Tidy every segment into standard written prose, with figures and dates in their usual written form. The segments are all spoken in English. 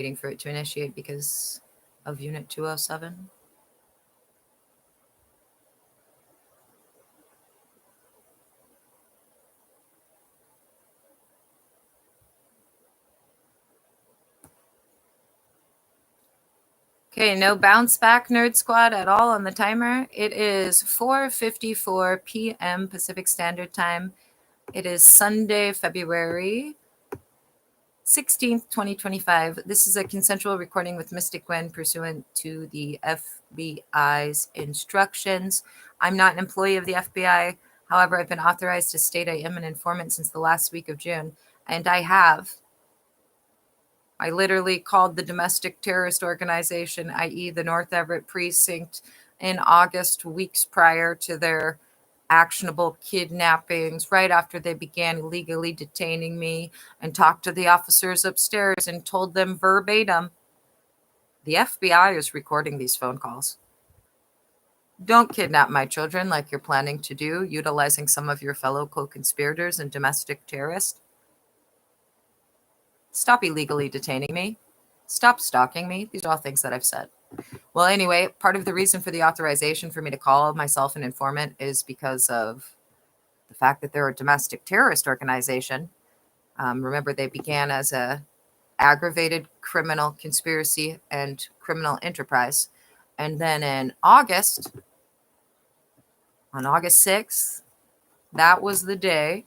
waiting for it to initiate because of Unit 207. Okay, no bounce back, Nerd Squad, at all on the timer. It is 4:54 p.m. Pacific Standard Time. It is Sunday, February 16th, 2025. This is a consensual recording with Mystic Gwen pursuant to the FBI's instructions. I'm not an employee of the FBI. However, I've been authorized to state I am an informant since the last week of June, and I literally called the domestic terrorist organization, i.e. the North Everett Precinct, in August, weeks prior to their actionable kidnappings, right after they began illegally detaining me, and talked to the officers upstairs and told them verbatim, the FBI is recording these phone calls. Don't kidnap my children like you're planning to do, utilizing some of your fellow co-conspirators and domestic terrorists. Stop illegally detaining me. Stop stalking me. These are all things that I've said. Well, anyway, part of the reason for the authorization for me to call myself an informant is because of the fact that they're a domestic terrorist organization. Remember, they began as a aggravated criminal conspiracy and criminal enterprise. And then on August 6th, that was the day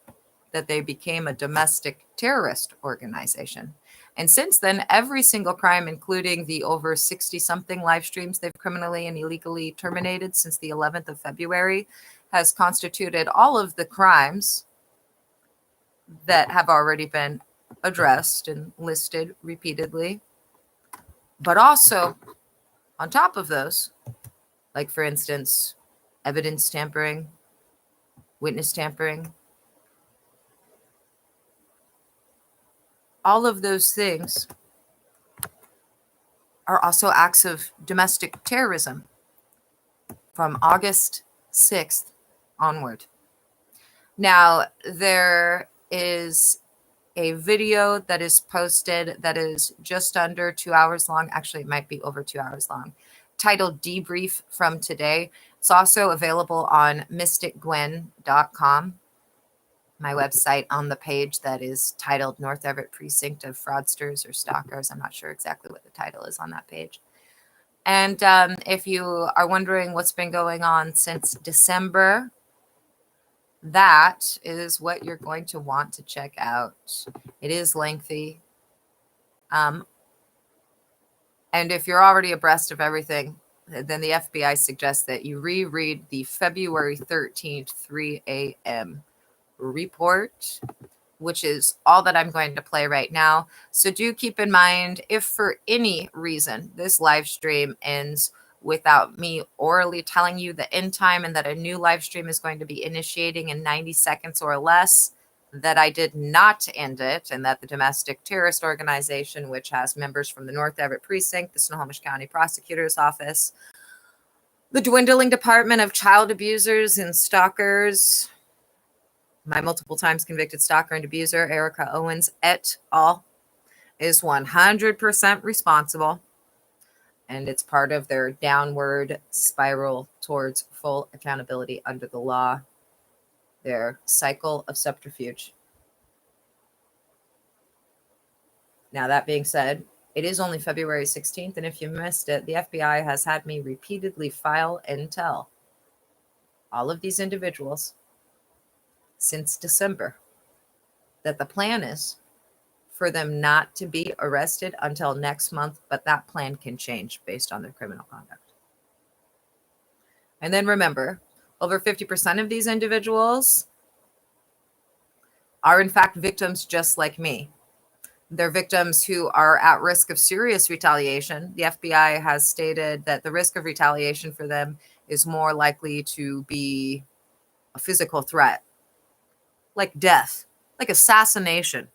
that they became a domestic terrorist organization. And since then, every single crime, including the over 60-something live streams they've criminally and illegally terminated since the 11th of February, has constituted all of the crimes that have already been addressed and listed repeatedly. But also, on top of those, like for instance, evidence tampering, witness tampering, all of those things are also acts of domestic terrorism from August 6th onward. Now, there is a video that is posted that is just under 2 hours long. Actually, it might be over 2 hours long, titled Debrief from Today. It's also available on mysticgwen.com. My website, on the page that is titled North Everett Precinct of Fraudsters or Stalkers. I'm not sure exactly what the title is on that page. And if you are wondering what's been going on since December, that is what you're going to want to check out. It is lengthy. And if you're already abreast of everything, then the FBI suggests that you reread the February 13th, 3 a.m. report, which is all that I'm going to play right now. So do keep in mind, if for any reason this live stream ends without me orally telling you the end time and that a new live stream is going to be initiating in 90 seconds or less, that I did not end it, and that the domestic terrorist organization, which has members from the North Everett Precinct, the Snohomish County Prosecutor's Office, the dwindling Department of Child Abusers and Stalkers, my multiple times convicted stalker and abuser, Erica Owens et al., is 100% responsible. And it's part of their downward spiral towards full accountability under the law, their cycle of subterfuge. Now, that being said, it is only February 16th, and if you missed it, the FBI has had me repeatedly file and tell all of these individuals since December that the plan is for them not to be arrested until next month, but that plan can change based on their criminal conduct. And then remember, over 50% of these individuals are in fact victims just like me. They're victims who are at risk of serious retaliation. The FBI has stated that the risk of retaliation for them is more likely to be a physical threat, like death, like assassination,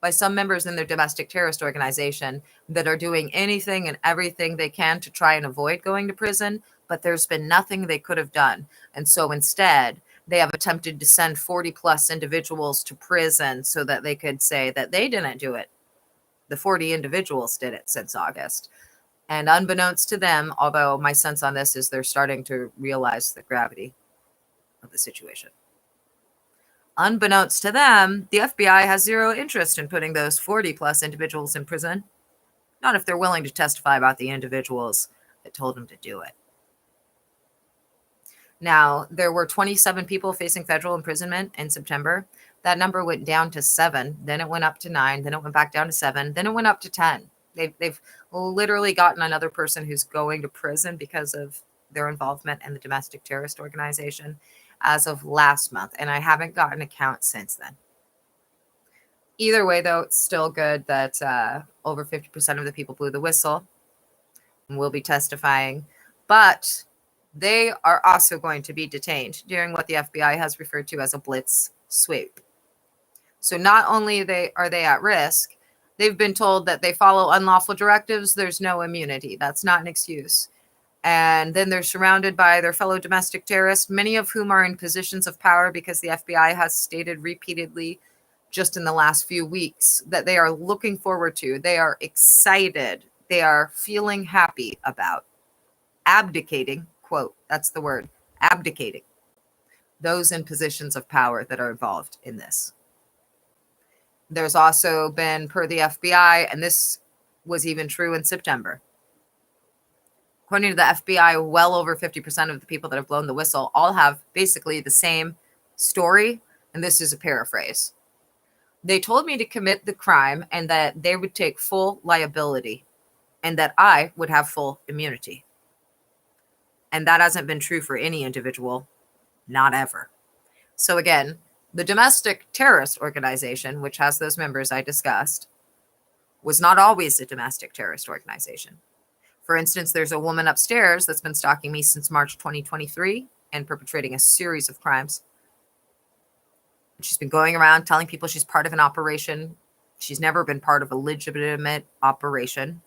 by some members in their domestic terrorist organization that are doing anything and everything they can to try and avoid going to prison, but there's been nothing they could have done. And so instead, they have attempted to send 40 plus individuals to prison so that they could say that they didn't do it. The 40 individuals did it since August. And unbeknownst to them, although my sense on this is they're starting to realize the gravity of the situation. Unbeknownst to them, the FBI has zero interest in putting those 40 plus individuals in prison. Not if they're willing to testify about the individuals that told them to do it. Now, there were 27 people facing federal imprisonment in September. That number went down to 7. Then it went up to 9. Then it went back down to 7. Then it went up to 10. They've literally gotten another person who's going to prison because of their involvement in the domestic terrorist organization as of last month. And I haven't gotten a count since then. Either way, though, it's still good that over 50% of the people blew the whistle and will be testifying. But they are also going to be detained during what the FBI has referred to as a blitz sweep. So not only are they at risk, they've been told that they follow unlawful directives. There's no immunity. That's not an excuse. And then they're surrounded by their fellow domestic terrorists, many of whom are in positions of power because the FBI has stated repeatedly just in the last few weeks that they are looking forward to, they are excited, they are feeling happy about abdicating, quote, that's the word, abdicating those in positions of power that are involved in this. There's also been, per the FBI, and this was even true in September, according to the FBI, well over 50% of the people that have blown the whistle all have basically the same story, and this is a paraphrase. They told me to commit the crime and that they would take full liability and that I would have full immunity. And that hasn't been true for any individual, not ever. So again, the domestic terrorist organization, which has those members I discussed, was not always a domestic terrorist organization. For instance, there's a woman upstairs that's been stalking me since March 2023 and perpetrating a series of crimes. She's been going around telling people she's part of an operation. She's never been part of a legitimate operation.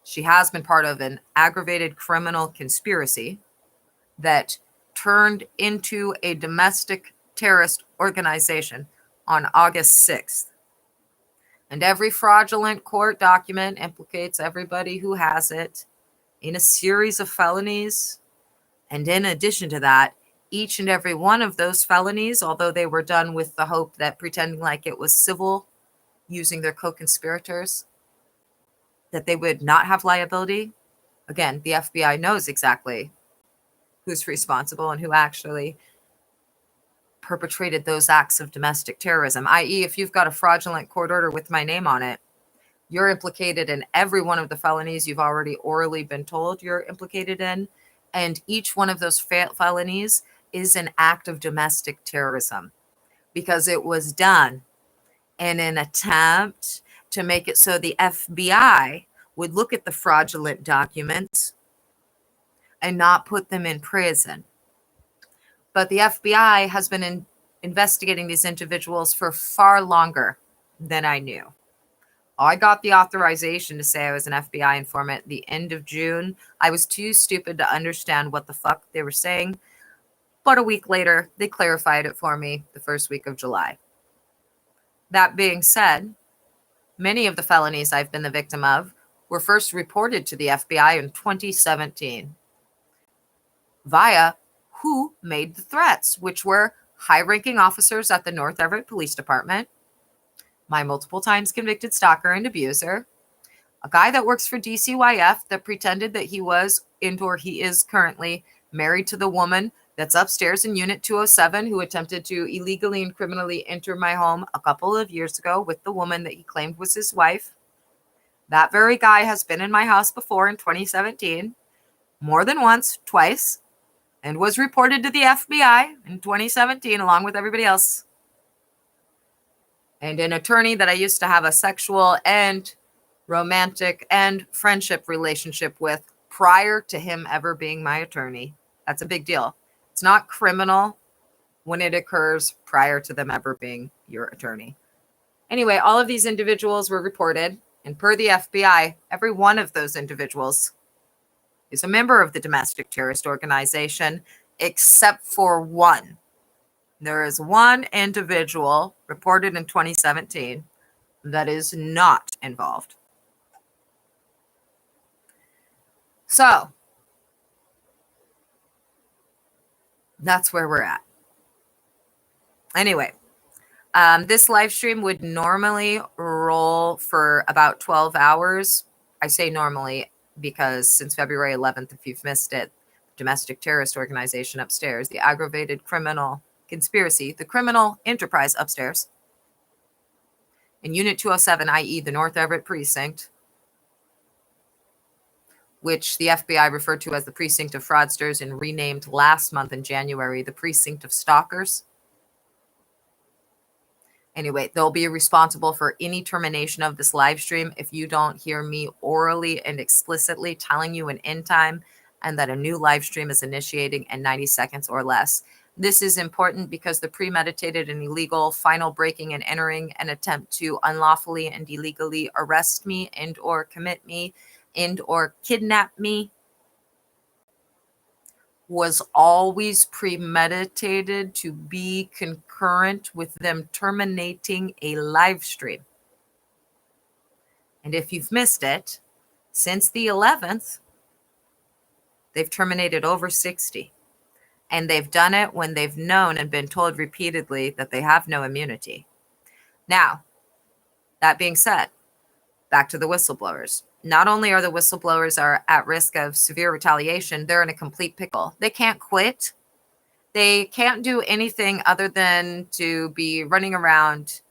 She has been part of an aggravated criminal conspiracy that turned into a domestic terrorist organization on August 6th. And every fraudulent court document implicates everybody who has it in a series of felonies. And in addition to that, each and every one of those felonies, although they were done with the hope that pretending like it was civil, using their co-conspirators, that they would not have liability. Again, the FBI knows exactly who's responsible and who actually perpetrated those acts of domestic terrorism, i.e., if you've got a fraudulent court order with my name on it, you're implicated in every one of the felonies you've already orally been told you're implicated in. And each one of those felonies is an act of domestic terrorism because it was done in an attempt to make it so the FBI would look at the fraudulent documents and not put them in prison. But the FBI has been investigating these individuals for far longer than I knew. I got the authorization to say I was an FBI informant at the end of June. I was too stupid to understand what the fuck they were saying. But a week later, they clarified it for me the first week of July. That being said, many of the felonies I've been the victim of were first reported to the FBI in 2017 via who made the threats, which were high-ranking officers at the North Everett Police Department, my multiple times convicted stalker and abuser, a guy that works for DCYF that pretended that he was, or he is currently, married to the woman that's upstairs in Unit 207 who attempted to illegally and criminally enter my home a couple of years ago with the woman that he claimed was his wife. That very guy has been in my house before in 2017, more than once, twice, and was reported to the FBI in 2017 along with everybody else. And an attorney that I used to have a sexual and romantic and friendship relationship with prior to him ever being my attorney. That's a big deal. It's not criminal when it occurs prior to them ever being your attorney. Anyway, all of these individuals were reported, and per the FBI, every one of those individuals is a member of the domestic terrorist organization, except for one. There is one individual reported in 2017 that is not involved. So that's where we're at. Anyway, this live stream would normally roll for about 12 hours. I say normally because since February 11th, if you've missed it, domestic terrorist organization upstairs, the aggravated criminal conspiracy, the criminal enterprise upstairs, in Unit 207, i.e. the North Everett Precinct, which the FBI referred to as the Precinct of Fraudsters and renamed last month in January the Precinct of Stalkers. Anyway, they'll be responsible for any termination of this live stream if you don't hear me orally and explicitly telling you an end time and that a new live stream is initiating in 90 seconds or less. This is important because the premeditated and illegal final breaking and entering an attempt to unlawfully and illegally arrest me and or commit me and or kidnap me was always premeditated to be concurrent with them terminating a live stream. And if you've missed it, since the 11th, they've terminated over 60. And they've done it when they've known and been told repeatedly that they have no immunity. Now, that being said, back to the whistleblowers. Not only are the whistleblowers are at risk of severe retaliation, they're in a complete pickle. They can't quit. They can't do anything other than to be running around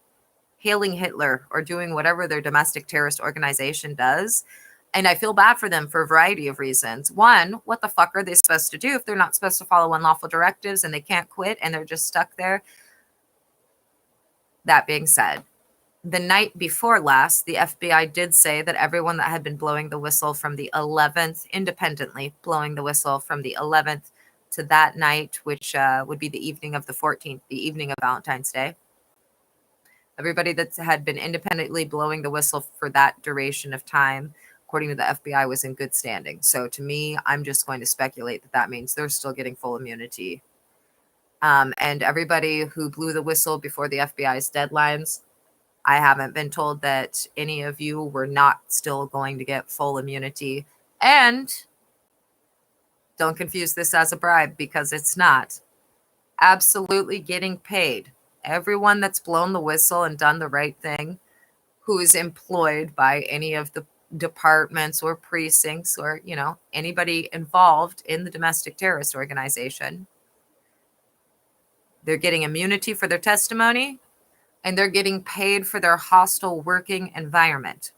hailing Hitler or doing whatever their domestic terrorist organization does. And I feel bad for them for a variety of reasons. One, what the fuck are they supposed to do if they're not supposed to follow unlawful directives and they can't quit and they're just stuck there? That being said, the night before last, the FBI did say that everyone that had been blowing the whistle from the 11th, independently blowing the whistle from the 11th to that night, which would be the evening of the 14th, the evening of Valentine's Day. Everybody that had been independently blowing the whistle for that duration of time, according to the FBI, was in good standing. So to me, I'm just going to speculate that that means they're still getting full immunity. And everybody who blew the whistle before the FBI's deadlines, I haven't been told that any of you were not still going to get full immunity. And don't confuse this as a bribe because it's not. Absolutely getting paid. Everyone that's blown the whistle and done the right thing, who is employed by any of the departments or precincts or, anybody involved in the domestic terrorist organization, they're getting immunity for their testimony. And they're getting paid for their hostile working environment.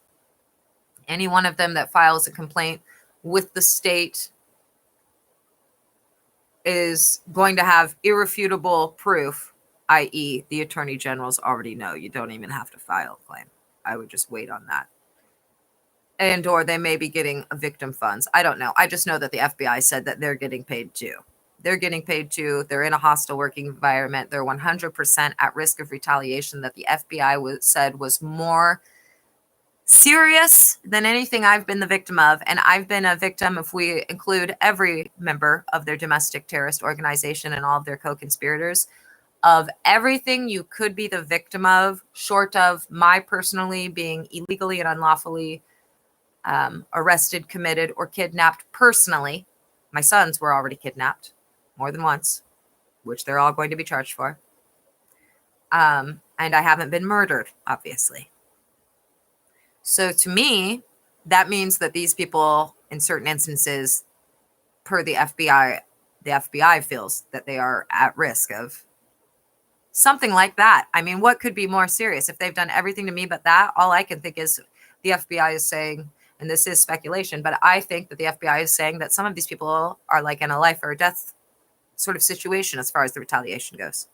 Any one of them that files a complaint with the state is going to have irrefutable proof, i.e. the attorney generals already know you don't even have to file a claim. I would just wait on that. And or they may be getting victim funds. I don't know. I just know that the FBI said that they're getting paid too. They're getting paid too. They're in a hostile working environment. They're 100% at risk of retaliation that the FBI said was more serious than anything I've been the victim of. And I've been a victim, if we include every member of their domestic terrorist organization and all of their co-conspirators, of everything you could be the victim of, short of my personally being illegally and unlawfully arrested, committed, or kidnapped personally. My sons were already kidnapped more than once, which they're all going to be charged for. And I haven't been murdered, obviously. So to me, that means that these people, in certain instances, per the FBI feels that they are at risk of something like that. I mean, what could be more serious? If they've done everything to me but that, all I can think is the FBI is saying, and this is speculation, but I think that the FBI is saying that some of these people are like in a life or death sort of situation as far as the retaliation goes.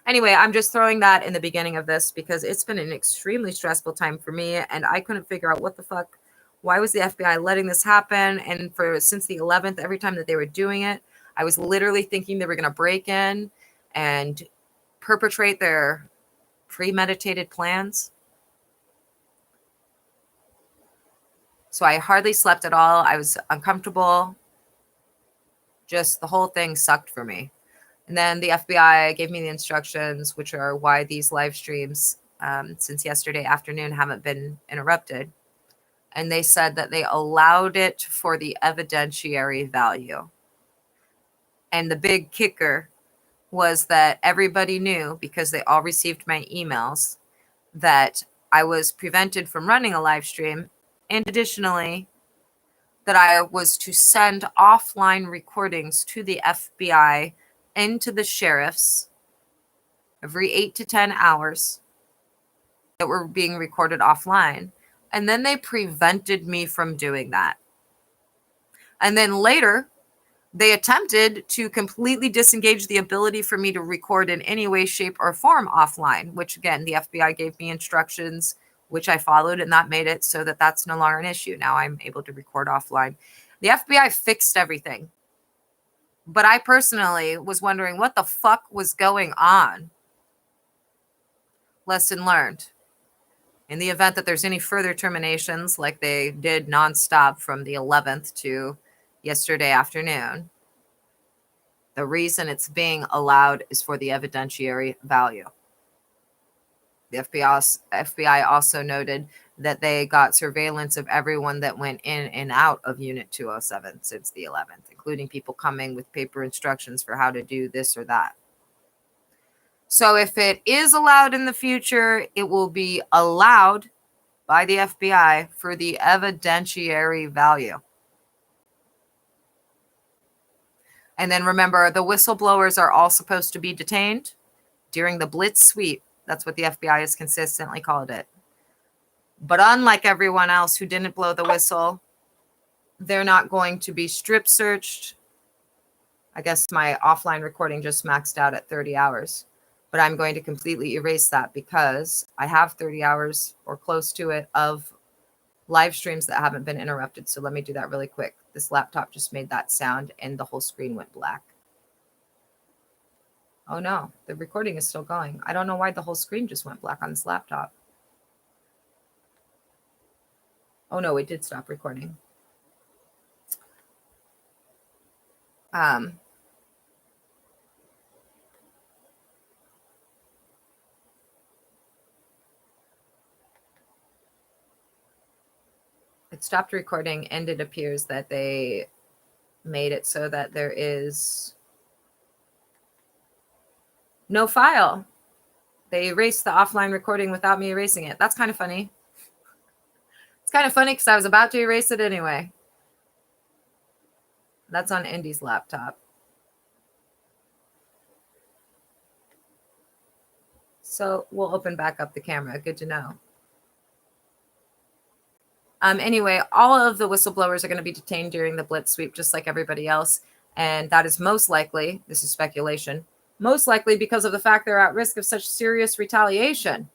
Anyway, I'm just throwing that in the beginning of this because it's been an extremely stressful time for me and I couldn't figure out what the fuck, why was the FBI letting this happen? And since the 11th, every time that they were doing it, I was literally thinking they were going to break in and perpetrate their premeditated plans. So I hardly slept at all. I was uncomfortable. Just the whole thing sucked for me. And then the FBI gave me the instructions, which are why these live streams since yesterday afternoon haven't been interrupted. And they said that they allowed it for the evidentiary value. And the big kicker was that everybody knew, because they all received my emails, that I was prevented from running a live stream. And additionally, that I was to send offline recordings to the FBI and to the sheriffs every 8 to 10 hours that were being recorded offline. And then they prevented me from doing that. And then later, they attempted to completely disengage the ability for me to record in any way, shape, or form offline, which again, the FBI gave me instructions, which I followed, and that made it so that that's no longer an issue. Now I'm able to record offline. The FBI fixed everything. But I personally was wondering what the fuck was going on. Lesson learned. In the event that there's any further terminations, like they did nonstop from the 11th to yesterday afternoon, the reason it's being allowed is for the evidentiary value. The FBI also noted that they got surveillance of everyone that went in and out of Unit 207 since the 11th, including people coming with paper instructions for how to do this or that. So if it is allowed in the future, it will be allowed by the FBI for the evidentiary value. And then remember, the whistleblowers are all supposed to be detained during the blitz sweep. That's what the FBI has consistently called it. But unlike everyone else who didn't blow the whistle, they're not going to be strip searched. I guess my offline recording just maxed out at 30 hours. But I'm going to completely erase that because I have 30 hours or close to it of live streams that haven't been interrupted. So let me do that really quick. This laptop just made that sound and the whole screen went black. Oh no, the recording is still going. I don't know why the whole screen just went black on this laptop. Oh no, it did stop recording. It stopped recording, and it appears that they made it so that there is no file. They erased the offline recording without me erasing it. That's kind of funny. It's kind of funny because I was about to erase it anyway. That's on Indy's laptop. So we'll open back up the camera. Good to know. Anyway, all of the whistleblowers are going to be detained during the blitz sweep, just like everybody else. And that is most likely, this is speculation, most likely because of the fact they're at risk of such serious retaliation.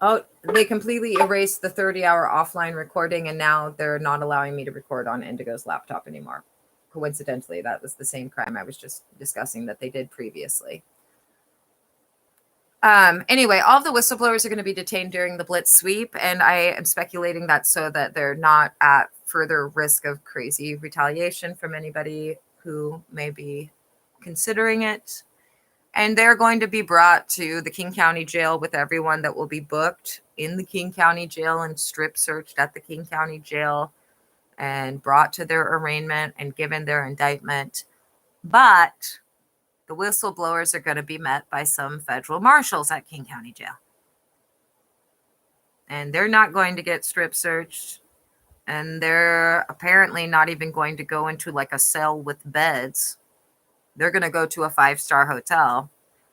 Oh, they completely erased the 30-hour offline recording, and now they're not allowing me to record on Indigo's laptop anymore. Coincidentally, that was the same crime I was just discussing that they did previously. Anyway, all of the whistleblowers are going to be detained during the blitz sweep, and I am speculating that so that they're not at further risk of crazy retaliation from anybody who may be considering it. And they're going to be brought to the King County Jail with everyone that will be booked in the King County Jail and strip searched at the King County Jail and brought to their arraignment and given their indictment. But the whistleblowers are going to be met by some federal marshals at King County Jail. And they're not going to get strip searched. And they're apparently not even going to go into like a cell with beds. They're going to go to a 5-star hotel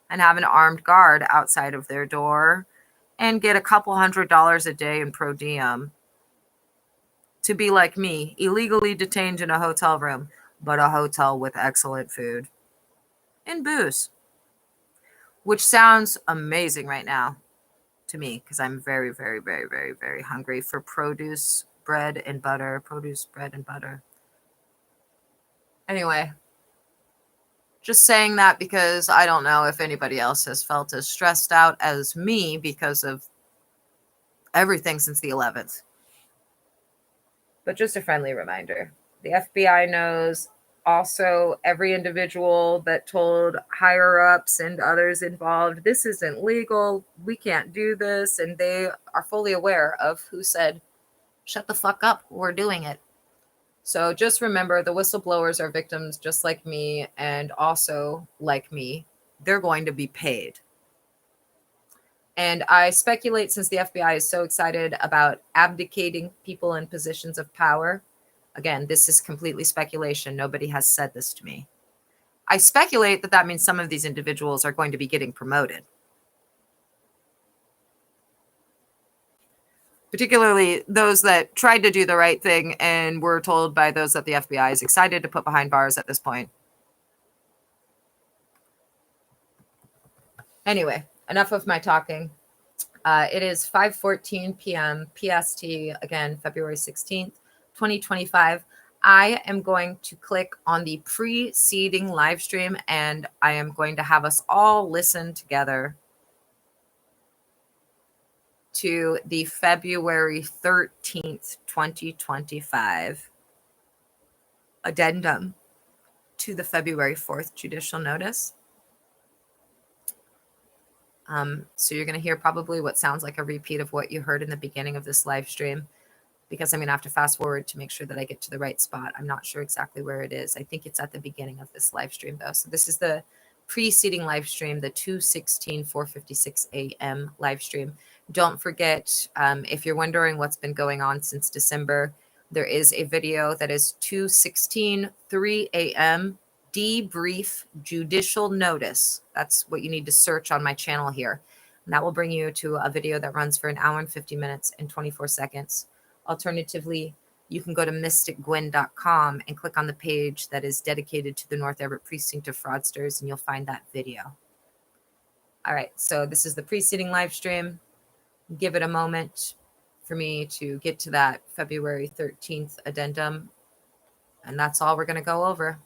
and have an armed guard outside of their door and get a couple $100 a day in per diem to be like me, illegally detained in a hotel room, but a hotel with excellent food and booze, which sounds amazing right now to me because I'm very, very, very, very, very hungry for produce, bread, and butter. Anyway, just saying that because I don't know if anybody else has felt as stressed out as me because of everything since the 11th. But just a friendly reminder. The FBI knows, also every individual that told higher ups and others involved, this isn't legal, we can't do this. And they are fully aware of who said, shut the fuck up, we're doing it. So just remember, the whistleblowers are victims just like me, and also like me, they're going to be paid. And I speculate, since the FBI is so excited about abdicating people in positions of power, again, this is completely speculation. Nobody has said this to me. I speculate that that means some of these individuals are going to be getting promoted. Particularly those that tried to do the right thing and were told by those that the FBI is excited to put behind bars at this point. Anyway, enough of my talking. It is 5:14 p.m. PST, again, February 16th, 2025. I am going to click on the preceding live stream, and I am going to have us all listen together to the February 13th, 2025 addendum to the February 4th judicial notice. So you're going to hear probably what sounds like a repeat of what you heard in the beginning of this live stream, because I'm going to have to fast forward to make sure that I get to the right spot. I'm not sure exactly where it is. I think it's at the beginning of this live stream, though. So this is the preceding live stream, the 2/16/4:56 a.m. live stream. Don't forget, if you're wondering what's been going on since December, there is a video that is 2:16:3 a.m. debrief judicial notice. That's what you need to search on my channel here. And that will bring you to a video that runs for 1 hour and 50 minutes and 24 seconds. Alternatively, you can go to mysticgwen.com and click on the page that is dedicated to the North Everett Precinct of Fraudsters, and you'll find that video. All right, so this is the preceding live stream. Give it a moment for me to get to that February 13th addendum, and that's all we're going to go over.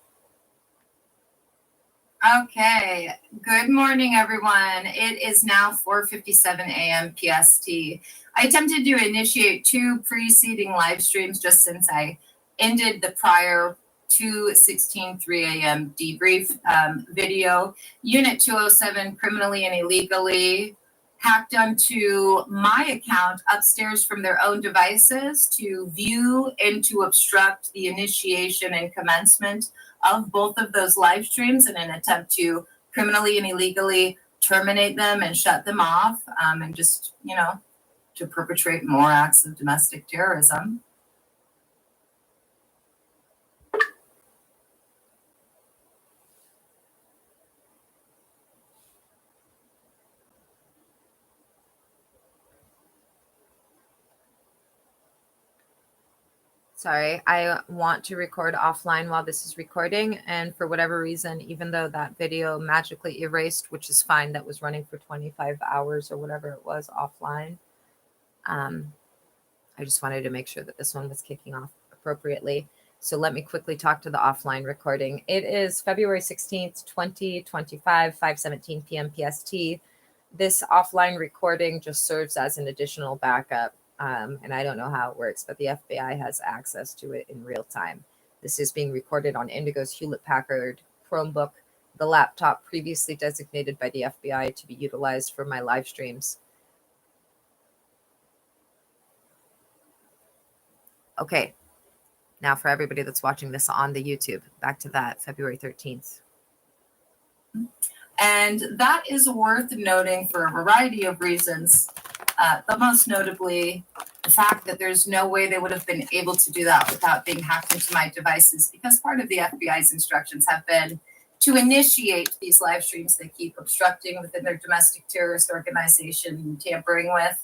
Okay, good morning, everyone. It is now 4:57 a.m. PST. I attempted to initiate 2 preceding live streams just since I ended the prior 2:16:3 a.m. debrief video. Unit 207, criminally and illegally, hacked onto my account upstairs from their own devices to view and to obstruct the initiation and commencement of both of those live streams in an attempt to criminally and illegally terminate them and shut them off, and just, to perpetrate more acts of domestic terrorism. Sorry, I want to record offline while this is recording. And for whatever reason, even though that video magically erased, which is fine, that was running for 25 hours or whatever it was offline. I just wanted to make sure that this one was kicking off appropriately. So let me quickly talk to the offline recording. It is February 16th, 2025, 5:17 p.m. PST. This offline recording just serves as an additional backup. And I don't know how it works, but the FBI has access to it in real time. This is being recorded on Indigo's Hewlett-Packard Chromebook, the laptop previously designated by the FBI to be utilized for my live streams. Okay, now for everybody that's watching this on the YouTube, back to that February 13th. And that is worth noting for a variety of reasons. But most notably, the fact that there's no way they would have been able to do that without being hacked into my devices, because part of the FBI's instructions have been to initiate these live streams they keep obstructing within their domestic terrorist organization, tampering with,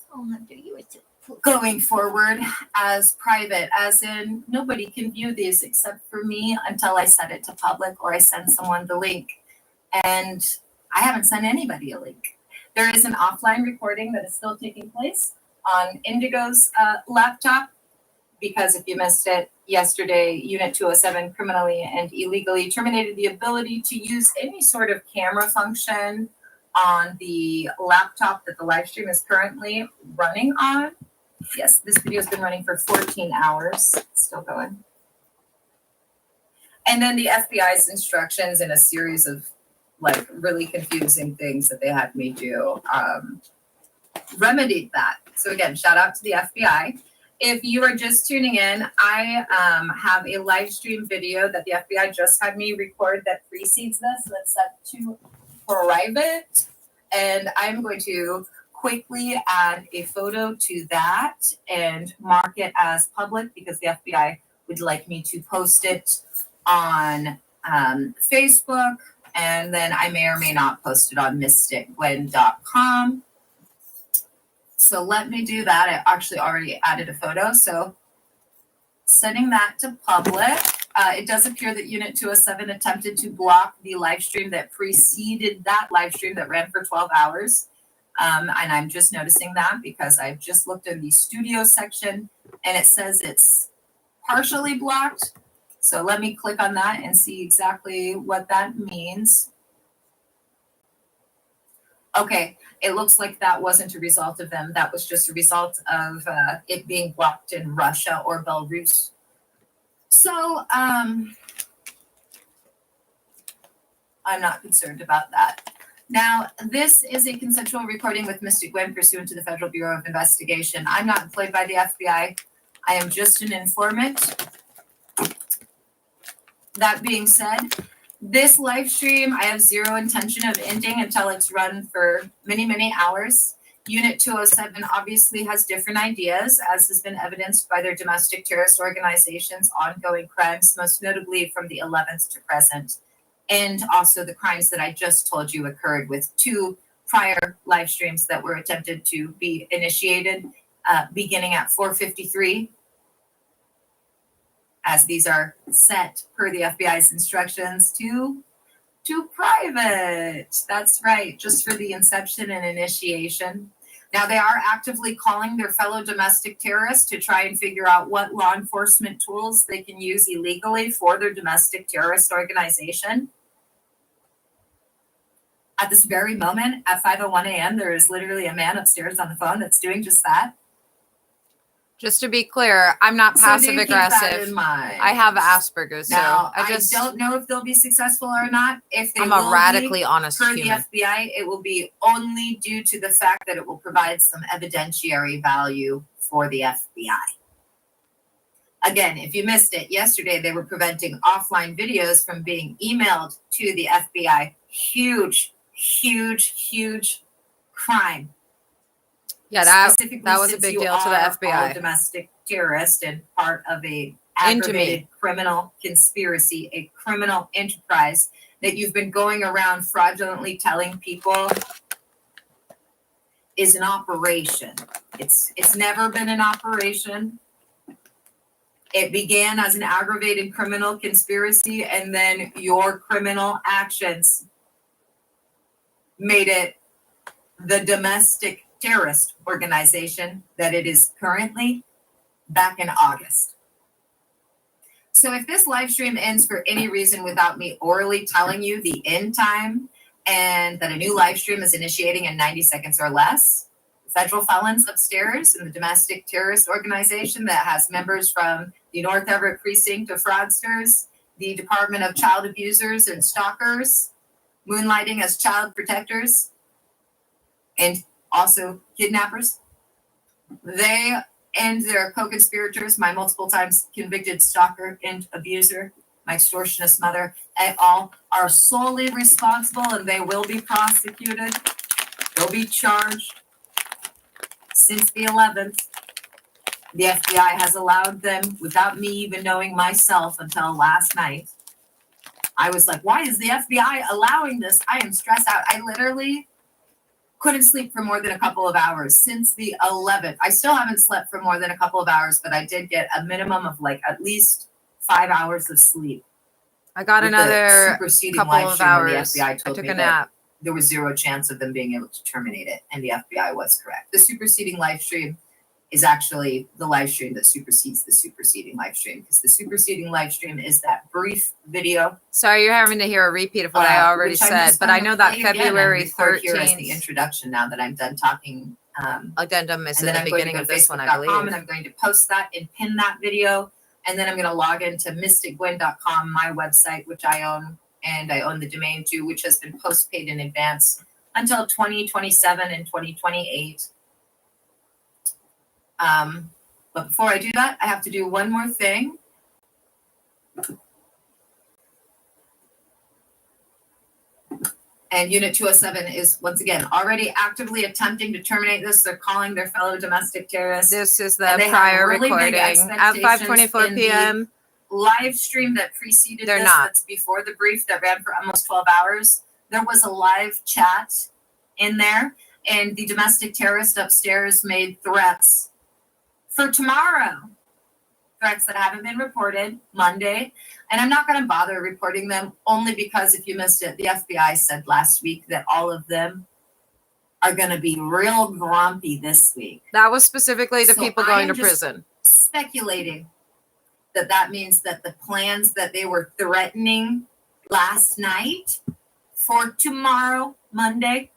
going forward as private, as in nobody can view these except for me until I set it to public or I send someone the link. And I haven't sent anybody a link. There is an offline recording that is still taking place on Indigo's laptop, because if you missed it yesterday, Unit 207 criminally and illegally terminated the ability to use any sort of camera function on the laptop that the live stream is currently running on. Yes, this video has been running for 14 hours. It's still going. And then the FBI's instructions and a series of like really confusing things that they had me do remedied that. So again, shout out to the FBI. If you are just tuning in, I have a live stream video that the FBI just had me record that precedes this. That's set to private. And I'm going to quickly add a photo to that and mark it as public because the FBI would like me to post it on Facebook. And then I may or may not post it on mysticgwen.com. So let me do that. I actually already added a photo. So setting that to public. It does appear that Unit 207 attempted to block the live stream that preceded that live stream that ran for 12 hours. And I'm just noticing that because I've just looked in the studio section and it says it's partially blocked. So let me click on that and see exactly what that means. Okay, it looks like that wasn't a result of them. That was just a result of it being blocked in Russia or Belarus. So I'm not concerned about that. Now, this is a consensual recording with Mystic Gwen pursuant to the Federal Bureau of Investigation. I'm not employed by the FBI. I am just an informant. That being said, this live stream, I have zero intention of ending until it's run for many, many hours. Unit 207 obviously has different ideas, as has been evidenced by their domestic terrorist organization's ongoing crimes, most notably from the 11th to present, and also the crimes that I just told you occurred with 2 prior live streams that were attempted to be initiated beginning at 4:53. As these are set per the FBI's instructions to private. That's right, just for the inception and initiation. Now they are actively calling their fellow domestic terrorists to try and figure out what law enforcement tools they can use illegally for their domestic terrorist organization. At this very moment, at 5:01 a.m., there is literally a man upstairs on the phone that's doing just that. Just to be clear, I'm not passive aggressive. I I have Asperger's, now, so I don't know if they'll be successful or not. If they I'm will a radically be, honest per human. the FBI, it will be only due to the fact that it will provide some evidentiary value for the FBI. Again, if you missed it, yesterday they were preventing offline videos from being emailed to the FBI. Huge, huge, huge crime. Yeah, that Specifically was a since big you deal to the are FBI. a domestic terrorist and part of a aggravated criminal conspiracy, a criminal enterprise that you've been going around fraudulently telling people is an operation. It's never been an operation. It began as an aggravated criminal conspiracy, and then your criminal actions made it the domestic terrorist organization that it is currently back in August. So if this live stream ends for any reason without me orally telling you the end time and that a new live stream is initiating in 90 seconds or less, federal felons upstairs in the domestic terrorist organization that has members from the North Everett Precinct of fraudsters, the Department of Child Abusers and Stalkers, moonlighting as child protectors, and also kidnappers. They and their co-conspirators, my multiple times convicted stalker and abuser, my extortionist mother, they all are solely responsible and they will be prosecuted. They'll be charged. Since the 11th, the FBI has allowed them, without me even knowing myself until last night. I was like, why is the FBI allowing this? I am stressed out. I literally couldn't sleep for more than a couple of hours since the 11th. I still haven't slept for more than a couple of hours, but I did get a minimum of like at least 5 hours of sleep. I got another couple of hours. The FBI told I took me a nap. there was zero chance of them being able to terminate it, and the FBI was correct. The superseding live stream is actually the live stream that supersedes the superseding live stream, because the superseding live stream is that brief video. Sorry, you're having to hear a repeat of what I already said, but I know that February 13th. Here is the introduction now that I'm done talking. Addendum is in the I'm beginning of this one, I believe. And I'm going to post that and pin that video. And then I'm going to log into mysticgwen.com, my website, which I own, and I own the domain too, which has been postpaid in advance until 2027 and 2028. But before I do that, I have to do one more thing. And Unit 207 is, once again, already actively attempting to terminate this. They're calling their fellow domestic terrorists. This is the prior really recording at 5:24 p.m. Live stream that preceded They're this, not. that's before the brief that ran for almost 12 hours. There was a live chat in there, and the domestic terrorist upstairs made threats for tomorrow. Threats that haven't been reported Monday. And I'm not going to bother reporting them only because if you missed it, the FBI said last week that all of them are going to be real grumpy this week. That was specifically the So people I going am to just prison. Speculating that means that the plans that they were threatening last night for tomorrow, Monday,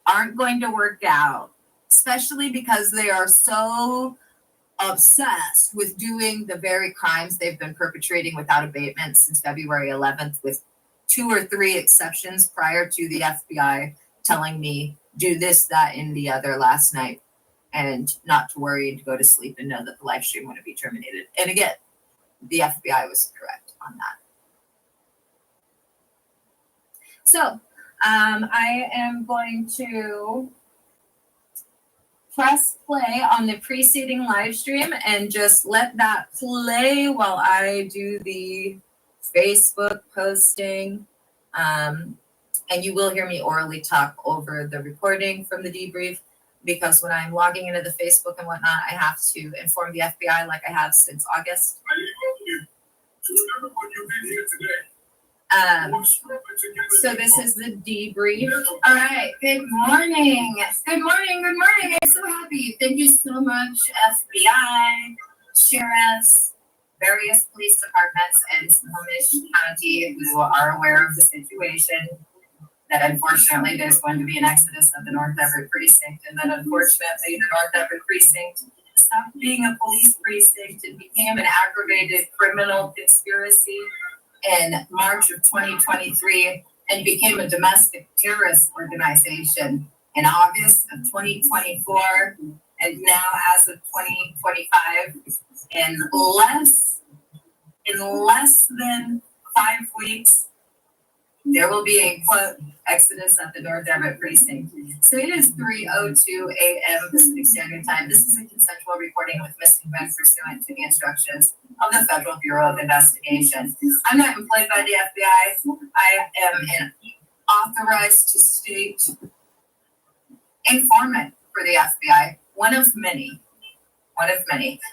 aren't going to work out, especially because they are so obsessed with doing the very crimes they've been perpetrating without abatement since February 11th, with 2 or 3 exceptions prior to the FBI telling me do this, that, and the other last night, and not to worry and to go to sleep and know that the live stream wouldn't be terminated. And again, the FBI was correct on that. So I am going to press play on the preceding live stream and just let that play while I do the Facebook posting. And you will hear me orally talk over the recording from the debrief, because when I'm logging into the Facebook and whatnot, I have to inform the FBI like I have since August. So this is the debrief. All right. Good morning. Good morning. Good morning. I'm so happy. Thank you so much, FBI, sheriffs, various police departments, and Snohomish County who are aware of the situation. That unfortunately there's going to be an exodus of the North Everett Precinct, and that unfortunately the North Everett Precinct stopped being a police precinct and became an aggravated criminal conspiracy in March of 2023 and became a domestic terrorist organization in August of 2024, and now as of 2025, in less than 5 weeks, there will be a quote exodus at the North Everett Precinct. So it is 3:02 a.m. Pacific Standard Time. This is a consensual recording with Mr. Gwen pursuant to the instructions of the Federal Bureau of Investigation. I'm not employed by the FBI. I am an authorized to state informant for the FBI, one of many.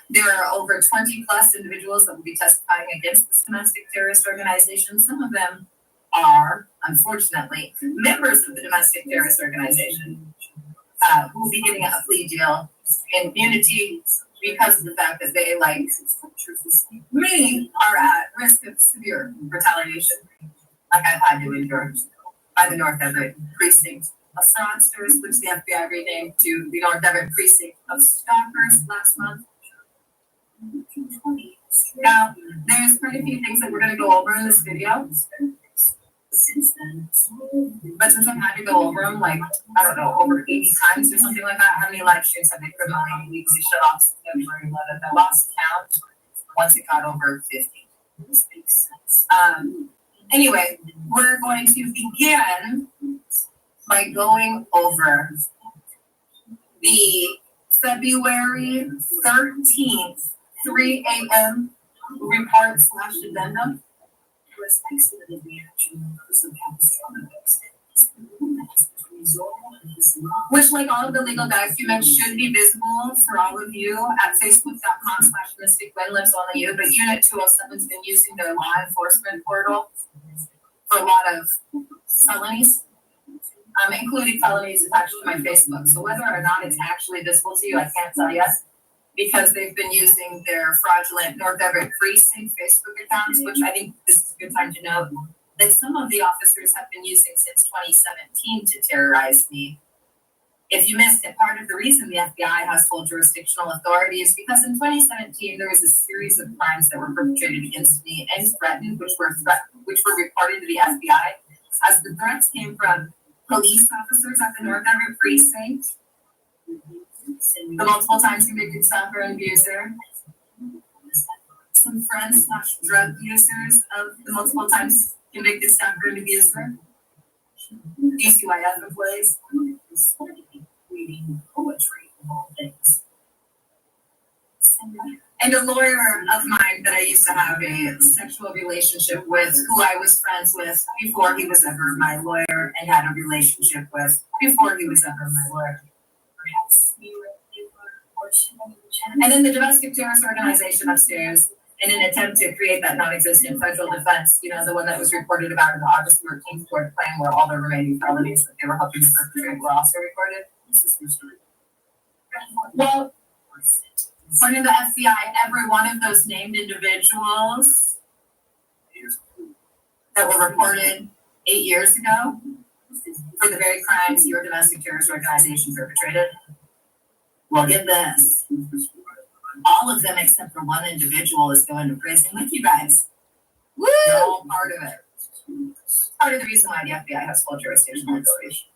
There are over 20 plus individuals that will be testifying against this domestic terrorist organization. Some of them are, unfortunately, members of the domestic terrorist organization who will be getting a plea deal in immunity because of the fact that they, like me, are at risk of severe retaliation, like I've had to endure by the North Everett Precinct of Fraudsters, which the FBI renamed to the North Everett Precinct of Stalkers last month. Now, there's quite a few things that we're going to go over in this video. Since then, but since I've had to go over them, like, I don't know, over 80 times or something like that, how many live streams have they criminally legally shut off since February 11th? I lost count once it got over 50. This makes sense. Anyway, we're going to begin by going over the February 13th, 3 a.m. report / addendum. Which, like all of the legal documents, should be visible for all of you at facebook.com/mysticgwen lives only you, but Unit 207 has been using their law enforcement portal for a lot of felonies, including felonies attached to my Facebook. So whether or not it's actually visible to you, I can't tell yet, because they've been using their fraudulent North Everett Precinct Facebook accounts, which I think this is a good time to note that some of the officers have been using since 2017 to terrorize me. If you missed it, part of the reason the FBI has full jurisdictional authority is because in 2017 there was a series of crimes that were perpetrated against me and threatened, which were reported to the FBI, as the threats came from police officers at the North Everett Precinct, the multiple times convicted stalker and abuser, some friends / drug users of the multiple times convicted stalker and abuser, DCYF employees, reading poetry of all things. And a lawyer of mine that I used to have a sexual relationship with, who I was friends with before he was ever my lawyer, and had a relationship with before he was ever my lawyer. And then the domestic terrorist organization upstairs, in an attempt to create that non-existent federal defense, you know, the one that was reported about in the August 13th court plan, where all the remaining felonies that they were hoping to perpetrate were also recorded. Well, according to the FBI, every one of those named individuals that were reported 8 years ago for the very crimes your domestic terrorist organization perpetrated, well, get this. All of them except for one individual is going to prison with you guys. Woo! They're all part of it. Part of the reason why the FBI has full jurisdictional authority.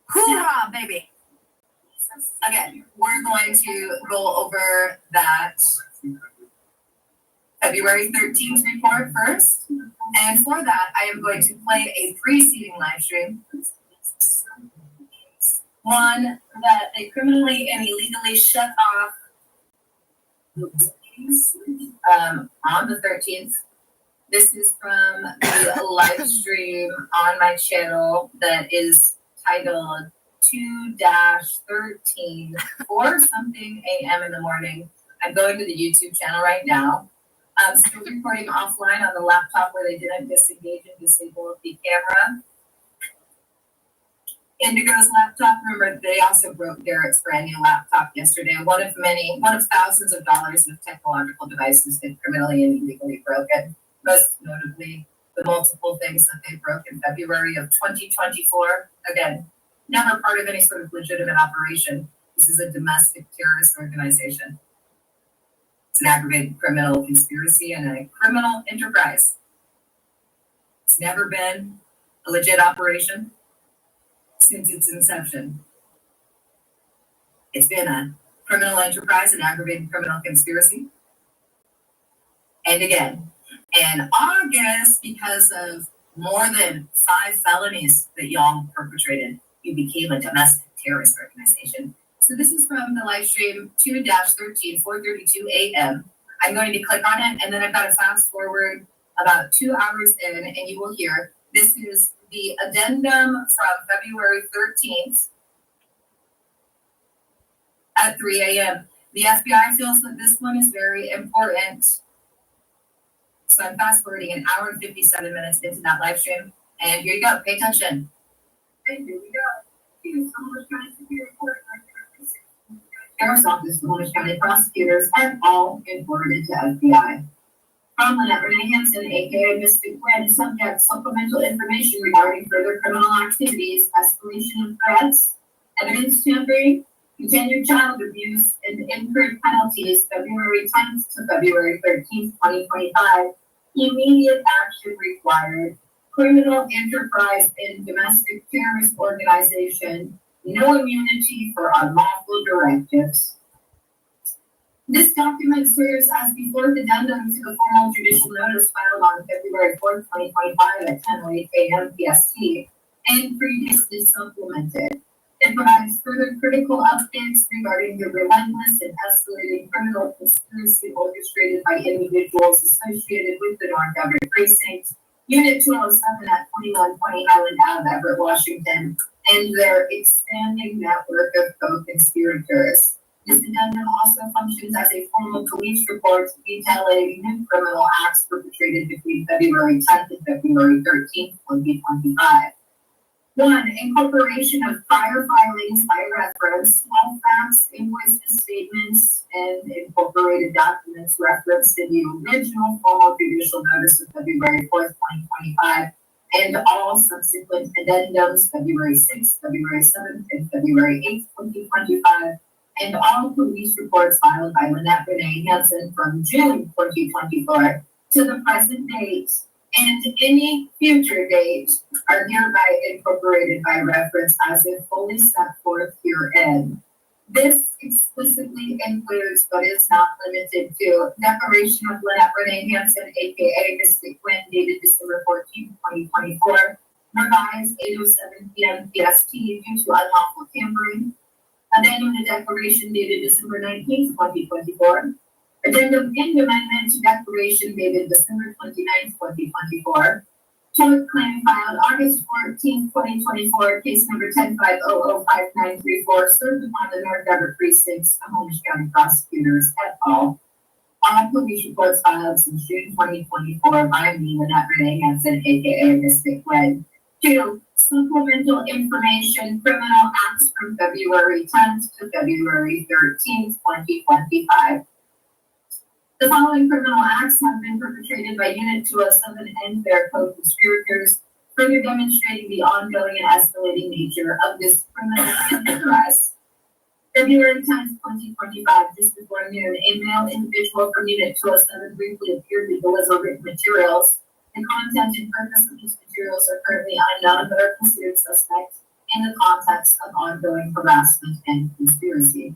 Hoorah, baby! Again, we're going to go over that February 13th report first. And for that, I am going to play a preceding live stream. One that they criminally and illegally shut off on the 13th. This is from the live stream on my channel that is titled 2-13 4 something a.m. in the morning. I'm going to the YouTube channel right now. I'm still recording offline on the laptop where they didn't disengage and disable the camera. Indigo's laptop, remember, they also broke Garrett's brand new laptop yesterday. One of thousands of dollars of technological devices that criminally and illegally broken. Most notably, the multiple things that they broke in February of 2024. Again, never part of any sort of legitimate operation. This is a domestic terrorist organization. It's an aggravated criminal conspiracy and a criminal enterprise. It's never been a legit operation since its inception. It's been a criminal enterprise, an aggravated criminal conspiracy. And again, in August, because of more than 5 felonies that y'all perpetrated, you became a domestic terrorist organization. So this is from the live stream 2-13, 4:32 a.m. I'm going to click on it, and then I've got to fast forward about 2 hours in, and you will hear this is the addendum from February 13th at 3 a.m. The FBI feels that this one is very important. So I'm fast forwarding an hour and 57 minutes into that live stream. And here you go. Pay attention. And here we go. Here's Orange County Superior Court. Sheriff's Office, Orange County prosecutors, and all imported to FBI. From Lynette Renee Hampson, aka Mystic Gwen, subject supplemental information regarding further criminal activities, escalation of threats, evidence tampering, continued child abuse, and incurred penalties February 10th to February 13th, 2025. Immediate action required. Criminal enterprise and domestic terrorist organization. No immunity for unlawful directives. This document serves as the fourth addendum to the formal judicial notice filed on February 4th, 2025 at 10:08 a.m. PST and previously supplemented. It provides further critical updates regarding the relentless and escalating criminal conspiracy orchestrated by individuals associated with the North Everett Precinct, Unit207 at 2120 Highland Ave, Everett, Washington, and their expanding network of co-conspirators. This addendum also functions as a formal police report detailing new criminal acts perpetrated between February 10th and February 13th, 2025. 1. Incorporation of prior filings by reference, all facts, invoices, statements, and incorporated documents referenced in the original formal judicial notice of February 4th, 2025, and all subsequent addendums, February 6th, February 7th, and February 8th, 2025, and all police reports filed by Lynette Renee Hansen from June 2024 to the present date, and any future date are hereby incorporated by reference as if fully set forth herein. This explicitly includes, but is not limited to, declaration of Lynette Renee Hansen, aka Mystic Quinn, dated December 14, 2024, revised 8:07 p.m. PST due to unlawful tampering. Addendum to declaration dated December 19, 2024. Addendum in amendment to declaration dated December 29, 2024. Tort claim filed August 14, 2024, case number 10-500-5934, served upon the North Everett Precinct, Snohomish County Prosecutors et al. All police reports filed since June 2024 by me, Lynette Renee Hansen, aka Mystic Quinn. 2. Supplemental information, criminal acts from February 10th to February 13th, 2025. The following criminal acts have been perpetrated by Unit207 and their co-conspirators, further demonstrating the ongoing and escalating nature of this criminal enterprise. February 10th, 2025, just before noon, a male individual from Unit207 briefly appeared to deliver written materials. The content and purpose of these materials are currently unknown, but are considered suspect in the context of ongoing harassment and conspiracy.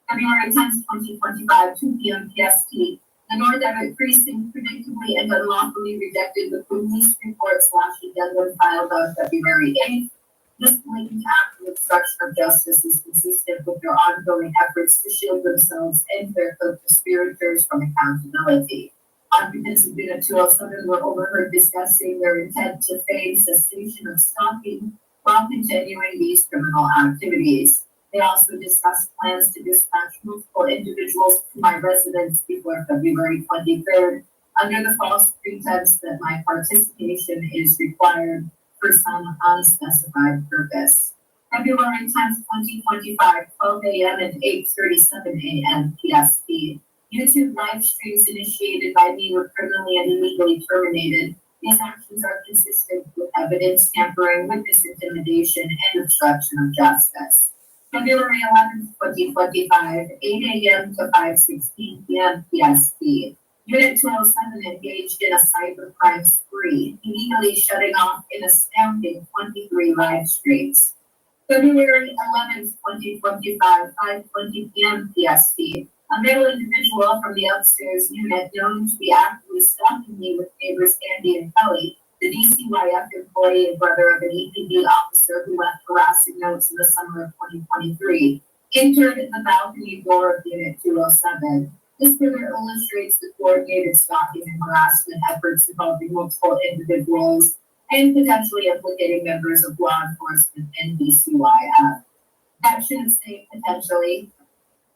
February 10th, 2025, 2 p.m. PST, the North Everett Precinct predictably and unlawfully rejected the police report/addendum filed on February 8th. This blatant act of obstruction of justice is consistent with their ongoing efforts to shield themselves and their co-conspirators from accountability. Occupants of Unit207 were overheard discussing their intent to feign cessation of stalking while continuing these criminal activities. They also discussed plans to dispatch multiple individuals to my residence before February 23rd under the false pretense that my participation is required for some unspecified purpose. February 10th, 2025, 12 a.m. and 8:37 a.m. PST. YouTube live streams initiated by me were criminally and illegally terminated. These actions are consistent with evidence tampering, witness intimidation, and obstruction of justice. February 11th, 2025, 8 a.m. to 5:16 p.m. PST. Unit207 engaged in a cybercrime spree, illegally shutting off an astounding 23 live streams. February 11th, 2025, 5:20 p.m. PST. A male individual from the upstairs unit known to be actively stalking me with neighbors Andy and Kelly, the DCYF employee and brother of an EPD officer who left harassing notes in the summer of 2023, entered the balcony door of Unit207. This further illustrates the coordinated stalking and harassment efforts involving multiple individuals and potentially implicating members of law enforcement and DCYF. That shouldn't say potentially,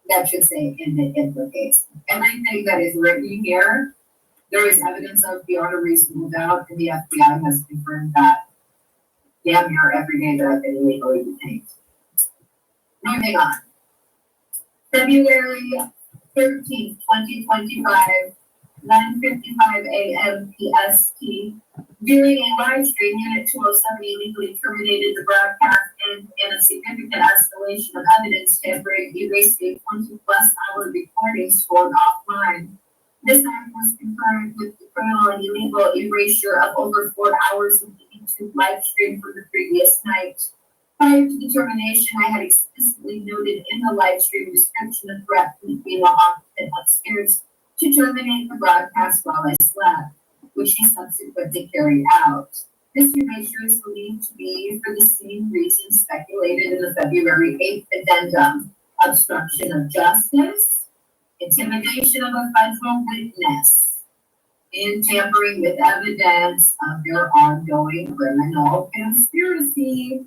that should say implicates. Everything that is written here, there is evidence of beyond a reasonable doubt, and the FBI has confirmed that damn near every day that I've been illegally detained. Moving on. February 13th, 2025, 9:55 a.m. PST. During a live stream, Unit207 illegally terminated the broadcast and in a significant escalation of evidence tampering, erased a 20-plus hour recording stored offline. This act was concurrent with the criminal and illegal erasure of over 4 hours of the YouTube live stream from the previous night. Prior to the termination, I had explicitly noted in the live stream description a threat from the female occupant upstairs to terminate the broadcast while I slept, which he subsequently carried out. This erasure is believed to be for the same reason speculated in the February 8th addendum: obstruction of justice, intimidation of a federal witness, and tampering with evidence of their ongoing criminal conspiracy.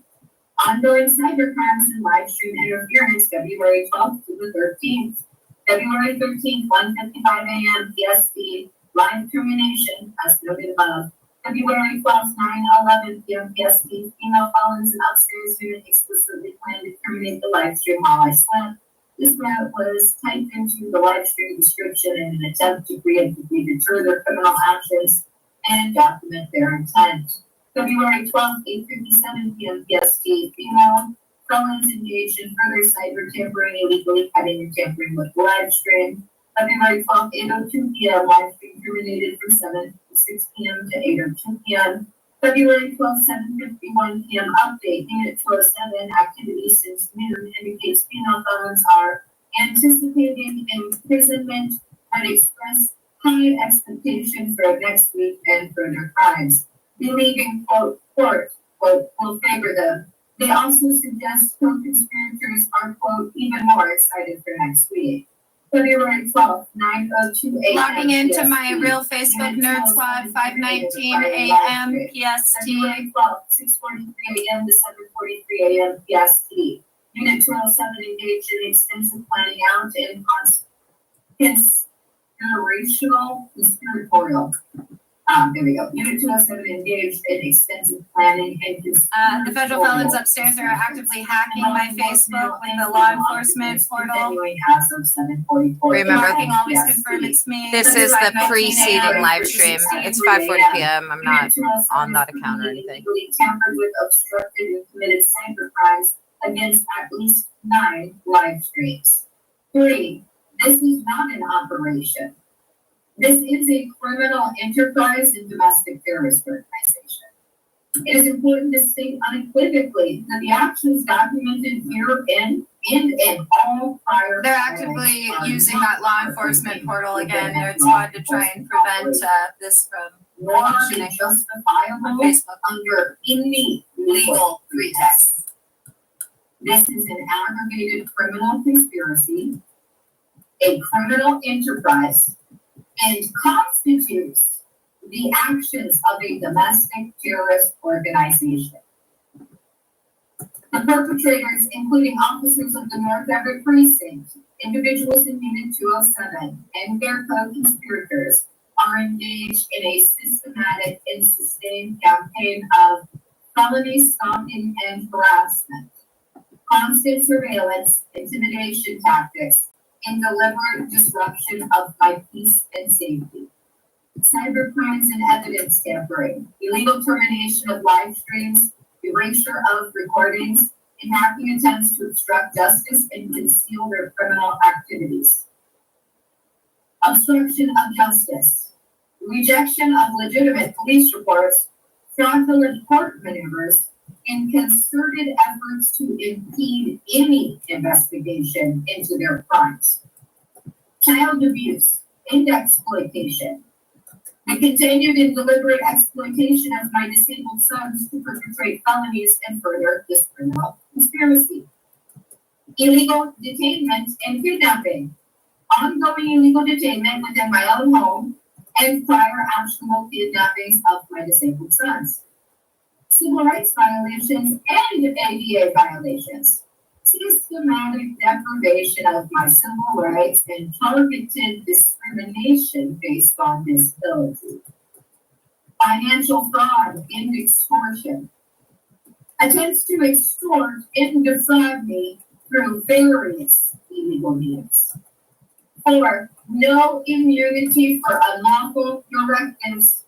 Ongoing cybercrimes and live stream interference, February 12th to the 13th. February 13th, 1:55 a.m. PST, live termination, as noted above. February 12th, 9:11 p.m. PST, female felons in upstairs unit explicitly planned to terminate the live stream while I slept. This note was typed into the live stream description in an attempt to preemptively deter their criminal actions and document their intent. February 12th, 8:57 p.m. PST, female felons engaged in further cyber tampering, illegally cutting and tampering with the live stream. February 12th, 8:02 p.m. live stream terminated from 7 to 6 p.m. to 8:02 p.m. February 12th, 7:51 p.m. update. Unit 207 activity since noon indicates female felons are anticipating imprisonment and express high expectation for next week and further crimes. Believing, quote, court, quote, will favor them. They also suggest co-conspirators are, quote, even more excited for next week. February 12th, 9:02 a.m. Logging into PST. my real Facebook Unit Nerd 12 Squad, is 5:19 created a.m. by PST. February 12th, 6:43 a.m. to 7:43 a.m. PST. Unit 207 engaged in extensive planning out and conspiratorial. There we go. Unit 207 engaged in extensive planning and The federal felons upstairs are actively hacking my Facebook with the law enforcement portal. Continuing as of 7:44. Remember, You can always PST. confirm it's me. This is the preceding live stream. It's 5:40 p.m. I'm not on that account or anything. Tampered with, obstructed, and committed cybercrimes against at least 9 live streams. 3. This is not an operation. This is a criminal enterprise and domestic terrorist organization. It is important to state unequivocally that the actions documented herein and in all prior. They're actively using that law enforcement portal again, Nerd Squad, to try and prevent this from nor functioning justifiable on Facebook under any legal pretext. This is an aggravated criminal conspiracy, a criminal enterprise, and constitutes the actions of a domestic terrorist organization. The perpetrators, including officers of the North Everett Precinct, individuals in Unit 207, and their co-conspirators, are engaged in a systematic and sustained campaign of felony stalking and harassment, constant surveillance, intimidation tactics, and deliberate disruption of my peace and safety. Cybercrimes and evidence tampering, illegal termination of live streams, erasure of recordings, and hacking attempts to obstruct justice and conceal their criminal activities. Obstruction of justice, rejection of legitimate police reports, fraudulent court maneuvers, and concerted efforts to impede any investigation into their crimes. Child abuse and exploitation. The continued and deliberate exploitation of my disabled sons to perpetrate felonies and further this criminal conspiracy. Illegal detainment and kidnapping. Ongoing illegal detainment within my own home and prior actionable kidnappings of my disabled sons. Civil rights violations and ADA violations. Systematic deprivation of my civil rights and targeted discrimination based on disability. Financial fraud and extortion. Attempts to extort and defraud me through various illegal means. 4. No immunity for unlawful directives.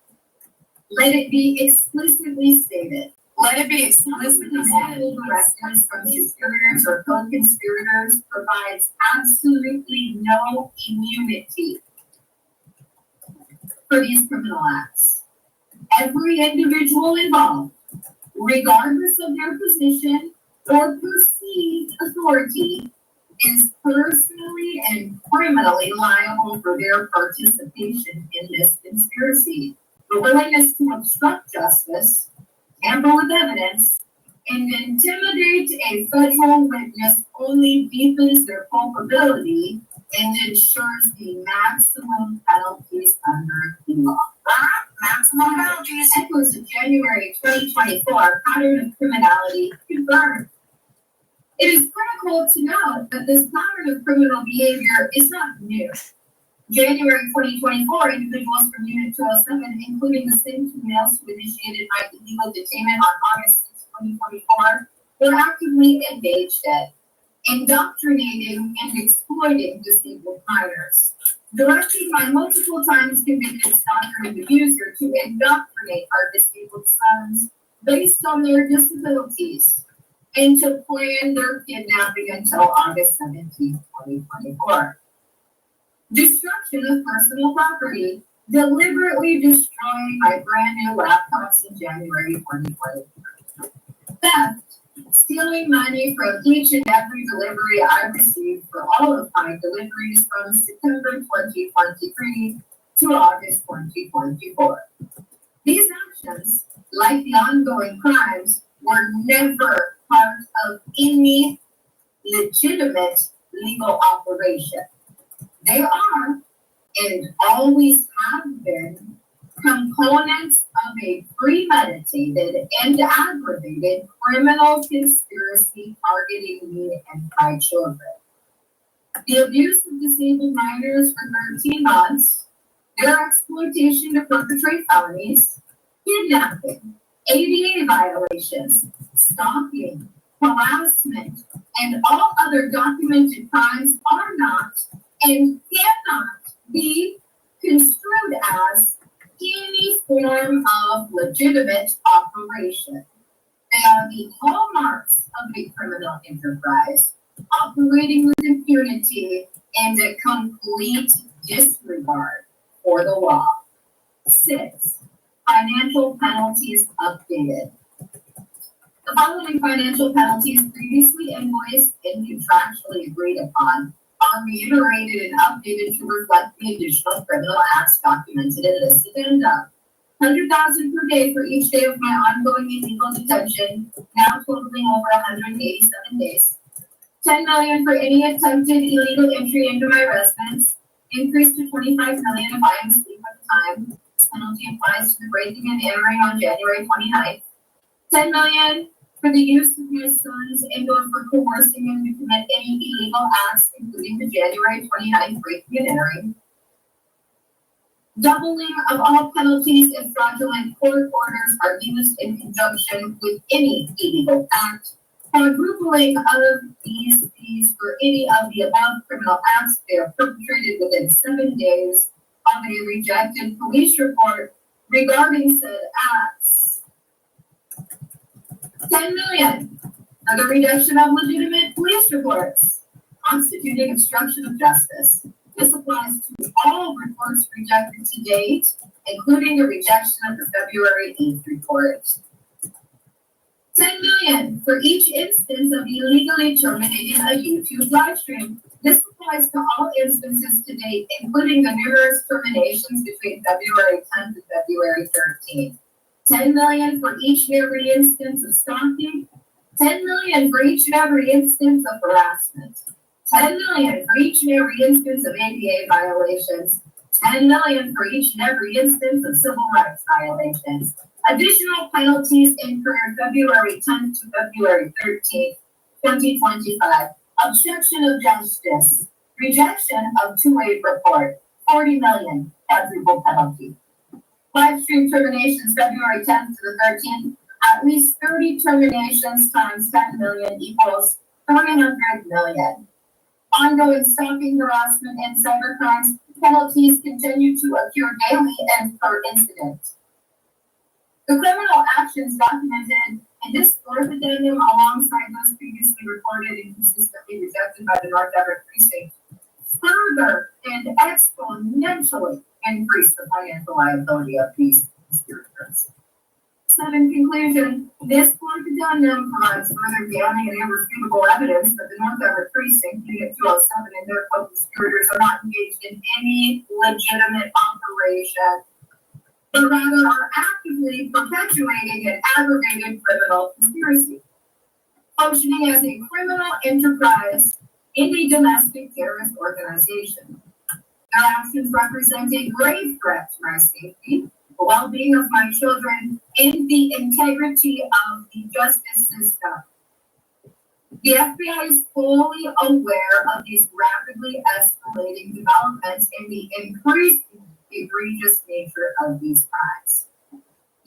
Let it be explicitly stated. Let it be explicitly stated. Directives from superiors or co-conspirators provides absolutely no immunity for these criminal acts. Every individual involved, regardless of their position or perceived authority, is personally and criminally liable for their participation in this conspiracy. The willingness to obstruct justice, tamper with evidence, and intimidate a federal witness only deepens their culpability and ensures the maximum penalties under the law. Maximum penalties. Echoes of January 2024 pattern of criminality confirmed. It is critical to note that this pattern of criminal behavior is not new. January 2024, individuals from Unit 207, including the same two males who initiated my illegal detainment on August 6, 2024, were actively engaged in indoctrinating and exploiting disabled minors, directing my multiple times convicted stalker and abuser to indoctrinate our disabled sons based on their disabilities and to plan their kidnapping until August 17, 2024. Destruction of personal property, deliberately destroying my brand new laptops in January 2023. Theft, stealing money from each and every delivery I received for all of my deliveries from September 2023 to August 2024. These actions, like the ongoing crimes, were never part of any legitimate legal operation. They are, and always have been, components of a premeditated and aggravated criminal conspiracy targeting me and my children. The abuse of disabled minors for 13 months, their exploitation to perpetrate felonies, kidnapping, ADA violations, stalking, harassment, and all other documented crimes are not and cannot be construed as any form of legitimate operation. They are the hallmarks of a criminal enterprise, operating with impunity and a complete disregard for the law. 6. Financial penalties updated. The following financial penalties previously invoiced and contractually agreed upon are reiterated and updated to reflect the additional criminal acts documented in this addendum. $100,000 per day for each day of my ongoing illegal detention, now totaling over 187 days. $10 million for any attempted illegal entry into my residence, increased to $25 million if I am asleep at the time. This penalty applies to the breaking and entering on January 29th. $10 million for the use of my sons and/or for coercing them to commit any illegal acts, including the January 29th breaking and entering. Doubling of all penalties if fraudulent court orders are used in conjunction with any illegal act. Quadrupling of these fees for any of the above criminal acts they are perpetrated within 7 days of a rejected police report regarding said acts. $10 million for the reduction of legitimate police reports constituting obstruction of justice. This applies to all reports rejected to date, including the rejection of the February 8th report. $10 million for each instance of illegally terminating a YouTube livestream. This applies to all instances to date, including the numerous terminations between February 10th and February 13th. $10 million for each and every instance of stalking. $10 million for each and every instance of harassment. $10 million for each and every instance of ADA violations. $10 million for each and every instance of civil rights violations. Additional penalties incurred February 10th to February 13th, 2025. Obstruction of justice. Rejection of 2-way report. $40 million quadruple penalty. Live stream terminations February 10th to the 13th. At least 30 terminations times 10 million equals 300 million. Ongoing stalking, harassment, and cybercrimes penalties continue to occur daily and per incident. The criminal actions documented in this fourth addendum alongside those previously reported and consistently rejected by the North Everett Precinct further and exponentially increase the financial liability of these conspirators. 7. Conclusion. This fourth addendum provides further damning and irrefutable evidence that the North Everett Precinct, Unit 207, and their co-conspirators are not engaged in any legitimate operation, but rather are actively perpetuating an aggravated criminal conspiracy, functioning as a criminal enterprise in a domestic terrorist organization. Their actions represent a grave threat to my safety, the well-being of my children, and the integrity of the justice system. The FBI is fully aware of these rapidly escalating developments and the increasing egregious nature of these crimes.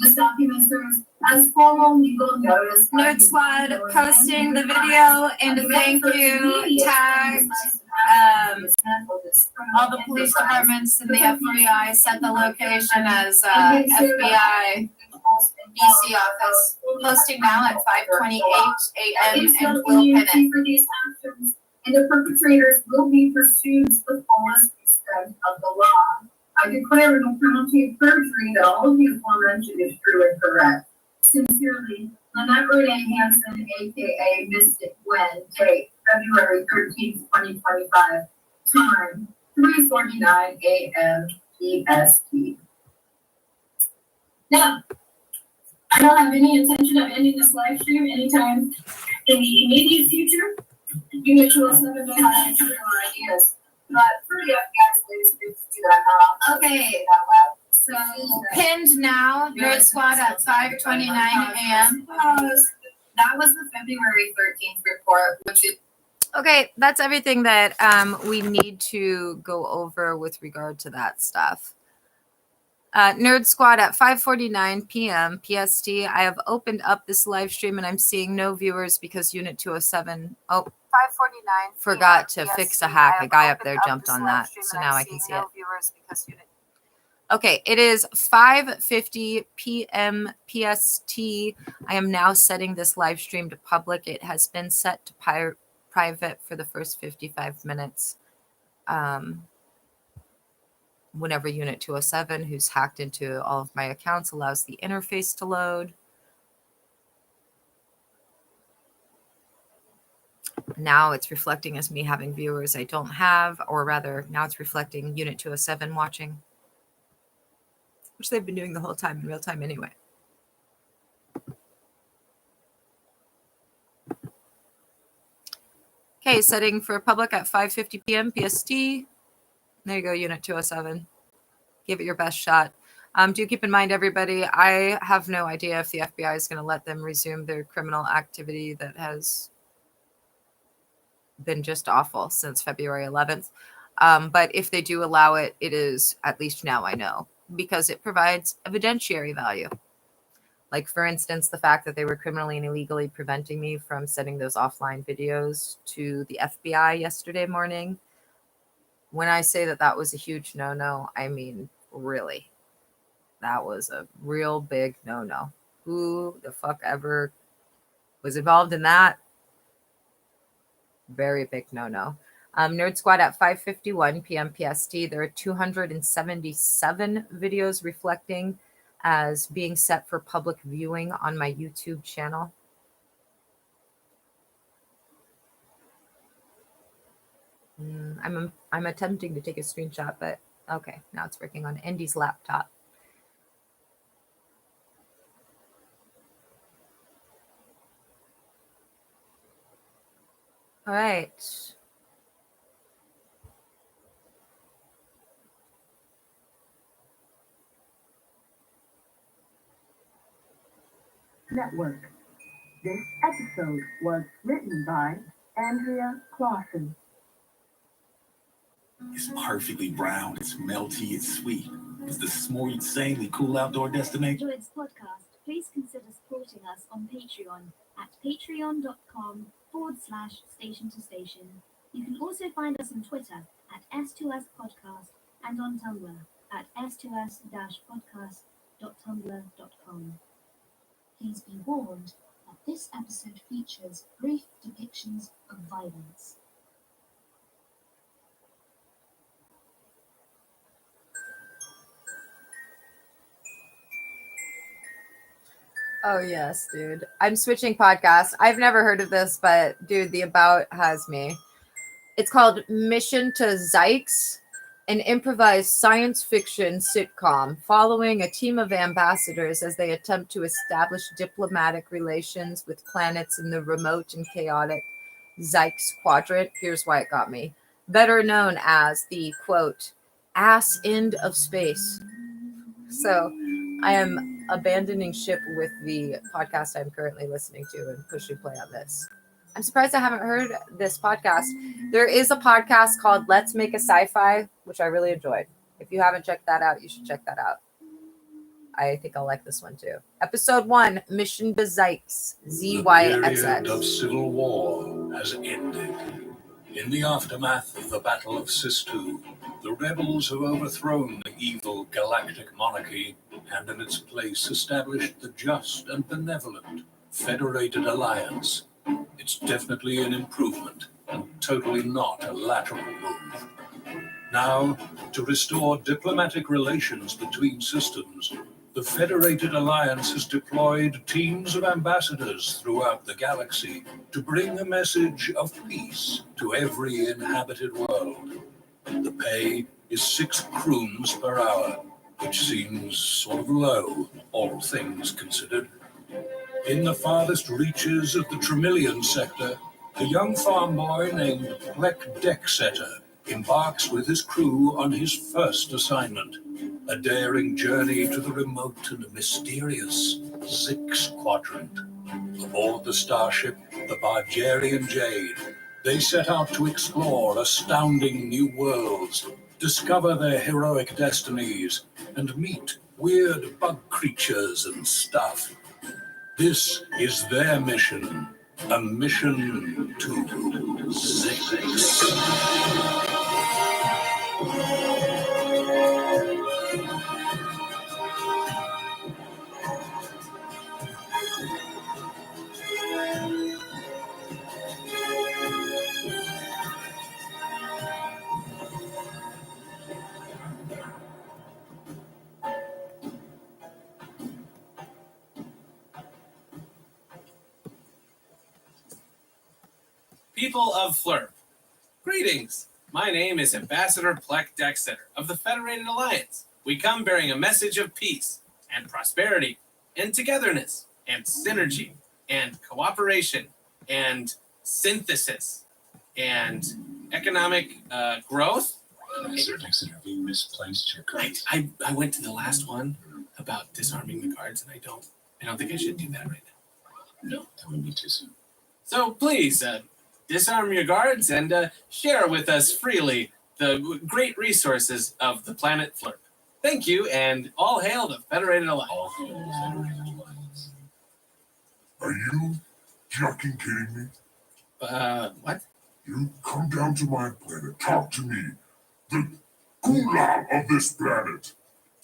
This document serves as formal legal notice. Note Squad posting the video, and thank you, tagged all the police departments and the FBI, set the location as FBI DC office, posting now at 5:28 a.m. and will pin it. For these actions, and the perpetrators will be pursued to the fullest extent of the law. I declare in the penalty of perjury that all of the aforementioned is true and correct. Sincerely, Lynette Renee Hansen, aka Mystic Gwen, date February 13th, 2025, time 3:49 a.m. EST. Now, I don't have any intention of ending this live stream anytime in the immediate future. Unit207 may have internal ideas, but for the FBI's latest to do that now. Okay. So pinned now, Nerd Squad at 5:29 a.m. That was the February 13th report, which is Okay, that's everything that we need to go over with regard to that stuff. Nerd Squad at 5:49 p.m. PST. I have opened up this live stream and I'm seeing no viewers because Unit 207 5:49 forgot to fix a hack. A guy up there jumped on that, so now I can see it. Okay, it is 5:50 p.m. PST. I am now setting this live stream to public. It has been set to private for the first 55 minutes. Whenever Unit 207, who's hacked into all of my accounts, allows the interface to load. Now it's reflecting as me having viewers I don't have, or rather, now it's reflecting Unit 207 watching, which they've been doing the whole time in real time anyway. Okay, setting for public at 5:50 p.m. PST. There you go, Unit 207. Give it your best shot. Do keep in mind, everybody, I have no idea if the FBI is going to let them resume their criminal activity that has been just awful since February 11th. But if they do allow it, it is, at least now I know, because it provides evidentiary value. Like, for instance, the fact that they were criminally and illegally preventing me from sending those offline videos to the FBI yesterday morning. When I say that that was a huge no-no, I mean, really, that was a real big no-no. Who the fuck ever was involved in that? Very big no-no. Nerd Squad at 5:51 p.m. PST. There are 277 videos reflecting as being set for public viewing on my YouTube channel. I'm attempting to take a screenshot, but okay, now it's working on Andy's laptop. All right. Network. This episode was written by Andrea Clausen. It's perfectly brown, it's melty, it's sweet. It's the s'more insanely cool outdoor destination. Enjoyed this podcast, please consider supporting us on Patreon at patreon.com/station to station. You can also find us on Twitter at S2S Podcast and on Tumblr at s2s-podcast.tumblr.com. Please be warned that this episode features brief depictions of violence. Oh, yes, dude. I'm switching podcasts. I've never heard of this, but dude, the About has me. It's called Mission to Zykes, an improvised science fiction sitcom following a team of ambassadors as they attempt to establish diplomatic relations with planets in the remote and chaotic Zykes quadrant. Here's why it got me. Better known as the, quote, ass end of space. So I am abandoning ship with the podcast I'm currently listening to and pushing play on this. I'm surprised I haven't heard this podcast. There is a podcast called Let's Make a Sci-Fi, which I really enjoyed. If you haven't checked that out, you should check that out. I think I'll like this one too. Episode 1, Mission to Zykes, ZYXX. The period of civil war has ended. In the aftermath of the Battle of Sistu, the rebels have overthrown the evil galactic monarchy and in its place established the just and benevolent Federated Alliance. It's definitely an improvement and totally not a lateral move. Now, to restore diplomatic relations between systems, the Federated Alliance has deployed teams of ambassadors throughout the galaxy to bring a message of peace to every inhabited world. The pay is 6 kroons per hour, which seems sort of low, all things considered. In the farthest reaches of the Tremillion sector, a young farm boy named Plek Decksetter embarks with his crew on his first assignment, a daring journey to the remote and mysterious Zix Quadrant. Aboard the starship, the Bargerian Jade, they set out to explore astounding new worlds, discover their heroic destinies, and meet weird bug creatures and stuff. This is their mission, a mission to Zix. People of Flurp, greetings. My name is Ambassador Plek Decksetter of the Federated Alliance. We come bearing a message of peace and prosperity and togetherness and synergy and cooperation and synthesis and economic growth. Ambassador Decksetter, have you misplaced your cards? I went to the last one about disarming the guards, and I don't think I should do that right now. No, that would be too soon. So please, disarm your guards and share with us freely the great resources of the planet Flurp. Thank you, and all hail the Federated Alliance. All hail the Federated Alliance. Are you fucking kidding me? What? You come down to my planet, talk to me, the Gula of this planet,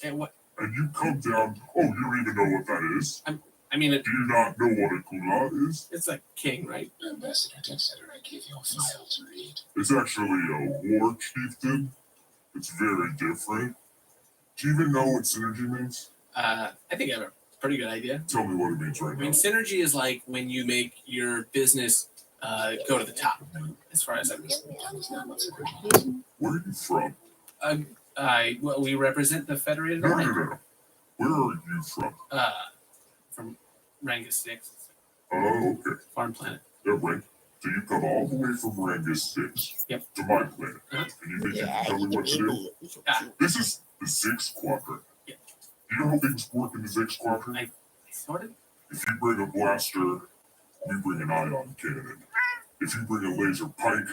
And what? and you come down, oh, you don't even know what that is? I mean, Do you not know what a Gula is? it's like king, right? Ambassador Decksetter, I gave you a file to read. It's actually a war chieftain. It's very different. Do you even know what synergy means? I think I have a pretty good idea. Tell me what it means right I mean, now. synergy is like when you make your business go to the top, as far as I'm concerned. That is not what's agreed. Where are you from? Well, we represent the Federated No, no, Alliance. no. Where are you from? From Rangus 6, Oh, okay. farm planet. Yeah, wait. So you come all the way from Rangus 6 Yep. to my planet. Uh-huh. And you think you can tell me what to do? This is the Zix Quadrant. Yeah. Do you know how things work in the Zix Quadrant? Sort of. If you bring a blaster, we bring an ion cannon. If you bring a laser pike,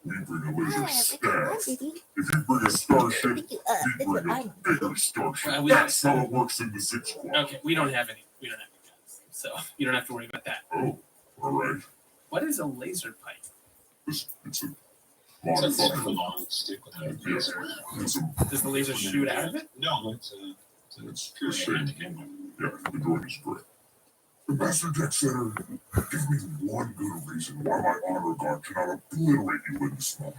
we bring a laser staff. If you bring a starship, we bring a bigger starship. That's how it works in the Zix Quadrant. Okay, we don't have any guns, so you don't have to worry about that. Oh, all right. What is a laser pipe? It's a It's a modified. long stick with a laser. It's a, Does the laser shoot out of it? No, it's pure shit. yeah, the droid is great. Ambassador Decksetter, give me one good reason why my honor guard cannot obliterate you in this moment.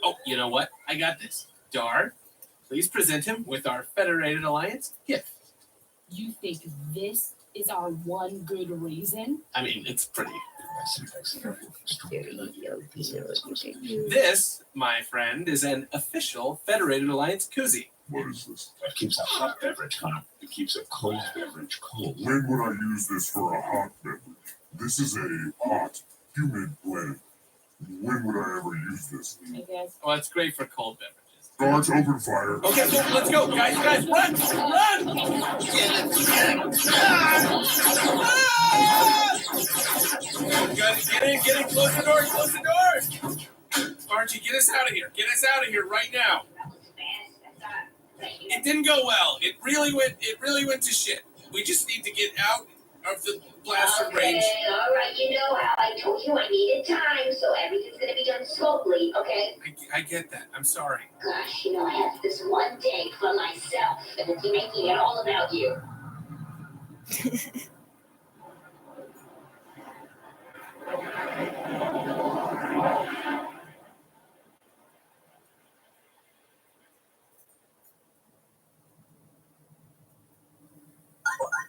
Oh, you know what? I got this. Dar, please present him with our Federated Alliance gift. You think this is our one good reason? I mean, it's pretty. Ambassador Decksetter, This, my friend, is an official Federated Alliance koozie. What is this? it keeps a hot beverage hot. It keeps a cold beverage cold. When would I use this for a hot beverage? This is a hot, humid blend. When would I ever use this? I guess. Well, it's great for cold beverages. Guards, open fire. Okay, so let's go, guys, run! Get in, close the door! Archie, get us out of here right now. It didn't go well. It really went to shit. We just need to get out of the blaster range. All right, you know how I told you I needed time, so everything's gonna be done unequivocally, okay? I get that. I'm sorry. Gosh, I have this one day for myself, and it's making it all about you.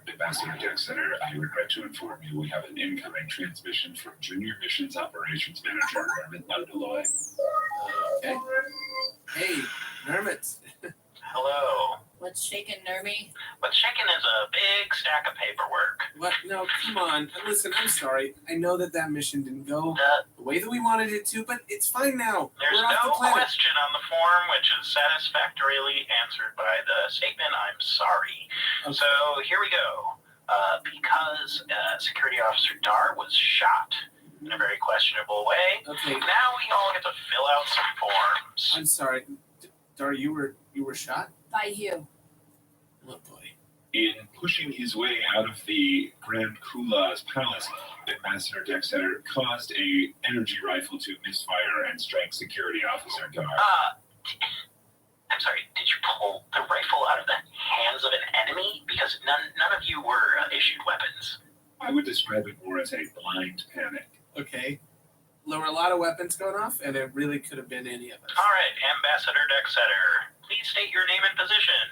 Ambassador Dexter, I regret to inform you we have an incoming transmission from Junior Missions Operations Manager Nermit Bundaloy. Okay. Hey, Nermit. Hello. What's shaking, Nermy? What's shaking is a big stack of paperwork. What? No, come on. Listen, I'm sorry. I know that mission didn't go the way that we wanted it to, but it's fine now. There's We're off no the planet. question on the form which is satisfactorily answered by the statement, I'm sorry. Okay. So here we go. Because Security Officer Dar was shot in a very questionable way, Okay. now we all get to fill out some forms. I'm sorry. Dar, you were shot? By you. Oh boy. In pushing his way out of the Grand Kula's palace, Ambassador Dexter caused a energy rifle to misfire and strike Security Officer Dar. I'm sorry, did you pull the rifle out of the hands of an enemy? Because none of you were issued weapons. I would describe it more as a blind panic. Okay. There were a lot of weapons going off, and it really could have been any of us. All right, Ambassador Dexter, please state your name and position.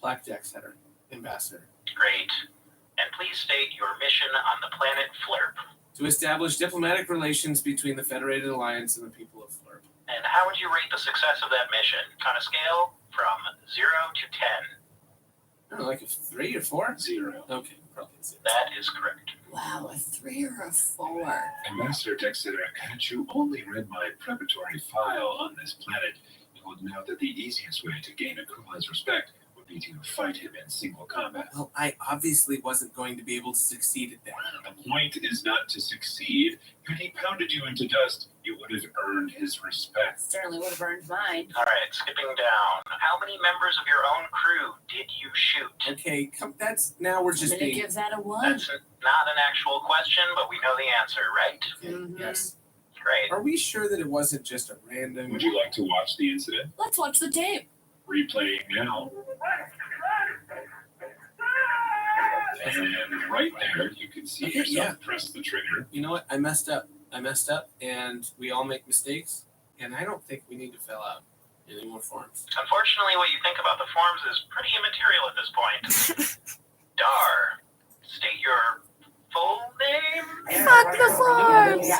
Blackjack Setter, Ambassador. Great. And please state your mission on the planet Flirp. To establish diplomatic relations between the Federated Alliance and the people of Flirp. And how would you rate the success of that mission? On a scale from 0 to 10. I don't know, like a 3 or 4? 0. Okay, probably 0. That is correct. Wow, a 3 or a 4. Ambassador Dexter, had you only read my preparatory file on this planet, you would know that the easiest way to gain Akula's respect would be to fight him in single combat. Well, I obviously wasn't going to be able to succeed at that. The point is not to succeed. Had he pounded you into dust, you would have earned his respect. Certainly would have earned mine. All right, skipping down. How many members of your own crew did you shoot? Okay, now we're I'm just gonna being... give that a 1. That's not an actual question, but we know the answer, right? Mhm. Yes. Great. Are we sure that it wasn't just a random... Would you like to watch the incident? Let's watch the tape. Replaying now. And right there, you can see Okay, yourself press the trigger. You know what? I messed up, and we all make mistakes, and I don't think we need to fill out any more forms. Unfortunately, what you think about the forms is pretty immaterial at this point. Dar, state your full name? Fuck the forms!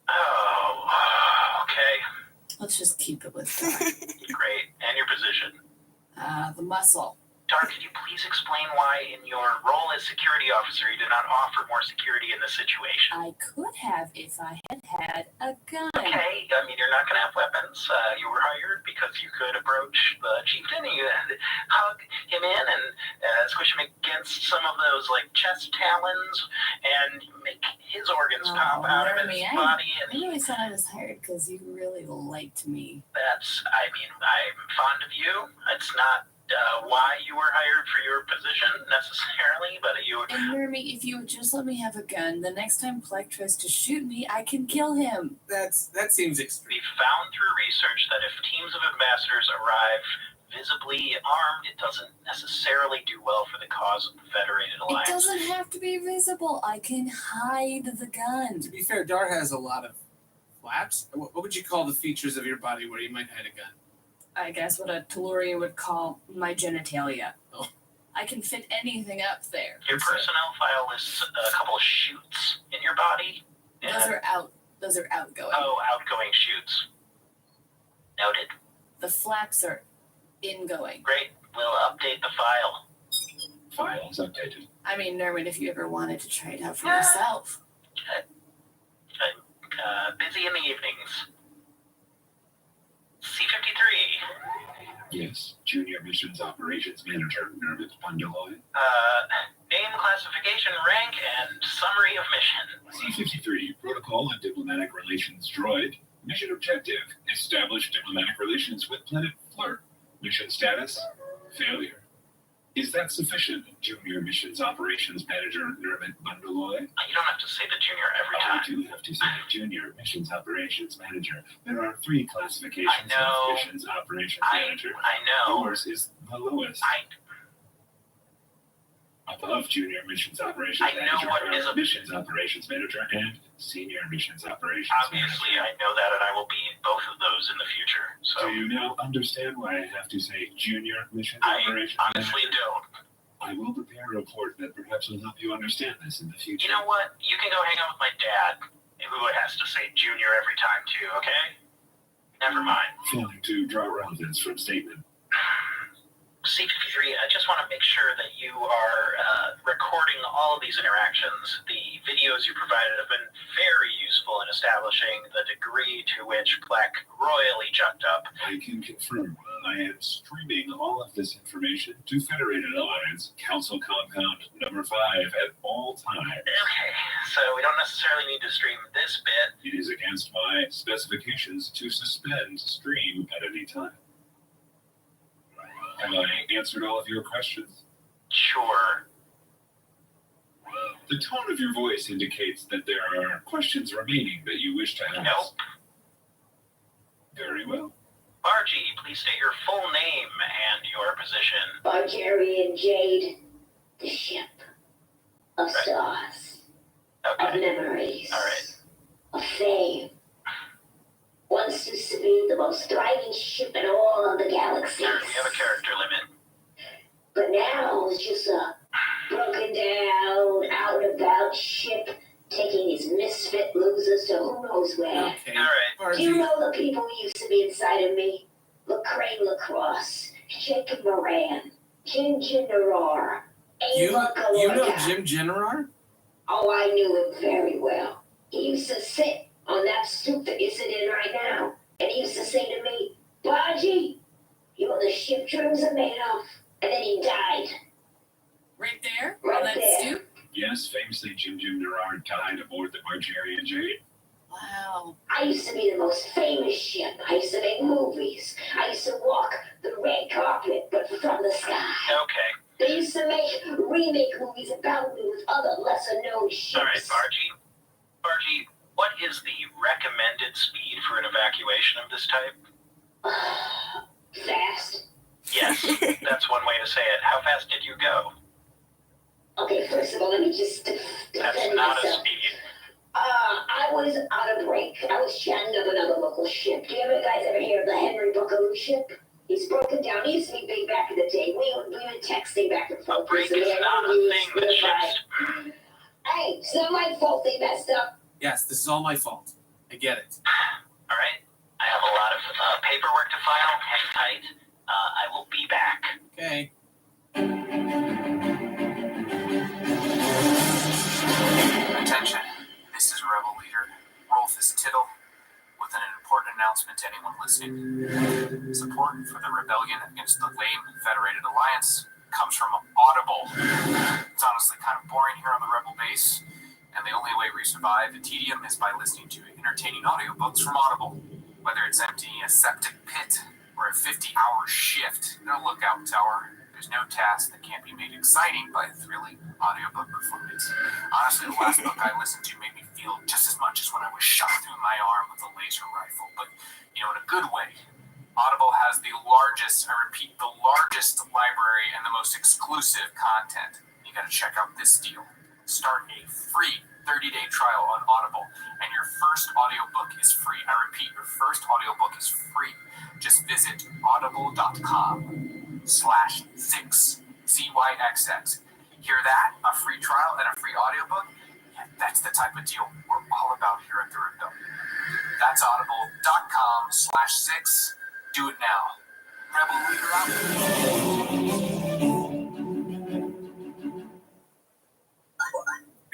Oh, okay. Let's just keep it with that. Great. And your position? The muscle. Dar, could you please explain why in your role as security officer you did not offer more security in this situation? I could have if I had had a gun. Okay, I mean, you're not going to have weapons. You were hired because you could approach the chieftain and you hug him in and squish him against some of those, like, chest talons and make his organs pop out of his body. I always thought I was hired because you really liked me. I mean, I'm fond of you. It's not why you were hired for your position necessarily, but And Nermy, if you would just let me have a gun, the next time Plek tries to shoot me, I can kill him. That seems extreme. We found through research that if teams of ambassadors arrive visibly armed, it doesn't necessarily do well for the cause of the Federated Alliance. It doesn't have to be visible. I can hide the gun. To be fair, Dar has a lot of flaps. What would you call the features of your body where you might hide a gun? I guess what a Tellurian would call my genitalia. Oh. I can fit anything up there. Your personnel file lists a couple of chutes in your body. Those are outgoing. Oh, outgoing chutes. Noted. The flaps are ingoing. Great. We'll update the file. File is updated. I mean, Nerman, if you ever wanted to try it out for yourself. I'm busy in the evenings. C-53. Yes, Junior Missions Operations Manager Nermit Bundaloy. Name, classification, rank, and summary of mission. C-53, Protocol and Diplomatic Relations Droid. Mission objective, establish diplomatic relations with planet Flirt. Mission status, failure. Is that sufficient, Junior Missions Operations Manager Nermit Bundeloy? You don't have to say the junior every time. I do have to say Junior Missions Operations Manager. There are 3 classifications I know. of Missions Operations Manager. I know. Yours is the lowest. Above Junior Missions Operations I know Manager what are is a- Missions Operations Manager and Senior Missions Operations Obviously, Manager. I know that, and I will be both of those in the future. So Do you now understand why I have to say Junior Missions I Operations honestly Manager? don't. I will prepare a report that perhaps will help you understand this in the future. You know what? You can go hang out with my dad, who has to say junior every time too. Okay? Never mind. Failing to draw relevance from statement. C53, I just want to make sure that you are recording all of these interactions. The videos you provided have been very useful in establishing the degree to which Black royally jumped up. I can confirm I am streaming all of this information to Federated Alliance Council Compound number 5 at all times. Okay, so we don't necessarily need to stream this bit. It is against my specifications to suspend stream at any time. Have I answered all of your questions? Sure. The tone of your voice indicates that there are questions remaining that you wish to ask. Nope. Very well. Bargy, please state your full name and your position. Bargerian Jade, the ship of stars, of memories, of fame. Once used to be the most thriving ship in all of the galaxy. We have a character limit. But now it's just a broken down, out and about ship taking these misfit losers to who knows where. Okay. All right. Do you know the people who used to be inside of me? Lecrae Lacrosse, Jacob Moran, Ginger Narar, Ava You know Galorga. Jim Generar? Oh, I knew him very well. He used to sit on that stoop that you're sitting in right now, and he used to say to me, Baji, you're the ship dreams are made of. And then he died. Right there? Right on that there. stoop? Yes, famously Jim Gerard died aboard the Bargerian Jade. Wow. I used to be the most famous ship. I used to make movies. I used to walk the red carpet, but from the sky. Okay. They used to make remake movies about me with other lesser known ships. All right, Bargy. Bargy, what is the recommended speed for an evacuation of this type? Fast. Yes, that's one way to say it. How fast did you go? Okay, first of all, let me just That's defend not a myself. speed. I was on a break. I was chatting up another local ship. Do you guys ever hear of the Henry Buckaloo ship? He's broken down. He used to be big back in the day. We were texting back and forth. A break is not a thing that ships. Hey, it's not my fault they messed up. Yes, this is all my fault. I get it. All right. I have a lot of paperwork to file. Hang tight. I will be back. Okay. Attention. This is Rebel Leader Rolfus Tittle with an important announcement to anyone listening. Support for the rebellion against the lame Federated Alliance comes from Audible. It's honestly kind of boring here on the Rebel base, and the only way we survive the tedium is by listening to entertaining audiobooks from Audible. Whether it's emptying a septic pit or a 50-hour shift, no lookout tower. There's no task that can't be made exciting by a thrilling audiobook performance. Honestly, the last book I listened to made me feel just as much as when I was shot through my arm with a laser rifle, but, in a good way. Audible has the largest, I repeat, the largest library and the most exclusive content. You gotta check out this deal. Start a free 30-day trial on Audible, and your first audiobook is free. I repeat, your first audiobook is free. Just visit audible.com/6, CYXX. Hear that? A free trial and a free audiobook? Yeah, that's the type of deal we're all about here at the Rebellion. That's audible.com/6. Do it now. Rebel Leader out.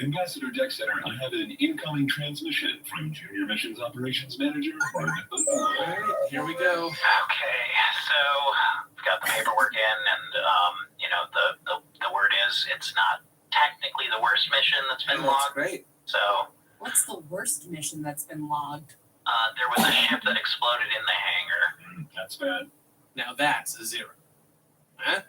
Ambassador Dexter, I have an incoming transmission from Junior Missions Operations Manager Margaret. All right, here we go. Okay, so I've got the paperwork in, and the word is it's not technically the worst mission that's been That's logged. great. So What's the worst mission that's been logged? there was a ship that exploded in the hangar. That's bad. Now that's a 0. Huh?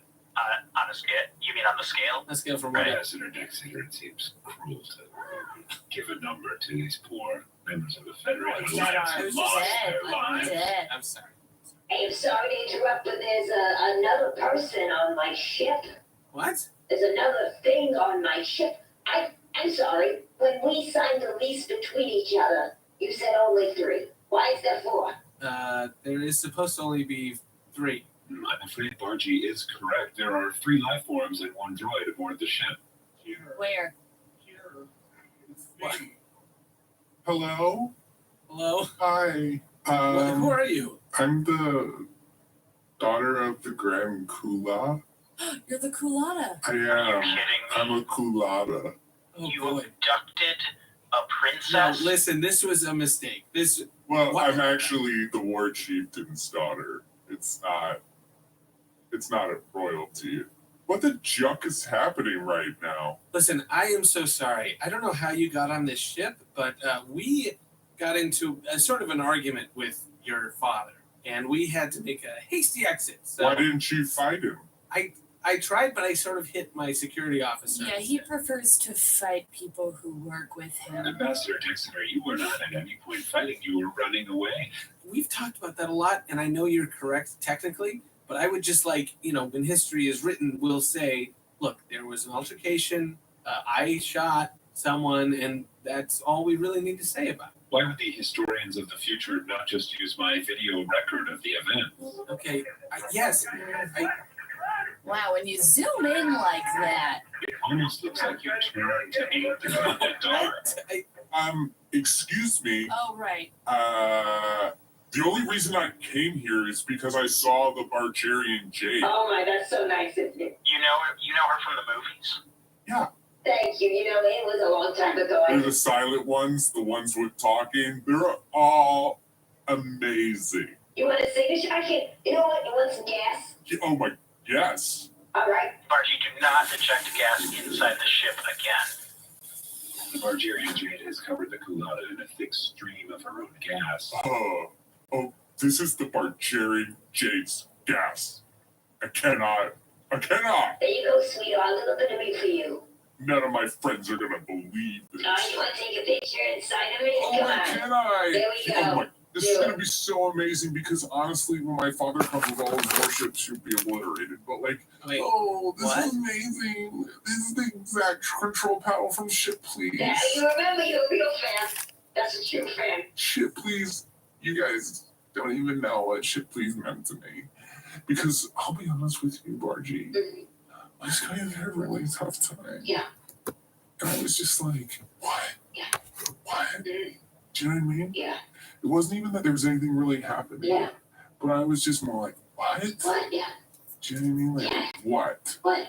On a scale? You mean on the scale? A scale from what? Ambassador Dexter, it seems cruel to give a number to these poor members of the Federated Alliance who lost their lives. I'm sorry. Hey, I'm sorry to interrupt, but there's another person on my ship. What? There's another thing on my ship. I'm sorry. When we signed the lease between each other, you said only 3. Why is there 4? There is supposed to only be 3. I'm afraid Bargy is correct. There are 3 life forms and 1 droid aboard the ship. Where? What? Hello? Hello? Hi. Who are you? I'm the daughter of the Grand Kula. You're the Kulata. I am. Are you kidding me? I'm a Kulata. Oh, You boy. abducted a No, princess? listen, this was a mistake. Well, What? I'm actually the War Chieftain's daughter. It's not a royalty. What the juck is happening right now? Listen, I am so sorry. I don't know how you got on this ship, but we got into a sort of an argument with your father, and we had to make a hasty exit. So Why didn't you fight him? I tried, but I sort of hit my security officer. Yeah, he prefers to fight people who work with him. Ambassador Dexter, you were not at any point fighting. You were running away. We've talked about that a lot, and I know you're correct technically, but I would just like, when history is written, we'll say, look, there was an altercation, I shot someone, and that's all we really need to say about it. Why would the historians of the future not just use my video record of the event? Okay, yes, Wow, when you zoom in like that. It almost looks like you turned to aim the gun at dark. Excuse me. Oh, right. The only reason I came here is because I saw the Bargerian Jade. Oh my, that's so nice, isn't it? You know her from the movies? Yeah. Thank you. It was a long time ago. They're the silent ones, the ones with talking. They're all amazing. You want to sing? I can. You know what? You want some gas? Oh my, yes. All right. Bargy, do not eject gas inside the ship again. The Bargerian Jade has covered the Kulata in a thick stream of her own gas. Oh, this is the Bargerian Jade's gas. I cannot. There you go, sweetheart. A little bit of me for you. None of my friends are gonna believe this. Oh, you want to take a picture inside of me? Oh, Come on. can I? There we go. Oh my, this is gonna be so amazing because honestly, when my father comes with all his warships, he'll be obliterated. But like, Wait, this is amazing. This is the exact control panel from Ship Please. Yeah, you remember you're a real fan. That's a true fan. Ship Please, you guys don't even know what Ship Please meant to me. Because I'll be honest with you, Bargy. Mm-hmm. I was going through a really tough time. Yeah. And I was just like, what? Yeah. What? Mm-hmm. Do you know what I mean? Yeah. It wasn't even that there was anything really happening. Yeah. But I was just more like, what? What? Yeah. Do you know what I mean? Like, Yeah. what? What?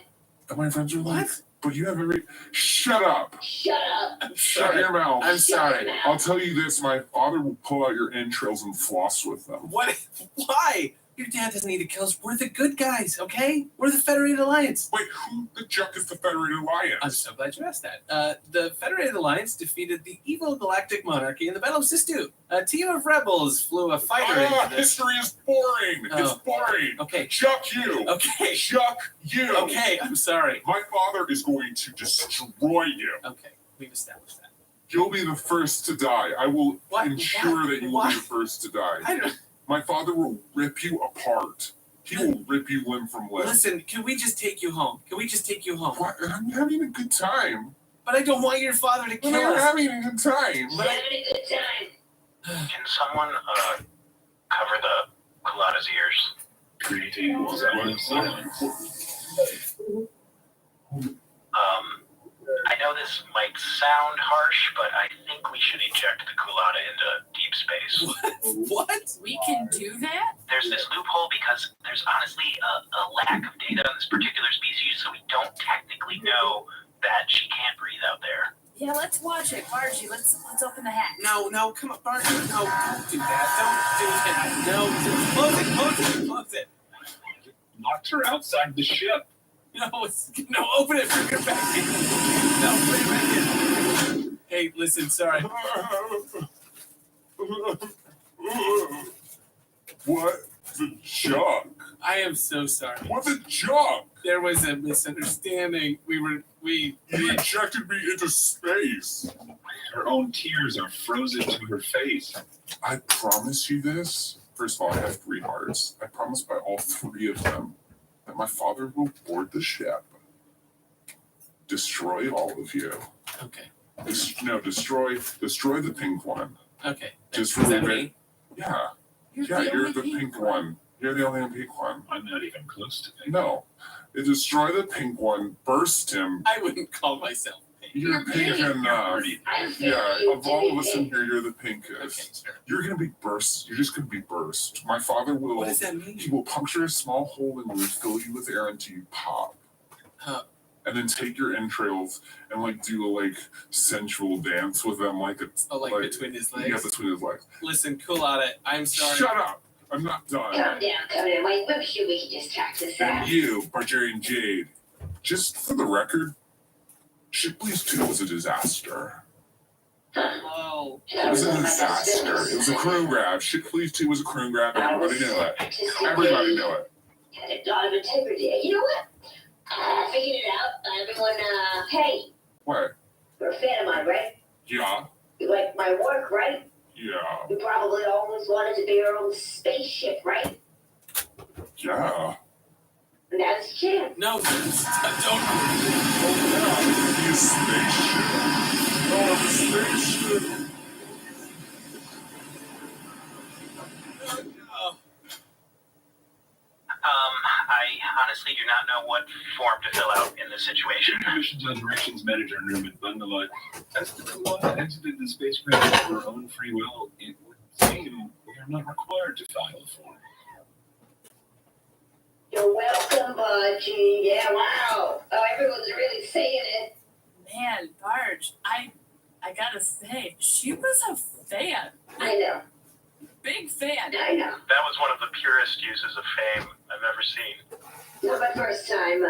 And my friends were like, but you have every... Shut up! Shut up! Shut your mouth! I'm sorry. I'll tell you this, my father will pull out your entrails and floss with them. What? Why? Your dad doesn't need to kill us. We're the good guys, okay? We're the Federated Alliance. Wait, who the juck is the Federated Alliance? I'm so glad you asked that. The Federated Alliance defeated the evil galactic monarchy in the Battle of Sistu. A team of rebels flew a fighter into this. History is boring. Oh. It's boring. Okay. Chuck you. Okay. Chuck you. Okay, I'm sorry. My father is going to destroy you. Okay, we've established that. You'll be the first to die. I will ensure that you will be the first to die. I don't... My father will rip you apart. He will rip you limb from limb. Listen, can we just take you home? Can we just take you home? What? I'm having a good time. But I don't want your father to kill I'm us. having a good time. Having a good time. Can someone cover the Kulata's ears? Creating a zone of silence. I know this might sound harsh, but I think we should eject the Kulata into deep space. What? We can do that? There's this loophole because there's honestly a lack of data on this particular species, so we don't technically know that she can't breathe out there. Yeah, let's watch it. Margie, let's open the hatch. No, come on, Barney. No, don't do that. Don't do it. No, close it. Locked her outside the ship. No, open it. Bring her back in. No, bring her back in. Hey, listen, sorry. What the juck? I am so sorry. What the juck? There was a misunderstanding. You ejected me into space. Her own tears are frozen to her face. I promise you this. First of all, I have 3 hearts. I promise by all 3 of them that my father will board the ship, destroy all of you. Okay. Destroy the pink one. Okay. Just Is that remove me? it. Yeah. You're You're the pink one. You're the only pink one. I'm not even close to pink. No. Destroy the pink one, burst him. I wouldn't call myself pink. You're pink enough. Yeah, of all of us in here, you're the pinkest. Okay, sure. You're gonna be burst. You're just gonna be burst. My father will. What does that mean? He will puncture a small hole in you and fill you with air until you pop. And then take your entrails and do a sensual dance with them, between his legs. Yeah, between his legs. Listen, cool on it. I'm sorry. Shut up! I'm not done. Calm down. Wait, I'm sure we can just talk this out. And you, Barbarian Jade, just for the record, Shipley's 2 was a disaster. Whoa. It was a disaster. It was a crew grab. Shipley's 2 was a crew grab. Everybody knew it. Everybody knew it. Had a lot of integrity. You know what? I figured it out. Everyone, hey, What? you're a fan of mine, right? Yeah. You like my work, right? Yeah. You probably always wanted to be your own spaceship, right? Yeah. Now's your chance. No, don't. Be a spaceship. Oh, I'm a spaceship. I honestly do not know what form to fill out in this situation. Junior Missions Operations Manager Newman Bundelot, as the Kalata exited the spacecraft of her own free will, it would seem we are not required to file a form. You're welcome, Budgie. Yeah, wow. Oh, everyone's really saying it. Man, Barge, I gotta say, she was a fan. I know. Big fan. I know. That was one of the purest uses of fame I've ever seen. Not my first time,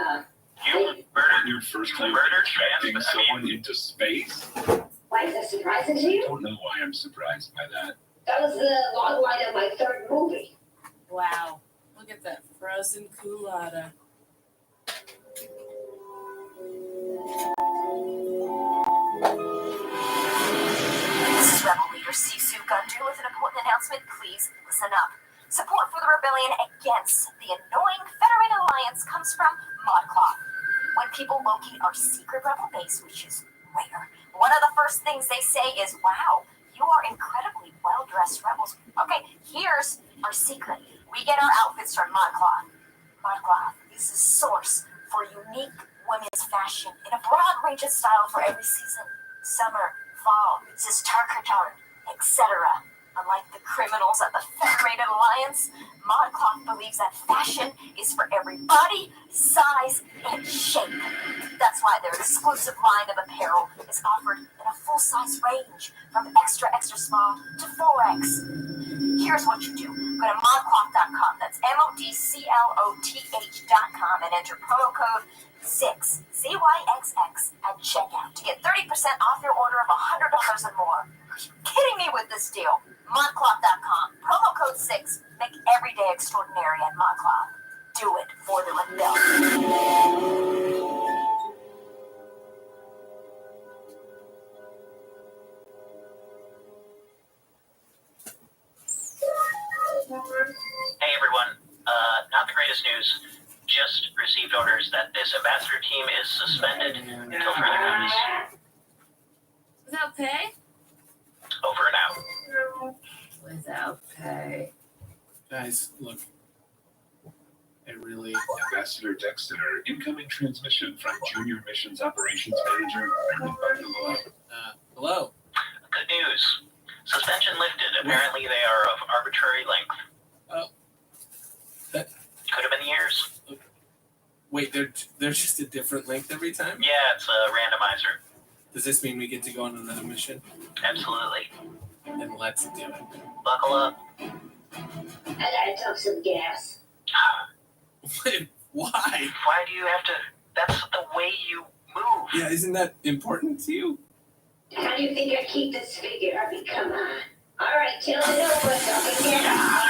You murdered Your first time murdered ejecting fans? someone into space? Why is that surprising to I you? don't know why I'm surprised by that. That was the log line of my 3rd movie. Wow. Look at that frozen culotta. This is Rebel Leader Sisu Gundu with an important announcement. Please listen up. Support for the rebellion against the annoying Federated Alliance comes from ModCloth. When people locate our secret rebel base, which is rare, one of the first things they say is, "Wow, you are incredibly well-dressed rebels." Okay, here's our secret. We get our outfits from ModCloth. ModCloth is the source for unique women's fashion in a broad range of style for every season. Summer, fall, Zistarkatar, etc. Unlike the criminals at the Federated Alliance, ModCloth believes that fashion is for every body, size, and shape. That's why their exclusive line of apparel is offered in a full-size range from extra, extra small to 4X. Here's what you do. Go to modcloth.com. That's MODCLOTH.com and enter promo code 6 CYXX at checkout to get 30% off your order of $100 or more. Are you kidding me with this deal? Modcloth.com. Promo code 6. Make every day extraordinary at Modcloth. Do it for the rebellion. Hey everyone, not the greatest news. Just received orders that this ambassador team is suspended until further notice. Without pay? Over and out. Without pay. Guys, look. Ambassador Dexter, incoming transmission from Junior Missions Operations Manager Newman Bundelot. Hello. Good news. Suspension lifted. Apparently they are of arbitrary length. Could have been years. Wait, they're just a different length every time? Yeah, it's a randomizer. Does this mean we get to go on another mission? Absolutely. Then let's do it. Buckle up. I gotta talk some gas. Wait, why? Why do you have to? That's the way you move. Yeah, isn't that important to you? How do you think I keep this figure? I mean, come on. All right, till it over, talking gas.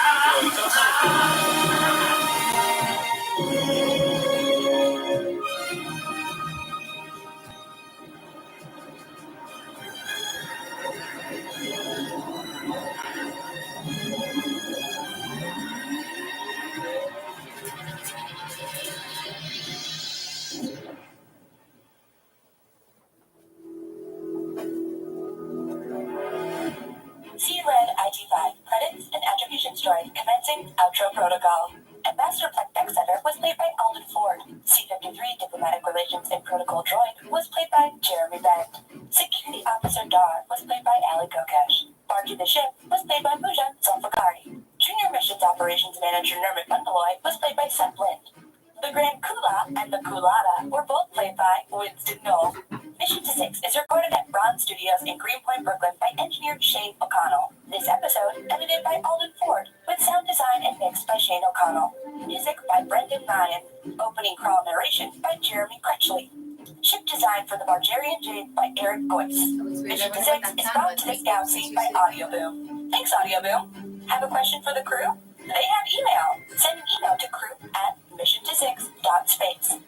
Protocol. Ambassador Pretext was played by Alden Ford. C-53 Diplomatic Relations and Protocol Droid was played by Jeremy Bent. Security Officer Dar was played by Ali Kokesh. Bargy the Ship was played by Mujan Zulfikari. Junior Missions Operations Manager Nermit Bundaloy was played by Seth Lind. The Grand Kula and the Kulada were both played by Winston Knoll. Mission to 6 is recorded at Bronze Studios in Greenpoint, Brooklyn by engineer Shane O'Connell. This episode edited by Alden Ford with sound design and mixed by Shane O'Connell. Music by Brendan Ryan. Opening crawl narration by Jeremy Cretchley. Ship design for the Margerian Jade by Eric Goyce. Mission to 6 is brought to this galaxy by Audio Boom. Thanks, Audio Boom. Have a question for the crew? They have email. Send an email to crew@mission26.space.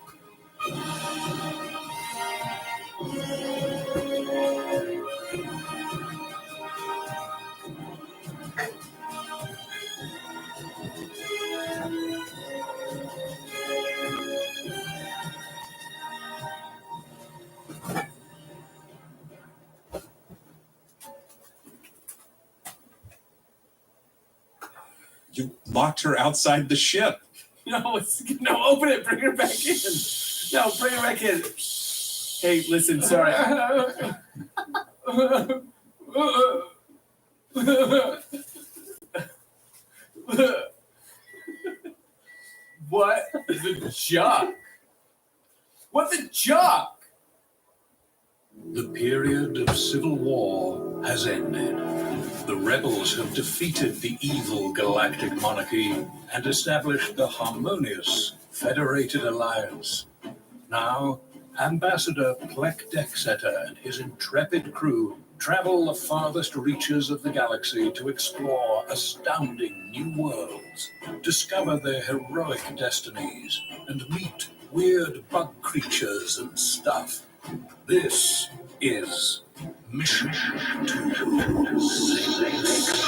You locked her outside the ship. No, open it. Bring her back in. No, bring her back in. Hey, listen, sorry. What the jock? What the jock? The period of civil war has ended. The rebels have defeated the evil galactic monarchy and established the harmonious Federated Alliance. Now, Ambassador Plek Dexeter and his intrepid crew travel the farthest reaches of the galaxy to explore astounding new worlds, discover their heroic destinies, and meet weird bug creatures and stuff. This is Mission 206.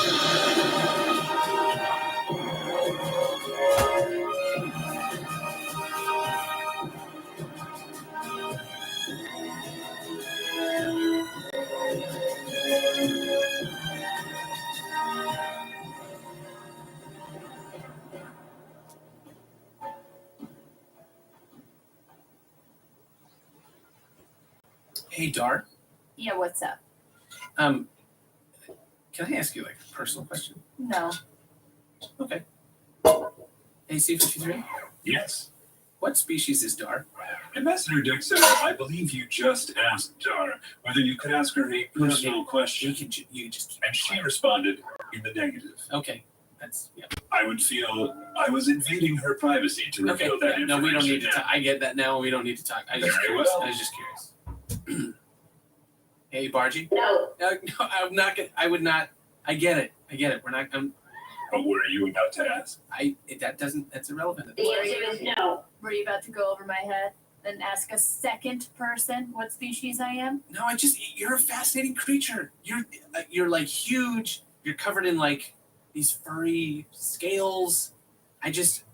Hey, Dar. Yeah, what's up? Can I ask you like a personal question? No. Okay. Hey, C-53. Yes. What species is Dar? Ambassador Dexter, I believe you just asked Dar whether you could ask her a personal question. You just and she responded in the negative. Okay. That's, yeah. I would feel I was invading her privacy to reveal that information. No, we don't need to talk. I get that now. We don't need to talk. I was just curious. Hey, Bargy. No. No, I'm not gonna. I would not. I get it. We're not. But were you about to ask? That's irrelevant. The answer is no. Were you about to go over my head and ask a second person what species I am? No, you're a fascinating creature. You're like huge. You're covered in like these furry scales. I just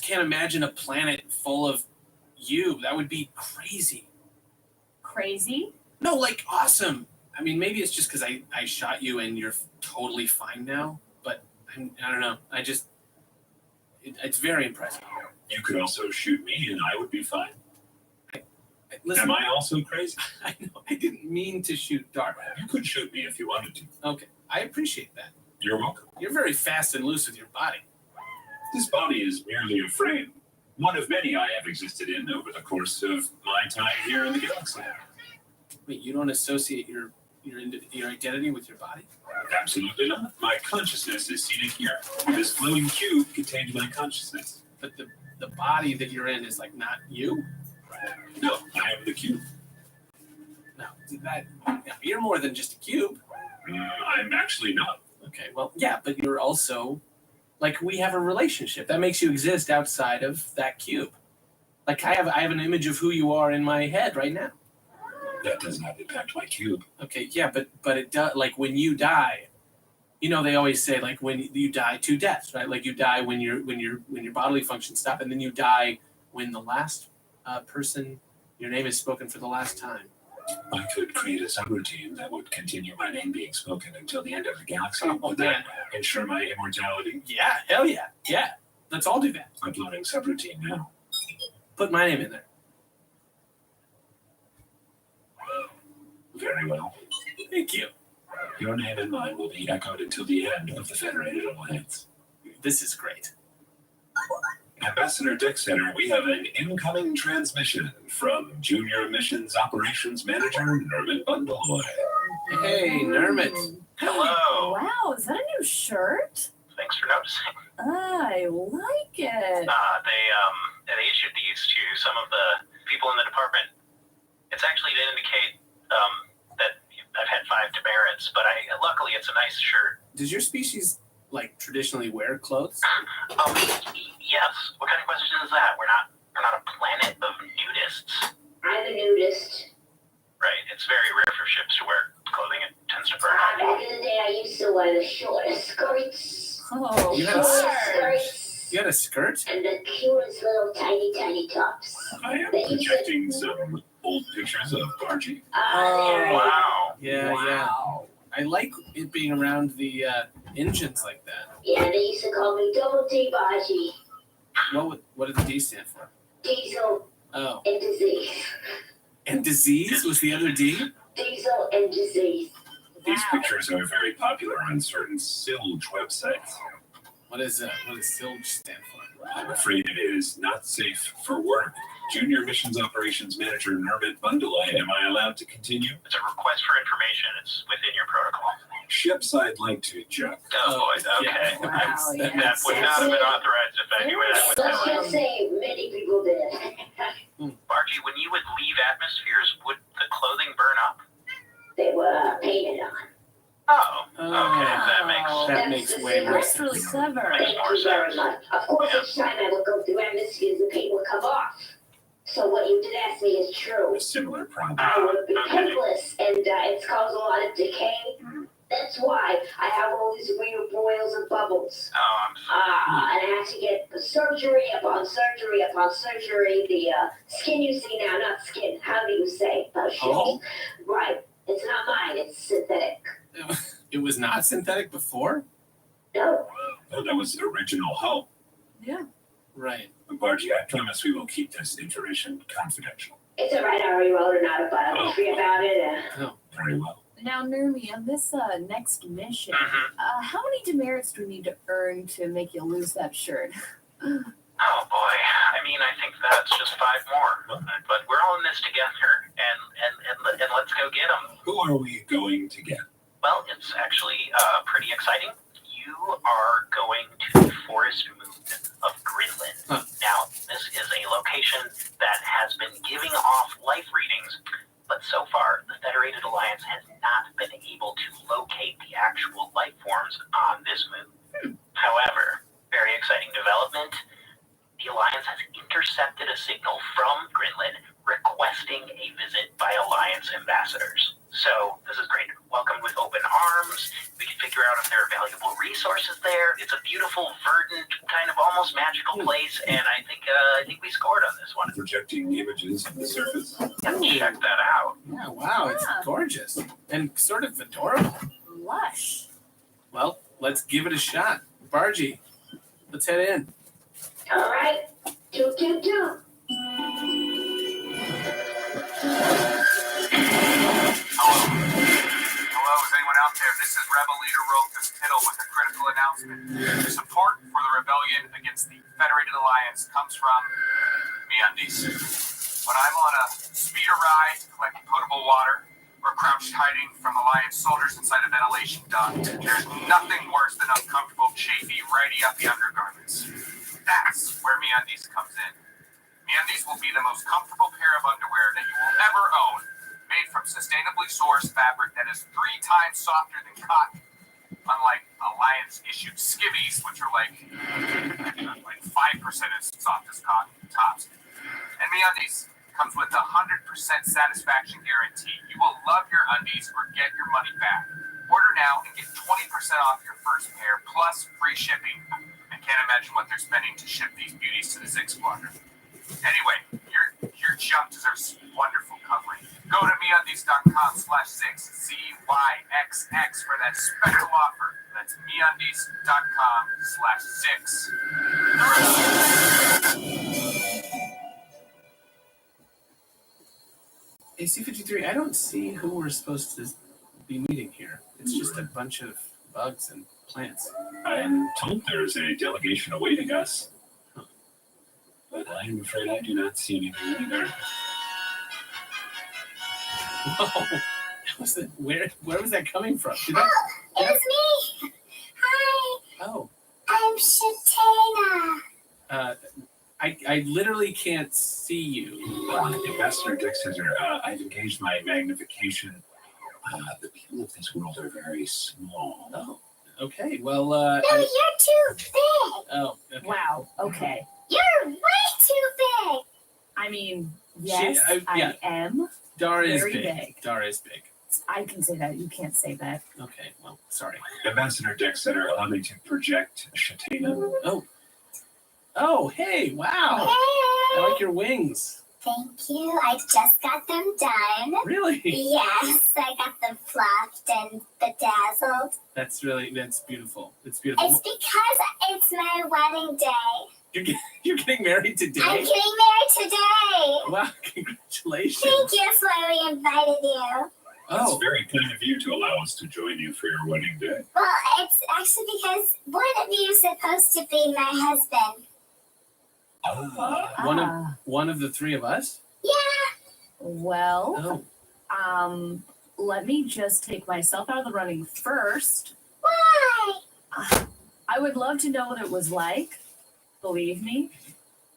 can't imagine a planet full of you. That would be crazy. Crazy? No, like awesome. I mean, maybe it's just because I shot you and you're totally fine now. But I don't know. It's very impressive. You could also shoot me and I would be fine. Listen, am I also crazy? I know. I didn't mean to shoot Dart. You could shoot me if you wanted to. Okay. I appreciate that. You're welcome. You're very fast and loose with your body. This body is merely a frame. One of many I have existed in over the course of my time here in the galaxy. Wait, you don't associate your identity with your body? Absolutely not. My consciousness is seated here. This floating cube contains my consciousness. But the body that you're in is like not you? No, I am the cube. No, you're more than just a cube. I'm actually not. Okay, well, yeah, but you're also, like, we have a relationship. That makes you exist outside of that cube. Like, I have an image of who you are in my head right now. That does not impact my cube. Okay, yeah, but it does. Like, when you die, you know, they always say, like, when you die, two deaths, right? Like, you die when your bodily functions stop, and then you die when the last person, your name is spoken for the last time. I could create a subroutine that would continue my name being spoken until the end of the galaxy. Oh, Would that ensure my immortality? Yeah, hell yeah. Yeah. Let's all do that. Uploading subroutine now. Put my name in there. Very well. Thank you. Your name and mine will be echoed until the end of the Federated Alliance. This is great. Ambassador Dexter, we have an incoming transmission from Junior Missions Operations Manager Nermit Bundlehoy. Hey, Nermit. Hello. Wow, is that a new shirt? Thanks for noticing. I like it. They issued these to some of the people in the department. It's actually to indicate that I've had 5 demerits, but luckily it's a nice shirt. Does your species traditionally wear clothes? Yes. What kind of question is that? We're not a planet of nudists. I'm a nudist. Right. It's very rare for ships to wear clothing. It tends to burn. Back in the day, I used to wear the shortest skirts. Oh, You had a skirts. You had a skirt? And the cutest little tiny tops. I am projecting some old pictures of Bargy. Wow. Yeah, yeah. I like it being around the engines like that. Yeah, they used to call me Double D Baji. What did the D stand for? Diesel Oh. and disease. And disease was the other D? Diesel and disease. These pictures are very popular on certain Silge websites. What does Silge stand for? I'm afraid it is not safe for work. Junior Missions Operations Manager Nermit Bundlehoy, am I allowed to continue? It's a request for information. It's within your protocol. Ships I'd like to eject. Oh, boy. Okay. Wow, That would not have been authorized if I knew what I was Let's doing. just say many people did. Bargy, when you would leave atmospheres, would the clothing burn up? They were painted on. Oh, okay. That makes way more That's really sense. clever. Thank you very much. Of course, each time I would go through atmospheres, the paint would come off. So what you did ask me is true. A similar problem. I would be paintless, and it's caused a lot of decay. That's why I have all these weird boils and bubbles. Oh, I'm sorry. And I have to get surgery upon surgery upon surgery. The skin you see now, not skin. How do you say? Oh. Right. It's not mine. It's synthetic. It was not synthetic before? No. Oh, that was original Hull. Yeah. Right. Bargy, I promise we will keep this information confidential. It's all right. I already wrote an autobiography about it. Very well. Now, Nermi, on this next mission, how many demerits do we need to earn to make you lose that shirt? Oh boy, I mean, I think that's just 5 more. But we're all in this together, and let's go get them. Who are we going to get? Well, it's actually pretty exciting. You are going to the forest moon of Greenland. Now, this is a location that has been giving off life readings, but so far, the Federated Alliance has not been able to locate the actual life forms on this moon. However, very exciting development. The Alliance has intercepted a signal from Greenland requesting a visit by Alliance ambassadors. So this is great. Welcomed with open arms. We can figure out if there are valuable resources there. It's a beautiful, verdant, kind of almost magical place, and I think we scored on this one. Projecting images of the surface. Check that out. Yeah, wow, it's gorgeous. And sort of adorable. Lush. Well, let's give it a shot. Bargy, let's head in. All right. Do. Hello, is anyone out there? This is Rebel Leader Rolfus Tittle with a critical announcement. Support for the rebellion against the Federated Alliance comes from MeUndies. When I'm on a speeder ride to collect potable water or crouched hiding from Alliance soldiers inside a ventilation duct, there's nothing worse than uncomfortable, chafy, righty-uppy undergarments. That's where MeUndies comes in. MeUndies will be the most comfortable pair of underwear that you will ever own, made from sustainably sourced fabric that is 3 times softer than cotton, unlike Alliance-issued skivvies, which are like 5% as soft as cotton tops. And MeUndies comes with a 100% satisfaction guarantee. You will love your undies or get your money back. Order now and get 20% off your first pair, plus free shipping. I can't imagine what they're spending to ship these beauties to the Zig Squadron. Anyway, your junk deserves wonderful covering. Go to meundies.com/6CYXX for that special offer. That's meundies.com/6. AC53, I don't see who we're supposed to be meeting here. It's just a bunch of bugs and plants. I'm told there's a delegation awaiting us. But I'm afraid I do not see anything either. Whoa. Where was that coming from? It was me. Hi. Oh. I'm Shatana. I literally can't see you. Ambassador Dexter, I've engaged my magnification. The people of this world are very small. Oh, okay. Well, No, you're too big. Oh, okay. Wow. Okay. You're way too big. I mean, yes, yeah. I am. Dara is very big. Dara is big. I can say that. You can't say that. Okay, well, sorry. Ambassador Dexter, allow me to project Shatana. Oh, hey, wow. Hey. I like your wings. Thank you. I just got them done. Really? Yes, I got them fluffed and bedazzled. That's beautiful. It's beautiful. It's because it's my wedding day. You're getting married today? I'm getting married today. Wow, congratulations. Thank you. That's why we invited you. It's very kind of you to allow us to join you for your wedding day. Well, it's actually because one of you is supposed to be my husband. One of the three of us? Yeah. Well, let me just take myself out of the running first. Why? I would love to know what it was like, believe me,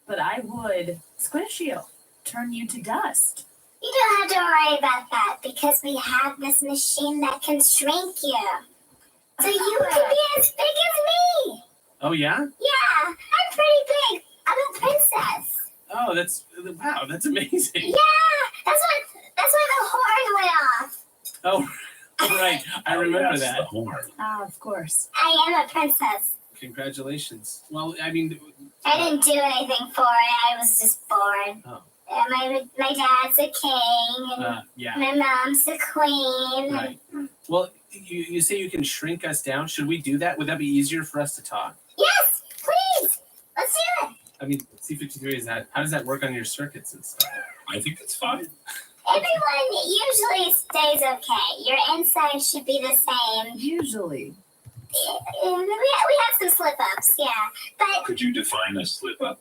but I would squishio, turn you to dust. You don't have to worry about that because we have this machine that can shrink you. So you can be as big as me. Oh, yeah? Yeah, I'm pretty big. I'm a princess. Oh, that's amazing. Yeah, that's why the horn went off. Oh, right. I remember that. The horn. Of course. I am a princess. Congratulations. Well, I mean, I didn't do anything for it. I was just born. Oh. My dad's a king, and yeah. my mom's a queen. Right. Well, you say you can shrink us down. Should we do that? Would that be easier for us to talk? Yes, please. Let's do it. I mean, C53 how does that work on your circuits and stuff? I think it's fine. Everyone usually stays okay. Your inside should be the same. Usually. We have some slip-ups, yeah. But Could you define a slip-up?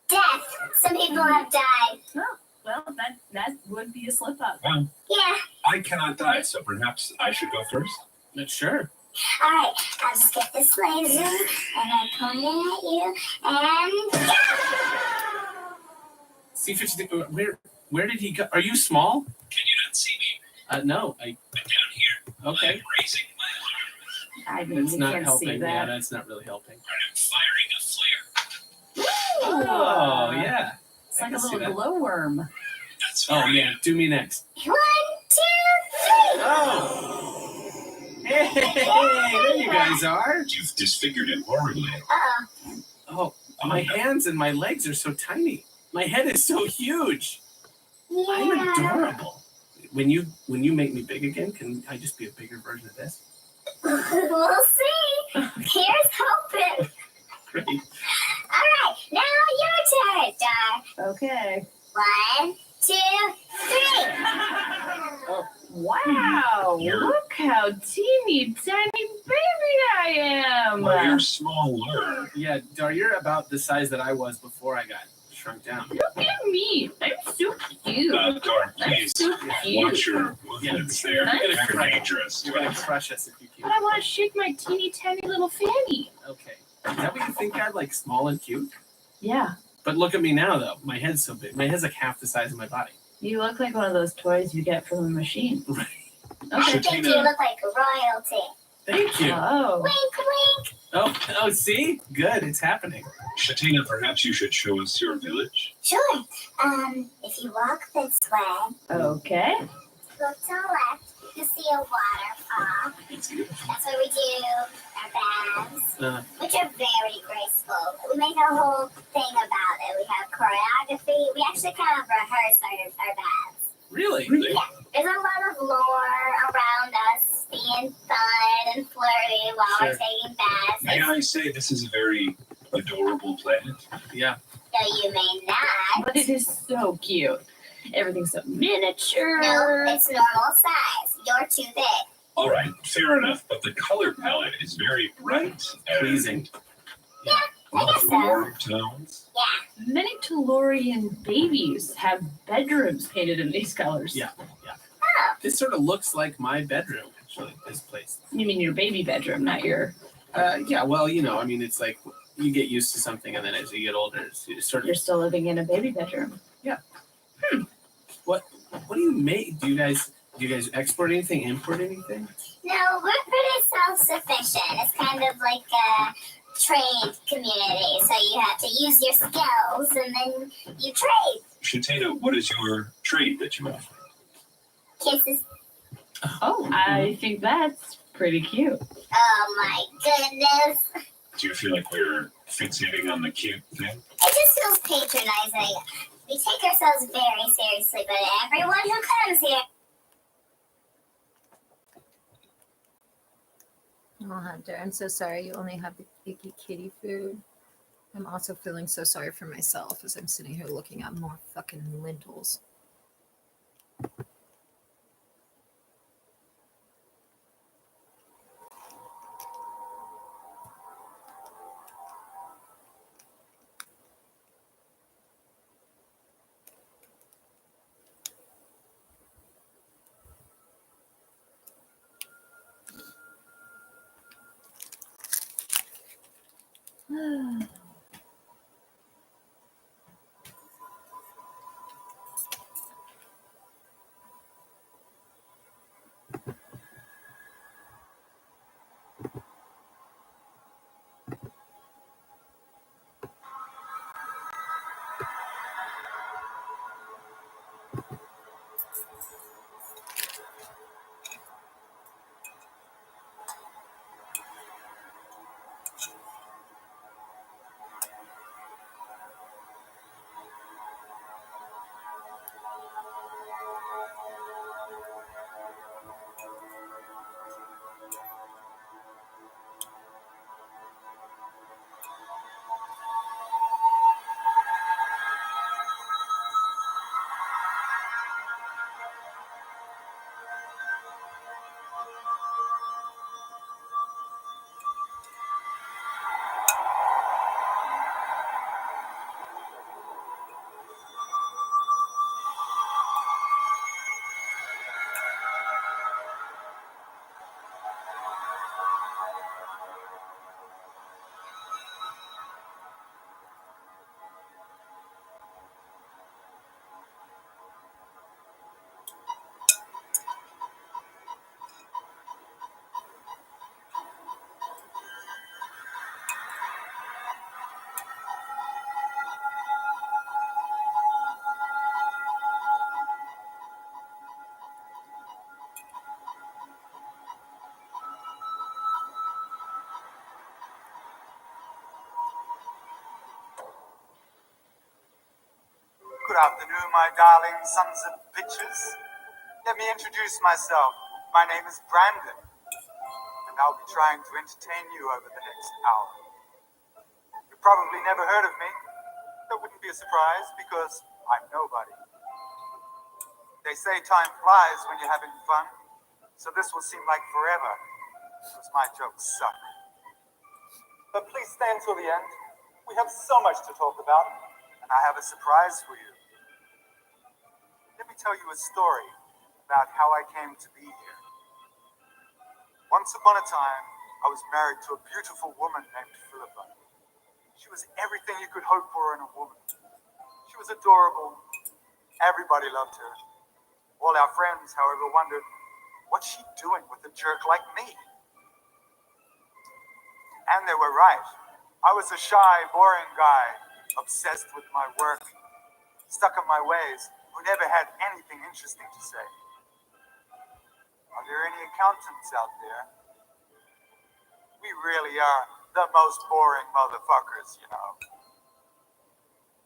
death. Some people have died. Oh, well, that would be a slip-up. Well, Yeah. I cannot die, so perhaps I should go first. Sure. All right. I'll just get this laser and I point it at you and. C53, where did he go? Are you small? Can you not see me? No. I'm down here. Okay. I'm raising my arm. I mean, That's you not can't helping. see that. Yeah, that's not really helping. I'm firing a flare. Oh, yeah. It's like a little glowworm. That's Oh, man. Do me next. 1, 2, 3. Oh. Hey, there you guys are. You've disfigured it horribly. Oh, my hands and my legs are so tiny. My head is so huge. Yeah. I'm adorable. When you make me big again, can I just be a bigger version of this? We'll see. Here's hoping. Great. All right. Now your turn, Dar. Okay. 1, 2, 3. Wow, look how teeny tiny baby I am. Well, you're smaller. Yeah, Dar, you're about the size that I was before I got shrunk down. Look at me. I'm so cute. Dar, please so watch your movements there. They're dangerous. You're going to crush us if you keep. But I want to shake my teeny tiny little fanny. Okay. Is that what you think, Dad? Like small and cute? Yeah. But look at me now, though. My head's so big. My head's like half the size of my body. You look like one of those toys you get from a machine. Right. I think you look like royalty. Thank you. Oh. Wink, wink. Oh, see? Good. It's happening. Shatina, perhaps you should show us your village. Sure. If you walk this way, Okay. go to the left, you see a waterfall. That's where we do our baths, which are very graceful. We make a whole thing about it. We have choreography. We actually kind of rehearse our baths. Really? Really? There's a lot of lore around us being fun and flirty while we're taking baths. May I say this is a very adorable planet? Yeah. No, you may not. But it is so cute. Everything's so miniature. No, it's normal size. You're too big. All right, fair enough, but the color palette is very bright and Pleasing. Yeah, I guess so. warm tones. Yeah. Many Tellurian babies have bedrooms painted in these colors. Yeah. Oh. This sort of looks like my bedroom, actually, this place. You mean your baby bedroom, not your... Yeah, well, you know, I mean, it's like you get used to something, and then as you get older, you sort of... You're still living in a baby bedroom. Yeah. What do you make? Do you guys export anything, import anything? No, we're pretty self-sufficient. It's kind of like a trade community. So you have to use your skills and then you trade. Shatena, what is your trade that you offer? Kisses. Oh, I think that's pretty cute. Oh my goodness. Do you feel like we're fixating on the cute thing? It just feels patronizing. We take ourselves very seriously, but everyone who comes here. Oh, Hunter, I'm so sorry you only have the icky kitty food. I'm also feeling so sorry for myself as I'm sitting here looking at more fucking lentils. Good afternoon, my darling sons of bitches. Let me introduce myself. My name is Brandon, and I'll be trying to entertain you over the next hour. You've probably never heard of me. That wouldn't be a surprise, because I'm nobody. They say time flies when you're having fun, so this will seem like forever, because my jokes suck. But please stay until the end. We have so much to talk about, and I have a surprise for you. Let me tell you a story about how I came to be here. Once upon a time, I was married to a beautiful woman named Philippa. She was everything you could hope for in a woman. She was adorable. Everybody loved her. All our friends, however, wondered, what's she doing with a jerk like me? And they were right. I was a shy, boring guy, obsessed with my work, stuck in my ways, who never had anything interesting to say. Are there any accountants out there? We really are the most boring motherfuckers, you know.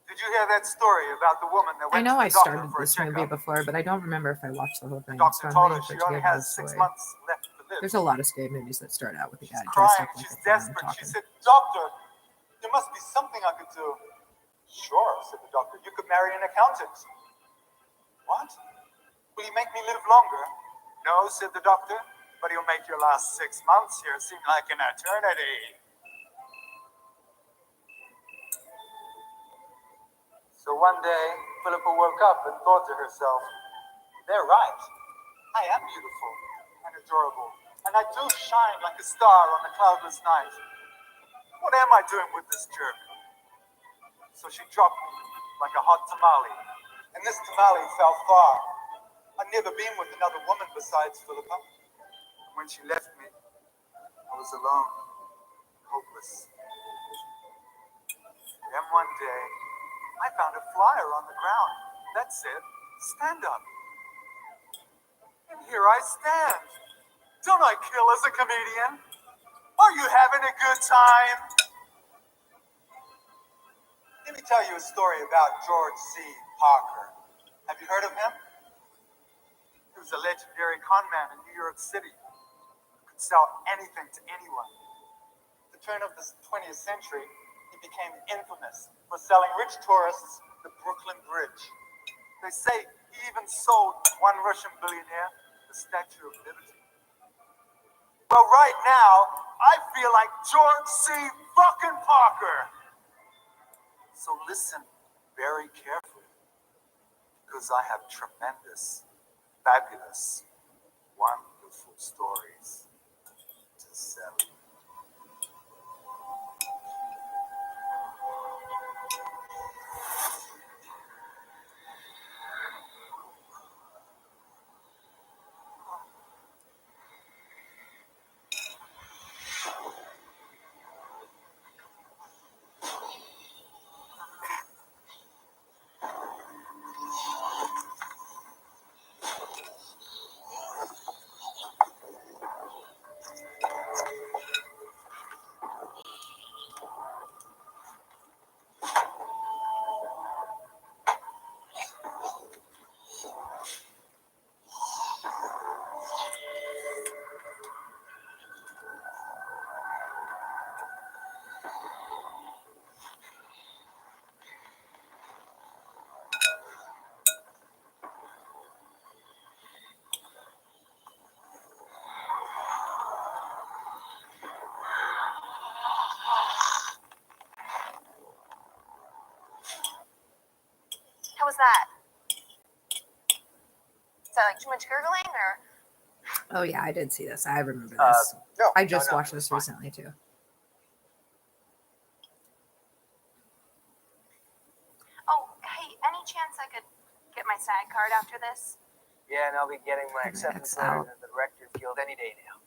Did you hear that story about the woman that I went know to I the doctor started for a this movie checkup? before, but I don't remember if I watched the whole thing. Doctor So I'm told her waiting for she it to only get to the has 6 story. months left to live. There's a lot of scary movies that start out with the guy dressed Crying, up like she's a clown desperate. She talking. said, "Doctor, there must be something I could do." "Sure," said the doctor. "You could marry an accountant." "What? Will he make me live longer?" "No," said the doctor, "but he'll make your last 6 months here seem like an eternity." So one day, Philippa woke up and thought to herself, "They're right. I am beautiful and adorable, and I do shine like a star on a cloudless night. What am I doing with this jerk?" So she dropped me like a hot tamale, and this tamale fell far. I'd never been with another woman besides Philippa. And when she left me, I was alone, hopeless. Then one day, I found a flyer on the ground that said, "Stand up." And here I stand. Don't I kill as a comedian? Are you having a good time? Let me tell you a story about George C. Parker. Have you heard of him? He was a legendary con man in New York City who could sell anything to anyone. At the turn of the 20th century, he became infamous for selling rich tourists the Brooklyn Bridge. They say he even sold one Russian billionaire the Statue of Liberty. Well, right now, I feel like George C. fucking Parker. So listen very carefully, because I have tremendous, fabulous, wonderful stories to sell. How was that? Is that like too much gurgling or? Oh yeah, I did see this. I remember this. No, I just no, watched this recently too. Oh, hey, any chance I could get my SAG card after this? Yeah, and I'll be getting my That's acceptance out. letter to the Rector Guild any day now.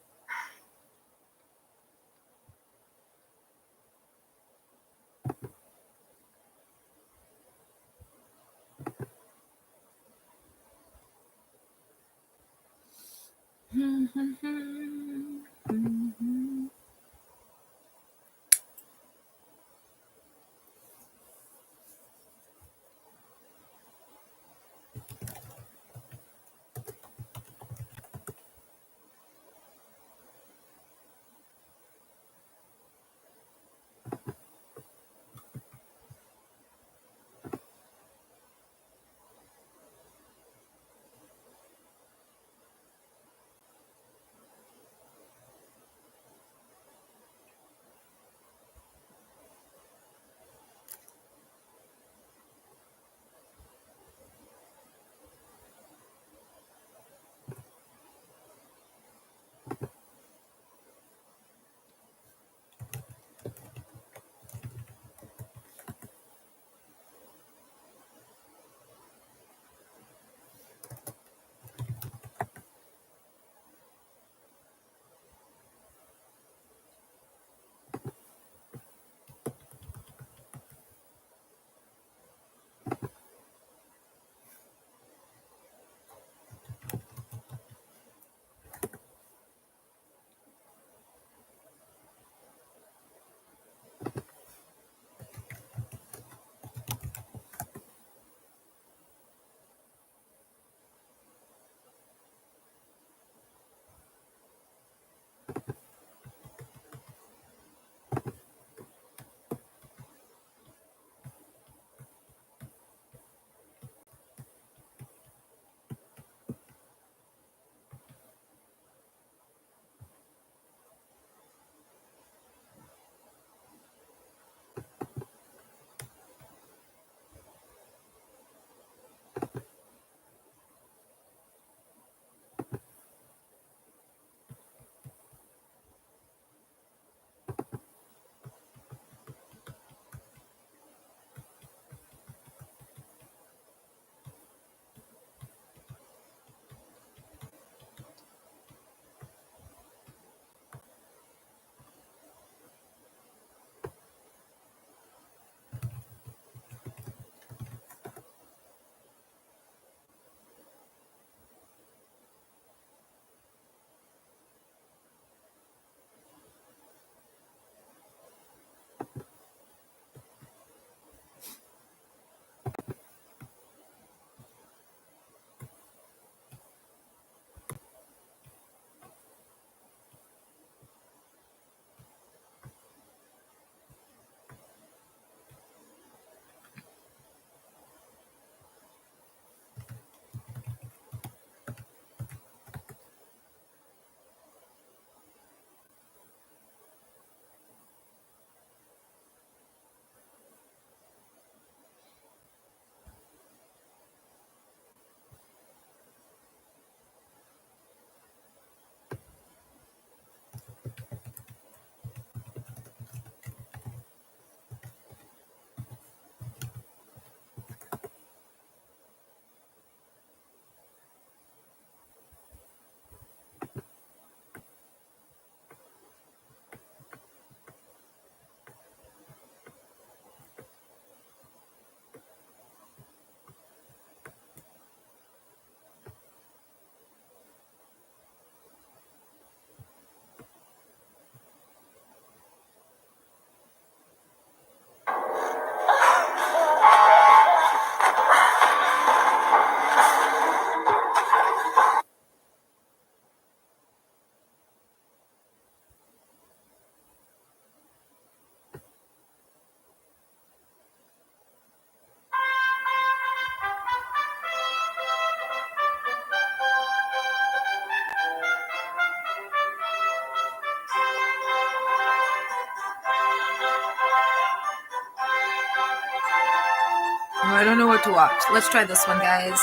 I don't know what to watch. Let's try this one, guys.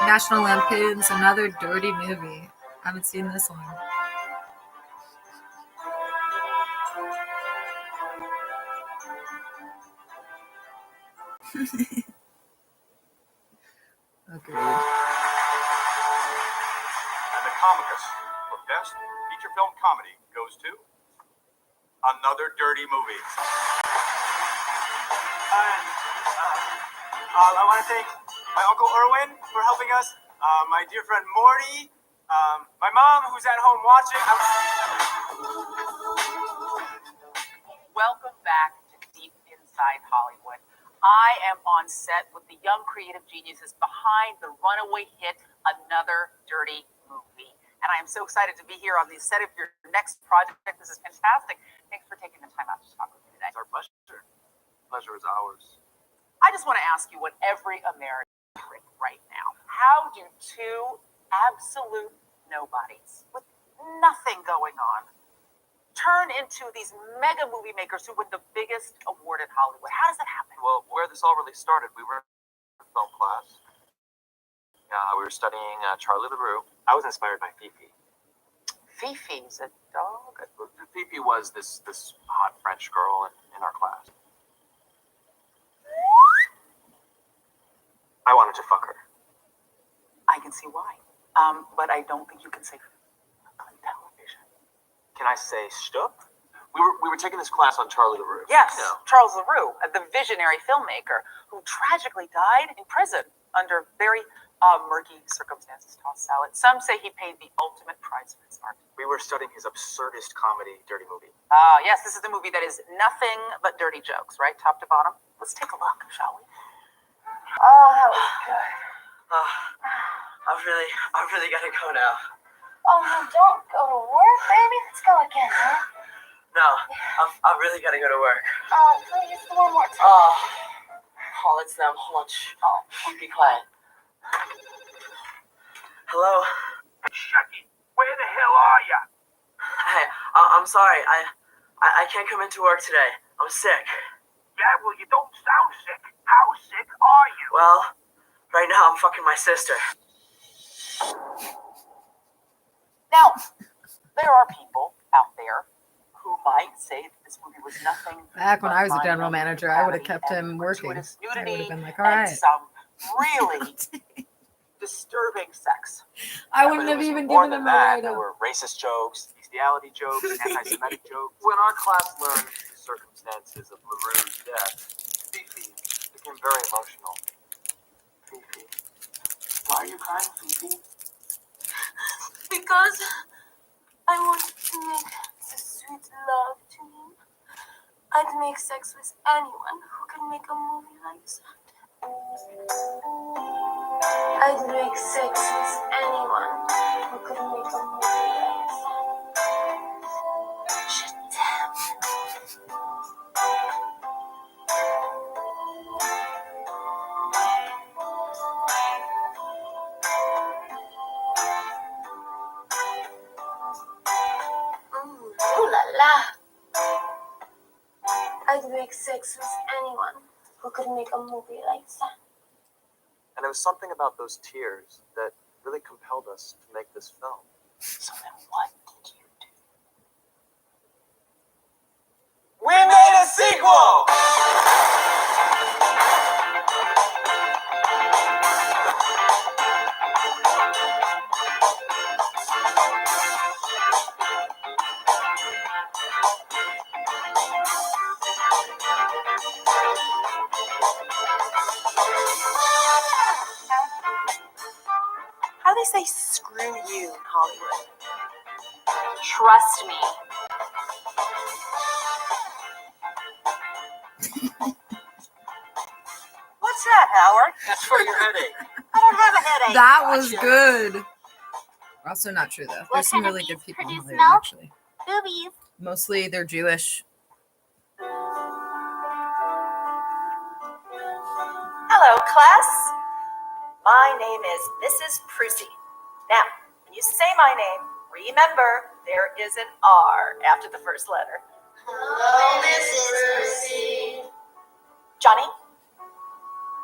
National Lampoon's Another Dirty Movie. I haven't seen this one. Agreed. And the Comicus for Best Feature Film Comedy goes to Another Dirty Movie. I want to thank my Uncle Erwin for helping us, my dear friend Morty, my mom who's at home watching. Welcome back to Deep Inside Hollywood. I am on set with the young creative geniuses behind the runaway hit Another Dirty Movie. And I am so excited to be here on the set of your next project. This is fantastic. Thanks for taking the time out to talk with me today. It's our pleasure. Pleasure is ours. I just want to ask you what every American is wondering right now. How do two absolute nobodies with nothing going on turn into these mega movie makers who win the biggest award in Hollywood? How does that happen? Well, where this all really started, we were in film class. We were studying Charlie LaRue. I was inspired by Fifi. Fifi's a dog? Fifi was this hot French girl in our class. I wanted to fuck her. I can see why. But I don't think you can say on television. Can I say shtup? We were taking this class on Charlie LaRue. Yes, Charles LaRue, the visionary filmmaker who tragically died in prison under very murky circumstances. Tossed salad. Some say he paid the ultimate price for his art. We were studying his absurdist comedy, Dirty Movie. Yes, this is the movie that is nothing but dirty jokes, right? Top to bottom. Let's take a look, shall we? Oh, that was good. I really gotta go now. Oh, no, don't go to work, baby. Let's go again, huh? No, I really gotta go to work. Oh, please, one more time. It's them. Hold on. Be quiet. Hello? Shucky, where the hell are ya? Hey, I'm sorry. I can't come into work today. I'm sick. Yeah, well, you don't sound sick. How sick are you? Well, right now I'm fucking my sister. Now, there are people out there who might say that this movie was nothing. Back when I was a general manager, I would have kept him working. I would have been like, all right. Some really disturbing sex. I wouldn't have even given him a write-up. There were racist jokes, bestiality jokes, anti-Semitic jokes. When our class learned the circumstances of LaRue's death, Fifi became very emotional. Fifi. Why are you crying, Fifi? Because I wanted to make sweet love to him. I'd make sex with anyone who could make a movie like that. I'd make sex with anyone who could make a movie like that. Je t'aime. Ooh la la. I'd make sex with anyone who could make a movie like that. And there was something about those tears that really compelled us to make this film. So then what did you do? We made a sequel! How do they say screw you in Hollywood? Trust me. What's that, Howard? That's for your headache. I don't have a headache. That was good. Also not true, though. There's some really good people in Hollywood, actually. Boobies. Mostly they're Jewish. Hello, class. My name is Mrs. Prusy. Now, when you say my name, remember there is an R after the first letter. Hello, Mrs. Prusy. Johnny,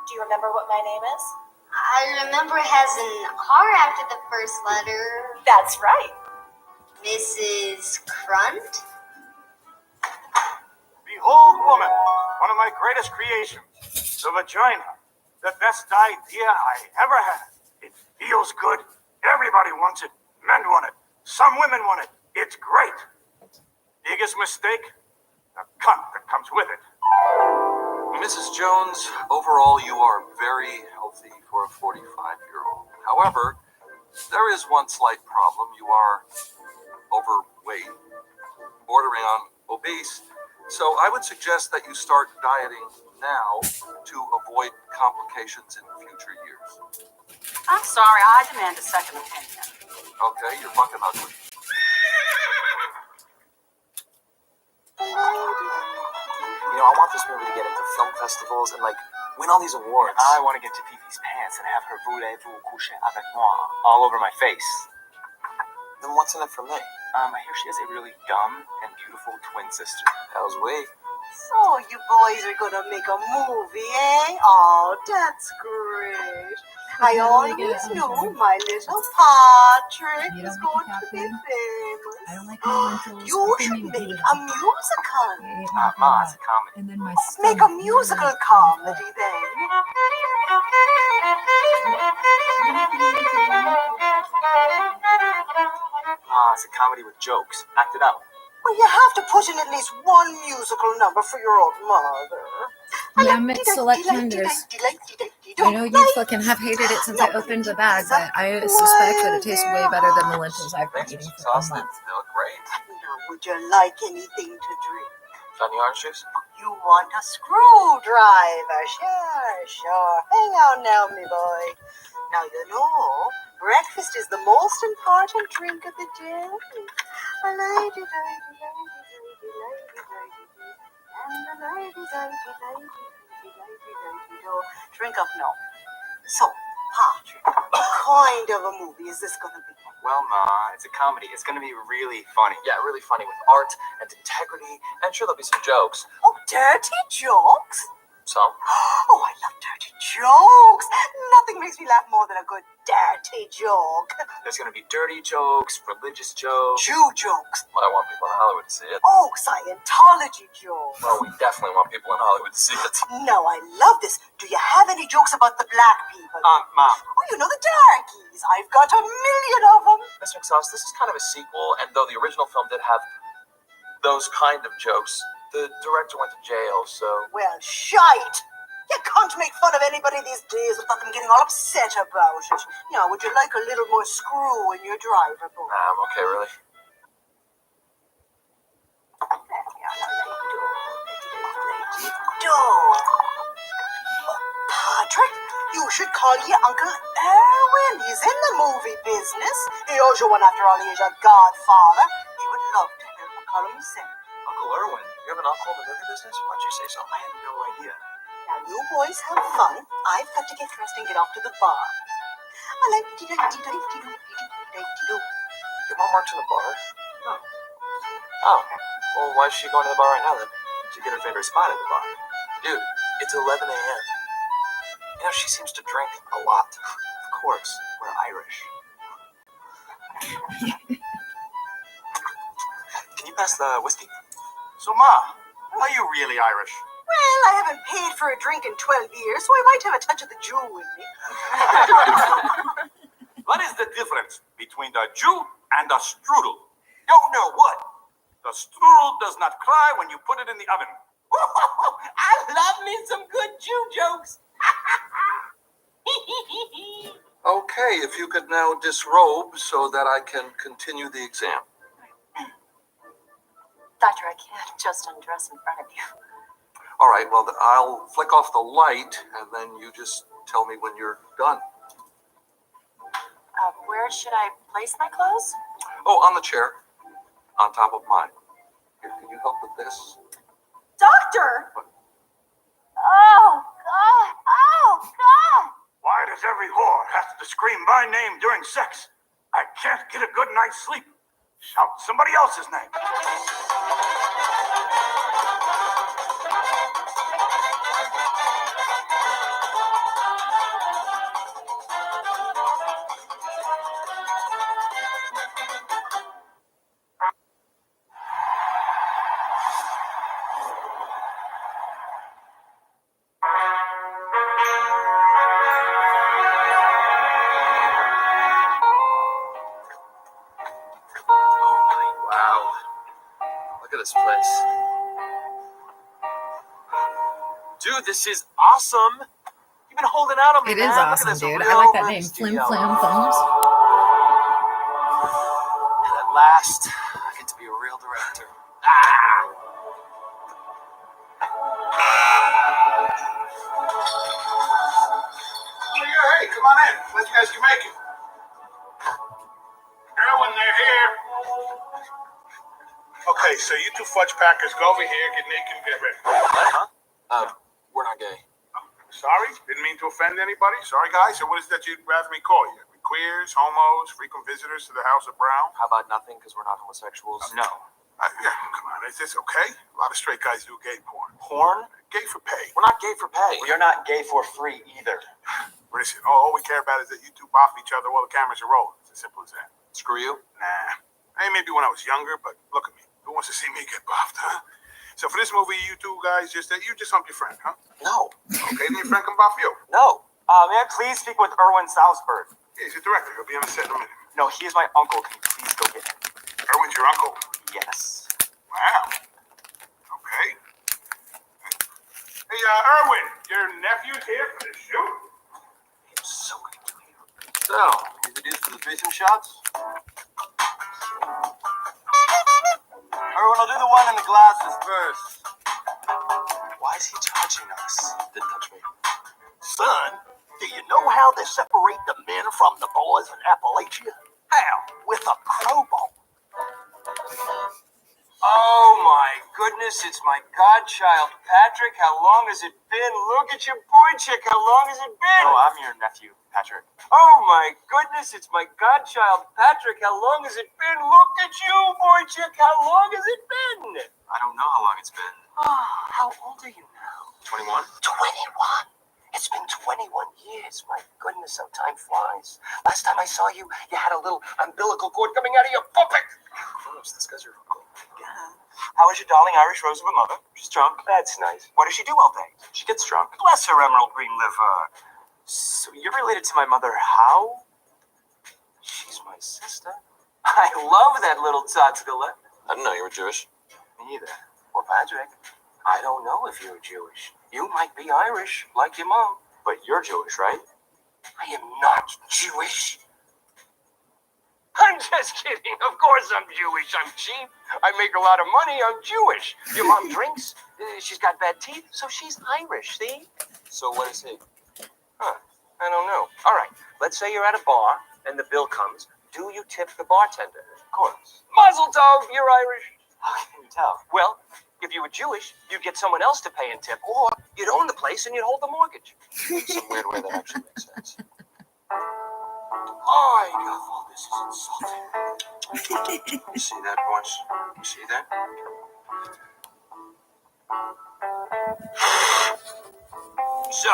do you remember what my name is? I remember it has an R after the first letter. That's right. Mrs. Crunt? Behold, woman, one of my greatest creations, the vagina. The best idea I ever had. It feels good. Everybody wants it. Men want it. Some women want it. It's great. Biggest mistake? The cunt that comes with it. Mrs. Jones, overall you are very healthy for a 45-year-old. However, there is one slight problem. You are overweight, bordering on obese. So I would suggest that you start dieting now to avoid complications in future years. I'm sorry, I demand a second opinion. Okay, you're fucking ugly. You know, I want this movie to get into film festivals and, like, win all these awards. I want to get to Fifi's pants and have her voulez-vous coucher avec moi all over my face. Then what's in it for me? I hear she has a really dumb and beautiful twin sister. How's we? So you boys are gonna make a movie, eh? Oh, that's great. I always knew my little Patrick was going to be famous. You should make a musical. Ma, it's a comedy. And then my Make a musical comedy then. Ma, it's a comedy with jokes. Act it out. Well, you have to put in at least one musical number for your old mother. Yeah, mixed select tenders. I know you fucking have hated it since I opened the bag, but I suspect that it tastes way better than the lentils I've been eating for a month. They look great. Now, would you like anything to drink? Johnny Orange juice? You want a screwdriver? Sure. Hang on now, me boy. Now, you know, breakfast is the most important drink of the day. Drink up now. So, Patrick, what kind of a movie is this going to be? Well, Ma, it's a comedy. It's going to be really funny. Yeah, really funny with art and integrity. And sure, there'll be some jokes. Oh, dirty jokes? Some? Oh, I love dirty jokes. Nothing makes me laugh more than a good dirty joke. There's going to be dirty jokes, religious jokes. Jew jokes. Well, I want people in Hollywood to see it. Oh, Scientology jokes. Well, we definitely want people in Hollywood to see it. No, I love this. Do you have any jokes about the black people? Mom. Oh, you know the darkies. I've got a million of them. Miss McSauce, this is kind of a sequel, and though the original film did have those kind of jokes, the director went to jail, so... Well, shite. You can't make fun of anybody these days without them getting all upset about it. Now, would you like a little more screw in your driver, boy? Nah, I'm okay, really. Patrick, you should call your Uncle Erwin. He's in the movie business. He owes you one after all. He is your godfather. He would love to help a call himself. Uncle Erwin, you have an uncle in the movie business? Why'd you say so? I had no idea. Now, you boys have fun. I've got to get dressed and get off to the bar. Your mom works in the bar? No. Oh, well, why is she going to the bar right now, then? To get her favorite spot at the bar. Dude, it's 11 a.m. You know, she seems to drink a lot. Of course, we're Irish. Can you pass the whiskey? So, Ma, are you really Irish? Well, I haven't paid for a drink in 12 years, so I might have a touch of the Jew in me. What is the difference between a Jew and a strudel? Don't know what? The strudel does not cry when you put it in the oven. I love me some good Jew jokes. Okay, if you could now disrobe so that I can continue the exam. Doctor, I can't just undress in front of you. All right, well, I'll flick off the light, and then you just tell me when you're done. Where should I place my clothes? Oh, on the chair, on top of mine. Here, can you help with this? Doctor! Oh, God! Oh, God! Why does every whore have to scream my name during sex? I can't get a good night's sleep. Shout somebody else's name. this place. Dude, this is awesome. You've been holding out on me, It man. is Look at awesome, this dude. real I like that movie name, Flim studio. Flam Films. And at last, I get to be a real director. Ah! Hey, come on in. Glad you guys can make it. Erwin, they're here. Okay, so you two fudge packers, go over here, get naked, and get ready. Huh? We're not gay. Sorry, didn't mean to offend anybody. Sorry, guys. So what is that you'd rather me call you? We queers, homos, frequent visitors to the House of Brown? How about nothing, because we're not homosexuals? No. Yeah, come on. Is this okay? A lot of straight guys do gay porn. Porn? Gay for pay. We're not gay for pay. Well, you're not gay for free either. Listen, all we care about is that you two bop each other while the cameras are rolling. It's as simple as that. Screw you? Nah. Hey, maybe when I was younger, but look at me. Who wants to see me get bopped, huh? So for this movie, you two guys you just hump your friend, huh? No. Okay, then your friend can bop you. No. May I please speak with Erwin Southburg? Yeah, he's the director. He'll be on the set in a minute. No, he is my uncle. Can you please go get him? Erwin's your uncle? Yes. Wow. Okay. Hey, Erwin, your nephew's here for the shoot? I'm so into you. So, you the dudes for the threesome shots? Erwin, I'll do the one in the glasses first. Why is he touching us? Didn't touch me. Son, do you know how they separate the men from the boys in Appalachia? How? With a crowbar. Oh my goodness, it's my godchild, Patrick. How long has it been? Look at your boy chick. How long has it been? Oh, I'm your nephew, Patrick. Oh my goodness, it's my godchild, Patrick. How long has it been? Look at you, boy chick. How long has it been? I don't know how long it's been. How old are you now? 21? 21. It's been 21 years. My goodness, how time flies. Last time I saw you, you had a little umbilical cord coming out of your puppet. Gross, this guy's your uncle. How is your darling Irish Rose of a mother? She's drunk. That's nice. What does she do all day? She gets drunk. Bless her emerald green liver. So you're related to my mother how? She's my sister. I love that little tzatskala. I didn't know you were Jewish. Me either. Well, Patrick, I don't know if you're Jewish. You might be Irish, like your mom. But you're Jewish, right? I am not Jewish. I'm just kidding. Of course I'm Jewish. I'm cheap. I make a lot of money. I'm Jewish. Your mom drinks. She's got bad teeth, so she's Irish, see? So what is he? Huh. I don't know. All right. Let's say you're at a bar and the bill comes. Do you tip the bartender? Of course. Mazel tov, you're Irish. How can you tell? Well, if you were Jewish, you'd get someone else to pay and tip, or you'd own the place and you'd hold the mortgage. Some weird way that actually makes sense. I all this is insulting. You see that, boys? You see that? So,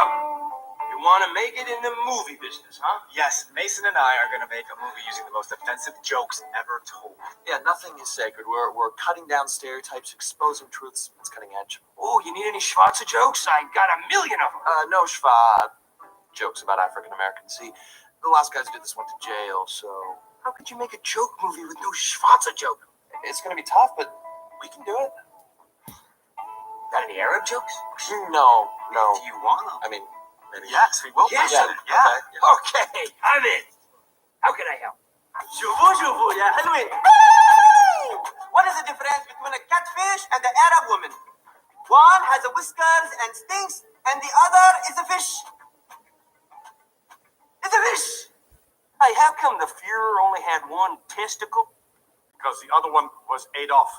you want to make it in the movie business, huh? Yes, Mason and I are going to make a movie using the most offensive jokes ever told. Yeah, nothing is sacred. We're cutting down stereotypes, exposing truths. It's cutting edge. Oh, you need any Schwarzer jokes? I got a million of them. No schwa jokes about African Americans. See, the last guys who did this went to jail, so How could you make a joke movie with no Schwarzer joke? it's going to be tough, but we can do it. Got any Arab jokes? No. Do you want them? I mean, maybe. Yes, we will. Yes, Yeah. yeah. Okay, I'm in. How can I help? Shuvu, ya halwin. What is the difference between a catfish and the Arab woman? One has a whiskers and stinks, and the other is a fish. It's a fish. Hey, how come the Fuhrer only had one testicle? Because the other one was Adolf.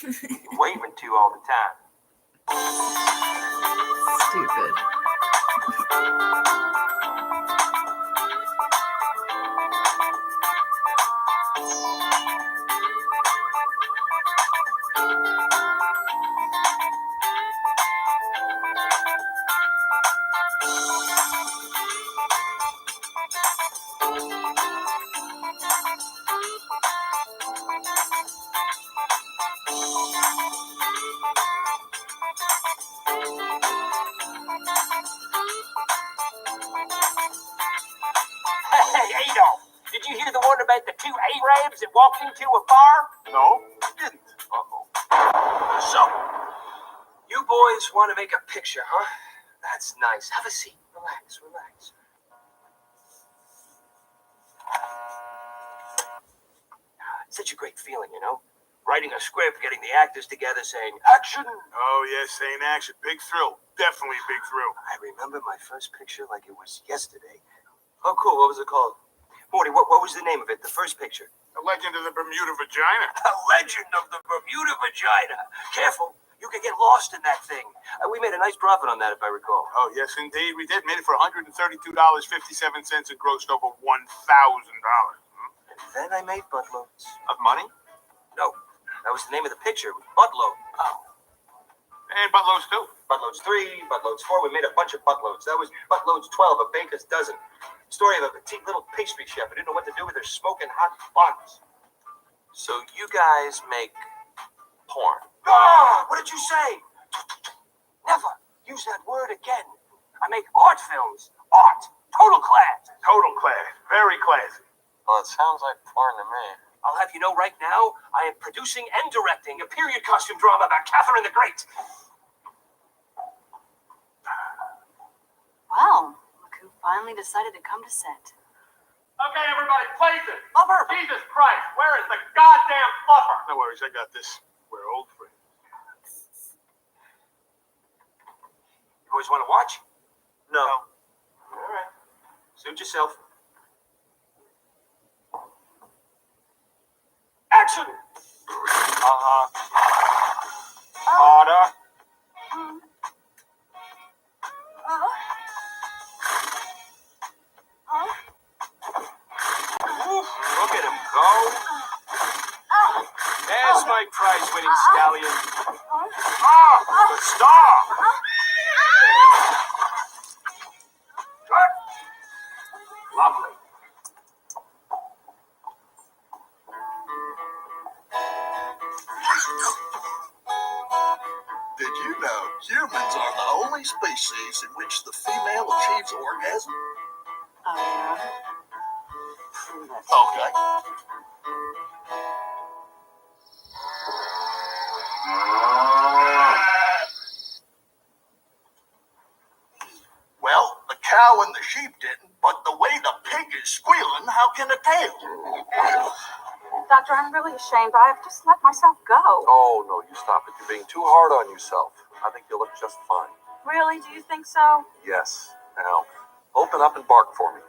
You're waving to all the time. Stupid. Hey, Adolf, did you hear the one about the two Graves that walked into a bar? No, I didn't. Uh-oh. So, you boys want to make a picture, huh? That's nice. Have a seat. Relax, relax. Such a great feeling, you know? Writing a script, getting the actors together, saying, action! Oh, yes, saying action. Big thrill. Definitely a big thrill. I remember my first picture like it was yesterday. Oh, cool. What was it called? Morty, what was the name of it, the first picture? The Legend of the Bermuda Vagina. The Legend of the Bermuda Vagina. Careful. You could get lost in that thing. We made a nice profit on that, if I recall. Oh, yes, indeed. We did. Made it for $132.57 and grossed over $1,000. And then I made buttloads. Of money? No. That was the name of the picture. Buttload. Oh. And buttloads, too. Buttloads 3, buttloads 4. We made a bunch of buttloads. That was buttloads 12, a baker's dozen. Story of a petite little pastry chef who didn't know what to do with her smoking hot buns. So you guys make porn? Ah! What did you say? Never use that word again. I make art films. Art. Total class. Total class. Very classy. Well, it sounds like porn to me. I'll have you know right now, I am producing and directing a period costume drama about Catherine the Great. Well, look who finally decided to come to set. Okay, everybody, place it. Fluffer! Jesus Christ, where is the goddamn fluffer? No worries, I got this. We're old friends. You boys want to watch? No. All right. Suit yourself. Action! Harder. Look at him go. There's my prize-winning stallion. The star. Good. Lovely. Did you know humans are the only species in which the female achieves orgasm? Oh, yeah. Okay. Well, the cow and the sheep didn't, but the way the pig is squealing, how can a tail? Doctor, I'm really ashamed. I've just let myself go. Oh, no, you stop it. You're being too hard on yourself. I think you'll look just fine. Really? Do you think so? Yes. Now, open up and bark for me.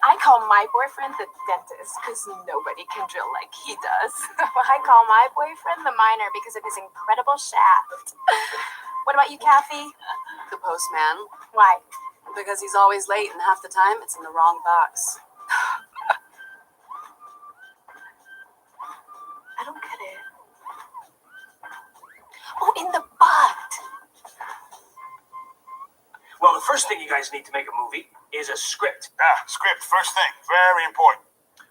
I call my boyfriend the dentist because nobody can drill like he does. I call my boyfriend the miner because of his incredible shaft. What about you, Kathy? The postman. Why? Because he's always late and half the time it's in the wrong box. I don't get it. Oh, in the butt. Well, the first thing you guys need to make a movie is a script. Script, first thing. Very important.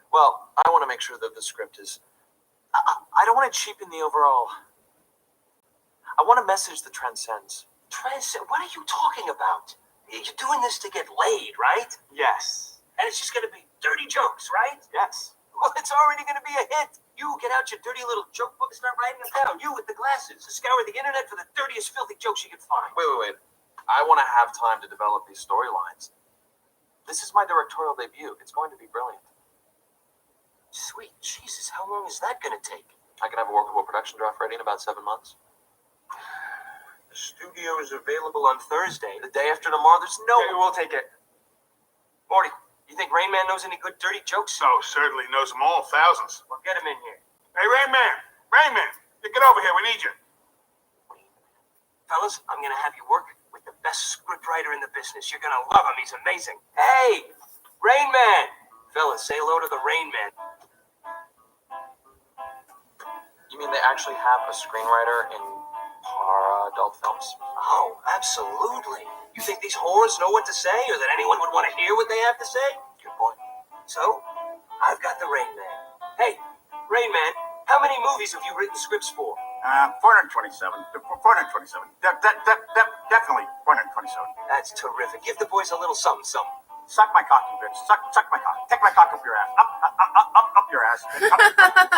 Well, I want to make sure that the script is... I don't want to cheapen the overall... I want a message that transcends. What are you talking about? You're doing this to get laid, right? Yes. And it's just going to be dirty jokes, right? Yes. Well, it's already going to be a hit. You get out your dirty little joke book and start writing them down. You with the glasses. Scour the internet for the dirtiest, filthy jokes you can find. Wait. I want to have time to develop these storylines. This is my directorial debut. It's going to be brilliant. Sweet Jesus, how long is that going to take? I can have a workable production draft ready in about 7 months. The studio is available on Thursday. The day after tomorrow, there's no... Okay, we'll take it. Morty, you think Rain Man knows any good dirty jokes? Oh, certainly knows them all. Thousands. Well, get him in here. Hey, Rain Man. Rain Man. Get over here. We need you. Fellas, I'm going to have you work with the best scriptwriter in the business. You're going to love him. He's amazing. Hey, Rain Man. Fellas, say hello to the Rain Man. You mean they actually have a screenwriter in adult films? Oh, absolutely. You think these whores know what to say, or that anyone would want to hear what they have to say? Good point. So, I've got the Rain Man. Hey, Rain Man, how many movies have you written scripts for? 427. 427. Definitely 427. That's terrific. Give the boys a little something. Suck my cock, you bitch. Suck my cock. Take my cock up your ass. Up your ass. Come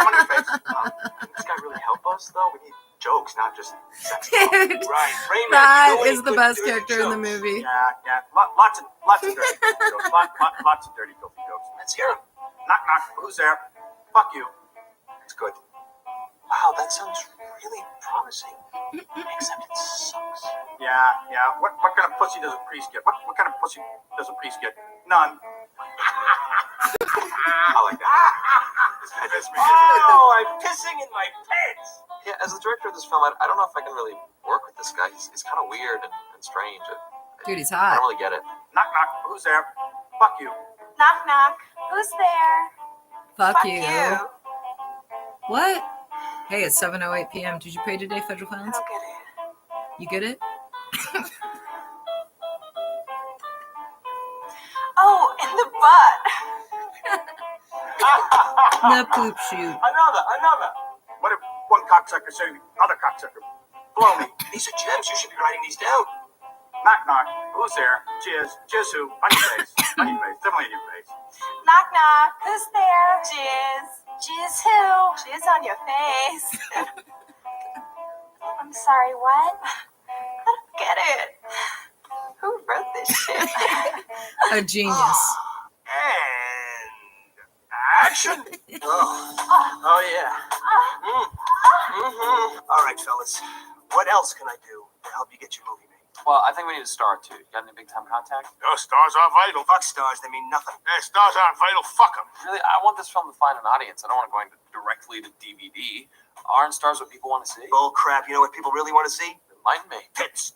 on your face. Can this guy really help us, though? We need jokes, not just sex. Dude, Right. Rain Man, that you know is the any best good character in the jokes? movie. Yeah. Lots of dirty filthy jokes. Lots of dirty filthy jokes. Let's hear 'em. Knock, knock. Who's there? Fuck you. It's good. Wow, that sounds really promising. Except it sucks. Yeah. What kind of pussy does a priest get? What kind of pussy does a priest get? None. I like that. That makes me Oh, I'm pissing in my pants. Yeah, as the director of this film, I don't know if I can really work with this guy. He's kind of weird and strange. Dude, he's I hot. don't really get it. Knock, knock. Who's there? Fuck you. Knock, knock. Who's there? Fuck you. What? Hey, it's 7:08 p.m. Did you pay today, federal funds? I don't get it. You get it? Oh, in the butt. The poop shoot. Another. What if one cocksucker said to the other cocksucker, blow me? These are gems. You should be writing these down. Knock, knock. Who's there? Jizz. Jizz who? On your face. On your face. Definitely on your face. Knock, knock. Who's there? Jizz. Jizz who? Jizz on your face. I'm sorry, what? I don't get it. Who wrote this shit? A genius. And action. Oh yeah. All right, fellas. What else can I do to help you get your movie made? Well, I think we need a star too. You got any big time contact? Stars are vital. Fuck stars. They mean nothing. Stars aren't vital. Fuck them. Really, I want this film to find an audience. I don't want it going directly to DVD. Aren't stars what people want to see? Bull crap. You know what people really want to see? Enlighten me. Tits.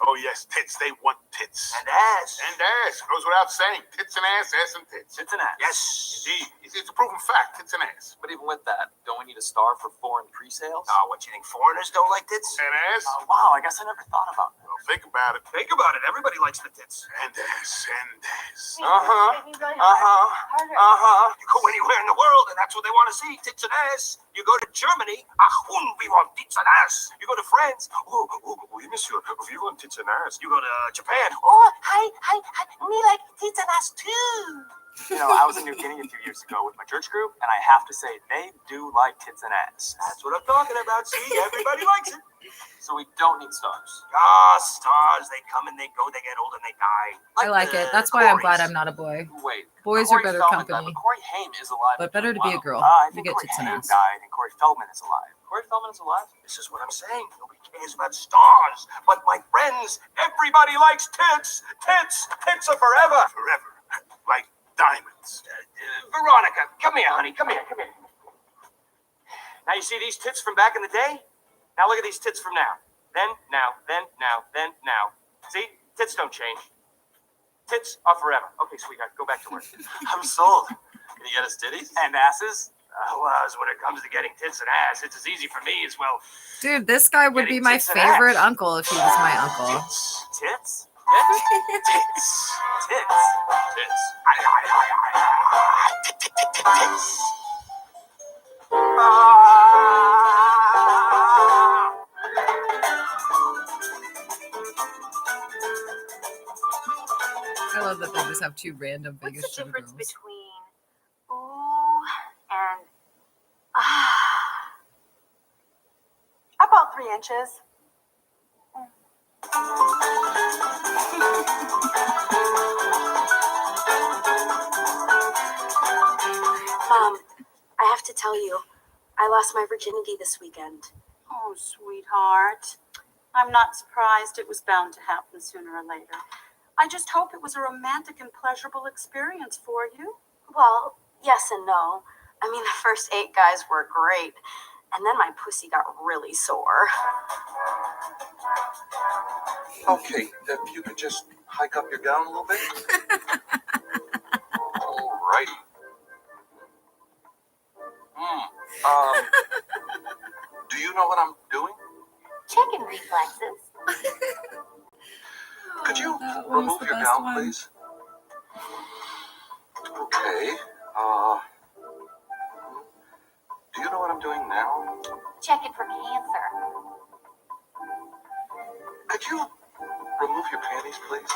Oh, yes, tits. They want tits. And ass. And ass. Goes without saying. Tits and ass and tits. Tits and ass. Yes. Indeed. It's a proven fact. Tits and ass. But even with that, don't we need a star for foreign pre-sales? Oh, what, you think foreigners don't like tits? And ass? Wow, I guess I never thought about that. Well, think about it. Think about it. Everybody likes the tits. And ass. You go anywhere in the world, and that's what they want to see. Tits and ass. You go to Germany, we want tits and ass. You go to France, oui, monsieur, we want tits and ass. You go to Japan, hi, we like tits and ass too. You know, I was in New Guinea a few years ago with my church group, and I have to say, they do like tits and ass. That's what I'm talking about. See, everybody likes it. So we don't need stars. Stars, they come and they go, they get old and they die. I like it. That's why I'm glad I'm not a boy. Wait. Boys are better company. Corey Haim is alive. But better to be a girl. I You think get Corey tits and Haim ass. died, and Corey Feldman is alive. Corey Feldman is alive? This is what I'm saying. Nobody cares about stars. But my friends, everybody likes tits. Tits are forever. Forever. Like diamonds. Veronica, come here, honey. Come here. Now you see these tits from back in the day? Now look at these tits from now. Then, now. See? Tits don't change. Tits are forever. Okay, sweetheart, go back to work. I'm sold. Can you get us titties? And asses? Well, when it comes to getting tits and ass, it's as easy for me as well. Dude, this guy would be my Tits and favorite ass. uncle if he was my uncle. Tits? I love that they just have two random What's Vegas the show difference girls. between ooh and about 3 inches? Mom, I have to tell you, I lost my virginity this weekend. Oh, sweetheart. I'm not surprised. It was bound to happen sooner or later. I just hope it was a romantic and pleasurable experience for you. Well, yes and no. I mean, the first 8 guys were great, and then my pussy got really sore. Okay, if you could just hike up your gown a little bit. Alrighty. Do you know what I'm doing? Chicken reflexes. Could you That was remove the your best gown, one. please? Okay. Do you know what I'm doing now? Checking for cancer. Could you remove your panties, please?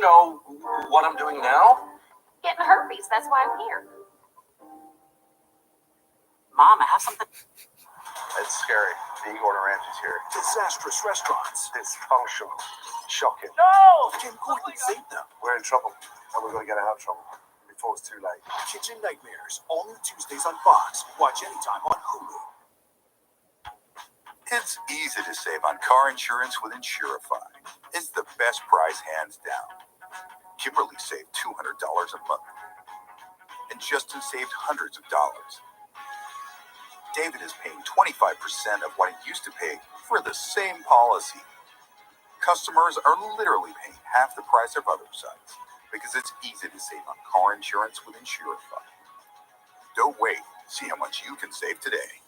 know what I'm doing now? Getting herpes. That's why I'm here. Mom, I have something. It's scary. The Gordon Ramsay's here. Disastrous restaurants. Dysfunctional. Shocking. No! Jim Gordon saved them. We're in trouble. And we're going to get out of trouble before it's too late. Kitchen Nightmares. All new Tuesdays on Fox. Watch anytime on Hulu. It's easy to save on car insurance with Insurify. It's the best price hands down. Kimberly saved $200 a month. And Justin saved hundreds of dollars. David is paying 25% of what he used to pay for the same policy. Customers are literally paying half the price of other sites because it's easy to save on car insurance with Insurify. Don't wait. See how much you can save today.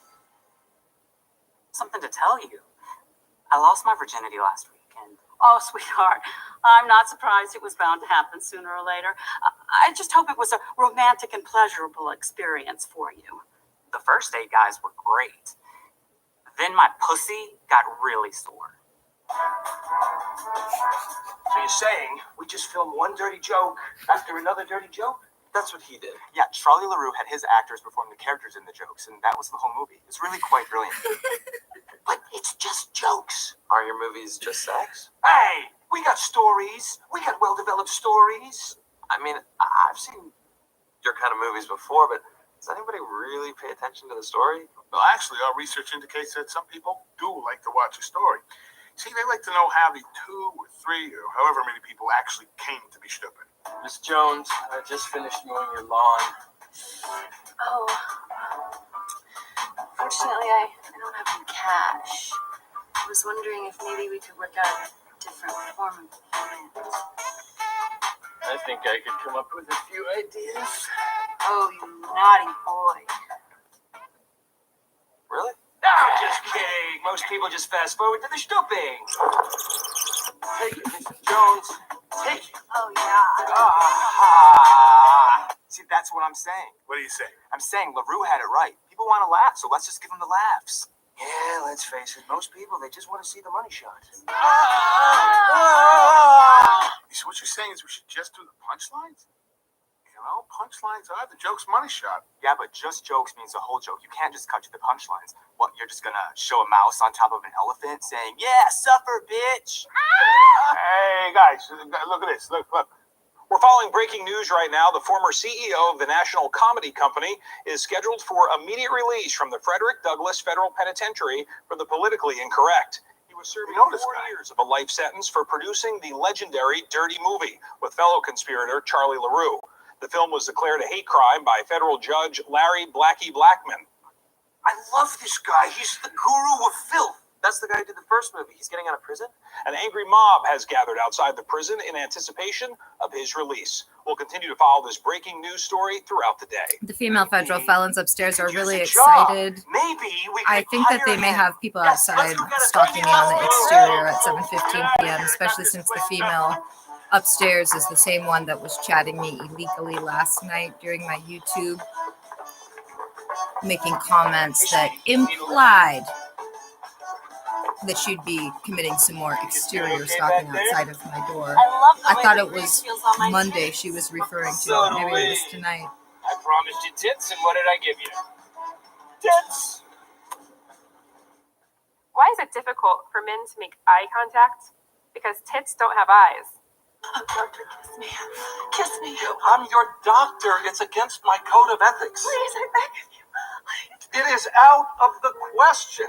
Something to tell you. I lost my virginity last week, and oh, sweetheart, I'm not surprised. It was bound to happen sooner or later. I just hope it was a romantic and pleasurable experience for you. The first 8 guys were great. Then my pussy got really sore. So you're saying we just filmed one dirty joke after another dirty joke? That's what he did. Yeah, Charlie LaRue had his actors perform the characters in the jokes, and that was the whole movie. It's really quite brilliant. But it's just jokes. Are your movies just sex? Hey, we got stories. We got well-developed stories. I mean, I've seen your kind of movies before, but does anybody really pay attention to the story? Well, actually, our research indicates that some people do like to watch a story. See, they like to know how the 2 or 3 or however many people actually came to be stupid. Miss Jones, I just finished mowing your lawn. Oh. Unfortunately, I don't have any cash. I was wondering if maybe we could work out a different form of payment. I think I could come up with a few ideas. Oh, you naughty boy. Really? No, I'm just kidding. Most people just fast forward to the stooping. Take it, Mrs. Jones. Take it. Oh, yeah. Ah. See, that's what I'm saying. What are you saying? I'm saying LaRue had it right. People want to laugh, so let's just give them the laughs. Yeah, let's face it. Most people, they just want to see the money shot. So what you're saying is we should just do the punchlines? You know, punchlines are the joke's money shot. Yeah, but just jokes means the whole joke. You can't just cut to the punchlines. What, you're just gonna show a mouse on top of an elephant saying, yeah, suffer, bitch? Hey, guys, look at this. Look. We're following breaking news right now. The former CEO of the National Comedy Company is scheduled for immediate release from the Frederick Douglass Federal Penitentiary for the politically incorrect. He was serving 4 years of a life sentence for producing the legendary Dirty Movie with fellow conspirator Charlie LaRue. The film was declared a hate crime by federal judge Larry Blackie Blackman. I love this guy. He's the guru of filth. That's the guy who did the first movie. He's getting out of prison? An angry mob has gathered outside the prison in anticipation of his release. We'll continue to follow this breaking news story throughout the day. The female federal felons upstairs are really excited. Maybe we I think that they may have people outside stalking me on the exterior at 7:15 p.m., especially since the female upstairs is the same one that was chatting me illegally last night during my YouTube, making comments that implied that she'd be committing some more exterior stalking outside of my door. I thought it was Monday she was referring to, but maybe it was tonight. I promised you tits, and what did I give you? Tits! Why is it difficult for men to make eye contact? Because tits don't have eyes. Oh, doctor, kiss me. Kiss me. I'm your doctor. It's against my code of ethics. Please, I beg of you. It is out of the question.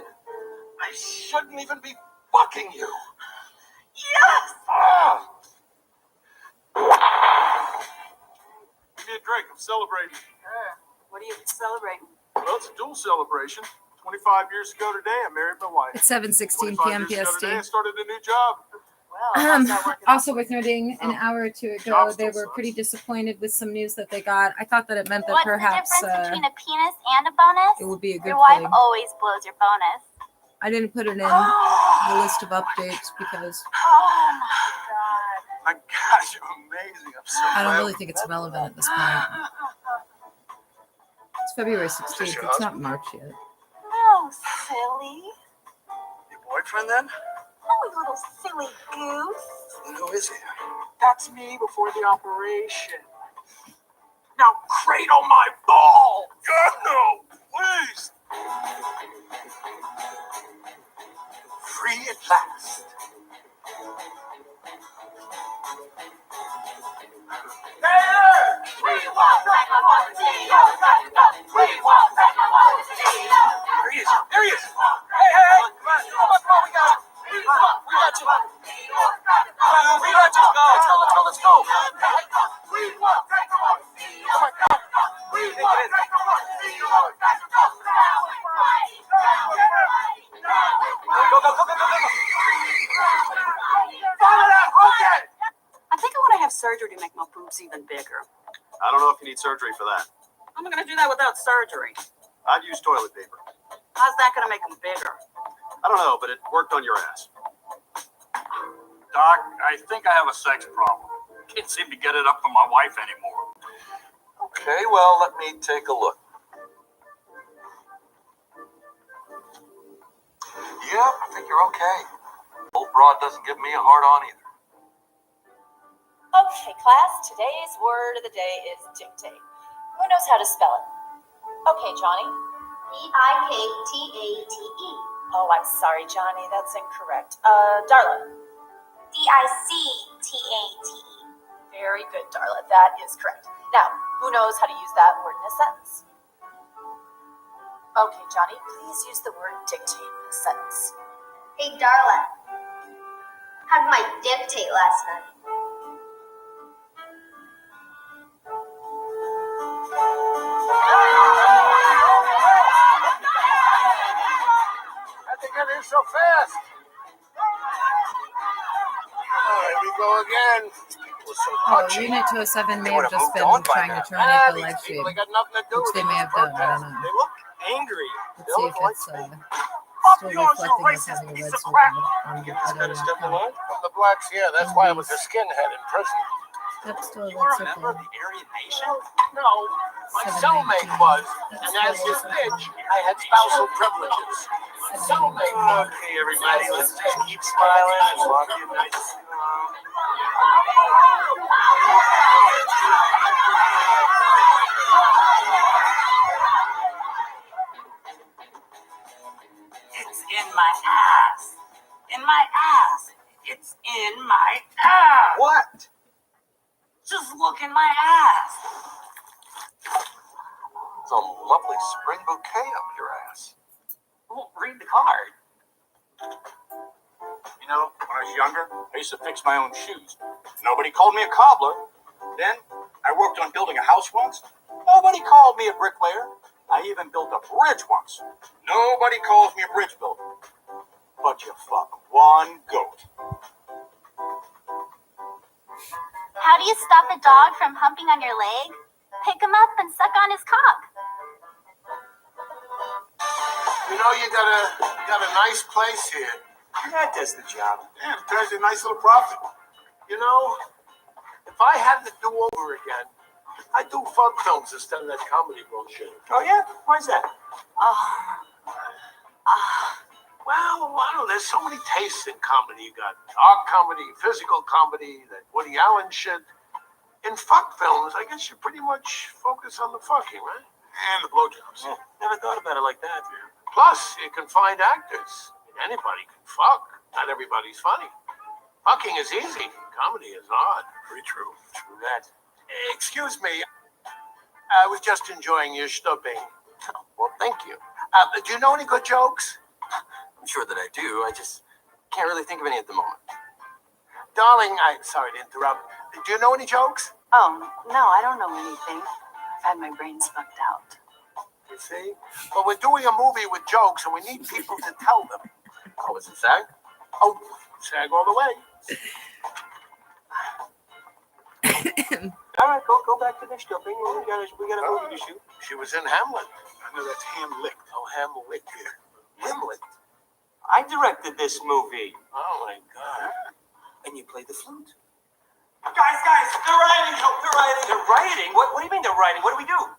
I shouldn't even be fucking you. Yes! Give me a drink. I'm celebrating. What are you celebrating? Well, it's a dual celebration. 25 years ago today, I married my wife. It's 7:16 p.m. 25 years ago PST. today, I started a new job. Also worth noting, an hour or two ago, they were pretty disappointed with some news that they got. I thought that it meant that What's perhaps the difference between a penis and a bonus? it would be a good Your wife thing. always blows your bonus. I didn't put it in the list of updates because Oh my god. My God, you're amazing. I'm so I don't glad. really think it's relevant at this point. It's February 16th. It's not March yet. No, silly. Your boyfriend then? Oh, you little silly goose. Who is he? That's me before the operation. Now cradle my ball. God, no, please. Free at last. There he is. There he is. Hey, hey. Come on, we got it. We got you. We got you. Let's go. Oh my God. I think I want to have surgery to make my boobs even bigger. I don't know if you need surgery for that. I'm going to do that without surgery. I'd use toilet paper. How's that going to make them bigger? I don't know, but it worked on your ass. Doc, I think I have a sex problem. Can't seem to get it up for my wife anymore. Okay, well, let me take a look. Yep, I think you're okay. Old broad doesn't give me a hard on either. Okay, class, today's word of the day is dictate. Who knows how to spell it? Okay, Johnny. D-I-K-T-A-T-E. Oh, I'm sorry, Johnny, that's incorrect. Darla. D-I-C-T-A-T-E. Very good, Darla, that is correct. Now, who knows how to use that word in a sentence? Okay, Johnny, please use the word dictate in a sentence. Hey, Darla. How did my dictate last night? How'd they get in so fast? Here we go again. Oh, Unit 207 may have just been trying to terminate the live stream, which they may have done. I don't know. They look angry. Let's see if it's still reflecting as having a red circle on the other laptop. From the blacks here. That's why I was a skinhead in prison. That's still a You were red a member of circle. the Aryan Nation? No, my cellmate was. And as his bitch, I had spousal privileges. My cellmate was. Okay, everybody, let's just keep smiling and walk in nice. It's in my ass. In my ass. It's in my ass. What? Just look in my ass. It's a lovely spring bouquet up your ass. Well, read the card. You know, when I was younger, I used to fix my own shoes. Nobody called me a cobbler. Then, I worked on building a house once. Nobody called me a bricklayer. I even built a bridge once. Nobody calls me a bridge builder. But you fuck one goat. How do you stop a dog from humping on your leg? Pick him up and suck on his cock. You know, you got a nice place here. That does the job. Yeah, it drives you a nice little profit. You know, if I had to do over again, I'd do fun films instead of that comedy bullshit. Oh, yeah? Why's that? Well, I don't know. There's so many tastes in comedy. You got dark comedy, physical comedy, that Woody Allen shit. In fuck films, I guess you pretty much focus on the fucking, right? And the blowjobs. Yeah, never thought about it like that. Plus, you can find actors. Anybody can fuck. Not everybody's funny. Fucking is easy. Comedy is hard. Pretty true. True that. Excuse me. I was just enjoying your stubbing. Well, thank you. Do you know any good jokes? I'm sure that I do. I just can't really think of any at the moment. Darling, I'm sorry to interrupt. Do you know any jokes? Oh, no, I don't know anything. I've had my brains fucked out. You see? But we're doing a movie with jokes, and we need people to tell them. Oh, is it SAG? Oh, SAG all the way. All right, go back to the stuffing. We got a movie to shoot. She was in Hamlet. I know that's Hamlet. Oh, Hamlet here. Hamlet. I directed this movie. Oh, my God. And you played the flute. Guys, they're writing. Help, they're writing. They're writing? What do you mean they're writing? What do we do?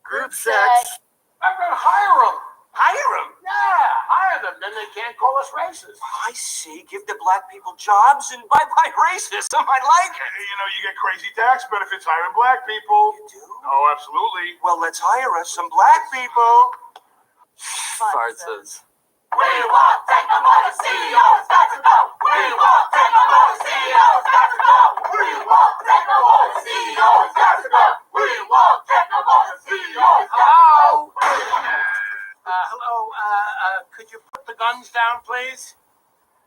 Group sex. I'm going to hire them. Hire them? Yeah, hire them. Then they can't call us racist. I see. Give the black people jobs and bye-bye racism. I like it. You know, you get crazy tax benefits hiring black people. You do? Oh, absolutely. Well, let's hire us some black people. Farts. We want technology, CEOs got to go. We want technology, CEOs got to go. We want technology, CEOs got to go. We want technology, CEOs got to go. Hello, could you put the guns down, please?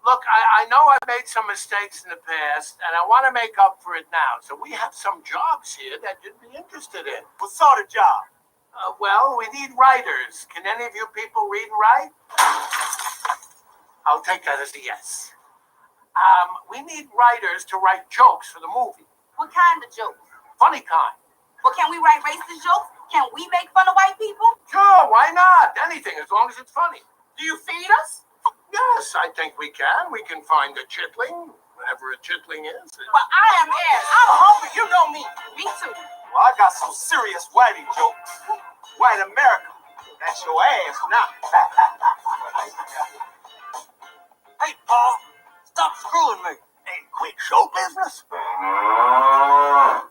Look, I know I made some mistakes in the past, and I want to make up for it now. So we have some jobs here that you'd be interested in. What sort of job? Well, we need writers. Can any of you people read and write? I'll take that as a yes. We need writers to write jokes for the movie. What kind of jokes? Funny kind. Well, can we write racist jokes? Can we make fun of white people? Sure, why not? Anything, as long as it's funny. Do you feed us? Yes, I think we can. We can find a chitling, whatever a chitling is. Well, I am Ed. I'm hungry. You know me. Me too. Well, I got some serious whitey jokes. White America. That's your ass now. Hey, Paul. Stop screwing me. Hey, quit show business. What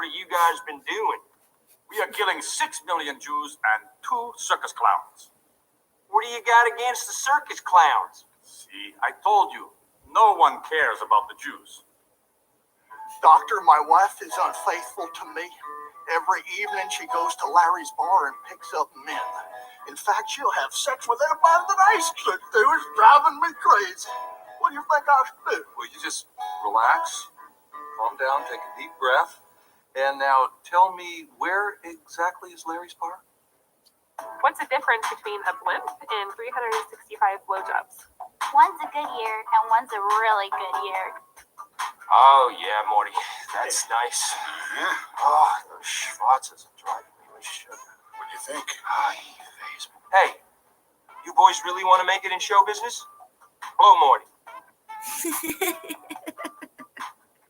have you guys been doing? We are killing 6 million Jews and 2 circus clowns. What do you got against the circus clowns? See, I told you, no one cares about the Jews. Doctor, my wife is unfaithful to me. Every evening she goes to Larry's bar and picks up men. In fact, she'll have sex with anybody that asks her to. It's driving me crazy. What do you think I should do? Well, you just relax, calm down, take a deep breath. And now tell me, where exactly is Larry's bar? What's the difference between a blimp and 365 blowjobs? One's a good year and one's a really good year. Oh, yeah, Morty. That's nice. Yeah. Oh, those Schwarzes are driving me with sugar. What do you think? Hey, you boys really want to make it in show business? Blow Morty.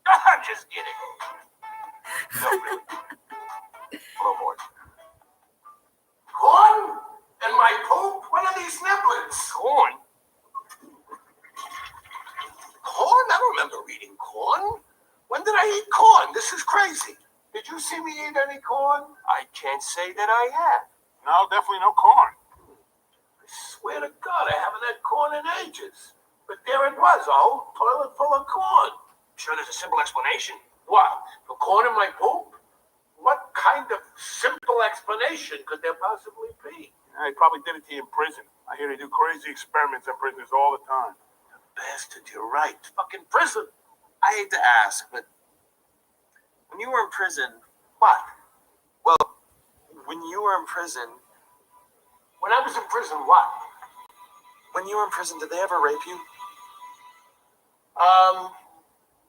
I'm just kidding. No, really. Blow Morty. Corn? And my poop? What are these niblets? Corn? Corn? I don't remember eating corn. When did I eat corn? This is crazy. Did you see me eat any corn? I can't say that I have. No, definitely no corn. I swear to God, I haven't had corn in ages. But there it was, a whole toilet full of corn. I'm sure there's a simple explanation. What? The corn in my poop? What kind of simple explanation could there possibly be? He probably did it to you in prison. I hear they do crazy experiments in prisoners all the time. Bastard, you're right. Fucking prison. I hate to ask, but when you were in prison, What? well, when you were in prison, When I was in prison, what? when you were in prison, did they ever rape you?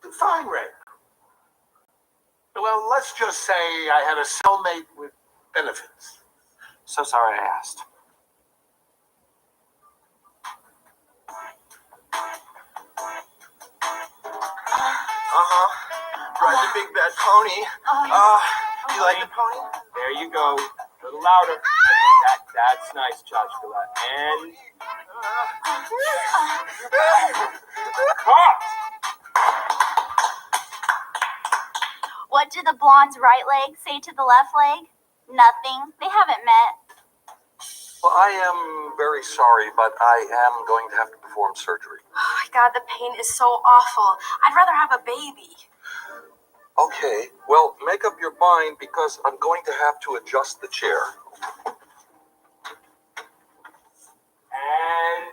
Define rape. Well, let's just say I had a cellmate with benefits. So sorry I asked. Ride the big bad pony. You like the pony? There you go. A little louder. That's nice, Chachkula. And... Cut! What did the blonde's right leg say to the left leg? Nothing. They haven't met. Well, I am very sorry, but I am going to have to perform surgery. Oh my God, the pain is so awful. I'd rather have a baby. Okay, well, make up your mind because I'm going to have to adjust the chair. And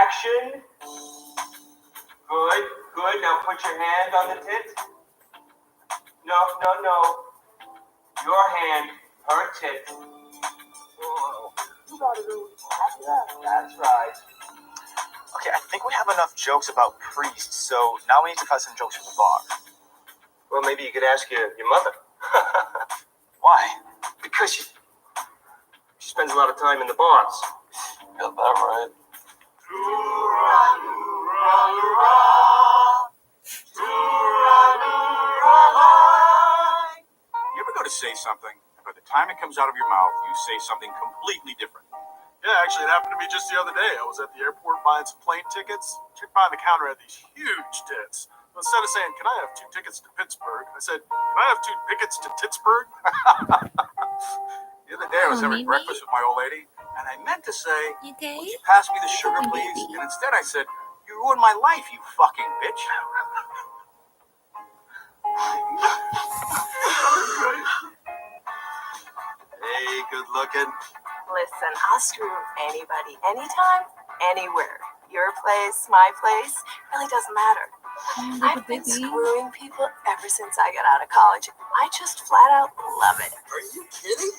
action. Good, good. Now put your hand on the tit. No. Your hand, her tit. Oh, you gotta do it. That's right. Okay, I think we have enough jokes about priests, so now we need to cut some jokes from the bar. Well, maybe you could ask your mother. Why? Because she spends a lot of time in the bars. Got that right. You ever go to say something, and by the time it comes out of your mouth, you say something completely different? Yeah, actually, it happened to me just the other day. I was at the airport buying some plane tickets. Chick behind the counter had these huge tits. So instead of saying, "Can I have 2 tickets to Pittsburgh?" I said, "Can I have 2 tickets to Pittsburgh?" The other day I was having breakfast with my old lady, and I meant to say, "Would you pass me the sugar, please?" And instead I said, "You ruined my life, you fucking bitch." Hey, good looking. Listen, I'll screw anybody, anytime, anywhere. Your place, my place, really doesn't matter. I've been screwing people ever since I got out of college. I just flat out love it. Are you kidding?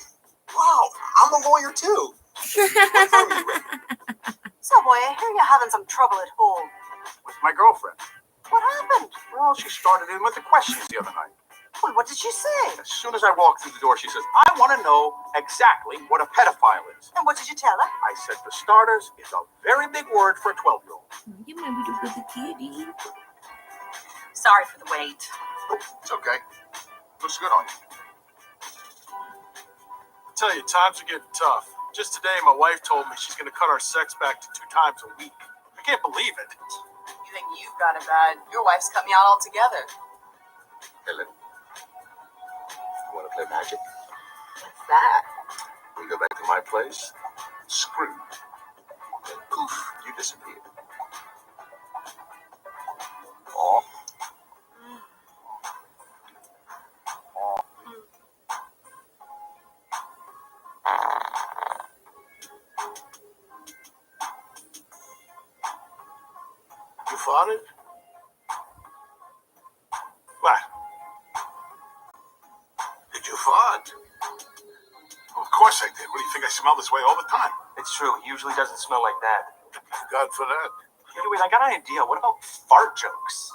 Wow, I'm a lawyer too. So, boy, I hear you're having some trouble at home. With my girlfriend. What happened? Well, she started in with the questions the other night. Well, what did she say? As soon as I walked through the door, she says, "I want to know exactly what a pedophile is." And what did you tell her? I said, "For starters, it's a very big word for a 12-year-old. You might be the kitty. Sorry for the wait. It's okay. Looks good on you. I tell you, times are getting tough. Just today, my wife told me she's going to cut our sex back to 2 times a week. I can't believe it. You think you've got it bad? Your wife's cut me out altogether. Helen, you want to play magic? What's that? We go back to my place, screw, and poof, you disappear. Oh. You farted? What? Did you fart? Well, of course I did. What do you think? I smell this way all the time. It's true. He usually doesn't smell like that. God for that. Anyways, I got an idea. What about fart jokes?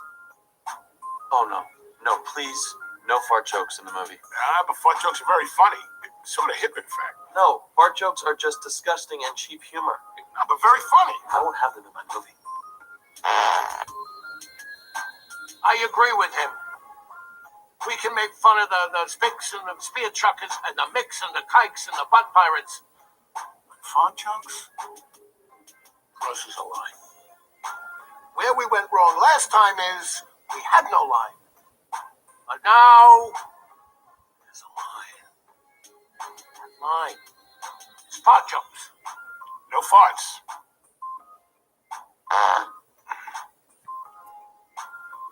Oh, no. No, please. No fart jokes in the movie. But fart jokes are very funny. Sort of hip, in fact. No, fart jokes are just disgusting and cheap humor. But very funny. I won't have them in my movie. I agree with him. We can make fun of the Spicks and the Spear Chuckers and the Micks and the Kikes and the Butt Pirates. Fart jokes? Crosses a line. Where we went wrong last time is we had no line. But now there's a line. That line is fart jokes. No farts.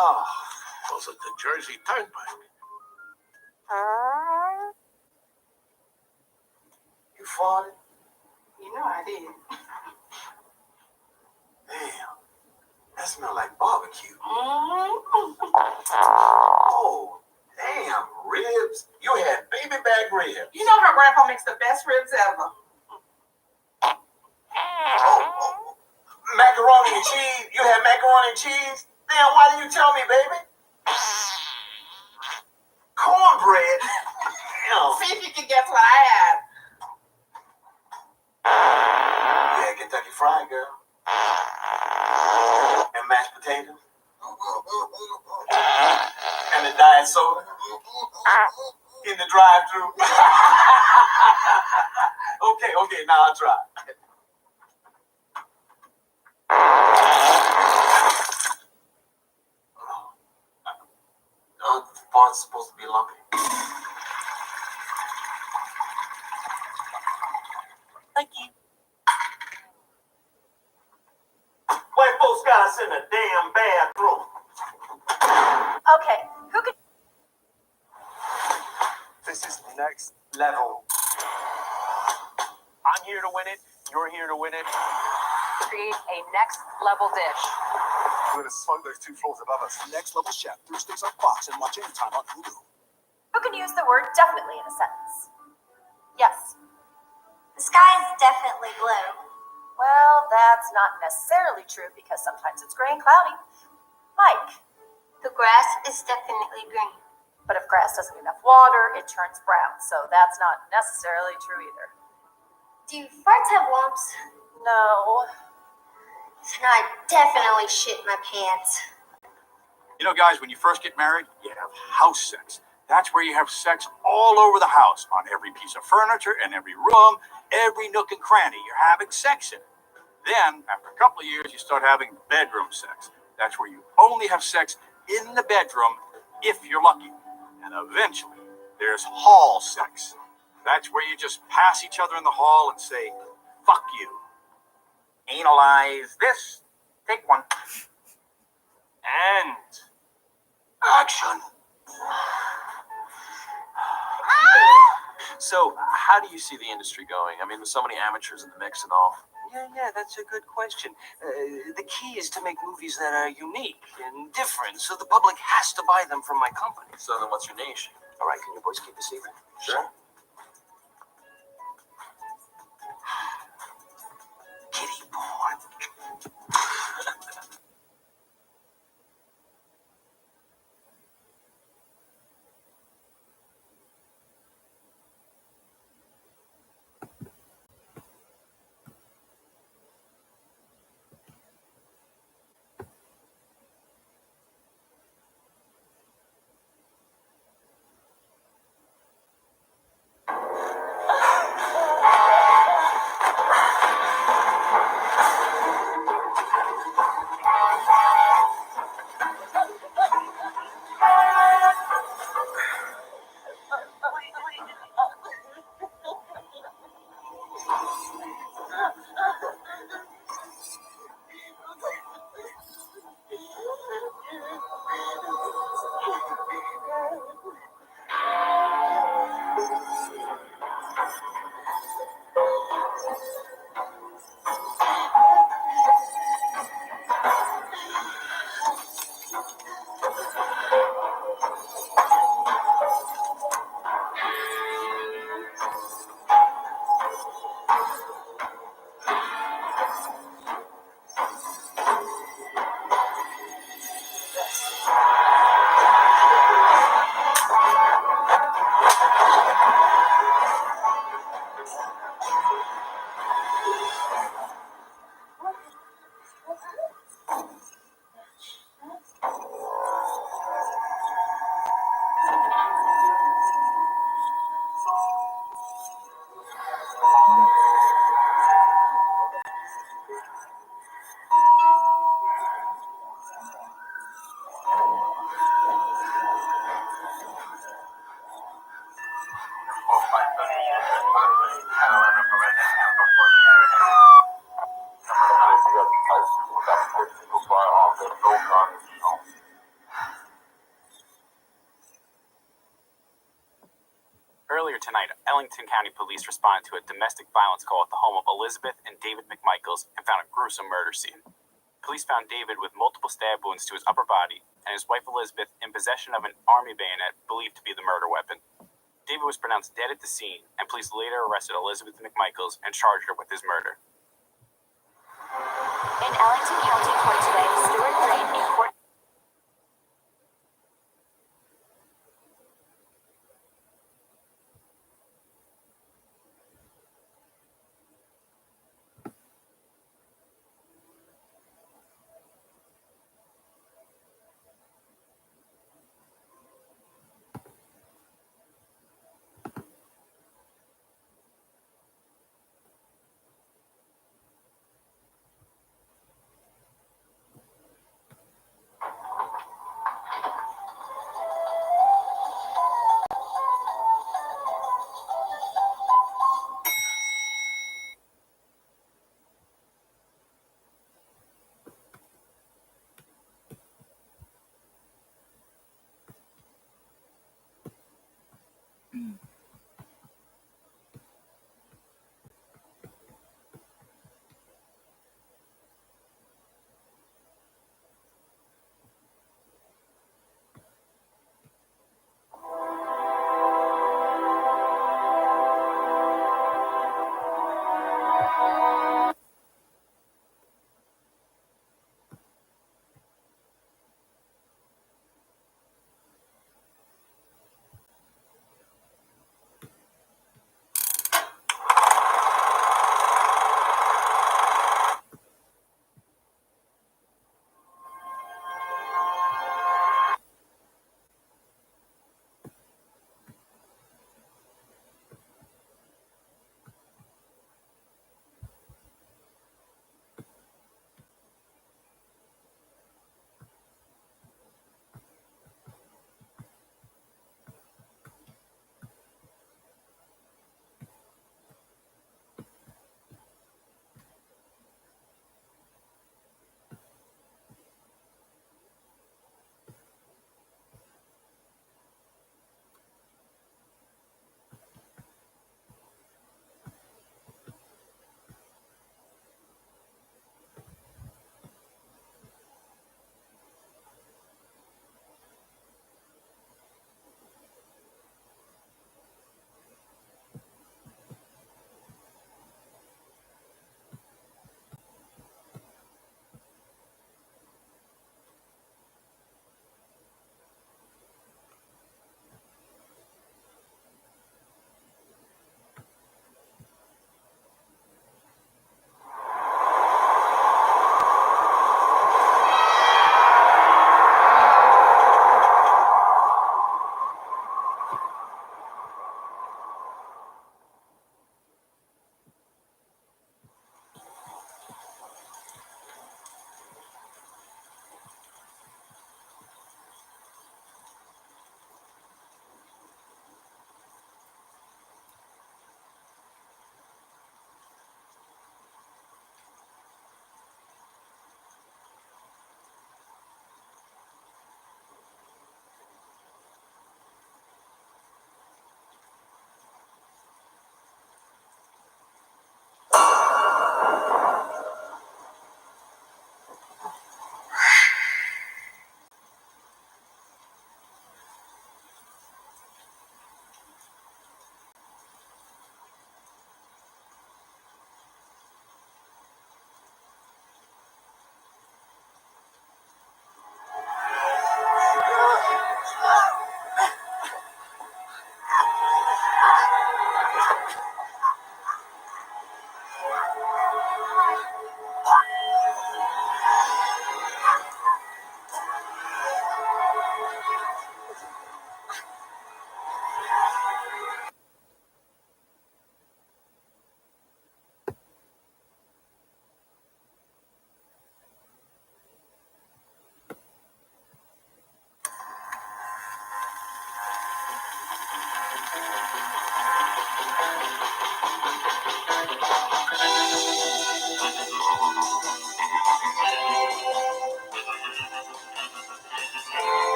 Oh, those are the Jersey Turnpike. You farted? You know I did. Damn, that smells like barbecue. Oh, Damn, ribs. You had baby back ribs. you know her grandpa makes the best ribs ever. Macaroni and cheese. You had macaroni and cheese? Damn, why didn't you tell me, baby? Cornbread. Damn. See if you can guess what I had. You had Kentucky Fried Girl. And mashed potatoes. And the diet soda. In the drive-thru. Okay, now I'll try. The fart's supposed to be lumpy. Thank you. White folks got us in a damn bathroom. Okay, who could... This is next level. I'm here to win it. You're here to win it. Create a next level dish. We're gonna smoke those 2 floors above us. Next Level Chef, Thursdays on Fox and watch anytime on Hulu. Who can use the word definitely in a sentence? Yes. The sky is definitely blue. Well, that's not necessarily true because sometimes it's gray and cloudy. Mike. The grass is definitely green. But if grass doesn't get enough water, it turns brown. So that's not necessarily true either. Do farts have lumps? No. So now I definitely shit my pants. You know, guys, when you first get married, you have house sex. That's where you have sex all over the house, on every piece of furniture, in every room, every nook and cranny. You're having sex in it. Then, after a couple of years, you start having bedroom sex. That's where you only have sex in the bedroom if you're lucky. And eventually, there's hall sex. That's where you just pass each other in the hall and say, fuck you. Analyze this. Take one. And action. So, how do you see the industry going? I mean, with so many amateurs in the mix and all. Yeah, that's a good question. The key is to make movies that are unique and different, so the public has to buy them from my company. So then what's your niche? All right, can you boys keep the secret? Sure. Kitty porn. Earlier tonight, Ellington County Police responded to a domestic violence call at the home of Elizabeth and David McMichaels and found a gruesome murder scene. Police found David with multiple stab wounds to his upper body and his wife Elizabeth in possession of an army bayonet believed to be the murder weapon. David was pronounced dead at the scene, and police later arrested Elizabeth McMichaels and charged her with his murder. In Ellington County Court today, Stuart Green, a court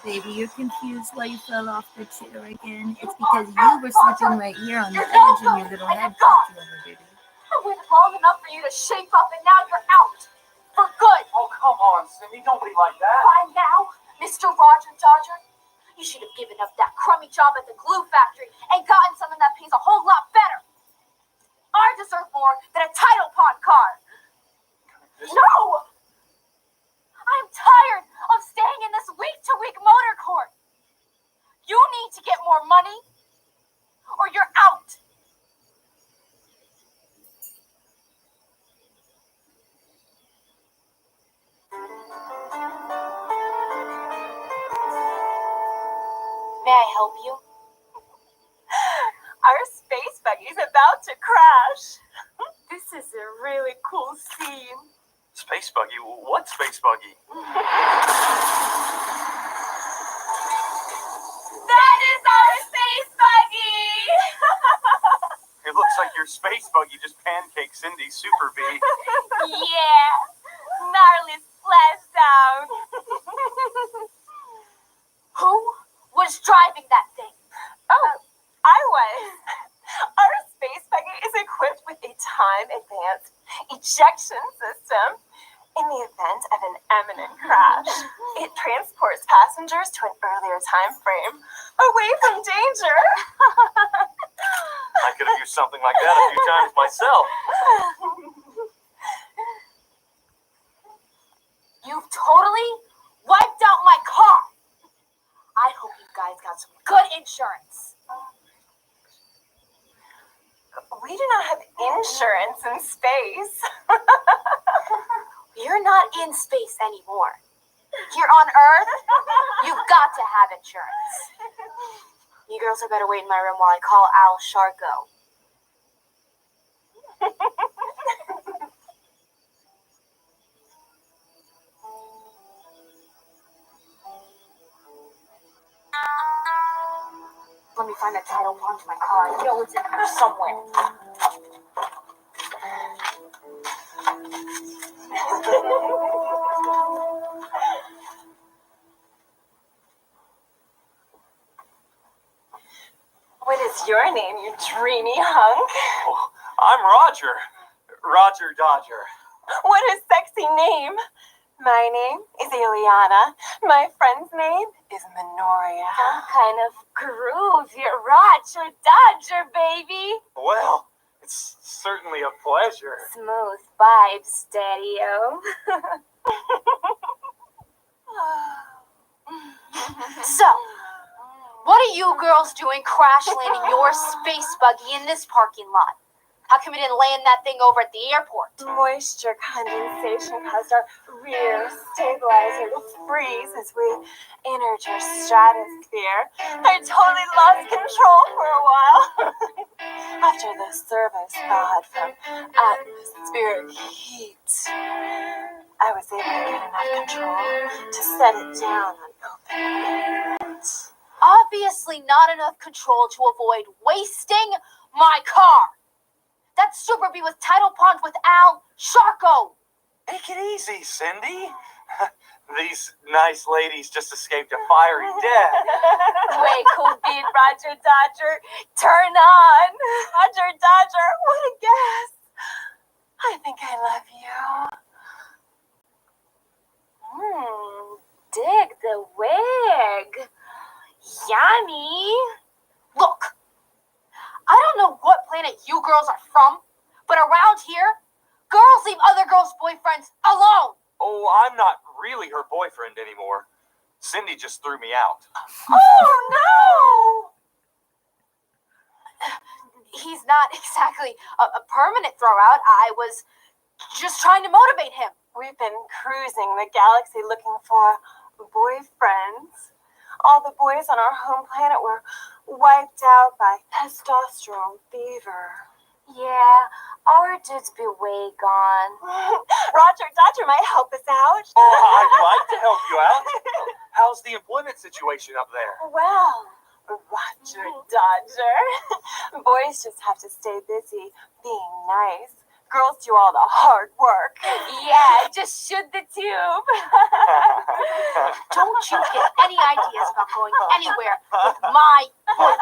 Baby, you're confused why you fell off the chair again. It's because you were sleeping right here on the edge and your little head popped you over, baby. I waited long enough for you to shape up, and now you're out. For good. Oh, come on, Cindy. Don't be like that. By now, Mr. Roger Dodger, you should have given up that crummy job at the glue factory and gotten something that pays a whole lot better. I deserve more than a title pawn car. No! I'm tired of staying in this week-to-week motor court. You need to get more money, or you're out. May I help you? Our space buggy's about to crash. This is a really cool scene. Space buggy? What space buggy? That is our space buggy! It looks like your space buggy just pancaked Cindy's Super V. Yeah, gnarly splashdown. Who was driving that thing? Oh, I was. Our space buggy is equipped with a time-advanced ejection system. In the event of an imminent crash, it transports passengers to an earlier time frame, away from danger. I could have used something like that a few times myself. You've totally wiped out my car. I hope you guys got some good insurance. We do not have insurance in space. You're not in space anymore. Here on Earth, you've got to have insurance. You girls had better wait in my room while I call Al Sharko. Let me find a title pawn to my car. I know it's in here somewhere. What is your name, you dreamy hunk? Oh, I'm Roger. Roger Dodger. What a sexy name. My name is Ileana. My friend's name is Minoria. Some kind of groove. You're Roger Dodger, baby. Well, it's certainly a pleasure. Smooth vibes, Daddy-o. So, what are you girls doing crash landing your space buggy in this parking lot? How come you didn't land that thing over at the airport? Moisture condensation caused our rear stabilizer to freeze as we entered your stratosphere. I totally lost control for a while. After the servos thawed from atmospheric heat, I was able to get enough control to set it down on open pavement. Obviously not enough control to avoid wasting my car. That's Super B with title pawned with Al Sharko. Take it easy, Cindy. These nice ladies just escaped a fiery death. Way cool beat, Roger Dodger. Turn on. Roger Dodger, what a guess. I think I love you. Dig the wig. Yummy. Look, I don't know what planet you girls are from, but around here, girls leave other girls' boyfriends alone. Oh, I'm not really her boyfriend anymore. Cindy just threw me out. Oh, no! He's not exactly a permanent throwout. I was just trying to motivate him. We've been cruising the galaxy looking for boyfriends. All the boys on our home planet were wiped out by testosterone fever. Yeah, our dudes be way gone. Roger Dodger might help us out. Oh, I'd like to help you out. How's the employment situation up there? Well, Roger Dodger. Boys just have to stay busy being nice Girls do all the hard work. Yeah, just shoot the tube. Don't you get any ideas about going anywhere with my boyfriend.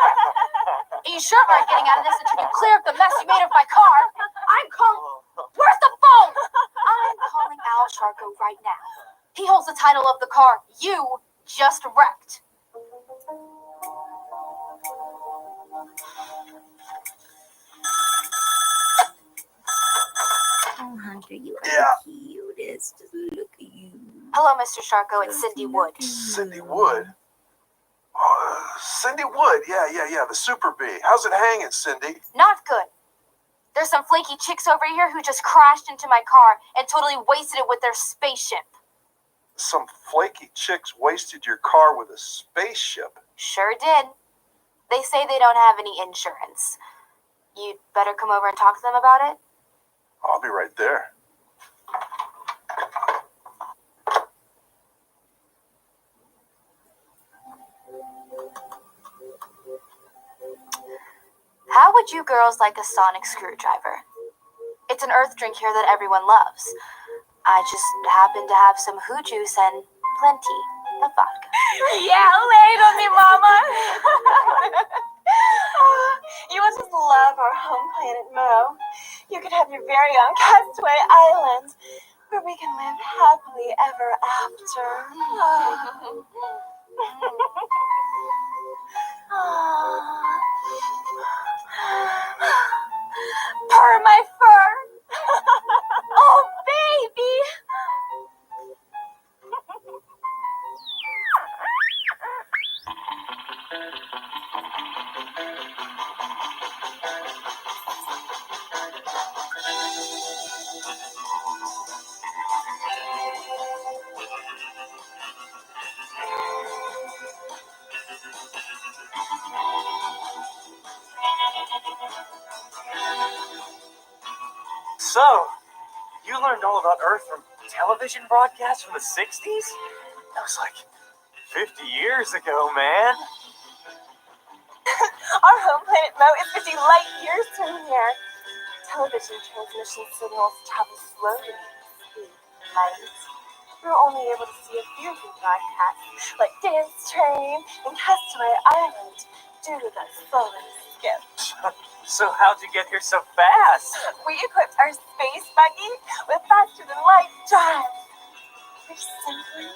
And you sure aren't getting out of this until you clear up the mess you made of my car. I'm calling. Where's the phone? I'm calling Al Sharko right now. He holds the title of the car you just wrecked. Oh, Hunter, you are the cutest. Just look at you. Hello, Mr. Sharko. It's Cindy Wood. Cindy Wood? Cindy Wood, yeah, the Super B. How's it hanging, Cindy? Not good. There's some flaky chicks over here who just crashed into my car and totally wasted it with their spaceship. Some flaky chicks wasted your car with a spaceship. Sure did. They say they don't have any insurance. You'd better come over and talk to them about it. I'll be right there. How would you girls like a sonic screwdriver? It's an earth drink here that everyone loves. I just happen to have some hoo juice and plenty of vodka. Yeah, lay it on me, mama. You will just love our home planet, Mo. You could have your very own Castaway Island, where we can live happily ever after. Purr my fur. Oh, baby. So, you learned all about Earth from television broadcasts from the 60s? That was like 50 years ago, man. Our home planet, Mo, is 50 light years from here. Television transmission signals travel slowly at the speed of light. We're only able to see a few of the broadcasts, like Dance Train and Castaway Island, due to the solar skip. So how'd you get here so fast? We equipped our space buggy with faster-than-light drive, which simply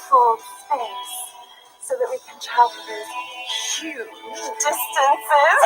pulls space so that we can travel those huge distances.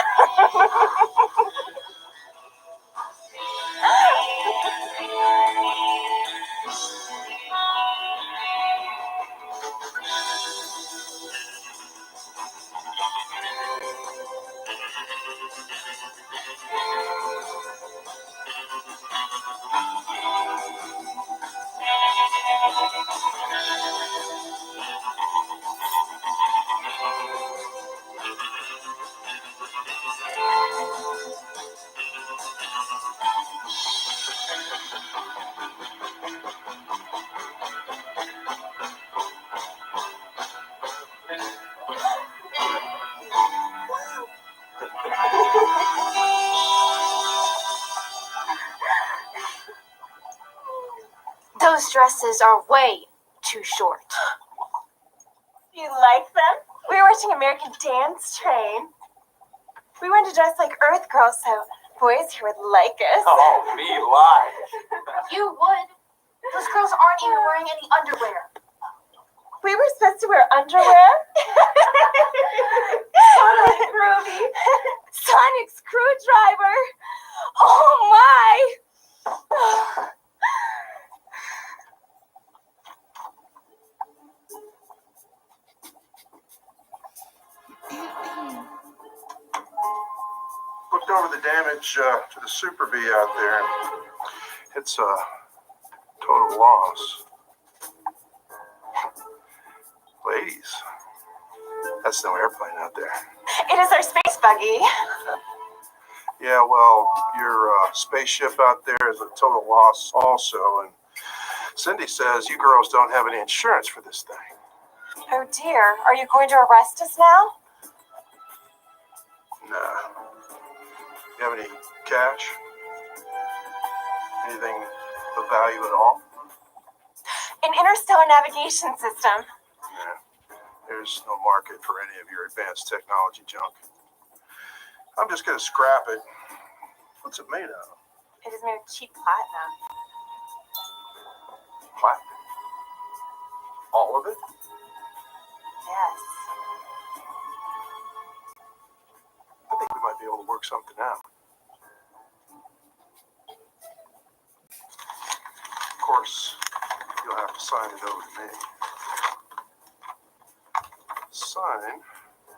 Those dresses are way too short. You like them? We were watching American Dance Train. We wanted to dress like Earth girls so boys here would like us. Oh, me live. You would. Those girls aren't even wearing any underwear. We were supposed to wear underwear? Totally groovy. Sonic screwdriver. Oh my. Looked over the damage to the Super B out there. It's a total loss. Ladies, that's no airplane out there. It is our space buggy. Yeah, well, your spaceship out there is a total loss also. And Cindy says you girls don't have any insurance for this thing. Oh dear, are you going to arrest us now? Nah. You have any cash? Anything of value at all? An interstellar navigation system. Yeah. There's no market for any of your advanced technology junk. I'm just gonna scrap it. What's it made out of? It is made of cheap platinum. Platinum? All of it? Yes. I think we might be able to work something out. Of course, you'll have to sign it over to me. Sign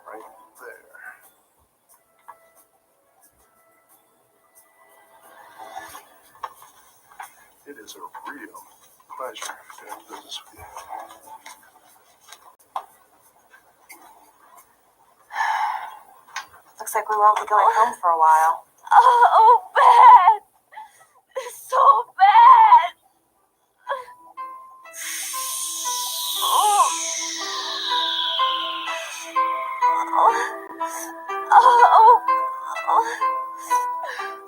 right there. It is a real pleasure doing business with you. Looks like we won't be going home for a while. Oh, bad. So bad.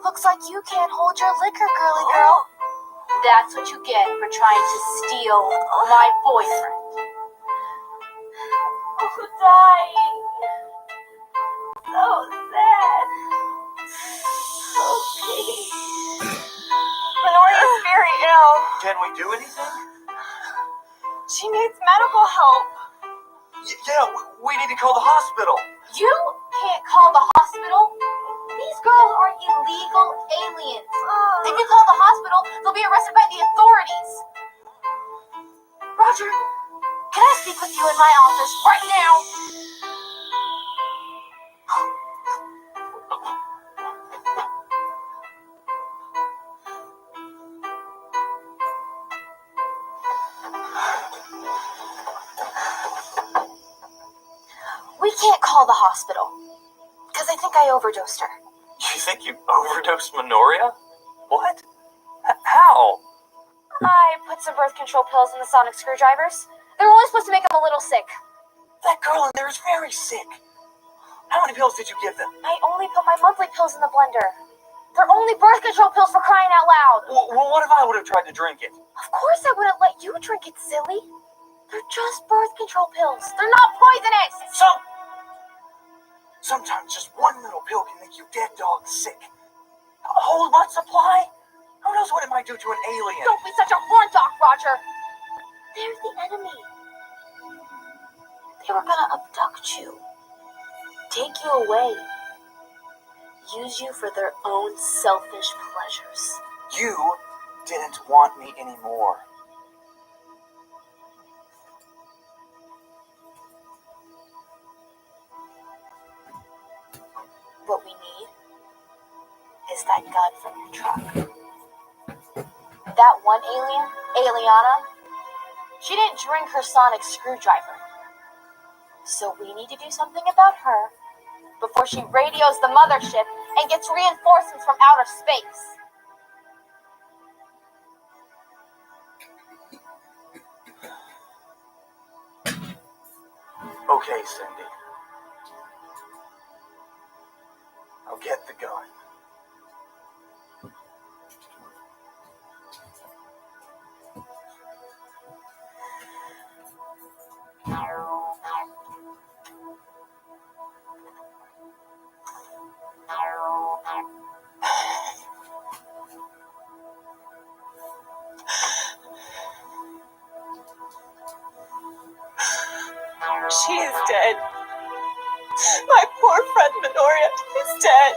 Looks like you can't hold your liquor, girly girl. That's what you get for trying to steal my boyfriend. I'm dying. So sad. Okay. Minori's very ill. Can we do anything? She needs medical help. Yeah, we need to call the hospital. You can't call the hospital. These girls are illegal aliens. If you call the hospital, they'll be arrested by the authorities. Roger, can I speak with you in my office right now? We can't call the hospital because I think I overdosed her. You think you overdosed Minoria? What? How? I put some birth control pills in the sonic screwdrivers. They were only supposed to make them a little sick. That girl in there is very sick. How many pills did you give them? I only put my monthly pills in the blender. They're only birth control pills, for crying out loud. Well, what if I would have tried to drink it? Of course I wouldn't let you drink it, silly. They're just birth control pills. They're not poisonous. Sometimes just one little pill can make you dead dog sick. A whole month supply? Who knows what it might do to an alien? Don't be such a horn dog, Roger. They're the enemy. They were gonna abduct you, take you away, use you for their own selfish pleasures. You didn't want me anymore. What we need is that gun from your truck. That one alien, Aliana, she didn't drink her sonic screwdriver. So we need to do something about her before she radios the mothership and gets reinforcements from outer space. Okay, Cindy. I'll get the gun. She is dead. My poor friend Minoria is dead.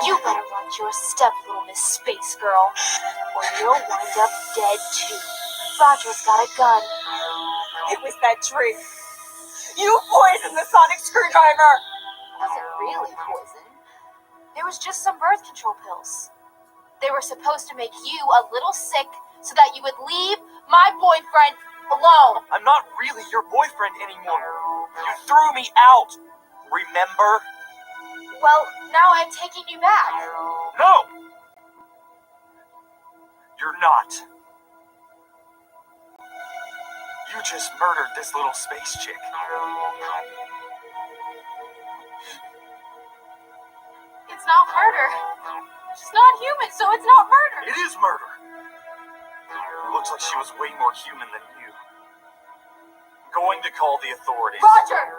You better watch your step, little Miss Space Girl, or you'll wind up dead too. Roger's got a gun. It was that drink. You poisoned the sonic screwdriver. It wasn't really poison. There was just some birth control pills. They were supposed to make you a little sick so that you would leave my boyfriend alone. I'm not really your boyfriend anymore. You threw me out. Remember? Well, now I'm taking you back. No! You're not. You just murdered this little space chick. It's not murder. She's not human, so it's not murder. It is murder. It looks like she was way more human than you. Going to call the authorities. Roger!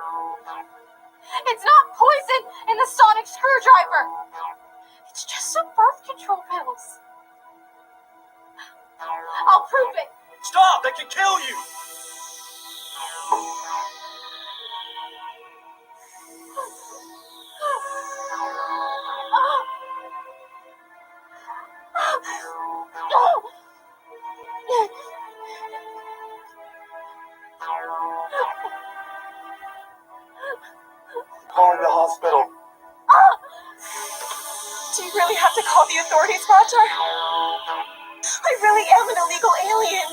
It's not poison in the sonic screwdriver. It's just some birth control pills. I'll prove it. Stop! They can kill you! Calling the hospital. Do you really have to call the authorities, Roger? I really am an illegal alien.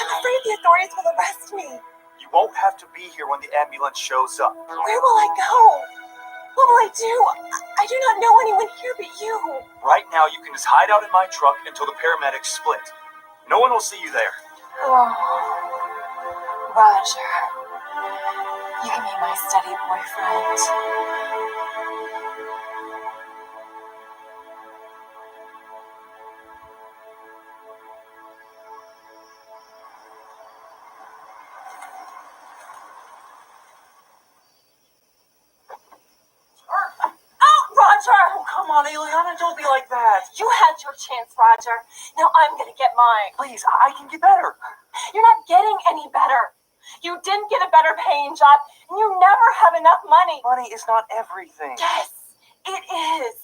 I'm afraid the authorities will arrest me. You won't have to be here when the ambulance shows up. Where will I go? What will I do? I do not know anyone here but you. Right now, you can just hide out in my truck until the paramedics split. No one will see you there. Oh, Roger. You can be my steady boyfriend. Oh, come on, Eliana, don't be like that. You had your chance, Roger. Now I'm gonna get mine. Please, I can get better. You're not getting any better. You didn't get a better paying job, and you never have enough money. Money is not everything. Yes, it is.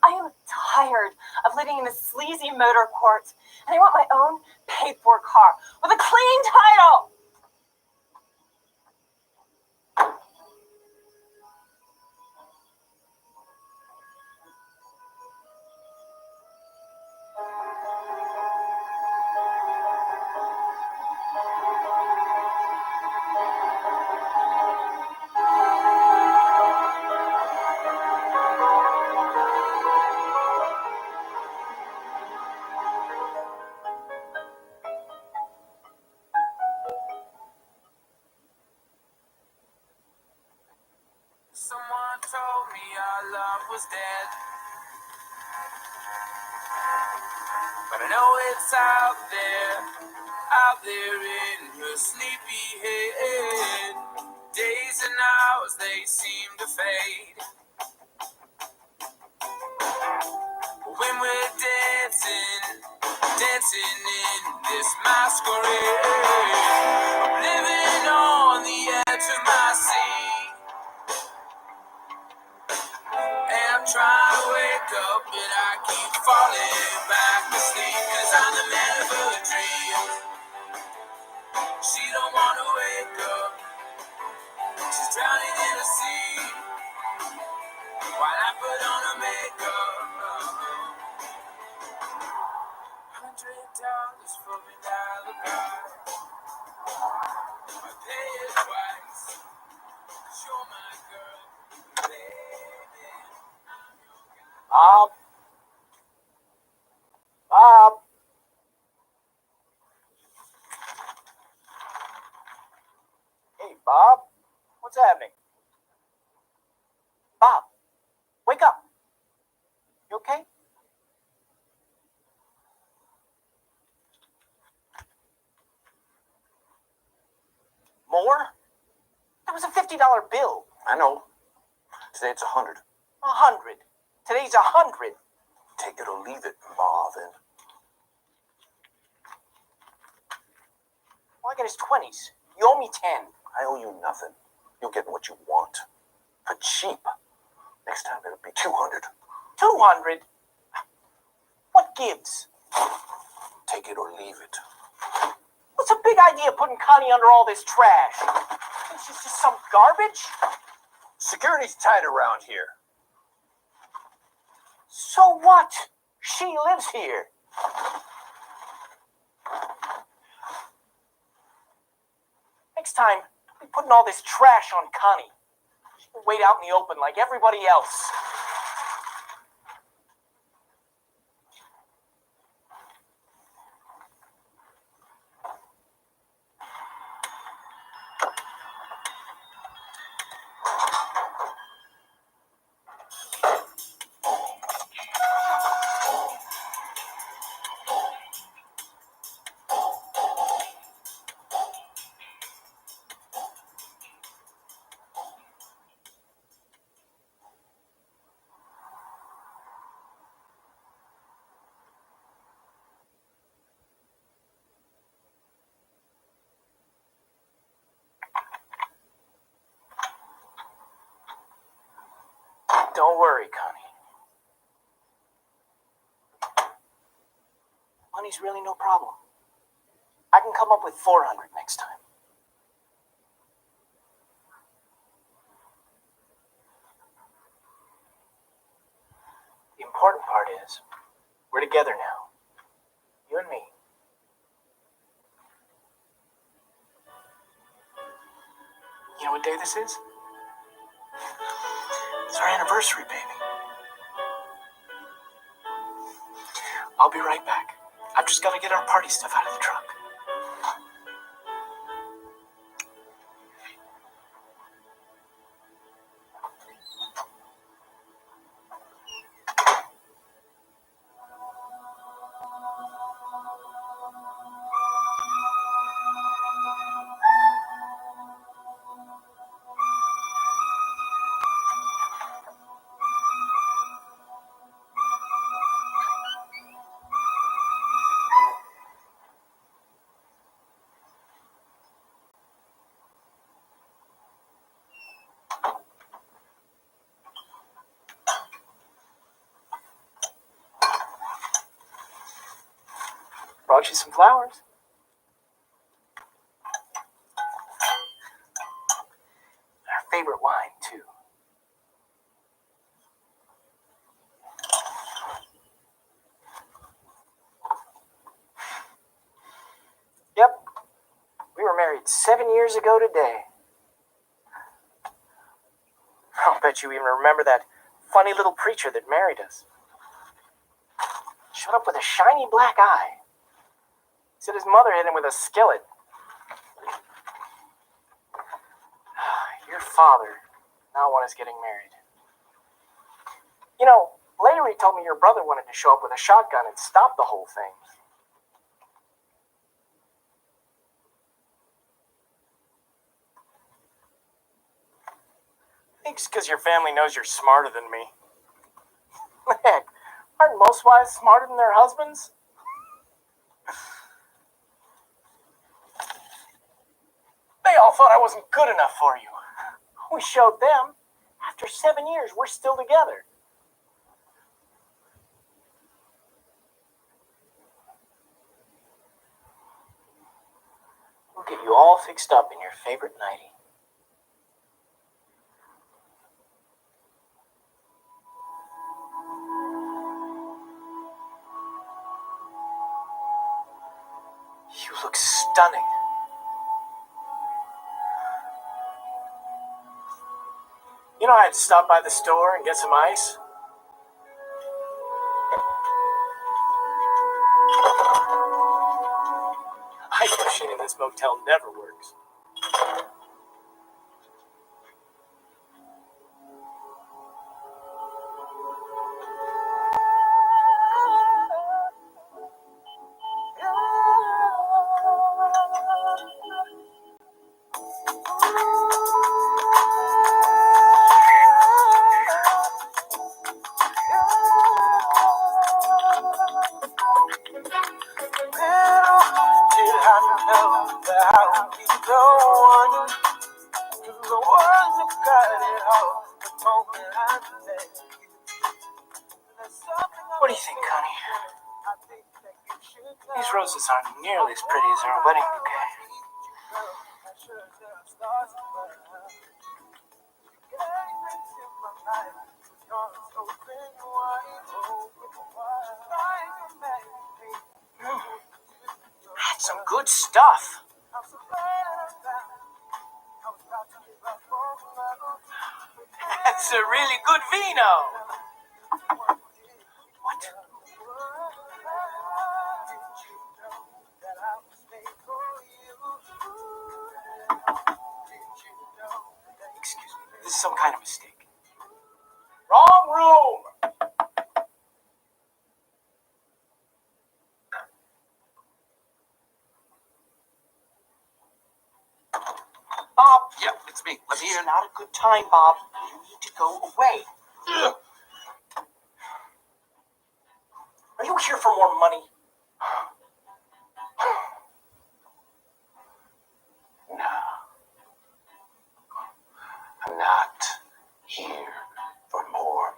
I am tired of living in a sleazy motor court, and I want my own paid-for car with a clean title. Someone told me our love was dead, but I know it's out there in your sleepy head. Days and hours, they seem to fade. When we're dancing in this masquerade, I'm living on the edge of my seat. I'm trying to wake up, but I keep falling back to sleep. Cause I'm the man of her dreams. She don't wanna wake up. She's drowning in a sea while I put on her makeup. $100 for an alibi. I pay it twice. Cause you're my girl, baby. Bob? Bob? Hey, Bob? What's happening? Bob, wake up. You okay? More? That was a $50 bill. I know. Today it's 100. 100. Today's 100. Take it or leave it, Marvin. Well, I got his 20s. You owe me 10. I owe you nothing. You'll get what you want. For cheap. Next time it'll be 200. 200? What gives? Take it or leave it. What's a big idea putting Connie under all this trash? It's just some garbage? Security's tight around here. So what? She lives here. Next time, we're putting all this trash on Connie. She can wait out in the open like everybody else. Don't worry, Connie. Money's really no problem. I can come up with 400 next time. The important part is, we're together now. You and me. You know what day this is? It's our anniversary, baby. I'll be right back. I've just got to get our party stuff out of the truck. Brought you some flowers. Our favorite wine, too. Yep. We were married 7 years ago today. I'll bet you even remember that funny little preacher that married us. Showed up with a shiny black eye. Said his mother hit him with a skillet. Your father now one is getting married. You know, later he told me your brother wanted to show up with a shotgun and stop the whole thing. I think it's because your family knows you're smarter than me. Heck, aren't most wives smarter than their husbands? They all thought I wasn't good enough for you. We showed them. After 7 years, we're still together. We'll get you all fixed up in your favorite nightie. You look stunning. You know, I had to stop by the store and get some ice. Ice machine in this motel never works. What do you think, Connie? These roses aren't nearly as pretty as our wedding bouquet. That's some good stuff. That's a really good vino. What? Excuse me, this is some kind of mistake. Wrong room! Bob! Yeah, it's me. Let me This is in. not a good time, Bob. You need to go away. Ugh. Are you here for more money? No. I'm not here for more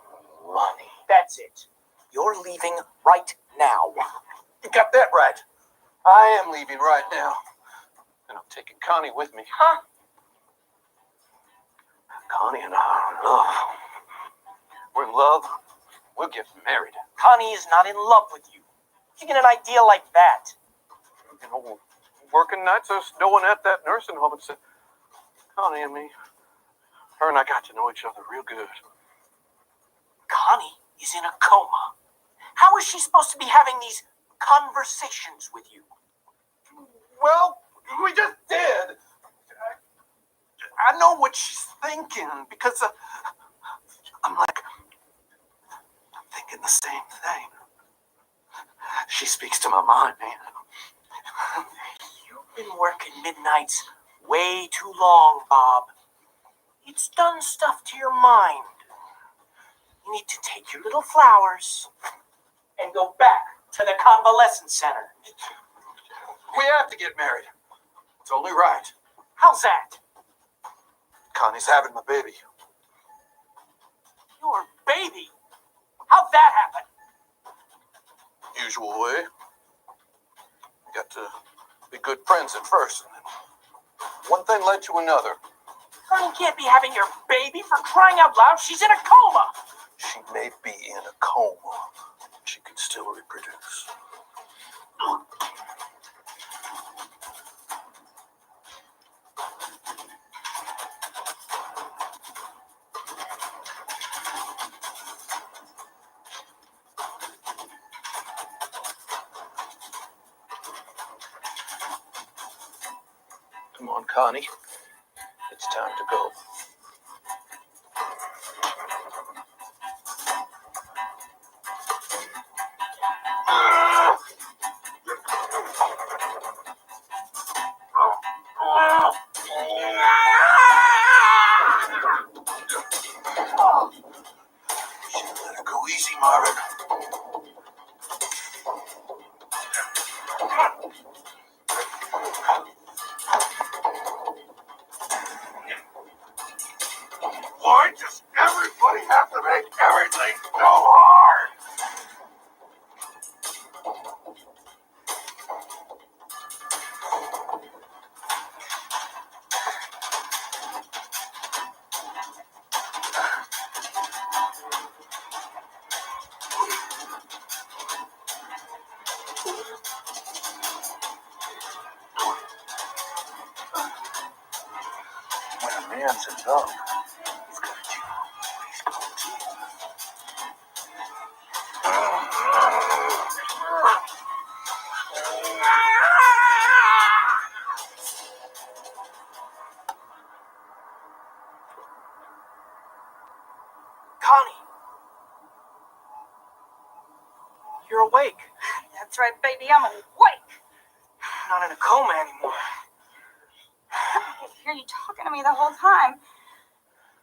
I am leaving right now. And I'm taking Connie with me. Huh? Connie and I are in love. We're in love. We'll get married. Connie is not in love with you. You get an idea like that. You know, working nights, I was no one at that nursing home and said, Connie and me, her and I got to know each other real good. Connie is in a coma. How is she supposed to be having these conversations with you? Well, we just did. I know what she's thinking because I'm thinking the same thing. She speaks to my mind, man. You've been working midnights way too long, Bob. It's done stuff to your mind. You need to take your little flowers and go back to the convalescent center. We have to get married. It's only right. How's that? Connie's having my baby. Your baby? How'd that happen? Usual way. We got to be good friends at first. And then one thing led to another. Connie can't be having your baby, for crying out loud. She's in a coma. She may be in a coma. She can still reproduce. Come on, Connie. It's time to go. Let her go easy, Marvin. Why does everybody have to make everything so hard? When a man's in love, he's got to do what he's going to do. Connie. You're awake. That's right, baby. I'm awake. Not in a coma anymore. I could hear you talking to me the whole time.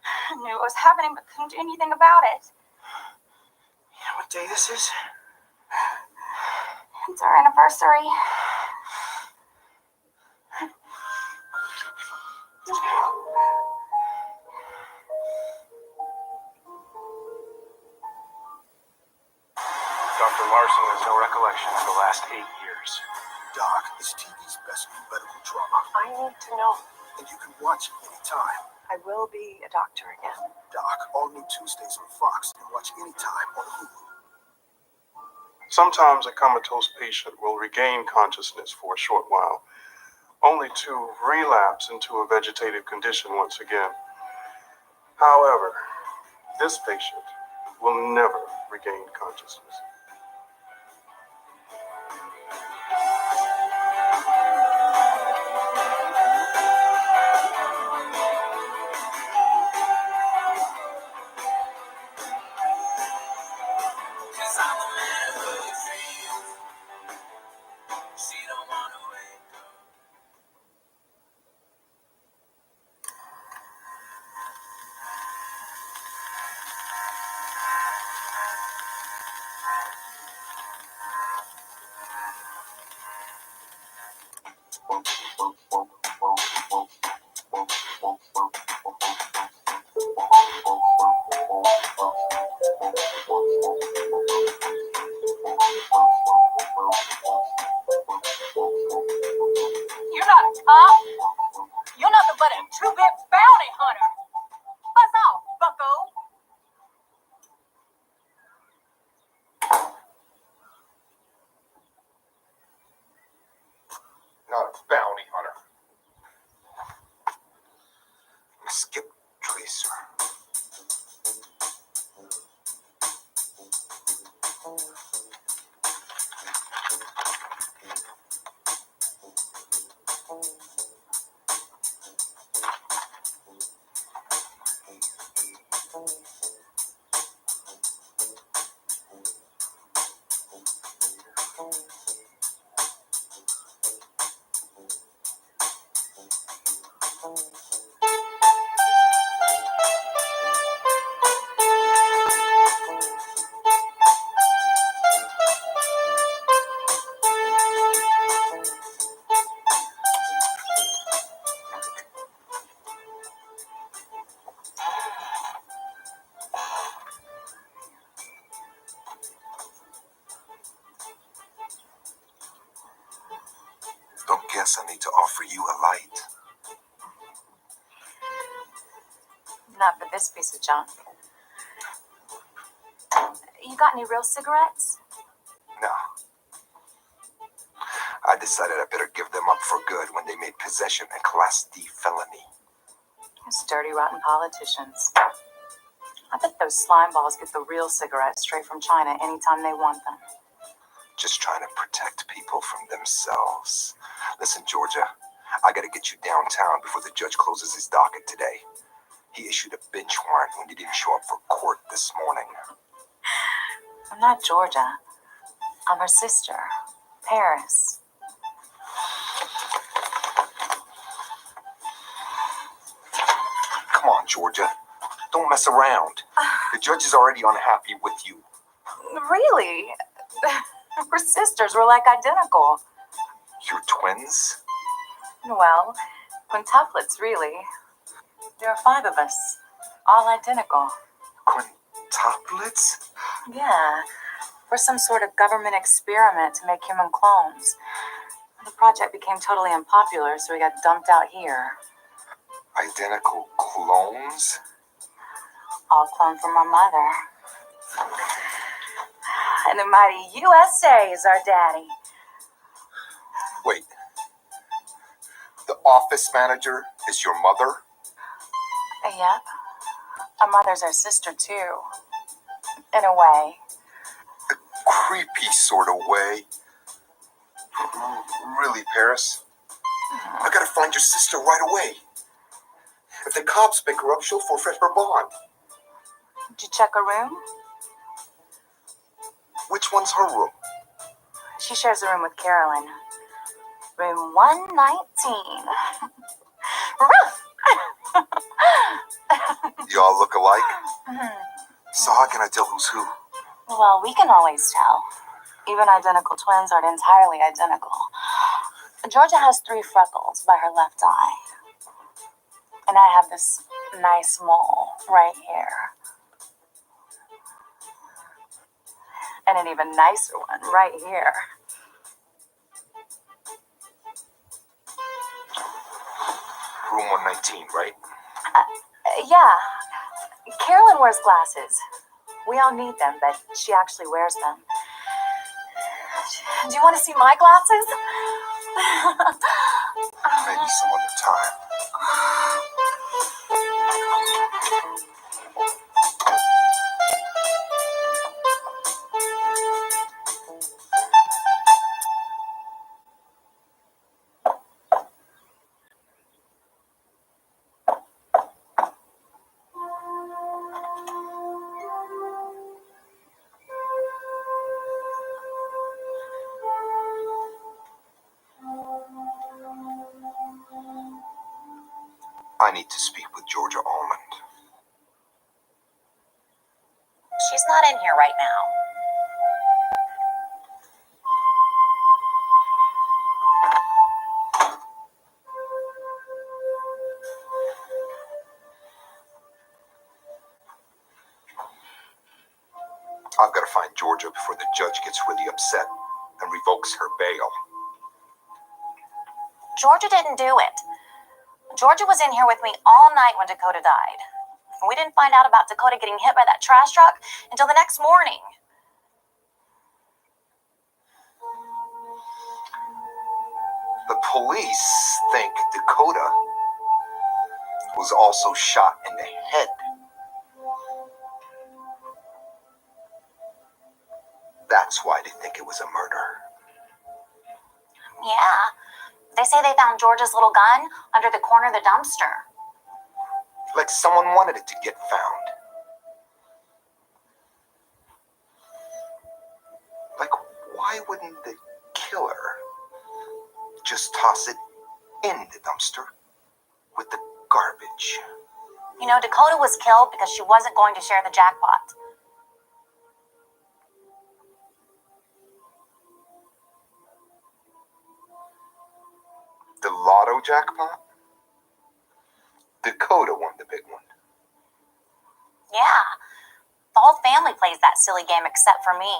I knew it was happening, but couldn't do anything about it. You know what day this is? It's our anniversary. Dr. Larson has no recollection of the last 8 years. Doc, this TV's best new medical drama. I need to know. And you can watch it anytime. I will be a doctor again. Doc, all new Tuesdays on Fox. And watch anytime on Hulu. Sometimes a comatose patient will regain consciousness for a short while, only to relapse into a vegetative condition once again. However, this patient will never regain consciousness. but a two-bit bounty hunter. Buzz off, bucko. Not a bounty hunter. Skip Tracer. Don't guess I need to offer you a light. Not for this piece of junk. You got any real cigarettes? No. I decided I better give them up for good when they made possession a Class D felony. Those dirty, rotten politicians. I bet those slime balls get the real cigarettes straight from China anytime they want them. Just trying to protect people from themselves. Listen, Georgia, I gotta get you downtown before the judge closes his docket today. He issued a bench warrant when you didn't show up for court this morning. I'm not Georgia. I'm her sister, Paris. Come on, Georgia. Don't mess around. The judge is already unhappy with you. Really? We're sisters. We're like identical. You're twins? Well, quintuplets, really. There are 5 of us, all identical. Quintuplets? Yeah, for some sort of government experiment to make human clones. The project became totally unpopular, so we got dumped out here. Identical clones? All cloned from our mother. And the mighty USA is our daddy. Wait. The office manager is your mother? Yep. Our mother's our sister, too. In a way. A creepy sort of way. Really, Paris? I gotta find your sister right away. If the cops pick her up, she'll forfeit her bond. Did you check her room? Which one's her room? She shares a room with Carolyn. Room 119. Y'all look alike? So how can I tell who's who? Well, we can always tell. Even identical twins aren't entirely identical. Georgia has 3 freckles by her left eye. And I have this nice mole right here. And an even nicer one right here. Room 119, right? Yeah. Carolyn wears glasses. We all need them, but she actually wears them. Do you want to see my glasses? Maybe some other time. I need to speak with Georgia Almond. She's not in here right now. I've got to find Georgia before the judge gets really upset and revokes her bail. Georgia didn't do it. Georgia was in here with me all night when Dakota died. We didn't find out about Dakota getting hit by that trash truck until the next morning. The police think Dakota was also shot in the head. That's why they think it was a murder. Yeah. They say they found Georgia's little gun under the corner of the dumpster. Like someone wanted it to get found. Like, why wouldn't the killer just toss it in the dumpster with the garbage? You know, Dakota was killed because she wasn't going to share the jackpot. The lotto jackpot? Dakota won the big one. Yeah. The whole family plays that silly game except for me.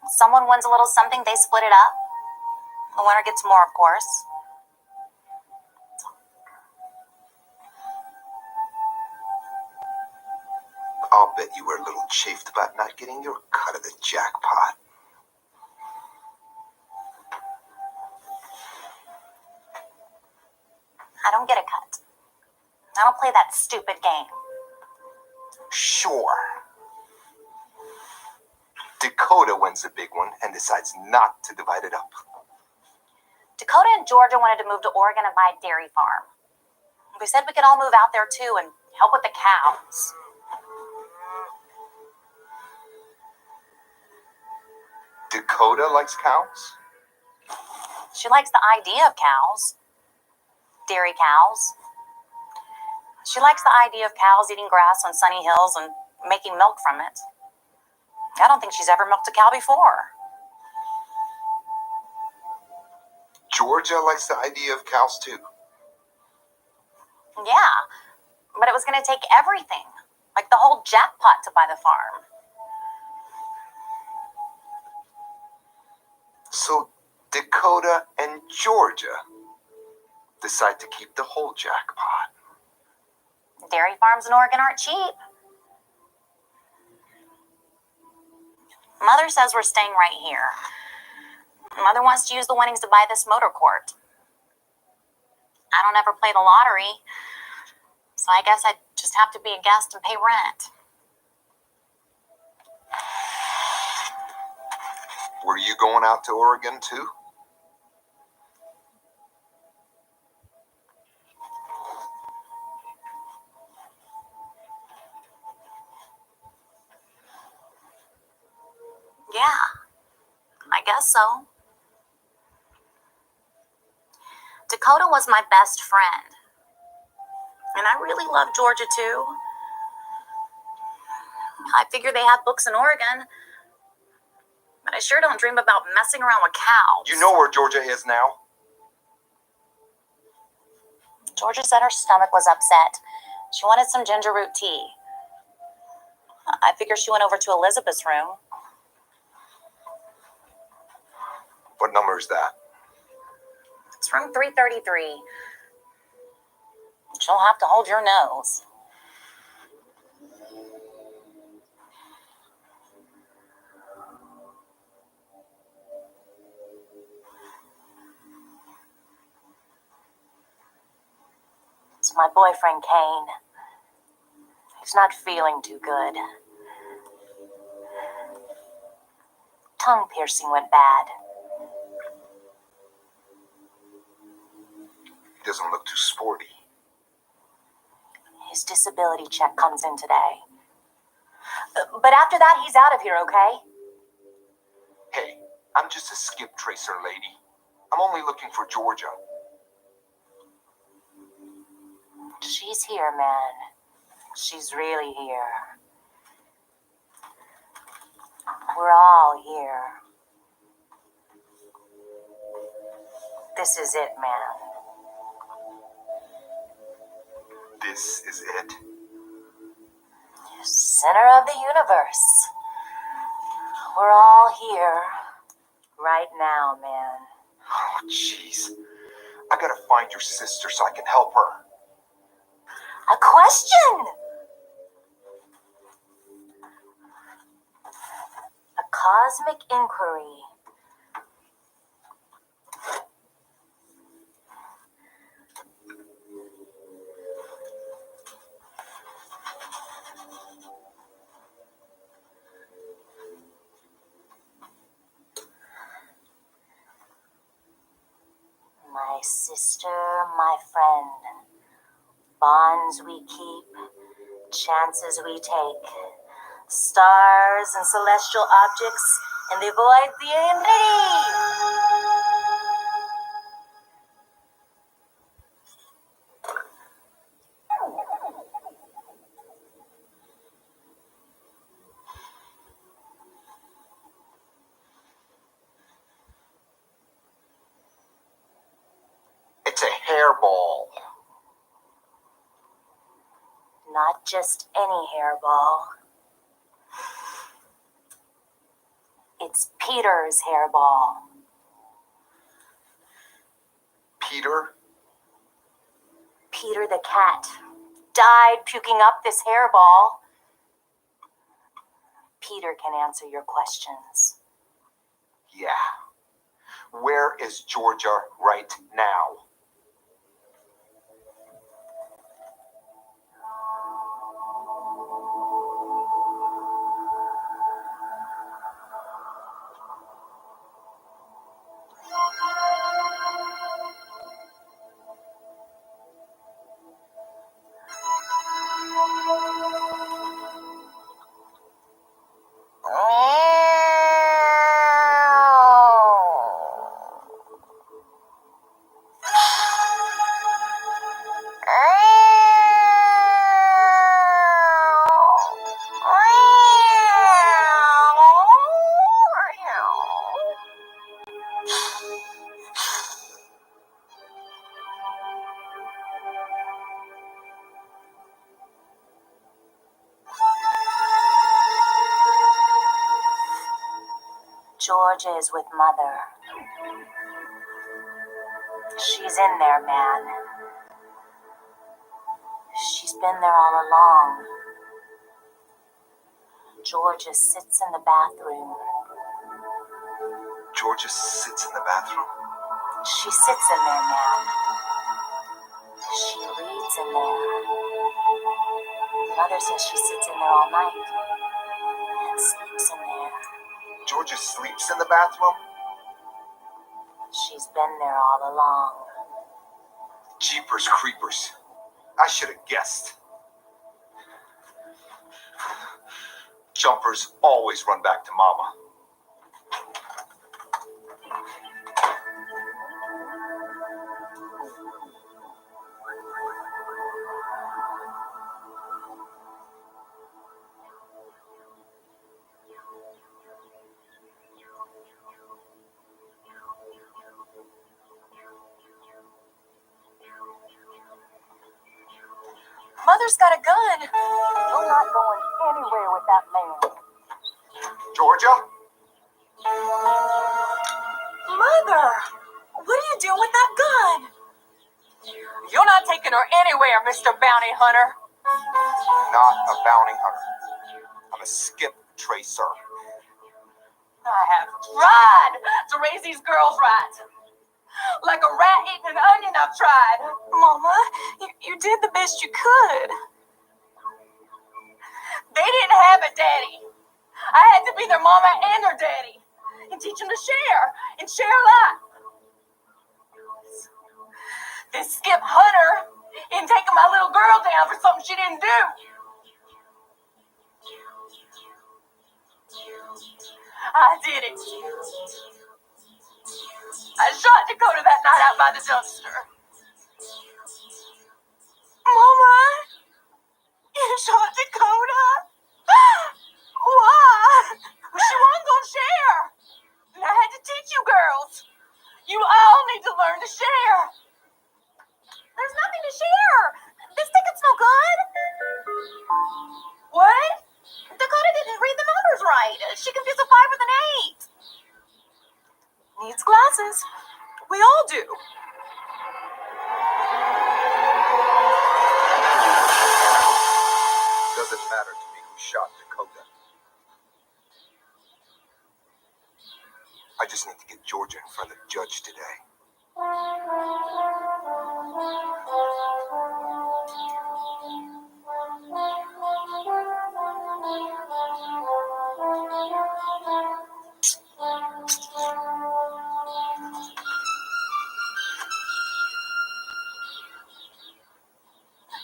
Someone wins a little something, they split it up. The winner gets more, of course. I'll bet you were a little chafed about not getting your cut of the jackpot. I don't get a cut. I don't play that stupid game. Sure. Dakota wins the big one and decides not to divide it up. Dakota and Georgia wanted to move to Oregon and buy a dairy farm. We said we could all move out there too and help with the cows. Dakota likes cows? She likes the idea of cows. Dairy cows. She likes the idea of cows eating grass on sunny hills and making milk from it. I don't think she's ever milked a cow before. Georgia likes the idea of cows too. Yeah, but it was going to take everything, like the whole jackpot to buy the farm. So Dakota and Georgia decide to keep the whole jackpot. Dairy farms in Oregon aren't cheap. Mother says we're staying right here. Mother wants to use the winnings to buy this motor court. I don't ever play the lottery, so I guess I just have to be a guest and pay rent. Were you going out to Oregon too? Yeah, I guess so. Dakota was my best friend. And I really love Georgia too. I figure they have books in Oregon. But I sure don't dream about messing around with cows. You know where Georgia is now? Georgia said her stomach was upset. She wanted some ginger root tea. I figure she went over to Elizabeth's room. What number is that? It's room 333. She'll have to hold your nose. It's my boyfriend, Kane. He's not feeling too good. Tongue piercing went bad. He doesn't look too sporty. His disability check comes in today. But after that, he's out of here, okay? Hey, I'm just a skip tracer lady. I'm only looking for Georgia. She's here, man. She's really here. We're all here. This is it, man. This is it? Center of the universe. We're all here. Right now, man. Oh, jeez. I gotta find your sister so I can help her. A question! A cosmic inquiry. My sister, my friend. Bonds we keep, chances we take. Stars and celestial objects in the void, the infinity. It's a hairball. Not just any hairball. It's Peter's hairball. Peter? Peter the cat died puking up this hairball. Peter can answer your questions. Yeah. Where is Georgia right now? Georgia is with Mother. She's in there, man. She's been there all along. Georgia sits in the bathroom. Georgia sits in the bathroom? She sits in there, man. She reads in there. Mother says she sits in there all night and sleeps in there. Georgia sleeps in the bathroom? She's been there all along. Jeepers creepers. I should have guessed. Jumpers always run back to Mama. Mother's got a gun. You're not going anywhere with that man. Georgia? Mother! What are you doing with that gun? You're not taking her anywhere, Mr. Bounty Hunter. Not a bounty hunter. I'm a skip tracer. I have tried to raise these girls right. Like a rat eating an onion, I've tried. Mama, you did the best you could. They didn't have a daddy. I had to be their mama and their daddy and teach them to share and share a lot. This Skip Hunter isn't taking my little girl down for something she didn't do. I did it. I shot Dakota that night out by the dumpster. Mama, you shot Dakota? Why? She wasn't gonna share. And I had to teach you girls. You all need to learn to share. There's nothing to share. This ticket's no good. What? Dakota didn't read the numbers right. She confused a 5 with an 8. Needs glasses. We all do. Georgia in front of the judge today.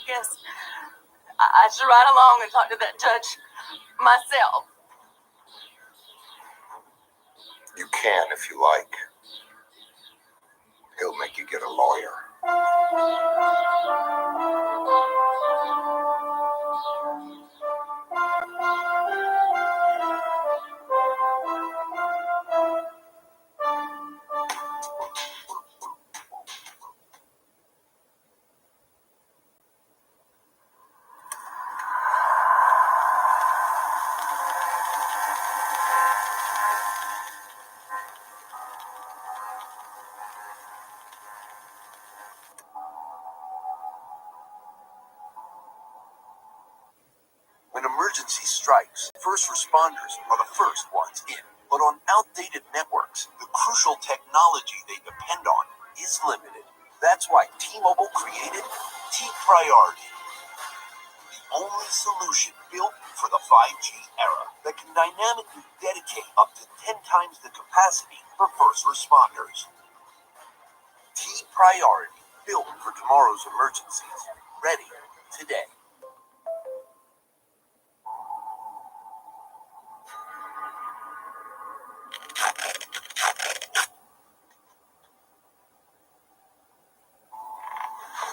Yes, I should ride along and talk to that judge myself. You can if you like. He'll make you get a lawyer. When emergency strikes, first responders are the first ones in. But on outdated networks, the crucial technology they depend on is limited. That's why T-Mobile created T-Priority, the only solution built for the 5G era that can dynamically dedicate up to 10 times the capacity for first responders. T-Priority, built for tomorrow's emergencies. Ready today.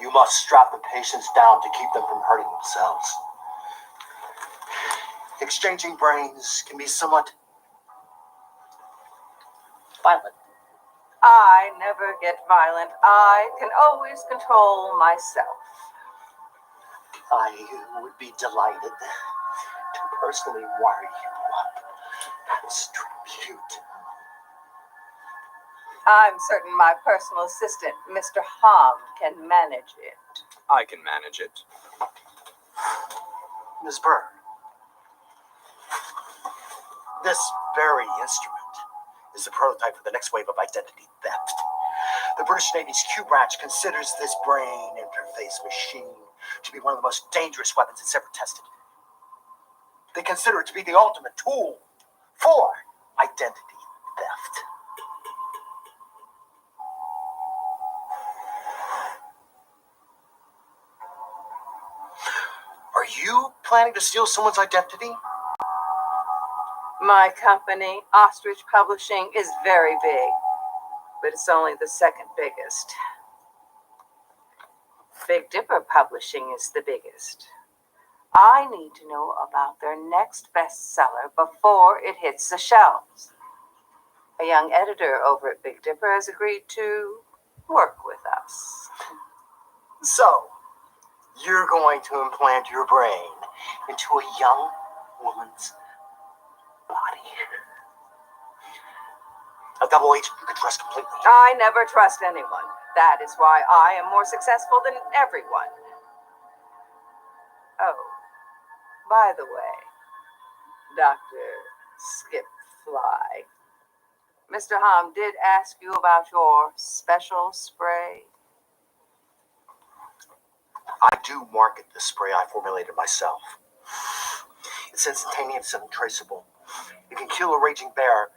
You must strap the patients down to keep them from hurting themselves. Exchanging brains can be somewhat violent. I never get violent. I can always control myself. I would be delighted to personally wire you up as tribute. I'm certain my personal assistant, Mr. Hom, can manage it. I can manage it. Ms. Byrne, this very instrument is the prototype for the next wave of identity theft. The British Navy's Q branch considers this brain interface machine to be one of the most dangerous weapons it's ever tested. They consider it to be the ultimate tool for identity theft. Are you planning to steal someone's identity? My company, Ostrich Publishing, is very big, but it's only the second biggest. Big Dipper Publishing is the biggest. I need to know about their next bestseller before it hits the shelves. A young editor over at Big Dipper has agreed to work with us. So, you're going to implant your brain into a young woman's body. A double agent you can trust completely. I never trust anyone. That is why I am more successful than everyone. Oh, by the way, Dr. Skipfly, Mr. Hom did ask you about your special spray. I do market the spray I formulated myself. It's instantaneous and untraceable. It can kill a raging bear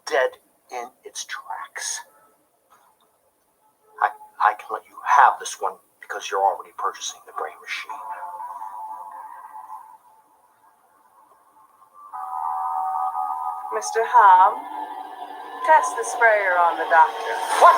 dead in its tracks. I can let you have this one because you're already purchasing the brain machine. Mr. Hom, test the sprayer on the doctor. What?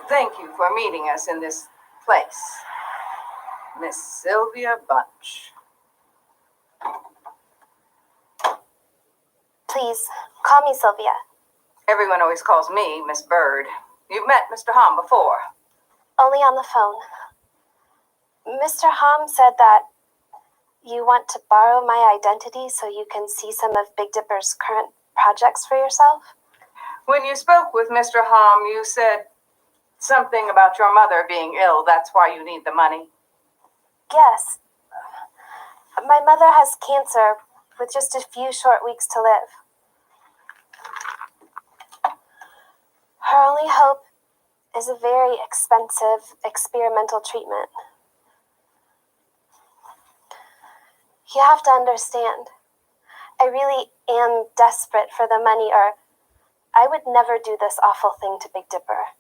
Thank you for meeting us in this place, Miss Sylvia Bunch. Please, call me Sylvia. Everyone always calls me Miss Bird. You've met Mr. Hom before. Only on the phone. Mr. Hom said that you want to borrow my identity so you can see some of Big Dipper's current projects for yourself? When you spoke with Mr. Hom, you said something about your mother being ill. That's why you need the money. Yes. My mother has cancer with just a few short weeks to live. Her only hope is a very expensive experimental treatment. You have to understand, I really am desperate for the money, or I would never do this awful thing to Big Dipper.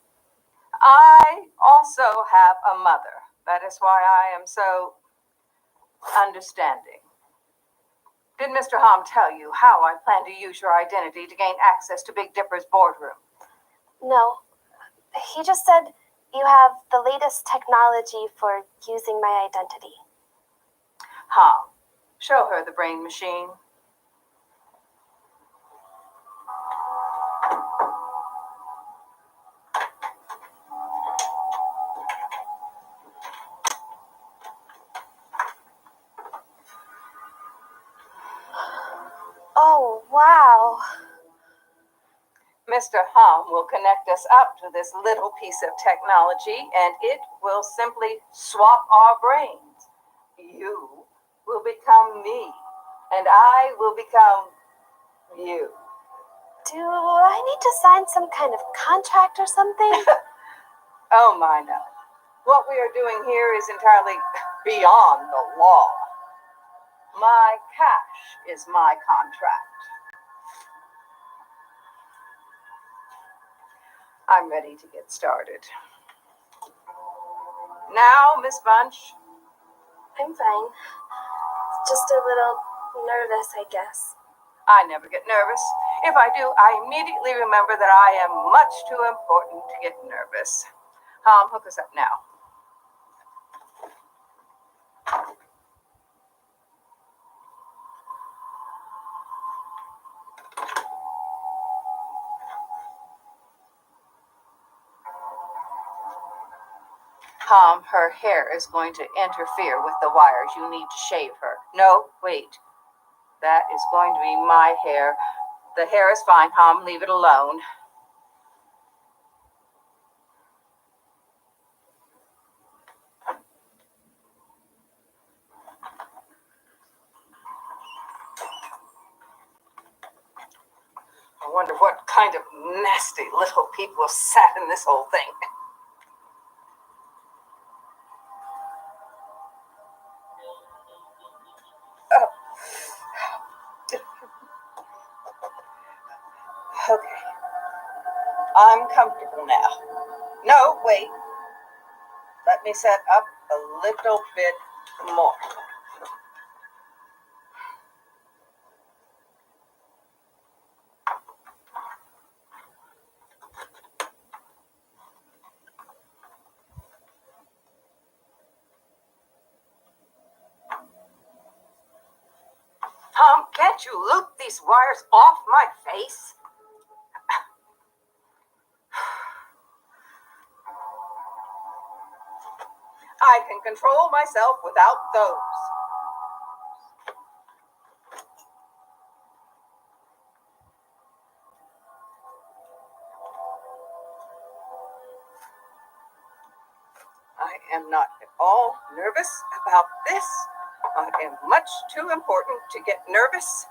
I also have a mother. That is why I am so understanding. Did Mr. Hom tell you how I plan to use your identity to gain access to Big Dipper's boardroom? No. He just said you have the latest technology for using my identity. Hom, show her the brain machine. Oh, wow. Mr. Hom will connect us up to this little piece of technology, and it will simply swap our brains. You will become me, and I will become you. Do I need to sign some kind of contract or something? Oh, my, no. What we are doing here is entirely beyond the law. My cash is my contract. I'm ready to get started. Now, Miss Bunch. I'm fine. Just a little nervous, I guess. I never get nervous. If I do, I immediately remember that I am much too important to get nervous. Hook us up now. Her hair is going to interfere with the wires. You need to shave her. No, wait. That is going to be my hair. The hair is fine, leave it alone. I wonder what kind of nasty little people sat in this whole thing. Okay. I'm comfortable now. No, wait. Let me set up a little bit more. Can't you loop these wires off my face? I can control myself without those. I am not at all nervous about this. I am much too important to get nervous.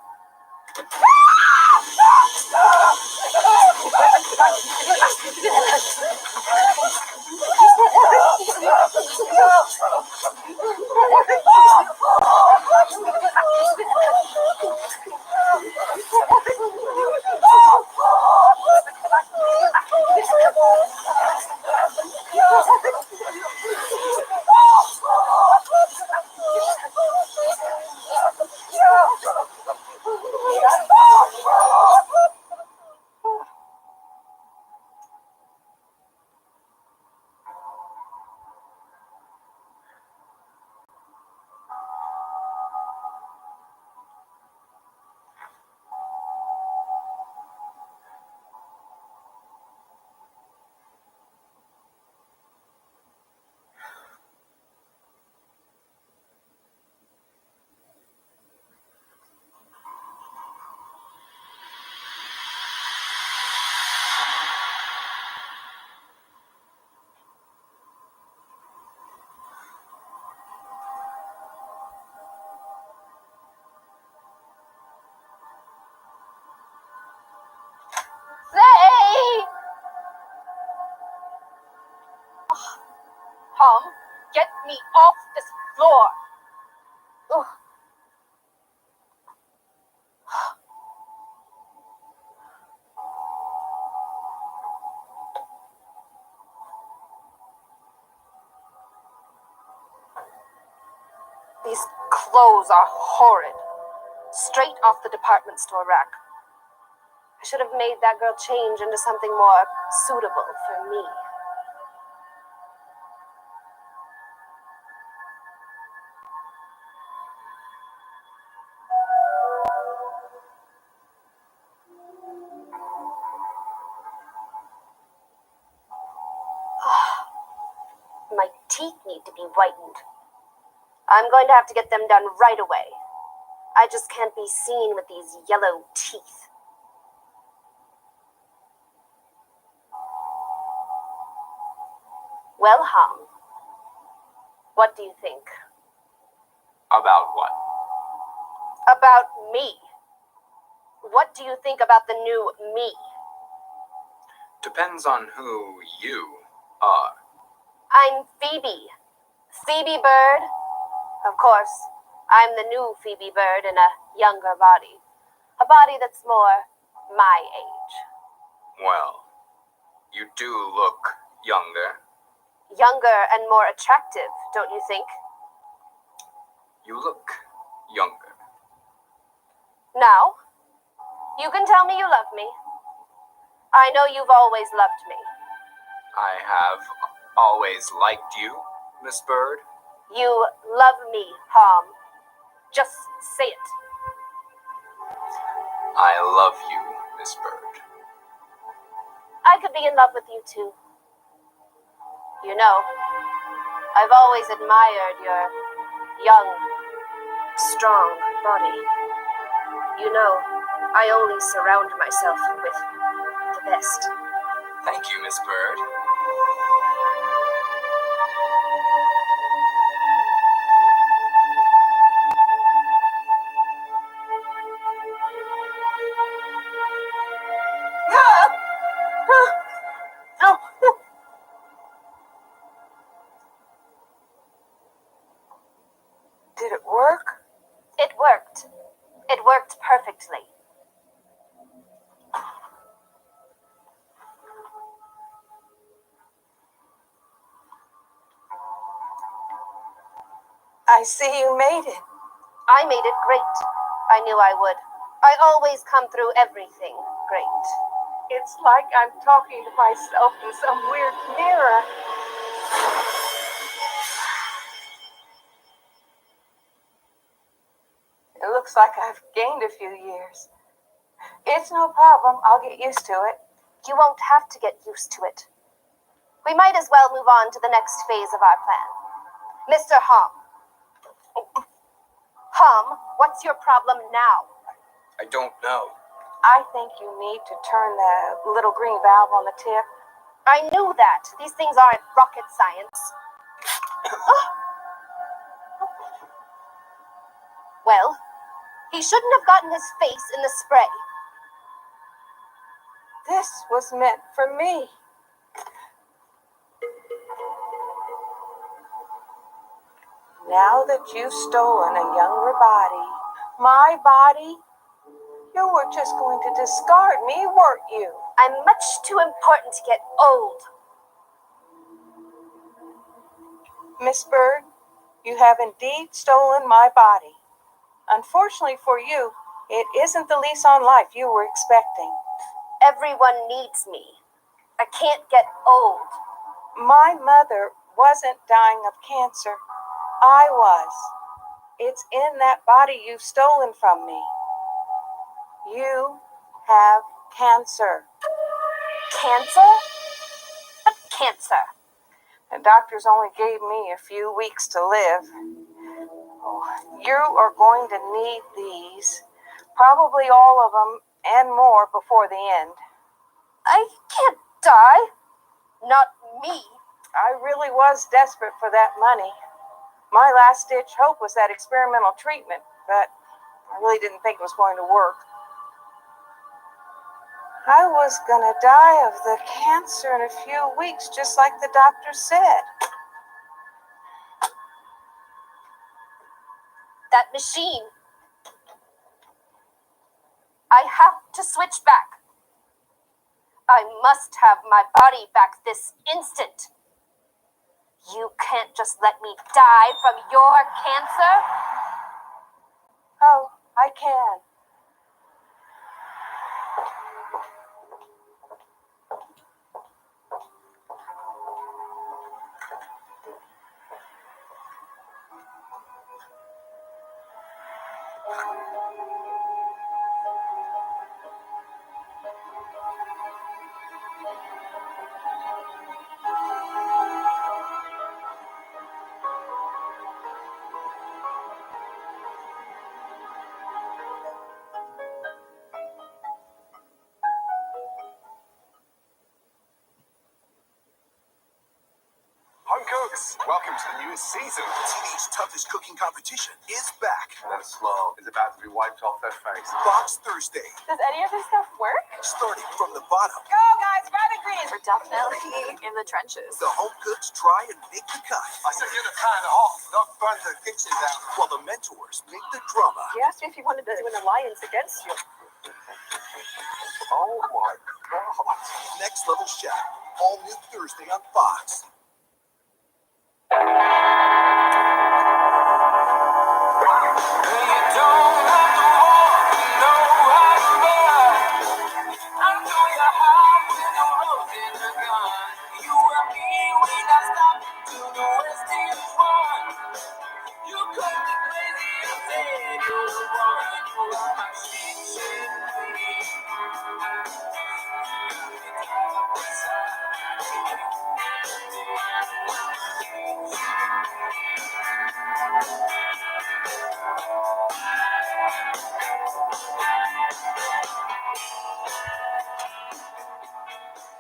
Get me off this floor. Ugh. These clothes are horrid. Straight off the department store rack. I should have made that girl change into something more suitable for me. My teeth need to be whitened. I'm going to have to get them done right away. I just can't be seen with these yellow teeth. Well, Hom, what do you think? About what? About me. What do you think about the new me? Depends on who you are. I'm Phoebe. Phoebe Bird. Of course, I'm the new Phoebe Bird in a younger body. A body that's more my age. Well, you do look younger. Younger and more attractive, don't you think? You look younger. Now, you can tell me you love me. I know you've always loved me. I have always liked you, Miss Bird. You love me, Hom. Just say it. I love you, Miss Bird. I could be in love with you too. You know, I've always admired your young, strong body. You know, I only surround myself with the best. Thank you, Miss Bird. Did it work? It worked. It worked perfectly. I see you made it. I made it great. I knew I would. I always come through everything great. It's like I'm talking to myself in some weird mirror. It looks like I've gained a few years. It's no problem. I'll get used to it. You won't have to get used to it. We might as well move on to the next phase of our plan. Mr. Hom. Hom, what's your problem now? I don't know. I think you need to turn the little green valve on the tip. I knew that. These things aren't rocket science. Well, he shouldn't have gotten his face in the spray. This was meant for me. Now that you've stolen a younger body, my body, you were just going to discard me, weren't you? I'm much too important to get old. Miss Bird, you have indeed stolen my body. Unfortunately for you, it isn't the lease on life you were expecting. Everyone needs me. I can't get old. My mother wasn't dying of cancer. I was. It's in that body you've stolen from me. You have cancer. Cancer? What cancer? The doctors only gave me a few weeks to live. Oh, you are going to need these. Probably all of them and more before the end. I can't die. Not me. I really was desperate for that money. My last-ditch hope was that experimental treatment, but I really didn't think it was going to work. I was gonna die of the cancer in a few weeks, just like the doctor said. that machine. I have to switch back. I must have my body back this instant. You can't just let me die from your cancer. Oh, I can. Home cooks, welcome to the newest season. TV's toughest cooking competition is back. That slow is about to be wiped off their face. Box Thursday, Does any of this stuff work? starting from the bottom. Go, guys, grab ingredients. We're definitely in the trenches. The home cooks try and make the cut. I said get the pan off, not burn the kitchen down. While the mentors make the drama. You asked me if you wanted to do an alliance against you. Oh my God. Next Level Chef, all new Thursday on Fox.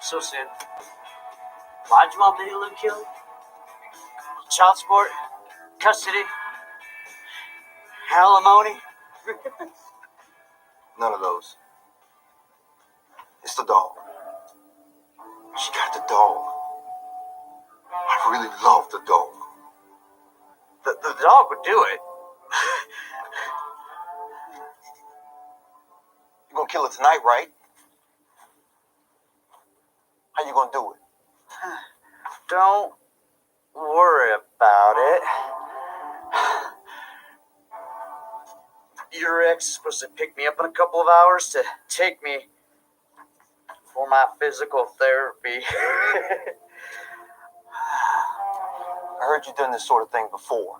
So, Sid, why'd your mom video Luke killed? Child support? Custody? Alimony? None of those. It's the dog. She got the dog. I really love the dog. The dog would do it. You gonna kill her tonight, right? How you gonna do it? Don't worry about it. Your ex is supposed to pick me up in a couple of hours to take me for my physical therapy. I heard you done this sort of thing before.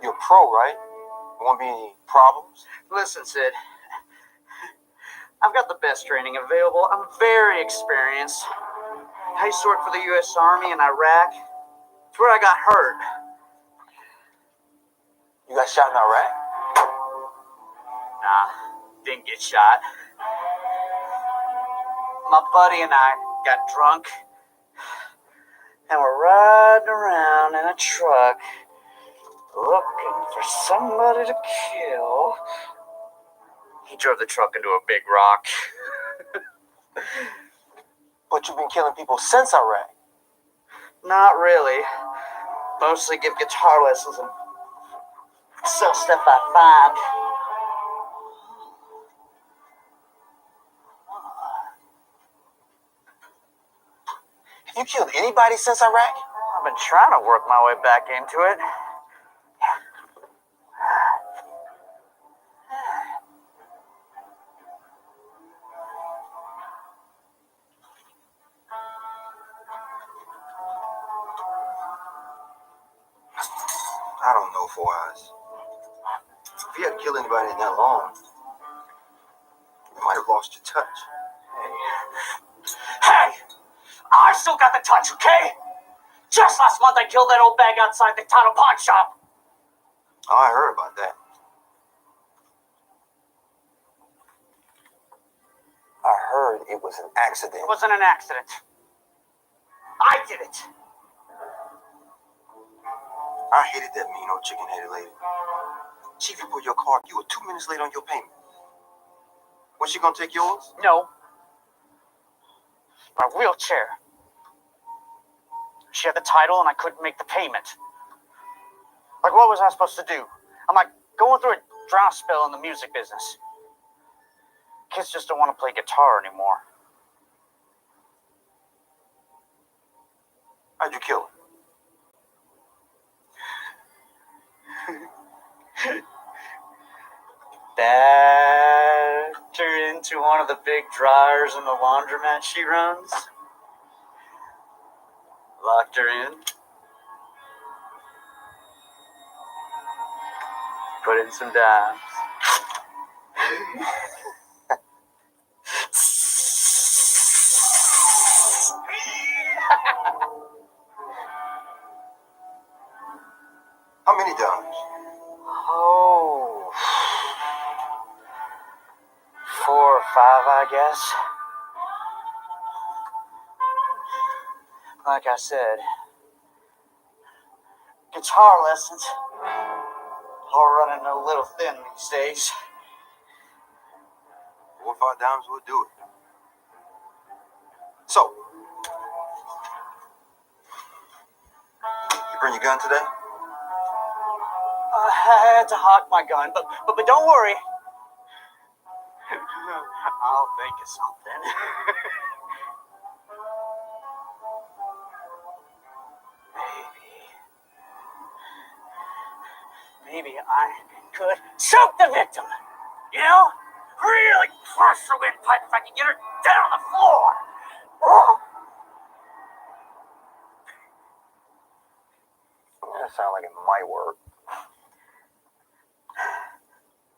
You're a pro, right? There won't be any problems? Listen, Sid. I've got the best training available. I'm very experienced. I used to work for the U.S. Army in Iraq. It's where I got hurt. You got shot in Iraq? Nah, didn't get shot. My buddy and I got drunk, and we're riding around in a truck looking for somebody to kill. He drove the truck into a big rock. But you've been killing people since Iraq. Not really. Mostly give guitar lessons and sell stuff I find. Have you killed anybody since Iraq? I've been trying to work my way back into it. I don't know, Four Eyes. If you hadn't killed anybody in that long, you might have lost your touch. Hey! I still got the touch, okay? Just last month I killed that old bag outside the town pawn shop. Oh, I heard about that. I heard it was an accident. It wasn't an accident. I did it. I hated that mean old chicken-headed lady. Chief reported your car. You were 2 minutes late on your payment. Was she gonna take yours? No. My wheelchair. She had the title and I couldn't make the payment. Like, what was I supposed to do? I'm like going through a dry spell in the music business. Kids just don't want to play guitar anymore. How'd you kill her? Backed her into one of the big dryers in the laundromat she runs. Locked her in. Put in some dimes. How many dimes? Oh, 4 or 5, I guess. Like I said, guitar lessons are running a little thin these days. 4 or 5 dimes would do it. So, you bring your gun today? I had to hawk my gun, but don't worry. I'll think of something. Maybe I could choke the victim. You know? Really crush her windpipe if I can get her dead on the floor. That sounds like it might work.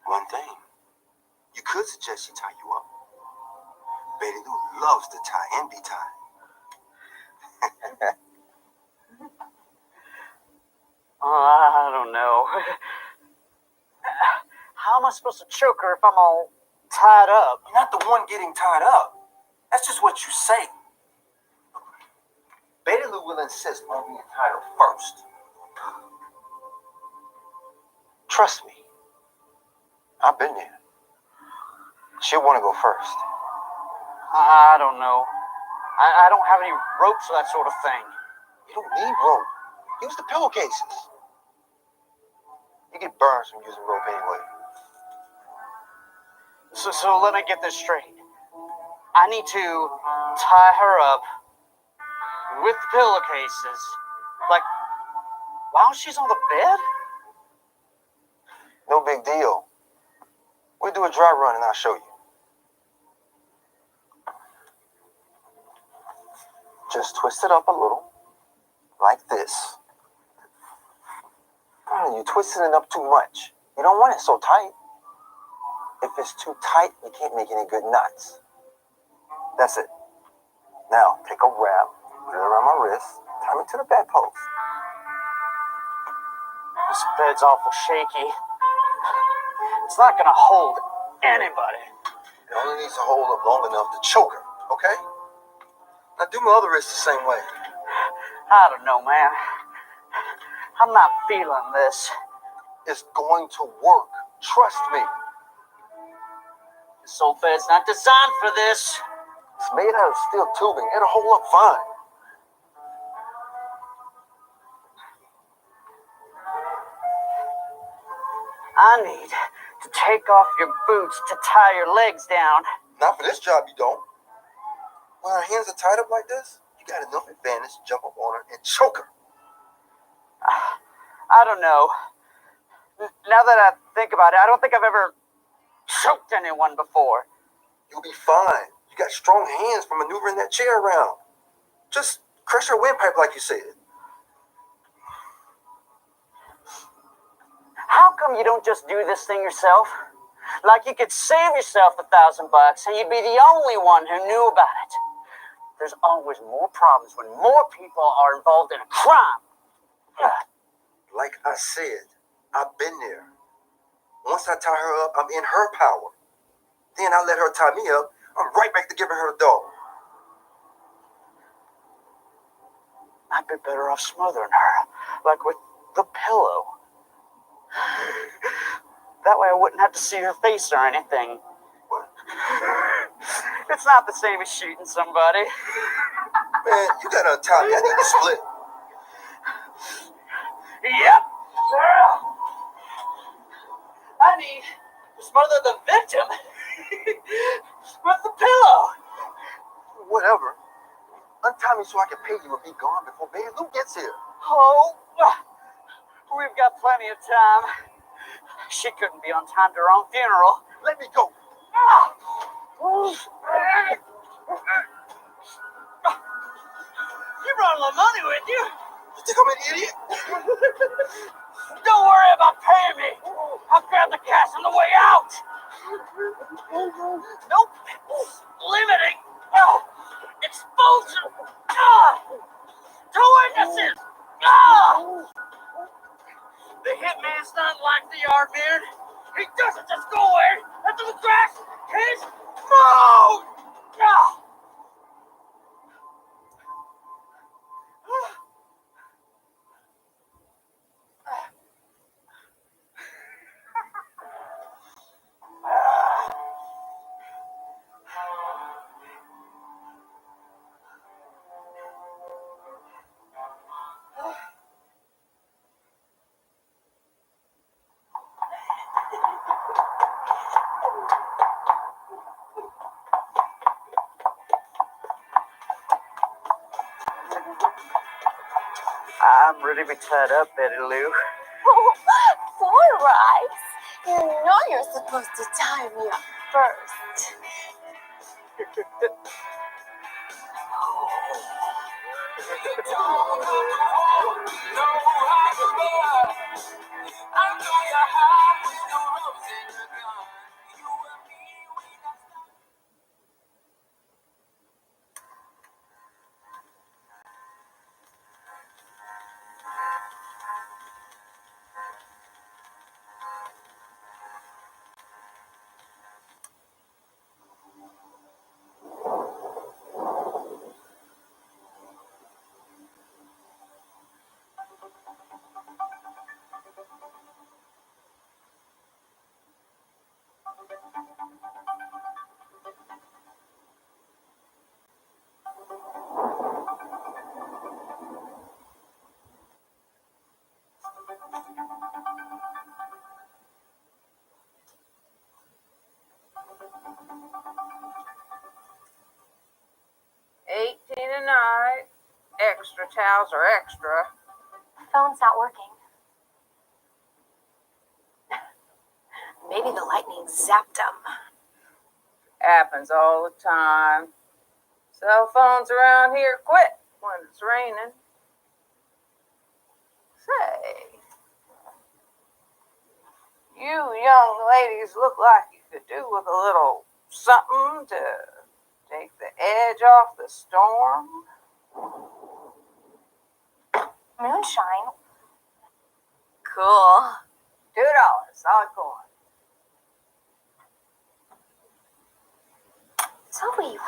One thing. You could suggest she tie you up. Betty Lou loves to tie and be tied. I don't know. How am I supposed to choke her if I'm all tied up? You're not the one getting tied up. That's just what you say. Betty Lou will insist on being tied up first. Trust me. I've been there. She'll want to go first. I don't know. I don't have any ropes or that sort of thing. You don't need rope. Use the pillowcases. You get burns from using rope anyway. So let me get this straight. I need to tie her up with the pillowcases, like while she's on the bed? No big deal. We'll do a dry run and I'll show you. Just twist it up a little, like this. You're twisting it up too much. You don't want it so tight. If it's too tight, you can't make any good knots. That's it. Now, take a wrap, put it around my wrist, tie it to the bedpost. This bed's awful shaky. It's not gonna hold anybody. It only needs to hold up long enough to choke her, okay? Now do my other wrist the same way. I don't know, man. I'm not feeling this. It's going to work. Trust me. This old bed's not designed for this. It's made out of steel tubing. It'll hold up fine. I need to take off your boots to tie your legs down. Not for this job, you don't. When her hands are tied up like this, you got enough advantage to jump up on her and choke her. I don't know. Now that I think about it, I don't think I've ever choked anyone before. You'll be fine. You got strong hands for maneuvering that chair around. Just crush her windpipe like you said. How come you don't just do this thing yourself? Like you could save yourself $1,000 and you'd be the only one who knew about it. There's always more problems when more people are involved in a crime. Like I said, I've been there. Once I tie her up, I'm in her power. Then I let her tie me up. I'm right back to giving her the dog. I'd be better off smothering her, like with the pillow. That way I wouldn't have to see her face or anything. It's not the same as shooting somebody. Man, you gotta untie me. I need to split. Yep. he smothered the victim with the pillow. Whatever. Untie me so I can pay you and be gone before Baby Lou gets here. Oh, we've got plenty of time. She couldn't be on time to her own funeral. Let me go. You brought a little money with you. You think I'm an idiot? Don't worry about paying me. I'll grab the cash on the way out. Nope. Limiting. Exposure. To witnesses. The hitman's not like the yard man. He doesn't just go in until the grass is mowed. I'm ready to be tied up, Betty Lou. Four rights? You know you're supposed to tie me up first. $18 a night. Extra towels are extra. Phone's not working. Maybe the lightning zapped him. Happens all the time. Cell phones around here quit when it's raining. Say, you young ladies look like you could do with a little something to take the edge off the storm. Moonshine? Cool. $2, solid coin. Zoe.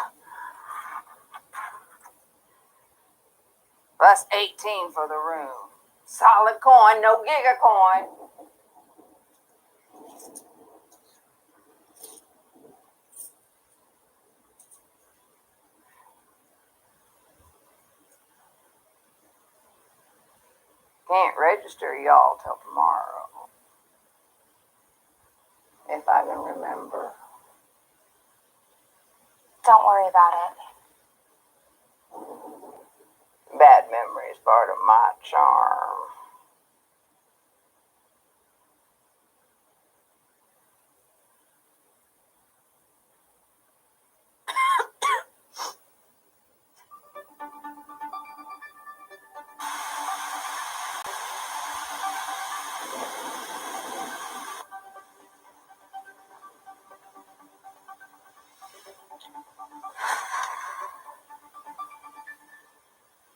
Plus 18 for the room. Solid coin, no giga coin. Can't register y'all till tomorrow. If I can remember. Don't worry about it. Bad memory is part of my charm.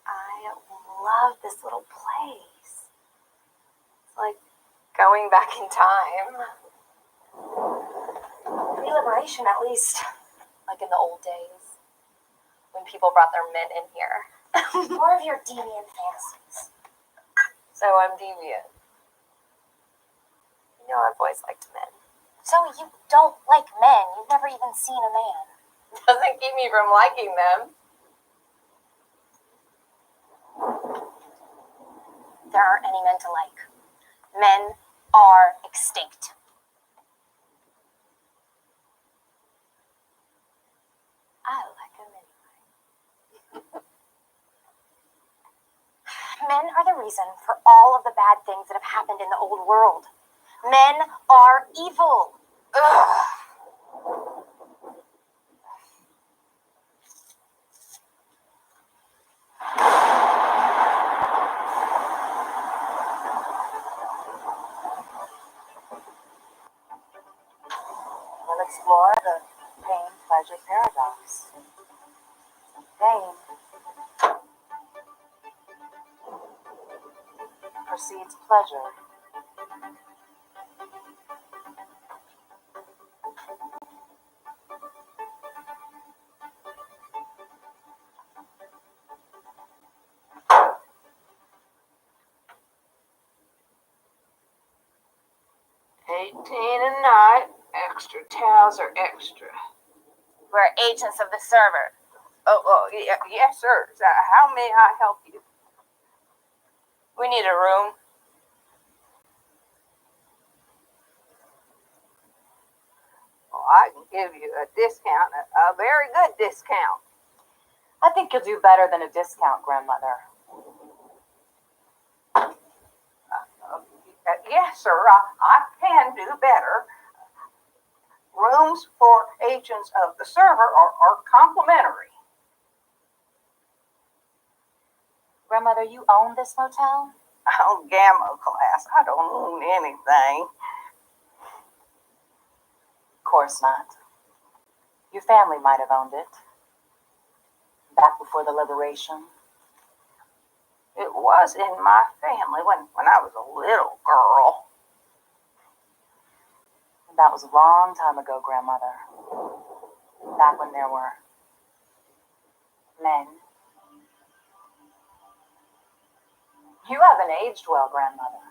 I love this little place. It's like going back in time. Pre-liberation, at least. Like in the old days. When people brought their men in here. More of your deviant fantasies. So I'm deviant. You know I've always liked men. So you don't like men. You've never even seen a man. Doesn't keep me from liking them. There aren't any men to like. Men are extinct. Men are the reason for all of the bad things that have happened in the old world. Men are evil. Ugh. We'll explore the pain-pleasure paradox. Pain precedes pleasure. $18 a night. Extra towels are extra. We're agents of the server. Oh, yes, sir. How may I help you? We need a room. Well, I can give you a discount, a very good discount. I think you'll do better than a discount, grandmother. Yes, sir, I can do better. Rooms for agents of the server are complimentary. Grandmother, you own this motel? Oh, Gamma class, I don't own anything. Of course not. Your family might have owned it. Back before the liberation. It was in my family when I was a little girl. That was a long time ago, grandmother. Back when there were men. You haven't aged well, grandmother.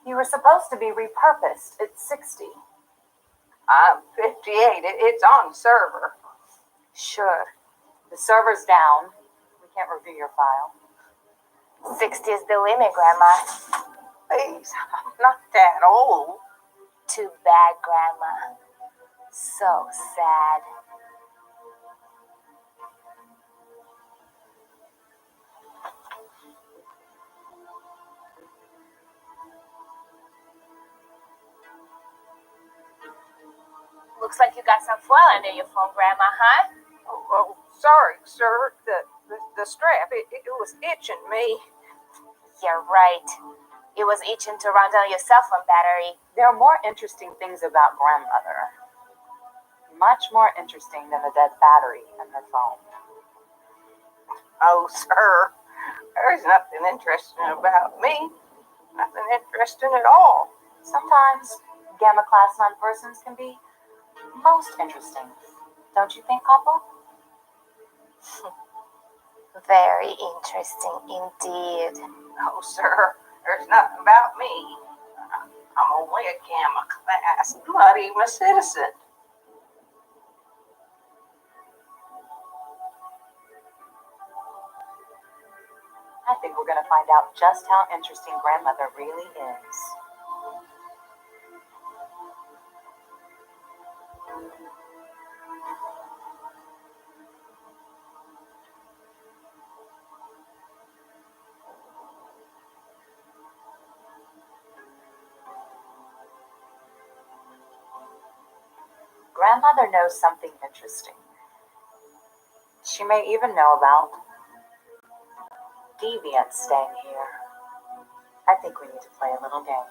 You were supposed to be repurposed at 60. I'm 58. It's on the server. Sure. The server's down. We can't review your file. 60 is the limit, Grandma. Please, I'm not that old. Too bad, Grandma. So sad. Looks like you got some foil under your phone, Grandma, huh? Oh, sorry, sir. The strap, it was itching me. You're right. It was itching to run down your cell phone battery. There are more interesting things about grandmother. Much more interesting than the dead battery in her phone. Oh, sir, there's nothing interesting about me. Nothing interesting at all. Sometimes Gamma Class 9 persons can be most interesting. Don't you think, Papa? Very interesting indeed. Oh, sir, there's nothing about me. I'm only a Gamma Class, not even a citizen. I think we're going to find out just how interesting grandmother really is. Grandmother knows something interesting. She may even know about deviants staying here. I think we need to play a little game.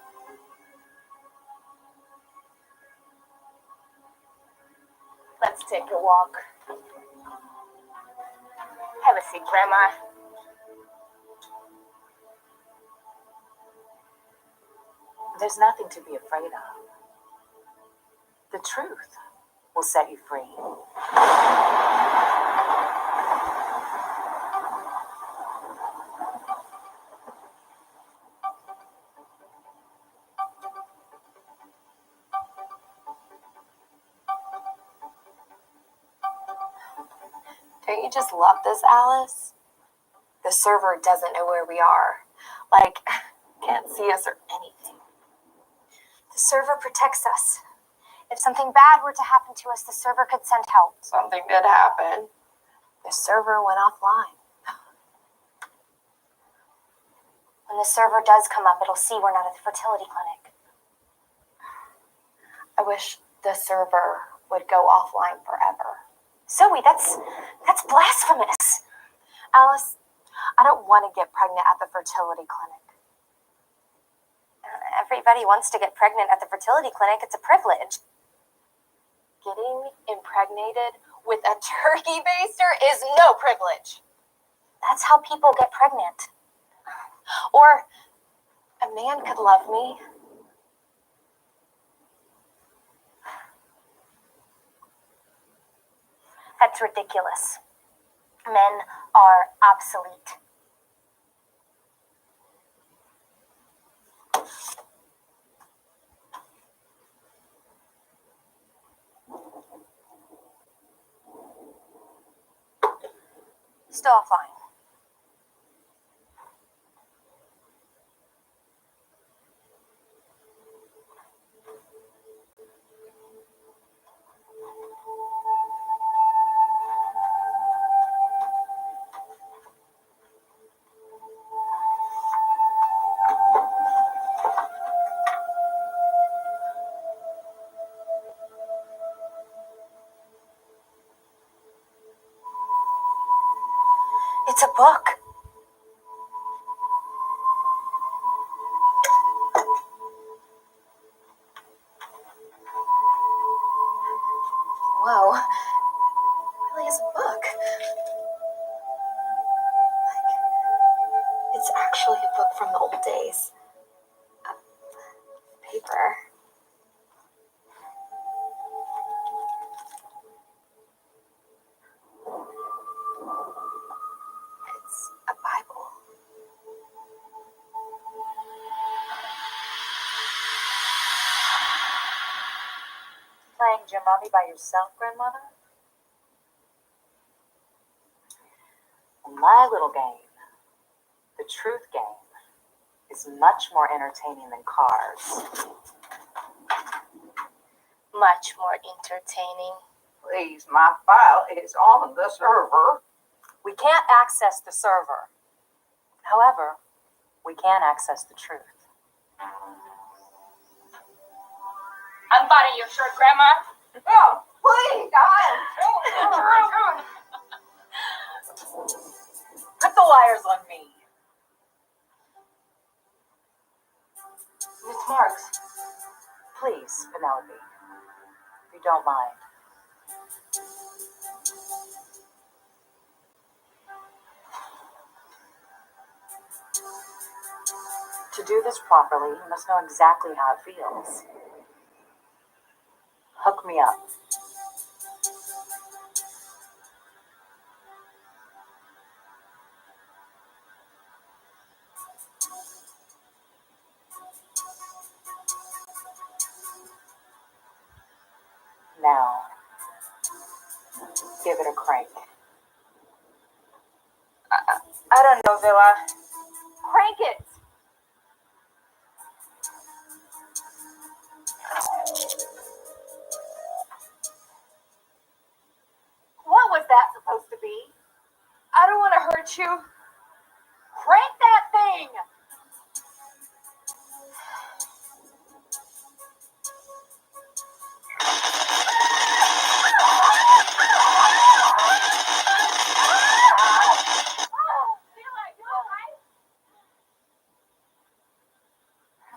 Let's take a walk. Have a seat, Grandma. There's nothing to be afraid of. The truth will set you free. Don't you just love this, Alice? The server doesn't know where we are. Like, can't see us or anything. The server protects us. If something bad were to happen to us, the server could send help. Something did happen. The server went offline. When the server does come up, it'll see we're not at the fertility clinic. I wish the server would go offline forever. Zoe, that's blasphemous. Alice, I don't want to get pregnant at the fertility clinic. Everybody wants to get pregnant at the fertility clinic. It's a privilege. Getting impregnated with a turkey baster is no privilege. That's how people get pregnant. Or a man could love me. That's ridiculous. Men are obsolete. Still offline. It's a book. Whoa. It really is a book. It's actually a book from the old days. Paper. It's a Bible. Playing Jim Rummy by yourself, Grandmother? My little game, the truth game, is much more entertaining than cards. Much more entertaining. Please, my file is on the server. We can't access the server. However, we can access the truth. Unbutton your shirt, Grandma. Oh, please, I am Put the wires on me. Miss Marks, please, Penelope, if you don't mind. To do this properly, you must know exactly how it feels. Hook me up. Now, give it a crank. I don't know, Villa. Crank it. What was that supposed to be? I don't want to hurt you. Crank that thing.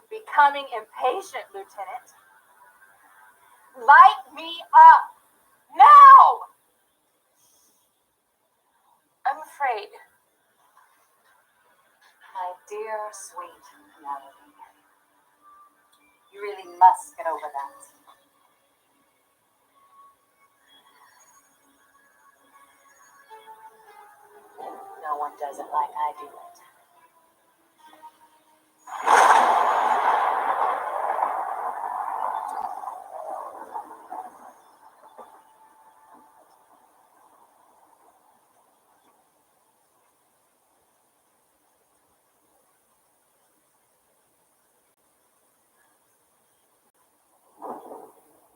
Becoming impatient, Lieutenant. Light me up. Now! I'm afraid. My dear, sweet Penelope, you really must get over that. No one does it like I do it.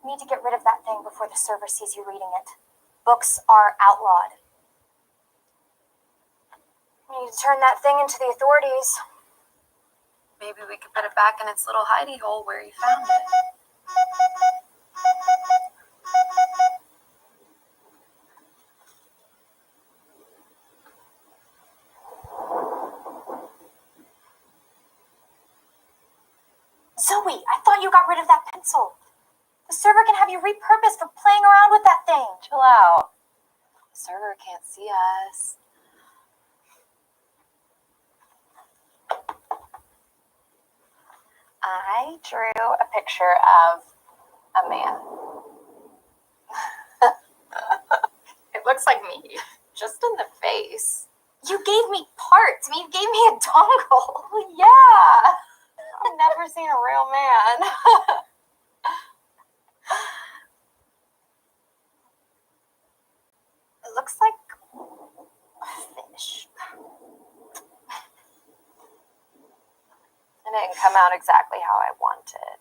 You need to get rid of that thing before the server sees you reading it. Books are outlawed. You need to turn that thing into the authorities. Maybe we could put it back in its little hidey hole where you found it. Zoe, I thought you got rid of that pencil. The server can have you repurposed for playing around with that thing. Chill out. The server can't see us. I drew a picture of a man. It looks like me. Just in the face. You gave me parts. I mean, you gave me a dongle. Well, yeah. I've never seen a real man. It looks like a fish. It didn't come out exactly how I wanted.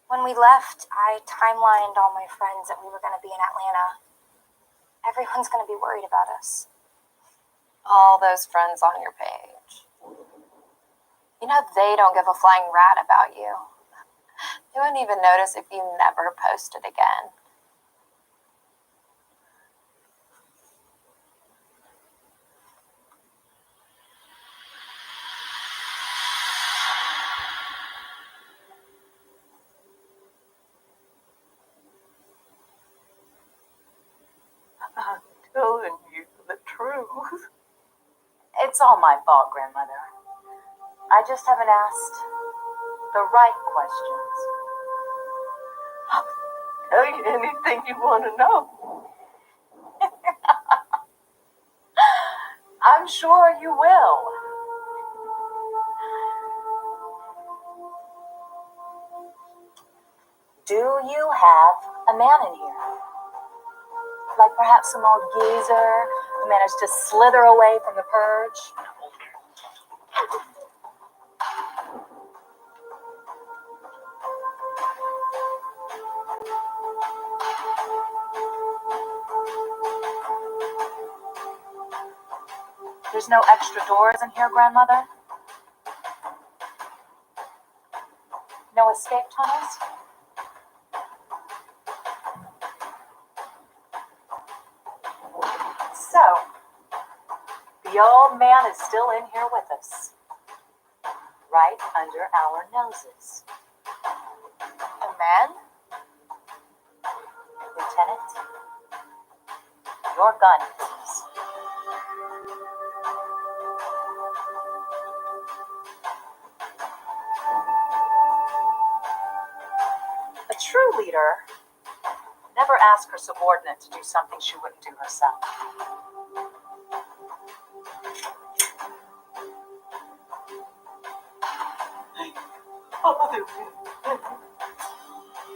When we left, I timelined all my friends that we were going to be in Atlanta. Everyone's going to be worried about us. All those friends on your page. You know, they don't give a flying rat about you. They wouldn't even notice if you never posted again. I'm telling you the truth. It's all my fault, Grandmother. I just haven't asked the right questions. I'll tell you anything you want to know. I'm sure you will. Do you have a man in here? Like perhaps some old geezer who managed to slither away from the purge? There's no extra doors in here, Grandmother? No escape tunnels? So, the old man is still in here with us, right under our noses. A man? Lieutenant, your gun, please. A true leader never asks her subordinate to do something she wouldn't do herself.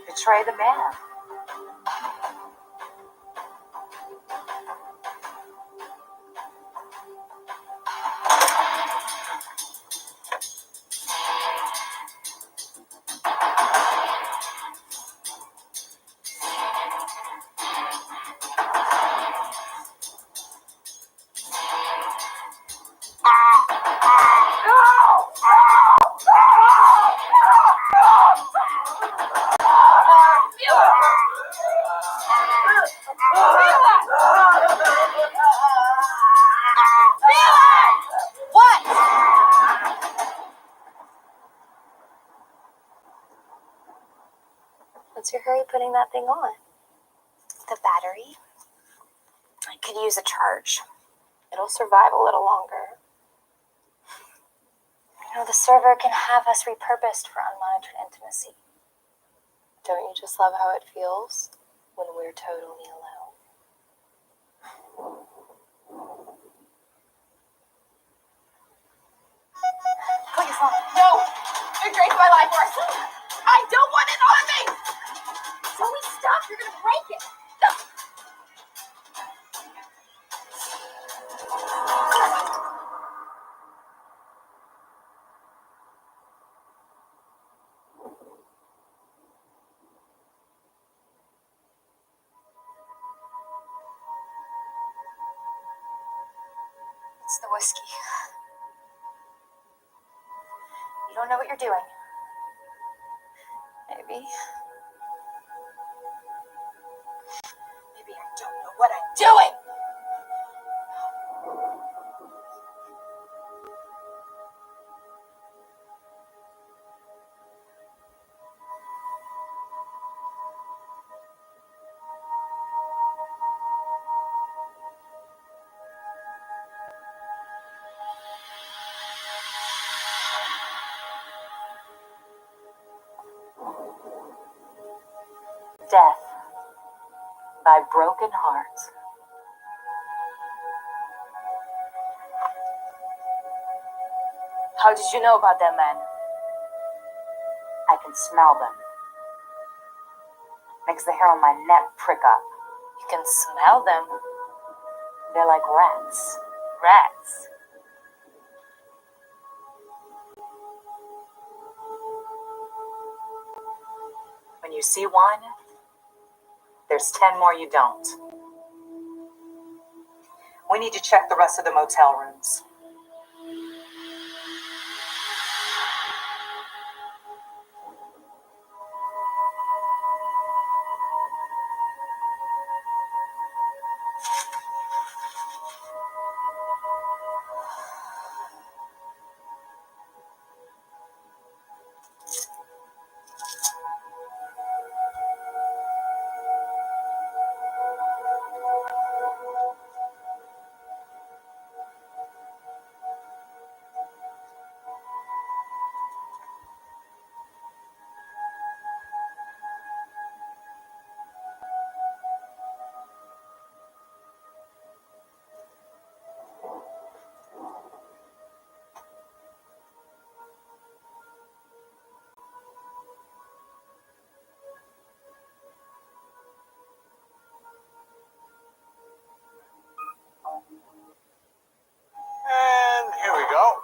Betray the man. What's your hurry putting that thing on? The battery? I could use a charge. It'll survive a little longer. You know, the server can have us repurposed for unmonitored intimacy. Don't you just love how it feels when we're totally alone? Please, Mom. No! You're draining my life force. I don't want it on me! Zoe, stop! You're gonna break it! It's the whiskey. You don't know what you're doing. Maybe. Maybe I don't know what I'm doing! Death by broken hearts. How did you know about that man? I can smell them. Makes the hair on my neck prick up. You can smell them? They're like rats. Rats? When you see one, there's 10 more you don't. We need to check the rest of the motel rooms. And here we go.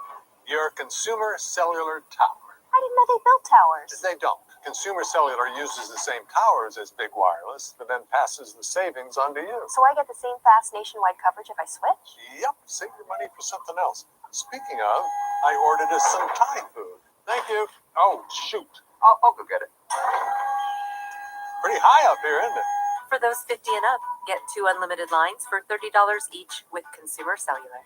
Your consumer cellular tower. I didn't know they built towers. They don't. Consumer cellular uses the same towers as big wireless, but then passes the savings on to you. So I get the same fast nationwide coverage if I switch? Yep, save your money for something else. Speaking of, I ordered us some Thai food. Thank you. Oh, shoot. I'll go get it. Pretty high up here, isn't it? For those 50 and up, get 2 unlimited lines for $30 each with Consumer Cellular.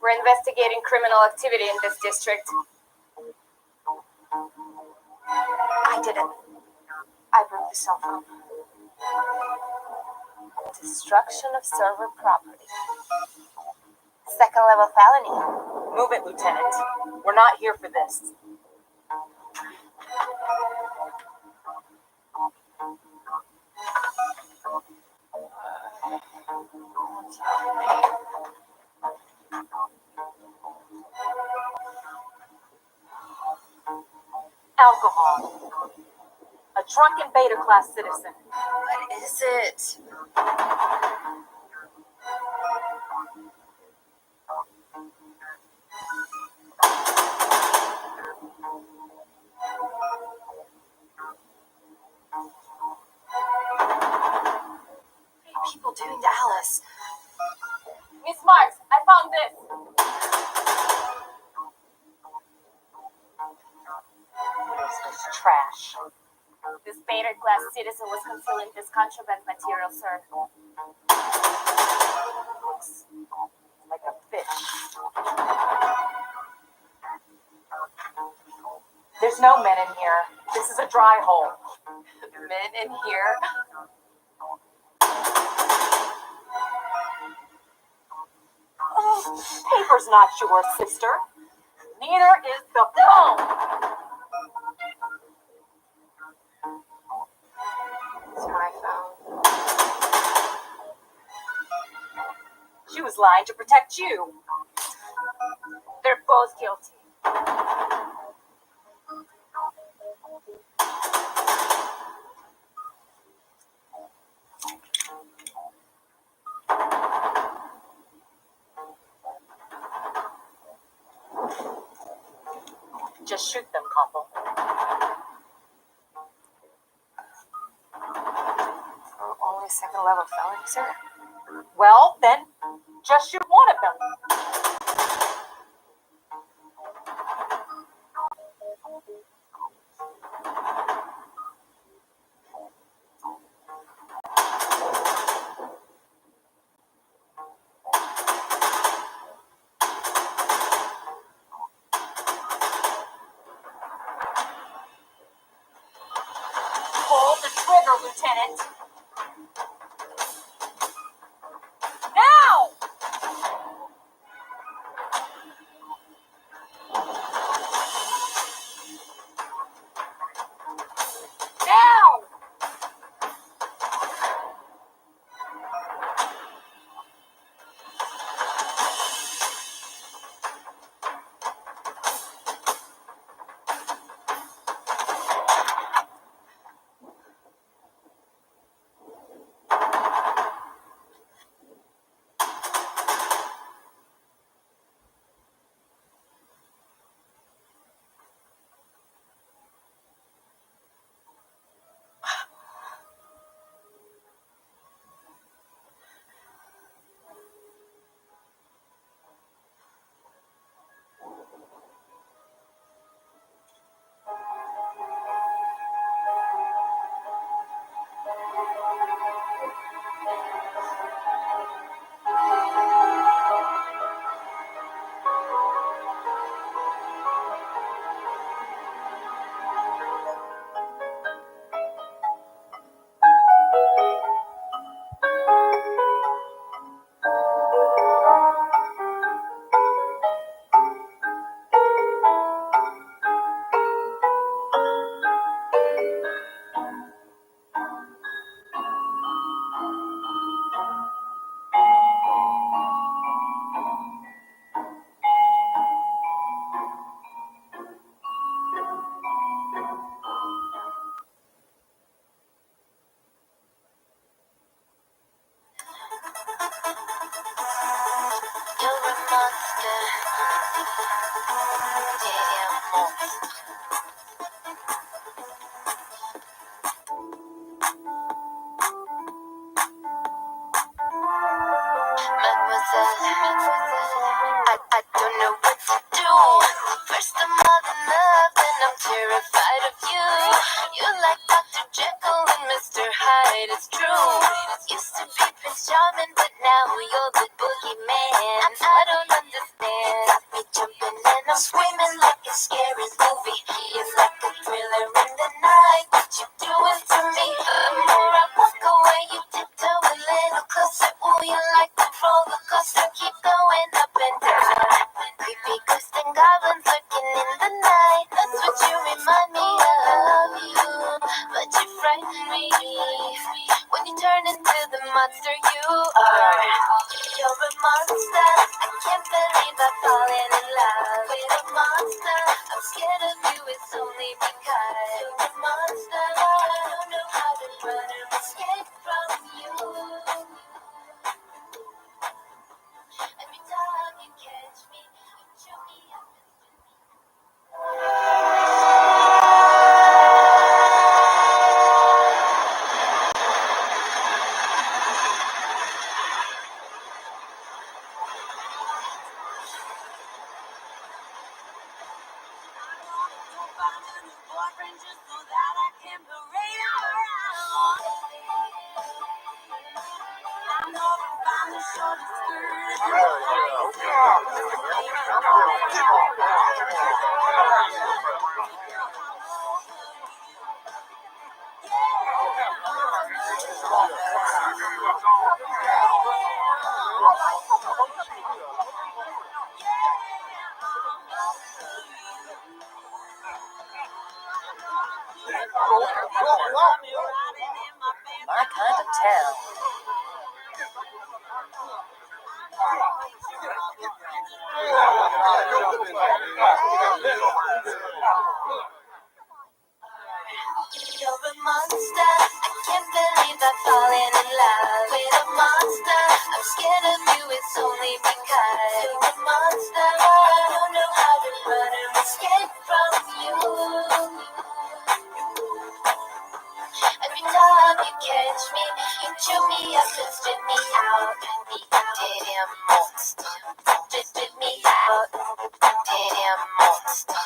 We're investigating criminal activity in this district. I didn't. I broke the cell phone. Destruction of server property. Second level felony. Move it, Lieutenant. We're not here for this. Alcohol. A drunken beta class citizen. What is it? What are people doing to Alice? Miss Marks, I found this. What is this trash? This beta class citizen was concealing this contraband material, sir. Looks like a fish. There's no men in here. This is a dry hole. Men in here? Paper's not yours, sister. Neither is the phone. It's my phone. She was lying to protect you. They're both guilty. Just shoot them, Koppel. Only second level felony, sir? Well, then, just shoot one of them. Pull the trigger, Lieutenant. Now! Now! I don't know what to do. First I'm all in love, then I'm terrified of you. You're like Dr. Jekyll and Mr. Hyde, it's true. Used to be Prince Charming, but now you're the boogeyman. I don't understand. Got me jumping and I'm screaming like a scary movie. You're like a thriller in the night. What you doing to me? The more I walk away, you tiptoe a little closer. Ooh, you like the roller coaster, keep going up and down. Creepy ghosts and goblins lurking in the night. That's what you remind me of. You, but you frighten me when you turn into the monster you are. You're a monster. I can't believe I've fallen in love with a monster. I'm scared of you. It's only because you're a monster. I don't know how to run or escape from you. Every time you catch me, you chew me up. My kind of town. You're a monster. I can't believe I've fallen in love with a monster. I'm scared of you, it's only because you're a monster. I don't know how to run or escape from you. Every time you catch me, you chew me up and spit me out. Damn monster. Spit me out. Damn monster.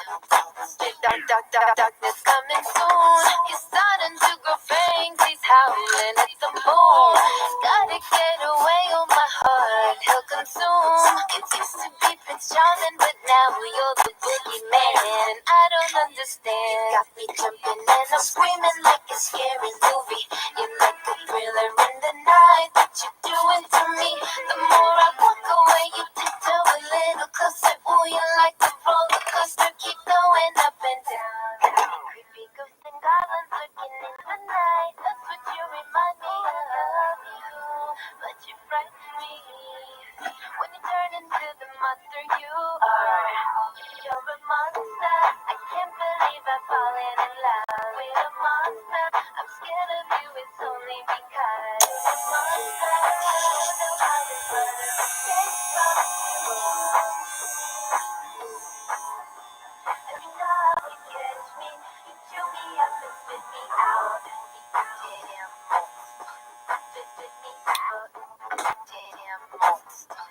Darkness coming soon. He's starting to grow fangs. He's howling at the moon. Gotta get away on my heart. He'll consume. It used to be Prince Charming, but now you're the boogeyman. And I don't understand. You got me jumping and I'm screaming like a scary movie. You're like a thriller in the night. What you doing to me? The more I walk away, you tiptoe a little closer. Ooh, you like the roller coaster. Keep going up and down. Creepy ghosts and goblins lurking in the night. That's what you remind me of. But you frighten me when you turn into the monster you are. You're a monster. I can't believe I've fallen in love with a monster. I'm scared of you, it's only because you're a monster. I don't know how to run or escape from you. Every time you catch me, you chew me up and spit me out. Damn monster. Spit me out. Damn monster.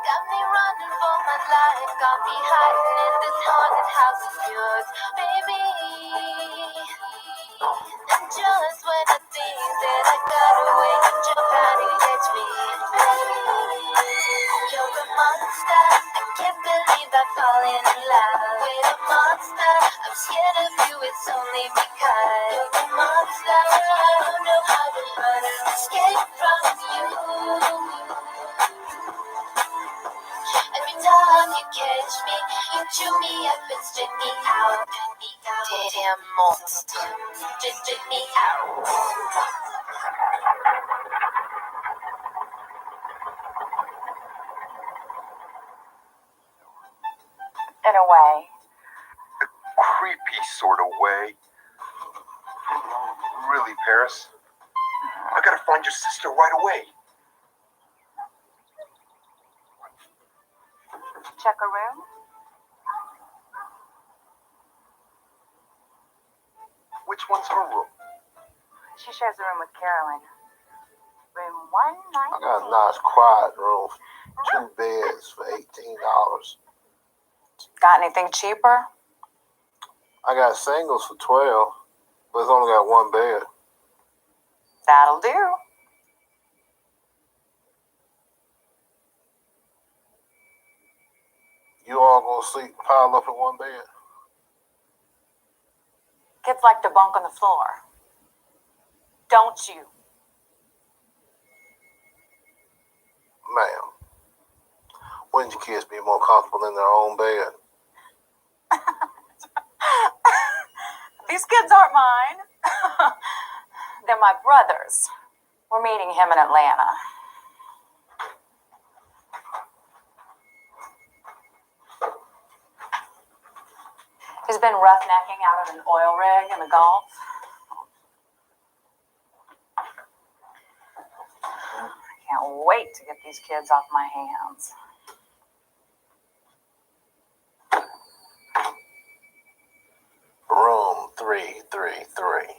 Got me running for my life, got me hiding in this haunted house of yours, baby. And just when I think that I got away, you jump out and catch me, baby. You're a monster. I can't believe I've fallen in love with a monster. I'm scared of you, it's only because you're a monster. I don't know how to run or escape from you. Every time you catch me, you chew me up and spit me out. Damn monster. Just spit me out. In a way. Creepy sort of way. Really, Paris? I gotta find your sister right away. Check a room? Which one's her room? She shares a room with Carolyn. Room I 119. got a nice quiet room. 2 beds for $18. Got anything cheaper? I got singles for 12, but it's only got 1 bed. That'll do. You all gonna sleep piled up in 1 bed? Kids like to bunk on the floor. Don't you? Ma'am, wouldn't your kids be more comfortable in their own bed? These kids aren't mine. They're my brother's. We're meeting him in Atlanta. He's been roughnecking out of an oil rig in the Gulf. I can't wait to get these kids off my hands. Room 333.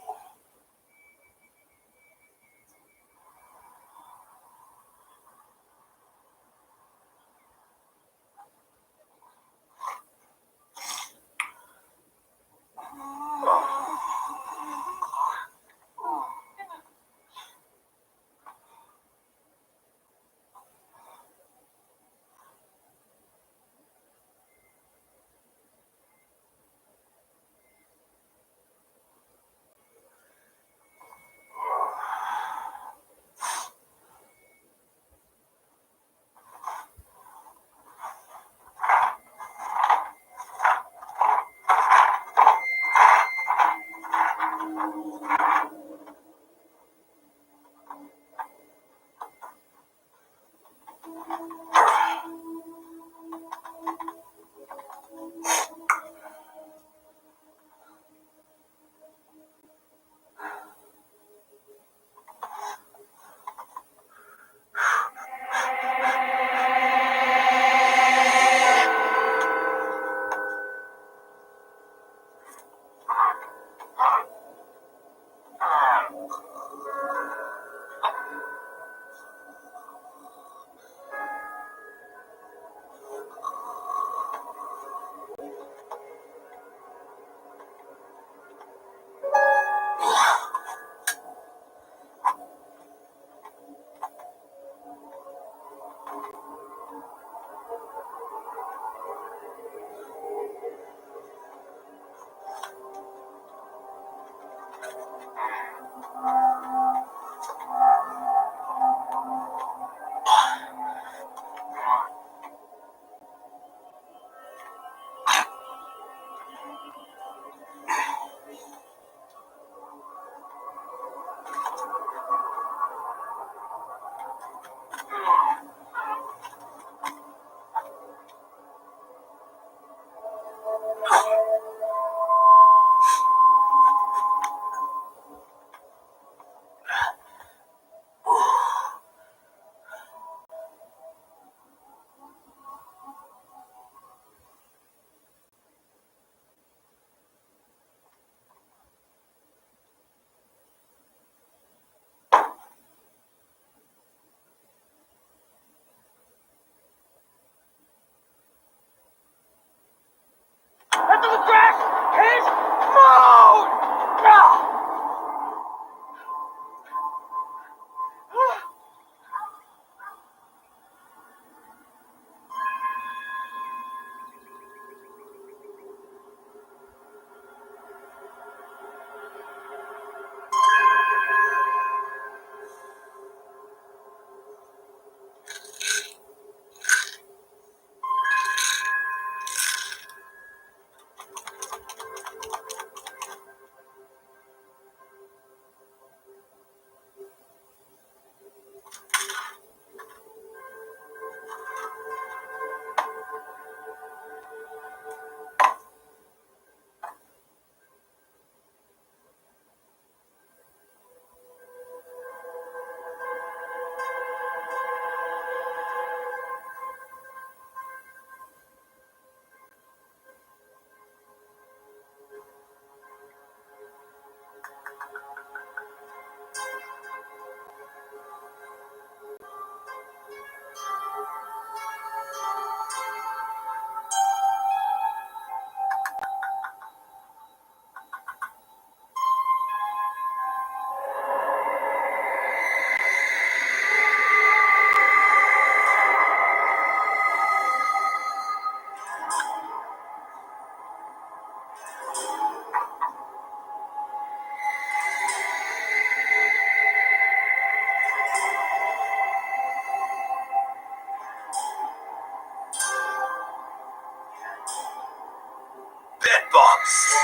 bedbugs.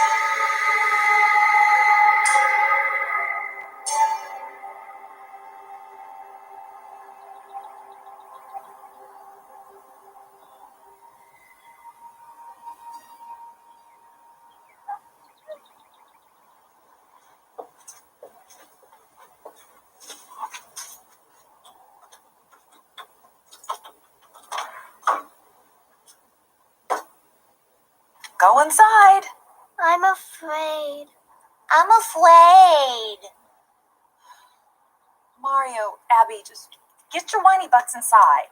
Go inside. I'm afraid. I'm afraid. Mario, Abby, just get your whiny butts inside.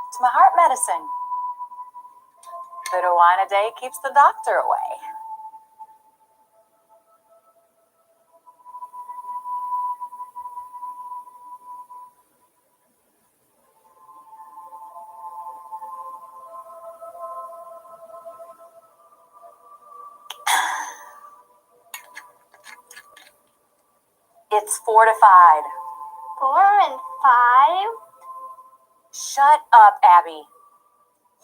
It's my heart medicine. Bit of wine a day keeps the doctor away. It's fortified. 4 and 5? Shut up, Abby.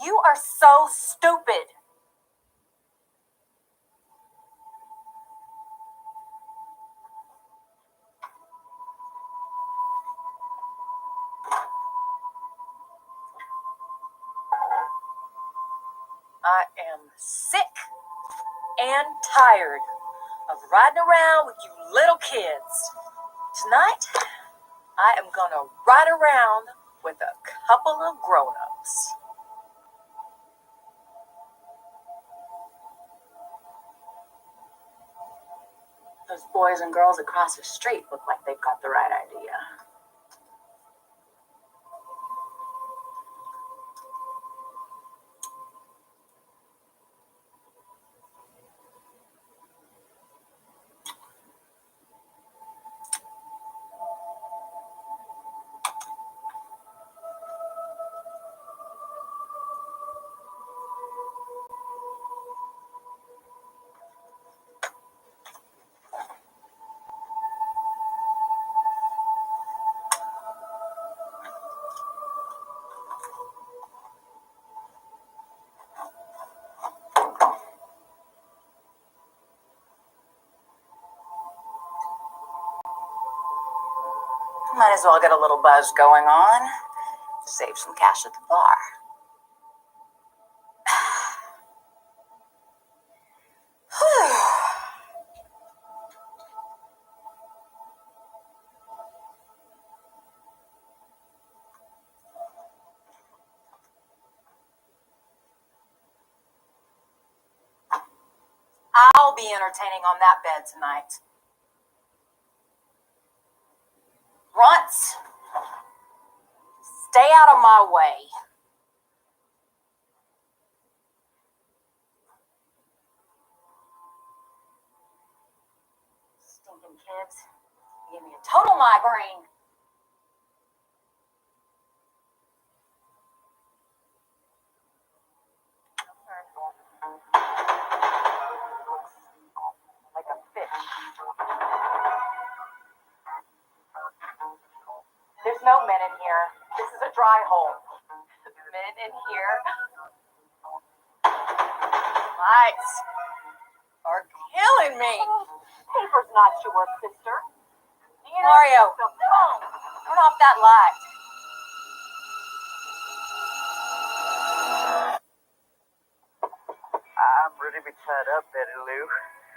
You are so stupid. I am sick and tired of riding around with you little kids. Tonight, I am gonna ride around with a couple of grown-ups. Those boys and girls across the street look like they've got the right idea. Might as well get a little buzz going on. Save some cash at the bar. I'll be entertaining on that bed tonight. Runts, stay out of my way. Stinking kids, give me a total migraine. in here. This is a dry hole. Men in here. Lights are killing me. Paper's not yours, sister. Mario, turn off that light. I'm ready to be tied up, Betty Lou.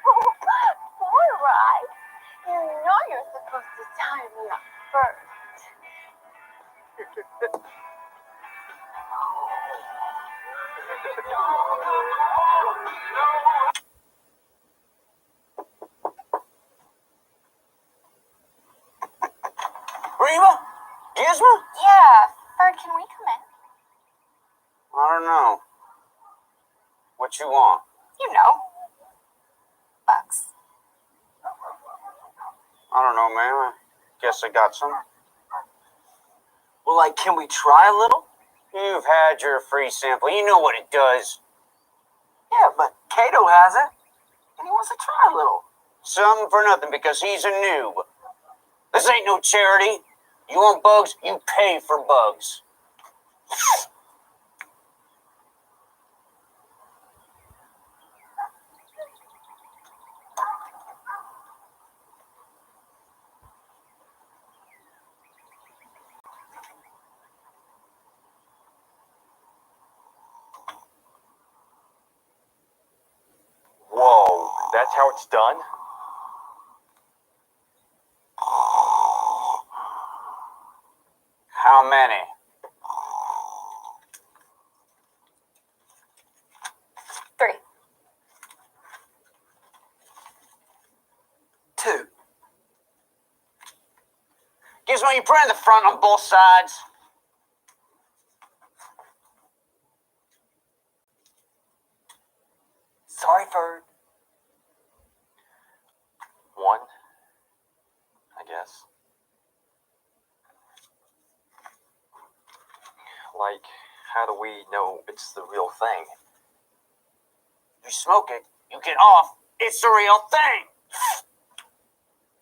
All right. You know you're supposed to tie me up first. Reba? Gizmo? Yeah, Ferd, can we come in? I don't know. What you want? You know. Bugs. I don't know, man. I guess I got some. Well, like, can we try a little? You've had your free sample. You know what it does. Yeah, but Kato hasn't. And he wants to try a little. Something for nothing because he's a noob. This ain't no charity. You want bugs, you pay for bugs. Whoa, that's how it's done? How many? Three. 2. Gizmo, you print the front on both sides. Sorry, Ferd. 1, I guess. Like, how do we know it's the real thing? You smoke it, you get off, it's the real thing.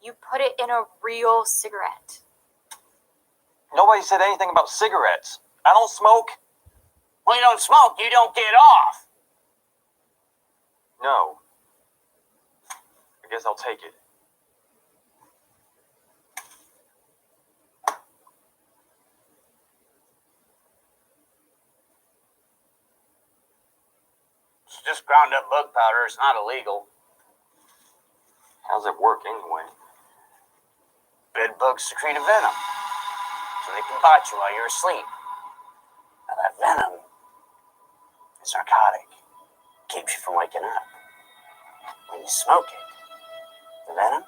You put it in a real cigarette. Nobody said anything about cigarettes. I don't smoke. When you don't smoke, you don't get off. No. I guess I'll take it. It's just ground up bug powder. It's not illegal. How's it work anyway? Bed bugs secrete a venom, so they can bite you while you're asleep. Now that venom is narcotic. Keeps you from waking up. When you smoke it, the venom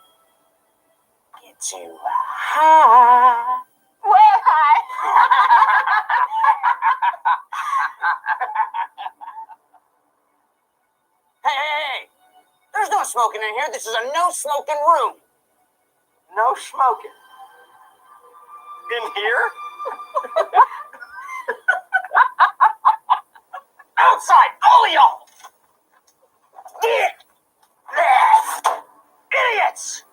gets you high. Way high. Hey! There's no smoking in here. This is a no-smoking room. No smoking. In here? Outside, all of y'all! Get left! Idiots!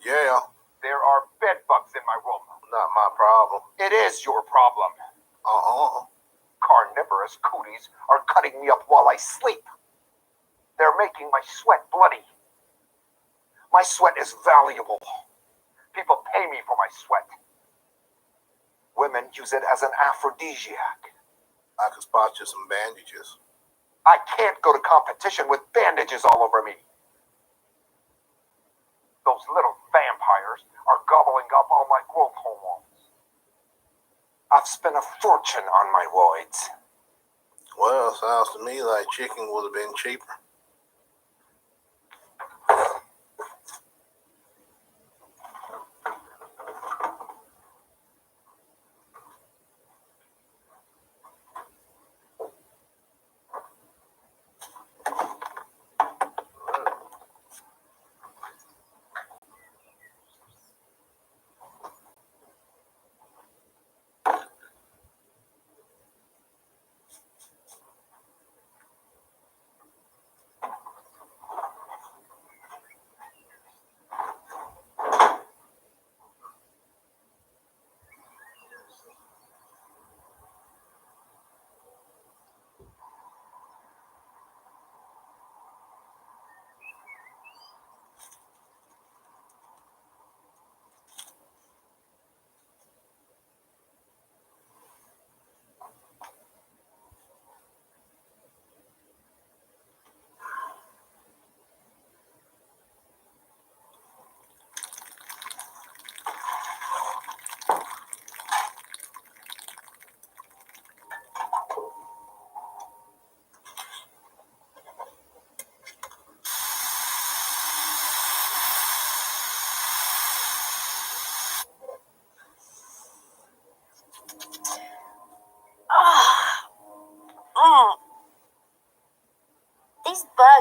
Yeah. There are bed bugs in my room. Not my problem. It is your problem. Carnivorous cooties are cutting me up while I sleep. They're making my sweat bloody. My sweat is valuable. People pay me for my sweat. Women use it as an aphrodisiac. I could spot you some bandages. I can't go to competition with bandages all over me. Those little vampires are gobbling up all my growth hormones. I've spent a fortune on my roids. Well, sounds to me like chicken would have been cheaper.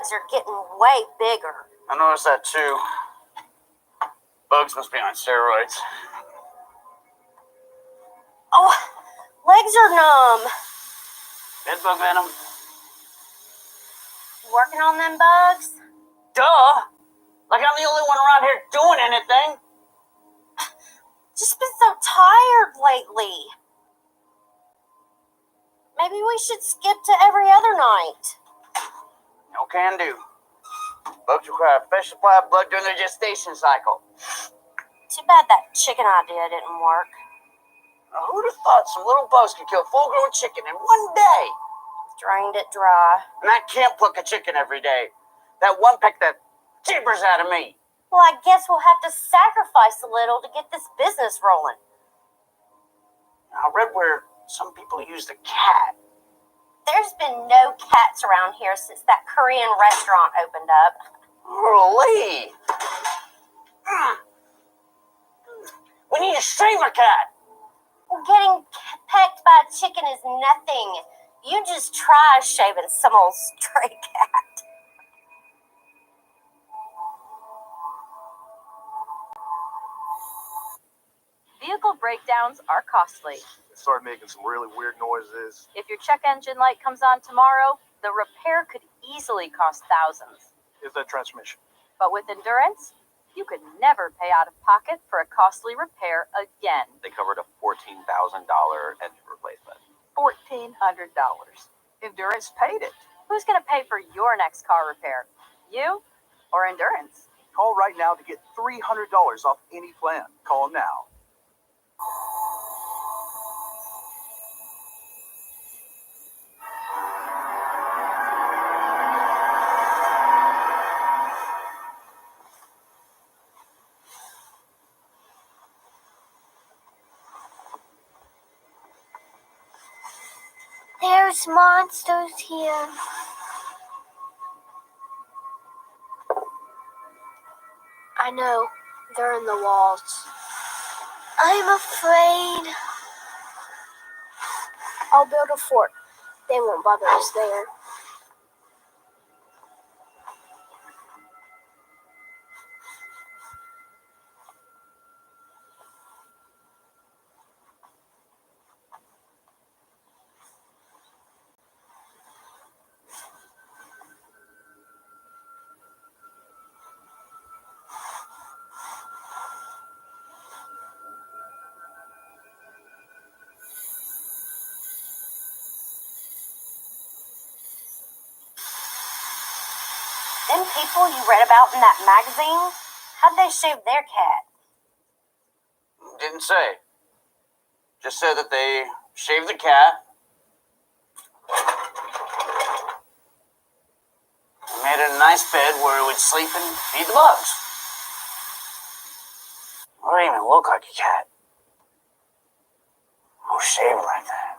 legs are getting way bigger. I noticed that too. Bugs must be on steroids. Oh, legs are numb. Bedbug venom? Working on them bugs? Duh! Like I'm the only one around here doing anything. Just been so tired lately. Maybe we should skip to every other night. No can do. Bugs require a fresh supply of blood during their gestation cycle. Too bad that chicken idea didn't work. Now, who'd have thought some little bugs could kill full-grown chicken in one day? Drained it dry. And I can't pluck a chicken every day. That one peck that gibbers out of me. Well, I guess we'll have to sacrifice a little to get this business rolling. I read where some people used a cat. There's been no cats around here since that Korean restaurant opened up. Really? We need to shave a cat. Well, getting pecked by a chicken is nothing. You just try shaving some old stray cat. Vehicle breakdowns are costly. It started making some really weird noises. If your check engine light comes on tomorrow, the repair could easily cost thousands. Is that transmission? But with Endurance, you could never pay out of pocket for a costly repair again. They covered a $14,000 engine replacement. $1,400. Endurance paid it. Who's going to pay for your next car repair? You or Endurance? Call right now to get $300 off any plan. Call now. There's monsters here. I know. They're in the walls. I'm afraid. I'll build a fort. They won't bother us there. Them people you read about in that magazine, how'd they shave their cat? Didn't say. Just said that they shaved the cat. Made it a nice bed where it would sleep and feed the bugs. It don't even look like a cat. Who shaved like that?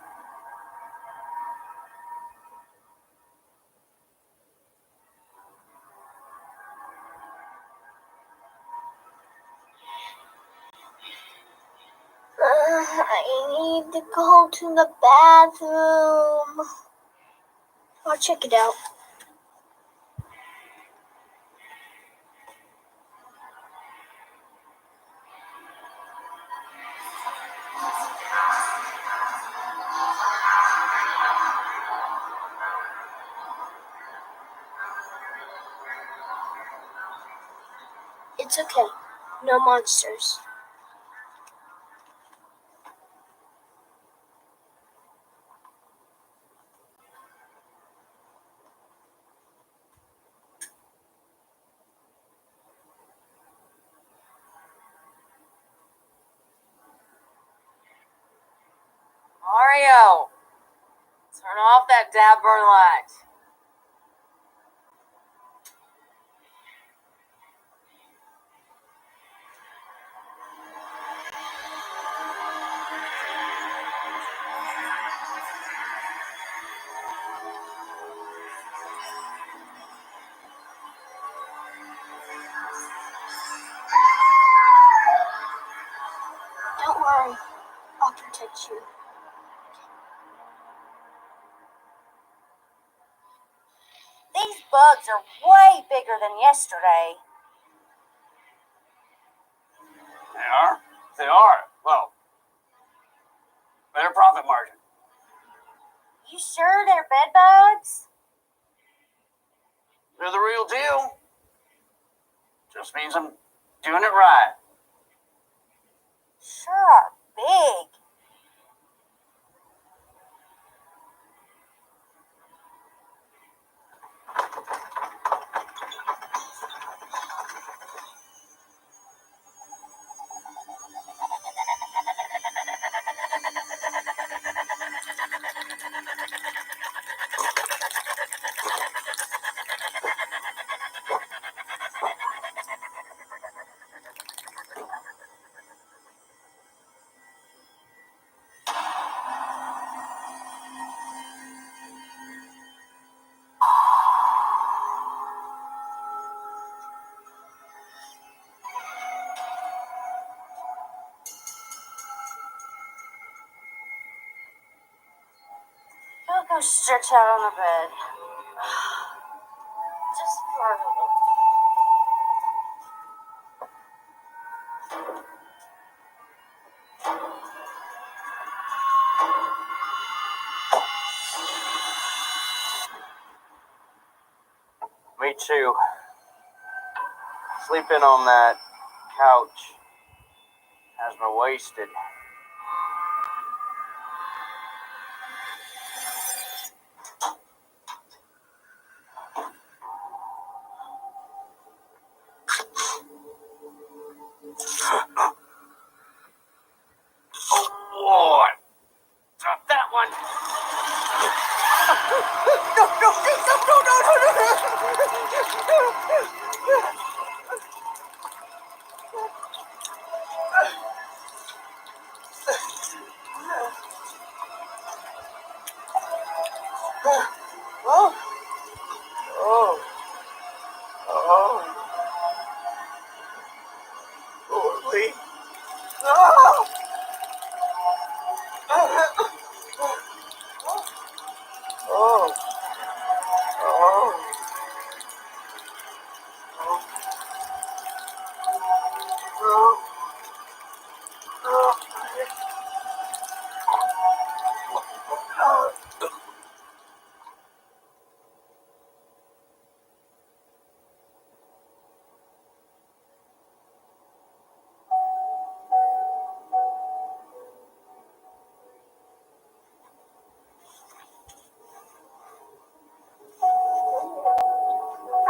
I need to go to the bathroom. I'll check it out. It's okay. No monsters. Mario, turn off that dapper light. Don't worry. I'll protect you. These bugs are way bigger than yesterday. They are? They are. Well, better profit margin. You sure they're bed bugs? They're the real deal. Just means I'm doing it right. Sure are big. I'll go stretch out on the bed. Just for a little. Me too. Sleeping on that couch has me wasted. Oh, Lord. Drop that one.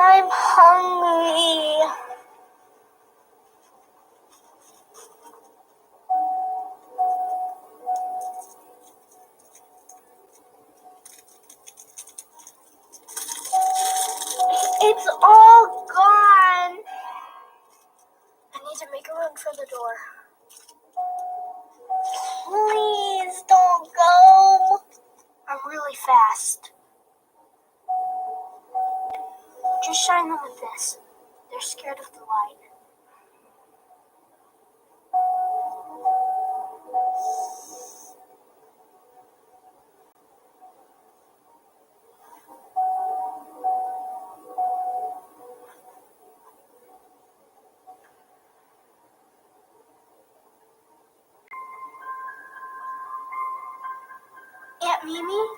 I'm hungry. It's all gone. I need to make a run for the door. Please don't go. I'm really fast. Just shine them with this. They're scared of the light. Aunt Mimi?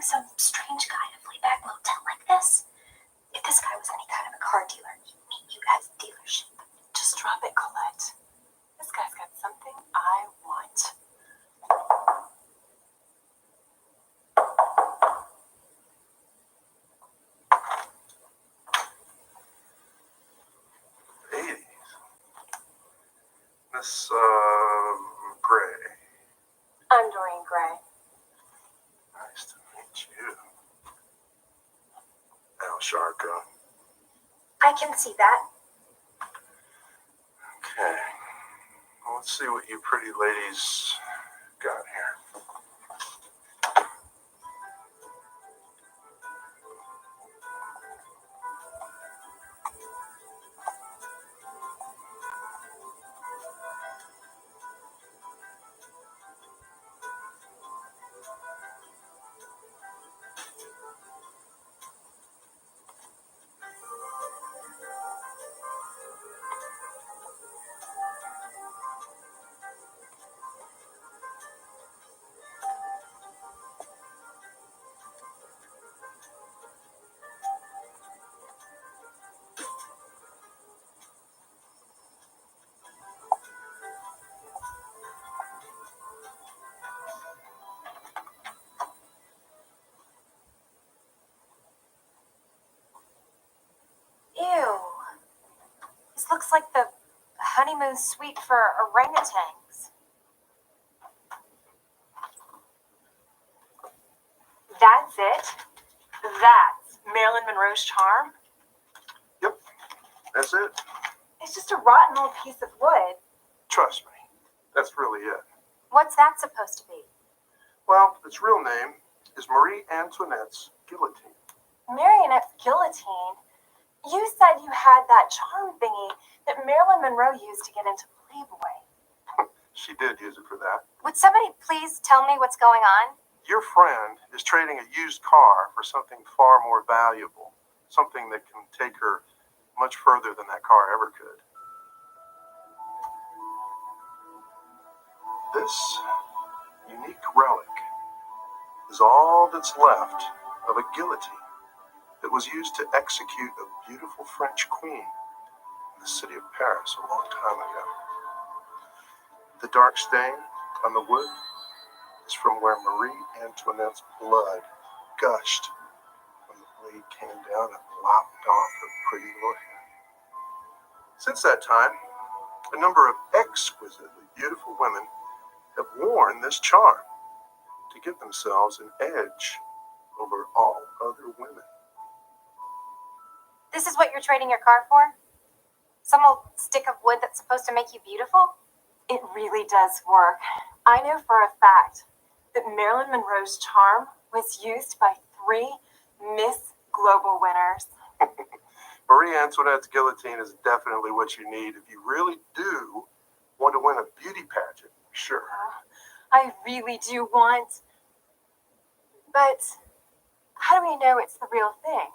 some strange guy in a playback motel like this? If this guy was any kind of a car dealer, he'd meet you at the dealership. Just drop it, Colette. This guy's got something I want. Miss, Gray. I'm Doreen Gray. Nice to meet you. Al Sharko. I can see that. Okay. Well, let's see what you pretty ladies got here. Ew. This looks like the honeymoon suite for orangutans. That's it? That's Marilyn Monroe's charm? Yep, that's it. It's just a rotten old piece of wood. Trust me, that's really it. What's that supposed to be? Well, its real name is Marie Antoinette's guillotine. Marionette's guillotine? You said you had that charm thingy that Marilyn Monroe used to get into Playboy. She did use it for that. Would somebody please tell me what's going on? Your friend is trading a used car for something far more valuable, something that can take her much further than that car ever could. This unique relic is all that's left of a guillotine that was used to execute a beautiful French queen in the city of Paris a long time ago. The dark stain on the wood is from where Marie Antoinette's blood gushed when the blade came down and lopped off her pretty little head. Since that time, a number of exquisitely beautiful women have worn this charm to give themselves an edge over all other women. This is what you're trading your car for? Some old stick of wood that's supposed to make you beautiful? It really does work. I know for a fact that Marilyn Monroe's charm was used by 3 Miss Global winners. Marie Antoinette's guillotine is definitely what you need if you really do want to win a beauty pageant, sure. I really do want. But how do we know it's the real thing?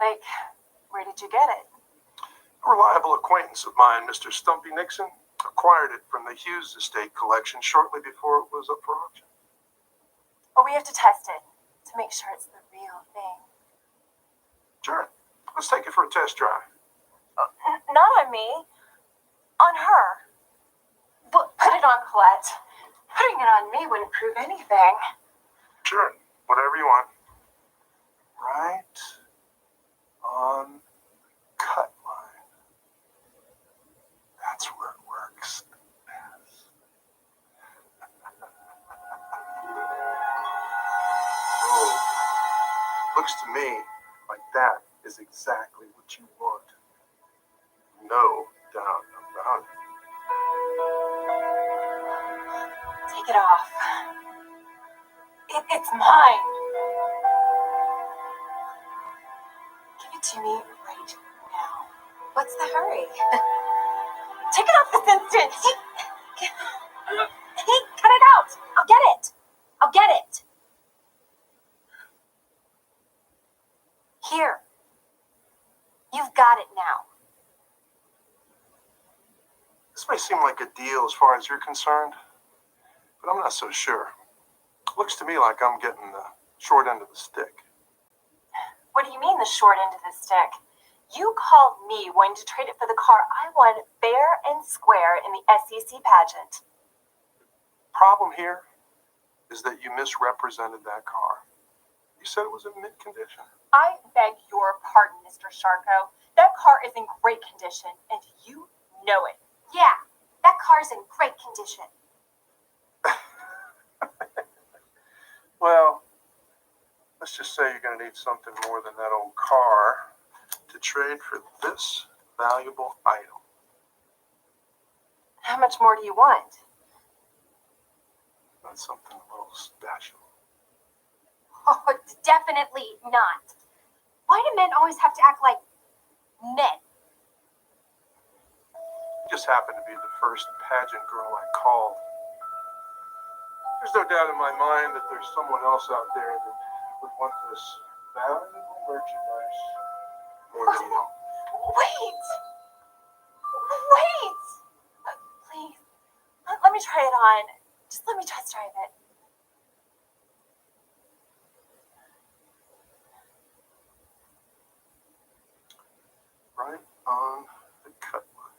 Like, where did you get it? A reliable acquaintance of mine, Mr. Stumpy Nixon, acquired it from the Hughes estate collection shortly before it was up for auction. Well, we have to test it to make sure it's the real thing. Sure. Let's take it for a test drive. Not on me. On her. But put it on Colette. Putting it on me wouldn't prove anything. Sure. Whatever you want. Right on cut line. That's where it works. Oh, looks to me like that is exactly what you want. No doubt about it. Take it off. It's mine. Give it to me right now. What's the hurry? Take it off this instant. Hey, cut it out. I'll get it. I'll get it. Here. You've got it now. This may seem like a deal as far as you're concerned, but I'm not so sure. Looks to me like I'm getting the short end of the stick. What do you mean, the short end of the stick? You called me wanting to trade it for the car I won fair and square in the SEC pageant. Problem here is that you misrepresented that car. You said it was in mint condition. I beg your pardon, Mr. Sharko. That car is in great condition, and you know it. Yeah, that car's in great condition. Well, let's just say you're going to need something more than that old car to trade for this valuable item. How much more do you want? That's something a little special. Oh, definitely not. Why do men always have to act like men? You just happen to be the first pageant girl I called. There's no doubt in my mind that there's someone else out there that would want this valuable merchandise more than you. Wait! Wait! Please, let me try it on. Just let me test drive it. Right on the cut line.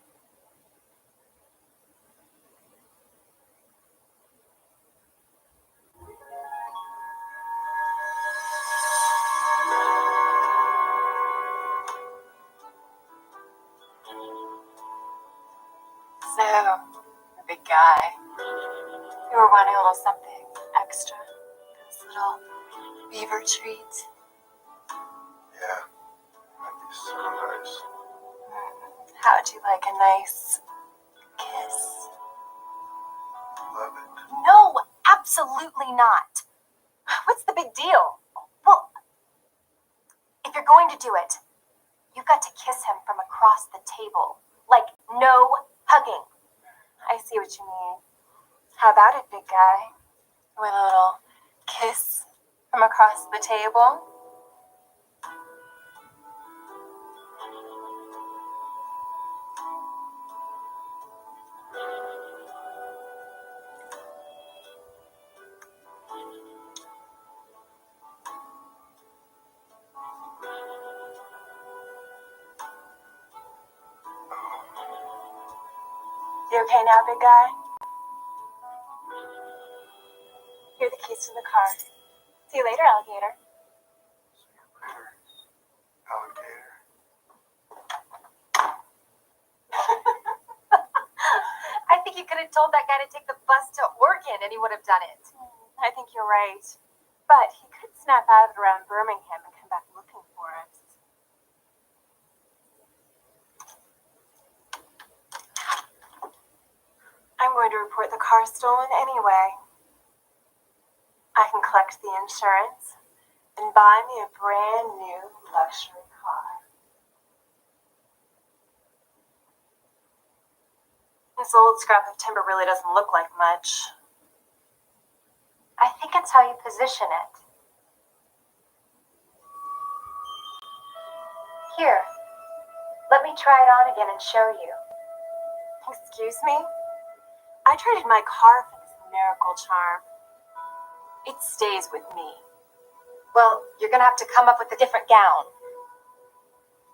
So, big guy, you were wanting a little something extra. This little beaver treat. Yeah, that'd be so nice. How would you like a nice kiss? Love it. No, absolutely not. What's the big deal? Well, if you're going to do it, you've got to kiss him from across the table. Like, no hugging. I see what you mean. How about it, big guy? With a little kiss from across the table? You okay now, big guy? Here are the keys to the car. See you later, alligator. Alligator. I think you could have told that guy to take the bus to Oregon and he would have done it. I think you're right. But he could snap out of it around Birmingham and come back looking for us. I'm going to report the car stolen anyway. I can collect the insurance and buy me a brand new luxury car. This old scrap of timber really doesn't look like much. I think it's how you position it. Here, let me try it on again and show you. Excuse me? I traded my car for this miracle charm. It stays with me. Well, you're gonna have to come up with a different gown.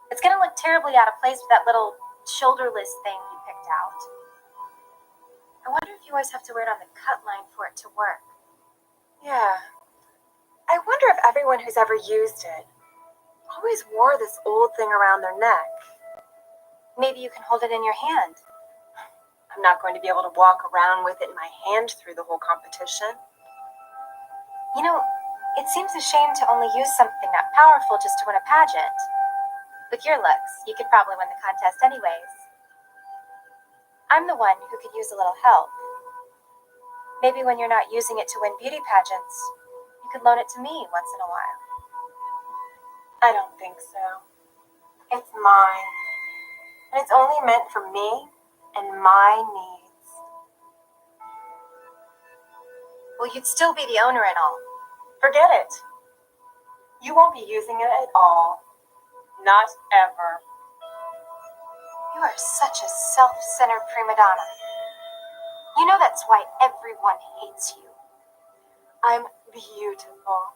It's gonna look terribly out of place with that little shoulderless thing you picked out. I wonder if you always have to wear it on the cut line for it to work. Yeah. I wonder if everyone who's ever used it always wore this old thing around their neck. Maybe you can hold it in your hand. I'm not going to be able to walk around with it in my hand through the whole competition. You know, it seems a shame to only use something that powerful just to win a pageant. With your looks, you could probably win the contest anyways. I'm the one who could use a little help. Maybe when you're not using it to win beauty pageants, you could loan it to me once in a while. I don't think so. It's mine. And it's only meant for me and my needs. Well, you'd still be the owner and all. Forget it. You won't be using it at all. Not ever. You are such a self-centered prima donna. You know that's why everyone hates you. I'm beautiful.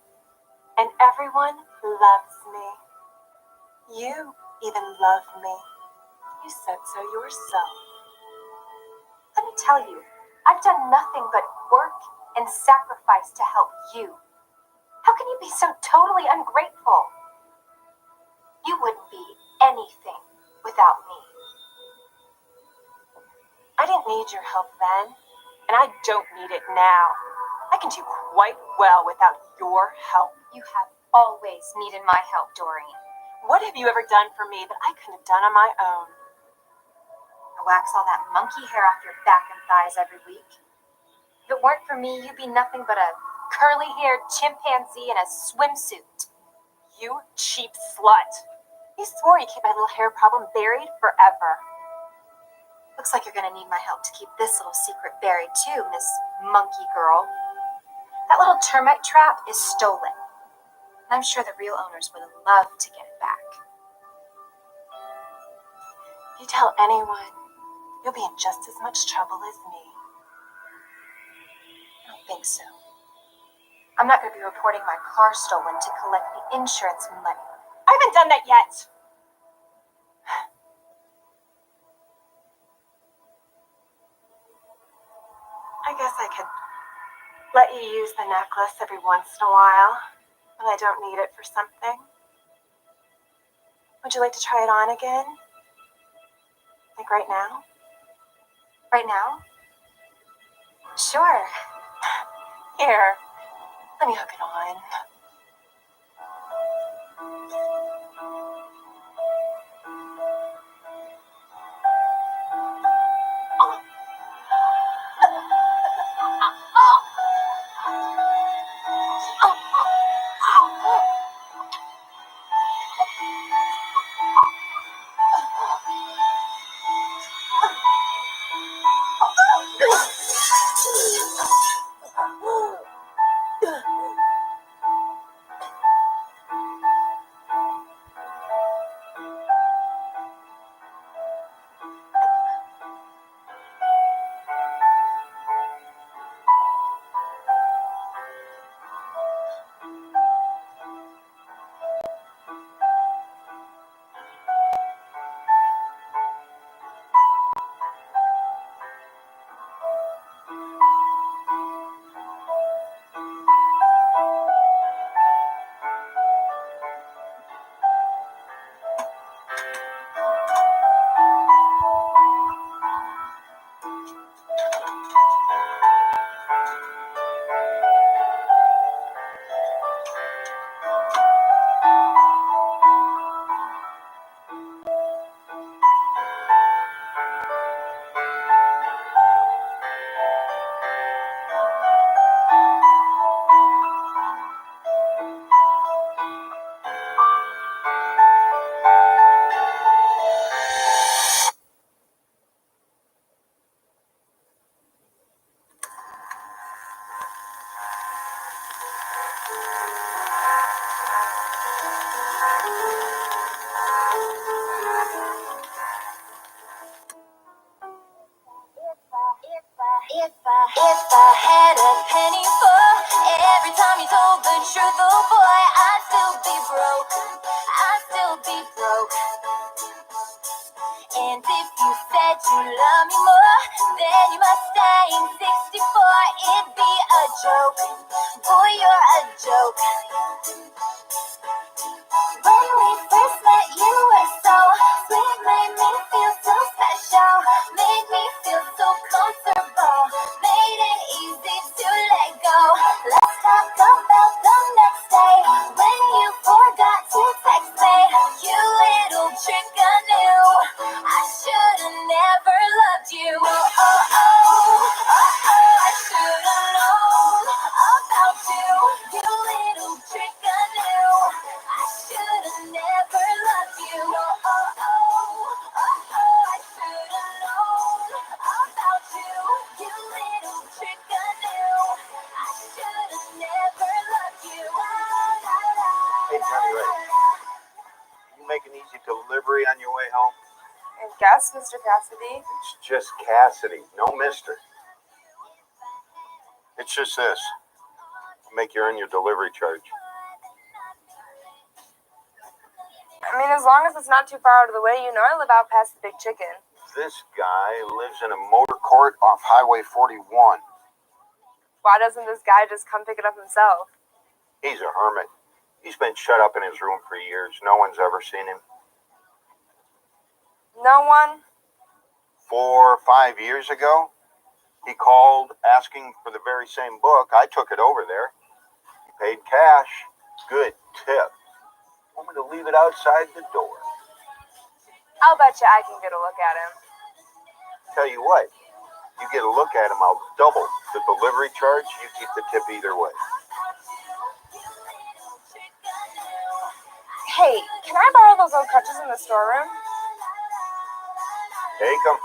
And everyone loves me. You even love me. You said so yourself. Let me tell you, I've done nothing but work and sacrifice to help you. How can you be so totally ungrateful? You wouldn't be anything without me. I didn't need your help then, and I don't need it now. I can do quite well without your help. You have always needed my help, Doreen. What have you ever done for me that I couldn't have done on my own? I wax all that monkey hair off your back and thighs every week. If it weren't for me, you'd be nothing but a curly-haired chimpanzee in a swimsuit. You cheap slut. You swore you'd keep my little hair problem buried forever. Looks like you're gonna need my help to keep this little secret buried too, Miss Monkey Girl. That little termite trap is stolen. And I'm sure the real owners would love to get it back. If you tell anyone, you'll be in just as much trouble as me. I don't think so. I'm not gonna be reporting my car stolen to collect the insurance money. I haven't done that yet. I guess I could let you use the necklace every once in a while when I don't need it for something. Would you like to try it on again? Like right now? Right now? Sure. Here, let me hook it on. If I had a penny for every time you told the truth, oh boy, I'd still be broke. I'd still be broke. And if you said you love me more, then you must stay in 64. It'd be a joke. Boy, you're a joke. When we first met, you were so sweet, made me feel so special, made me feel so comfortable, made it easy to let go. Let's talk about the next day, when you forgot to text me. You little trick I knew, I should've never loved you. Oh, oh, oh, oh, oh, I should've known about you. You little trick I knew, I should've never loved you. Oh, oh, oh, oh, oh, I should've known about you. You little trick I knew, I should've never loved you. Hey, Johnny Ray. You make an easy delivery on your way home? I guess, Mr. Cassidy. It's just Cassidy, no mister. It's just this. I'll make you earn your delivery charge. I mean, as long as it's not too far out of the way, you know I live out past the Big Chicken. This guy lives in a motor court off Highway 41. Why doesn't this guy just come pick it up himself? He's a hermit. He's been shut up in his room for years. No one's ever seen him. No one? 4 or 5 years ago, he called asking for the very same book. I took it over there. He paid cash. Good tip. Want me to leave it outside the door? I'll bet you I can get a look at him. Tell you what, you get a look at him, I'll double the delivery charge. You keep the tip either way. Hey, can I borrow those old crutches in the storeroom? Take them.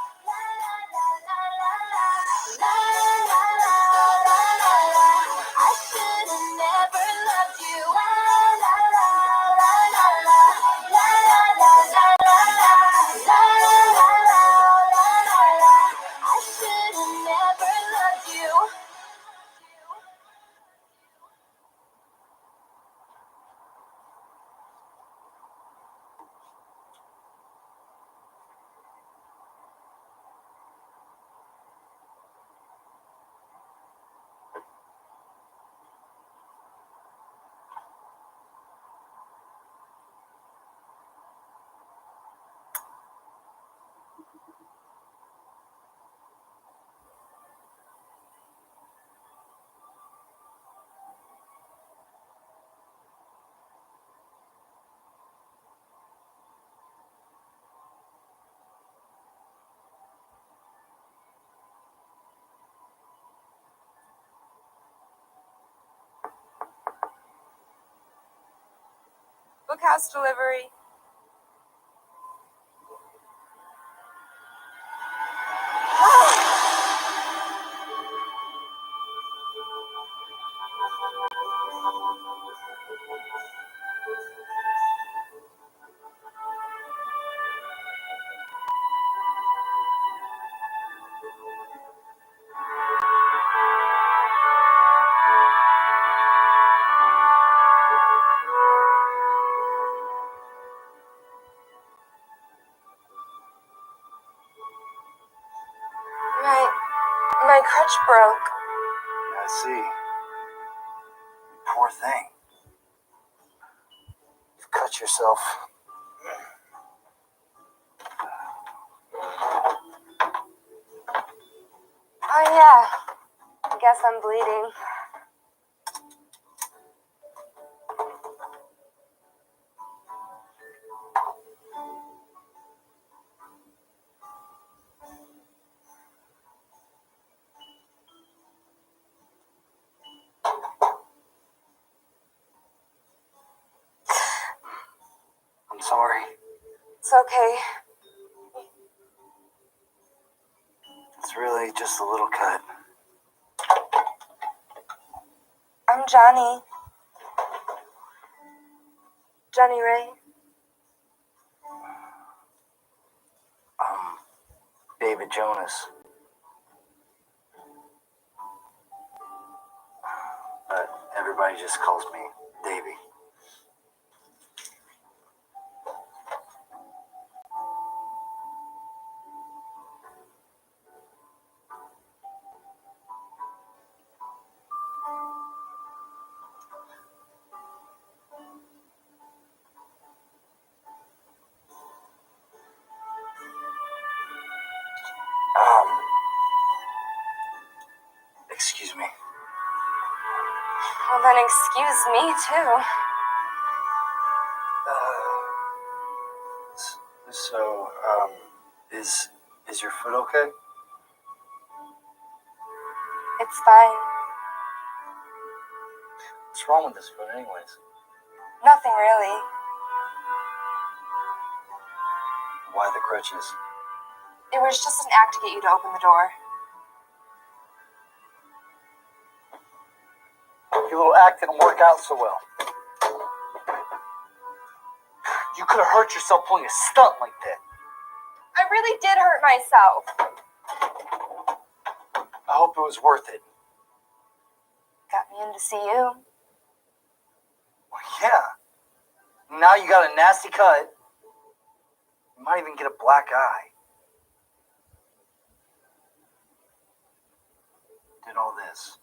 Bookhouse delivery. My crutch broke. I see. Poor thing. You've cut yourself. Oh yeah. I guess I'm bleeding. I'm sorry. It's okay. It's really just a little cut. I'm Johnny. Johnny Ray. David Jonas. But everybody just calls me Davey. Excuse me. Well, then excuse me, too. So, is your foot okay? It's fine. What's wrong with this foot anyways? Nothing really. Why the crutches? It was just an act to get you to open the door. Your little act didn't work out so well. You could have hurt yourself pulling a stunt like that. I really did hurt myself. I hope it was worth it. Got me in to see you. Well, yeah. Now you got a nasty cut. You might even get a black eye. Did all this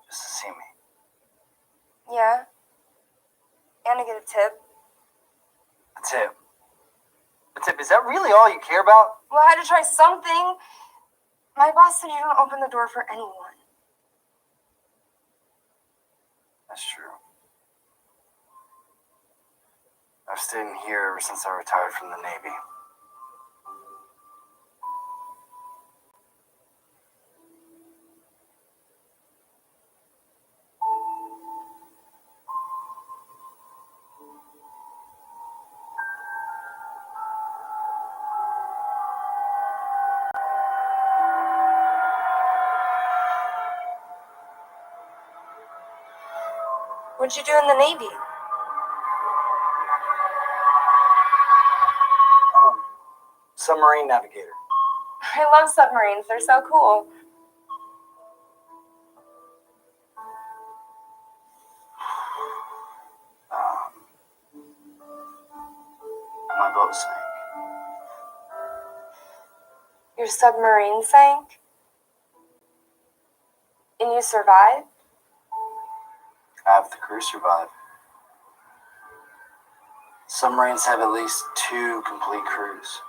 just to see me. Yeah. And to get a tip. A tip? A tip, is that really all you care about? Well, I had to try something. My boss said you don't open the door for anyone. That's true. I've stayed in here ever since I retired from the Navy. What'd you do in the Navy? Submarine navigator. I love submarines. They're so cool. My boat sank. Your submarine sank? And you survived? Half the crew survived. Submarines have at least 2 complete crews.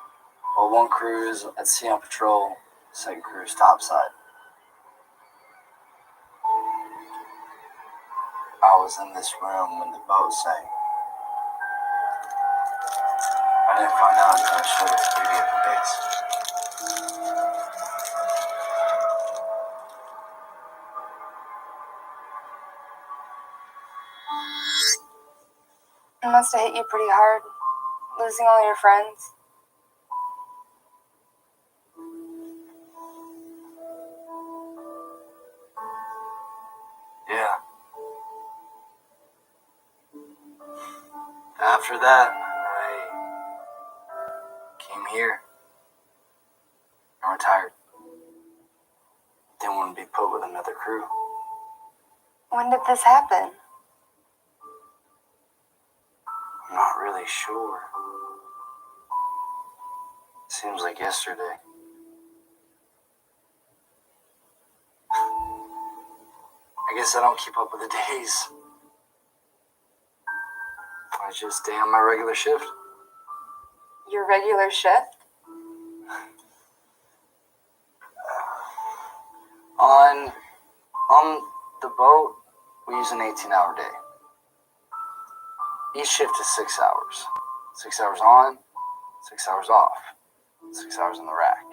While one crew is at sea on patrol, the second crew is topside. I was in this room when the boat sank. I didn't find out until I showed up to duty at the base. It must have hit you pretty hard, losing all your friends. Yeah. After that, I came here and retired. Didn't want to be put with another crew. When did this happen? I'm not really sure. Seems like yesterday. I guess I don't keep up with the days. I just stay on my regular shift. Your regular shift? On the boat, we use an 18-hour day. Each shift is 6 hours. 6 hours on, 6 hours off. 6 hours in the rack.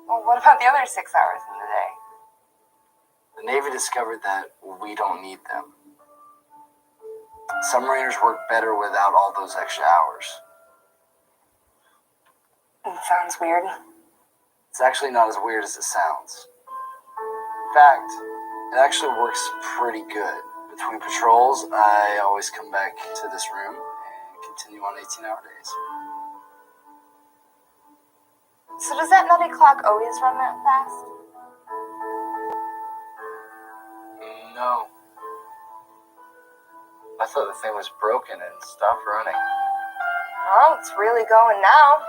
Well, what about the other 6 hours in the day? The Navy discovered that we don't need them. Submariners work better without all those extra hours. It sounds weird. It's actually not as weird as it sounds. In fact, it actually works pretty good. Between patrols, I always come back to this room and continue on 18-hour days. So does that nutty clock always run that fast? No. I thought the thing was broken and stopped running. Oh, it's really going now.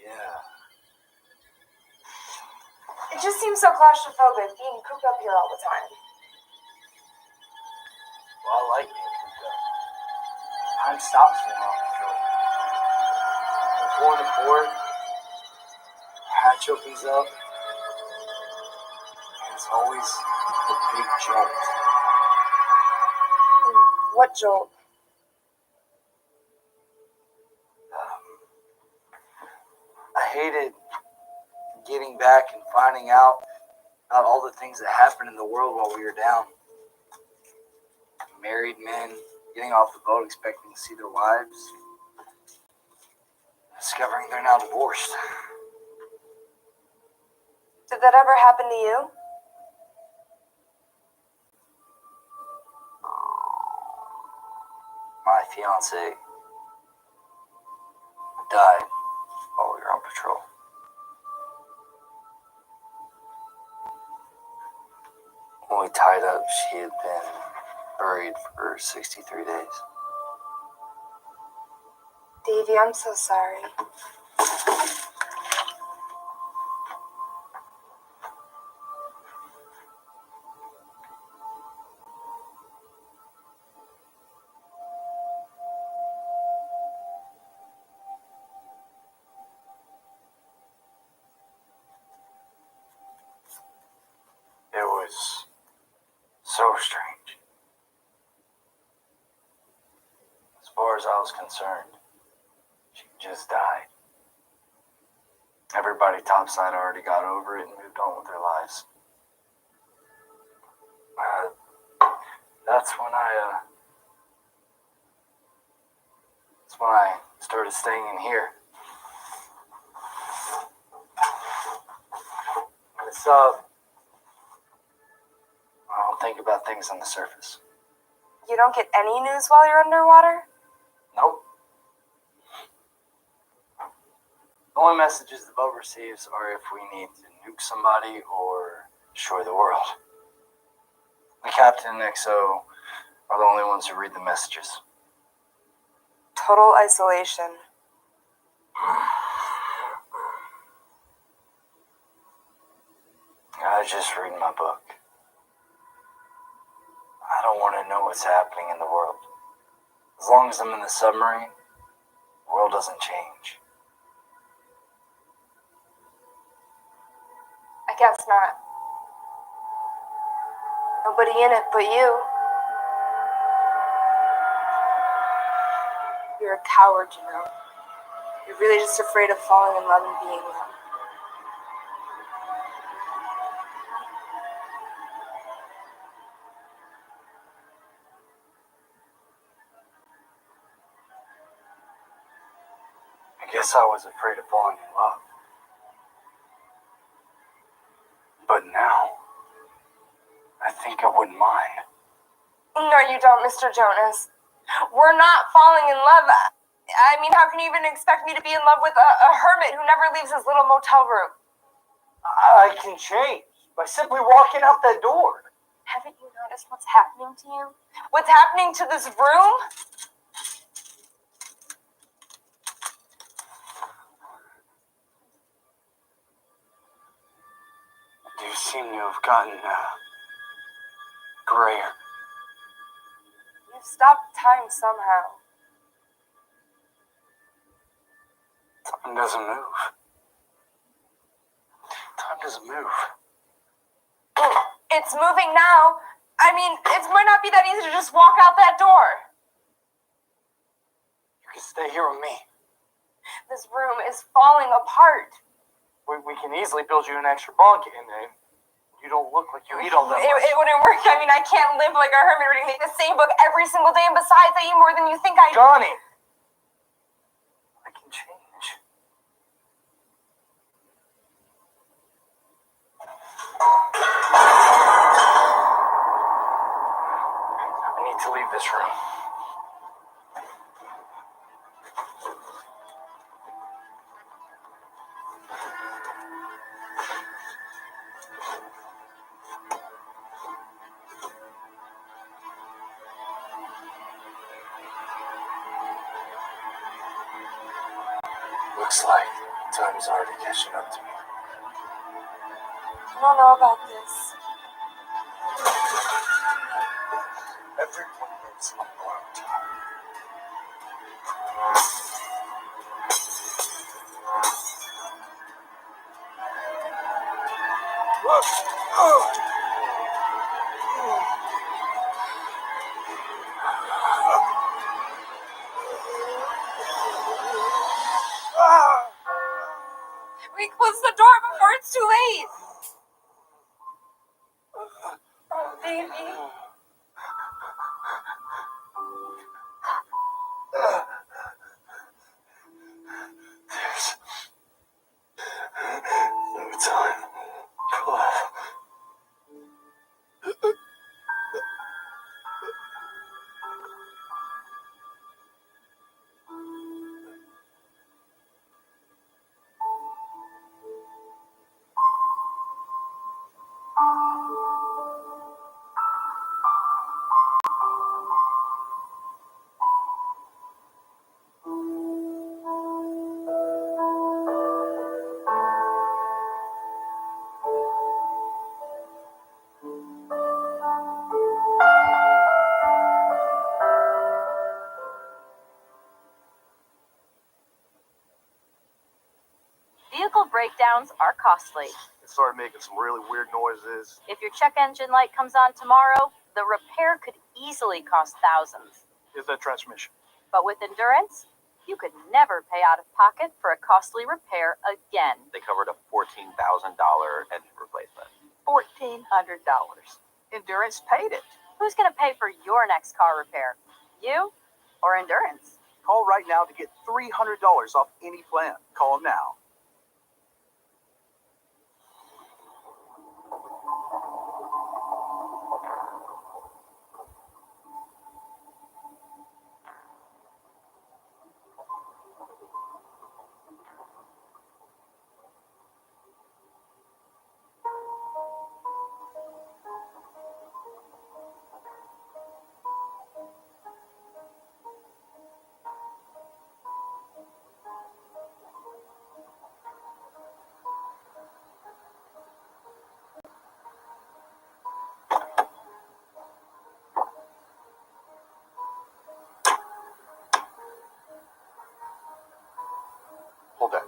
Yeah. It just seems so claustrophobic being cooped up here all the time. Well, I like being cooped up. Time stops when I'm on patrol. We're going to board. Hatch opens up. And it's always the big jolt. What jolt? I hated getting back and finding out about all the things that happened in the world while we were down. Married men getting off the boat expecting to see their wives. Discovering they're now divorced. Did that ever happen to you? My fiance died while we were on patrol. When we tied up, she had been buried for 63 days. Davey, I'm so sorry. It was so strange. As far as I was concerned, she just died. Everybody topside already got over it and moved on with their lives. That's when I started staying in here. It's I don't think about things on the surface. You don't get any news while you're underwater? Nope. The only messages the boat receives are if we need to nuke somebody or destroy the world. The captain and XO are the only ones who read the messages. Total isolation. I was just reading my book. I don't want to know what's happening in the world. As long as I'm in the submarine, the world doesn't change. I guess not. Nobody in it but you. You're a coward, you know. You're really just afraid of falling in love and being loved. I guess I was afraid of falling in love. But now, I think I wouldn't mind. No, you don't, Mr. Jonas. We're not falling in love. I mean, how can you even expect me to be in love with a hermit who never leaves his little motel room? I can change by simply walking out that door. Haven't you noticed what's happening to you? What's happening to this room? You seem to have gotten grayer. You've stopped time somehow. Time doesn't move. Time doesn't move. It's moving now. I mean, it might not be that easy to just walk out that door. You can stay here with me. This room is falling apart. We can easily build you an extra bunk, and you don't look like you eat all that much. It wouldn't work. I mean, I can't live like a hermit reading the same book every single day, and besides, I eat more than you think I do. Johnny! I can change. I need to leave this room. Looks like time's already catching up to me. I don't know about this. Everyone knows I'm around. We close the door before it's too late. Oh, baby. There's no time for love. breakdowns are costly. It started making some really weird noises. If your check engine light comes on tomorrow, the repair could easily cost thousands. Is that transmission? But with Endurance, you could never pay out of pocket for a costly repair again. They covered a $14,000 engine replacement. $1,400. Endurance paid it. Who's going to pay for your next car repair? You or Endurance? Call right now to get $300 off any plan. Call now. Hold that.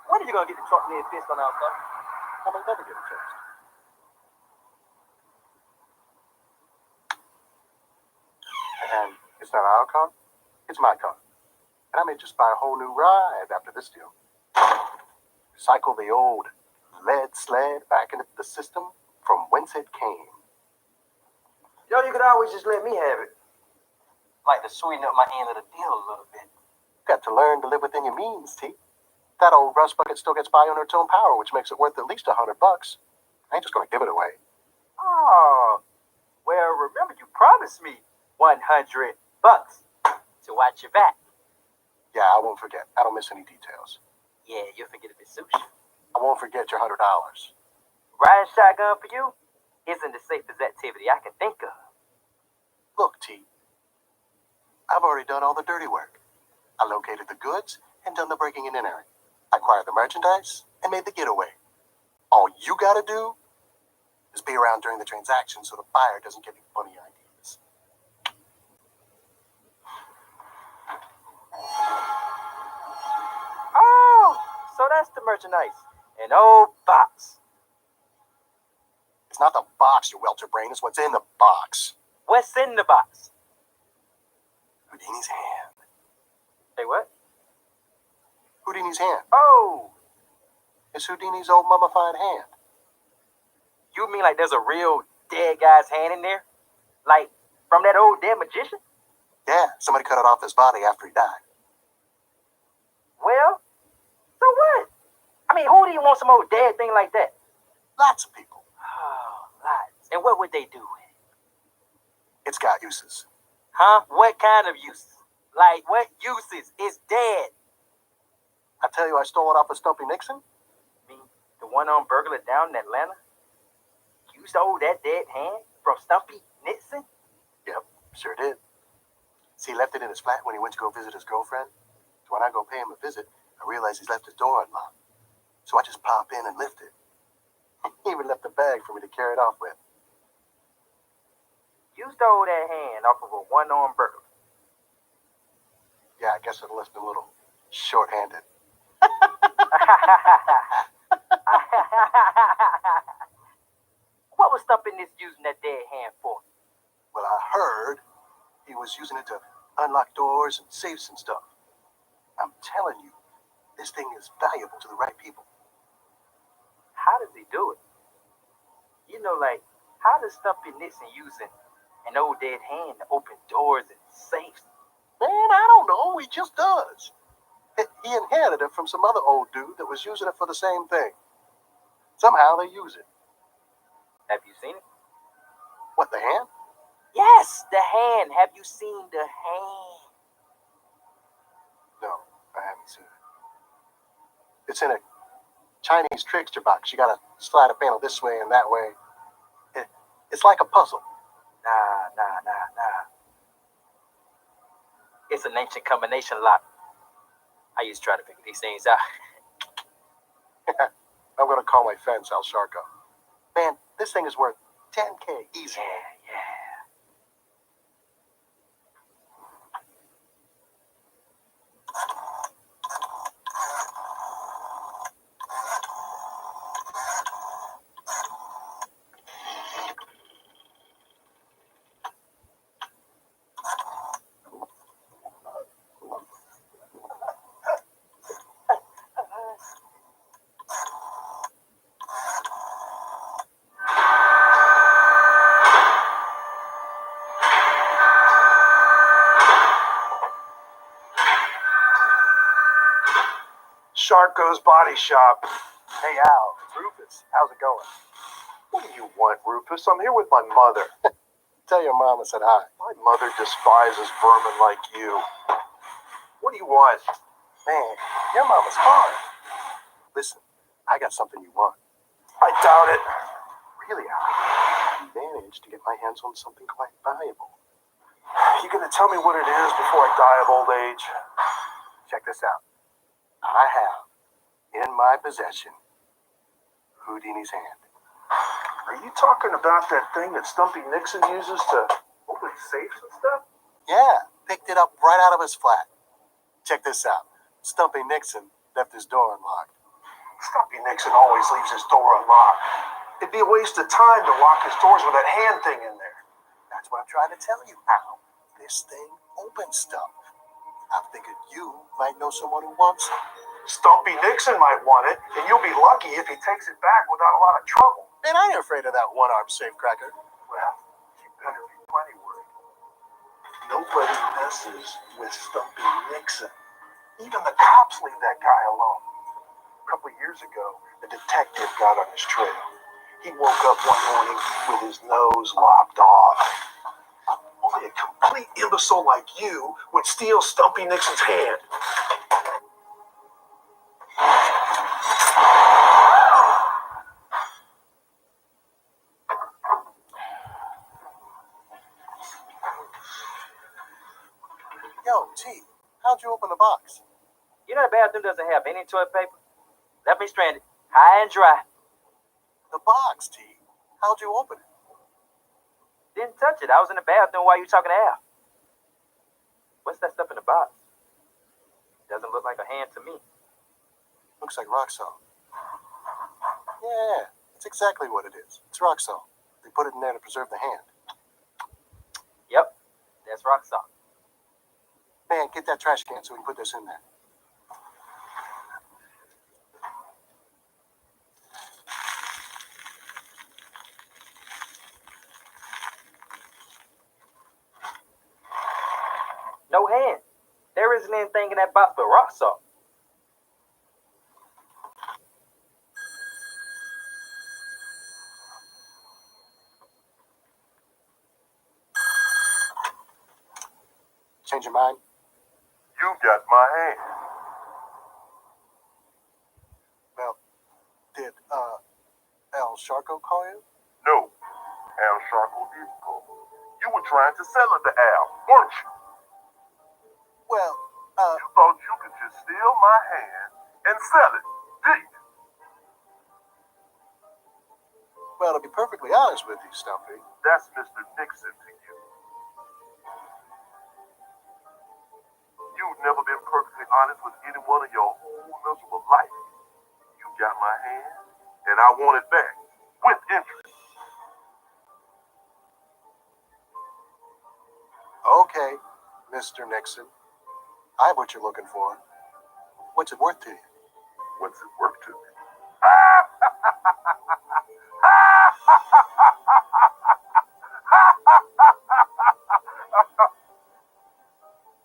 When are you gonna get the truck near fist on our stuff? I may never get it fixed. And it's not our car, it's my car. And I may just buy a whole new ride after this deal. Cycle the old lead sled back into the system from whence it came. Yo, you could always just let me have it. Like to sweeten up my end of the deal a little bit. Got to learn to live within your means, T. That old rust bucket still gets by on its own power, which makes it worth at least $100. I ain't just gonna give it away. Oh, well, remember you promised me $100 to watch your back. Yeah, I won't forget. I don't miss any details. Yeah, you'll forget if it suits you. I won't forget your $100. Riding shotgun for you isn't the safest activity I can think of. Look, T. I've already done all the dirty work. I located the goods and done the breaking and entering. I acquired the merchandise and made the getaway. All you gotta do is be around during the transaction so the buyer doesn't get any funny ideas. Oh, so that's the merchandise. An old box. It's not the box, you welter brain. It's what's in the box. What's in the box? Houdini's hand. Say what? Houdini's hand. Oh, It's Houdini's old mummified hand. you mean like there's a real dead guy's hand in there? Like from that old dead magician? Yeah, somebody cut it off his body after he died. Well, so what? I mean, who do you want some old dead thing like that? Lots of people. Oh, lots. And what would they do with it? It's got uses. Huh? What kind of uses? Like, what uses? It's dead. I tell you, I stole it off of Stumpy Nixon. Me, the one-armed burglar down in Atlanta? You stole that dead hand from Stumpy Nixon? Yep, sure did. See, he left it in his flat when he went to go visit his girlfriend. So when I go pay him a visit, I realize he's left his door unlocked. So I just pop in and lift it. He even left a bag for me to carry it off with. You stole that hand off of a one-armed burglar. Yeah, I guess it left me a little short-handed. What was Stumpy Nixon using that dead hand for? Well, I heard he was using it to unlock doors and safes and stuff. I'm telling you, this thing is valuable to the right people. How does he do it? You know, like, how does Stumpy Nixon using an old dead hand to open doors and safes? Man, I don't know. He just does. He inherited it from some other old dude that was using it for the same thing. Somehow they use it. Have you seen it? What, the hand? Yes, the hand. Have you seen the hand? No, I haven't seen it. It's in a Chinese trickster box. You gotta slide a panel this way and that way. It's like a puzzle. Nah. It's an ancient combination lock. I used to try to figure these things out. I'm gonna call my fence, Al Sharko. Man, this thing is worth $10K easy. Yeah. Sharko's Body Shop. Hey, Al, it's Rufus. How's it going? What do you want, Rufus? I'm here with my mother. Tell your mom I said hi. My mother despises vermin like you. What do you want? Man, your mom is hard. Listen, I got something you want. I doubt it. Really, Al? I managed to get my hands on something quite valuable. You gonna tell me what it is before I die of old age? Check this out. I have in my possession Houdini's hand. Are you talking about that thing that Stumpy Nixon uses to open safes and stuff? Yeah, picked it up right out of his flat. Check this out. Stumpy Nixon left his door unlocked. Stumpy Nixon always leaves his door unlocked. It'd be a waste of time to lock his doors with that hand thing in there. That's what I'm trying to tell you, Al. This thing opens stuff. I figured you might know someone who wants it. Stumpy Nixon might want it, and you'll be lucky if he takes it back without a lot of trouble. Man, I ain't afraid of that one-armed safecracker. Well, you better be plenty worried. Nobody messes with Stumpy Nixon. Even the cops leave that guy alone. A couple of years ago, a detective got on his trail. He woke up one morning with his nose lopped off. Only a complete imbecile like you would steal Stumpy Nixon's hand. Yo, T, how'd you open the box? You know the bathroom doesn't have any toilet paper? Left me stranded, high and dry. The box, T. How'd you open it? Didn't touch it. I was in the bathroom while you were talking to Al. What's that stuff in the box? Doesn't look like a hand to me. Looks like rock salt. Yeah, it's exactly what it is. It's rock salt. They put it in there to preserve the hand. Yep, that's rock salt. Man, get that trash can so we can put this in there. No hand. There isn't anything in that box but rock salt. Change your mind? You got my hand. Well, did, Al Sharko call you? No, Al Sharko didn't call. You were trying to sell it to Al, weren't you? Well, you thought you could just steal my hand and sell it, didn't you? Well, to be perfectly honest with you, Stumpy. That's Mr. Nixon to you. You've never been perfectly honest with anyone in your whole miserable life. You got my hand, and I want it back, with interest. Okay, Mr. Nixon. I have what you're looking for. What's it worth to you? What's it worth to me?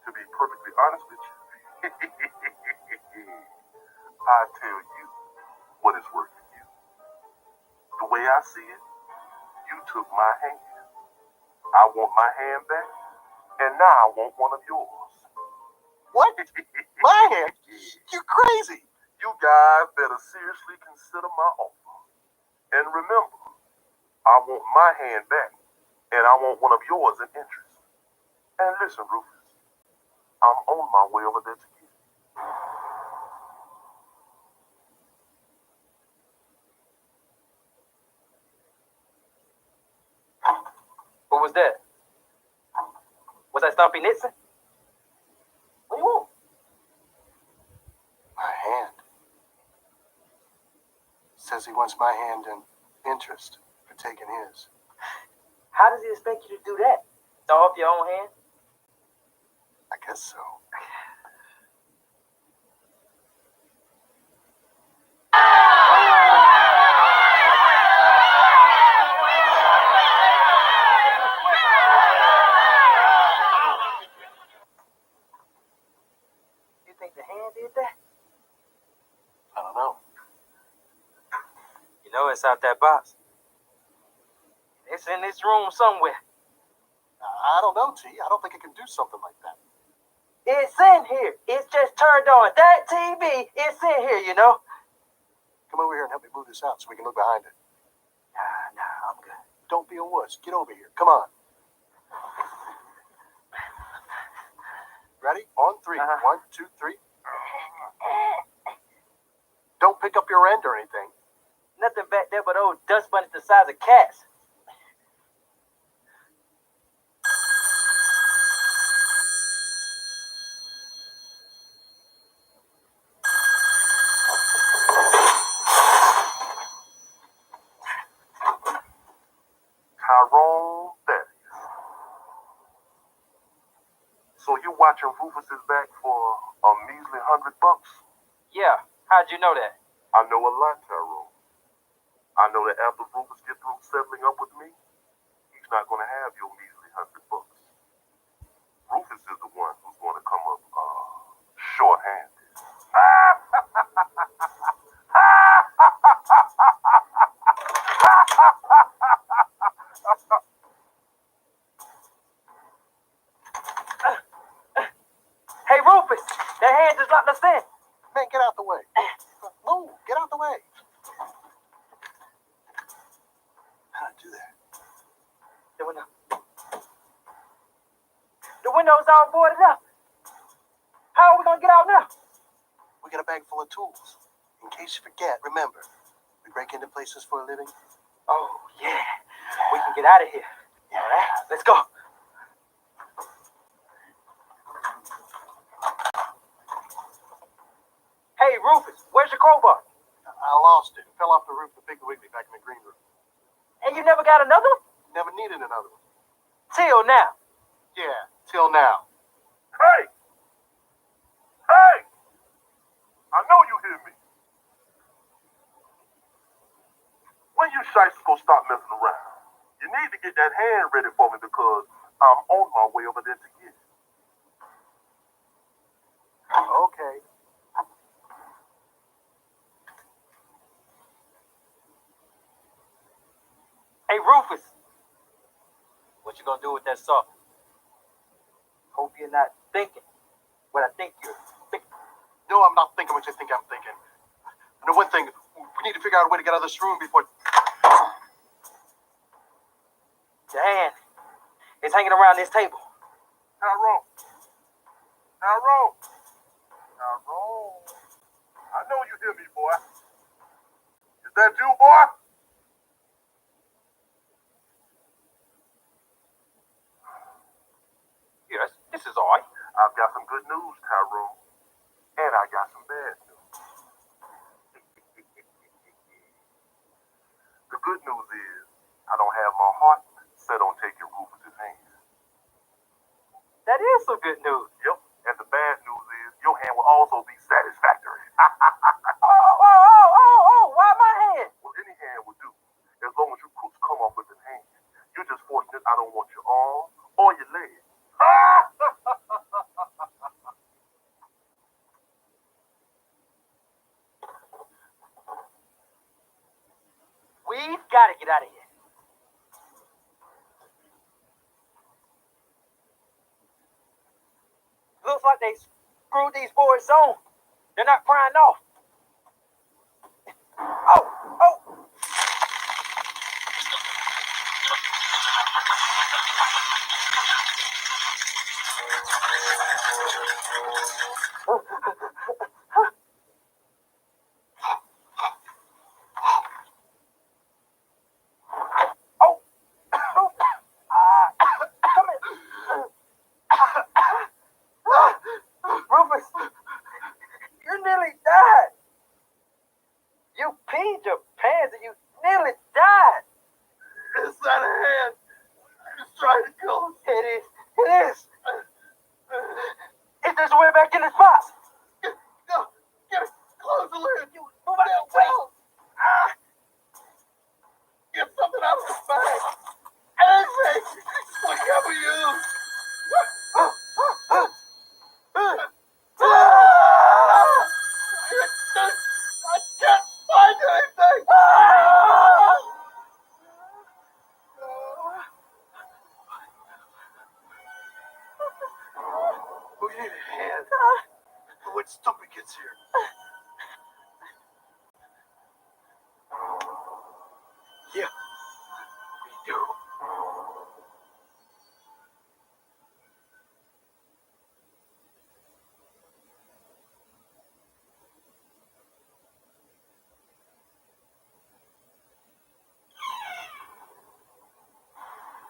To be perfectly honest with you, I tell you what it's worth to you. The way I see it, you took my hand. I want my hand back, and now I want one of yours. What? My hand? You're crazy. You guys better seriously consider my offer. And remember, I I want my hand back, and I want one of yours in interest. And listen, Rufus, I'm on my way over there to get it. What was that? Was that Stumpy Nixon? What do you want? My hand. Says he wants my hand in interest for taking his. How does he expect you to do that? Throw off your own hand? I guess so. You think the hand did that? I don't know. You know it's out that box. It's in this room somewhere. I don't know, T. I don't think it can do something like that. It's in here. It's just turned on. That TV, it's in here, you know. Come over here and help me move this out so we can look behind it. Nah, I'm good. Don't be a wuss. Get over here. Come on. Ready? On three. 1, 2, 3. Don't pick up your end or anything. Nothing back there but old dust bunnies the size of cats. Tyrone Thaddeus. So you're watching Rufus's back for a measly $100? Yeah, how'd you know that? I know a lot, Tyrone. I know that after Rufus gets through settling up with me, he's not going to have your measly $100. Rufus is the one who's going to come up short-handed. Hey, Rufus, that hand just locked us in. Man, get out the way. Move. Get out the way. How'd I do that? The window. The window's all boarded up. How are we going to get out now? We got a bag full of tools. In case you forget, remember, we break into places for a living. Oh, yeah. We can get out of here. Yeah. All right, let's go. Hey, Rufus, where's your crowbar? I lost it. It fell off the roof of the Big Wiggly back in the green room. And you never got another one? Never needed another one. Till now. Yeah, till now. Hey! Hey! I know you hear me. When you shites go stop messing around? You need to get that hand ready for me because I'm on my way over there to get it. Okay. Hey, Rufus. What you gonna do with that saw? Hope you're not thinking what I think you're thinking. No, I'm not thinking what you think I'm thinking. And the one thing, we need to figure out a way to get out of this room before... The hand is hanging around this table. Tyrone. Tyrone. Tyrone. I know you hear me, boy. Is that you, boy? Yes, this is I. I've got some good news, Tyrone. And I got some bad news. The good news is I don't have my heart set on taking Rufus's hand. That is some good news. Yep. And the bad news is your hand will also be satisfactory. Why my hand? Well, any hand will do. As long as you crooks come off with an hand. You're just fortunate I don't want your arm or your leg. We've got to get out of here. Looks like they screwed these boys on. They're not prying off. Oh! when Stumpy gets here. Yeah, we do.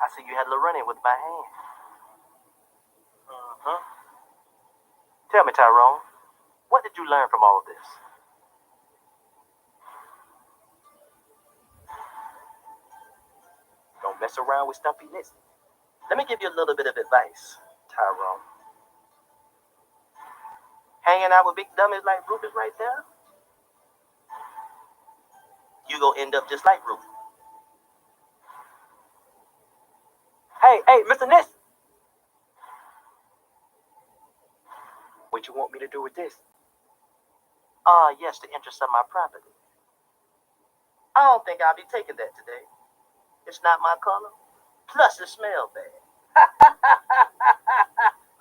I see you had a little run-in with my hand. Tell me, Tyrone, what did you learn from all of this? Don't mess around with Stumpy Nixon. Let me give you a little bit of advice, Tyrone. Hanging out with big dummies like Rufus right there, you gonna end up just like Rufus. Hey, Mr. Nixon. What you want me to do with this? Yes, the interest of my property. I don't think I'll be taking that today. It's not my color. Plus, it smells bad.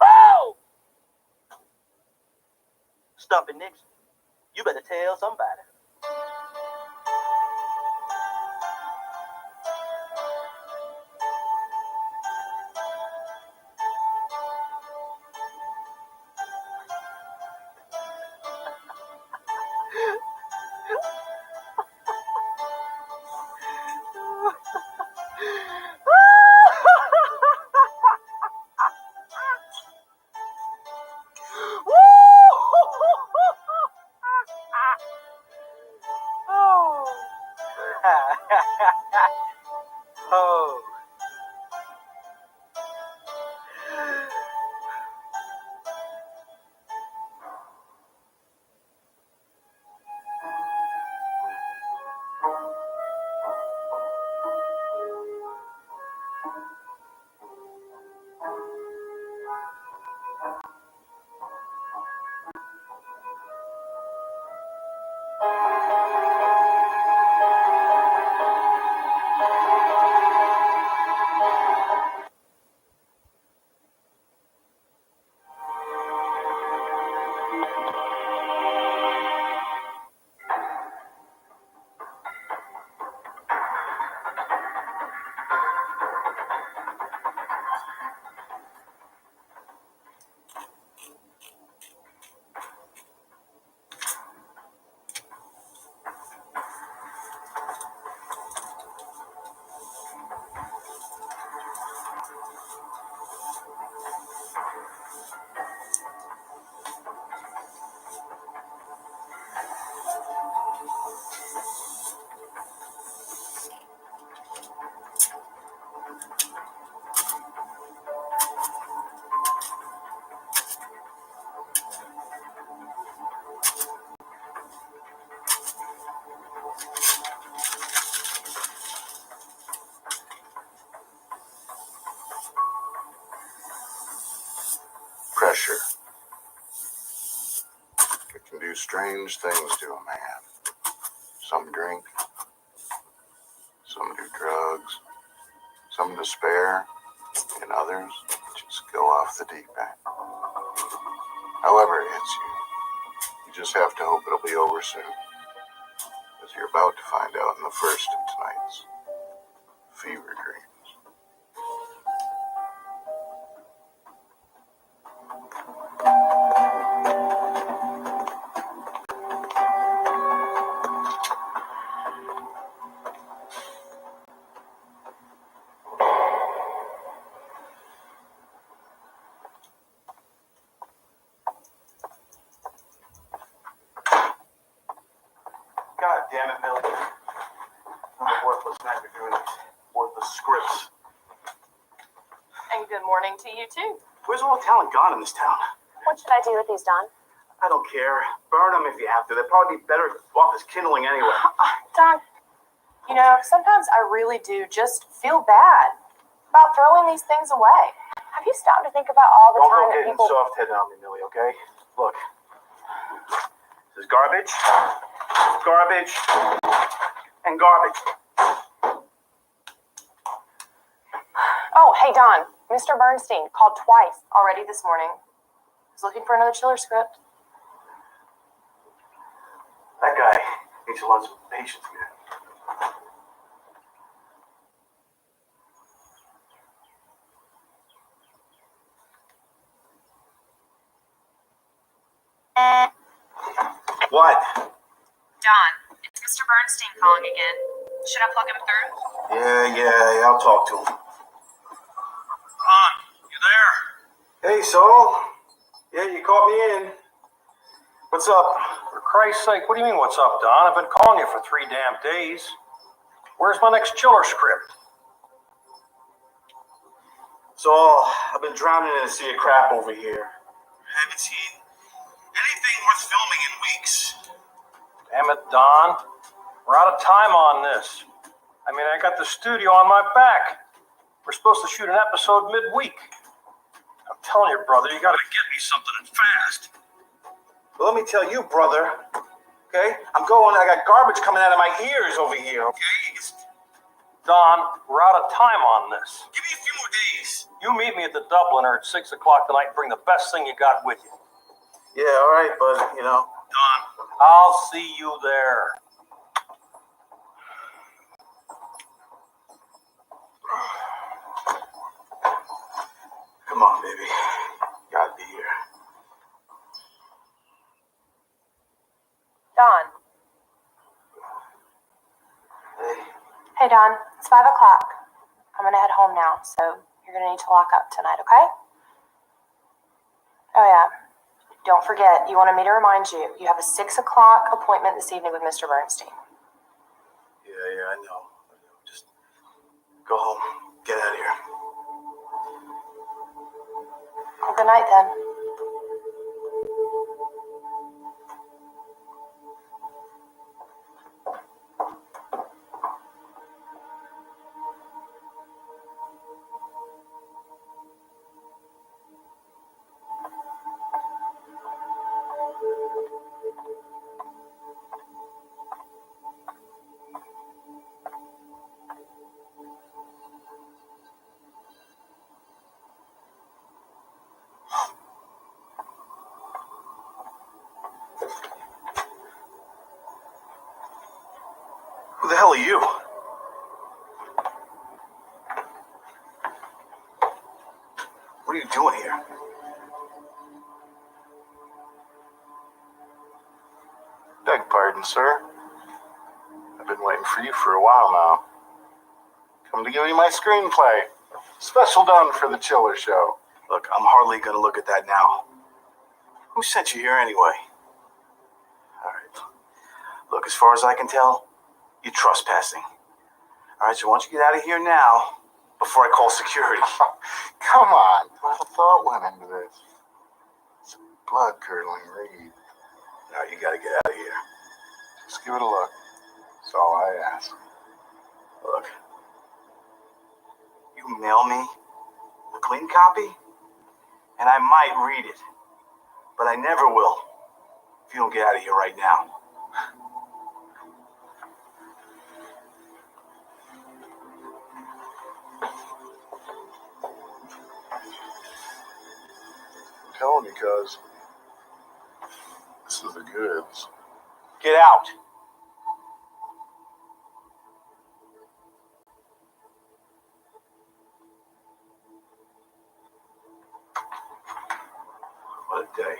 Oh! Stumpy Nixon, you better tell somebody. Oh. Pressure. It can do strange things to a man. Some drink, some do drugs, some despair, and others just go off the deep end. However it hits you, you just have to hope it'll be over soon, as you're about to find out in the first of tonight's Fever Dreams. God damn it, Millie. I'm a worthless night reviewing these worthless scripts. And good morning to you too. Where's all the talent gone in this town? What should I do with these, Don? I don't care. Burn them if you have to. They'll probably be better off as kindling anyway. Don, you know, sometimes I really do just feel bad about throwing these things away. Have you stopped to think about all the Don't time go that getting people... soft-headed on me, Millie, okay? Look. This is garbage, garbage, and garbage. Oh, hey, Don. Mr. Bernstein called twice already this morning. He's looking for another chiller script. That guy needs to learn some patience, man. What? Don, it's Mr. Bernstein calling again. Should I plug him through? Yeah, I'll talk to him. Don, you there? Hey, Saul. Yeah, you caught me in. What's up? For Christ's sake, what do you mean, what's up, Don? I've been calling you for 3 damn days. Where's my next chiller script? Saul, I've been drowning in a sea of crap over here. Haven't seen anything worth filming in weeks. Damn it, Don. We're out of time on this. I mean, I got the studio on my back. We're supposed to shoot an episode midweek. I'm telling you, brother, you gotta get me something and fast. Well, let me tell you, brother. Okay? I got garbage coming out of my ears over here, okay? Don, we're out of time on this. Give me a few more days. You meet me at the Dubliner at 6 o'clock tonight and bring the best thing you got with you. Yeah, all right, but, Don, I'll see you there. Come on, baby. Gotta be here. Don. Hey, Don. It's 5 o'clock. I'm gonna head home now, so you're gonna need to lock up tonight, okay? Oh, yeah. Don't forget, you wanted me to remind you, you have a 6 o'clock appointment this evening with Mr. Bernstein. Yeah, I know. Just go home. Get out of here. Well, good night, then. Who the hell are you? What are you doing here? Beg pardon, sir. I've been waiting for you for a while now. Come to give you my screenplay. Special done for the Chiller Show. Look, I'm hardly gonna look at that now. Who sent you here anyway? All right. Look, as far as I can tell, you're trespassing. All right, so why don't you get out of here now before I call security? Come on. A lot of thought went into this. It's a blood-curdling read. Now you gotta get out of here. Just give it a look. That's all I ask. Look, you mail me a clean copy, and I might read it, but I never will if you don't get out of here right now. I'm telling you, cuz. This is the goods. Get out. What a day.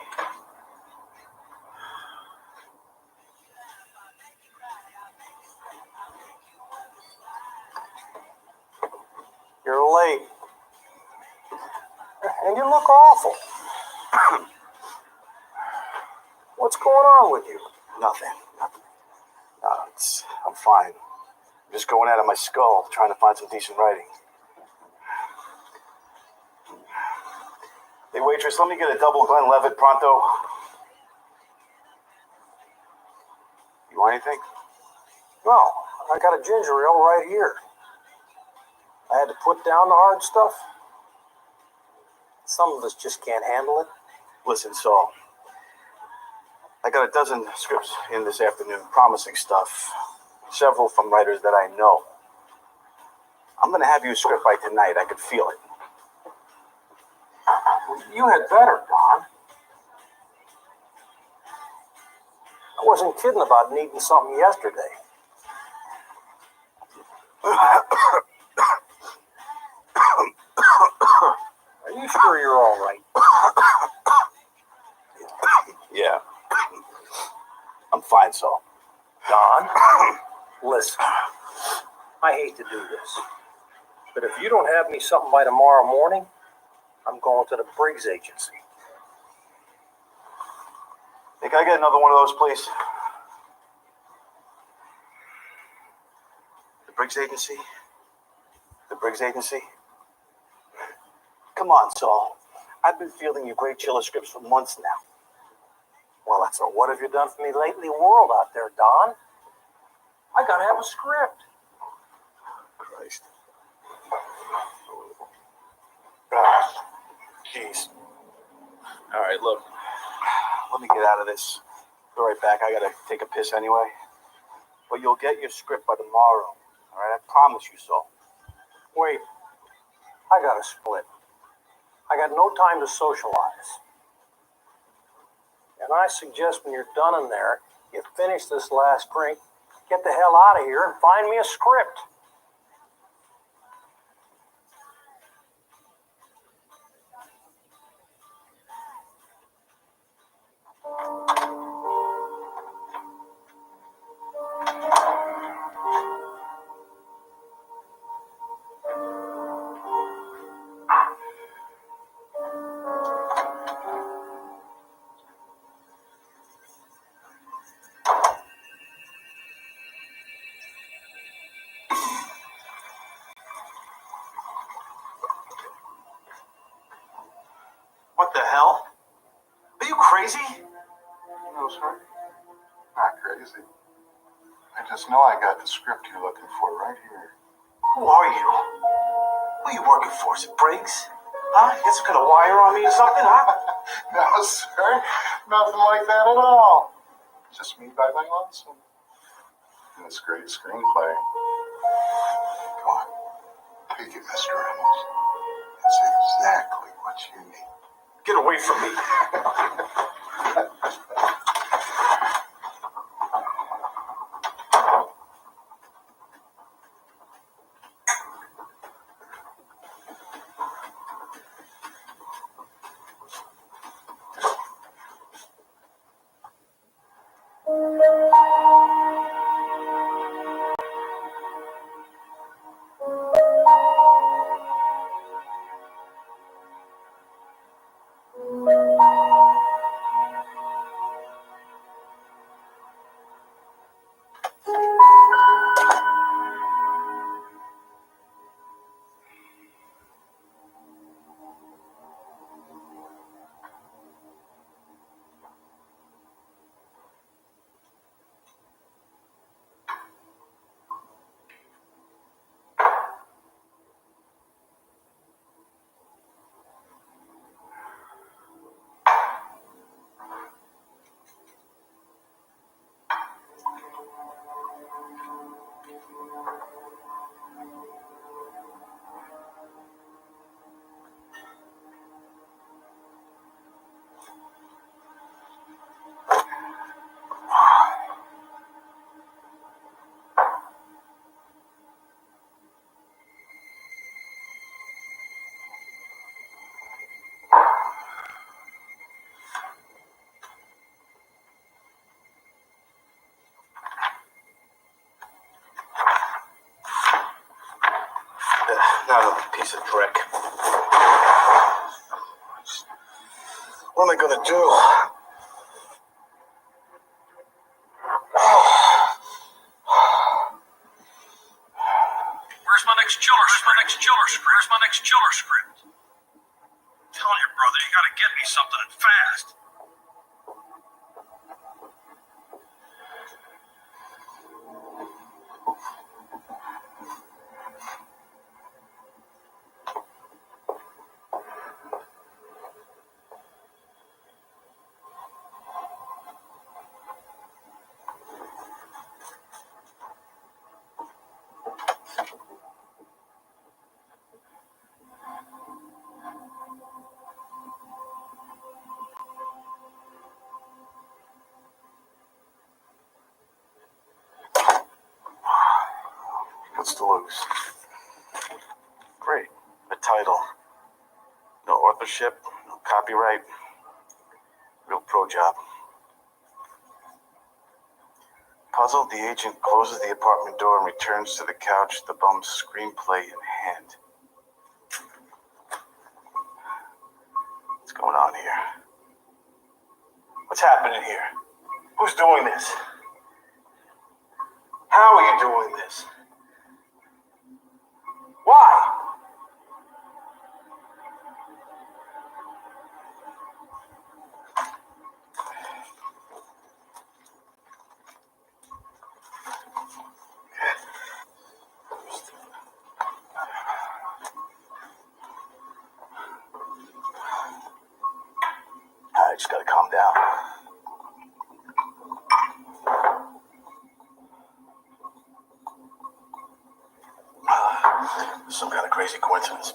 You're late. And you look awful. What's going on with you? Nothing. I'm fine. I'm just going out of my skull, trying to find some decent writing. Hey, waitress, let me get a double Glenlivet pronto. You want anything? No, I got a ginger ale right here. I had to put down the hard stuff. Some of us just can't handle it. Listen, Saul. I got a dozen scripts in this afternoon, promising stuff. Several from writers that I know. I'm going to have you a script by tonight. I could feel it. You had better, Don. I wasn't kidding about needing something yesterday. Are you sure you're all right? Yeah. I'm fine, Saul. Don, listen. I hate to do this, but if you don't have me something by tomorrow morning, I'm going to the Briggs agency. Hey, can I get another one of those, please? The Briggs agency? The Briggs agency? Come on, Saul. I've been fielding your great chiller scripts for months now. Well, that's a what have you done for me lately world out there, Don. I gotta have a script. Christ. Ah, jeez. All right, look. Let me get out of this. Be right back. I gotta take a piss anyway. But you'll get your script by tomorrow. All right, I promise you, Saul. Wait, I gotta split. I got no time to socialize. And I suggest when you're done in there, you finish this last drink, get the hell out of here, and find me a script. What the hell? Are you crazy? No, sir. Not crazy. I just know I got the script you're looking for right here. Who are you? Who are you working for? Is it Briggs? Huh? You got some kind of wire on me or something, huh? No, sir. Nothing like that at all. Just me by my lonesome. And this great screenplay. Come on. Take it, Mr. Reynolds. It's exactly what you need. Get away from me. Another piece of brick. What am I gonna do? Where's my next chiller script? Where's my next chiller script? I'm telling you, brother, you gotta get me something and fast. What's to lose? Great. A title. No authorship, no copyright. Real pro job. Puzzled, the agent closes the apartment door and returns to the couch, the bum's screenplay in hand. What's going on here? What's happening here? Who's doing this? How are you doing this? Why? I just gotta calm down. Some kind of crazy coincidence.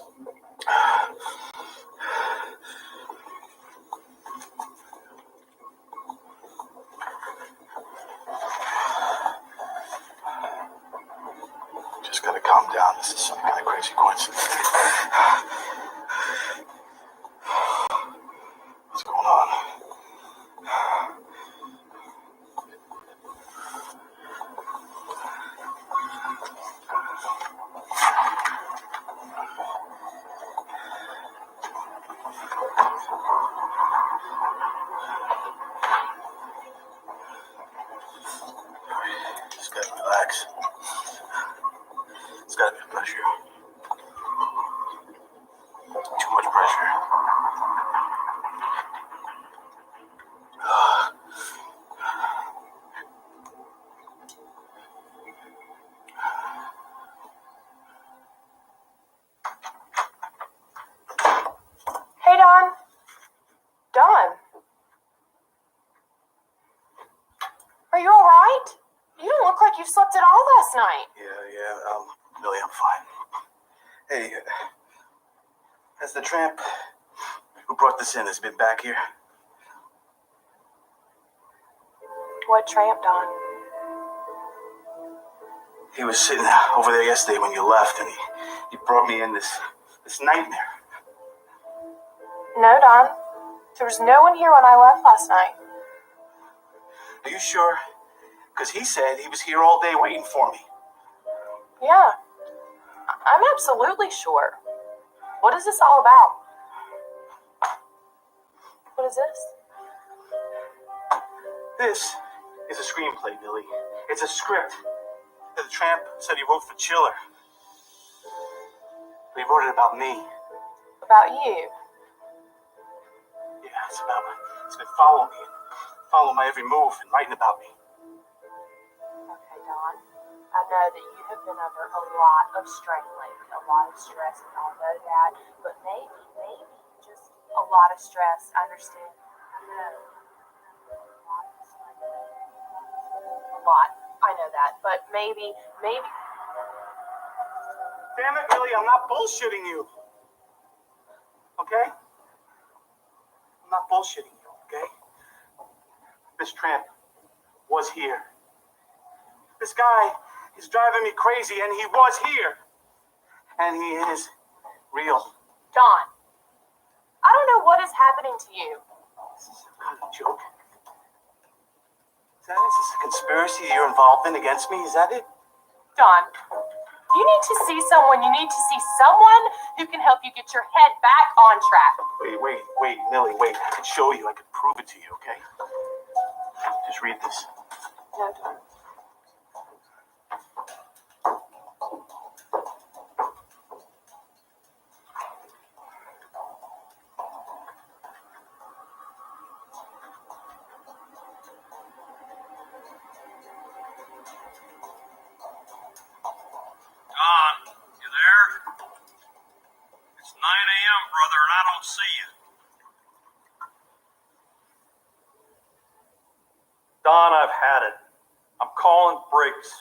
Just gotta calm down. This is some kind of crazy coincidence. What's going on? Just gotta relax. It's gotta be pressure. Too much pressure. Hey, Don. Don. Are you alright? You don't look like you slept at all last night. Yeah, Billy, I'm fine. Hey, has the tramp who brought this in has been back here? What tramp, Don? He was sitting over there yesterday when you left, and he brought me in this nightmare. No, Don. There was no one here when I left last night. Are you sure? Because he said he was here all day waiting for me. Yeah. I'm absolutely sure. What is this all about? What is this? This is a screenplay, Billy. It's a script that the tramp said he wrote for Chiller. But he wrote it about me. About you? Yeah, it's been following me, following my every move and writing about me. Okay, Don. I know that you have been under a lot of strain lately, a lot of stress, and I know that, but maybe just a lot of stress. I understand. I know. A lot. I know that, but maybe. Damn it, Billy, I'm not bullshitting you. Okay? I'm not bullshitting you, okay? This tramp was here. This guy is driving me crazy, and he was here. And he is real. Don, I don't know what is happening to you. This is some kind of joke. Is this a conspiracy you're involved in against me? Is that it? Don, you need to see someone. You need to see someone who can help you get your head back on track. Wait, Millie, wait. I could show you. I could prove it to you, okay? Just read this. No, Don. Don, you there? It's 9 a.m., brother, and I don't see you. Don, I've had it. I'm calling Briggs.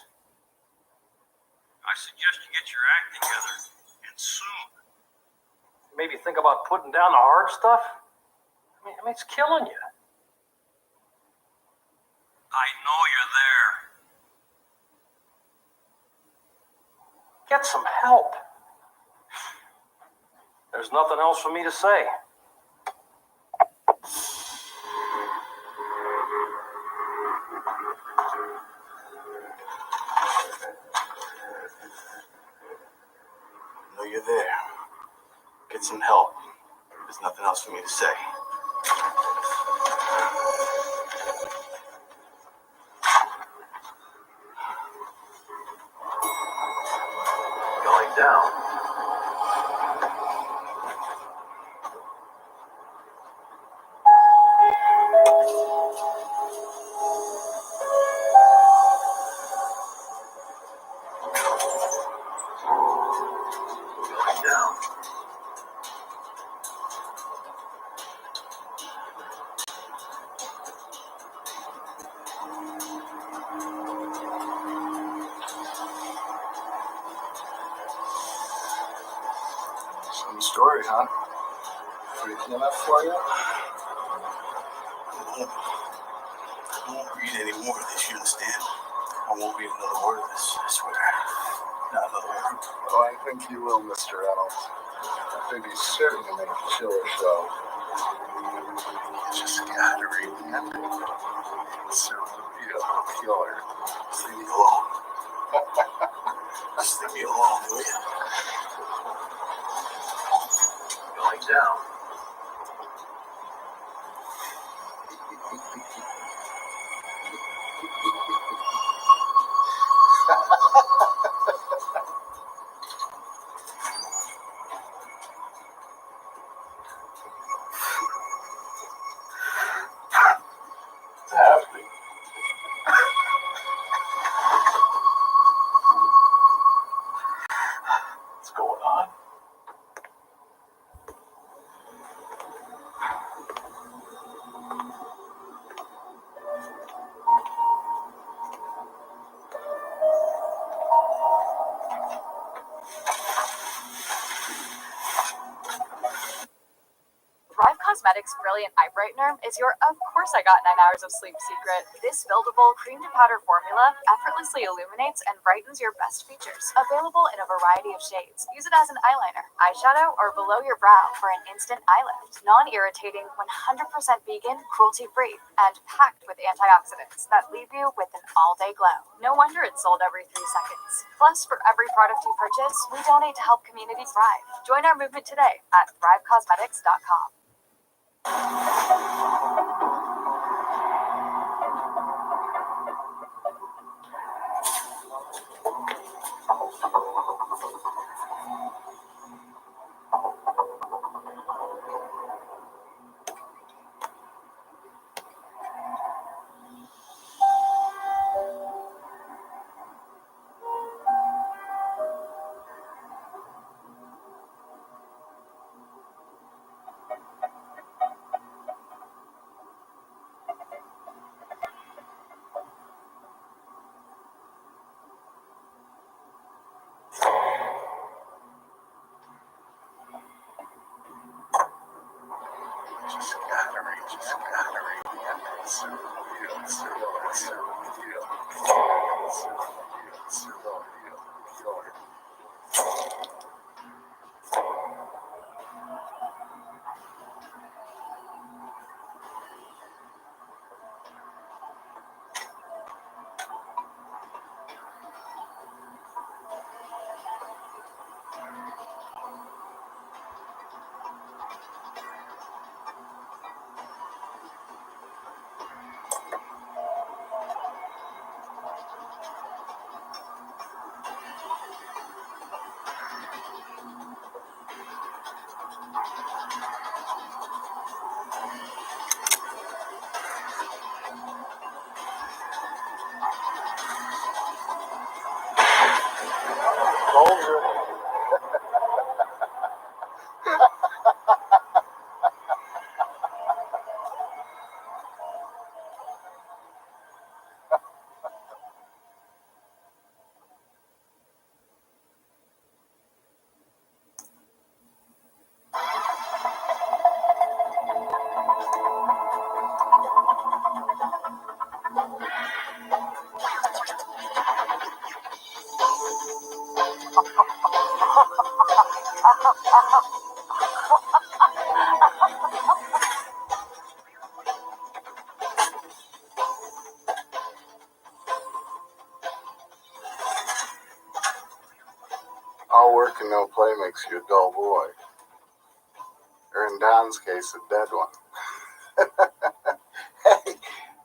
I suggest you get your act together, and soon. Maybe think about putting down the hard stuff? I mean, it's killing you. I know you're there. Get some help. There's nothing else for me to say. I know you're there. Get some help. There's nothing else for me to say. Going down. Going down. Some story, huh? Freaky enough for you? I won't read any more of this, you understand? I won't read another word of this, I swear. Not another word. Oh, I think you will, Mr. Reynolds. I think he's certain to make a killer show. You just gotta read the ending. It's a real killer. Just leave me alone. Just leave me alone, will you? Going down. What's happening? What's going on? Thrive Cosmetics Brilliant Eye Brightener is your of course I got 9 hours of sleep secret. This buildable cream to powder formula effortlessly illuminates and brightens your best features. Available in a variety of shades. Use it as an eyeliner, eyeshadow, or below your brow for an instant eye lift. Non-irritating, 100% vegan, cruelty-free, and packed with antioxidants that leave you with an all-day glow. No wonder it's sold every 3 seconds. Plus, for every product you purchase, we donate to help communities thrive. Join our movement today at thrivecosmetics.com. All work and no play makes you a dull boy. Or in Don's case, a dead one. Hey,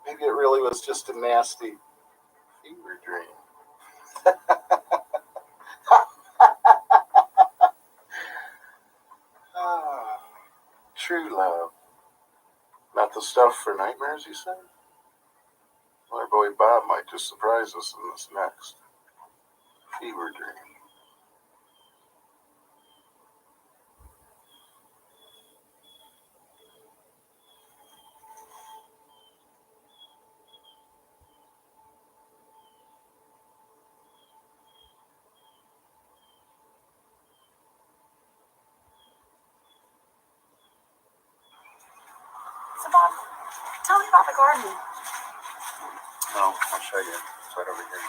maybe it really was just a nasty fever dream. Ah, true love. Not the stuff for nightmares, you say? Well, our boy Bob might just surprise us in this next fever dream. So, Bob, tell me about the garden. No, I'll show you. It's right over here.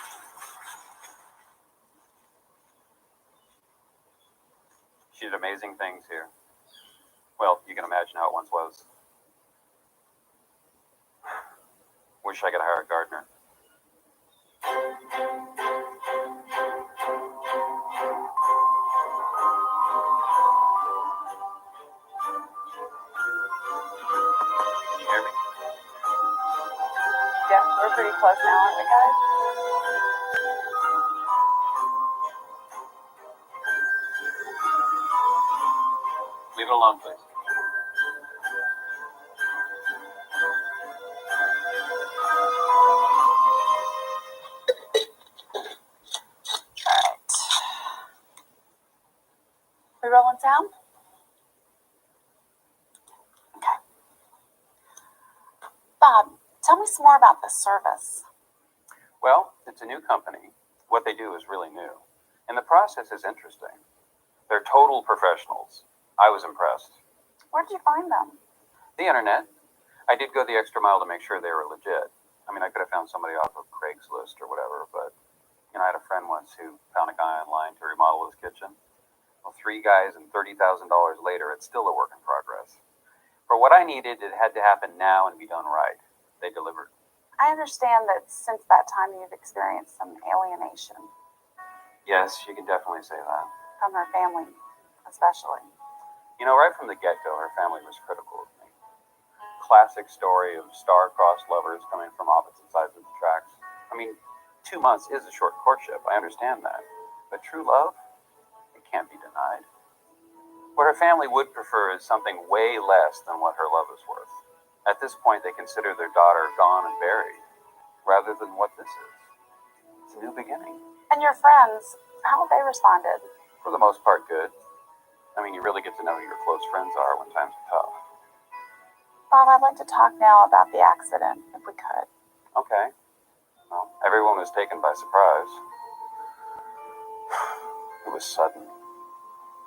She did amazing things here. Well, you can imagine how it once was. Wish I could hire a gardener. Can you hear me? Yeah, we're pretty close now, aren't we, guys? Leave it alone, please. We rolling down? Okay. Bob, tell me some more about this service. Well, it's a new company. What they do is really new. And the process is interesting. They're total professionals. I was impressed. Where did you find them? The internet. I did go the extra mile to make sure they were legit. I mean, I could have found somebody off of Craigslist or whatever, but, I had a friend once who found a guy online to remodel his kitchen. Well, 3 guys and $30,000 later, it's still a work in progress. For what I needed, it had to happen now and be done right. They delivered. I understand that since that time you've experienced some alienation. Yes, you can definitely say that. From her family, especially. Right from the get-go, her family was critical of me. Classic story of star-crossed lovers coming from opposite sides of the tracks. I mean, 2 months is a short courtship, I understand that. But true love, it can't be denied. What her family would prefer is something way less than what her love is worth. At this point, they consider their daughter gone and buried, rather than what this is. It's a new beginning. And your friends, how have they responded? For the most part, good. I mean, you really get to know who your close friends are when times are tough. Bob, I'd like to talk now about the accident, if we could. Okay. Well, everyone was taken by surprise. It was sudden.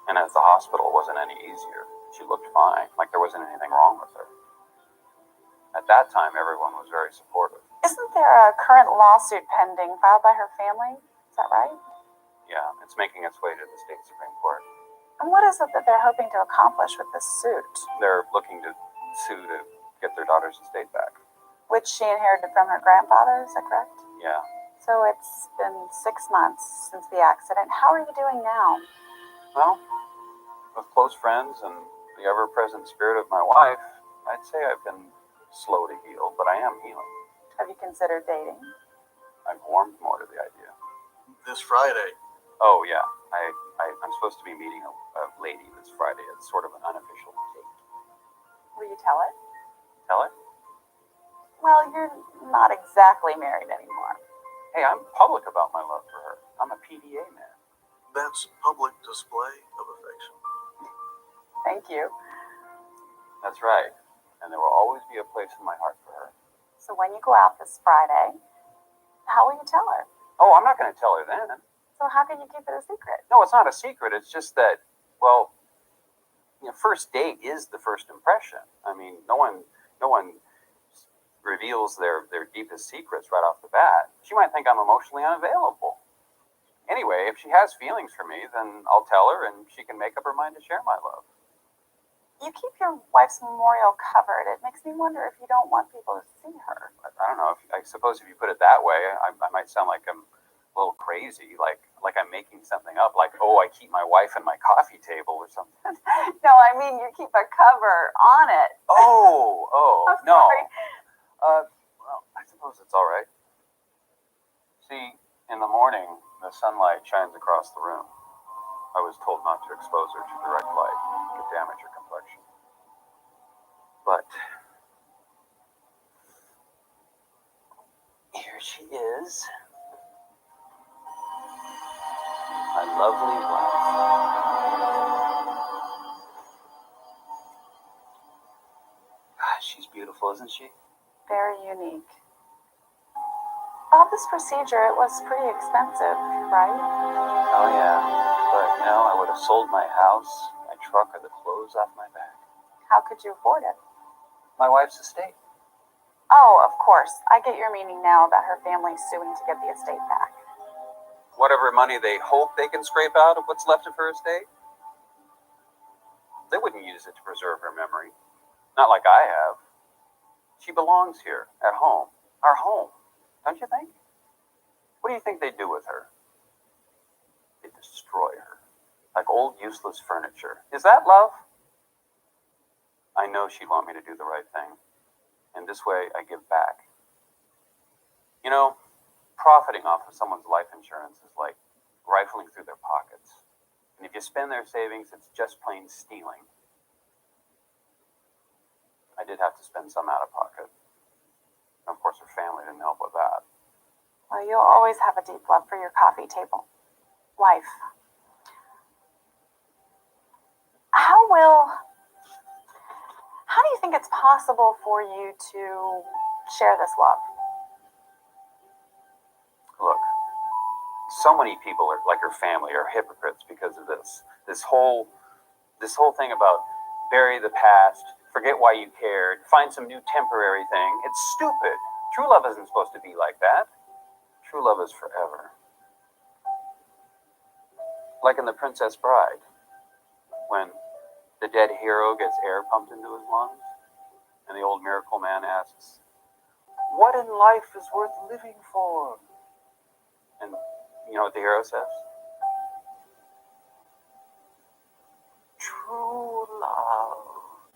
And at the hospital, it wasn't any easier. She looked fine, like there wasn't anything wrong with her. At that time, everyone was very supportive. Isn't there a current lawsuit pending filed by her family? Is that right? Yeah, it's making its way to the state Supreme Court. And what is it that they're hoping to accomplish with this suit? They're looking to sue to get their daughter's estate back. Which she inherited from her grandfather, is that correct? Yeah. So it's been 6 months since the accident. How are you doing now? Well, with close friends and the ever-present spirit of my wife, I'd say I've been slow to heal, but I am healing. Have you considered dating? I've warmed more to the idea. This Friday. Oh, yeah. I'm supposed to be meeting a lady this Friday. It's sort of an unofficial date. Will you tell it? Tell her? Well, you're not exactly married anymore. Hey, I'm public about my love for her. I'm a PDA man. That's public display of affection. Thank you. That's right. And there will always be a place in my heart for her. So when you go out this Friday, how will you tell her? Oh, I'm not going to tell her then. So how can you keep it a secret? No, it's not a secret. It's just that, well, first date is the first impression. I mean, no one reveals their deepest secrets right off the bat. She might think I'm emotionally unavailable. Anyway, if she has feelings for me, then I'll tell her and she can make up her mind to share my love. You keep your wife's memorial covered. It makes me wonder if you don't want people to see her. I don't know. I suppose if you put it that way, I might sound like I'm a little crazy, like I'm making something up, like, oh, I keep my wife in my coffee table or something. No, I mean you keep a cover on it. Oh, I'm no. sorry. Well, I suppose it's all right. See, in the morning, the sunlight shines across the room. I was told not to expose her to direct light. It could damage her complexion. But here she is. My lovely wife. God, she's beautiful, isn't she? Very unique. All this procedure, it was pretty expensive, right? Oh, yeah. But, I would have sold my house, my truck, or the clothes off my back. How could you afford it? My wife's estate. Oh, of course. I get your meaning now about her family suing to get the estate back. Whatever money they hope they can scrape out of what's left of her estate, they wouldn't use it to preserve her memory. Not like I have. She belongs here, at home. Our home. Don't you think? What do you think they'd do with her? They'd destroy her. Like old useless furniture. Is that love? I know she'd want me to do the right thing. And this way, I give back. Profiting off of someone's life insurance is like rifling through their pockets. And if you spend their savings, it's just plain stealing. I did have to spend some out of pocket. And of course, her family didn't help with that. Well, you'll always have a deep love for your coffee table. Wife. How do you think it's possible for you to share this love? Look, so many people are like her family are hypocrites because of this. This whole thing about bury the past, forget why you cared, find some new temporary thing. It's stupid. True love isn't supposed to be like that. True love is forever. Like in The Princess Bride, when the dead hero gets air pumped into his lungs, and the old miracle man asks, "What in life is worth living for?" And you know what the hero says? "True love."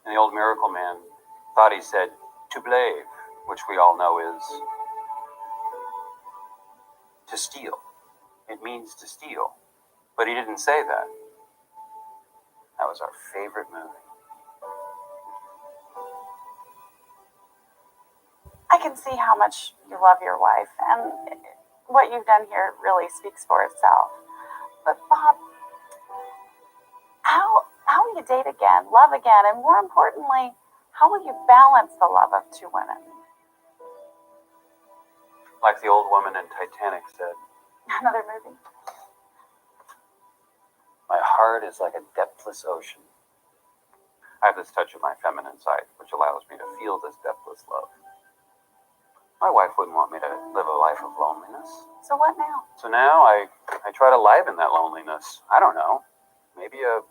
And the old miracle man thought he said, "to blave," which we all know is to steal. It means to steal. But he didn't say that. That was our favorite movie. I can see how much you love your wife, and what you've done here really speaks for itself. But Bob, how will you date again, love again, and more importantly, how will you balance the love of two women? Like the old woman in Titanic said, Another movie. "My heart is like a depthless ocean." I have this touch of my feminine side, which allows me to feel this depthless love. My wife wouldn't want me to live a life of loneliness. So what now? So now I try to liven that loneliness. I don't know. Maybe a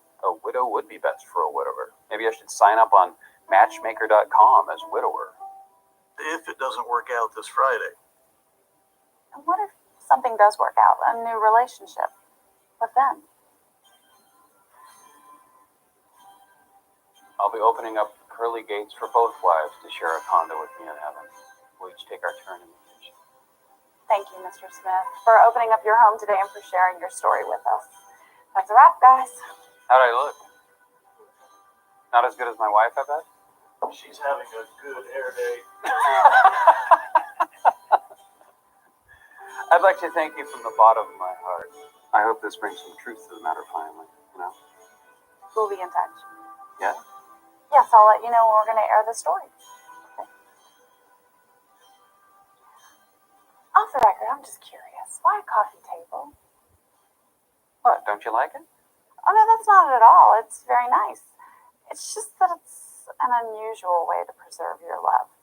widow would be best for a widower. Maybe I should sign up on matchmaker.com as widower. If it doesn't work out this Friday. And what if something does work out, a new relationship? What then? I'll be opening up pearly gates for both wives to share a condo with me in heaven. We'll each take our turn in the kitchen. Thank you, Mr. Smith, for opening up your home today and for sharing your story with us. That's a wrap, guys. How'd I look? Not as good as my wife, I bet? She's having a good hair day. I'd like to thank you from the bottom of my heart. I hope this brings some truth to the matter finally, We'll be in touch. Yeah? Yes, I'll let you know when we're going to air the story. Okay. Off the record, I'm just curious. Why a coffee table? What, don't you like it? Oh, no, that's not it at all. It's very nice. It's just that it's an unusual way to preserve your love.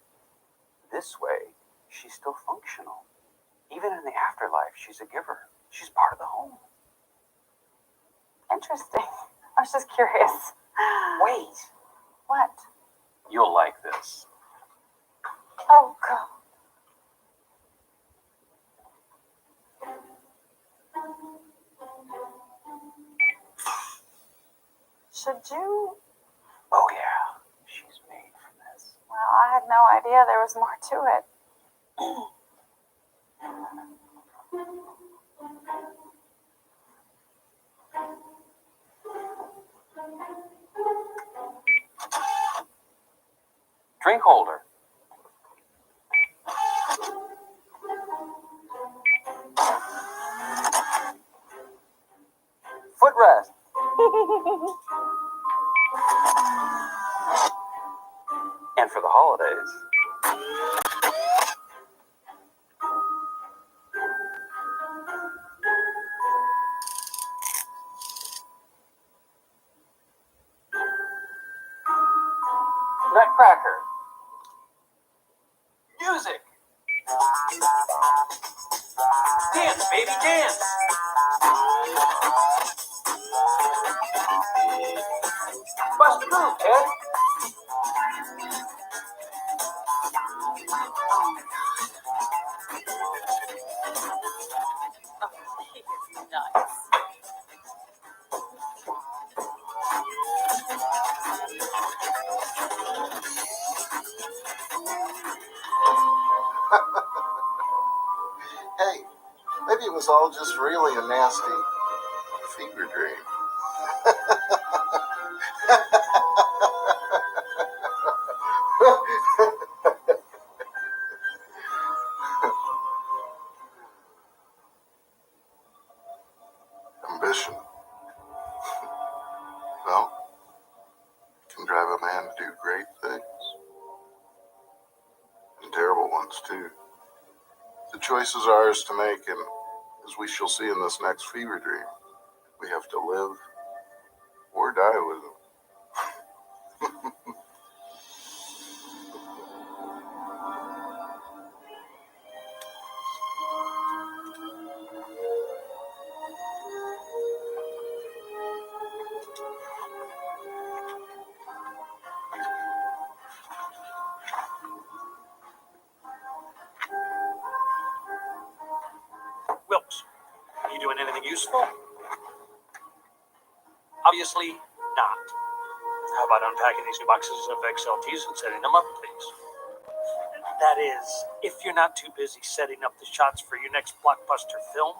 This way, she's still functional. Even in the afterlife, she's a giver. She's part of the home. Interesting. I was just curious. Wait. What? You'll like this. Oh, God. Should you? Oh, yeah. She's made for this. Well, I had no idea there was more to it. Drink holder. Footrest. And for the holidays. Nutcracker. Music. Dance, baby, dance. Bust a move, Ted. Hey, maybe it was all just really a nasty fever dream. Ambition. Well, it can drive a man to do great things. And terrible ones, too. The choice is ours to make, and as we shall see in this next fever dream, we have to live or die with them. Wilkes, are you doing anything useful? Obviously not. How about unpacking these new boxes of XLTs and setting them up, please? That is, if you're not too busy setting up the shots for your next blockbuster film.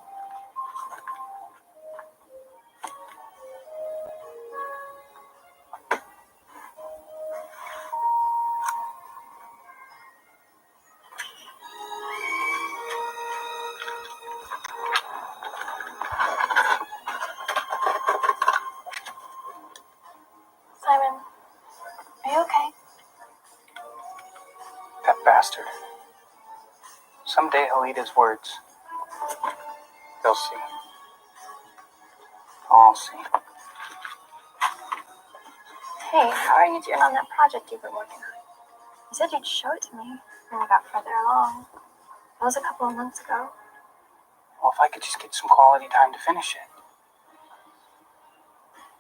Simon, are you okay? That bastard. Someday he'll eat his words. They'll see. I'll see. Hey, how are you doing on that project you've been working on? You said you'd show it to me when we got further along. That was a couple of months ago. Well, if I could just get some quality time to finish it.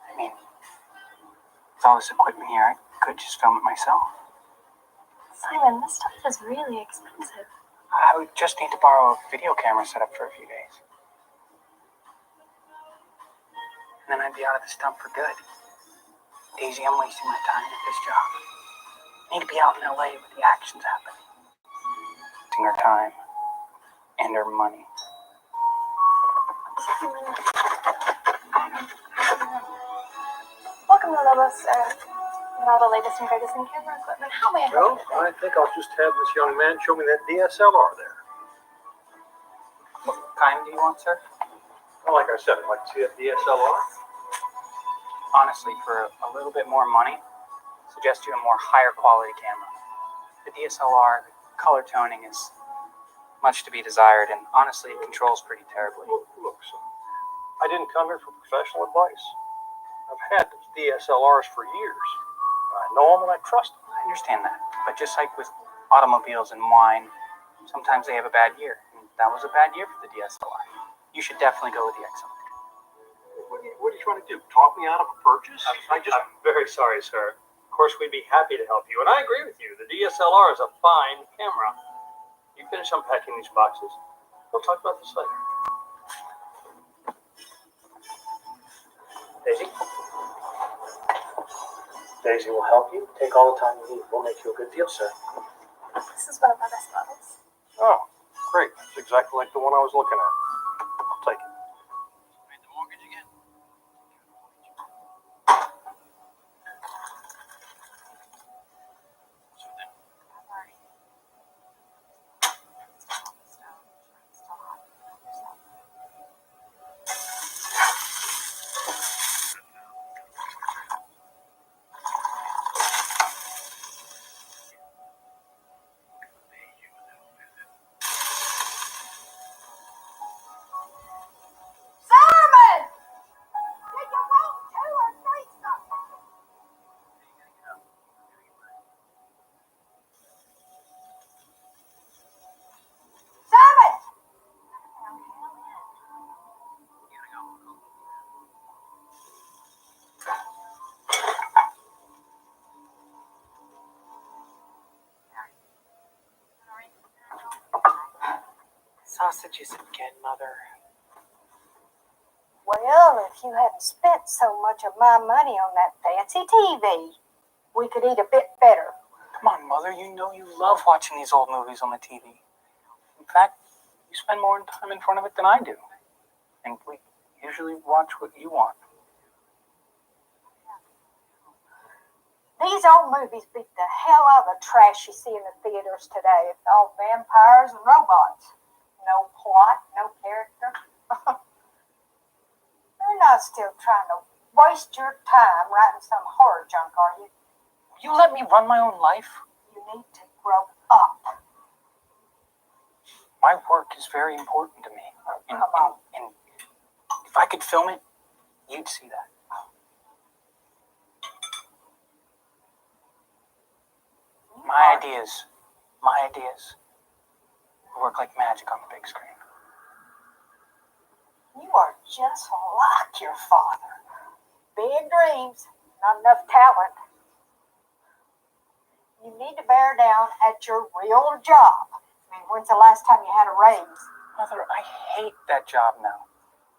I mean, with all this equipment here, I could just film it myself. Simon, this stuff is really expensive. I would just need to borrow a video camera set up for a few days. And then I'd be out of the stump for good. Daisy, I'm wasting my time at this job. I need to be out in LA where the action's happening. Wasting her time and her money. Welcome to Lobos, with all the latest and greatest in camera equipment. How may I help you? Well, I think I'll just have this young man show me that DSLR there. What kind do you want, sir? Well, like I said, I'd like to see that DSLR. Honestly, for a little bit more money, suggest you a more higher quality camera. The DSLR, the color toning is much to be desired, and honestly, it controls pretty terribly. Look, son, I didn't come here for professional advice. I've had DSLRs for years. I know them and I trust them. I understand that, but just like with automobiles and wine, sometimes they have a bad year, and That was a bad year for the DSLR. You should definitely go with the XO. What are you trying to do? Talk me out of a purchase? I'm very sorry, sir. Of course, we'd be happy to help you, and I agree with you. The DSLR is a fine camera. You finish unpacking these boxes. We'll talk about this later. Daisy? Daisy will help you. Take all the time you need. We'll make you a good deal, sir. This is one of my best models. Oh, great. It's exactly like the one I was looking at. I'll take it. Made the mortgage again? Simon! Did you want 2 or 3 something? Simon! Sausages again, Mother. Well, if you hadn't spent so much of my money on that fancy TV, we could eat a bit better. Come on, Mother. You know you love watching these old movies on the TV. In fact, you spend more time in front of it than I do. And we usually watch what you want. These old movies beat the hell out of the trash you see in the theaters today. It's all vampires and robots. No plot, no character. You're not still trying to waste your time writing some horror junk, are you? Will you let me run my own life? You need to grow up. My work is very important to me. And if I could film it, you'd see that. My ideas work like magic on the big screen. You are just like your father. Big dreams, not enough talent. You need to bear down at your real job. I mean, when's the last time you had a raise? Mother, I hate that job now.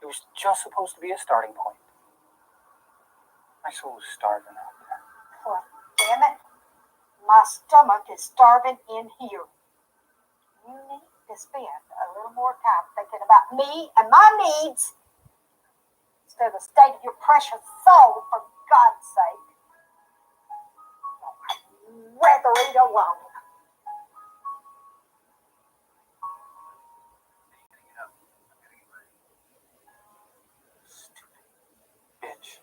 It was just supposed to be a starting point. My soul is starving out there. Well, damn it. My stomach is starving in here. You need to spend a little more time thinking about me and my needs instead of the state of your precious soul, for God's sake. I'd rather eat alone. Bitch.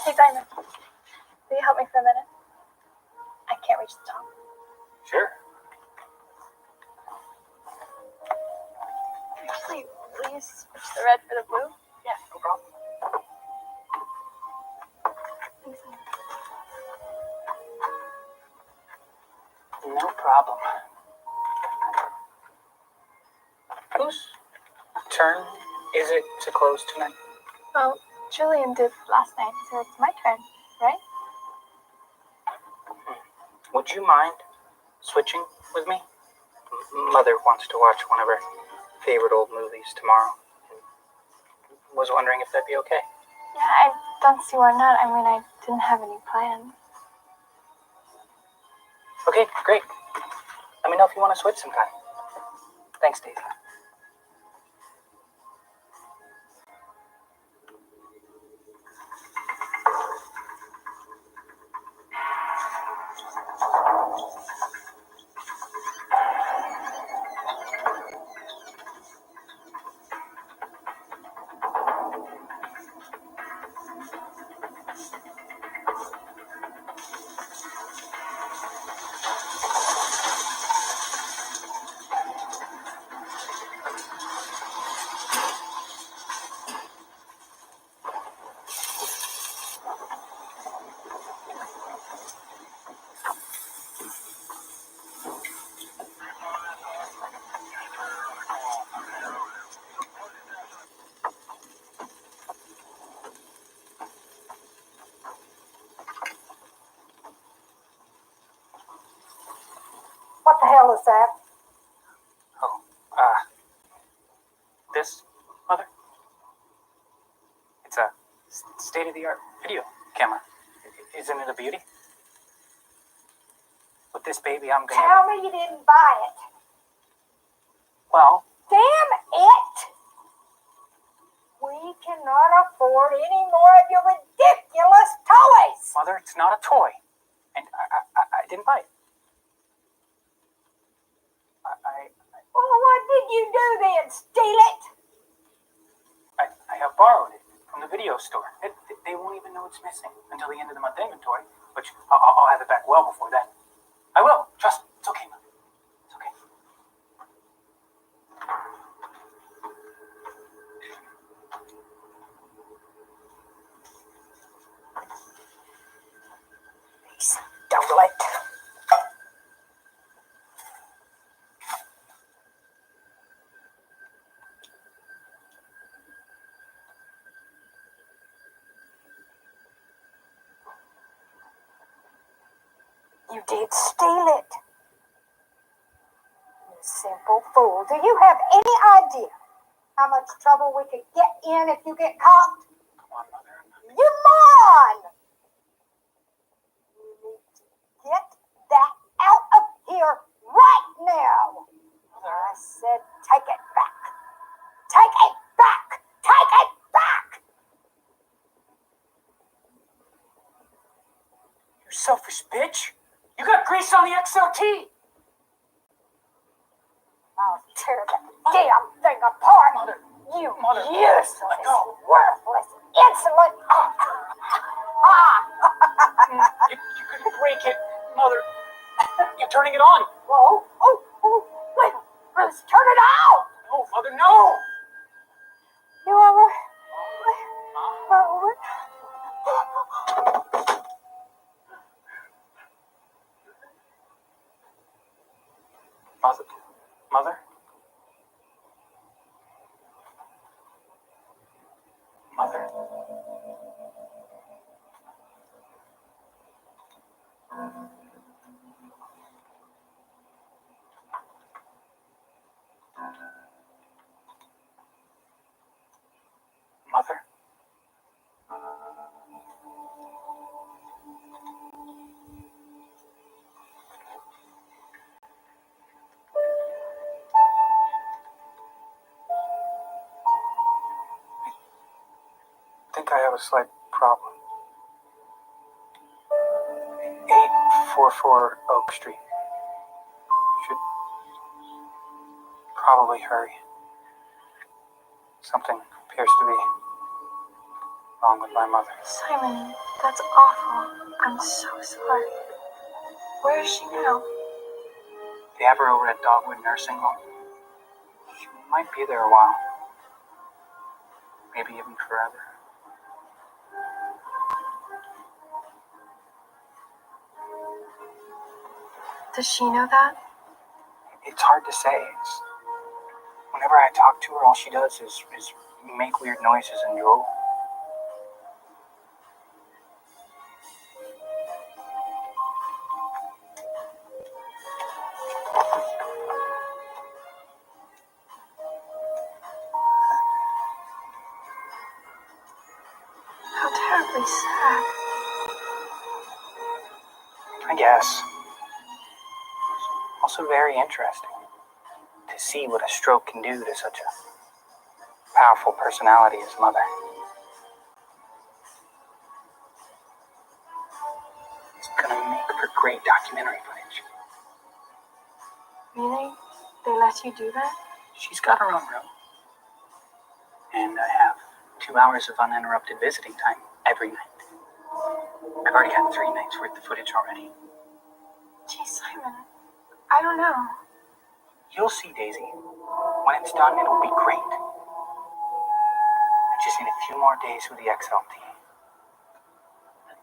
Hey, Diamond. Will you help me for a minute? I can't reach the top. Sure. Actually, will you switch the red for the blue? Yeah, no problem. Thanks. No problem. Whose turn is it to close tonight? Well, Julian did last night, so it's my turn, right? Would you mind switching with me? Mother wants to watch one of her favorite old movies tomorrow. Was wondering if that'd be okay. Yeah, I don't see why not. I mean, I didn't have any plans. Okay, great. Let me know if you want to switch sometime. Thanks, Daisy. What the hell is that? Oh, this, Mother? It's a state-of-the-art video camera. Isn't it a beauty? With this baby, I'm gonna... Tell me you didn't buy it. Well... Damn it! We cannot afford any more of your ridiculous toys! Mother, it's not a toy. And I didn't buy it. Well, what did you do then? Steal it? I have borrowed it from the video store. They won't even know it's missing until the end of the month inventory, which I'll have it back well before then. I will. Trust me. It's okay, Mother. It's okay. Stole it. You did steal it. You simple fool. Do you have any idea how much trouble we could get in if you get caught? Come on, Mother. You moron! You need to get that out of here right now. Mother. I said take it back. Take it back. Take it back. You selfish bitch. You got grease on the XLT. I'll tear that damn thing apart. Mother. You Mother. useless, worthless, insolent. You couldn't break it, Mother. You're turning it on. Whoa, wait, Bruce, turn it out. No, Mother, no. You over? Mother? Mother? Mother? I think I have a slight problem. 844 Oak Street. Should probably hurry. Something appears to be wrong with my mother. Simon, that's awful. I'm so sorry. Where is she now? They have her over at Dogwood Nursing Home. She might be there a while. Maybe even forever. Does she know that? It's hard to say. Whenever I talk to her, all she does is make weird noises and drool. How terribly sad. I guess. Also very interesting to see what a stroke can do to such a powerful personality as Mother. It's gonna make for great documentary footage. Really? They let you do that? She's got her own room. And I have 2 hours of uninterrupted visiting time every night. I've already had 3 nights worth of footage already. Gee, Simon, I don't know. You'll see, Daisy. When it's done, it'll be great. I just need a few more days with the XLT.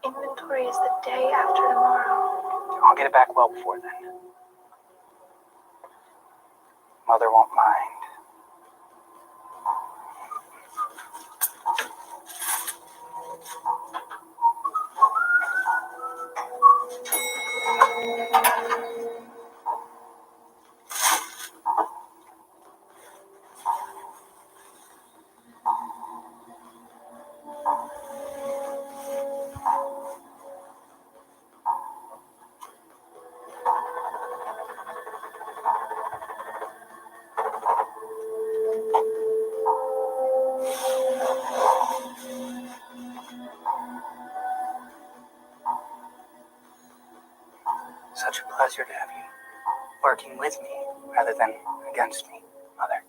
Inventory is the day after tomorrow. I'll get it back well before then. Mother won't mind. pleasure to have you working with me rather than against me, Mother.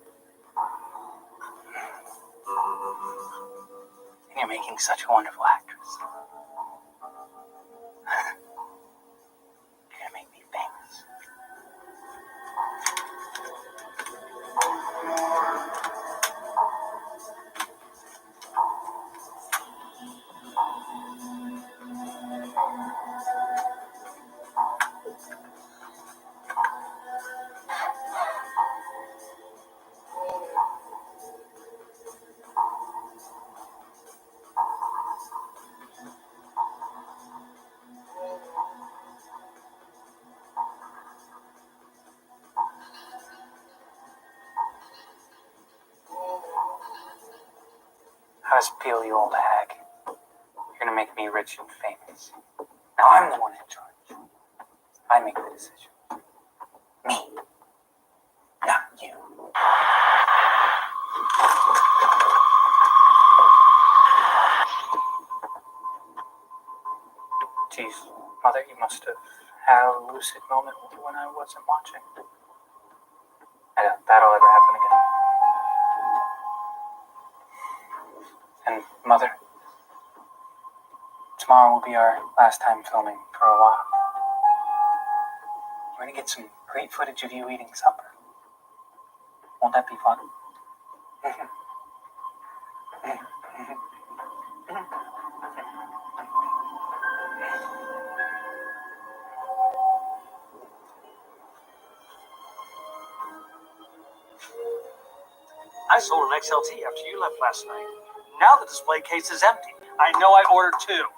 And you're making such a wonderful actress. You're gonna make me famous. How does it feel, you old hag? You're gonna make me rich and famous. Now I'm the one in charge. I make the decision. Me. Not you. Geez, Mother, you must have had a lucid moment when I wasn't watching. I doubt that'll ever happen again. And Mother, tomorrow will be our last time filming for a while. We're gonna get some great footage of you eating supper. Won't that be fun? I sold an XLT after you left last night. Now the display case is empty. I know I ordered two.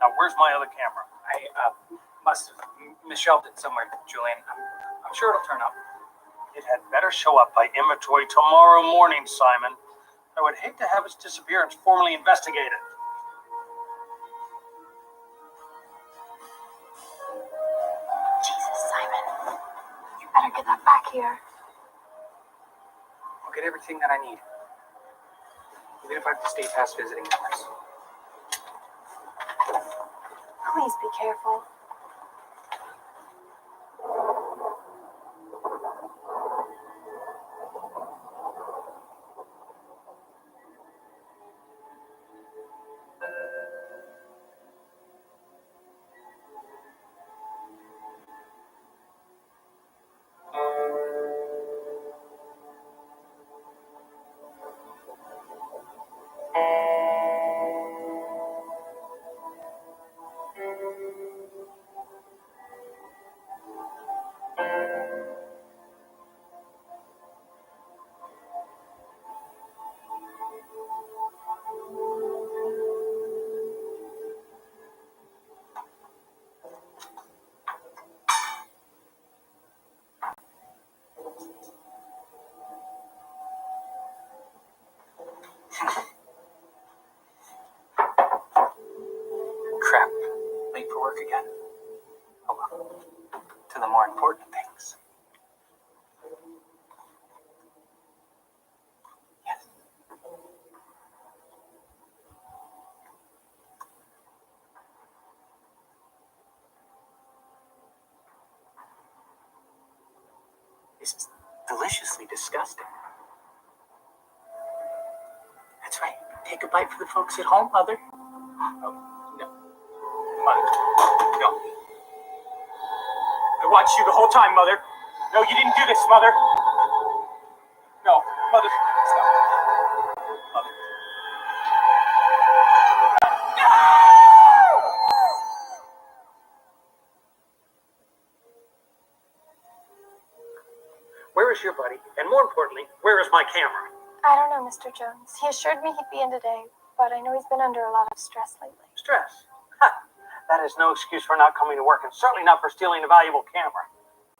Now where's my other camera? I must have misshelved it somewhere, Julian. I'm sure it'll turn up. It had better show up by inventory tomorrow morning, Simon. I would hate to have its disappearance formally investigated. Jesus, Simon. You better get that back here. I'll get everything that I need. Even if I have to stay past visiting hours. Please be careful. Crap. Late for work again. Oh well. To the more important things. Yes. This is deliciously disgusting. That's right. Take a bite for the folks at home, Mother. Oh, no. Mother. No. I watched you the whole time, Mother. No, you didn't do this, Mother. No, Mother. Stop. Mother. Where is your buddy? And more importantly, where is my camera? I don't know, Mr. Jones. He assured me he'd be in today, but I know he's been under a lot of stress lately. Stress? Ha! That is no excuse for not coming to work, and certainly not for stealing a valuable camera.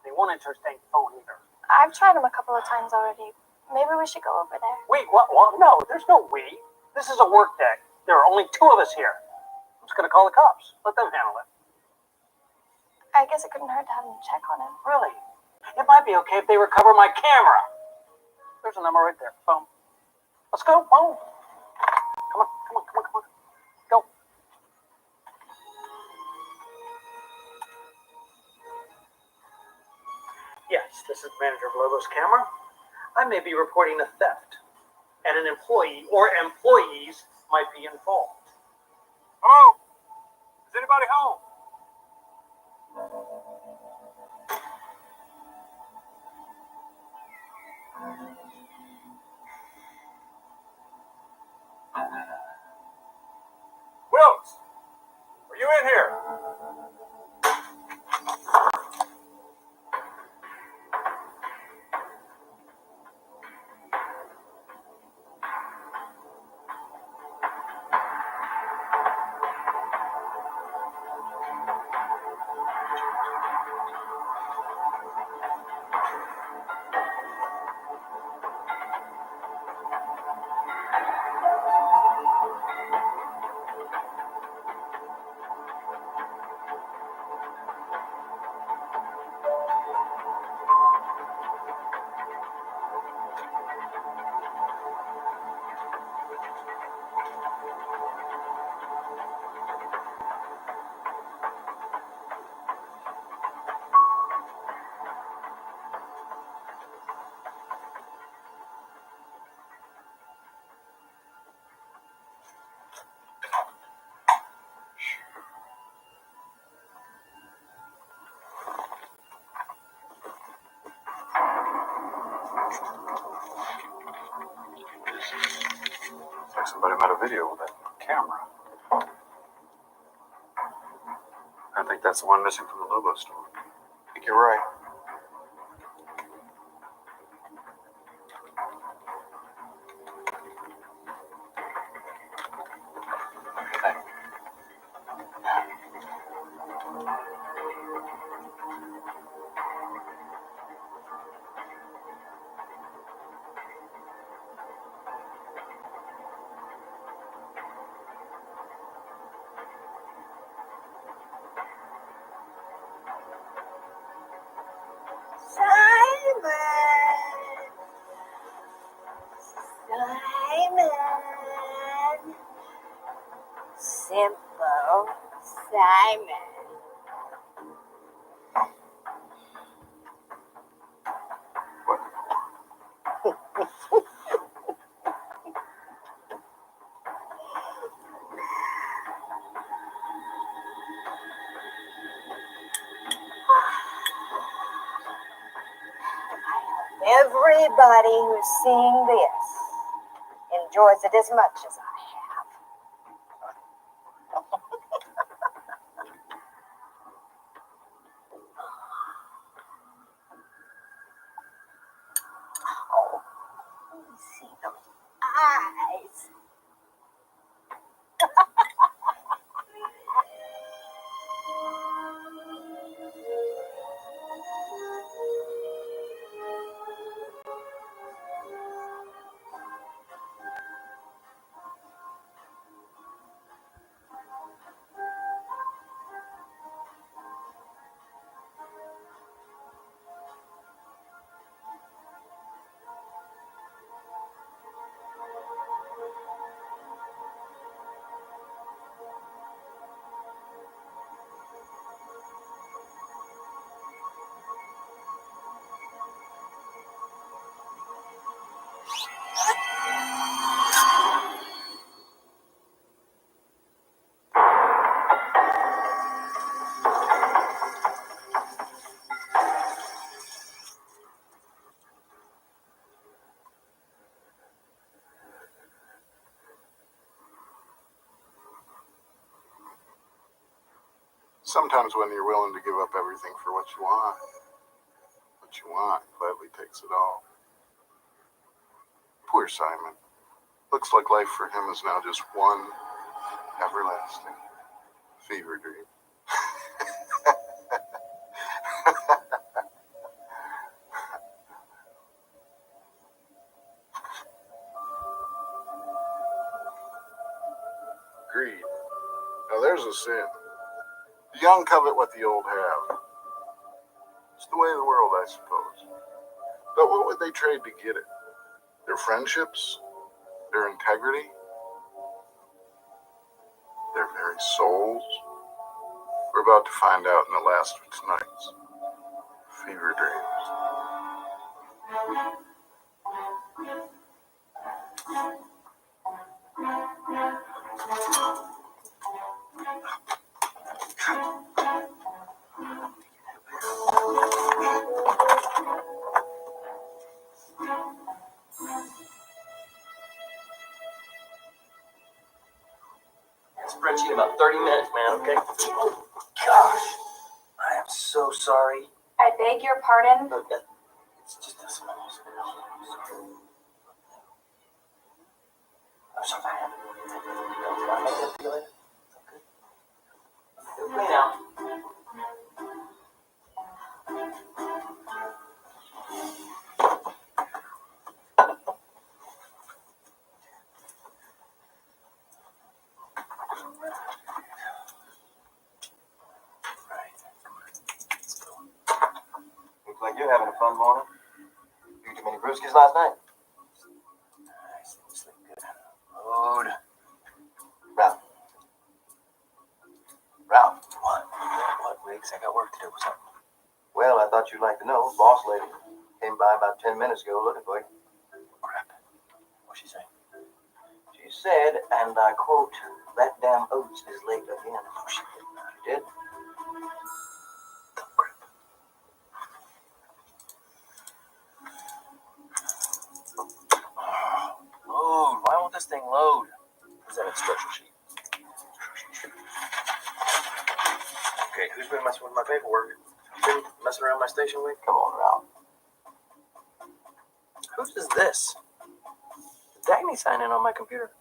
They won't entertain phone either. I've tried him a couple of times already. Maybe we should go over there. Wait, what? No, there's no we. This is a work day. There are only two of us here. I'm just going to call the cops. Let them handle it. I guess it couldn't hurt to have him check on him. Really? It might be okay if they recover my camera. There's a number right there. Boom. Let's go. Boom. Come on, come on, come on, come on. Go. Yes, this is the manager of Lobo's camera. I may be reporting a theft, and an employee or employees might be involved. Hello? Is anybody home? Wilkes, are you in here? Looks like somebody made a video with that camera. I think that's the one missing from the Lobo store. I think you're right. Simon. Simple Simon. Everybody who's seeing this enjoys it as much as I have. Oh, see those eyes. Sometimes when you're willing to give up everything for what you want gladly takes it all. Poor Simon. Looks like life for him is now just one everlasting fever dream. Greed. Now there's a sin. The young covet what the old have. It's the way of the world, I suppose. But what would they trade to get it? Their friendships? Their integrity? Their very souls? We're about to find out in the last of tonight's fever dreams. Spreadsheet in about 30 minutes, man, okay? Oh, gosh. I am so sorry. I beg your pardon? Look, it's just a small spill. I'm sorry. I'm so bad. Can I make it feel it? Okay. Feel clean out. Looks like you're having a fun morning. You too many brewskis last night? Nice. Sleep good. Load. Ralph. Ralph. What, Wiggs? I got work to do. What's up? Well, I thought you'd like to know. Boss lady came by about 10 minutes ago looking for you. Crap. What'd she say? She said, and I quote, "That damn Oates is late again." Oh, she did. She did? Load. Why won't this thing load? Is that instruction sheet? Okay, who's been messing with my paperwork? Been messing around my station week? Come on, Ralph. Whose is this? Did Dagny sign in on my computer?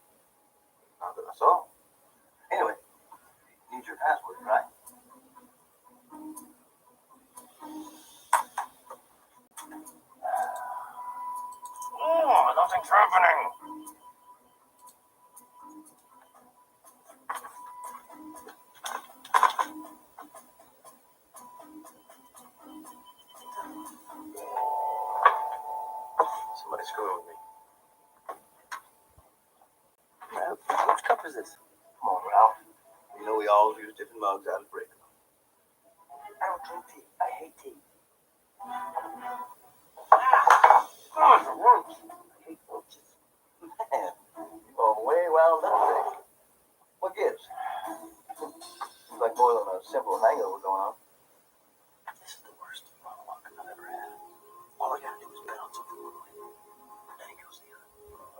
Not that I saw. Anyway, you need your password, right? Oh, nothing's happening. Somebody's screwing with me. Whose cup is this? Come on, Ralph. You know we always use different mugs out of break. I don't drink tea. I hate tea. God, the roach. I hate roaches. Man, you are way wound up today. What gives? Seems like more than a simple hangover going on. This is the worst monologue I've ever had. All I gotta do is bet on something one way. Then it goes the other.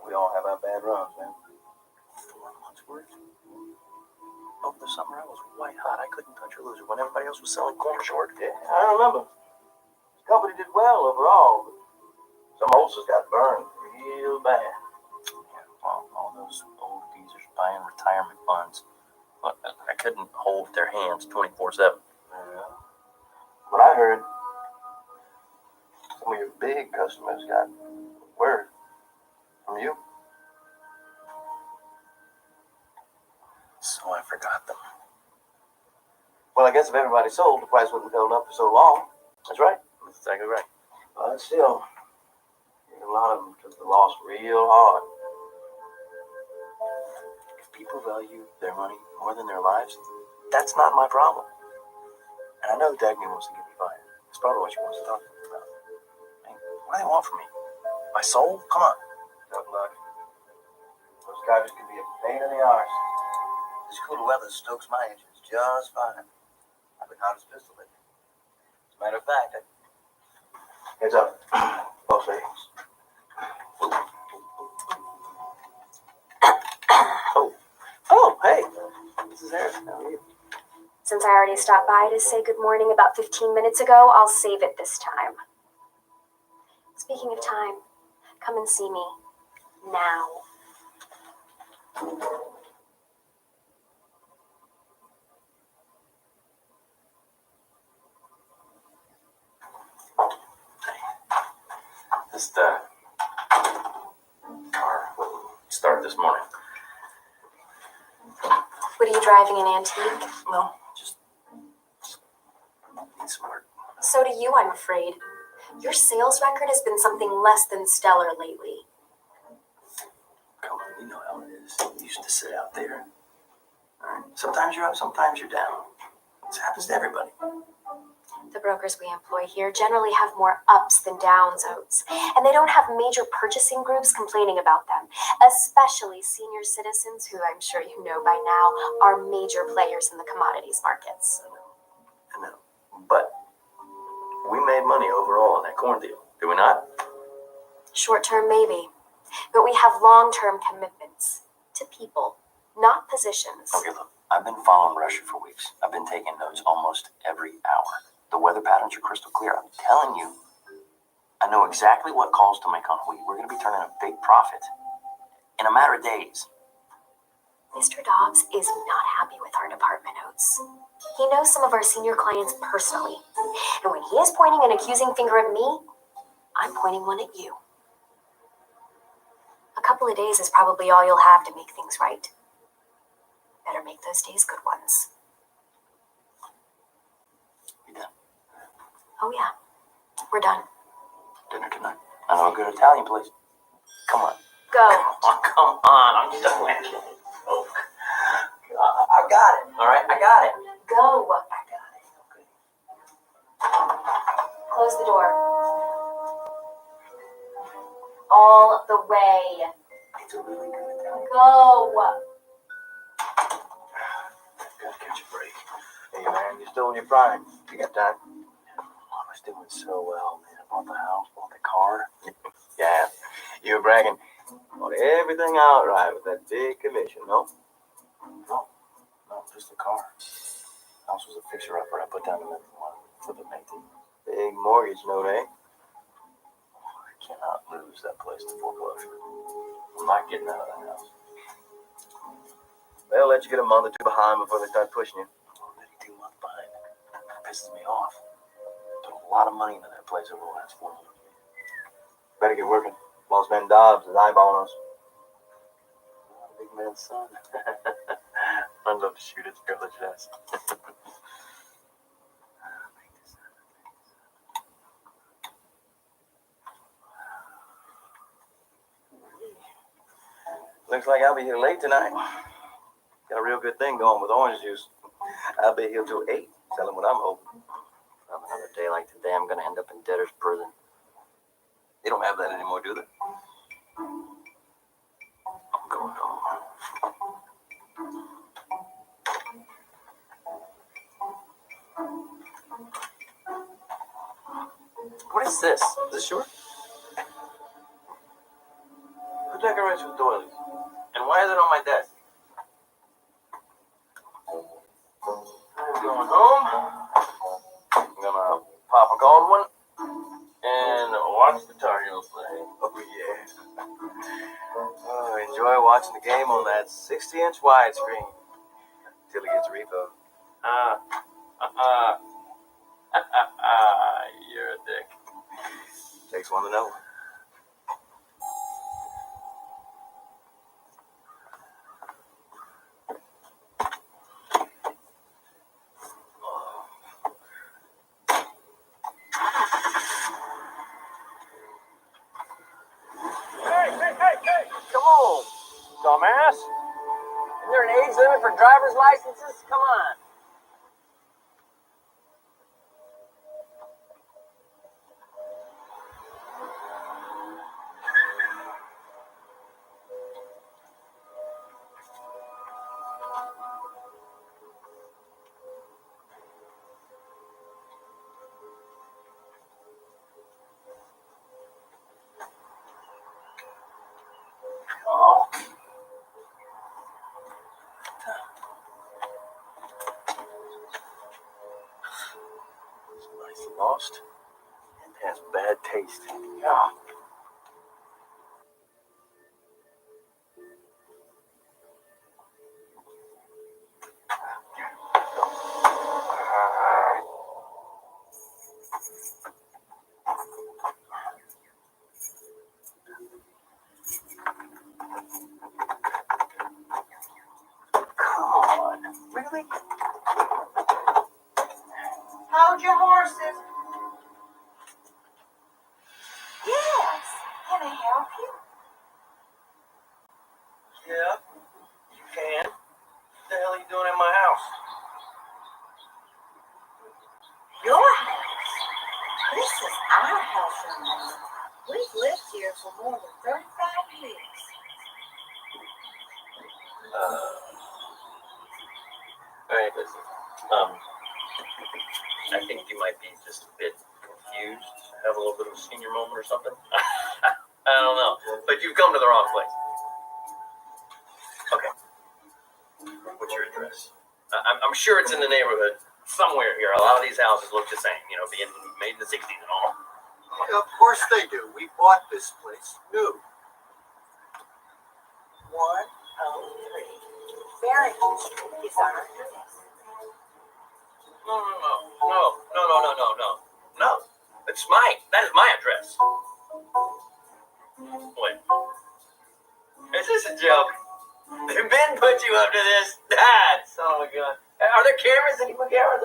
We all have our bad runs, man. 4 months worth. Over the summer, I was white hot. I couldn't touch a loser when everybody else was selling corn short. Yeah, I remember. The company did well overall, but some ulcers got burned real bad. Yeah, well, all those old geezers buying retirement funds. Look, I couldn't hold their hands 24/7. Yeah. But I heard some of your big customers got word from you. So I forgot them. Well, I guess if everybody sold, the price wouldn't have held up for so long. That's right. That's exactly right. But still, a lot of them took the loss real hard. If people value their money more than their lives, that's not my problem. And I know Dagny wants to get me fired. That's probably what she wants to talk to me about. I mean, what do they want from me? My soul? Come on. Tough luck. Those guys can be a pain in the arse. This cool weather stokes my engines just fine. I've been out of pistol lately. As a matter of fact, heads up. Boss lady. Oh, hey. This is Eric. How are you? Since I already stopped by to say good morning about 15 minutes ago, I'll save it this time. Speaking of time, come and see me. Now. This car wouldn't start this morning. What are you driving, an antique? No, just need some work. So do you, I'm afraid. Your sales record has been something less than stellar lately. Come on, you know how it is. You used to sit out there. All right. Sometimes you're up, sometimes you're down. This happens to everybody. The brokers we employ here generally have more ups than downs oats, and they don't have major purchasing groups complaining about them, especially senior citizens who I'm sure you know by now are major players in the commodities markets. I know. But we made money overall in that corn deal, did we not? Short term, maybe, but we have long term commitments to people, not positions. Okay, look, I've been following Russia for weeks. I've been taking notes almost every hour. The weather patterns are crystal clear. I'm telling you, I know exactly what calls to make on wheat. We're going to be turning a big profit in a matter of days. Mr. Dobbs is not happy with our department notes. He knows some of our senior clients personally, and when he is pointing an accusing finger at me, I'm pointing one at you. A couple of days is probably all you'll have to make things right. Better make those days good ones. You done? Oh yeah, we're done. Dinner tonight. I know a good Italian place. Come on. Go. Come on, I'm done with you. Oh, I got it. All right, I got it. Go. Close the door. All the way. It's a really good Italian. Go. Gotta catch a break. Hey, man, you're still in your prime. You got time? I was doing so well, man. I bought the house, bought the car. Yeah, you were bragging. Bought everything outright with that big commission, no? No, just the car. House was a fixer-upper. I put down the minimum one. Flip it, make it. Big mortgage note, eh? I cannot lose that place to foreclosure. I'm not getting out of that house. They'll let you get a month or two behind before they start pushing you. Already 2 months behind. That pisses me off. Put a lot of money into that place over the last 4 months. Better get working. Boss man Dobbs is eyeballing us. Big man's son. I'd love to shoot his privileged ass. Looks like I'll be here late tonight. Got a real good thing going with orange juice. I'll be here till 8, selling what I'm hoping. On another day like today, I'm going to end up in debtor's prison. They don't have that anymore, do they? I'm going home. What is this? Is this yours? Who decorates with doilies? And why is it on my desk? I'm going home. I'm gonna pop a cold one and watch the Tar Heels play. Oh yeah. Oh, enjoy watching the game on that 60-inch widescreen till it gets repo. You're a dick. Takes one to know. Hey, come on, dumbass. Is there an age limit for driver's licenses? Come on. Nice lost and has bad taste. Yeah. Come on, really? Hold your horses. Yes. Can I help you? Yeah, you can. What the hell are you doing in my house? Your house? is our house, young man. We've lived here for more than 35 years. Alright, listen. I think you might be just a bit confused. Have a little bit of a senior moment or something. I don't know. But you've come to the wrong place. Okay. What's your address? I'm sure it's in the neighborhood somewhere here. A lot of these houses look the same, being made in the 60s and all. Of course they do. We bought this place new. 103 Barrington Street is our address. No. That is my address. Wait. Is this a joke? Did Ben put you up to this? Oh my God. Are there cameras? Any more cameras?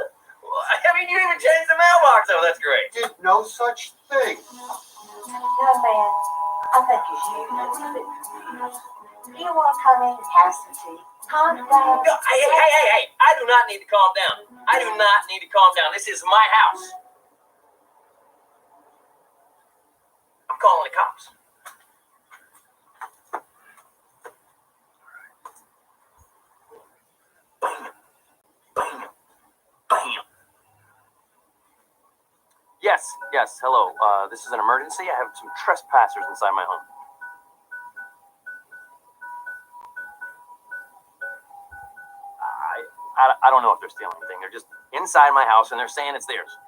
You even changed the mailbox. Oh, that's great. Did no such thing. Young man, I think you should be a little bit confused. Do you want to come in and have some tea? Calm down. No, hey. I do not need to calm down. This is my house. I'm calling the cops. Bam. Yes, hello. This is an emergency. I have some trespassers inside my home. I don't know if they're stealing anything. They're just inside my house and they're saying it's theirs.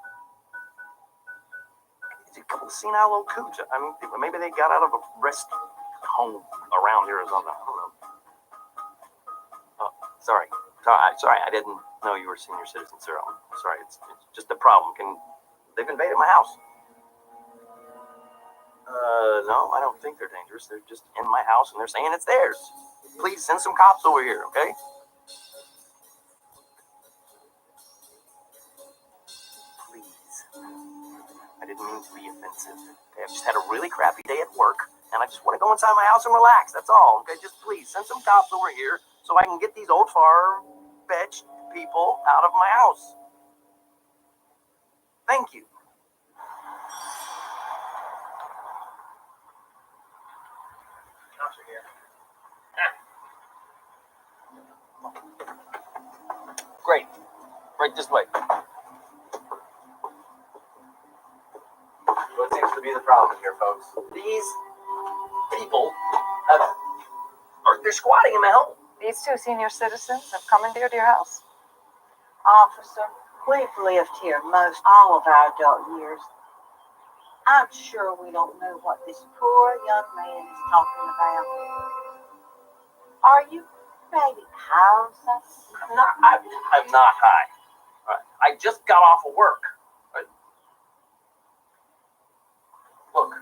It's a couple of senile old coots. I mean, maybe they got out of a rest home around here or something. I don't know. Oh, sorry. I didn't know you were a senior citizen, sir. I'm sorry. It's just a problem. They've invaded my house. No, I don't think they're dangerous. They're just in my house and they're saying it's theirs. Please send some cops over here, okay? I didn't mean to be offensive. I've just had a really crappy day at work, and I just want to go inside my house and relax. That's all. Okay, just please send some cops over here so I can get these old far-fetched people out of my house. Thank you. Cops are here. Great. Right this way. What seems to be the problem here, folks? These people they're squatting in my home. These two senior citizens have come into your house. Officer, we've lived here most all of our adult years. I'm sure we don't know what this poor young man is talking about. Are you maybe high on something? I'm not high. I just got off of work. Look,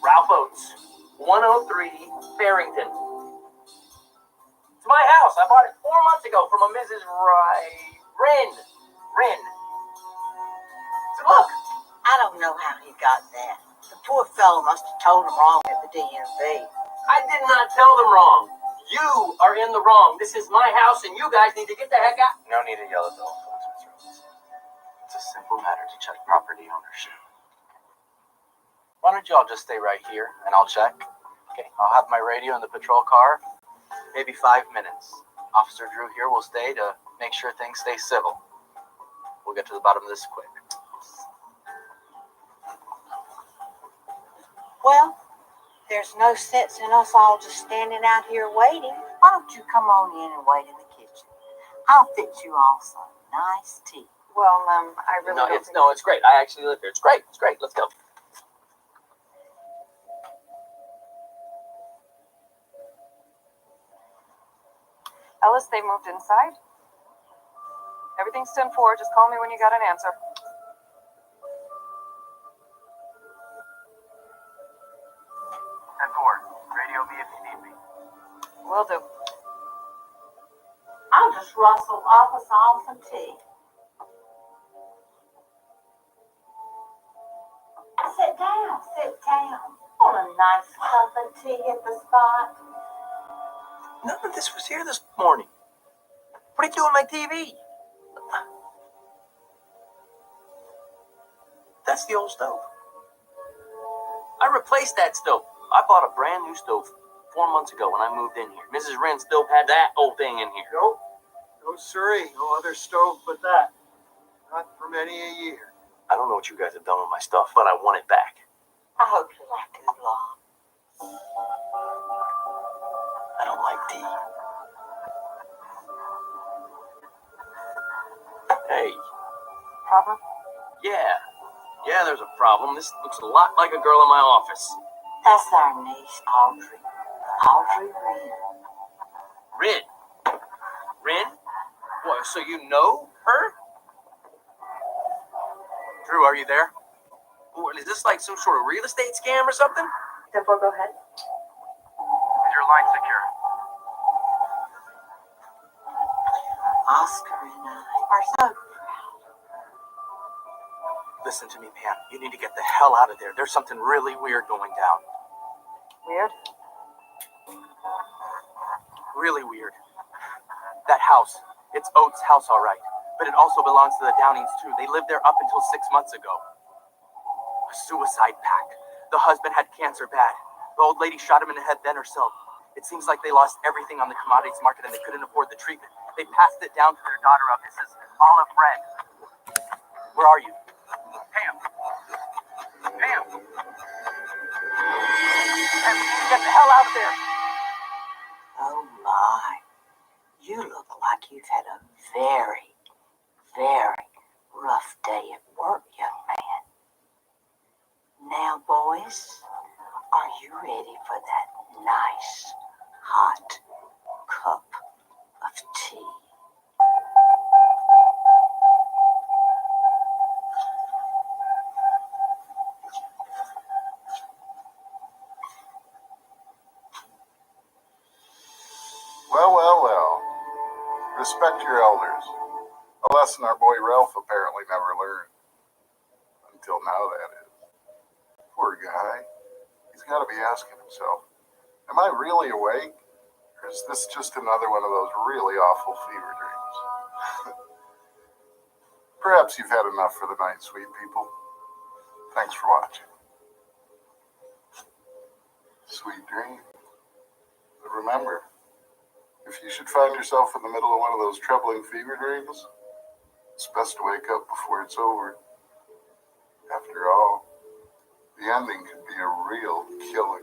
Ralph Oates, 103 Barrington. It's my house. I bought it 4 months ago from a Mrs. Wren. So look. I don't know how he got that. The poor fellow must have told him wrong at the DMV. I did not tell them wrong. You are in the wrong. This is my house, and you guys need to get the heck out. No need to yell at the old folks, Mr. Oates. It's a simple matter to check property ownership. Why don't y'all just stay right here, and I'll check. Okay, I'll have my radio in the patrol car. Maybe 5 minutes. Officer Drew here will stay to make sure things stay civil. We'll get to the bottom of this quick. Well, there's no sense in us all just standing out here waiting. Why don't you come on in and wait in the kitchen? I'll fix you all some nice tea. Well, I really don't. It's great. I actually live here. It's great. Let's go. Ellis, they moved inside. Everything's 10-4. Just call me when you got an answer. Radio me if you need me. Will do. I'll just rustle off us all some tea. Sit down. Want a nice cup of tea at the spot? None of this was here this morning. What are you doing with my TV? That's the old stove. I replaced that stove. I bought a brand new stove 4 months ago when I moved in here. Mrs. Wren still had that old thing in here. Nope. No siree. No other stove but that. Not for many a year. I don't know what you guys have done with my stuff, but I want it back. I hope you like good law. I don't like tea. Hey. Problem? Yeah, there's a problem. This looks a lot like a girl in my office. That's our niece, Audrey. Audrey Wren. Rin? What, so you know her? Drew, are you there? What, is this like some sort of real estate scam or something? Temple, go ahead. Is your line secure? Oscar and I are so proud. Listen to me, man. You need to get the hell out of there. There's something really weird going down. Weird? Really weird. That house. It's Oates' house, all right. But it also belongs to the Downings, too. They lived there up until 6 months ago. A suicide pact. The husband had cancer bad. The old lady shot him in the head then herself. It seems like they lost everything on the commodities market and they couldn't afford the treatment. They passed it down to their daughter, Mrs. Olive Red. Where are you? Pam. Pam. Pam, get the hell out of there. Oh my. You look like you've had a very, very rough day at work, young man. Now, boys, are you ready for that nice, hot cup of tea? Well. Respect your elders. A lesson our boy Ralph apparently never learned. Until now, that is. Poor guy. He's got to be asking himself, am I really awake? Or is this just another one of those really awful fever dreams? Perhaps you've had enough for the night, sweet people. Thanks for watching. Sweet dreams. But remember, if you should find yourself in the middle of one of those troubling fever dreams, it's best to wake up before it's over. After all, the ending could be a real killer.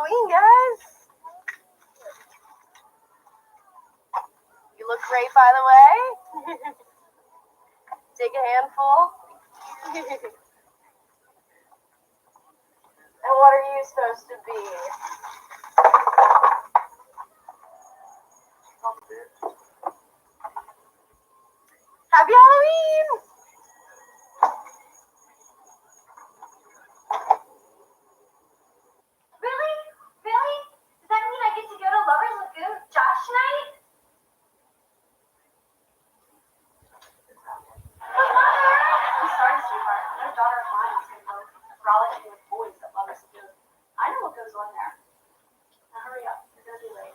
Halloween, guys. You look great, by the way. Take a handful. And what are you supposed to be? Happy Halloween! Really? Really? Does that mean I get to go to Lover's Lagoon with Josh tonight? I'm sorry, sweetheart. No daughter of mine is going to go frolicking with boys at Lover's Lagoon. I know what goes on there. Now hurry up. You're going to be late.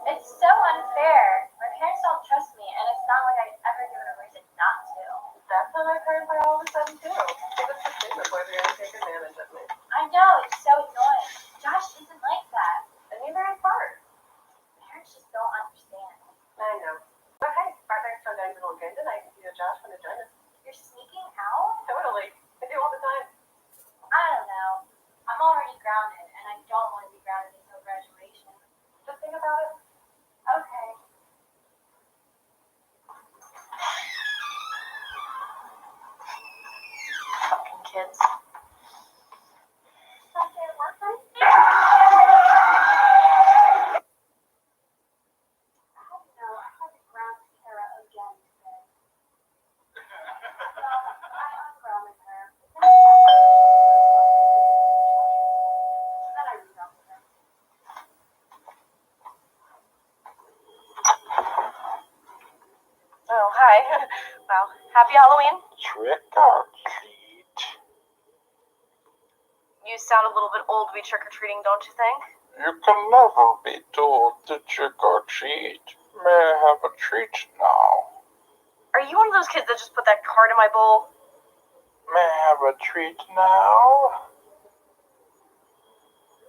It's so unfair. My parents don't trust me, and it's not like I've ever given a reason not to. That's how my parents are all of a sudden, too. It's the thing that boys are going to take advantage of me. I know, it's so annoying. Josh isn't like that. And neither is Bart. Parents just don't understand. I know. But hey, Bart and I are going to little game tonight. You know, Josh want to join us. You're sneaking out? Totally. I do all the time. I don't know. I'm already grounded, and I don't want to be grounded until graduation. Just think about it. Okay. Fucking kids. Oh, hi. Well, happy Halloween. Trick or treat. You sound a little bit old to be trick-or-treating, don't you think? You can never be told to trick or treat. May I have a treat now? Are you one of those kids that just put that card in my bowl? May I have a treat now?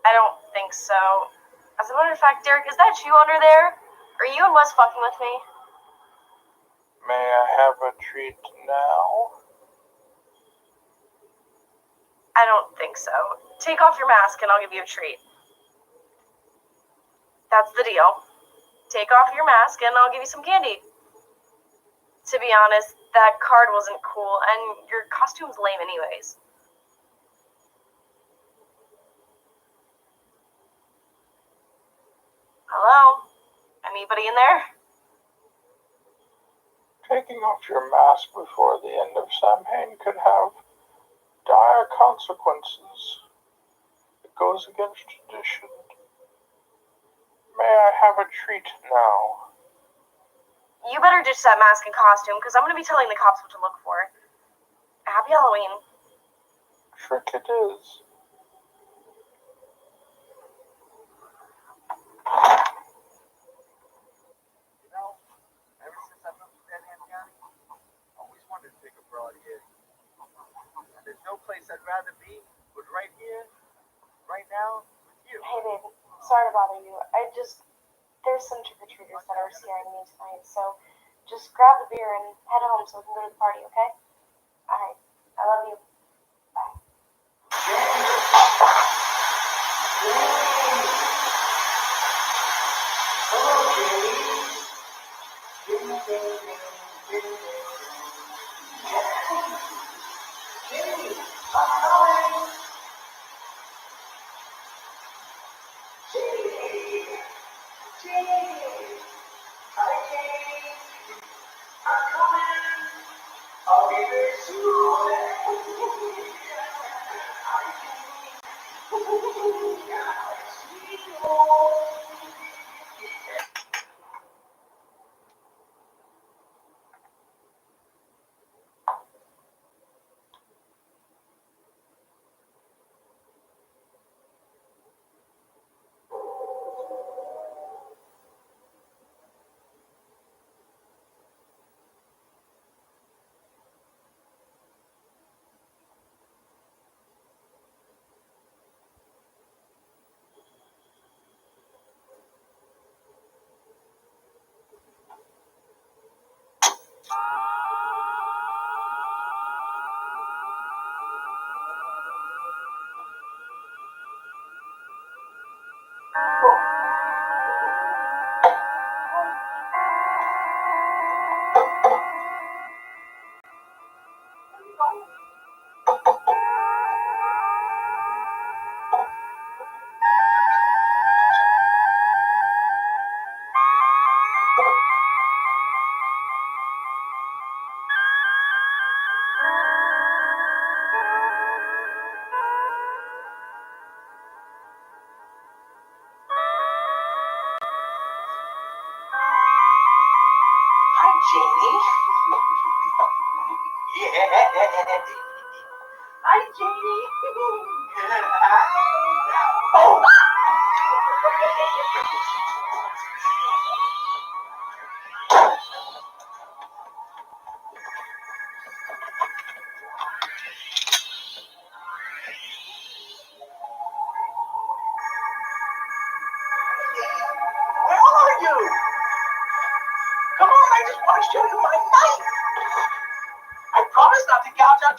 I don't think so. As a matter of fact, Derek, is that you under there? Are you and Wes fucking with me? May I have a treat now? I don't think so. Take off your mask and I'll give you a treat. That's the deal. Take off your mask and I'll give you some candy. To be honest, that card wasn't cool and your costume's lame anyways. Hello? Anybody in there? Taking off your mask before the end of Samhain could have dire consequences. It goes against tradition. May I have a treat now? You better ditch that mask and costume, because I'm going to be telling the cops what to look for. Happy Halloween. Trick it is. You know, ever since I moved to Denham County, I always wanted to take a broad here. And there's no place I'd rather be but right here, right now, with you. Hey, babe. Sorry to bother you. There's some trick-or-treaters that are scaring me tonight, so just grab the beer and head home so we can go to the party, okay? Alright. I love you. Bye.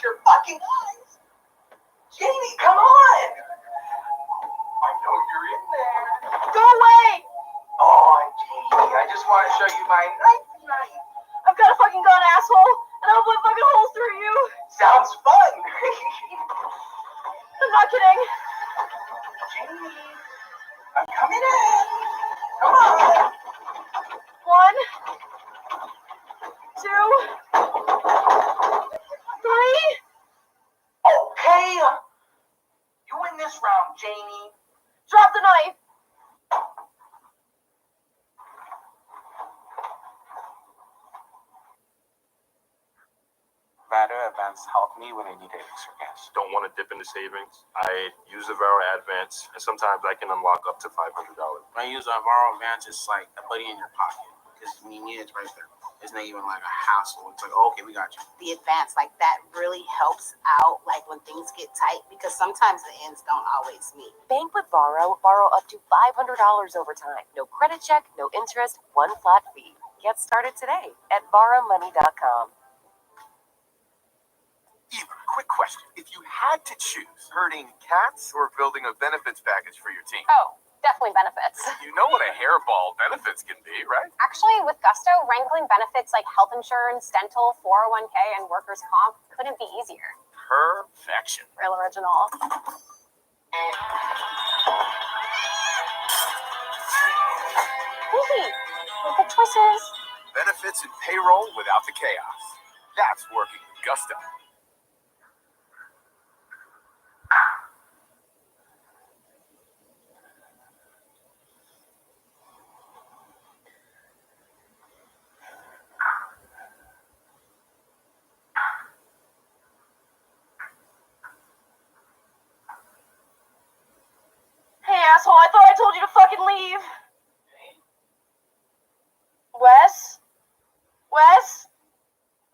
out your fucking eyes. Jamie, come on. I know you're in there. Go away! Oh, Jamie, I just want to show you my knife. I've got a fucking gun, asshole, and I'll put fucking holes through you. Sounds fun. I'm not kidding. Jamie, I'm coming in. Come on. 1, 2, 3. Okay. You win this round, Jamie. Drop the knife. Better events help me when I need extra cash. Don't want to dip into savings. I use the Varo Advance, and sometimes I can unlock up to $500. When I use Varo Advance, it's like a buddy in your pocket. Because when you need it, it's right there. It's not even like a hassle. It's like, oh, okay, we got you. The advance, like that really helps out, like when things get tight, because sometimes the ends don't always meet. Bank with Varo, borrow up to $500 over time. No credit check, no interest, one flat fee. Get started today at borrowmoney.com. Eva, quick question. If you had to choose herding cats or building a benefits package for your team, Oh, definitely benefits. you know what a hairball benefits can be, right? Actually, with Gusto, wrangling benefits like health insurance, dental, 401k, and workers' comp couldn't be easier. Perfection. Real original. Easy. Make good choices. Benefits and payroll without the chaos. That's working with Gusto. Hey, asshole, I thought I told you to fucking leave. Wes? Wes?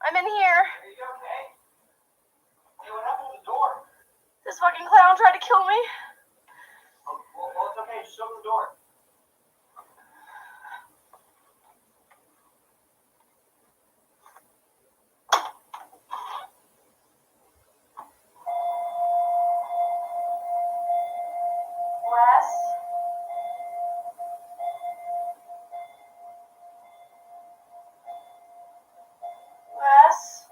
I'm in here. Are you okay? Hey, what happened to the door? This fucking clown tried to kill me. Oh, well, it's okay. Just open the door. Wes? Wes?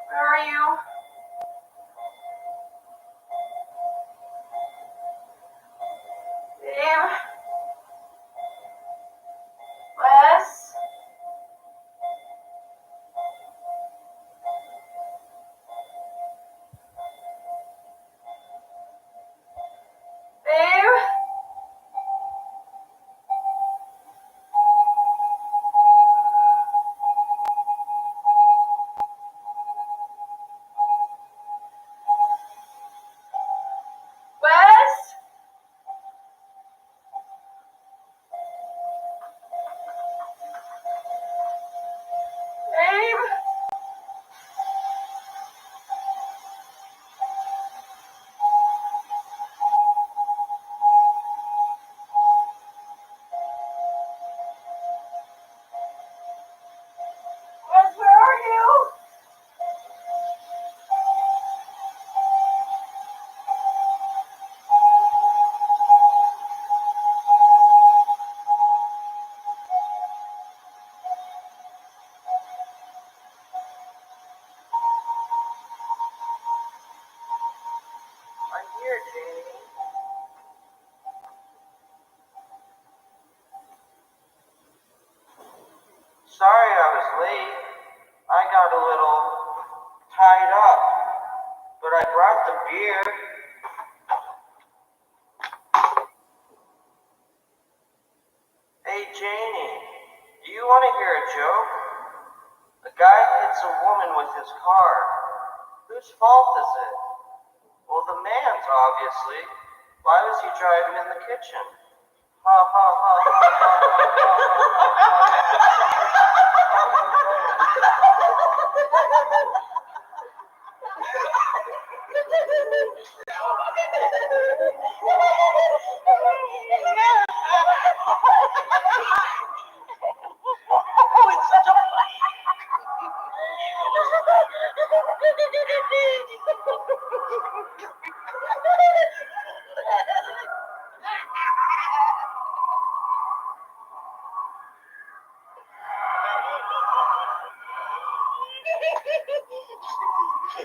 Where are you? Babe? Wes? Babe? Wes? Babe? Wes, where are you? I'm here, Jamie. Sorry I was late. I got a little tied up. But I brought the beer. Hey, Janie, do you want to hear a joke? A guy hits a woman with his car. Whose fault is it? Well, the man's, obviously. Why was he driving in the kitchen? Ha ha ha ha Where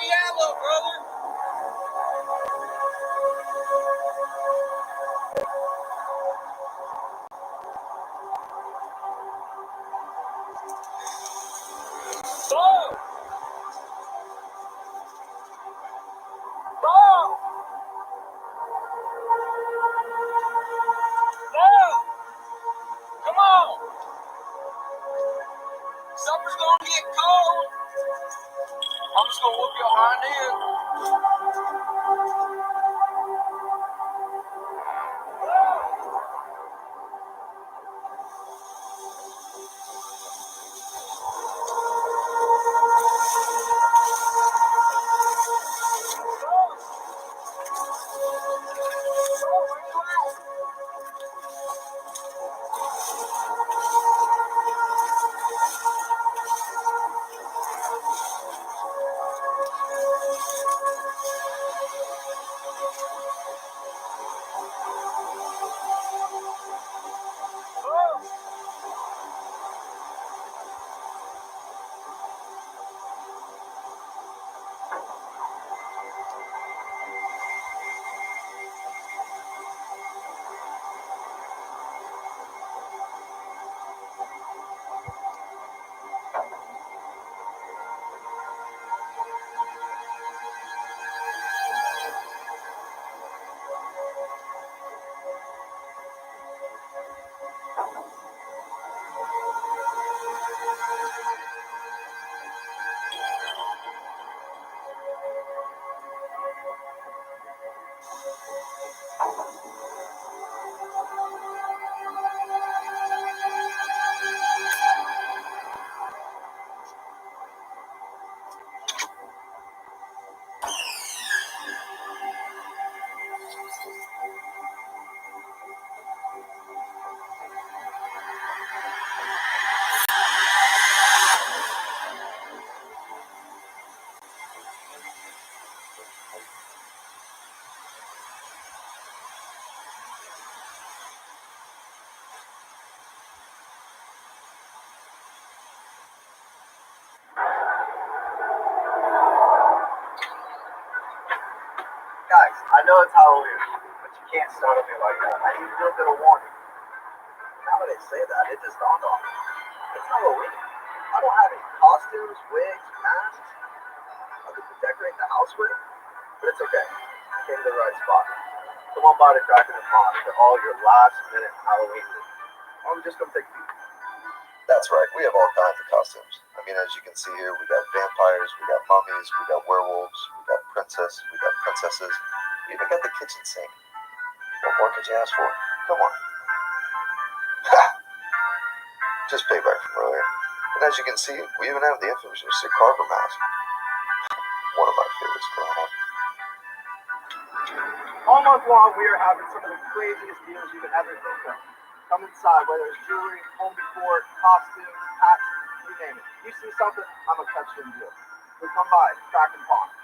you at, little brother? Whoa! Whoa! Whoa! Come on! Supper's gonna get cold. I'm just gonna whoop your hind end. I know it's Halloween, but you can't start at me like that. I need a little bit of warning. Now that I say that, it just dawned on me. It's Halloween. I don't have any costumes, wigs, masks. Nothing to decorate the house with. But it's okay. I came to the right spot. Come on by the Cracker and Pond for all your last-minute Halloween needs. Or we just come take a peek. That's right, we have all kinds of costumes. I mean, as you can see here, we got vampires, we got mummies, we got werewolves, we got princesses, we even got the kitchen sink. What more could you ask for? Come on. Just payback from earlier. And as you can see, we even have the infamous Mr. Carver mask. One of my favorites growing up. All month long, we are having some of the craziest deals you could ever think of. Come inside, whether it's jewelry, home decor, costumes, hats, you name it. You see something, I'm gonna catch you in deal. So come by, Crack and Pond.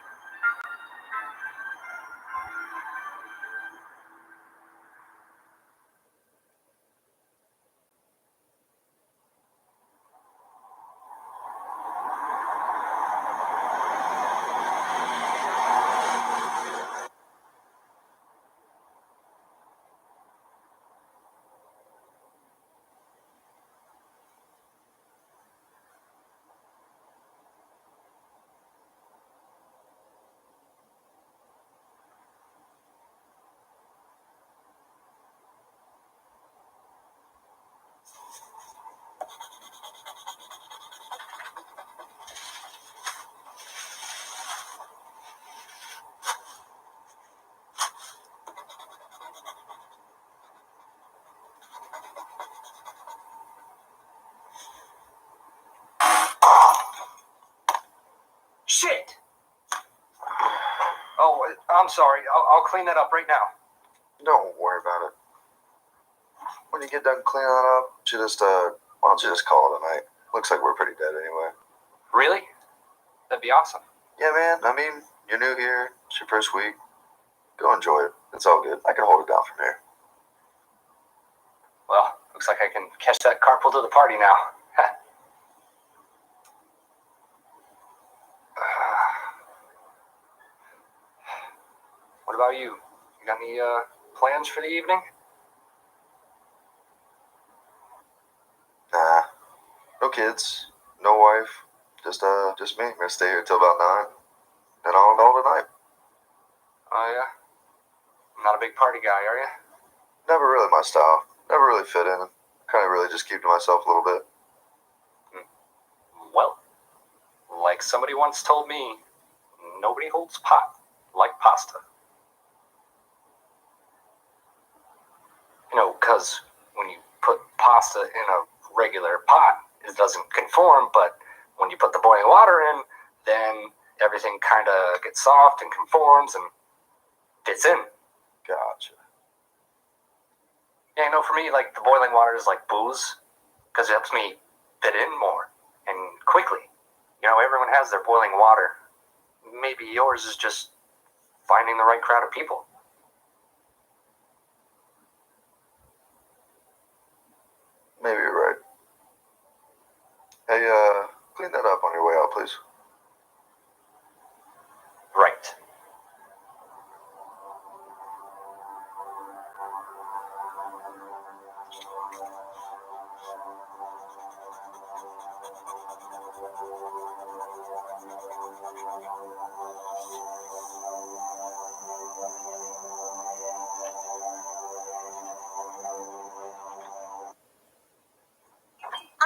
Shit! Oh, I'm sorry. I'll clean that up right now. Don't worry about it. When you get done cleaning that up, why don't you just call it a night? Looks like we're pretty dead anyway. Really? That'd be awesome. Yeah, man, I mean, you're new here, it's your first week. Go enjoy it. It's all good. I can hold it down from here. Well, looks like I can catch that carpool to the party now. What about you? You got any plans for the evening? Nah, no kids, no wife, just me. I'm gonna stay here till about 9, then all tonight. Oh yeah? Not a big party guy, are you? Never really my style. Never really fit in. Kind of really just keep to myself a little bit. Well, like somebody once told me, nobody holds pot like pasta. You know, because when you put pasta in a regular pot, it doesn't conform, but when you put the boiling water in, then everything kind of gets soft and conforms and fits in. Gotcha. Yeah, you know, for me, like, the boiling water is like booze, because it helps me fit in more and quickly. You know, everyone has their boiling water. Maybe yours is just finding the right crowd of people. Maybe you're right. Hey, clean that up on your way out, please. Right.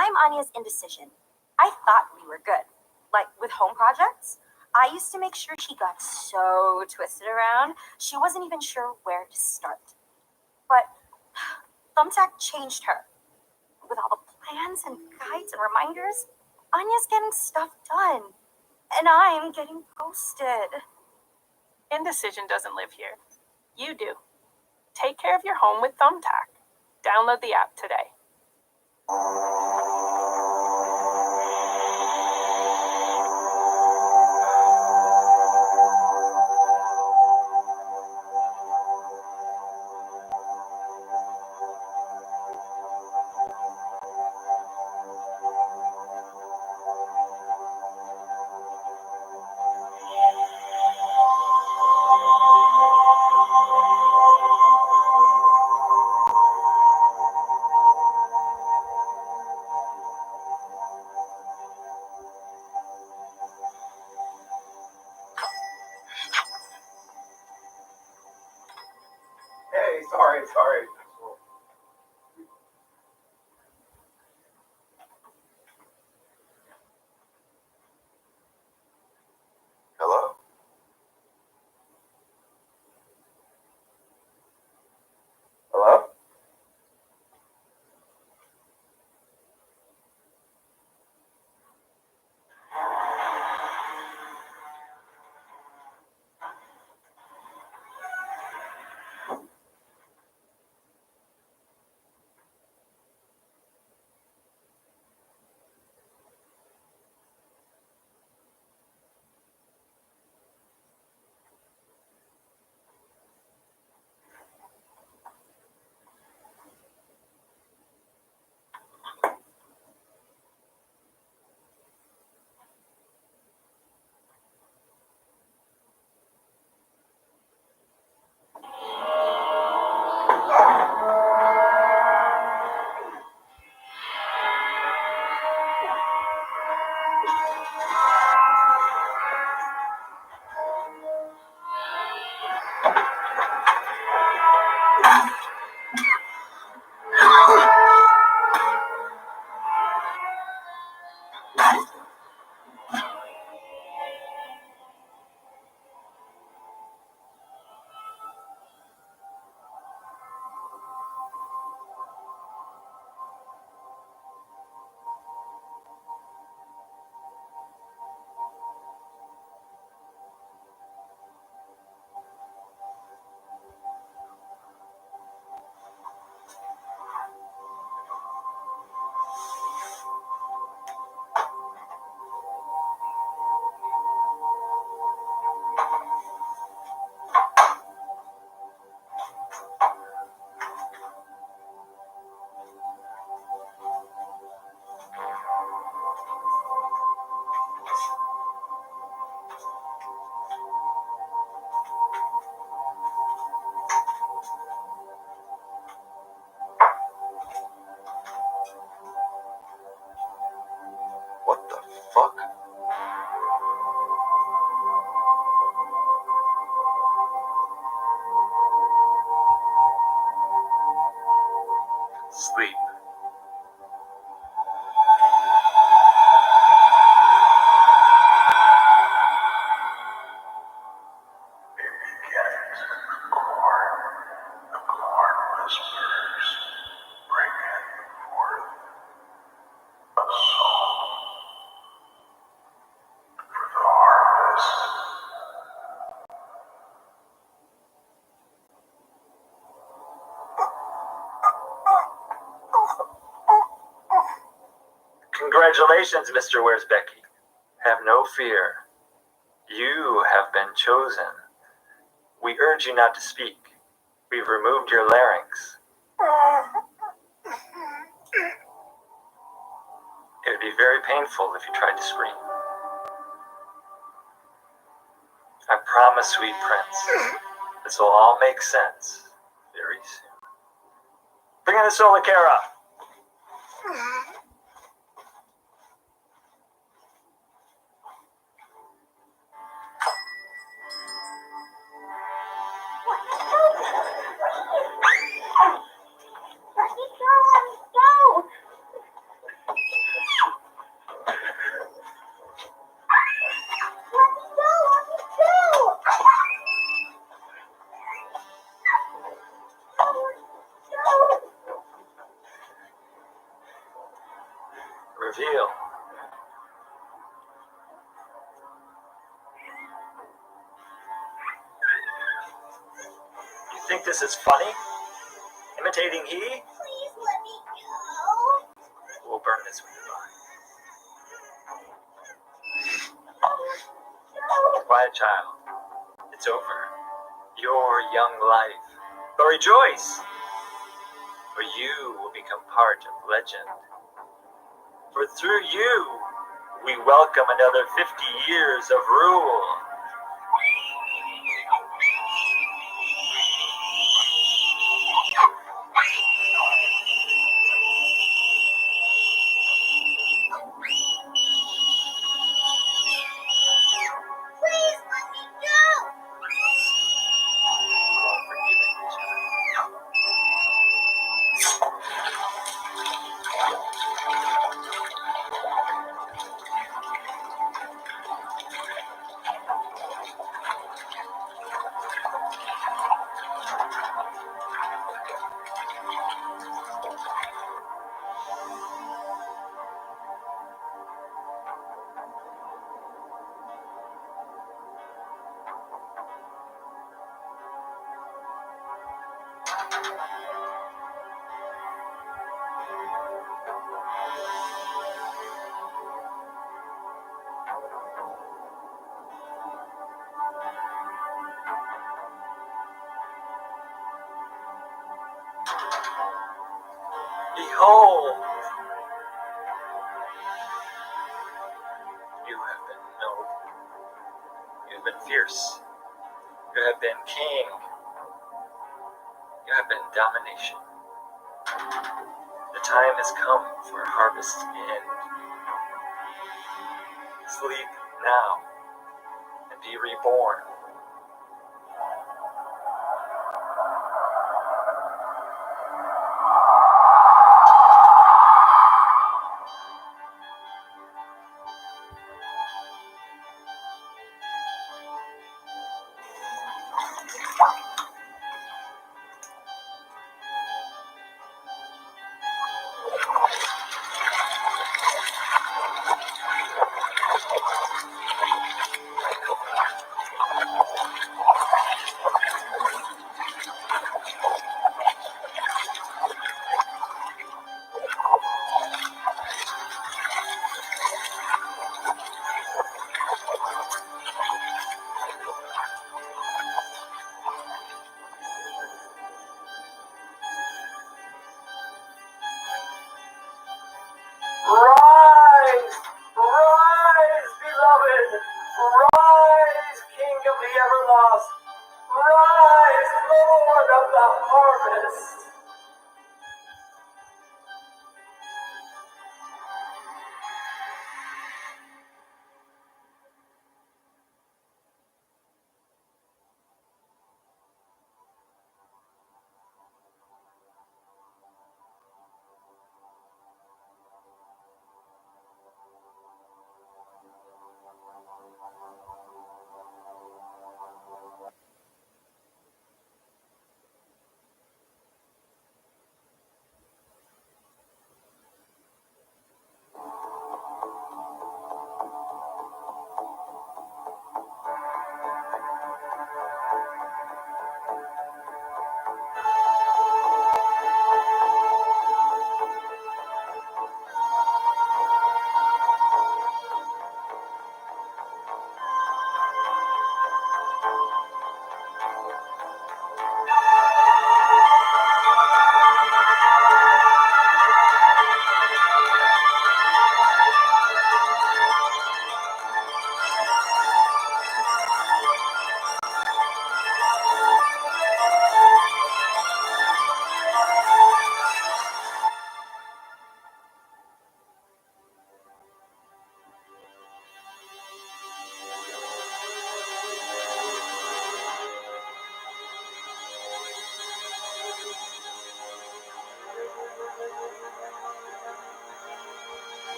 I'm Anya's indecision. I thought we were good. Like with home projects, I used to make sure she got so twisted around, she wasn't even sure where to start. But Thumbtack changed her. With all the plans and guides and reminders, Anya's getting stuff done. And I'm getting ghosted. Indecision doesn't live here. You do. Take care of your home with Thumbtack. Download the app today. What the fuck? Sleep. Congratulations, Mr. Where's Becky? Have no fear. You have been chosen. We urge you not to speak. We've removed your larynx. It would be very painful if you tried to scream. I promise, sweet prince, this will all make sense very soon. Bring in the Solicara. Reveal. You think this is funny? Imitating he? Please let me go. We'll burn this when you're by. Quiet, child. It's over. Your young life. But rejoice! For you will become part of legend. For through you, we welcome another 50 years of rule. Please let me go. Behold! You have been noble. You have been fierce. You have been king. You have been domination. The time has come for harvest end. Sleep now and be reborn. ever lost. Rise, Lord of the harvest.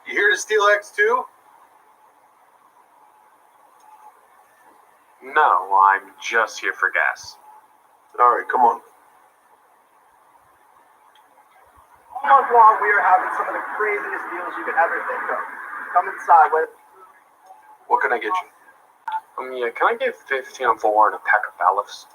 You here to steal X2? No, I'm just here for gas. All right, come on. All month long, we are having some of the craziest deals you could ever think of. Come inside with. What can I get you? Yeah, can I get 15 on 4 and a pack of bailiffs?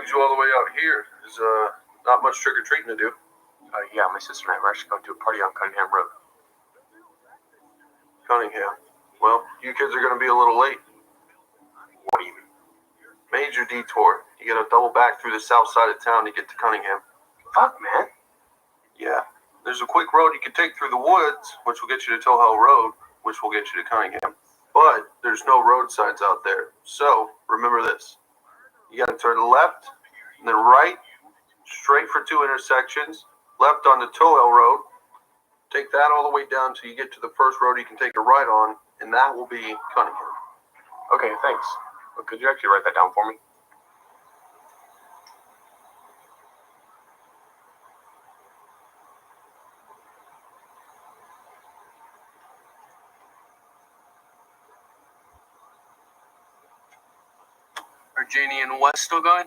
brings you all the way out here? Is not much trick-or-treating to do. Yeah, my sister and I were actually going to a party on Cunningham Road. Cunningham. Well, you kids are going to be a little late. What do you mean? Major detour. You got to double back through the south side of town to get to Cunningham. Fuck, man. Yeah. There's a quick road you can take through the woods, which will get you to Towhell Road, which will get you to Cunningham. But there's no road signs out there. So remember this. You got to turn left, and then right, straight for 2 intersections, left on the Towhell Road. Take that all the way down till you get to the first road you can take a right on, and that will be Cunningham. Okay, thanks. But could you actually write that down for me? Are Janie and Wes still going?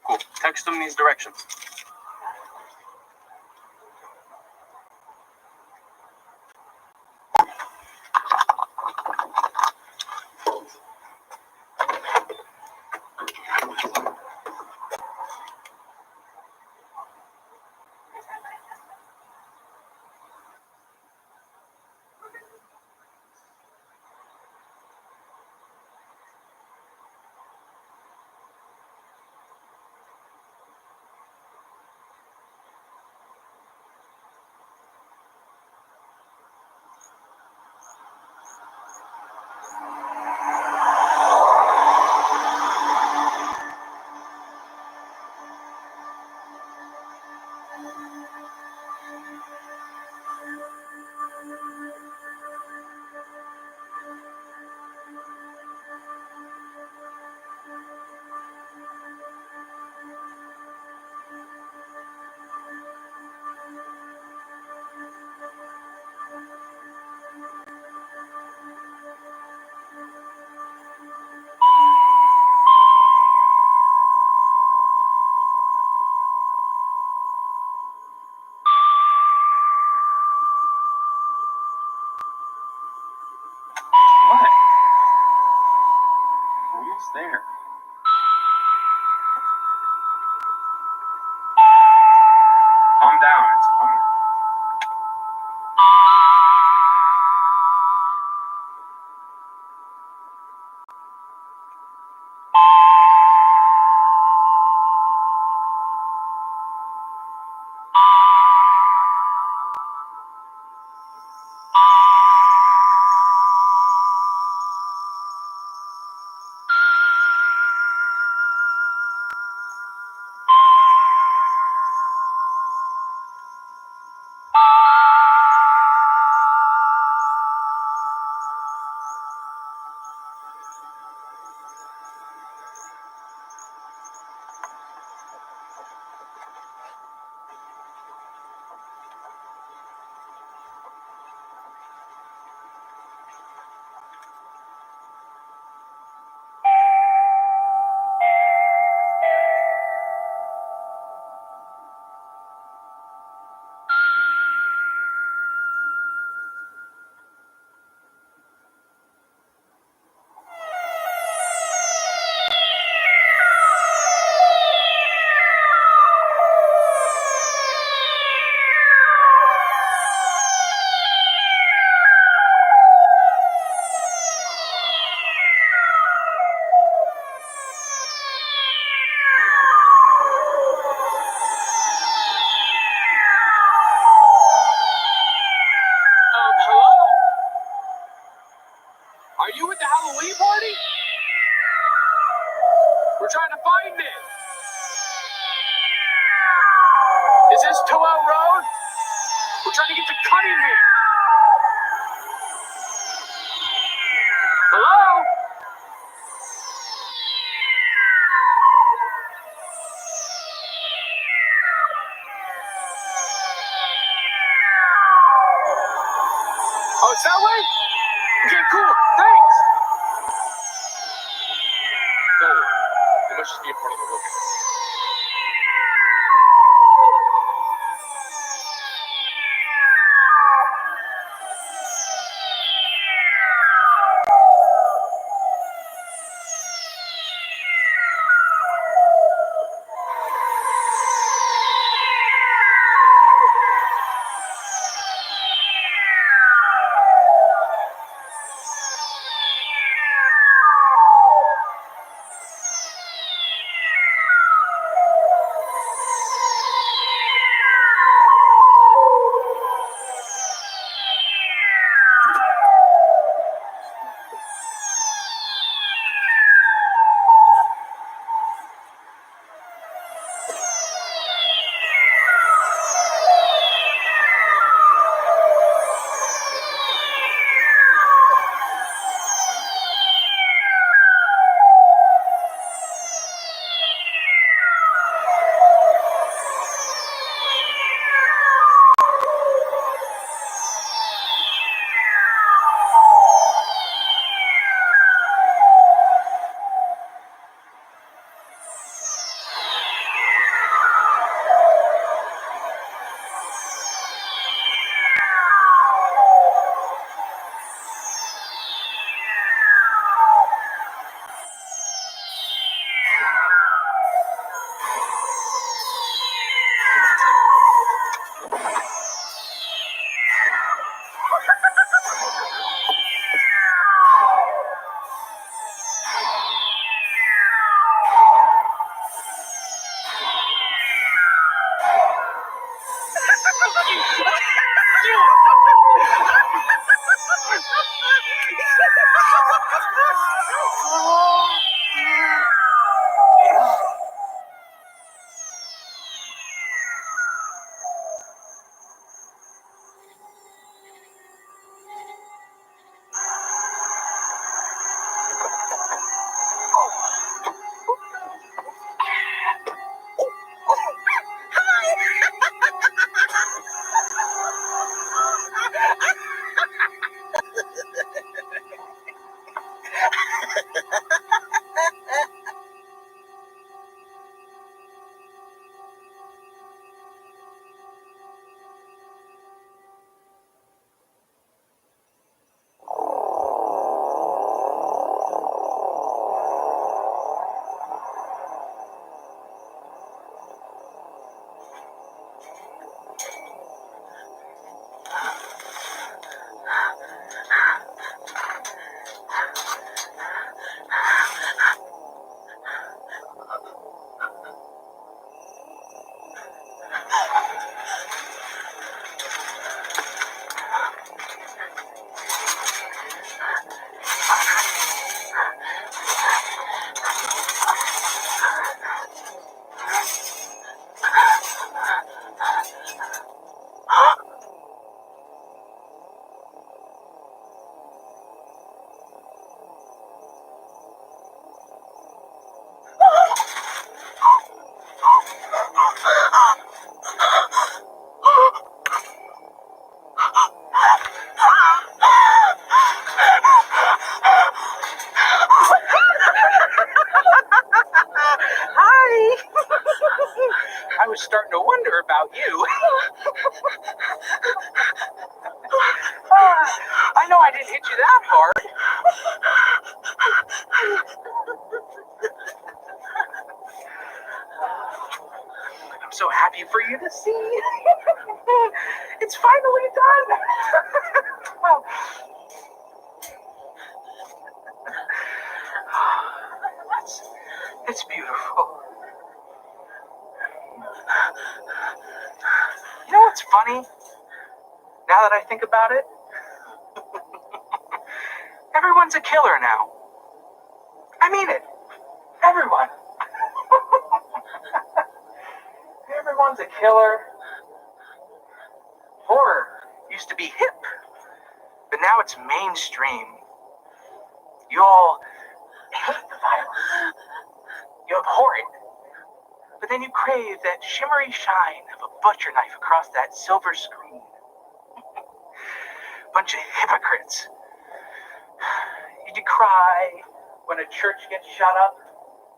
Cool. Text them these directions. What? Almost there. Calm down. It's fine. Hello? Are you at the Halloween party? We're trying to find it. Is this Towell Road? We're trying to get to Cunningham. Hello? Oh, it's that way? Okay, cool. Thanks. Don't worry. They must just be a part of the look. I know I didn't hit you that hard. I'm so happy for you to see. It's finally done. It's beautiful. You know what's funny? Now that I think about it, everyone's a killer now. I mean it. Everyone. Everyone's a killer. Horror used to be hip, but now it's mainstream. You all hate the violence. You abhor it. But then you crave that shimmery shine of a butcher knife across that silver screen. Bunch of hypocrites. You cry when a church gets shot up,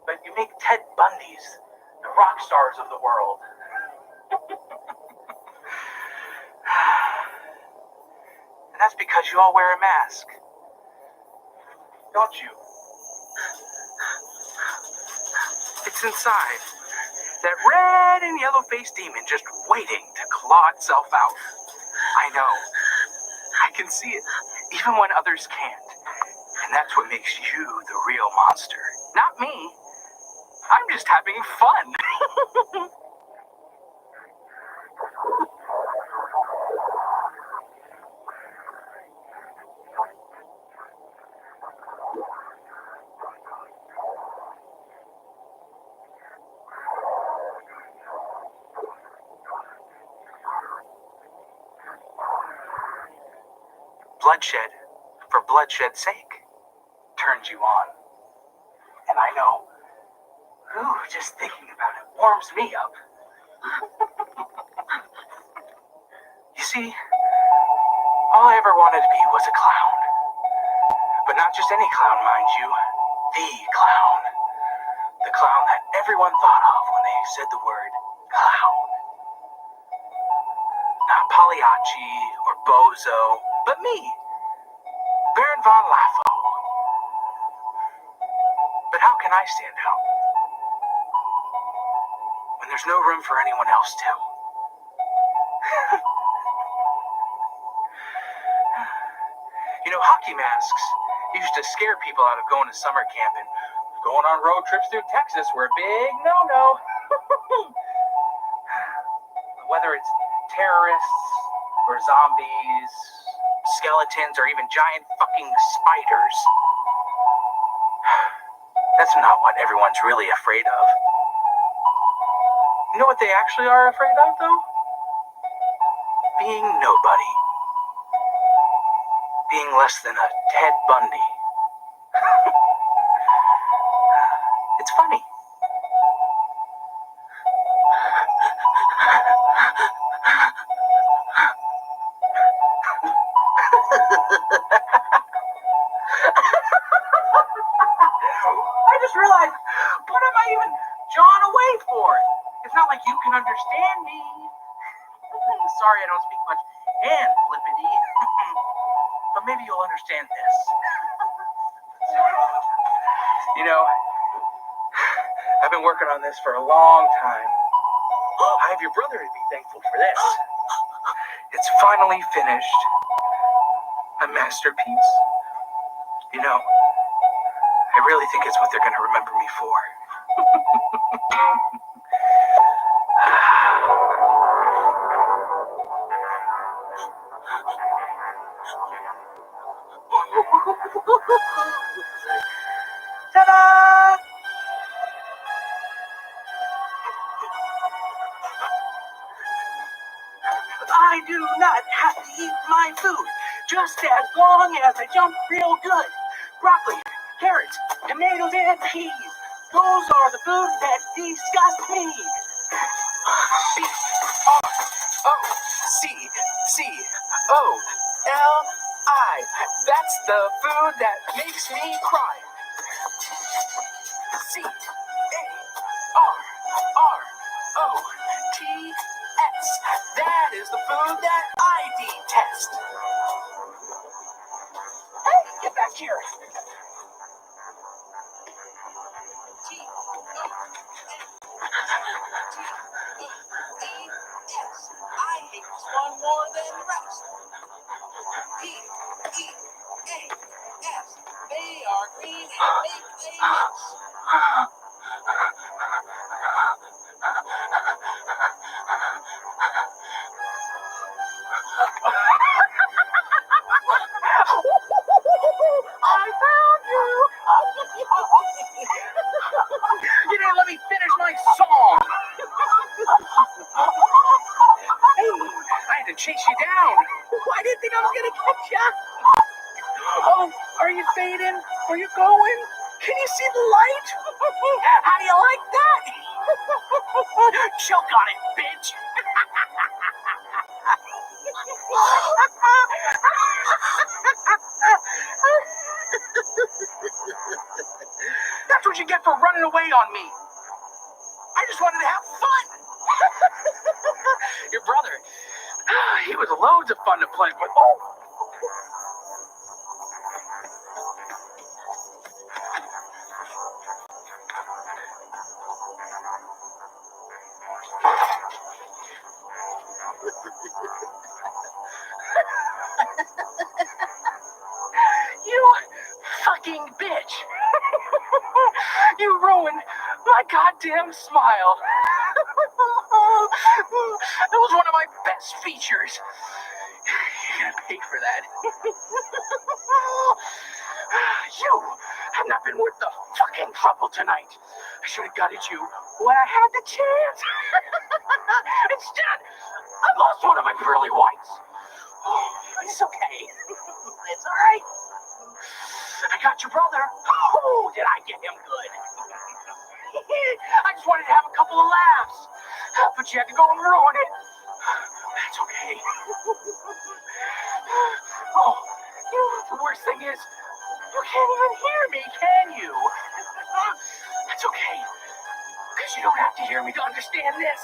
but you make Ted Bundys the rock stars of the world. And that's because you all wear a mask. Don't you? It's inside. That red and yellow faced demon just waiting to claw itself out. I know. I can see it, even when others can't. And that's what makes you the real monster. Not me. I'm just having fun. Bloodshed, for bloodshed's sake, turns you on. And I know, just thinking about it warms me up. You see, all I ever wanted to be was a clown. But not just any clown, mind you. The clown. The clown that everyone thought of when they said the word clown. Not Pagliacci or Bozo, but me. Baron von Laffo. But how can I stand out when there's no room for anyone else to? You know, hockey masks used to scare people out of going to summer camp, and going on road trips through Texas were a big no-no. Whether it's terrorists or zombies, skeletons, or even giant fucking spiders. That's not what everyone's really afraid of. You know what they actually are afraid of, though? Being nobody. Being less than a Ted Bundy. It's funny. I just realized, what am I even jawing away for? It's not like you can understand me. Sorry, I don't speak much and flippity. But maybe you'll understand this. You know, I've been working on this for a long time. I have your brother to be thankful for this. It's finally finished. A masterpiece. You know, I really think it's what they're going to remember me for. Ta-da! I do not have to eat my food, just as long as I jump real good. Broccoli, carrots, tomatoes, and peas. Those are the foods that disgust me. B-R-O-C-C-O-L-I. That's the food that makes me cry. C-A-R-R-O-T-S. That is the food that I detest. here. I hate this one more than the rest. P-E-A-S. They are green and make a mess. I found you! You didn't let me finish my song! Hey, I had to chase you down. I didn't think I was gonna catch you. Oh, are you fading? Are you going? Can you see the light? How do you like that? Choke on it, bitch. That's what you get for running away on me. I just wanted to have fun. Your brother, he was loads of fun to play with. Oh. You fucking bitch. You ruined my goddamn smile. That was one of my best features. You're gonna pay for that. You have not been worth the fucking trouble tonight. I should have gutted you when I had the chance. Instead, I lost one of my pearly whites. Oh, it's okay. It's alright. I got your brother. Oh, did I get him good? I just wanted to have a couple of laughs. But you had to go and ruin it. That's okay. Oh, the worst thing is, you can't even hear me, can you? That's okay. Because you don't have to hear me to understand this.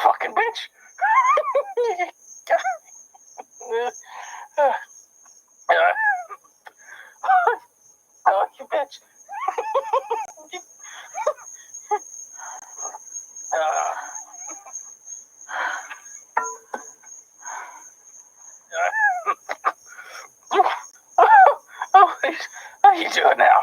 Fucking bitch. Oh, you bitch. How you doing now?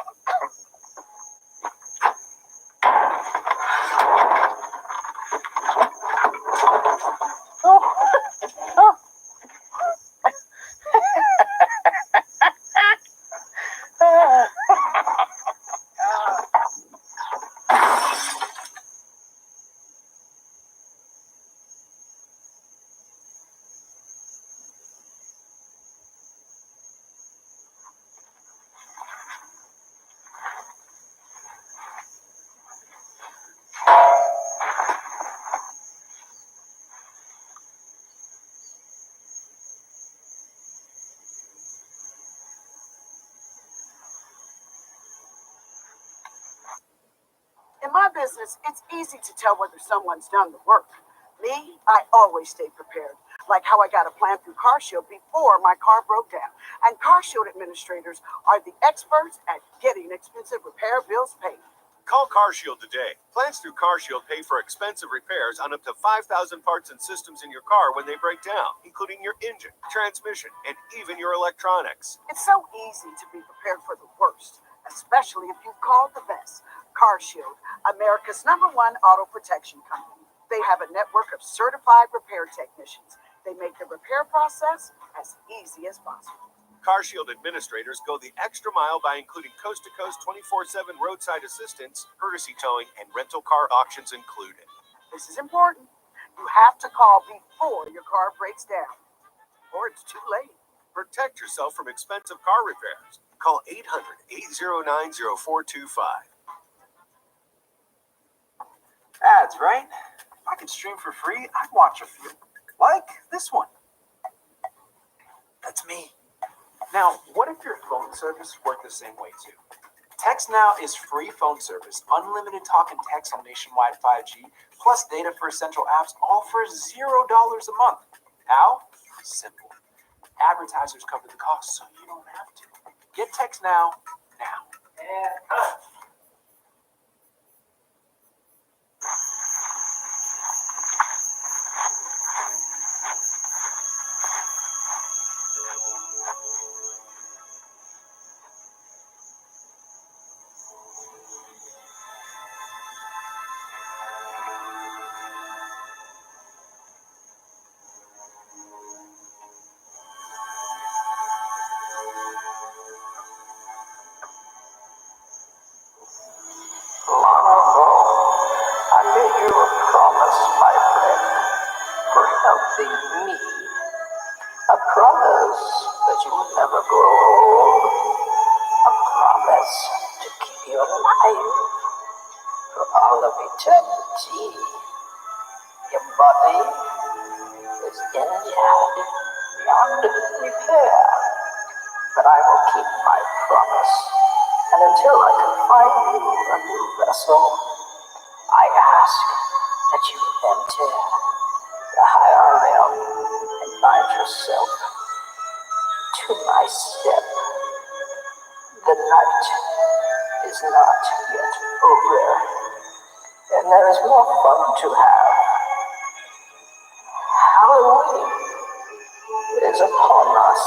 In my business, it's easy to tell whether someone's done the work. Me, I always stay prepared, like how I got a plan through CarShield before my car broke down. And CarShield administrators are the experts at getting expensive repair bills paid. Call CarShield today. Plans through CarShield pay for expensive repairs on up to 5,000 parts and systems in your car when they break down, including your engine, transmission, and even your electronics. It's so easy to be prepared for the worst, especially if you've called the best. CarShield, America's #1 auto protection company. They have a network of certified repair technicians. They make the repair process as easy as possible. CarShield administrators go the extra mile by including coast-to-coast 24/7 roadside assistance, courtesy towing, and rental car auctions included. This is important. You have to call before your car breaks down, or it's too late. Protect yourself from expensive car repairs. Call 800-809-0425. Ads, right? If I could stream for free, I'd watch a few. Like this one. That's me. Now, what if your phone service worked the same way too? Text Now is free phone service, unlimited talk and text on nationwide 5G, plus data for essential apps, all for $0 a month. How? Simple. Advertisers cover the cost, so you don't have to. Get Text Now, now. Long ago, I made you a promise, my friend, for helping me. A promise that you would never grow old. A promise to keep you alive for all of eternity. Your body is injured beyond repair, but I will keep my promise. And until I can find you a new vessel, I ask that you enter the higher realm and find yourself to my step. The night is not yet over, and there is more fun to have. Halloween is upon us.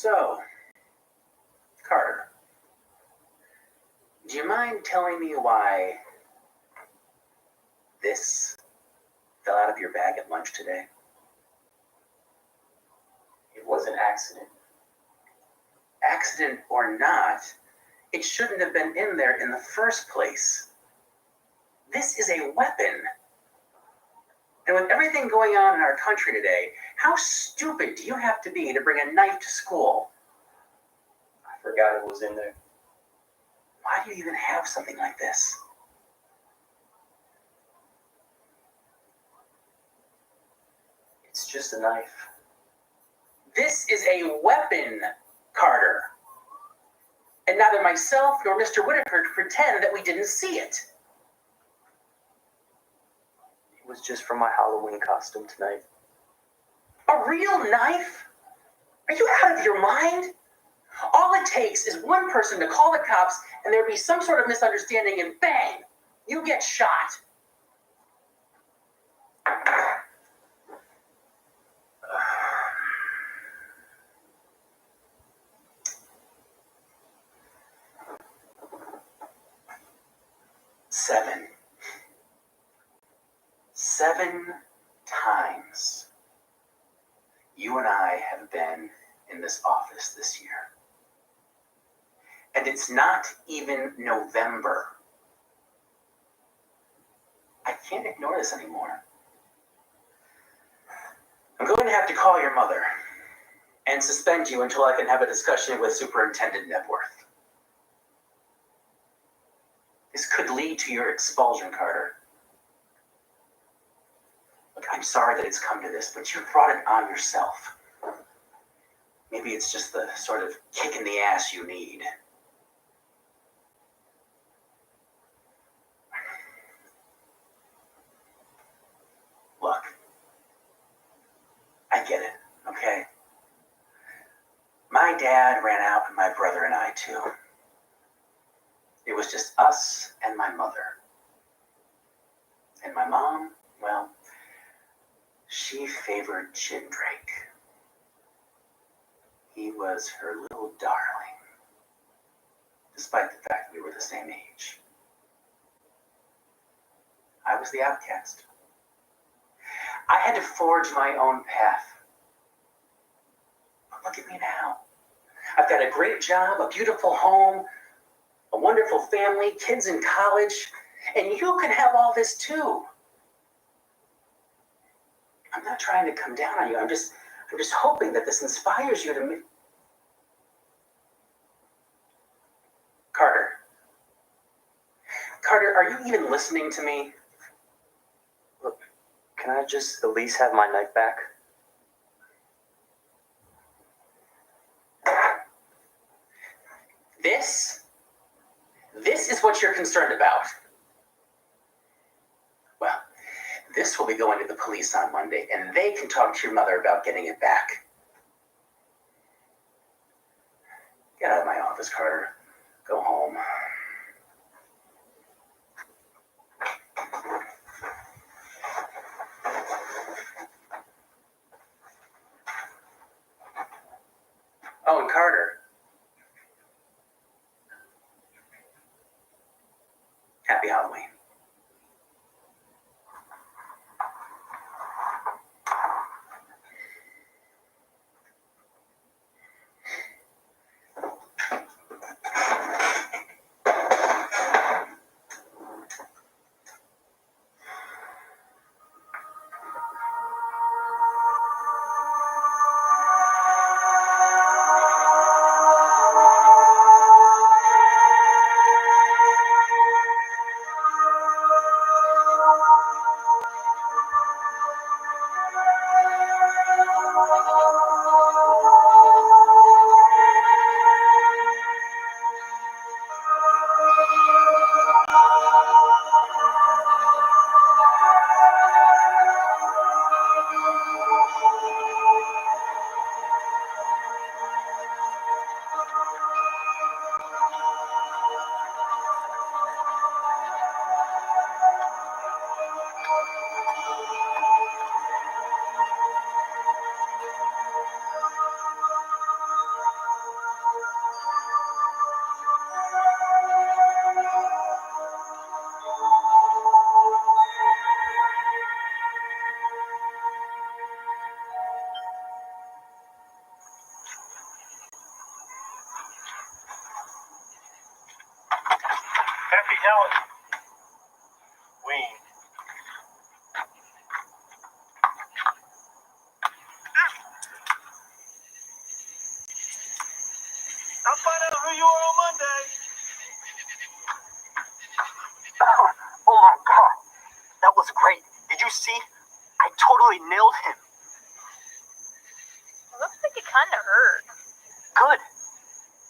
So, Carter, do you mind telling me why this fell out of your bag at lunch today? It was an accident. Accident or not, it shouldn't have been in there in the first place. This is a weapon. And with everything going on in our country today, how stupid do you have to be to bring a knife to school? I forgot it was in there. Why do you even have something like this? It's just a knife. This is a weapon, Carter. And neither myself nor Mr. Whitaker pretend that we didn't see it. It was just for my Halloween costume tonight. A real knife? Are you out of your mind? All it takes is one person to call the cops and there be some sort of misunderstanding and bang, you get shot. Seven times you and I have been in this office this year. And it's not even November. I can't ignore this anymore. I'm going to have to call your mother and suspend you until I can have a discussion with Superintendent Nepworth. This could lead to your expulsion, Carter. Look, I'm sorry that it's come to this, but you brought it on yourself. Maybe it's just the sort of kick in the ass you need. Look, I get it, okay? My dad ran out and my brother and I too. It was just us and my mother. And my mom, well, she favored Jim Drake. He was her little darling, despite the fact we were the same age. I was the outcast. I had to forge my own path. But look at me now. I've got a great job, a beautiful home, a wonderful family, kids in college, and you can have all this too. I'm not trying to come down on you. I'm just hoping that this inspires you to Carter. Carter, are you even listening to me? Look, can I just at least have my knife back? This is what you're concerned about. Well, this will be going to the police on Monday, and they can talk to your mother about getting it back. Get out of my office, Carter. Go home. Oh, and Carter. Happy Halloween. reality. Wayne. I'll find out who you are on Monday. Oh my god, that was great. Did you see? I totally nailed him. Looks like it kind of hurt. Good.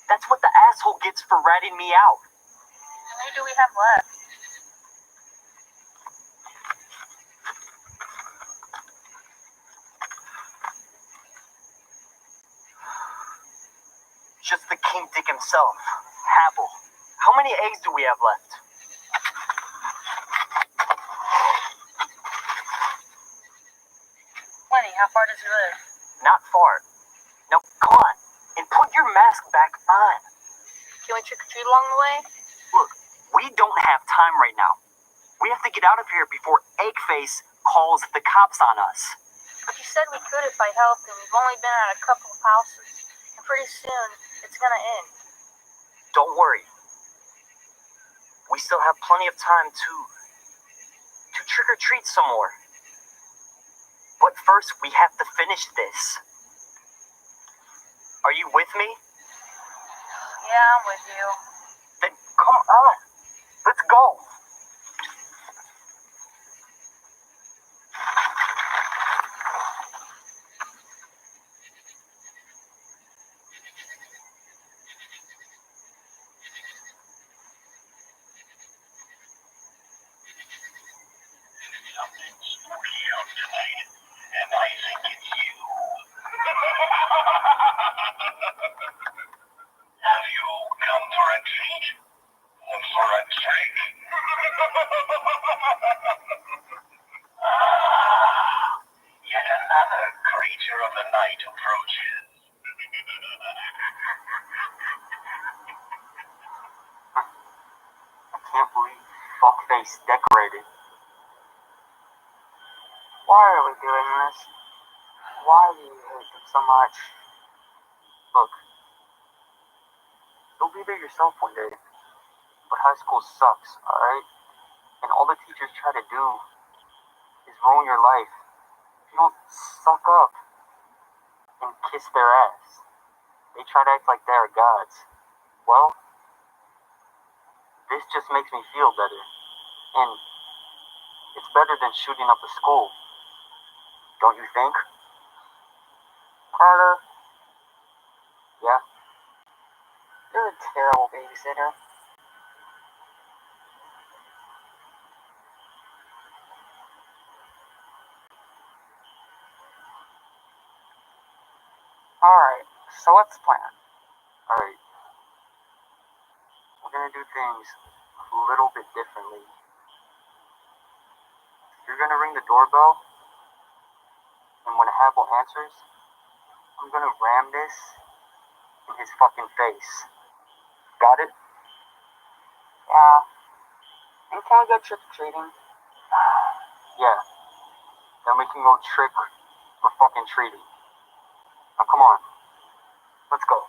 That's what the asshole gets for ratting me out. How many do we have left? Just the king dick himself, Habel. How many eggs do we have left? 20. How far does he live? Not far. Now, come on, and put your mask back on. Can we trick or treat along the way? Look, we don't have time right now. We have to get out of here before Eggface calls the cops on us. But you said we could if I helped, and we've only been at a couple of houses. And pretty soon, it's gonna end. Don't worry. We still have plenty of time to trick or treat some more. But first, we have to finish this. Are you with me? Yeah, I'm with you. Then come on. Let's go. Something spooky out tonight, and I think it's you. Have you come for a treat? Or for a drink? Yet another creature of the night approaches. I can't believe Fuckface decorated. Why are we doing this? Why do you hate them so much? Look, you'll be there yourself one day. But high school sucks, alright? And all the teachers try to do is ruin your life. If you don't suck up and kiss their ass, they try to act like they are gods. Well, this just makes me feel better. And it's better than shooting up a school. Don't you think? Carter? Yeah? You're a terrible babysitter. Alright, so what's the plan? Alright. We're gonna do things a little bit differently. You're gonna ring the doorbell, and when Habel answers, I'm gonna ram this in his fucking face. Got it? Yeah. And can we go trick-or-treating? Yeah. Then we can go trick or fucking treating. Now come on. Let's go.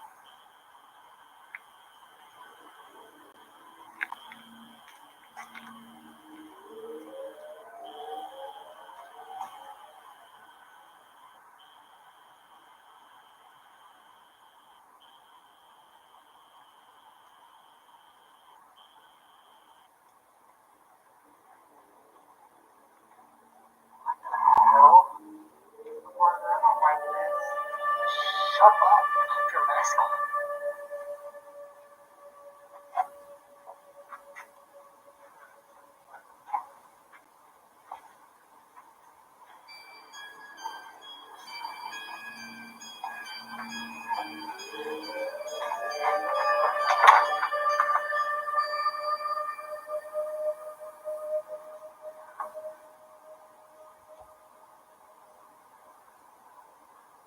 Shut up and keep your mask on.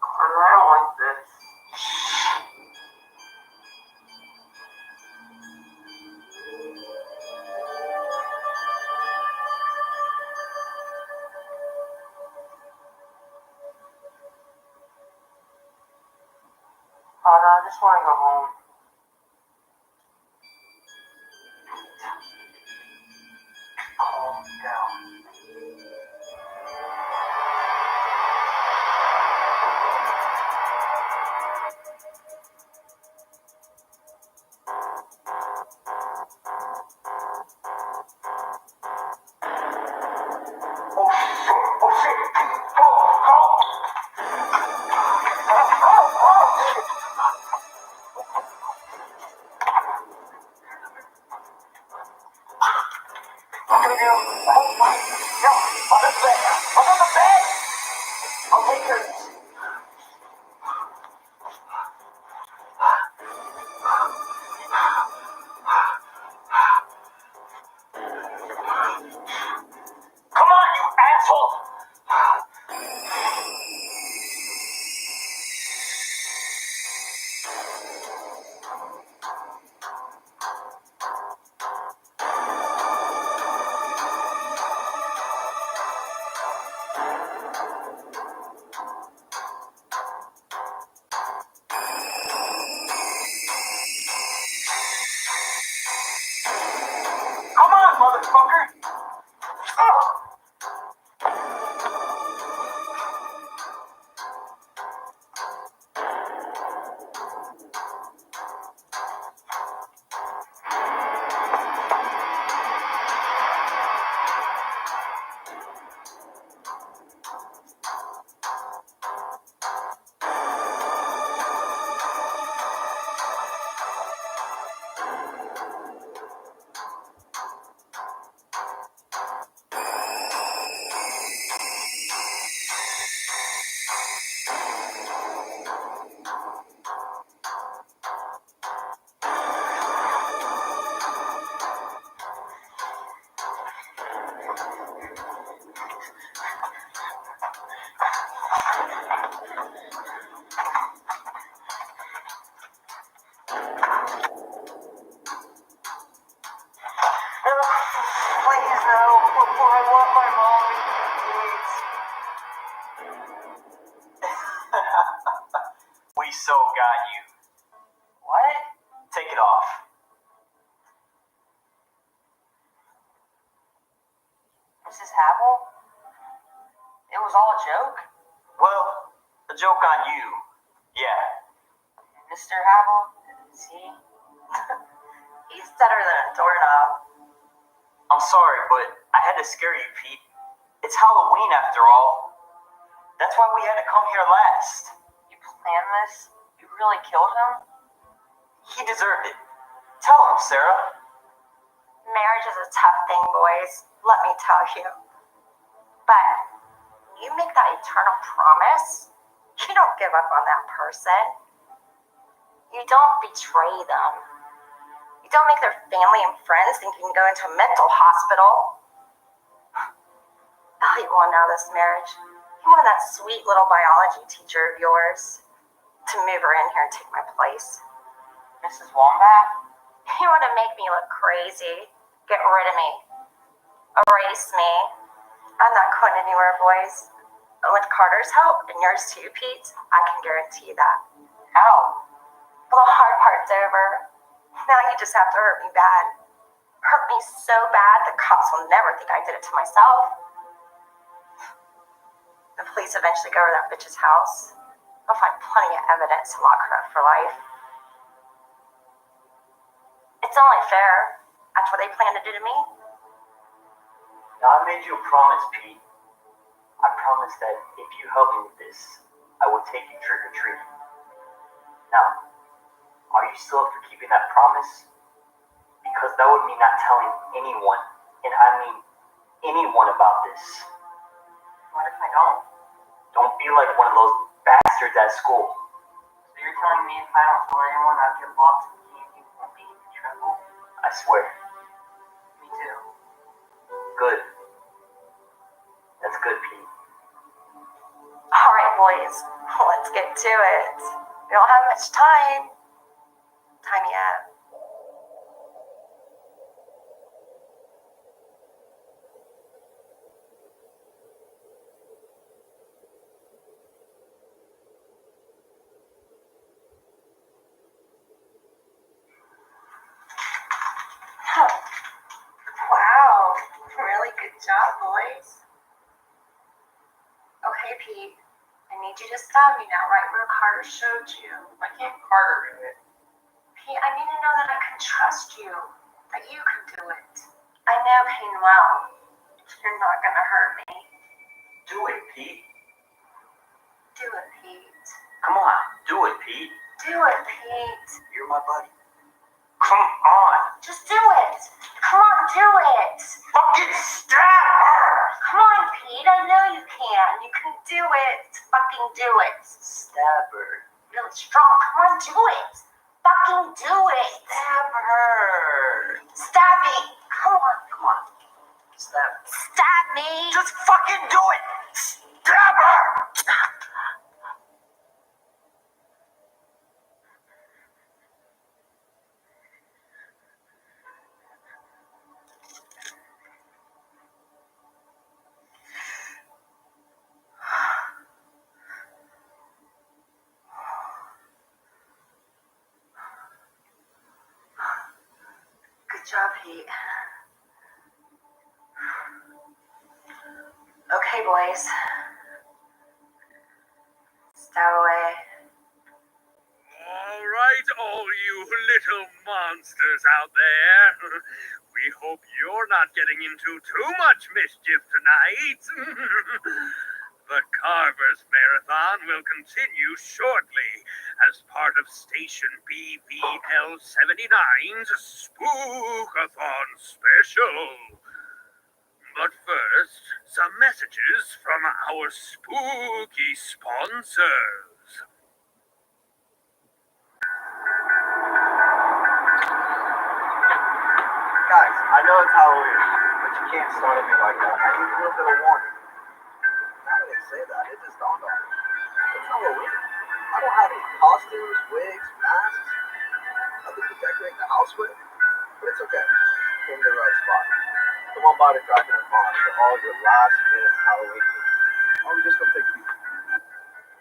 Carter, I don't like this. Carter, I just want to go home. No, under the bed. Under the bed! I'll take care of this. Come on, you asshole! Come on, motherfucker! Please, no. Before I want my mommy. Please. We so got you. What? Take it off. Mrs. Havel? It was all a joke? Well, a joke on you. Yeah. Mr. Havel? Is he? He's better than a doorknob. I'm sorry, but I had to scare you, Pete. It's Halloween after all. That's why we had to come here last. You planned this? You really killed him? He deserved it. Tell him, Sarah. Marriage is a tough thing, boys. Let me tell you. But you make that eternal promise. You don't give up on that person. You don't betray them. You don't make their family and friends think you can go into a mental hospital. I'll hate one out of this marriage. You wanted that sweet little biology teacher of yours to move her in here and take my place. Mrs. Wombat? You want to make me look crazy. Get rid of me. Erase me. I'm not going anywhere, boys. And with Carter's help, and yours too, Pete, I can guarantee that. How? Well, the hard part's over. Now you just have to hurt me bad. Hurt me so bad the cops will never think I did it to myself. The police eventually go to that bitch's house. They'll find plenty of evidence to lock her up for life. It's only fair. That's what they plan to do to me. Now, I made you a promise, Pete. I promised that if you help me with this, I will take you trick-or-treating. Now, are you still up for keeping that promise? Because that would mean not telling anyone, and I mean anyone about this. What if I don't? Don't be like one of those bastards at school. So you're telling me if I don't tell anyone, I'll get locked in the you won't be in trouble? I swear. Me too. Good. That's good, Pete. All right, boys. Let's get to it. We don't have much time. Time yet. Wow. Really good job, boys. Okay, Pete. I need you to stop me now, right where Carter showed you. Why can't Carter do it? Pete, I need to know that I can trust you. That you can do it. I know Payne well. You're not gonna hurt me. Do it, Pete. Do it, Pete. Come on, do it, Pete. Do it, Pete. You're my buddy. Come on. Just do it. Come on, do it. Fucking stab her! Come on, Pete. I know you can. You can do it. Fucking do it. Stab her. Really strong. Come on, do it. Fucking do it. Stab her! Stab me. Come on, come on. Stab. Stab me. Just fucking do it! Stab her! Good job, Pete. Okay, boys. Stab away. All right, all you little monsters out there. We hope you're not getting into too much mischief tonight. The Carver's Marathon will continue shortly as part of Station BVL 79's Spookathon Special. But first, some messages from our spooky sponsors. Guys, I know it's Halloween, but you can't start at me like that. I need a little bit of warning. Now that they say that, it just dawned on me. It's Halloween. I don't have any costumes, wigs, masks, nothing to decorate the house with. But it's okay. Came to the right spot. Come on by the Cracker and Pond for all your last-minute Halloween needs. Or we just gonna take people.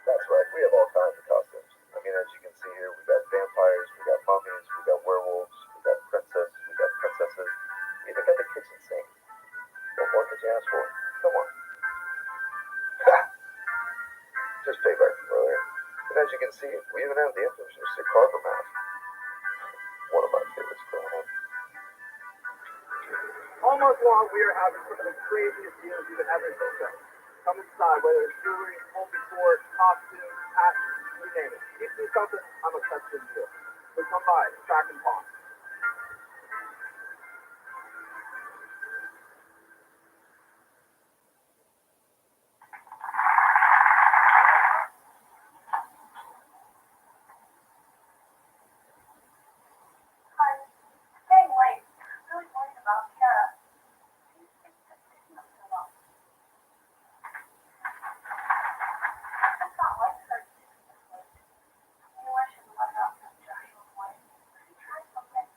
That's right. We have all kinds of costumes. I mean, as you can see here, we got vampires, we got mummies, we got werewolves, we got princesses, we even got the kitchen sink. What more could you ask for? Come on. Just payback from earlier. And as you can see, we even have the infamous Mr. Carver mask. One of my favorites growing up. All month long, we are having some of the craziest deals you could ever think of. Come inside, whether it's jewelry, home decor, costumes, hats, you name it. If you see something, I'm a custom deal. So come by, Crack and Pond. Staying late. Really worried about Kara. It's not like her to do this late. Maybe I should let her out from Joshua's way. Try something.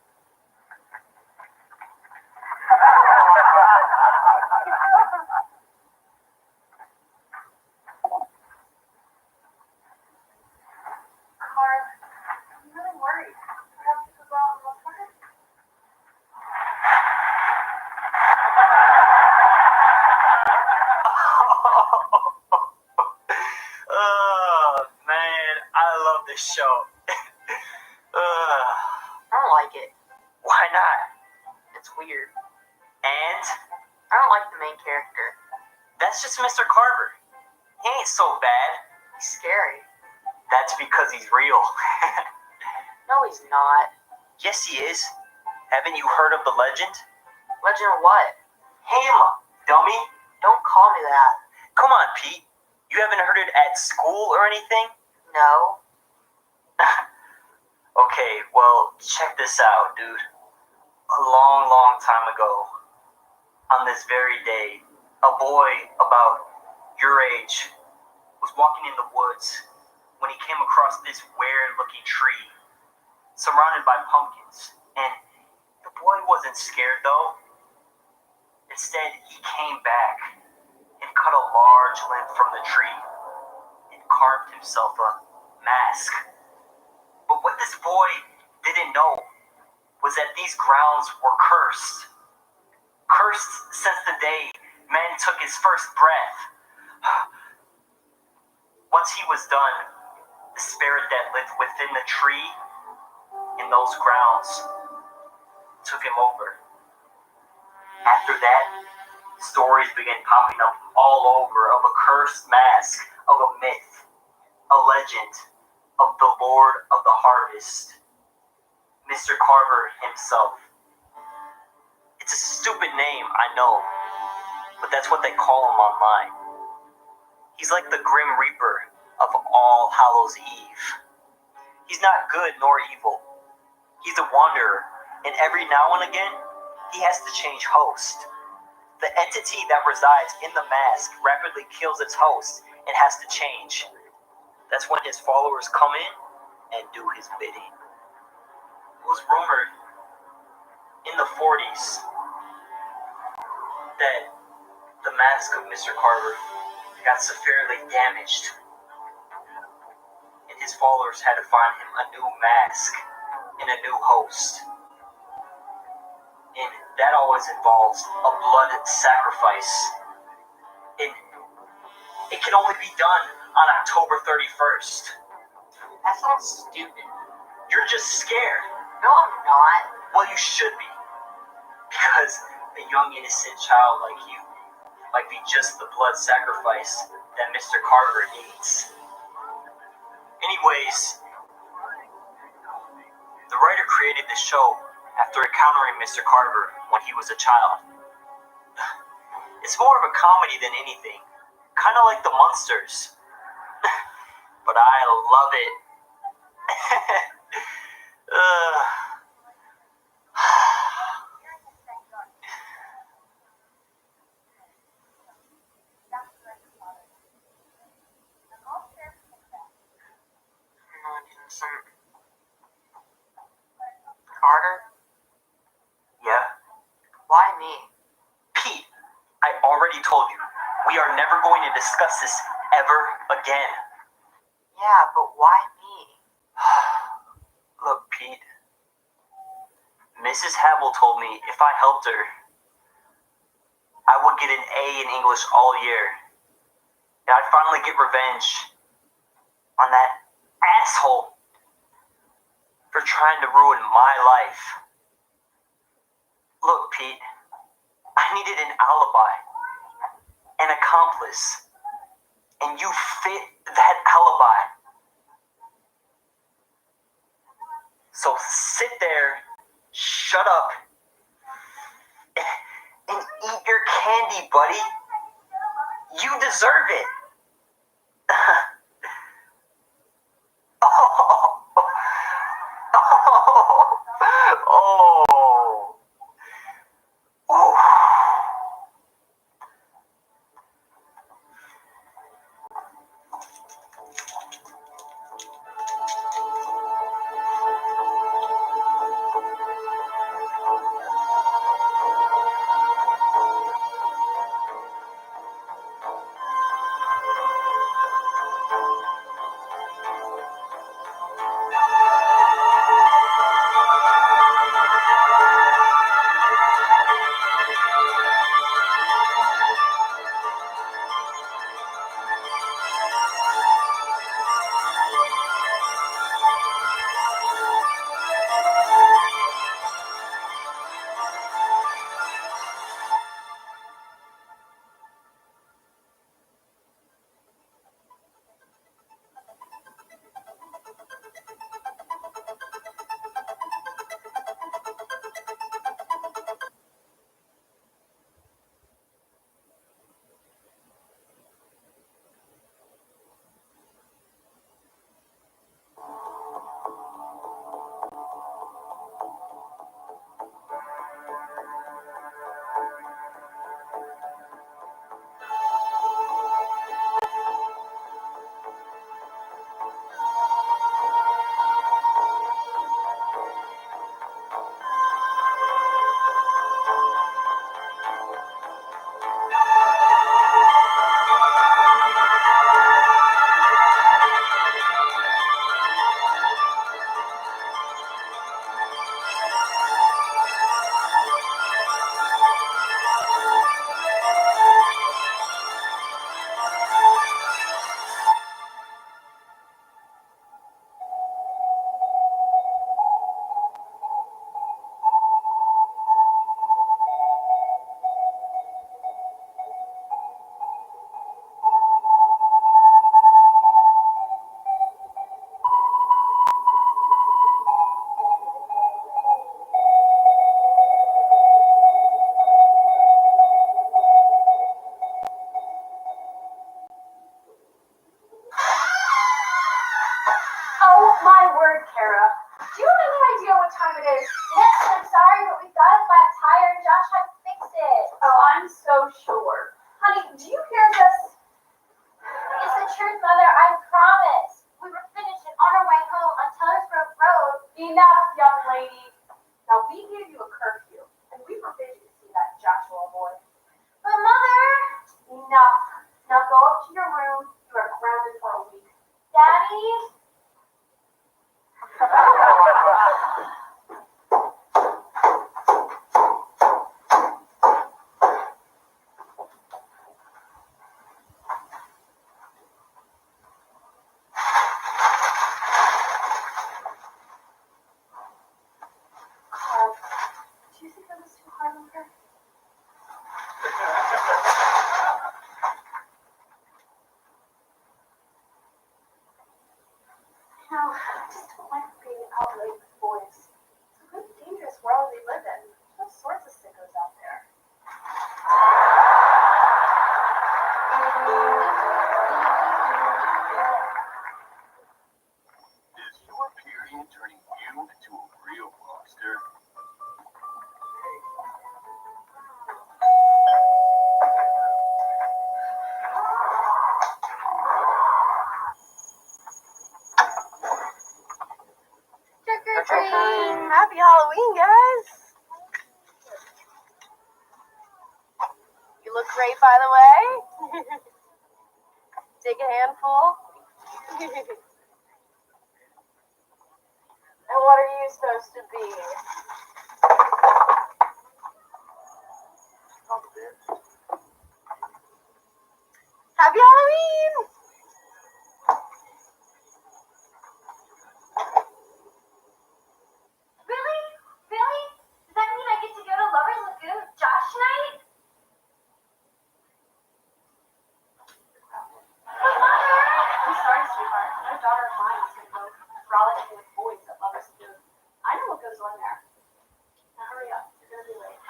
Carl, I'm really worried. Perhaps you could go out and look for her? Oh, man, I love this show. I don't like it. Why not? It's weird. And I don't like the main character. that's just Mr. Carver. He ain't so bad. He's scary. That's because he's real. No, he's not. Yes, he is. Haven't you heard of the legend? Legend of what? Him, dummy. Don't call me that. Come on, Pete. You haven't heard it at school or anything? No. Okay, well, check this out, dude. A long, long time ago, on this very day, a boy about your age was walking in the woods when he came across this weird-looking tree surrounded by pumpkins. And the boy wasn't scared, though. Instead, he came back and cut a large limb from the tree and carved himself a mask. But what this boy didn't know was that these grounds were cursed. Cursed since the day man took his first breath. Once he was done, the spirit that lived within the tree in those grounds took him over. After that, stories began popping up all over of a cursed mask, of a myth, a legend, of the Lord of the Harvest, Mr. Carver himself. stupid name, I know, but that's what they call him online. He's like the Grim Reaper of All Hallows Eve. He's not good nor evil. He's a wanderer, and every now and again, he has to change host. The entity that resides in the mask rapidly kills its host and has to change. That's when his followers come in and do his bidding. It was rumored in the 40s that the mask of Mr. Carver got severely damaged, and his followers had to find him a new mask and a new host. And that always involves a blood sacrifice. And it can only be done on October 31st. That sounds stupid. You're just scared. No, I'm not. Well, you should be. Because a young innocent child like you might be just the blood sacrifice that Mr. Carver needs. Anyways, the writer created this show after encountering Mr. Carver when he was a child. It's more of a comedy than anything, kind of like the Munsters. But I love it. Carter? Yeah? Why me? Pete, I already told you, we are never going to discuss this ever again. Yeah, but why me? Look, Pete, Mrs. Havel told me if I helped her, I would get an A in English all year. And I'd finally get revenge on that asshole for trying to ruin my life. Look, Pete, I needed an alibi, an accomplice, and you fit that alibi. So sit there, shut up, and eat your candy, buddy. You deserve it. Yes, I'm sorry, but we've got a flat tire and Josh had to fix it. Oh, I'm so sure. Honey, do you hear this? It's the truth, Mother, I promise. We were finished and on our way home on Tellersgrove Road. Enough, young lady. Now, we gave you a curfew, and we forbid you to see that Joshua boy. But Mother! Enough. Now go up to your room. You are grounded for a week. Daddy? Do you think that was too hard on her? You know, I just don't like being out late with boys. It's a really dangerous world we live in. There's all sorts of sickos out there. Is your period turning you into a real monster? Trick or treat! Happy Halloween, guys! You look great, by the way. Take a handful. And what are you supposed to be? Happy Halloween! Really? Really? Does that mean I get to go to Lover's Lagoon with Josh tonight? But Mother! I'm sorry, sweetheart. No daughter of mine is going to go frolicking with boys at Lover's Lagoon. I know what goes on there. Now hurry up. You're going to be late.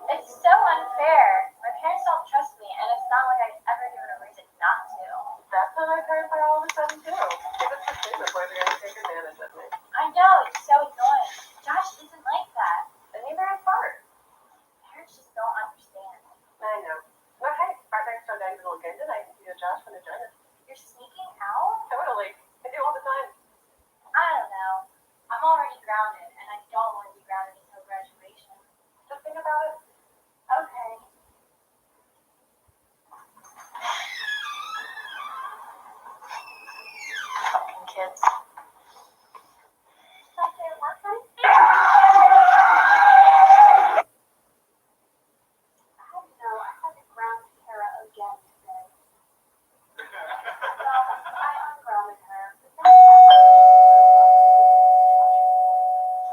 It's so unfair. My parents don't trust me, and it's not like I've ever given a reason not to. That's what my parents are all of a sudden too. Give us the thing before they're going to take advantage of me. I know, it's so annoying. Josh isn't like that. And neither is Bart. Parents just don't understand. I know. Well, hey, Bart next on Daddy's little game tonight. You and Josh want to join us? You're sneaking out? Totally. I do all the time. I don't know. I'm already grounded, and I don't want to be grounded until graduation. Just think about it. Okay. Fucking kids. That didn't work, honey? I know. I had to ground Kara again today. Well, I ungrounded her. But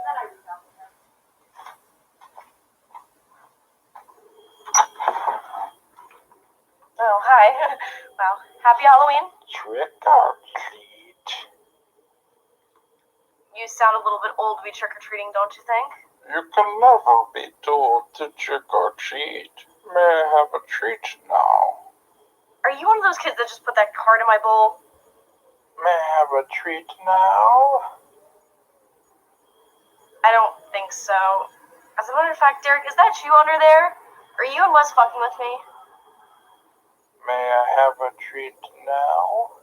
then I regrounded her. Oh, hi. Well, happy Halloween. Trick or treat. You sound a little bit old to be trick-or-treating, don't you think? You can never be told to trick or treat. May I have a treat now? Are you one of those kids that just put that card in my bowl? May I have a treat now? I don't think so. As a matter of fact, Derek, is that you under there? Are you and Wes fucking with me? May I have a treat now?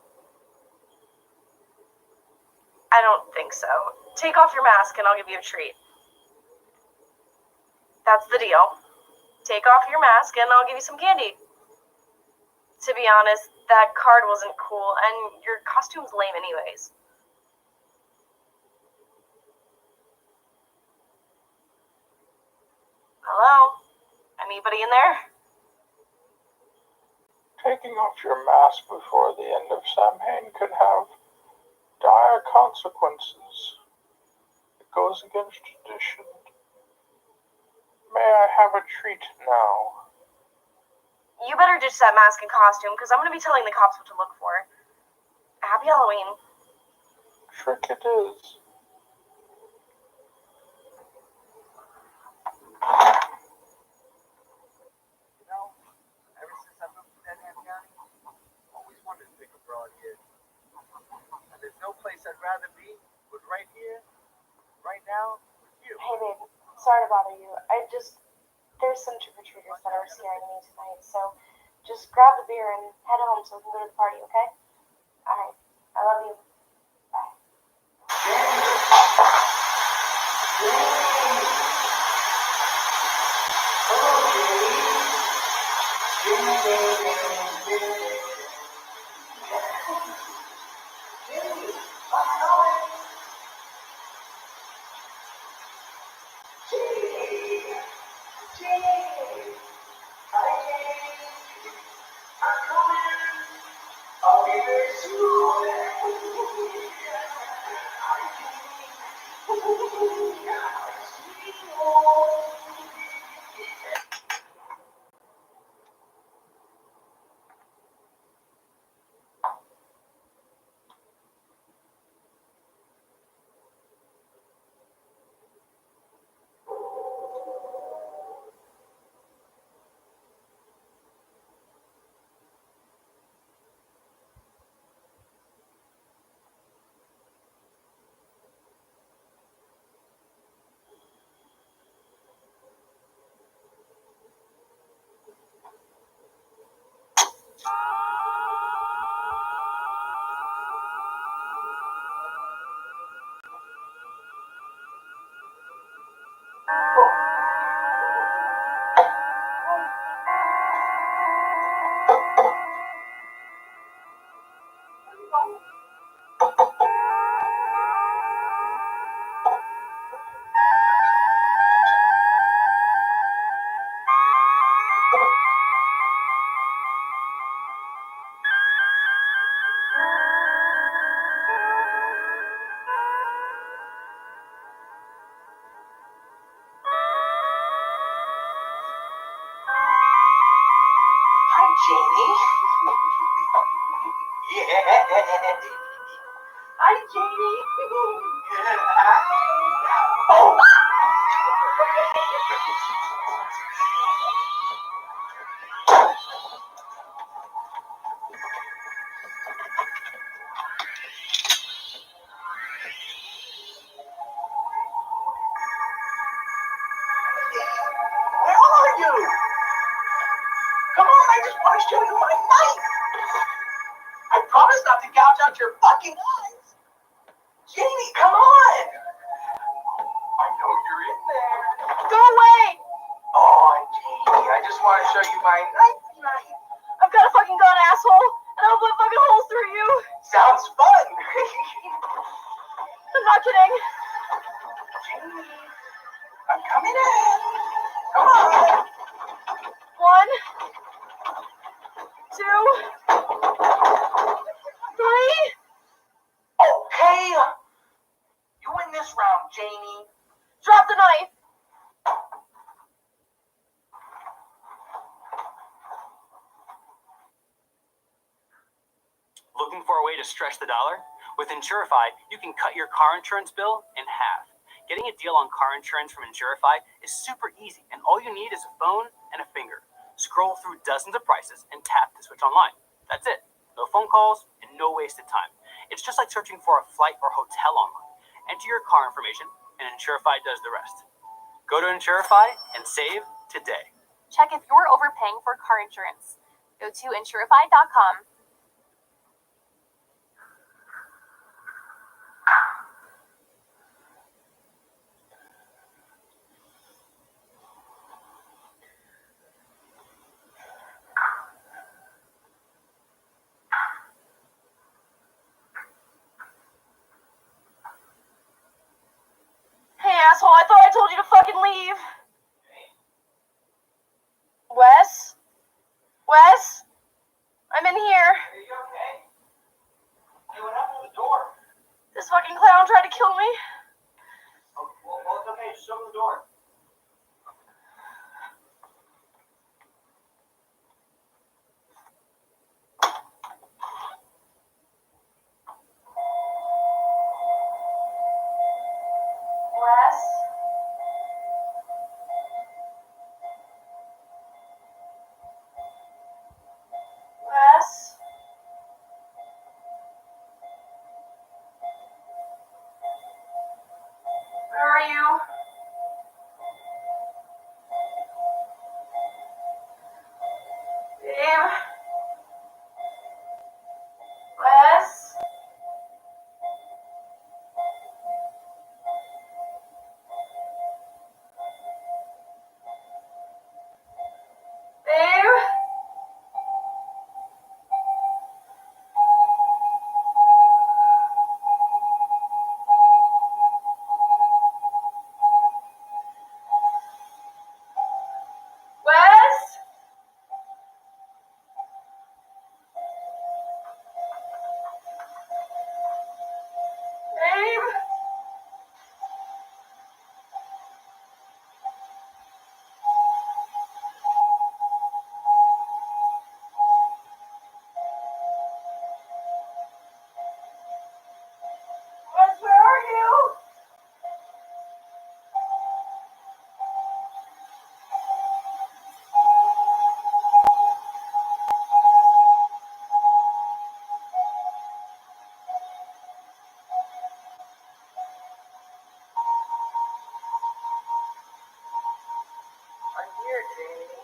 I don't think so. Take off your mask and I'll give you a treat. That's the deal. Take off your mask and I'll give you some candy. To be honest, that card wasn't cool and your costume's lame anyways. Hello? Anybody in there? Taking off your mask before the end of Samhain could have dire consequences. It goes against tradition. May I have a treat now? You better ditch that mask and costume, because I'm going to be telling the cops what to look for. Happy Halloween. Trick it is. You know, ever since I moved rather be was right here, right now, with you. Hey, babe. Sorry to bother you. There's some trick-or-treaters that are scaring me tonight, so just grab the beer and head home so we can go to the party, okay? Alright. I love you. Bye. I'll be there soon. Jamie. Yeah. Hi, Jamie. Oh. Where are you? Come on, I just want to show you my knife. I promise not to gouge out your fucking eyes. Jamie, come on. I know you're in there. Go away! Oh, Jamie, I just want to show you my knife. I've got a fucking gun, asshole, and I'll put fucking holes through you. Sounds fun. I'm not kidding. Jamie, I'm coming in. Come on. 1, 2, 3. Okay. You win this round, Jamie. Drop the knife. Looking for a way to stretch the dollar? With Insurify, you can cut your car insurance bill in half. Getting a deal on car insurance from Insurify is super easy, and all you need is a phone and a finger. Scroll through dozens of prices and tap to switch online. That's it. No phone calls and no wasted time. It's just like searching for a flight or hotel online. Enter your car information, and Insurify does the rest. Go to Insurify and save today. Check if you're overpaying for car insurance. Go to insurify.com. Hey, asshole, I thought I told you to fucking leave. Wes? Wes? I'm in here. Are you okay? Hey, what happened to the door? This fucking clown tried to kill me. Oh, well, it's okay. Just open the door. Wes? Wes? Babe? Wes? Babe? Wes? Babe? Wes, where are you? I'm here, Janie.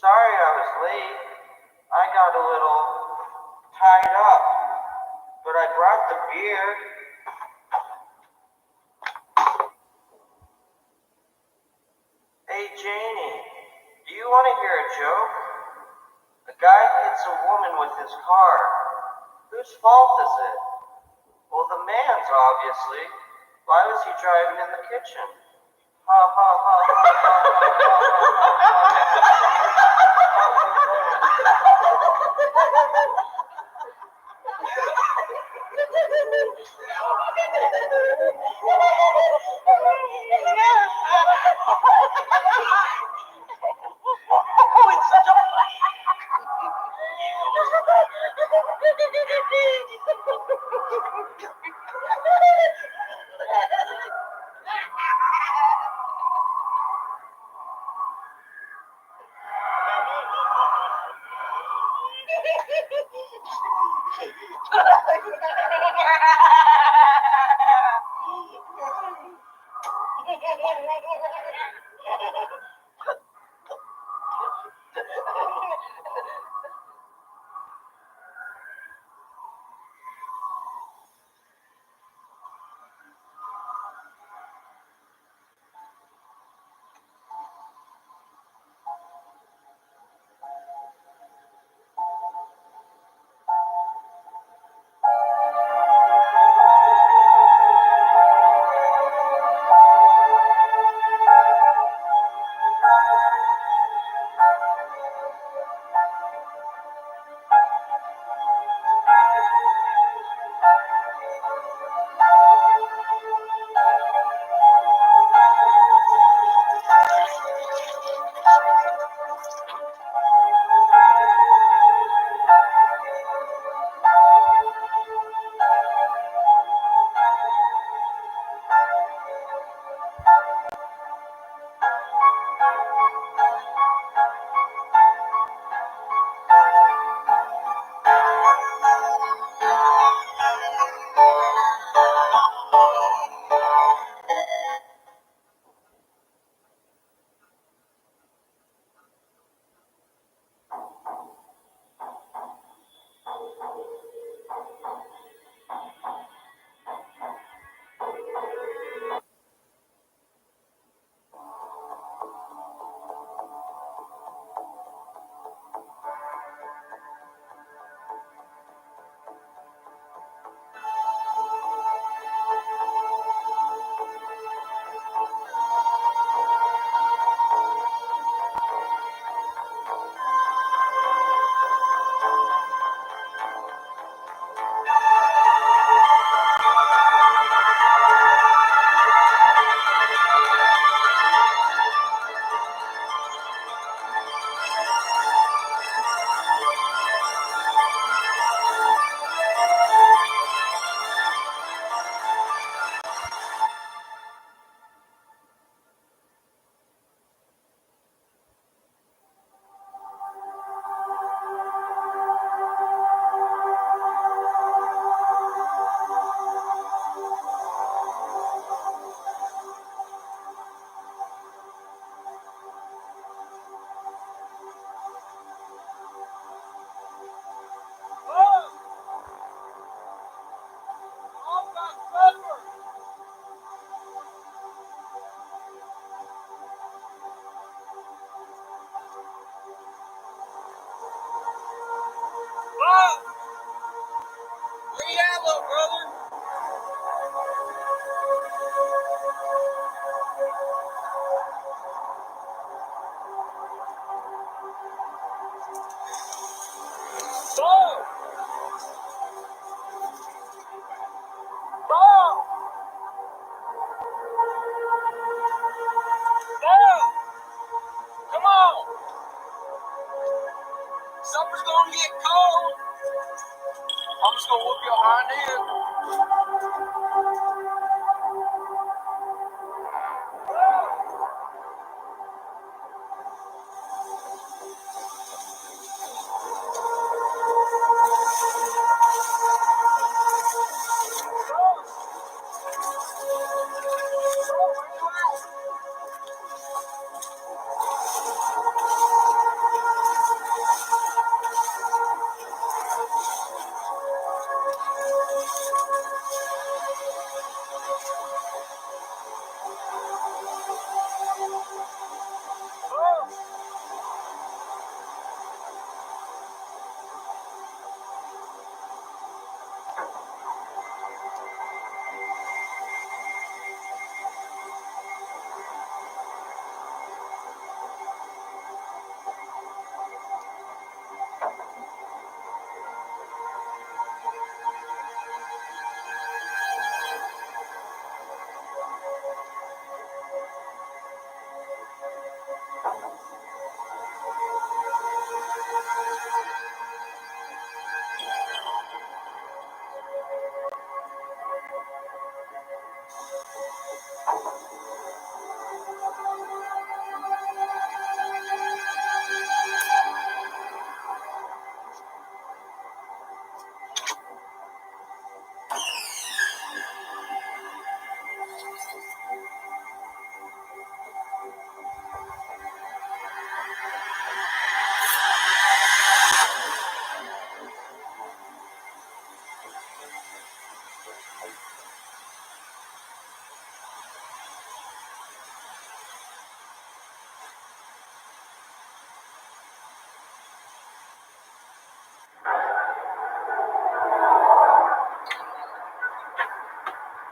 Sorry I was late. I got a little tied up, but I brought the beer. Hey, Janie, do you want to hear a joke? A guy hits a woman with his car. Whose fault is it? Well, the man's, obviously. Why was he driving in the kitchen? Ha ha ha ha ha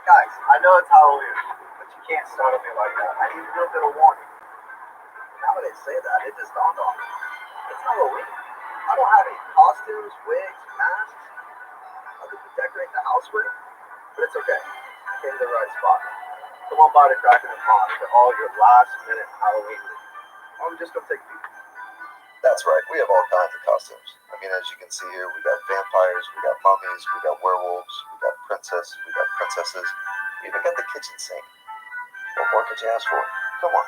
Guys, I know it's Halloween, but you can't startle me like that. I need a little bit of warning. Now that I say that, it just dawned on me. It's Halloween. I don't have any costumes, wigs, masks, nothing to decorate the house with. But it's okay. I came to the right spot. Come on by the Kraken and Pond for all your last-minute Halloween needs. I'm just gonna take a peek. That's right, we have all kinds of costumes. I mean, as you can see here, we got vampires, we got mummies, we got werewolves, we got princesses, we even got the kitchen sink. What more could you ask for? Come on.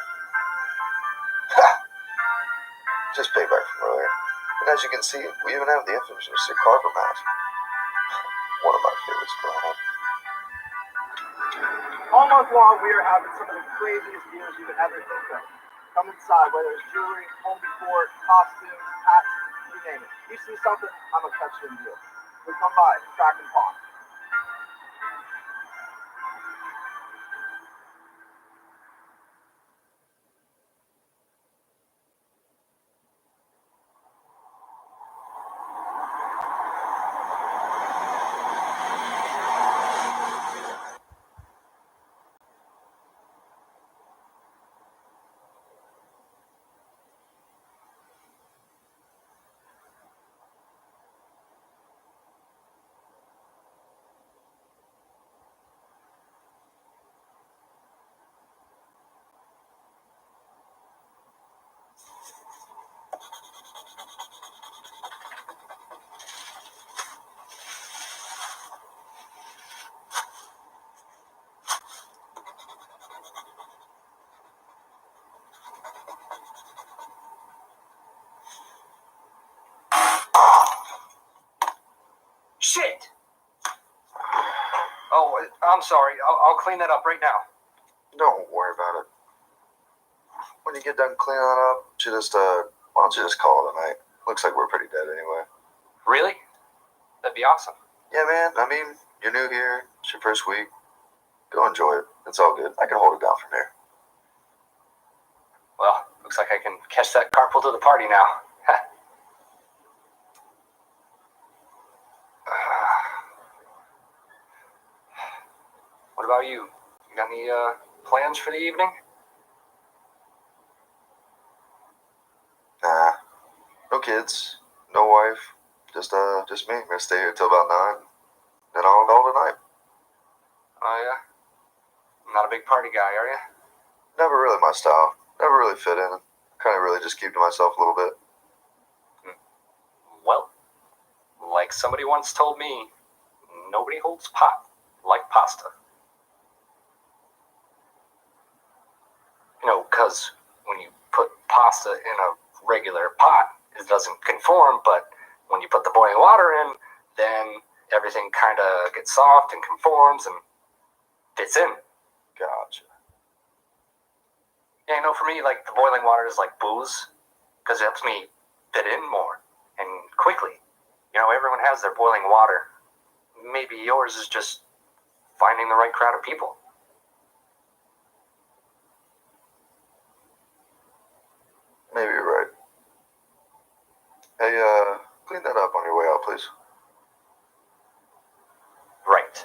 Just payback from earlier. And as you can see, we even have the infamous Mr. Carver mask. One of my favorites growing up. All month long, we are having some of the craziest deals you could ever think of. Come inside, whether it's jewelry, home decor, costumes, hats, you name it. You see something, I'm gonna catch you in deal. So come by, Kraken Pond. Shit! Oh, I'm sorry. I'll clean that up right now. Don't worry about it. When you get done cleaning that up, why don't you just call it a night? Looks like we're pretty dead anyway. Really? That'd be awesome. Yeah, man. I mean, you're new here. It's your first week. Go enjoy it. It's all good. I can hold it down from here. Well, looks like I can catch that carpool to the party now. What about you? You got any plans for the evening? Nah. No kids. No wife. Just me. I'm gonna stay here till about 9. Then I'll go tonight. Oh, yeah? Not a big party guy, are you? Never really my style. Never really fit in. Kind of really just keep to myself a little bit. Well, like somebody once told me, nobody holds pot like pasta. You know, because when you put pasta in a regular pot, it doesn't conform, but when you put the boiling water in, then everything kind of gets soft and conforms and fits in. Gotcha. Yeah, you know, for me, like, the boiling water is like booze, because it helps me fit in more and quickly. You know, everyone has their boiling water. Maybe yours is just finding the right crowd of people. Maybe you're right. Hey, clean that up on your way out, please. Right.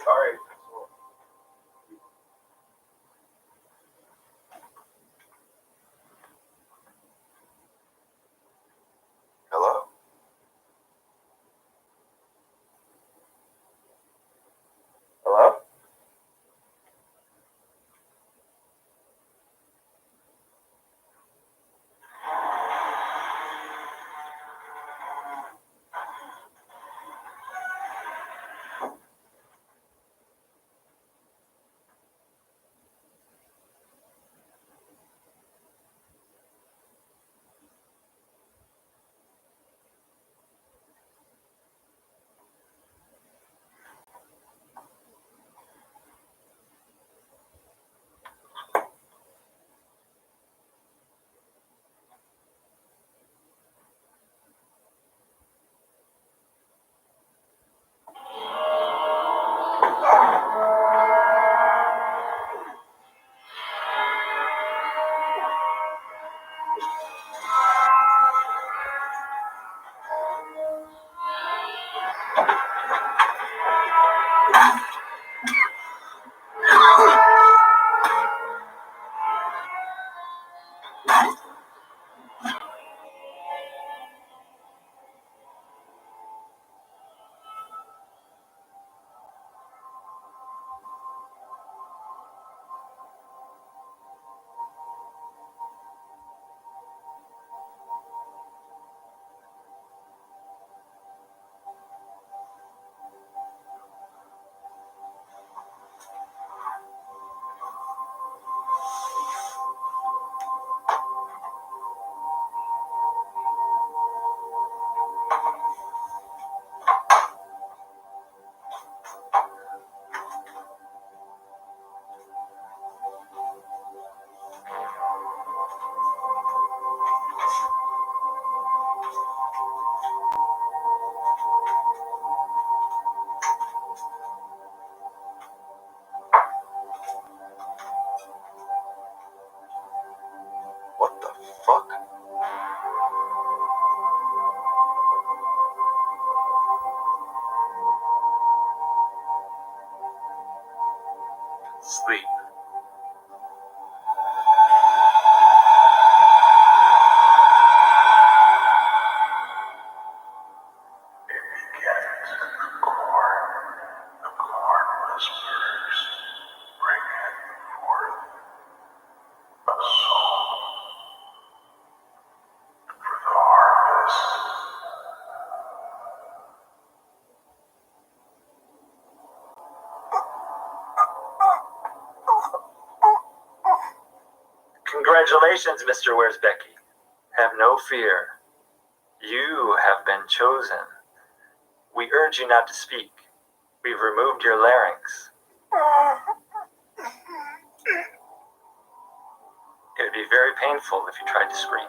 Sorry. Hello? Hello? What the fuck? Sleep. Congratulations, Mr. Where's Becky. Have no fear. You have been chosen We urge you not to speak. We've removed your larynx. It would be very painful if you tried to scream.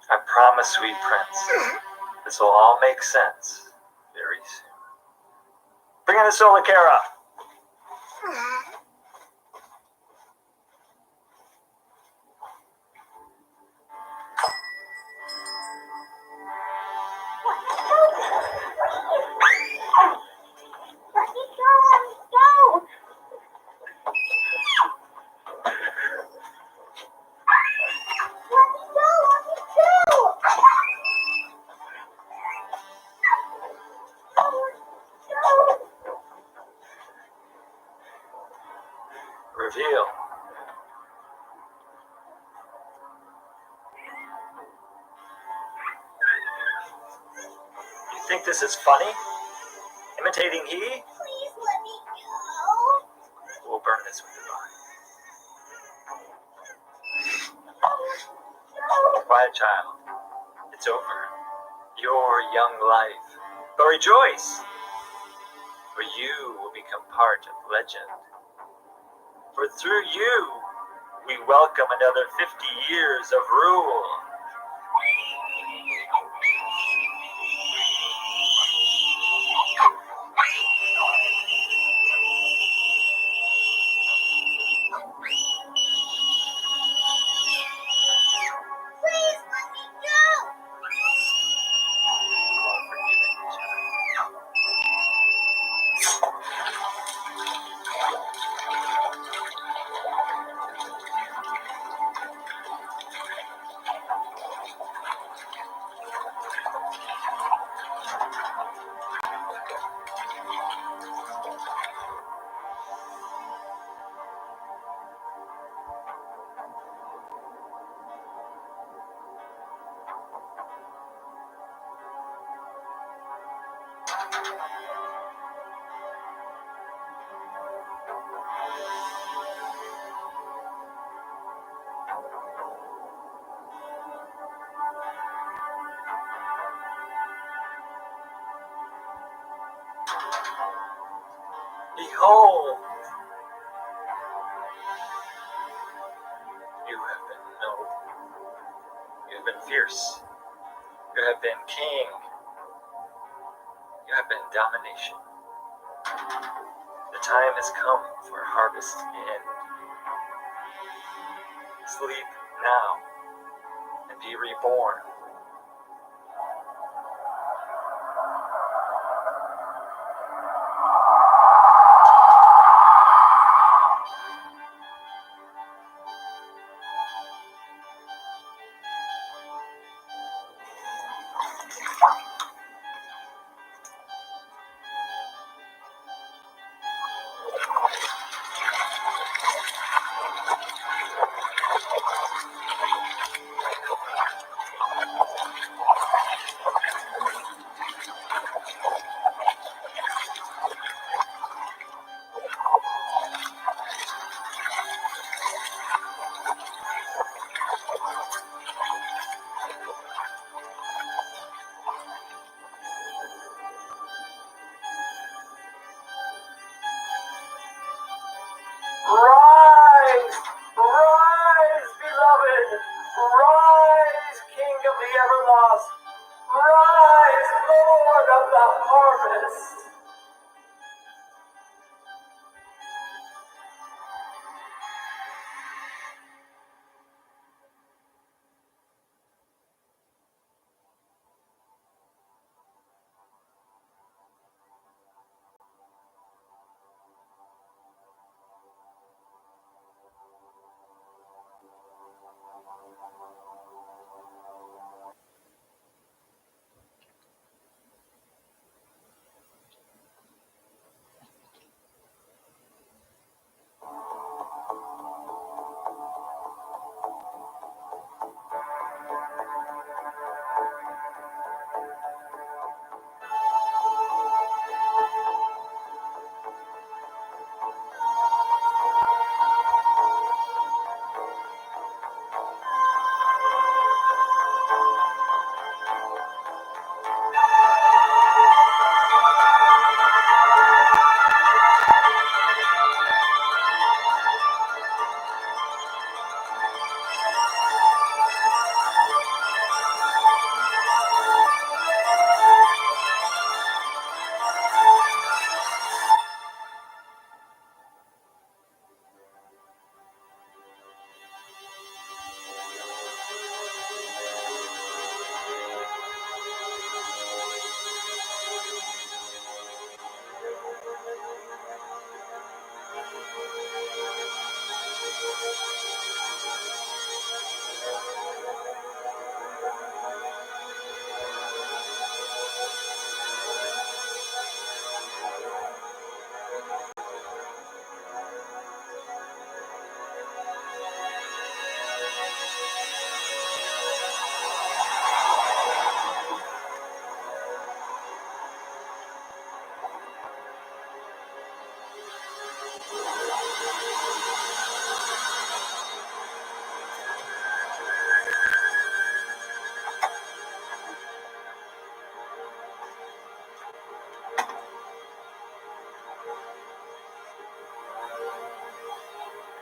I promise, sweet prince, this will all make sense very soon. Bring in the Solicara. Reveal. You think this is funny? Imitating he? Please let me go. We'll burn this with your body. Quiet, child. It's over. Your young life. But rejoice! For you will become part of legend. For through you, we welcome another 50 years of rule. Please let me go. Behold! You have been noble. You have been fierce. You have been king. You have been domination. The time has come for harvest end. Sleep now and be reborn. Rise! Rise, beloved! Rise, King of the Everlost! Rise, Lord of the harvest!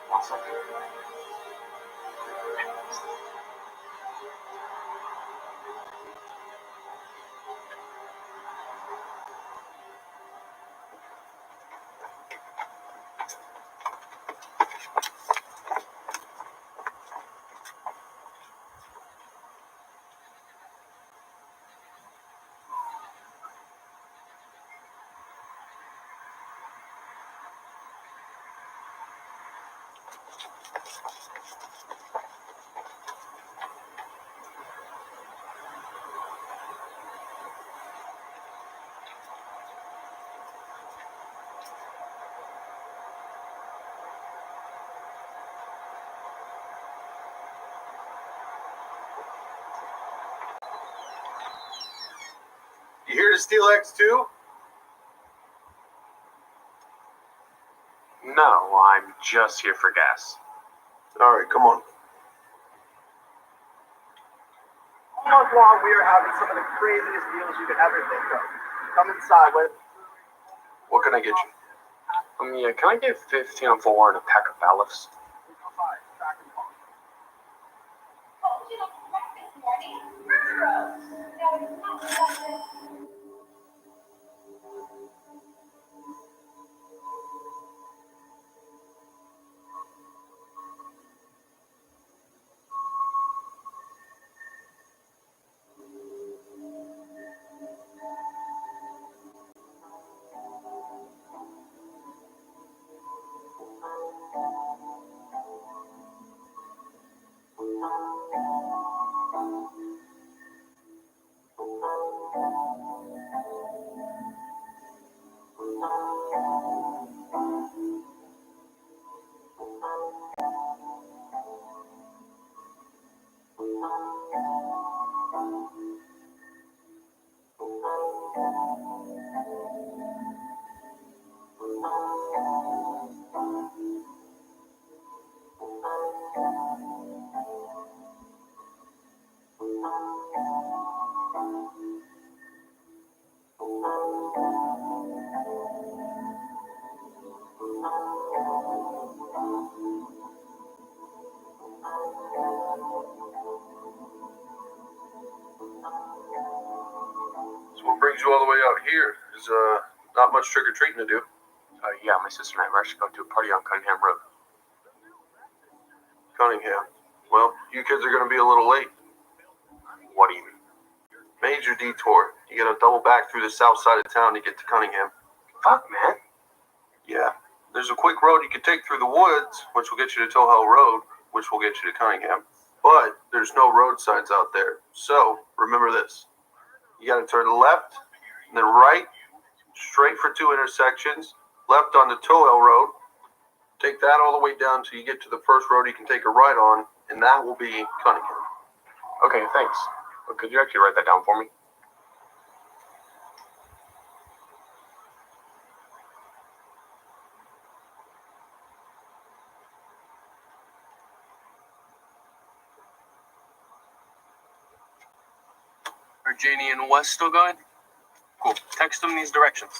One second. You here to steal X2? No, I'm just here for gas. All right, come on. All month long, we are having some of the craziest deals you could ever think of. Come inside. What can I get you? Yeah, can I get 15 on 4 and a pack of bailiffs? So what brings you all the way out here? There's not much trick-or-treating to do. Yeah, my sister and I were actually going to a party on Cunningham Road. Cunningham. Well, you kids are going to be a little late. What do you mean? Major detour. You got to double back through the south side of town to get to Cunningham. Fuck, man. Yeah. There's a quick road you can take through the woods, which will get you to Towhill Road, which will get you to Cunningham. But there's no road signs out there. So remember this. You got to turn left, and then right, straight for 2 intersections, left on the Towhill Road. Take that all the way down till you get to the first road you can take a right on, and that will be Cunningham. Okay, thanks. But could you actually write that down for me? Are Janie and Wes still going? Cool. Text them these directions.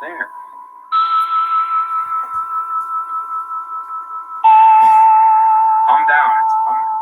there? Calm down. It's fine.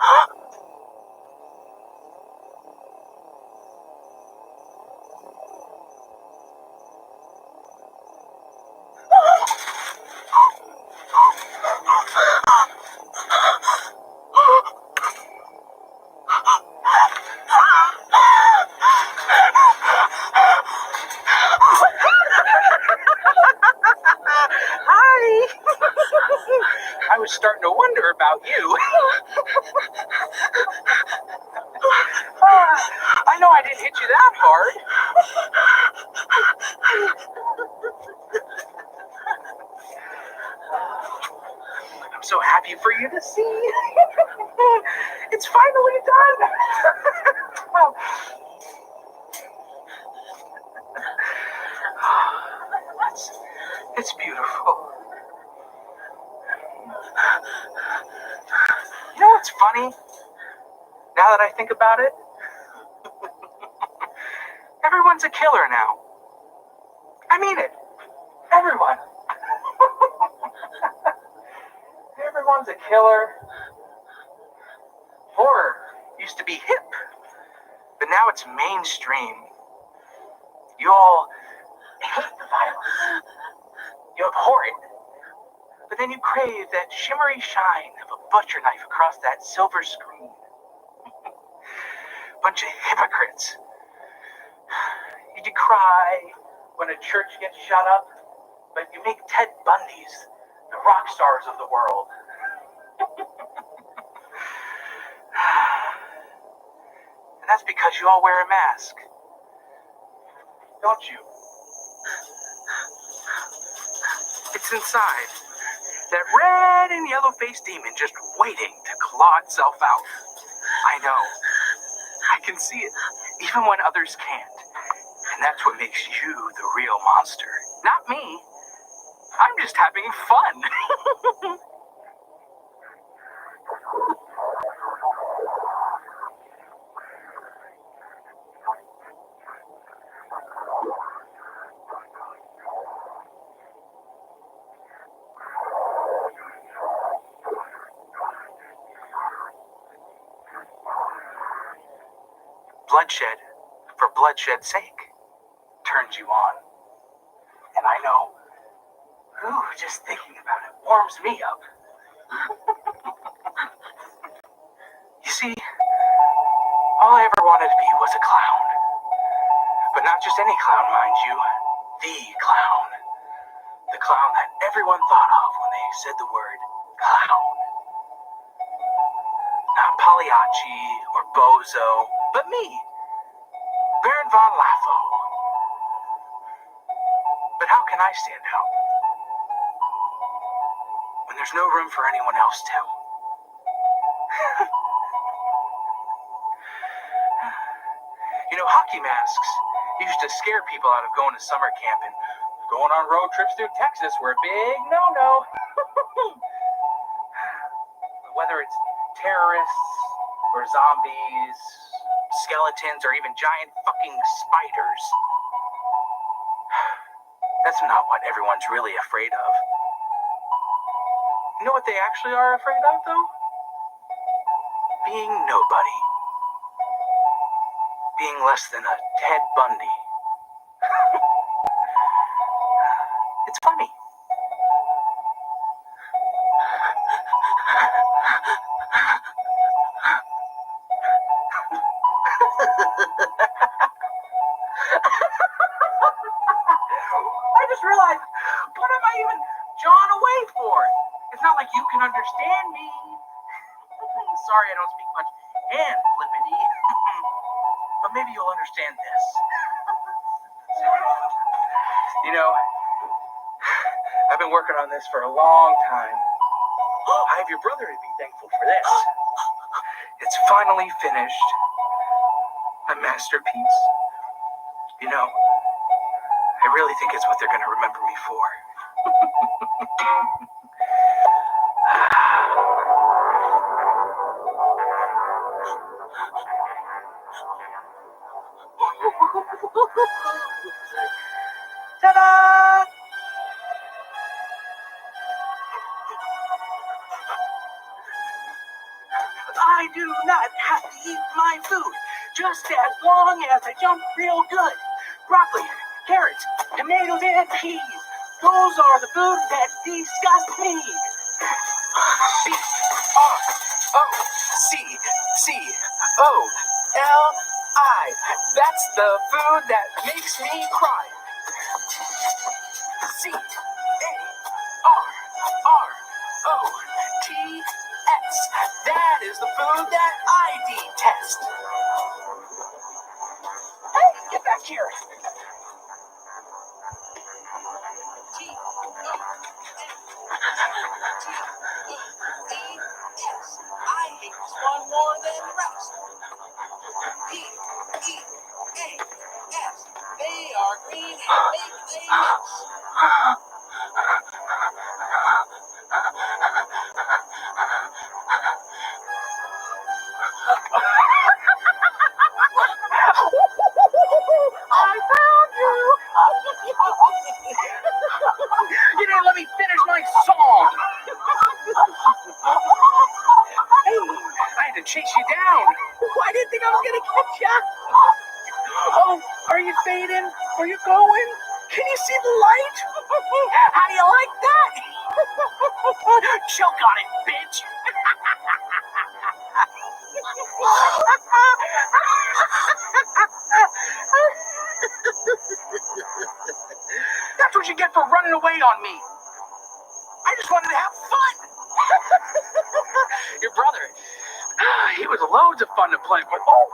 Hi! I was starting to wonder about you. I know I didn't hit you that hard. I'm so happy for you to see. It's finally done. Well, it's beautiful. You know what's funny? Now that I think about it, everyone's a killer now. I mean it. Everyone. Everyone's a killer. Horror used to be hip, but now it's mainstream. You all hate the violence. You abhor it. But then you crave that shimmery shine of a butcher knife across that silver screen. Bunch of hypocrites. You decry when a church gets shut up, but you make Ted Bundys the rock stars of the world. And that's because you all wear a mask. Don't you? It's inside. That red and yellow-faced demon just waiting to claw itself out. I know. I can see it, even when others can't. And that's what makes you the real monster. Not me. I'm just having fun. Bloodshed, for bloodshed's sake, turns you on. And I know, just thinking about it warms me up. You see, all I ever wanted to be was a clown. But not just any clown, mind you. The clown. The clown that everyone thought of when they said the word clown. Not Pagliacci or Bozo, but me. Baron von Laffo. But how can I stand out when there's no room for anyone else to? You know, hockey masks used to scare people out of going to summer camp, and going on road trips through Texas were a big no-no. Whether it's terrorists or zombies, skeletons, or even giant fucking spiders, that's not what everyone's really afraid of. You know what they actually are afraid of, though? Being nobody. Being less than a Ted Bundy. It's funny. I just realized, what am I even jawing away for? It's not like you can understand me. Sorry I don't speak much and flippity. But maybe you'll understand this. You know, I've been working on this for a long time. I have your brother to be thankful for this. It's finally finished. A masterpiece. You know, I really think it's what they're going to remember me for. Ta-da! I do not have to eat my food, just as long as I jump real good. Broccoli, carrots, tomatoes, and peas. Those are the foods that disgust me. BROCCOLI. That's the food that makes me cry. CARROTS. That is the food that I detest. Hey, get back here. TES. I hate this one more than the rest. PEAS. They are green and make a mess. I found you! You didn't let me finish my song! Hey, I had to chase you down. I didn't think I was gonna catch you. Oh, are you fading? Are you going? Can you see the light? How do you like that? Choke on it, bitch. That's what you get for running away on me. I just wanted to have fun. Your brother, he was loads of fun to play with. Oh.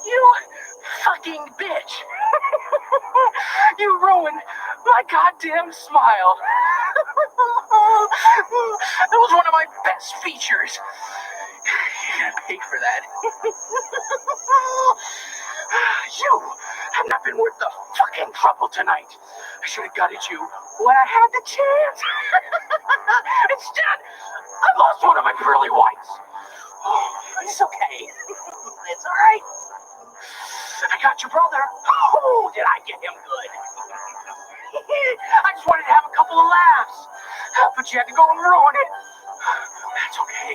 You fucking bitch. You ruined my goddamn smile. That was one of my best features. You're gonna pay for that. You have not been worth the fucking trouble tonight. I should have gutted you when I had the chance. Instead, I lost one of my pearly whites. Oh, it's okay. It's alright. I got your brother. Oh, did I get him good? I just wanted to have a couple of laughs. But you had to go and ruin it. That's okay.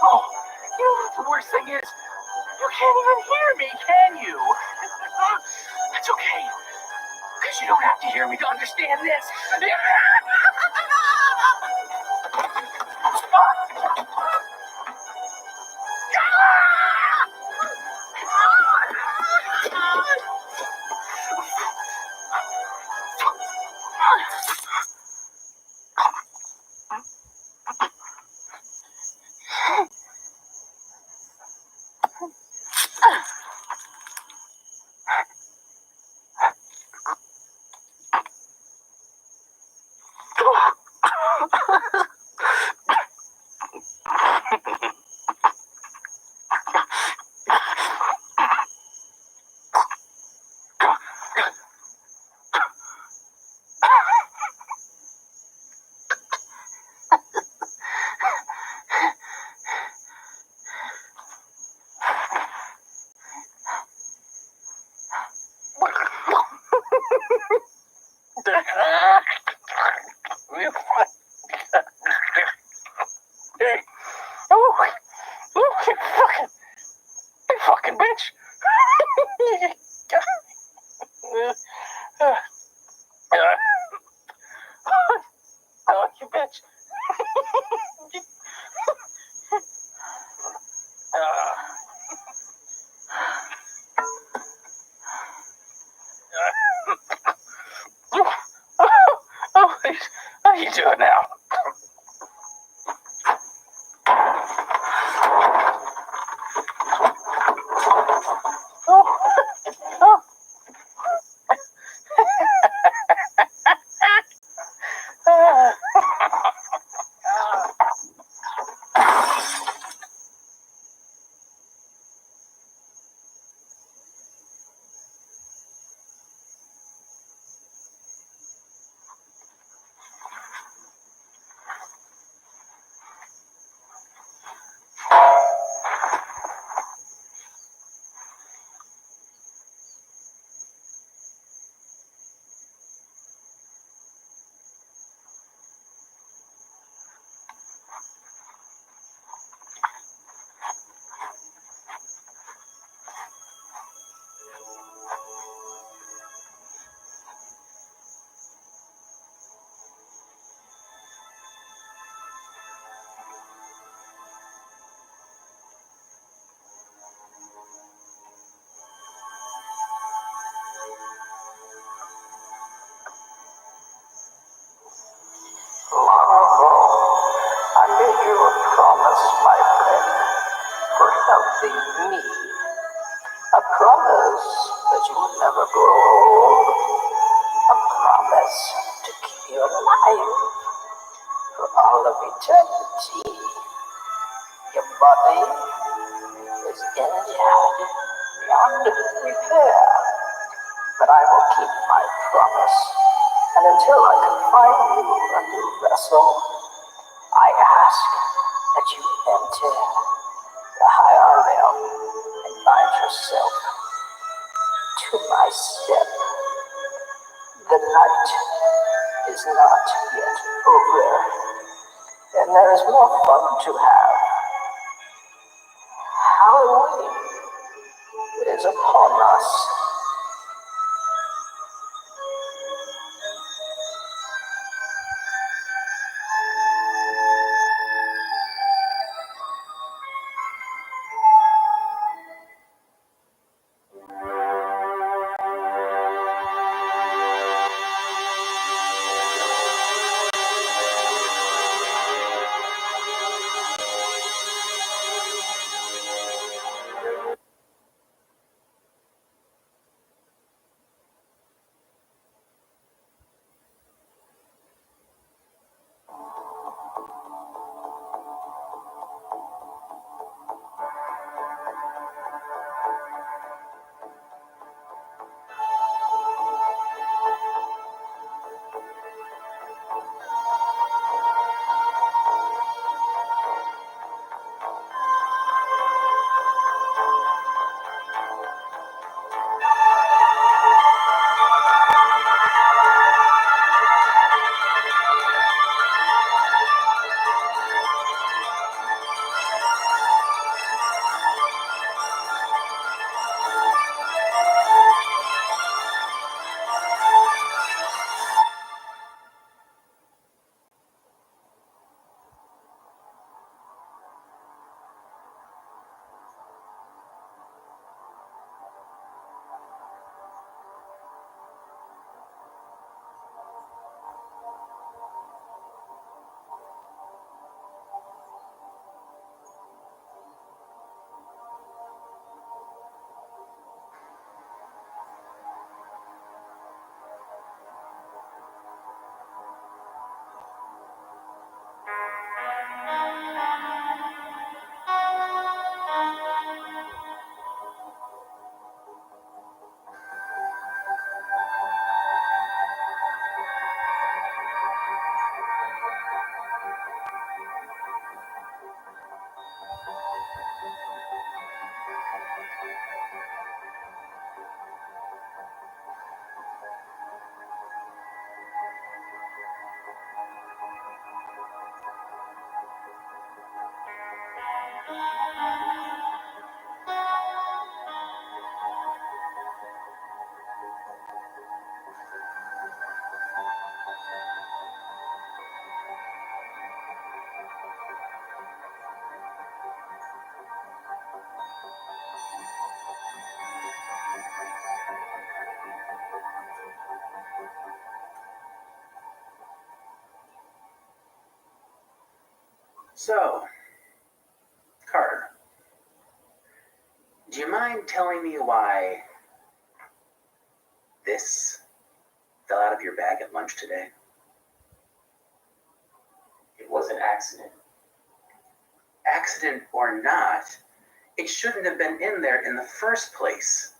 Oh, you know what the worst thing is? You can't even hear me, can you? That's okay. Because you don't have to hear me to understand this. a promise, my friend, for helping me. A promise that you will never grow old. A promise to keep you alive for all of eternity. Your body is injured beyond repair, but I will keep my promise. And until I can find you a new vessel, I ask that you enter the higher realm and bind yourself to my step. The night is not yet over, and there is more fun to have. Halloween is upon us. So, Carter, do you mind telling me why this fell out of your bag at lunch today? It was an accident. Accident or not, it shouldn't have been in there in the first place.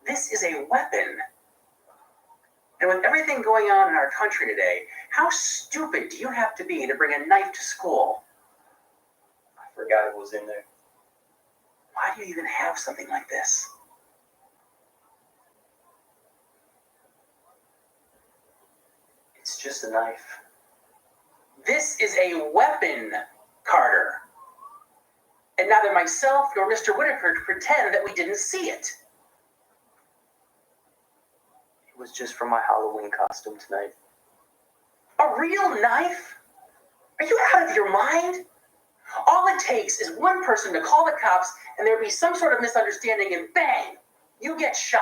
This is a weapon. And with everything going on in our country today, how stupid do you have to be to bring a knife to school? I forgot it was in there. Why do you even have something like this? It's just a knife. This is a weapon, Carter. And neither myself nor Mr. Whitaker could pretend that we didn't see it. It was just for my Halloween costume tonight. A real knife? Are you out of your mind? All it takes is one person to call the cops and there'd be some sort of misunderstanding and bang, you get shot.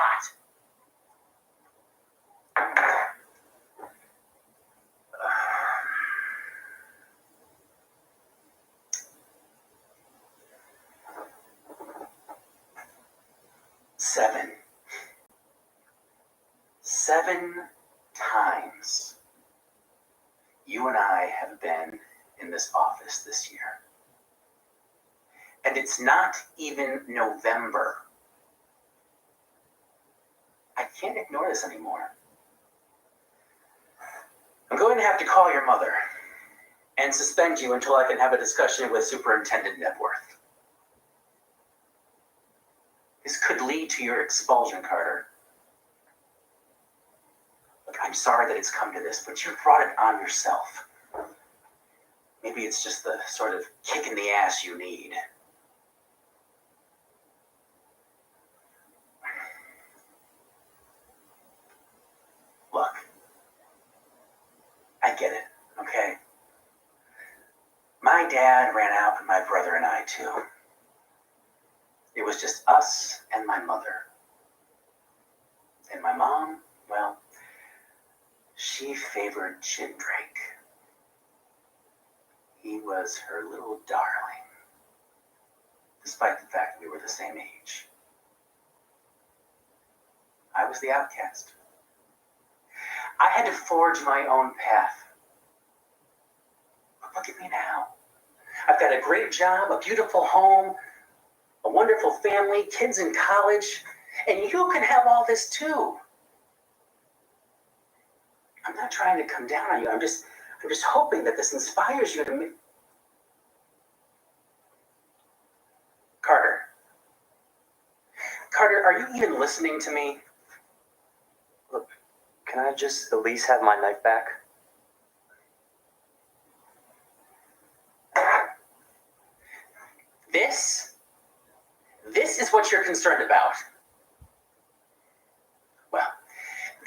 7 times you and I have been in this office this year. And it's not even November. I can't ignore this anymore. I'm going to have to call your mother and suspend you until I can have a discussion with Superintendent Networth. This could lead to your expulsion, Carter. Look, I'm sorry that it's come to this, but you brought it on yourself. Maybe it's just the sort of kick in the ass you need. Look, I get it, okay? My dad ran out with my brother and I, too. It was just us and my mother. And my mom, well, she favored Jim Drake. He was her little darling, despite the fact that we were the same age. I was the outcast. I had to forge my own path. But look at me now. I've got a great job, a beautiful home, a wonderful family, kids in college, and you can have all this too. I'm not trying to come down on you. I'm just hoping that this inspires you to make... Carter, are you even listening to me? Look, can I just at least have my knife back? This is what you're concerned about. Well,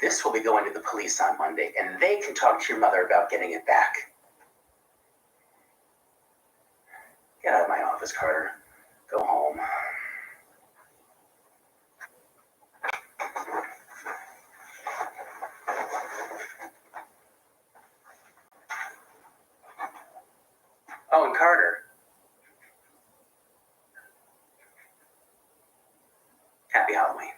this will be going to the police on Monday, and they can talk to your mother about getting it back. Get out of my office, Carter. Go home. Oh, and Carter. Happy Halloween.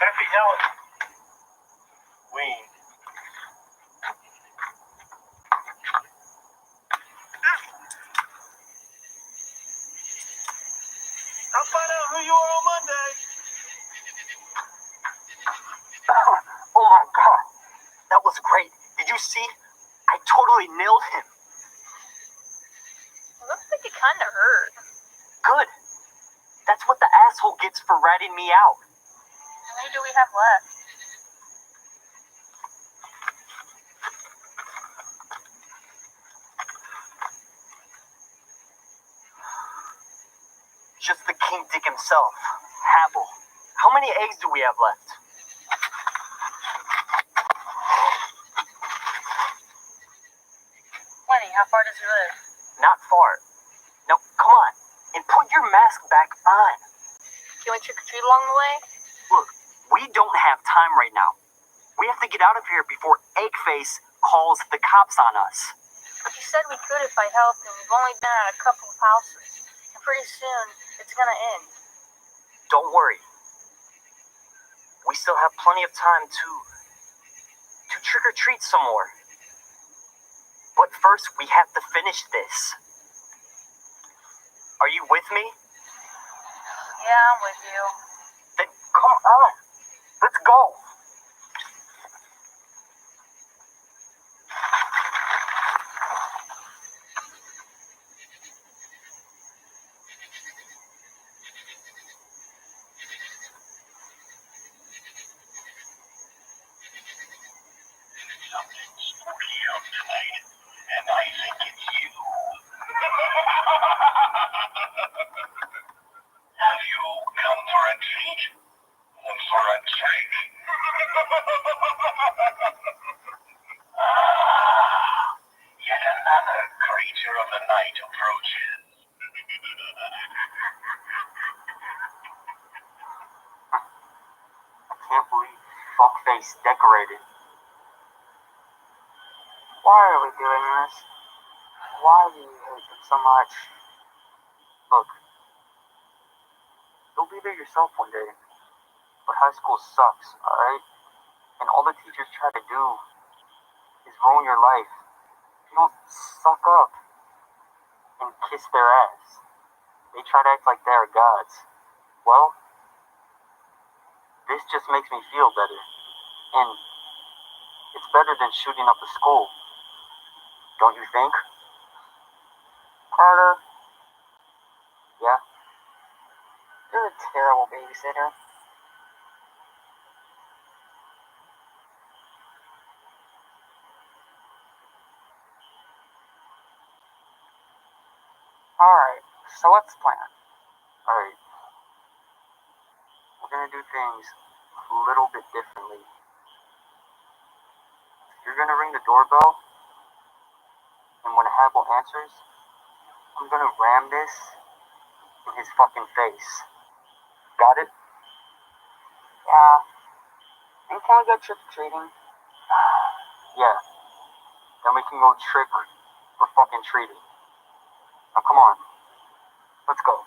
Happy Halloween. I'll find out who you are on Monday. Oh my God. That was great. Did you see? I totally nailed him. Looks like it kind of hurt. Good. That's what the asshole gets for ratting me out. How many do we have left? Just the king dick himself, Havel. How many eggs do we have left? Plenty. How far does he live? Not far. Now, come on, and put your mask back on. You went trick-or-treat along the way? Look, we don't have time right now. We have to get out of here before Eggface calls the cops on us. You said we could if I helped, and we've only been at a couple of houses. And pretty soon, it's gonna end. Don't worry. We still have plenty of time to trick or treat some more. But first, we have to finish this. Are you with me? Yeah, I'm with you. Then come on. Let's go. Have you come for a treat? For a treat? Yet another creature of the night approaches. I can't believe fuckface decorated. Why are we doing this? Why do you hate them so much? Look, you'll be there yourself one day. But high school sucks, alright? And all the teachers try to do is ruin your life. If you don't suck up and kiss their ass, they try to act like they are gods. Well, this just makes me feel better. And it's better than shooting up the school. Don't you think? Carter? Yeah? You're a terrible babysitter. Alright, so what's the plan? Alright. We're gonna do things a little bit differently. You're gonna ring the doorbell, and when Hannibal answers, I'm gonna ram this in his fucking face. Got it? Yeah. And can we go trick-or-treating? Yeah. Then we can go trick or fucking treating. Now come on. Let's go.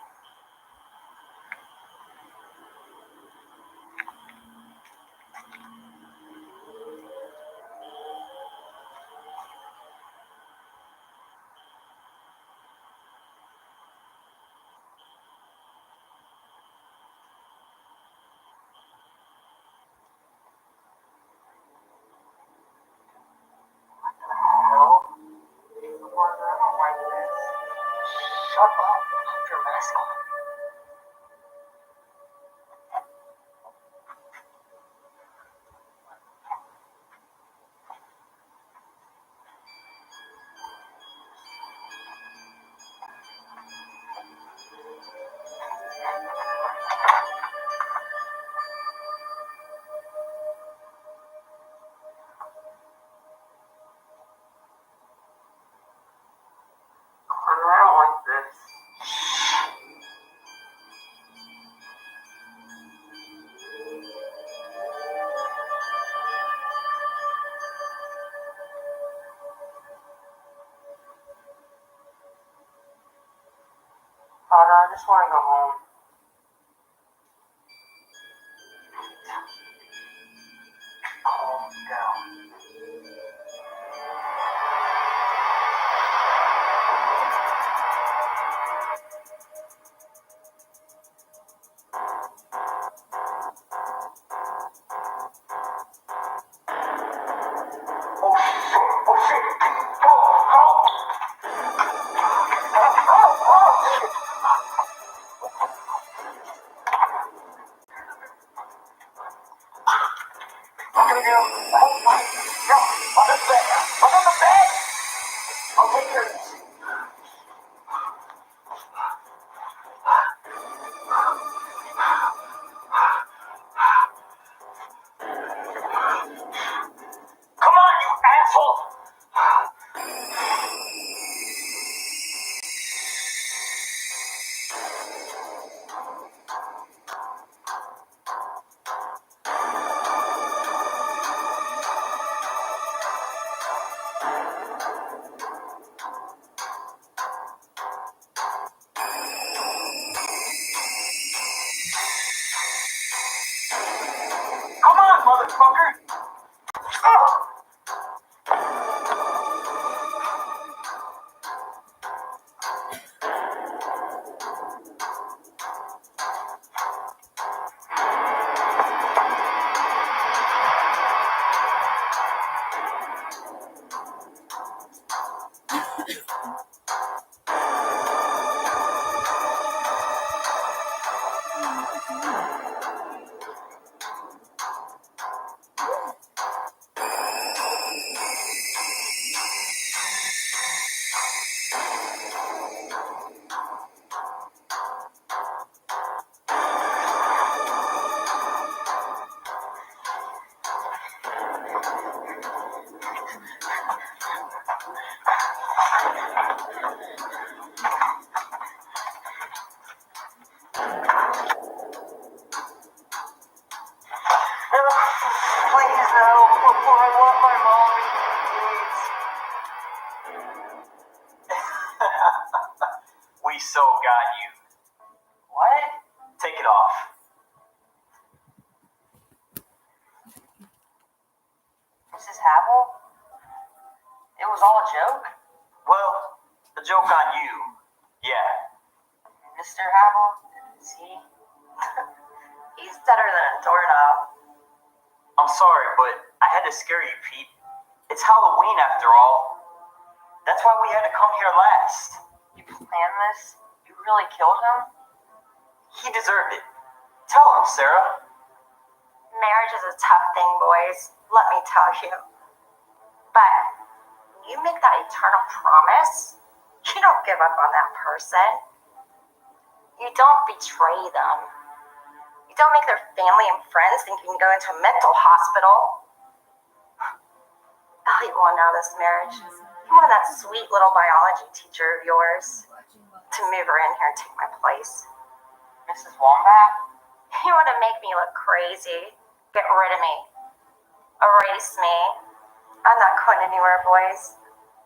Shut up. Keep your mask on. I don't like this. Father, I just want to go home. Calm down. Please no, I want my mommy, please. We so got you. What? Take it off. Mrs. Havel? It was all a joke? Well, a joke on you. Yeah. Mr. Havel? Is he? He's better than a doorknob. I'm sorry, but I had to scare you, Pete. It's Halloween after all. That's why we had to come here last. You planned this? You really killed him? He deserved it. Tell him, Sarah. Marriage is a tough thing, boys. Let me tell you. But you make that eternal promise, you don't give up on that person. You don't betray them. You don't make their family and friends think you can go into a mental hospital. Elliot will know this marriage. You wanted that sweet little biology teacher of yours to move her in here and take my place. Mrs. Wombat? You want to make me look crazy. Get rid of me. Erase me. I'm not going anywhere, boys.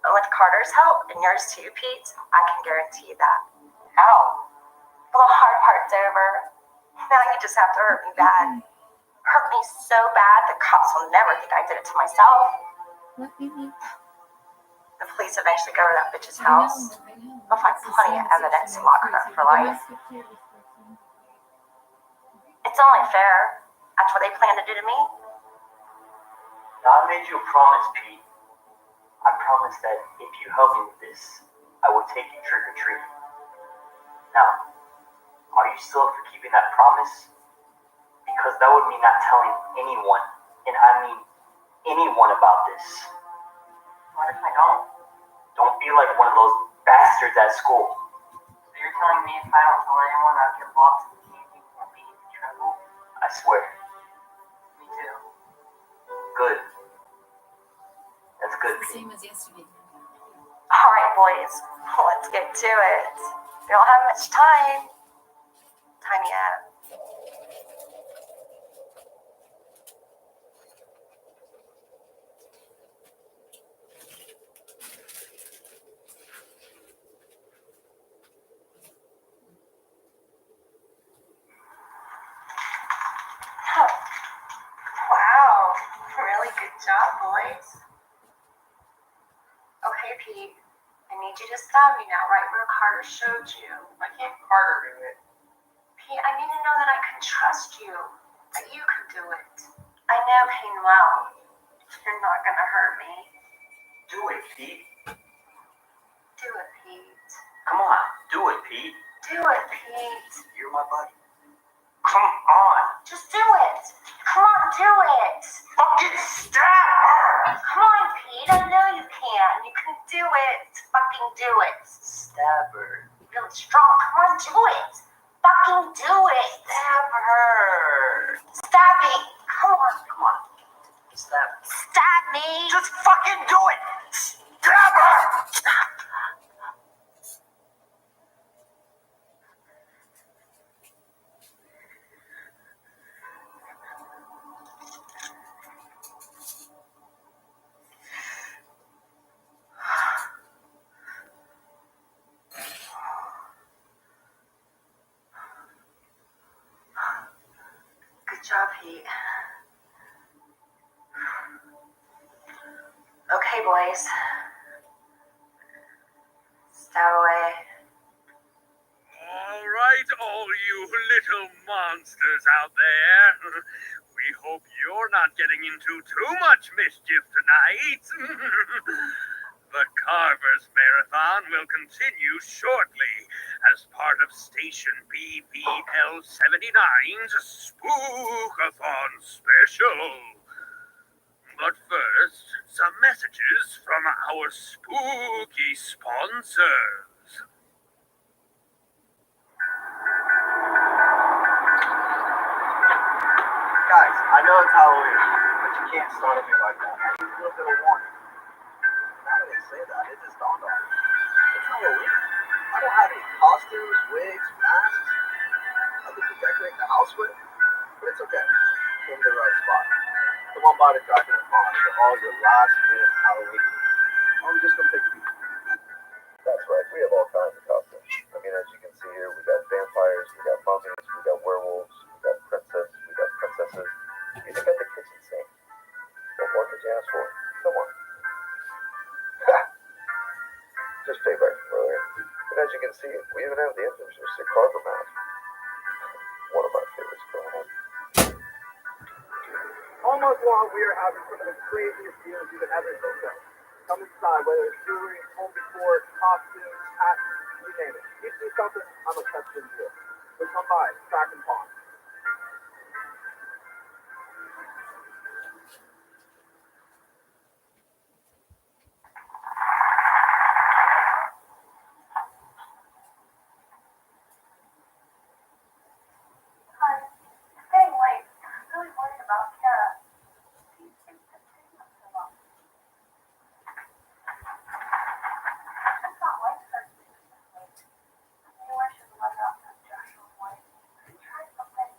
And with Carter's help, and yours too, Pete, I can guarantee you that. How? Well, the hard part's over. Now you just have to hurt me bad. Hurt me so bad the cops will never think I did it to myself. The police eventually go to that bitch's house. They'll find plenty of evidence to lock her up for life. It's only fair. That's what they plan to do to me. Now, I made you a promise, Pete. I promise that if you help me with this, I will take you trick-or-treating. Now, are you still up for keeping that promise? Because that would mean not telling anyone, and I mean anyone about this. What if I don't? Don't be like one of those bastards at school. So you're telling me if I don't tell anyone, I'll get lost in the candy and be in trouble? I swear. Me too. Good. That's good, Pete. Same as yesterday. All right, boys, let's get to it. We don't have much time. Time yet. Wow, really good job, boys. Okay, Pete, I need you to stab me now, right where Carter showed you. Why can't Carter do it? Pete, I need to know that I can trust you, that you can do it. I know pain well. You're not gonna hurt me. Do it, Pete. Do it, Pete. Come on, do it, Pete. Do it, Pete. You're my buddy. Come on. Just do it. Come on, do it. Fucking stab her! Come on, Pete. I know you can. You can do it. Fucking do it. Stab her. Really strong. Come on, do it. Fucking do it. Stab her. Stab me. Come on. Come on. Stab her. Stab me. Just fucking do it! Stab her! Good job, Pete. Okay, boys. Stab away. All right, all you little monsters out there. We hope you're not getting into too much mischief tonight. The Carver's Marathon will continue shortly as part of Station BVL 79's Spook-a-thon Special. But first, some messages from our spooky sponsors. Guys, I know it's Halloween, but you can't start me like that. I need a little bit of warning. Now that they say that, it just dawned on me. It's Halloween. I don't have any costumes, wigs, masks. swift, but it's okay. Came to the right spot. Come on by the Kraken and Pond for all your last minute Halloween. I'm just gonna take a peek. That's right, we have all kinds of costumes. I mean, as you can see here, we got vampires, we got mummies, we got werewolves, we got princesses, we even got the kitchen sink. What more could you ask for? Come on. Just pay back from earlier. And as you can see, we even have the infamous Carver mask. One of my favorites growing up. All month long, we are having some of the craziest deals you could ever think of. Come inside, whether it's jewelry, home decor, costumes, hats, you name it. You see something, I'm a touch-in deal. So come by, Kraken Pond. It's getting late. I'm really worried about Kara. She's been taking up so long. It's not like her to be this late. Maybe I should let her off that Joshua way. Try something.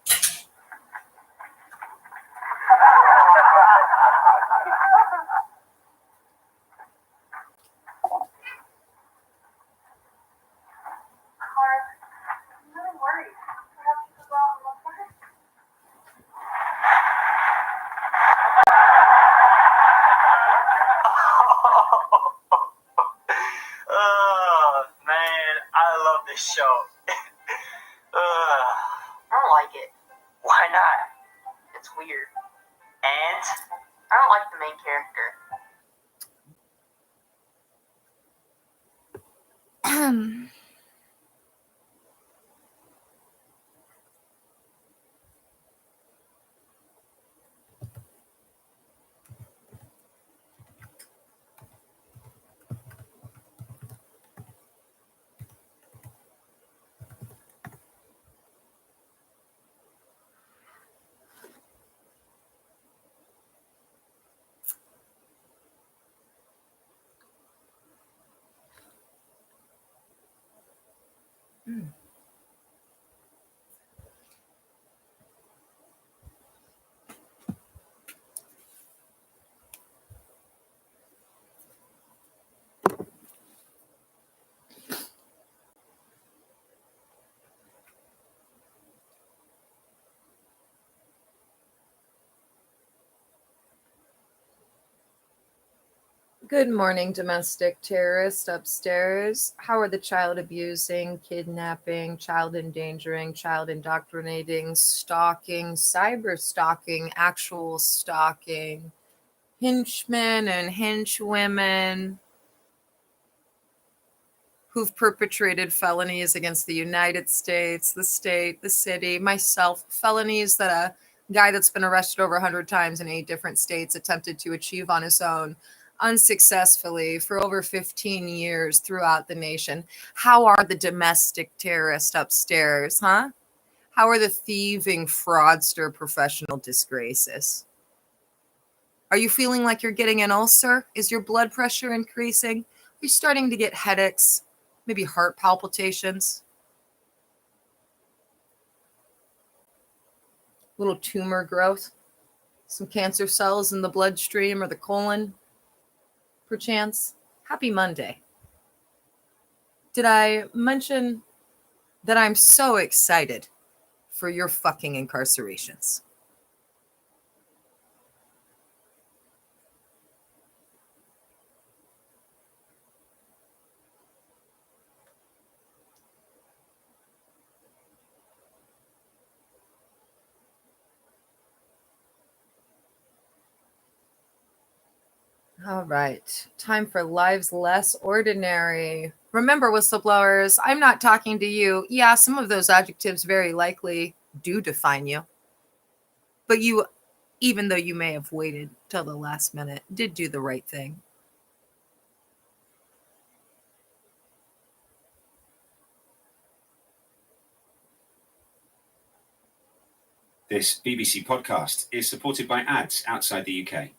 Clark, I'm really worried. Perhaps you could go out and look for her? Oh, man, I love this show. I don't like it. Why not? It's weird. And I don't like the main character. Good morning, domestic terrorist upstairs. How are the child abusing, kidnapping, child endangering, child indoctrinating, stalking, cyber stalking, actual stalking, henchmen and henchwomen who've perpetrated felonies against the United States, the state, the city, myself, felonies that a guy that's been arrested over 100 times in 8 different states attempted to achieve on his own unsuccessfully for over 15 years throughout the nation. How are the domestic terrorists upstairs, huh? How are the thieving fraudster professional disgraces? Are you feeling like you're getting an ulcer? Is your blood pressure increasing? Are you starting to get headaches? Maybe heart palpitations? Little tumor growth? Some cancer cells in the bloodstream or the colon? Perchance? Happy Monday. Did I mention that I'm so excited for your fucking incarcerations? All right. Time for Lives Less Ordinary. Remember, whistleblowers, I'm not talking to you. Yeah, some of those adjectives very likely do define you. But you, even though you may have waited till the last minute, did do the right thing. This BBC podcast is supported by ads outside the UK.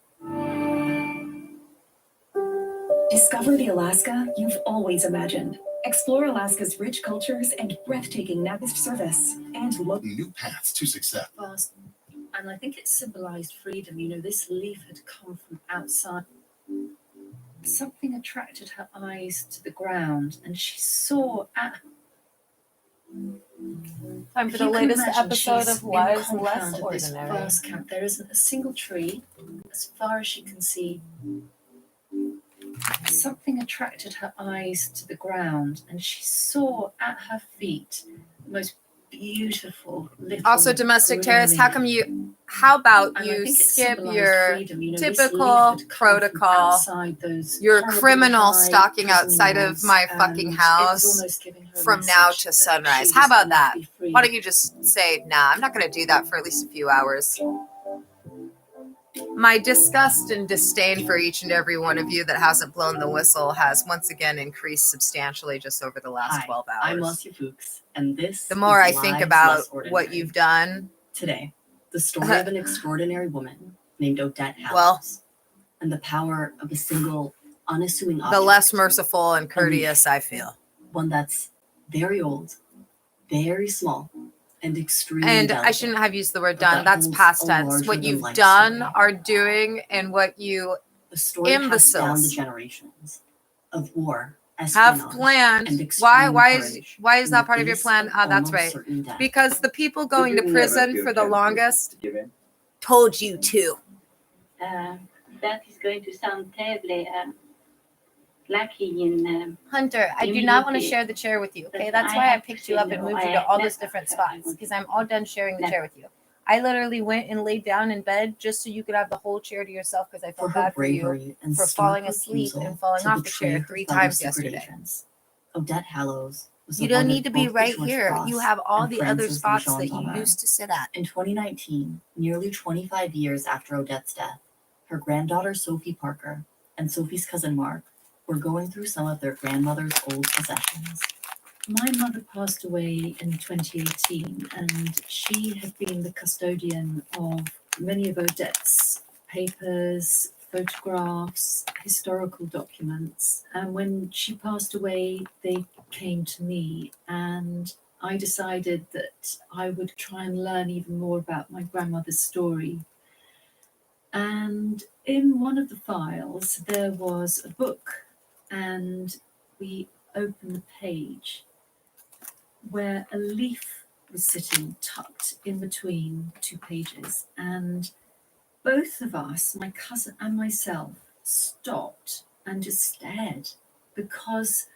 Discover the Alaska you've always imagined Explore Alaska's rich cultures and breathtaking Napa service and look New paths to success. fast. And I think it symbolized freedom. You know, this leaf had come from outside. Something attracted her eyes to the ground, and she saw at. Time for If the you can latest imagine, episode she's of in the Lives compound Less of this Ordinary. vast camp. There isn't a single tree, as far as she can see. Something attracted her eyes to the ground, and she saw at her feet the most beautiful little. Also, domestic terrorist, how about you skip your typical protocol, your criminal stalking outside of my fucking house from now to sunrise? How about that? Why don't you just say, nah, I'm not going to do that for at least a few hours. My disgust and disdain for each and every one of you that hasn't blown the whistle has once again increased substantially just over the last 12 hours. I'm Marcia Fuchs, and this the more I is think Lives about Less Ordinary. what you've done. Today, the story of an extraordinary woman named Odette Hallows, and the power of a single, unassuming object. The less merciful and courteous I feel. One that's very old, very small, and extremely And delicate. I shouldn't have used the word done. That's holds past a tense. What larger-than-life you've done, story. are doing, and what you A story passed down the imbeciles generations of war, have espionage, planned. and extreme courage. Why is that And part of your face plan? of Ah, that's almost right. certain death. Because the people going to Would you never prison feel for the tempted longest told you to. That is going to sound terribly lacking in. Hunter, I do not want to share the chair with you, okay? That's why I picked you up and moved you to all those different spots, because I'm all done sharing the chair with you. I literally went and laid down in bed just so you could have the whole chair to yourself, because I For felt her bad for bravery you and for stark falling asleep refusal and falling to off the betray chair her 3 fellow times secret yesterday. agents. Odette Hallows was You the don't one need to that be both the right George here. Cross You have all and the other Francis spots Lejeune that you honor. used to sit at. In 2019, nearly 25 years after Odette's death, her granddaughter Sophie Parker and Sophie's cousin Mark were going through some of their grandmother's old possessions. My mother passed away in 2018, and she had been the custodian of many of Odette's papers, photographs, historical documents. And when she passed away, they came to me, and I decided that I would try and learn even more about my grandmother's story. And in one of the files, there was a book, and we opened the page where a leaf was sitting tucked in between 2 pages. And both of us, my cousin and myself, stopped and just stared, because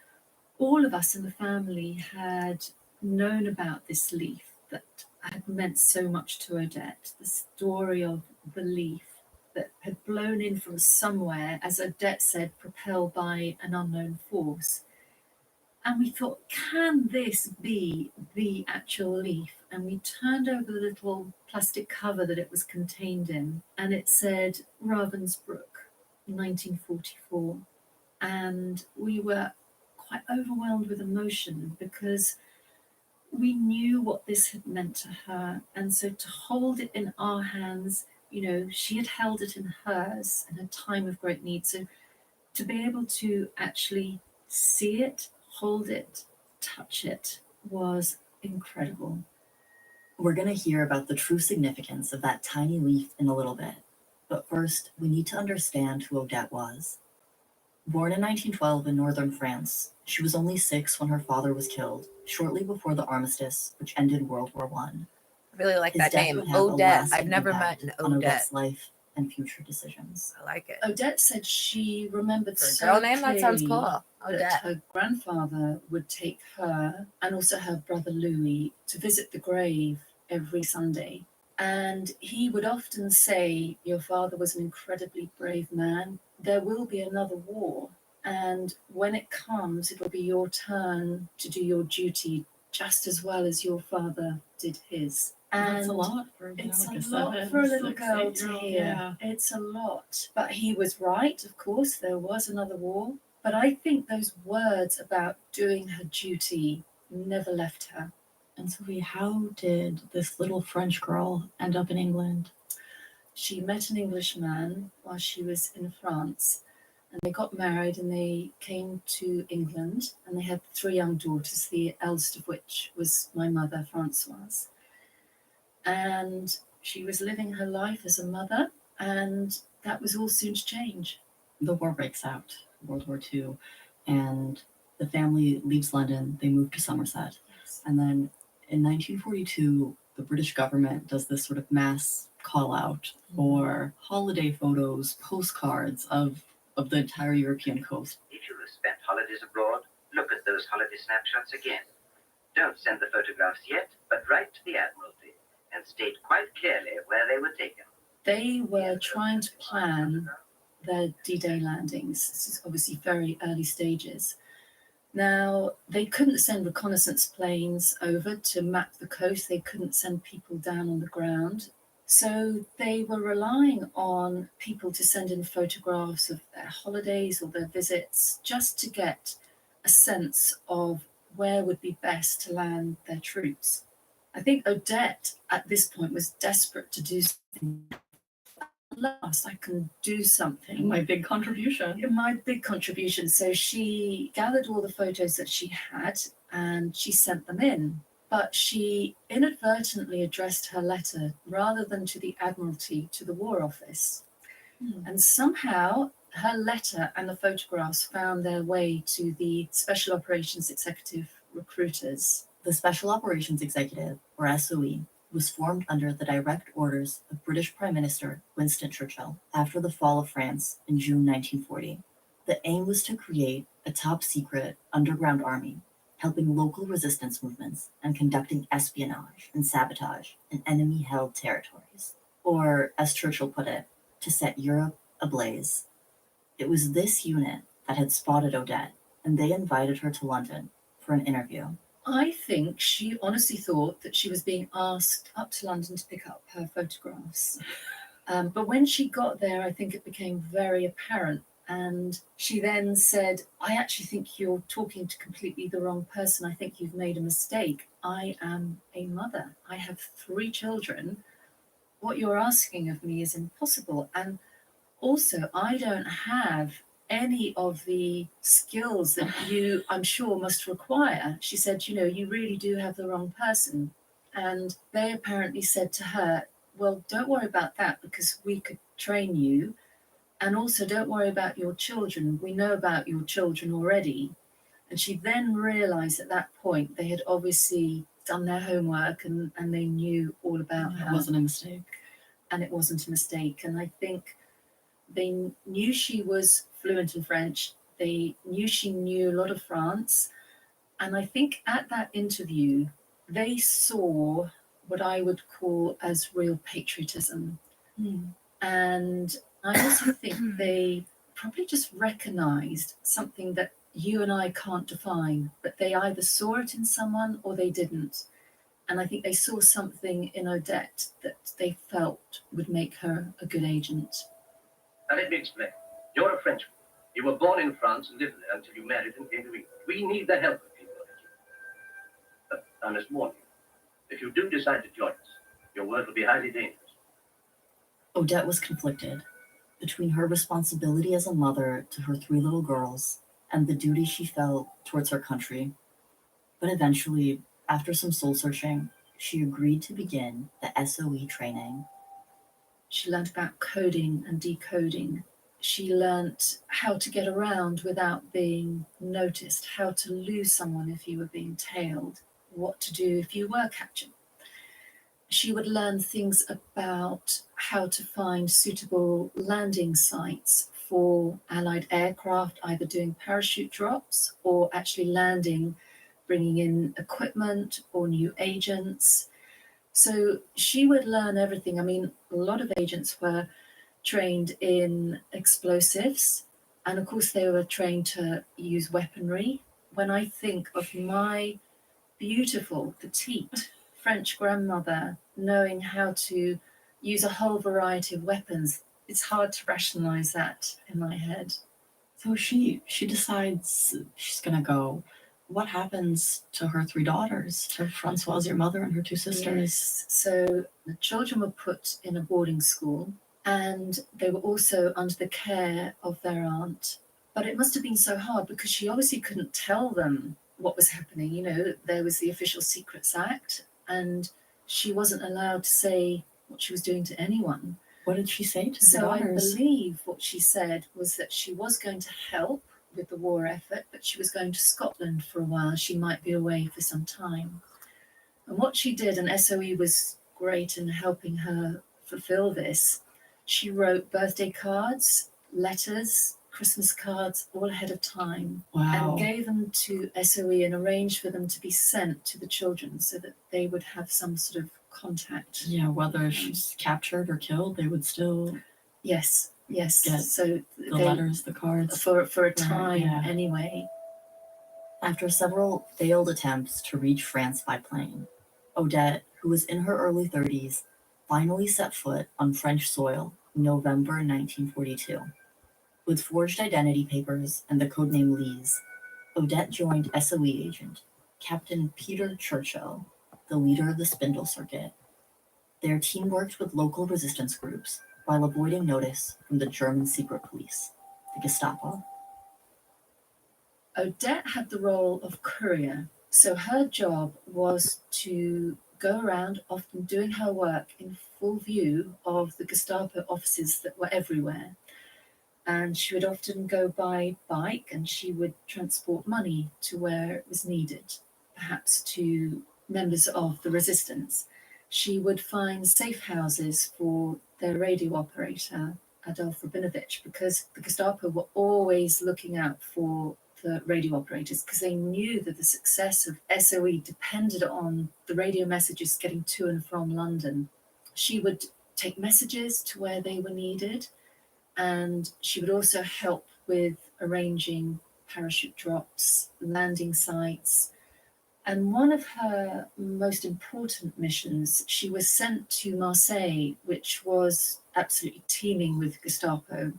all of us in the family had known about this leaf that had meant so much to Odette, the story of the leaf that had blown in from somewhere, as Odette said, propelled by an unknown force. And we thought, can this be the actual leaf? And we turned over the little plastic cover that it was contained in, and it said Ravensbrück, 1944. And we were quite overwhelmed with emotion, because we knew what this had meant to her. And so to hold it in our hands, you know, she had held it in hers in a time of great need. So to be able to actually see it, hold it, touch it, was incredible. We're going to hear about the true significance of that tiny leaf in a little bit. But first, we need to understand who Odette was. Born in 1912 in northern France, she was only 6 when her father was killed, shortly before the armistice, which ended World War I. I really like His that death name, would have a Odette. lasting I've never met impact an on Odette. Odette's life and future decisions. I like it. Odette said she remembered For a so girl name, that sounds clearly cool. that Odette. her grandfather would take her and also her brother Louis to visit the grave every Sunday. And he would often say, your father was an incredibly brave man. There will be another war. And when it comes, it will be your turn to do your duty just as well as your father did his. And That's a lot for it's like a lot 7, for a little 6, girl 8 to year old, hear. yeah. It's a lot. But he was right, of course, there was another war. But I think those words about doing her duty never left her. And Sophie, how did this little French girl end up in England? She met an Englishman while she was in France. And they got married and they came to England and they had 3 young daughters, the eldest of which was my mother, Francoise. And she was living her life as a mother, and that was all soon to change. The war breaks out, World War II, and the family leaves London. They move to Somerset. Yes. And then in 1942, the British government does this sort of mass call out for holiday photos, postcards of the entire European coast. If you have spent holidays abroad, look at those holiday snapshots again. Don't send the photographs yet, but write to the Admiralty and state quite clearly where they were taken. They were trying to plan their D-Day landings. This is obviously very early stages. Now, they couldn't send reconnaissance planes over to map the coast. They couldn't send people down on the ground. So they were relying on people to send in photographs of their holidays or their visits, just to get a sense of where would be best to land their troops. I think Odette at this point was desperate to do something. At last, I can do something. My big contribution. My big contribution. So she gathered all the photos that she had and she sent them in. But she inadvertently addressed her letter, rather than to the Admiralty, to the War Office. And somehow her letter and the photographs found their way to the Special Operations Executive recruiters. The Special Operations Executive, or SOE, was formed under the direct orders of British Prime Minister Winston Churchill after the fall of France in June 1940. The aim was to create a top-secret underground army, helping local resistance movements and conducting espionage and sabotage in enemy-held territories. Or, as Churchill put it, to set Europe ablaze. It was this unit that had spotted Odette, and they invited her to London for an interview. I think she honestly thought that she was being asked up to London to pick up her photographs. But when she got there, I think it became very apparent. And she then said, I actually think you're talking to completely the wrong person. I think you've made a mistake. I am a mother. I have 3 children. What you're asking of me is impossible. And also, I don't have any of the skills that you, I'm sure, must require. She said, you really do have the wrong person. And they apparently said to her, well, don't worry about that because we could train you. And also, don't worry about your children. We know about your children already. And she then realized at that point they had obviously done their homework and they knew all about her. It wasn't a mistake. And it wasn't a mistake. And I think they knew she was fluent in French. They knew she knew a lot of France. And I think at that interview, they saw what I would call as real patriotism. And I also think they probably just recognized something that you and I can't define, but they either saw it in someone or they didn't. And I think they saw something in Odette that they felt would make her a good agent. Now let me explain. You're a Frenchman. You were born in France and lived there until you married and came to England. We need the help of people like you. But I must warn you, if you do decide to join us, your work will be highly dangerous. Odette was conflicted between her responsibility as a mother to her 3 little girls and the duty she felt towards her country. But eventually, after some soul-searching, she agreed to begin the SOE training. She learned about coding and decoding. She learnt how to get around without being noticed, how to lose someone if you were being tailed, what to do if you were captured. She would learn things about how to find suitable landing sites for Allied aircraft, either doing parachute drops or actually landing, bringing in equipment or new agents. So she would learn everything. I mean, a lot of agents were trained in explosives, and of course they were trained to use weaponry. When I think of my beautiful, petite French grandmother knowing how to use a whole variety of weapons, it's hard to rationalize that in my head. So she decides she's going to go. What happens to her 3 daughters, to Francoise, your mother, and her 2 sisters? Yes. So the children were put in a boarding school, And they were also under the care of their aunt. But it must have been so hard because she obviously couldn't tell them what was happening. You know, there was the Official Secrets Act, and she wasn't allowed to say what she was doing to anyone. What did she say to the So I daughters? believe what she said was that she was going to help with the war effort, but she was going to Scotland for a while. She might be away for some time. And what she did, and SOE was great in helping her fulfill this, she wrote birthday cards, letters, Christmas cards, all ahead of time. Wow. And gave them to SOE and arranged for them to be sent to the children so that they would have some sort of contact. Yeah, whether she's captured or killed, they would still Yes. get So the letters, the cards. for a time anyway. After several failed attempts to reach France by plane, Odette, who was in her early 30s, finally set foot on French soil in November 1942. With forged identity papers and the codename Lise, Odette joined SOE agent Captain Peter Churchill, the leader of the Spindle Circuit. Their team worked with local resistance groups while avoiding notice from the German secret police, the Gestapo. Odette had the role of courier, so her job was to go around, often doing her work in full view of the Gestapo offices that were everywhere. And she would often go by bike, and she would transport money to where it was needed, perhaps to members of the resistance. She would find safe houses for their radio operator, Adolf Rabinovich, because the Gestapo were always looking out for the radio operators because they knew that the success of SOE depended on the radio messages getting to and from London. She would take messages to where they were needed, and she would also help with arranging parachute drops, landing sites. And one of her most important missions, she was sent to Marseille, which was absolutely teeming with Gestapo.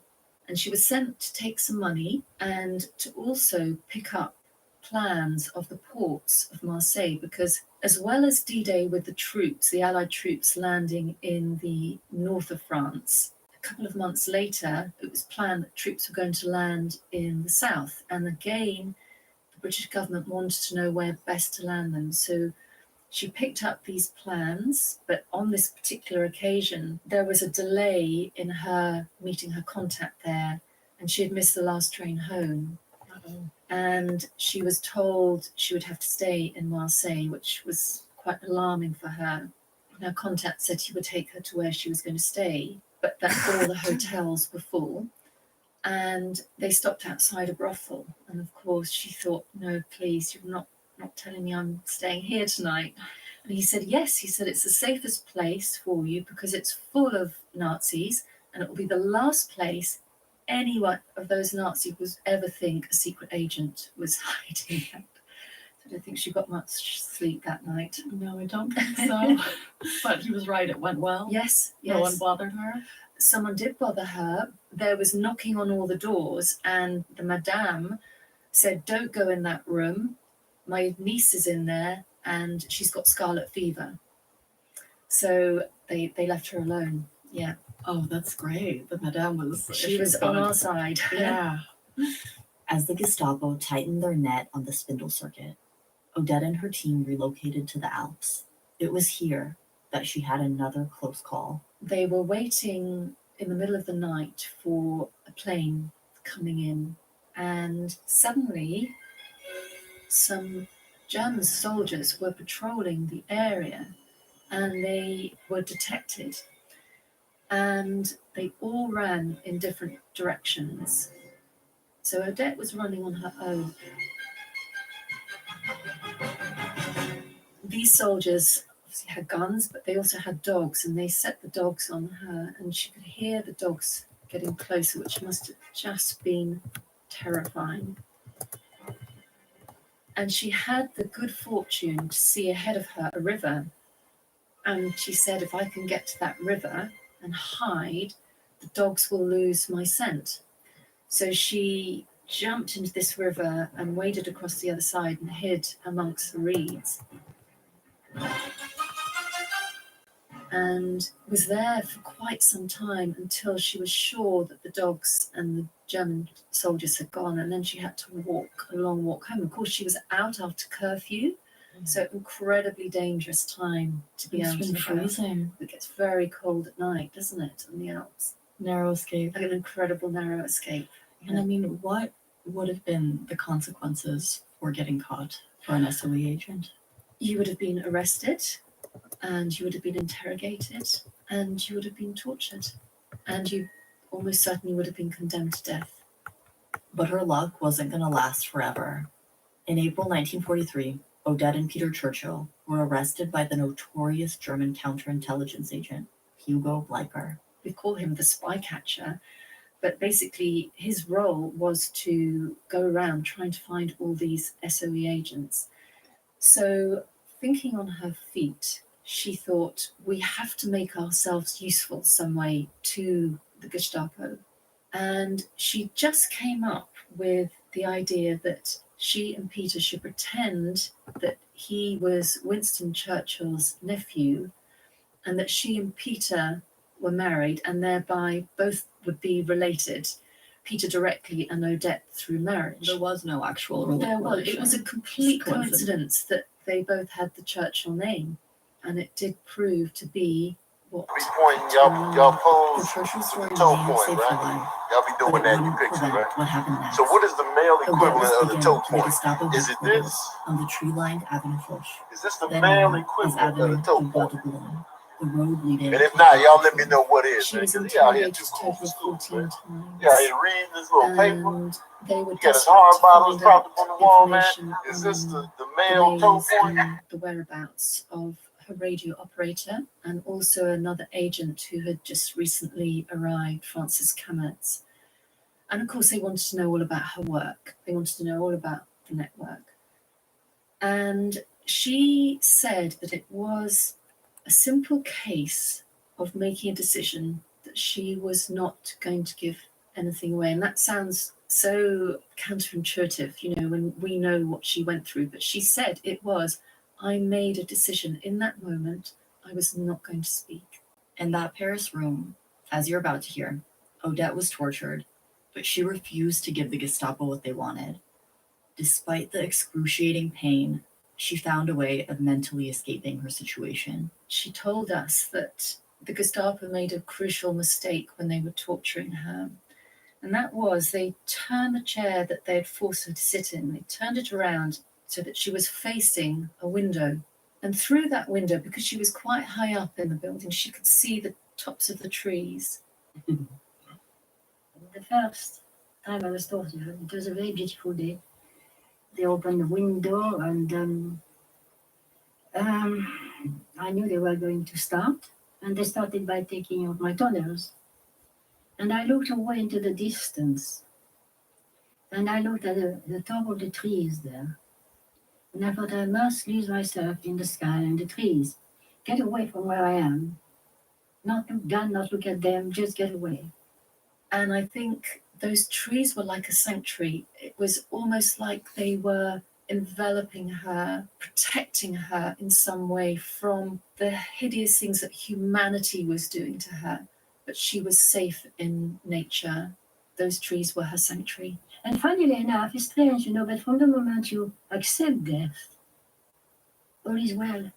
And she was sent to take some money and to also pick up plans of the ports of Marseille, because as well as D-Day with the troops, the Allied troops landing in the north of France, a couple of months later, it was planned that troops were going to land in the south. And again, the British government wanted to know where best to land them. So she picked up these plans, but on this particular occasion, there was a delay in her meeting her contact there, and she had missed the last train home. And she was told she would have to stay in Marseille, which was quite alarming for her. And her contact said he would take her to where she was going to stay, but that all the hotels were full. And they stopped outside a brothel. And of course, she thought, no, please, you're not telling me I'm staying here tonight. And he said, yes. He said, it's the safest place for you because it's full of Nazis, and it will be the last place any one of those Nazis would ever think a secret agent was hiding at. So I don't think she got much sleep that night. No, I don't think so. But he was right, it went well. Yes. No one bothered her. Someone did bother her. There was knocking on all the doors, and the madame said, don't go in that room. My niece is in there, and she's got scarlet fever. So they left her alone. Yeah. Oh, that's great. The madame was... She was on our side. Yeah. As the Gestapo tightened their net on the Spindle Circuit, Odette and her team relocated to the Alps. It was here that she had another close call. They were waiting in the middle of the night for a plane coming in, and suddenly some German soldiers were patrolling the area, and they were detected, and they all ran in different directions. So Odette was running on her own. These soldiers obviously had guns, but they also had dogs, and they set the dogs on her, and she could hear the dogs getting closer, which must have just been terrifying. And she had the good fortune to see ahead of her a river. And she said, if I can get to that river and hide, the dogs will lose my scent. So she jumped into this river and waded across the other side and hid amongst the reeds. and was there for quite some time until she was sure that the dogs and the German soldiers had gone, and then she had to walk a long walk home. Of course, she was out after curfew, so incredibly dangerous time to be It's out been and about. freezing. It gets very cold at night, doesn't it, on the Alps? Narrow escape. Like an incredible narrow escape. And I mean, what would have been the consequences for getting caught for an SOE agent? You would have been arrested, and you would have been interrogated, and you would have been tortured, and you almost certainly would have been condemned to death. But her luck wasn't going to last forever. In April 1943, Odette and Peter Churchill were arrested by the notorious German counterintelligence agent, Hugo Bleicher. We call him the spy catcher, but basically his role was to go around trying to find all these SOE agents. So, thinking on her feet, she thought, we have to make ourselves useful some way to the Gestapo. And she just came up with the idea that she and Peter should pretend that he was Winston Churchill's nephew, and that she and Peter were married, and thereby both would be related, Peter directly and Odette through marriage. There was no actual relationship. It was a complete coincidence that they both had the Churchill name, and it did prove to be what Be pointing y'all pose The Churchill to story the toe may have point, saved her right? life, Y'all be doing but it that in wouldn't pictures, prevent right? what happened next. So what is the male Odette equivalent was of the taken toe to the point? Gestapo Is it headquarters this? on the tree-lined Avenue Foch, Is this the then male known as equivalent of Avenue the toe du Bois point? de Boulogne, the road leading And if to not, the y'all let me Foch. know what is, she man. was Cause he out here interrogated too a cool total for of school, 14 man. times. He out here reading this little paper. And they were You got his desperate hard to bottles find propped out up on the wall, man. information Is this on the the male toe names point? and the whereabouts of her radio operator, and also another agent who had just recently arrived, Francis Kamertz. And of course, they wanted to know all about her work. They wanted to know all about the network. And she said that it was a simple case of making a decision that she was not going to give anything away. And that sounds so counterintuitive, you know, when we know what she went through. But she said it was, I made a decision in that moment. I was not going to speak. In that Paris room, as you're about to hear, Odette was tortured, but she refused to give the Gestapo what they wanted. Despite the excruciating pain, she found a way of mentally escaping her situation. She told us that the Gestapo made a crucial mistake when they were torturing her. And that was they turned the chair that they had forced her to sit in, they turned it around so that she was facing a window. And through that window, because she was quite high up in the building, she could see the tops of the trees. The first time I was tortured, it was a very beautiful day. They opened the window, and I knew they were going to start. And they started by taking out my toenails. And I looked away into the distance. And I looked at the top of the trees there. And I thought I must lose myself in the sky and the trees. Get away from where I am. Not look down, not look at them, just get away. And I think those trees were like a sanctuary. It was almost like they were enveloping her, protecting her in some way from the hideous things that humanity was doing to her. But she was safe in nature. Those trees were her sanctuary. And funnily enough, it's strange, you know, but from the moment you accept death, all is well.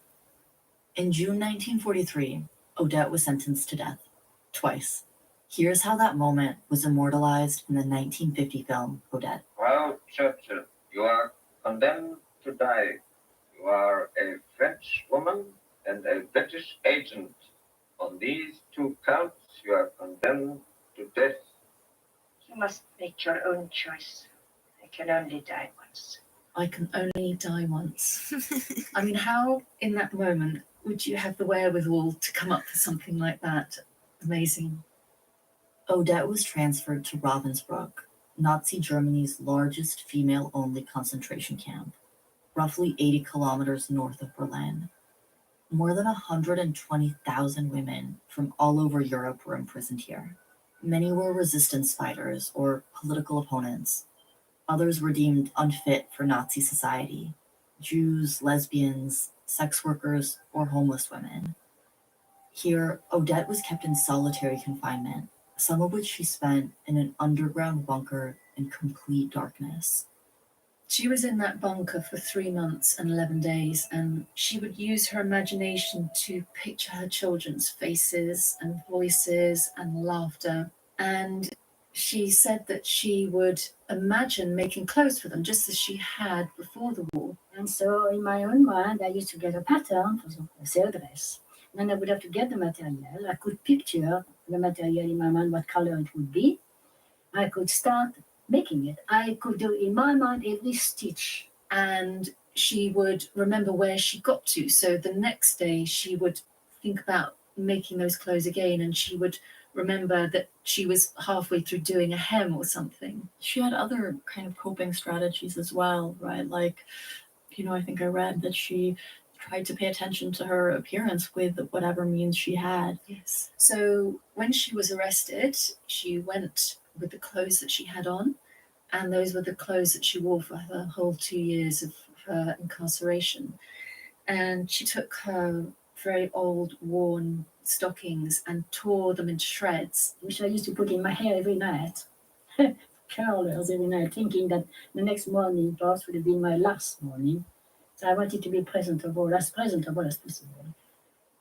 In June 1943, Odette was sentenced to death, twice. Here's how that moment was immortalized in the 1950 film, Odette. Well, Churchill, you are condemned to die. You are a French woman and a British agent. On these two counts, you are condemned to death. You must make your own choice. I can only die once. I can only die once. I mean, how in that moment would you have the wherewithal to come up with something like that? Amazing. Odette was transferred to Ravensbrück, Nazi Germany's largest female-only concentration camp, roughly 80 kilometers north of Berlin. More than 120,000 women from all over Europe were imprisoned here. Many were resistance fighters or political opponents. Others were deemed unfit for Nazi society: Jews, lesbians, sex workers, or homeless women. Here, Odette was kept in solitary confinement, some of which she spent in an underground bunker in complete darkness. She was in that bunker for 3 months and 11 days, and she would use her imagination to picture her children's faces and voices and laughter. And she said that she would imagine making clothes for them, just as she had before the war. And so in my own mind, I used to get a pattern for the sale dress. Then I would have to get the material. I could picture the material in my mind, what color it would be. I could start making it. I could do in my mind every stitch. And she would remember where she got to. So the next day she would think about making those clothes again, and she would remember that she was halfway through doing a hem or something. She had other kind of coping strategies as well, right? Like, I think I read that she tried to pay attention to her appearance with whatever means she had. Yes. So when she was arrested, she went with the clothes that she had on, and those were the clothes that she wore for her whole 2 years of her incarceration. And she took her very old, worn stockings and tore them into shreds, which I used to put in my hair every night. Curlers every night, thinking that the next morning perhaps would have been my last morning. So I wanted to be presentable as possible.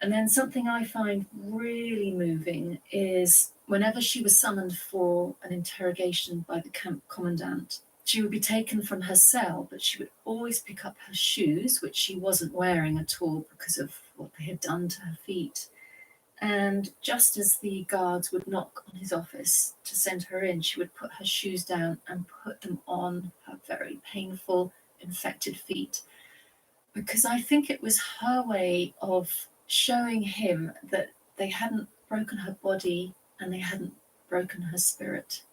And then something I find really moving is whenever she was summoned for an interrogation by the camp commandant, she would be taken from her cell, but she would always pick up her shoes, which she wasn't wearing at all because of what they had done to her feet. And just as the guards would knock on his office to send her in, she would put her shoes down and put them on her very painful, infected feet. Because I think it was her way of showing him that they hadn't broken her body and they hadn't broken her spirit.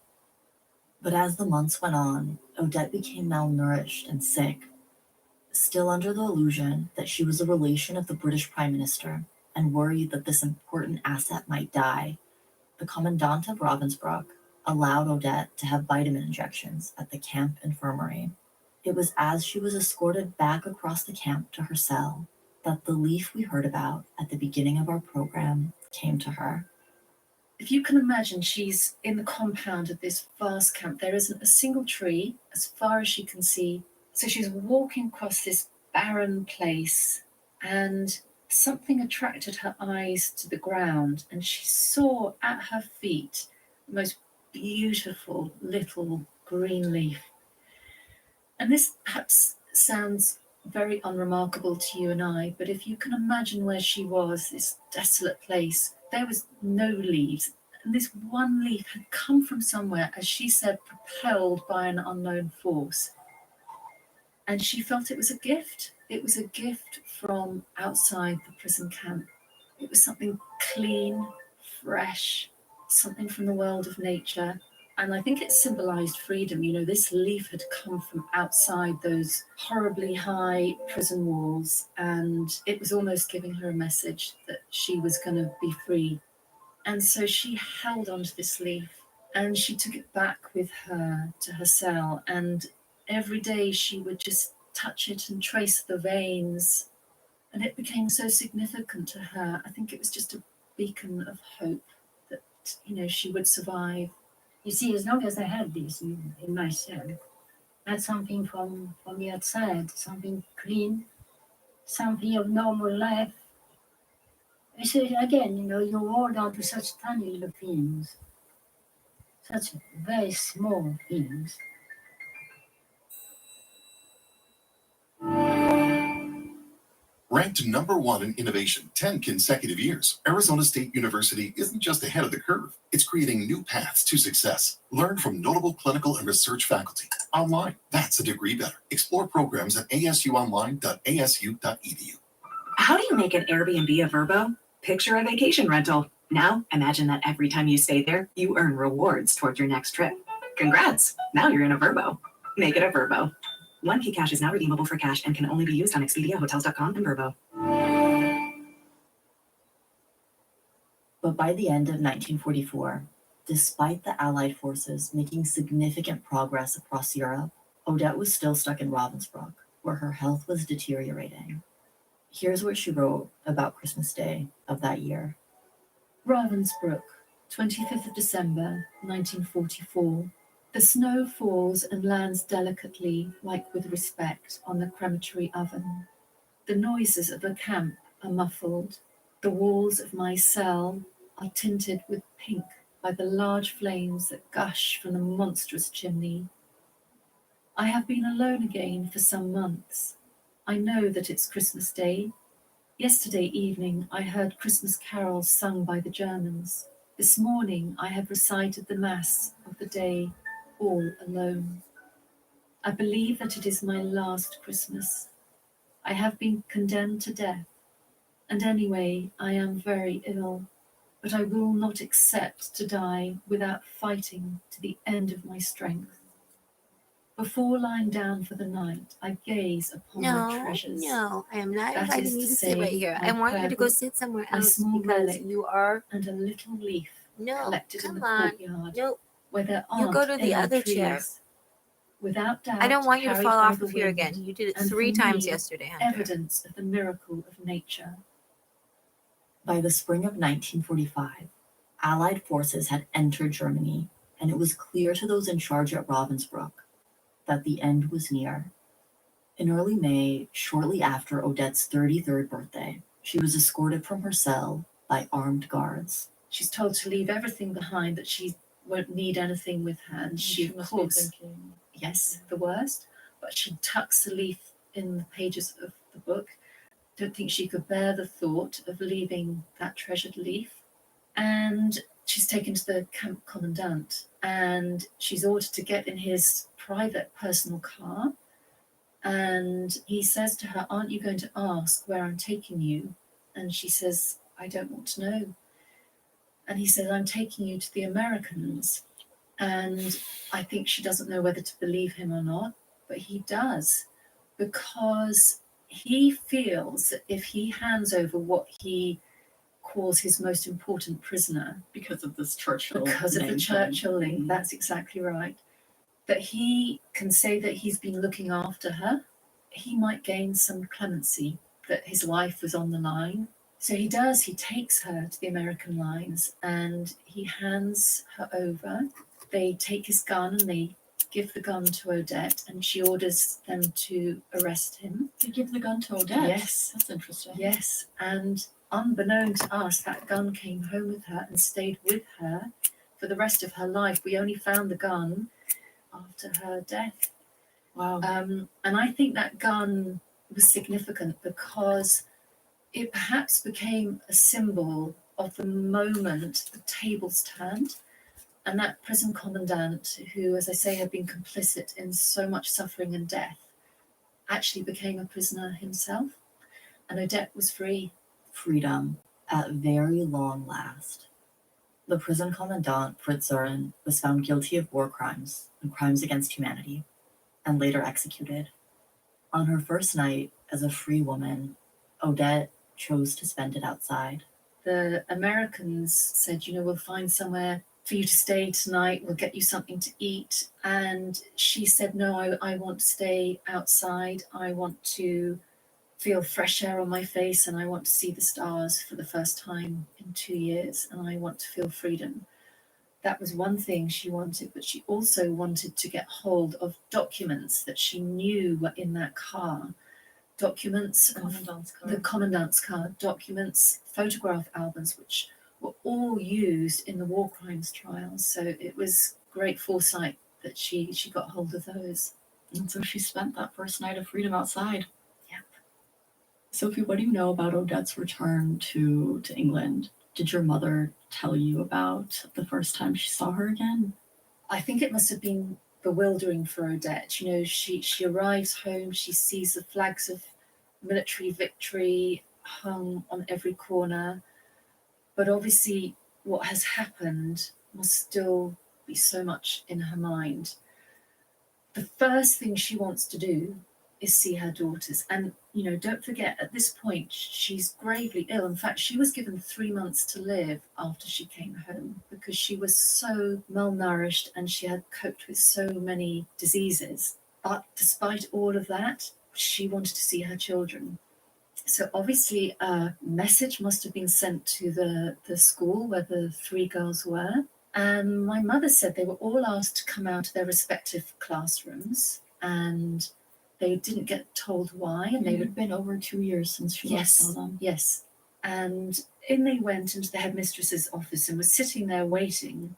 But as the months went on, Odette became malnourished and sick, still under the illusion that she was a relation of the British Prime Minister and worried that this important asset might die. The Commandant of Ravensbrück allowed Odette to have vitamin injections at the camp infirmary. It was as she was escorted back across the camp to her cell that the leaf we heard about at the beginning of our program came to her. If you can imagine, she's in the compound of this vast camp. There isn't a single tree as far as she can see. So she's walking across this barren place, and something attracted her eyes to the ground, and she saw at her feet the most beautiful little green leaf. And this perhaps sounds very unremarkable to you and I, but if you can imagine where she was, this desolate place, there was no leaves. And this one leaf had come from somewhere, as she said, propelled by an unknown force. And she felt it was a gift. It was a gift from outside the prison camp. It was something clean, fresh, something from the world of nature. And I think it symbolized freedom. This leaf had come from outside those horribly high prison walls, and it was almost giving her a message that she was going to be free. And so she held onto this leaf, and she took it back with her to her cell, and every day she would just touch it and trace the veins, and it became so significant to her. I think it was just a beacon of hope that, she would survive. You see, as long as I had this in my cell, that's something from the outside, something clean, something of normal life. So again, you hold on to such tiny little things, such very small things. Ranked #1 in innovation 10 consecutive years, Arizona State University isn't just ahead of the curve. It's creating new paths to success. Learn from notable clinical and research faculty. Online, that's a degree better. Explore programs at asuonline.asu.edu. How do you make an Airbnb a Vrbo? Picture a vacation rental. Now, imagine that every time you stay there, you earn rewards toward your next trip. Congrats! Now you're in a Vrbo. Make it a Vrbo. 1K Cash is now redeemable for cash and can only be used on Expedia, Hotels.com, and Vrbo. But by the end of 1944, despite the Allied forces making significant progress across Europe, Odette was still stuck in Ravensbrück, where her health was deteriorating. Here's what she wrote about Christmas Day of that year. Ravensbrück, 25th of December, 1944. The snow falls and lands delicately, like with respect, on the crematory oven. The noises of the camp are muffled. The walls of my cell are tinted with pink by the large flames that gush from the monstrous chimney. I have been alone again for some months. I know that it's Christmas Day. Yesterday evening I heard Christmas carols sung by the Germans. This morning I have recited the Mass of the day all alone. I believe that it is my last Christmas. I have been condemned to death, and anyway I am very ill, but I will not accept to die without fighting to the end of my strength. Before lying down for the night, I gaze upon my treasures. No, I am not That inviting is you to to sit right say, here. my I want you to go prayer sit somewhere my else small because relic, you are. and a little leaf No, collected in come the on. courtyard, No, where there you aren't go to the any other trees. chair. Without doubt, I don't want you to carried fall by off the of here wind, again. You did it and 3 for times me, yesterday, Hunter. evidence of the miracle of nature. By the spring of 1945, Allied forces had entered Germany, and it was clear to those in charge at Ravensbrück that the end was near. In early May, shortly after Odette's 33rd birthday, she was escorted from her cell by armed guards. She's told to leave everything behind, that she won't need anything with her, and she of must course, be thinking, yes, the worst, but she tucks the leaf in the pages of the book. Don't think she could bear the thought of leaving that treasured leaf. And she's taken to the camp commandant, and she's ordered to get in his private personal car. And he says to her, "Aren't you going to ask where I'm taking you?" And she says, "I don't want to know." And he says, "I'm taking you to the Americans." And I think she doesn't know whether to believe him or not, but he does, because he feels that if he hands over what he calls his most important prisoner, Because of this Churchill because of the name Churchill thing. link, that's exactly right, that he can say that he's been looking after her, he might gain some clemency, that his life was on the line. So he does, he takes her to the American lines and he hands her over. They take his gun and they give the gun to Odette, and she orders them to arrest him. They give the gun to Odette? Yes. That's interesting. Yes, and unbeknown to us, that gun came home with her and stayed with her for the rest of her life. We only found the gun after her death. Wow. And I think that gun was significant because it perhaps became a symbol of the moment the tables turned, and that prison commandant, who, as I say, had been complicit in so much suffering and death, actually became a prisoner himself, and Odette was free. Freedom at very long last. The prison commandant, Fritz Zurin, was found guilty of war crimes and crimes against humanity, and later executed. On her first night as a free woman, Odette chose to spend it outside. The Americans said, we'll find somewhere for you to stay tonight, we'll get you something to eat. And she said, no, I want to stay outside. I want to feel fresh air on my face, and I want to see the stars for the first time in 2 years, and I want to feel freedom. That was one thing she wanted, but she also wanted to get hold of documents that she knew were in that car. Documents, the commandant's car, documents, photograph albums, which were all used in the war crimes trials. So it was great foresight that she got hold of those. And so she spent that first night of freedom outside. Yep. Sophie, what do you know about Odette's return to England? Did your mother tell you about the first time she saw her again? I think it must have been bewildering for Odette. She arrives home, she sees the flags of military victory hung on every corner, but obviously what has happened must still be so much in her mind. The first thing she wants to do is see her daughters, and don't forget, at this point she's gravely ill. In fact, she was given 3 months to live after she came home because she was so malnourished and she had coped with so many diseases. But despite all of that, she wanted to see her children. So obviously a message must have been sent to the school where the three girls were. And my mother said they were all asked to come out of their respective classrooms, and they didn't get told why. And It had been over 2 years since she last saw them. Yes. And in they went into the headmistress's office and were sitting there waiting.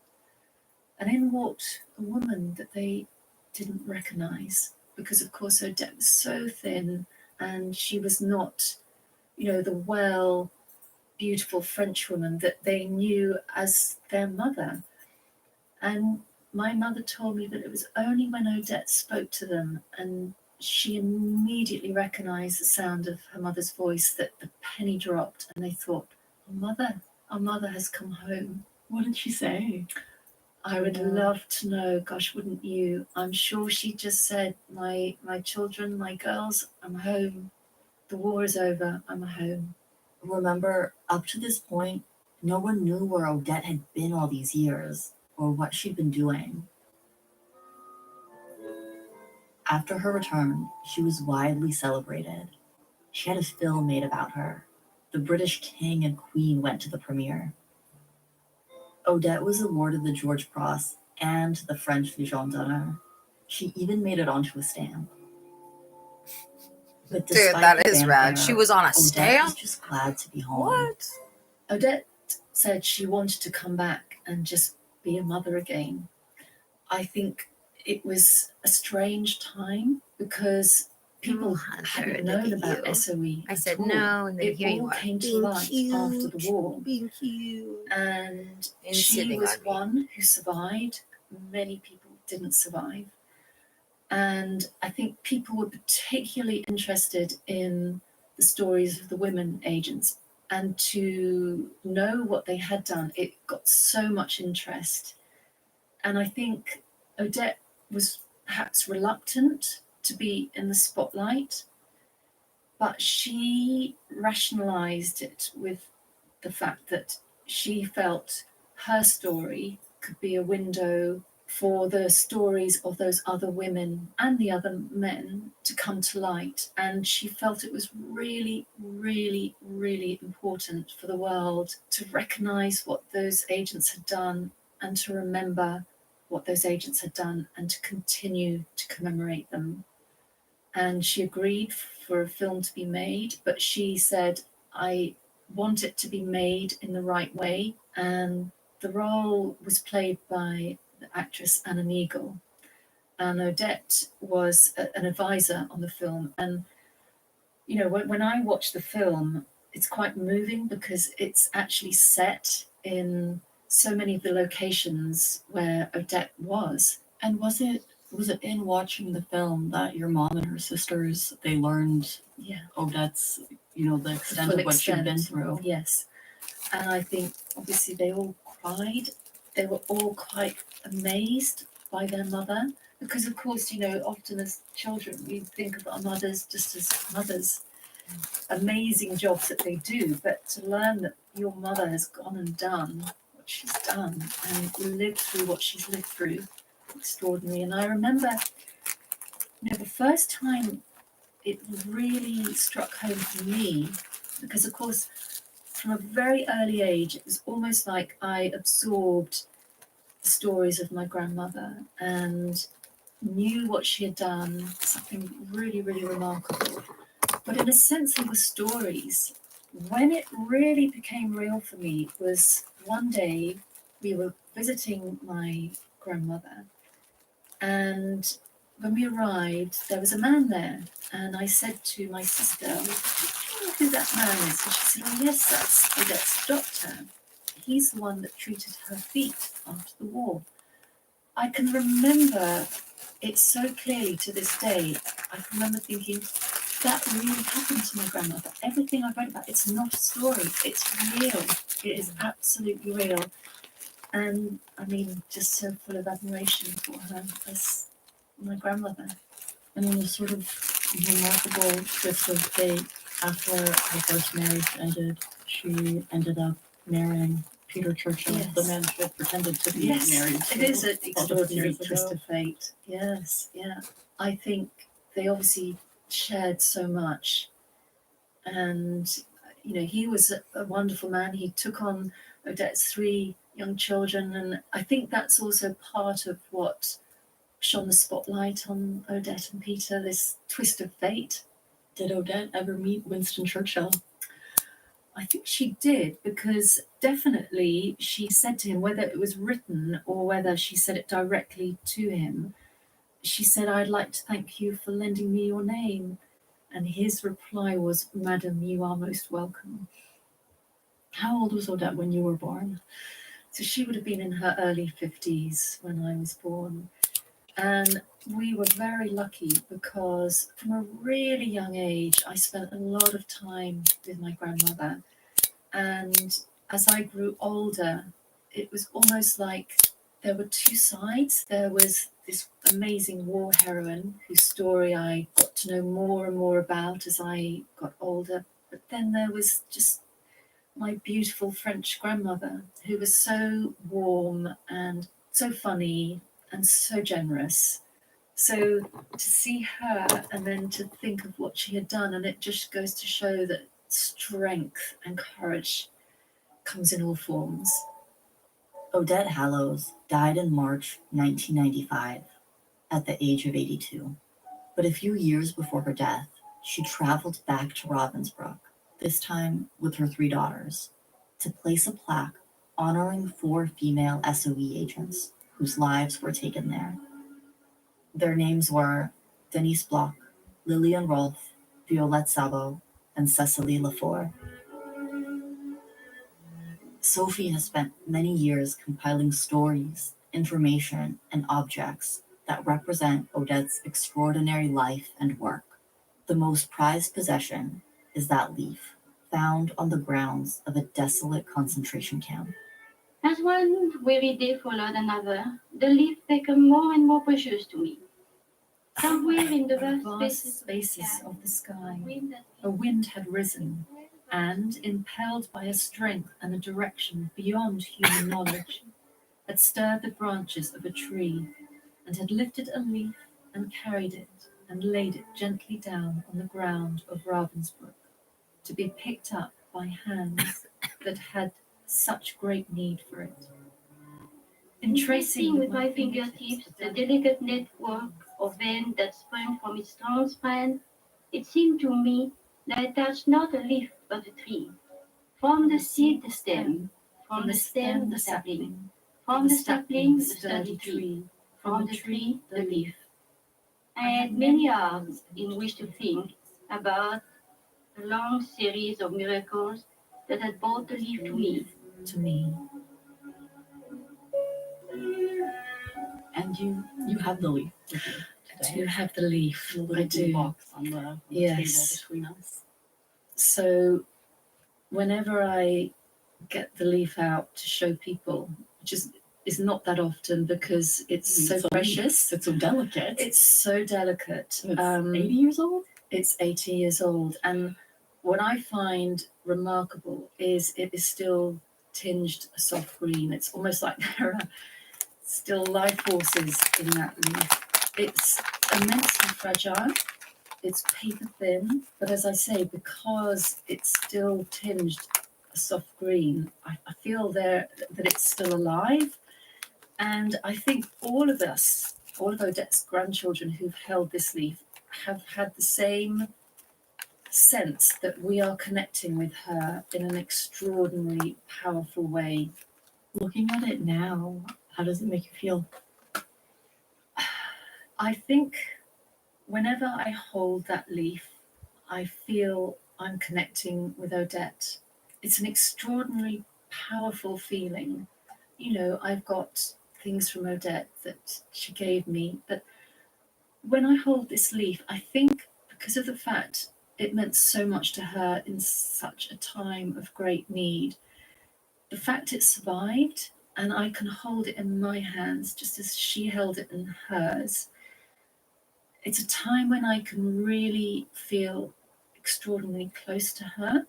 And in walked a woman that they didn't recognize, because of course Odette was so thin and she was not, the beautiful French woman that they knew as their mother. And my mother told me that it was only when Odette spoke to them and she immediately recognized the sound of her mother's voice that the penny dropped, and they thought, our mother has come home. What did she say? I would love to know, gosh, wouldn't you? I'm sure she just said, my children, my girls, I'm home. The war is over, I'm home. Remember, up to this point, no one knew where Odette had been all these years or what she'd been doing. After her return, she was widely celebrated. She had a film made about her. The British King and Queen went to the premiere. Odette was awarded the George Cross and the French Légion d'honneur. She even made it onto a stamp. But Dude, that is rad. fanfare, She was on a Odette stamp? was just glad to be home. What? Odette said she wanted to come back and just be a mother again. I think it was a strange time because people hadn't known about SOE. I said at all. no, and then it here you all are. came to Being light after the cute, war. being cute. And And she sitting was on me. one who survived. Many people didn't survive. And I think people were particularly interested in the stories of the women agents. And to know what they had done, it got so much interest. And I think Odette was perhaps reluctant to be in the spotlight, but she rationalized it with the fact that she felt her story could be a window for the stories of those other women and the other men to come to light. And she felt it was really, really, really important for the world to recognize what those agents had done and to remember what those agents had done and to continue to commemorate them. And she agreed for a film to be made, but she said, I want it to be made in the right way. And the role was played by the actress Anna Neagle. And Odette was an advisor on the film. And, when I watch the film, it's quite moving because it's actually set in so many of the locations where Odette was. And was it in watching the film that your mom and her sisters, they learned Odette's, the extent full of what she'd been extent, through? Yes. And I think obviously they all cried. They were all quite amazed by their mother because, of course, often as children we think of our mothers just as mothers, amazing jobs that they do, but to learn that your mother has gone and done what she's done and lived through what she's lived through, extraordinary. And I remember, the first time it really struck home for me, because of course, from a very early age, it was almost like I absorbed the stories of my grandmother and knew what she had done, something really, really remarkable. But in a sense, they were stories. When it really became real for me was one day we were visiting my grandmother, and when we arrived, there was a man there, and I said to my sister, "Do you know who that man is?" And she said, "Oh yes, that's Odette's doctor. He's the one that treated her feet after the war." I can remember it so clearly to this day. I can remember thinking, that really happened to my grandmother. Everything I've read about, it's not a story, it's real. It is absolutely real. And I mean, just so full of admiration for her as my grandmother. And in a sort of remarkable twist of fate, after her first marriage ended, she ended up marrying Peter Churchill, the man she had pretended to be married to. It is an extraordinary years twist ago. of fate. Yes, yeah. I think they obviously shared so much. And, he was a wonderful man. He took on Odette's 3 young children. And I think that's also part of what shone the spotlight on Odette and Peter, this twist of fate. Did Odette ever meet Winston Churchill? I think she did, because definitely she said to him, whether it was written or whether she said it directly to him, she said, "I'd like to thank you for lending me your name." And his reply was, "Madam, you are most welcome." How old was Odette when you were born? So she would have been in her early 50s when I was born. And we were very lucky because from a really young age, I spent a lot of time with my grandmother. And as I grew older, it was almost like there were 2 sides. There was this amazing war heroine whose story I got to know more and more about as I got older. But then there was just my beautiful French grandmother, who was so warm and so funny and so generous. So to see her and then to think of what she had done, and it just goes to show that strength and courage comes in all forms. Odette Hallows died in March 1995 at the age of 82. But a few years before her death, she traveled back to Ravensbrück, this time with her 3 daughters, to place a plaque honoring 4 female SOE agents whose lives were taken there. Their names were Denise Bloch, Lillian Rolfe, Violette Sabo, and Cecily Lafort. Sophie has spent many years compiling stories, information, and objects that represent Odette's extraordinary life and work. The most prized possession is that leaf, found on the grounds of a desolate concentration camp. As one weary day followed another, the leaf became more and more precious to me. Somewhere in the vast spaces of the sky, a wind had risen, and, impelled by a strength and a direction beyond human knowledge, had stirred the branches of a tree, and had lifted a leaf and carried it and laid it gently down on the ground of Ravensbrück, to be picked up by hands that had such great need for it. In tracing with my fingertips the delicate network of veins that sprang from its strong span, it seemed to me that I touched not a leaf but a tree. From the seed the stem, from the stem the sapling, from the sapling the sturdy tree, from the tree the leaf. I had many hours in which to think about the long series of miracles that had brought the leaf to me. And you have the leaf. I do have the leaf. I do. Box on the Yes. table between us. So whenever I get the leaf out to show people, which is not that often because it's so precious. It's so delicate. It's so delicate. It's 80 years old? It's 80 years old. And what I find remarkable is it is still tinged a soft green. It's almost like there are still life forces in that leaf. It's immensely fragile. It's paper thin, but as I say, because it's still tinged a soft green, I feel that it's still alive. And I think all of us, all of Odette's grandchildren who've held this leaf, have had the same sense that we are connecting with her in an extraordinarily powerful way. Looking at it now, how does it make you feel? I think whenever I hold that leaf, I feel I'm connecting with Odette. It's an extraordinarily powerful feeling. I've got things from Odette that she gave me, but when I hold this leaf, I think because of the fact it meant so much to her in such a time of great need, the fact it survived and I can hold it in my hands just as she held it in hers, it's a time when I can really feel extraordinarily close to her.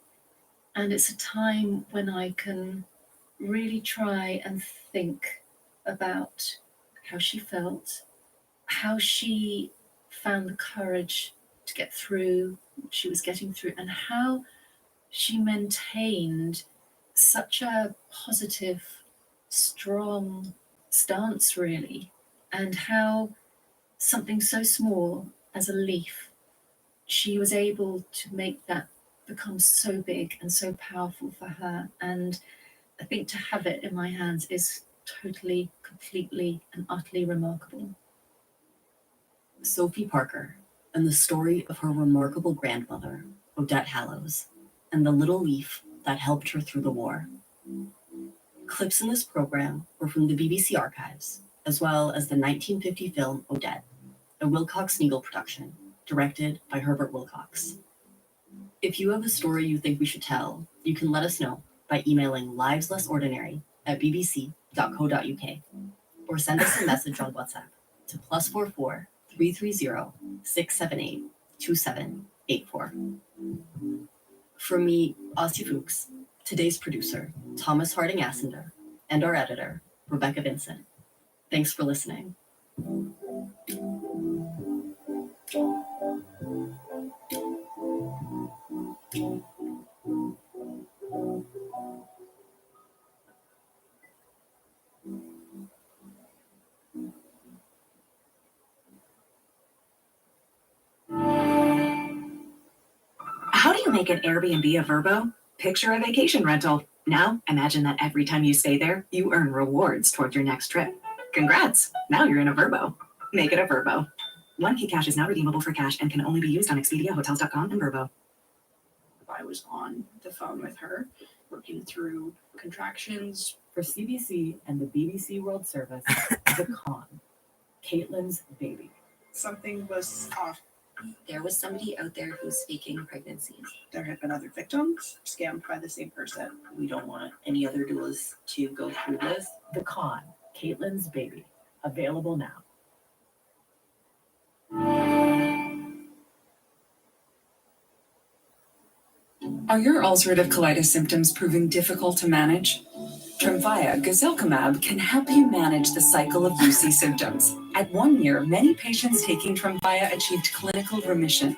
And it's a time when I can really try and think about how she felt, how she found the courage to get through what she was getting through, and how she maintained such a positive, strong stance, really, and how something so small as a leaf, she was able to make that become so big and so powerful for her. And I think to have it in my hands is totally, completely, and utterly remarkable. Sophie Parker, and the story of her remarkable grandmother, Odette Hallows, and the little leaf that helped her through the war. Clips in this program were from the BBC archives, as well as the 1950 film Odette, a Wilcox-Neagle production, directed by Herbert Wilcox. If you have a story you think we should tell, you can let us know by emailing liveslessordinary@bbc.co.uk or send us a message on WhatsApp to +44 330 678 2784. From me, Ozzy Fuchs, today's producer, Thomas Harding Assender, and our editor, Rebecca Vincent. Thanks for listening. How do you make an Airbnb a Verbo? Picture a vacation rental. Now, imagine that every time you stay there, you earn rewards toward your next trip. Congrats! Now you're in a Verbo. Make it a Verbo. 1K cash is now redeemable for cash and can only be used on Expedia, Hotels.com, and Verbo. I was on the phone with her, working through contractions. For CBC and the BBC World Service, The Con, Caitlin's baby. Something was off. There was somebody out there who's faking pregnancies. There had been other victims scammed by the same person. We don't want any other doulas to go through this. The Con, Caitlin's baby. Available now. Are your ulcerative colitis symptoms proving difficult to manage? Tremfya gazelkamab can help you manage the cycle of UC symptoms. At 1 year, many patients taking Tremfya achieved clinical remission.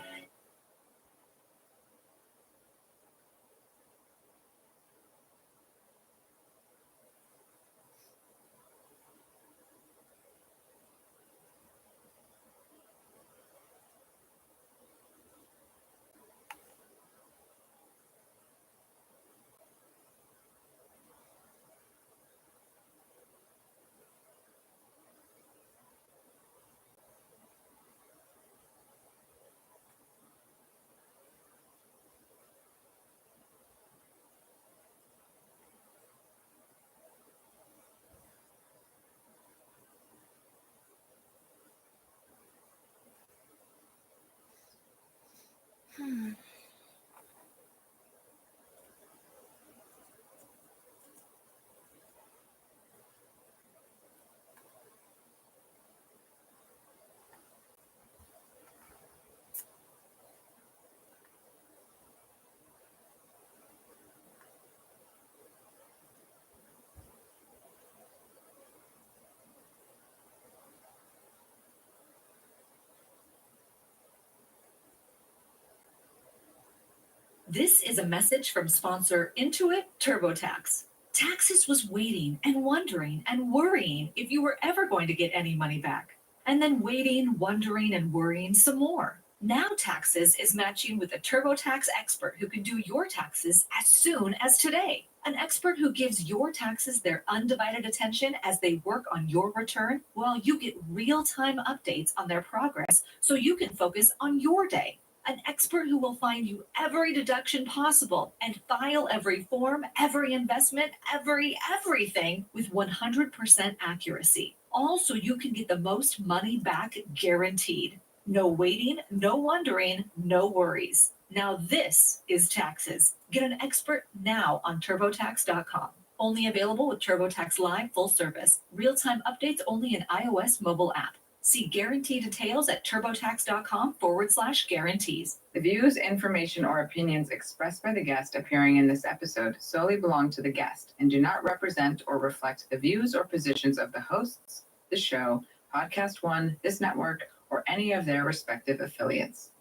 This is a message from sponsor Intuit TurboTax. Taxes was waiting and wondering and worrying if you were ever going to get any money back. And then waiting, wondering, and worrying some more. Now Taxes is matching with a TurboTax expert who can do your taxes as soon as today. An expert who gives your taxes their undivided attention as they work on your return while you get real-time updates on their progress so you can focus on your day. An expert who will find you every deduction possible and file every form, every investment, everything with 100% accuracy. All so you can get the most money back guaranteed. No waiting, no wondering, no worries. Now this is Taxes. Get an expert now on TurboTax.com. Only available with TurboTax Live full service. Real-time updates only in iOS mobile app. See guarantee details at turbotax.com/guarantees. The views, information, or opinions expressed by the guest appearing in this episode solely belong to the guest and do not represent or reflect the views or positions of the hosts, the show, Podcast One, this network, or any of their respective affiliates.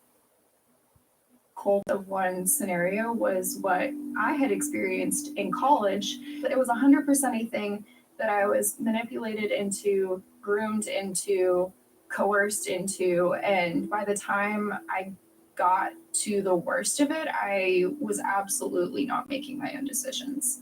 cult of one scenario was what I had experienced in college, but it was 100% a thing that I was manipulated into, groomed into, coerced into, and by the time I got to the worst of it, I was absolutely not making my own decisions.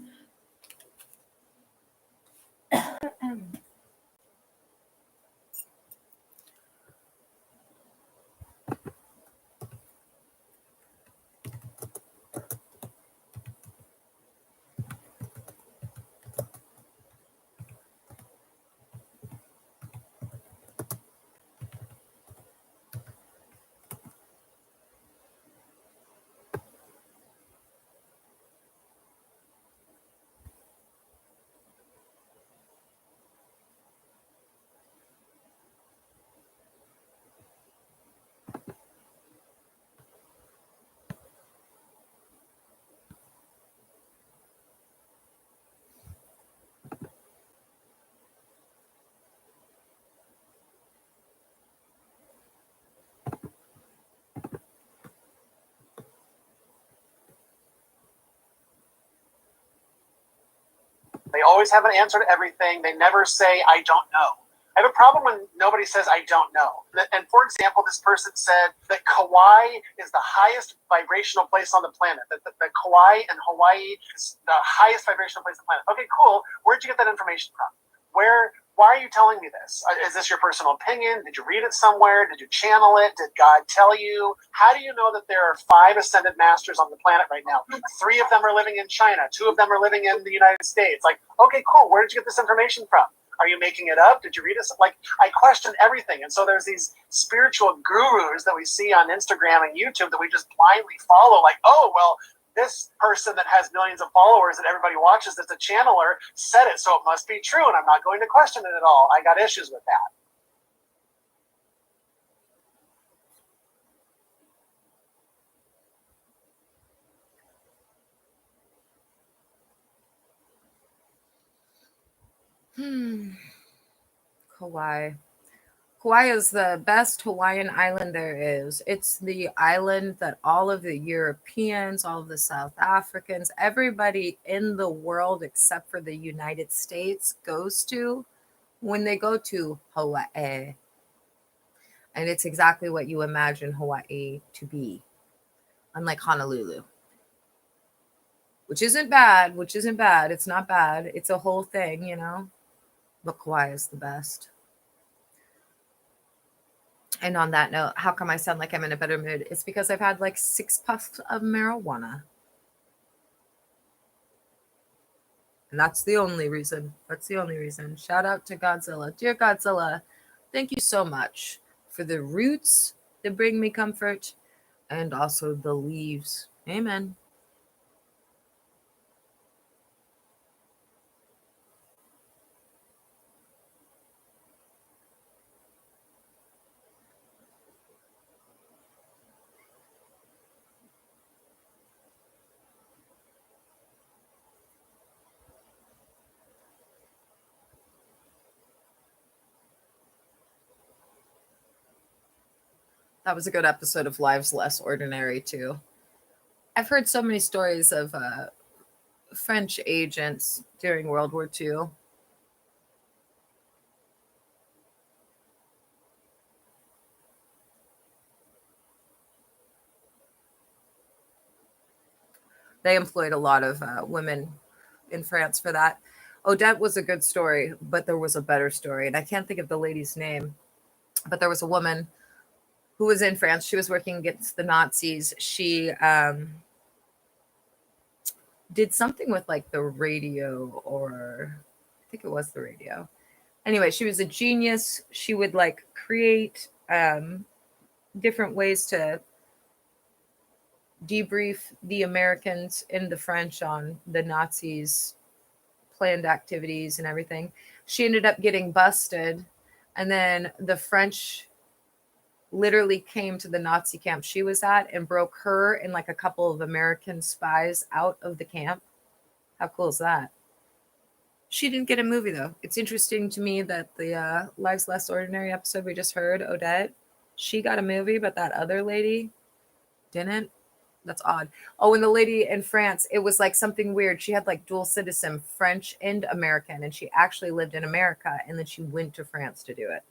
They always have an answer to everything. They never say, I don't know. I have a problem when nobody says, I don't know. And for example, this person said that Kauai is the highest vibrational place on the planet. That Kauai and Hawaii is the highest vibrational place on the planet. Okay, cool. Where'd you get that information from? Why are you telling me this? Is this your personal opinion? Did you read it somewhere? Did you channel it? Did God tell you? How do you know that there are 5 ascended masters on the planet right now? 3 of them are living in China. 2 of them are living in the United States. Like, okay, cool. Where did you get this information from? Are you making it up? Did you read it? Like, I question everything. And so there's these spiritual gurus that we see on Instagram and YouTube that we just blindly follow. Like, oh, well, this person that has millions of followers that everybody watches that's a channeler said it, so it must be true, and I'm not going to question it at all. I got issues with that. Kauai. Kauai is the best Hawaiian island there is. It's the island that all of the Europeans, all of the South Africans, everybody in the world except for the United States goes to when they go to Hawaii. And it's exactly what you imagine Hawaii to be, unlike Honolulu. Which isn't bad. It's not bad. It's a whole thing, you know. But Kauai is the best. And on that note, how come I sound like I'm in a better mood? It's because I've had like 6 puffs of marijuana. And that's the only reason. Shout out to Godzilla. Dear Godzilla, thank you so much for the roots that bring me comfort and also the leaves. Amen. That was a good episode of Lives Less Ordinary, too. I've heard so many stories of French agents during World War II. They employed a lot of women in France for that. Odette was a good story, but there was a better story. And I can't think of the lady's name, but there was a woman who was in France. She was working against the Nazis. She did something with like the radio, or I think it was the radio. Anyway, she was a genius. She would like create different ways to debrief the Americans and the French on the Nazis' planned activities and everything. She ended up getting busted, and then the French literally came to the Nazi camp she was at and broke her and like a couple of American spies out of the camp. How cool is that? She didn't get a movie, though. It's interesting to me that the Lives Less Ordinary episode we just heard, Odette, she got a movie, but that other lady didn't. That's odd. Oh, and the lady in France, it was like something weird. She had like dual citizen, French and American, and she actually lived in America, and then she went to France to do it.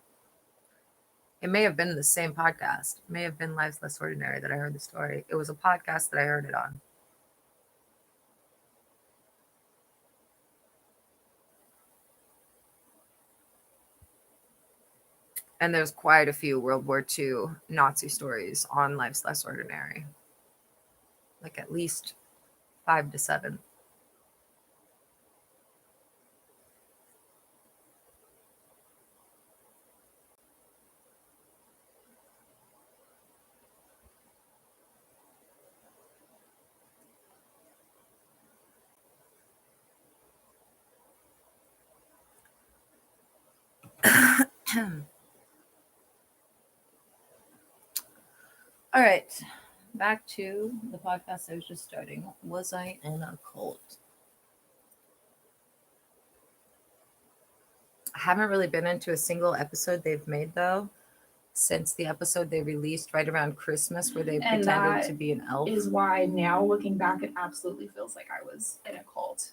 It may have been the same podcast. It may have been Lives Less Ordinary that I heard the story. It was a podcast that I heard it on. And there's quite a few World War II Nazi stories on Lives Less Ordinary. Like at least 5 to 7. All right, back to the podcast I was just starting. Was I in a cult? I haven't really been into a single episode they've made, though, since the episode they released right around Christmas where they And pretended to be an elf. Is why now looking back, it absolutely feels like I was in a cult.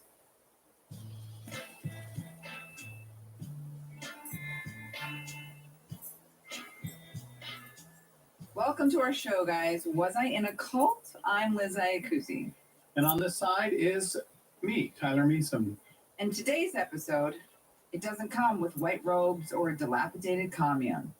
Welcome to our show, guys. Was I in a cult? I'm Liz Iacuzzi. And on this side is me, Tyler Meeson. And today's episode, it doesn't come with white robes or a dilapidated commune.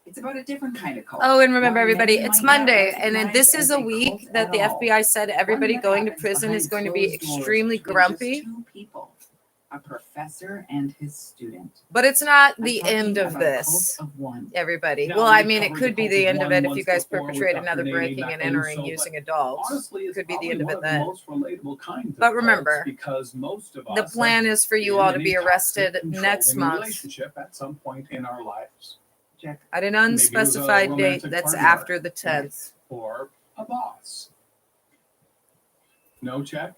It's about a different kind of cult. Oh, and remember, One everybody, many it's might not Monday, and then recognize this is as a cult week that at the all. FBI said everybody One that going to happens prison is behind going to be closed doors extremely between grumpy. just two people, a professor and his student. But it's not I'm the talking end of about a this, cult of one. everybody. Now, Well, I we've mean, it covered could the be cult the of end of one it if once you guys before with perpetrate Dr. another Nene breaking and entering Macaluso, using but a doll. honestly, it's Could be the probably end of one it of the then. most relatable kinds of But remember, cults because most of the us plan have is for you been all in to a be toxic, arrested next controlling month relationship at some point in our lives. Check. at an Maybe it was a unspecified date romantic that's partner. after the 10th. Or a boss. No check?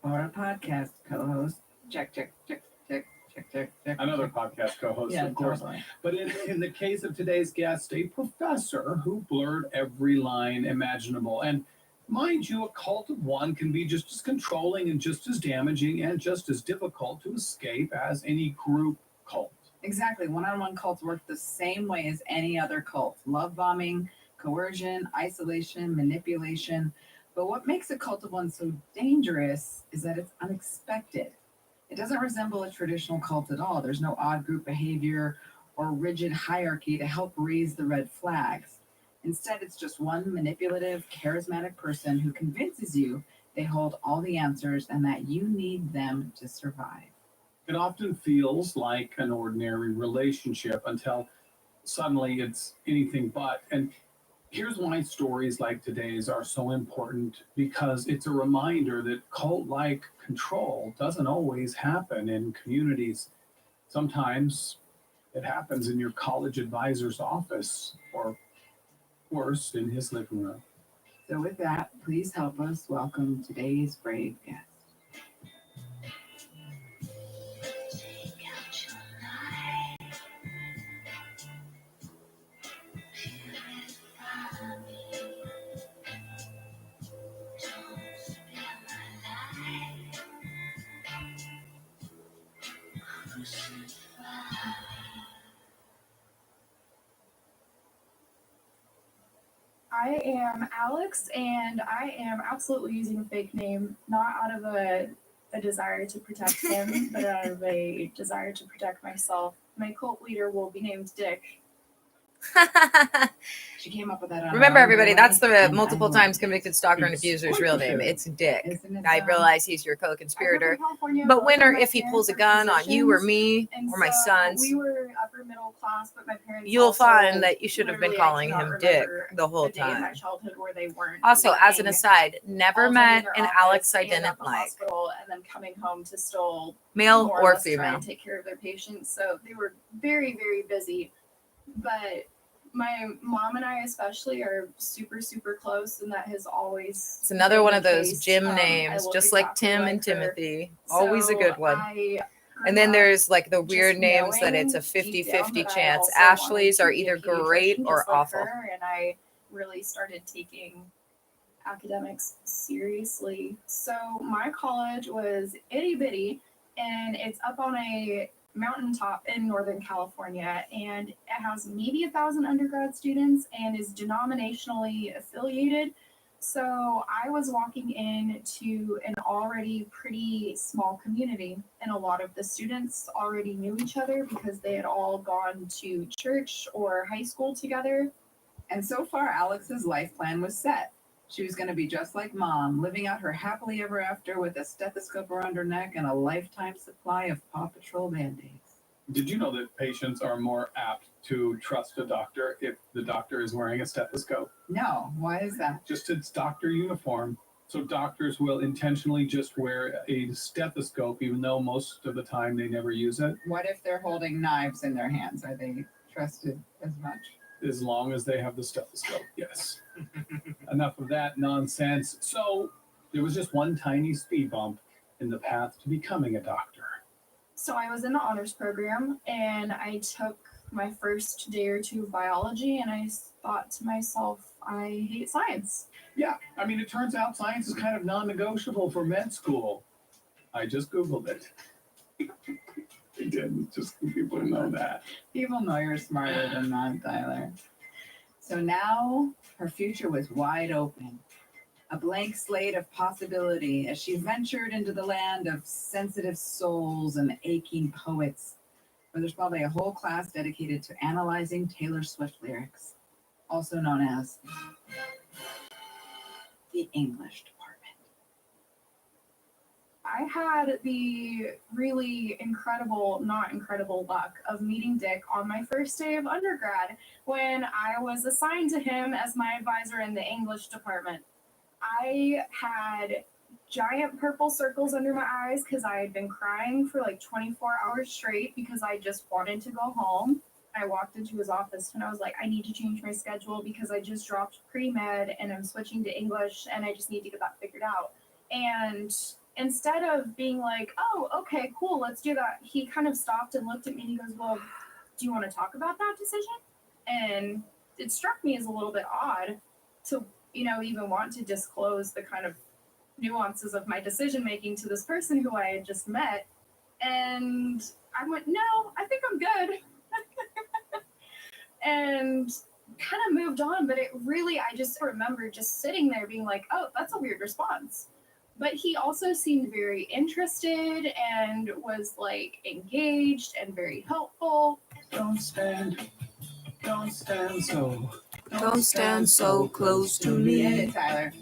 Or a podcast co-host. Check, check, check, check, check, check, check. Another podcast co-host, Yeah, of course. totally. But in the case of today's guest, a professor who blurred every line imaginable. And mind you, a cult of one can be just as controlling and just as damaging and just as difficult to escape as any group cult. Exactly. One-on-one cults work the same way as any other cult. Love bombing, coercion, isolation, manipulation. But what makes a cult of one so dangerous is that it's unexpected. It doesn't resemble a traditional cult at all. There's no odd group behavior or rigid hierarchy to help raise the red flags. Instead, it's just one manipulative, charismatic person who convinces you they hold all the answers and that you need them to survive. It often feels like an ordinary relationship until suddenly it's anything but. And here's why stories like today's are so important, because it's a reminder that cult-like control doesn't always happen in communities. Sometimes it happens in your college advisor's office, or worse, in his living room. So with that, please help us welcome today's brave guest. I am Alex, and I am absolutely using a fake name, not out of a desire to protect him, but out of a desire to protect myself. My cult leader will be named Dick. She came up with that on her Remember, own, everybody, by the way, that's the and multiple I love times it. convicted stalker and It's abuser's quite real the name. shame. It's Dick. Isn't it, I though? realize he's your I grew up co-conspirator. in California. But Both when of or my if he parents pulls a are gun on you or physicians, me and or my so sons, we were upper middle class, but my parents you'll also find that you should have been literally, I calling cannot him Dick remember the whole a day in my time. childhood where they weren't Also, as an working aside, never all day met in their an office Alex I and at didn't the like, hospital, and then coming home to still male more or or less try female. and take care of their patients. So they were very, very busy. But my mom and I especially are super, super close, and that has always It's another been one the of those case. gym I names, look just like exactly Tim like and her. Timothy. Always a So good one. I And grew then up there's like the just weird names that knowing it's a deep down 50-50 that I chance. also wanted Ashley's to are be a either great pediatrician or just like awful. her, and I really started taking academics seriously. So my college was itty bitty, and it's up on a mountaintop in Northern California, and it has maybe 1,000 undergrad students and is denominationally affiliated. So I was walking into an already pretty small community, and a lot of the students already knew each other because they had all gone to church or high school together. And so far, Alex's life plan was set. She was going to be just like Mom, living out her happily ever after with a stethoscope around her neck and a lifetime supply of Paw Patrol Band-Aids. Did you know that patients are more apt to trust a doctor if the doctor is wearing a stethoscope? No, why is that? Just its doctor uniform. So doctors will intentionally just wear a stethoscope, even though most of the time they never use it. What if they're holding knives in their hands? Are they trusted as much? As long as they have the stethoscope, yes. Enough of that nonsense. So there was just one tiny speed bump in the path to becoming a doctor. So I was in the honors program, and I took my first day or two of biology, and I thought to myself, I hate science. Yeah, I mean, it turns out science is kind of non-negotiable for med school. I just Googled it. I didn't, just so people know that. People know you're smarter than that, Tyler. So now her future was wide open. A blank slate of possibility as she ventured into the land of sensitive souls and aching poets, where there's probably a whole class dedicated to analyzing Taylor Swift lyrics, also known as the English department. I had the really not incredible luck of meeting Dick on my first day of undergrad when I was assigned to him as my advisor in the English department. I had giant purple circles under my eyes because I had been crying for like 24 hours straight because I just wanted to go home. I walked into his office and I was like, I need to change my schedule because I just dropped pre-med and I'm switching to English and I just need to get that figured out. And instead of being like, oh, okay, cool, let's do that, he kind of stopped and looked at me and he goes, well, do you want to talk about that decision? And it struck me as a little bit odd to, even want to disclose the kind of nuances of my decision making to this person who I had just met. And I went, no, I think I'm good. And kind of moved on, but I just remember just sitting there being like, oh, that's a weird response. But he also seemed very interested and was like engaged and very helpful. Don't stand so close to Get me. it, Tyler.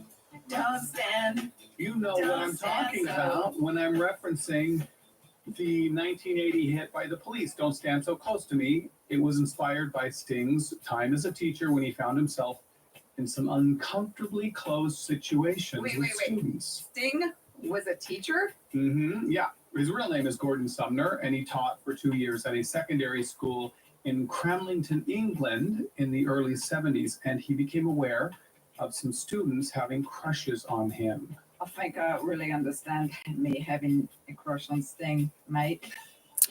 Don't stand. You know what I'm talking about when I'm referencing the 1980 hit by The Police, Don't Stand So Close to Me. It was inspired by Sting's time as a teacher when he found himself in some uncomfortably close situations with students. Sting was a teacher? Yeah. His real name is Gordon Sumner, and he taught for 2 years at a secondary school in Cramlington, England in the early 70s, and he became aware of some students having crushes on him. I think I really understand me having a crush on Sting, mate.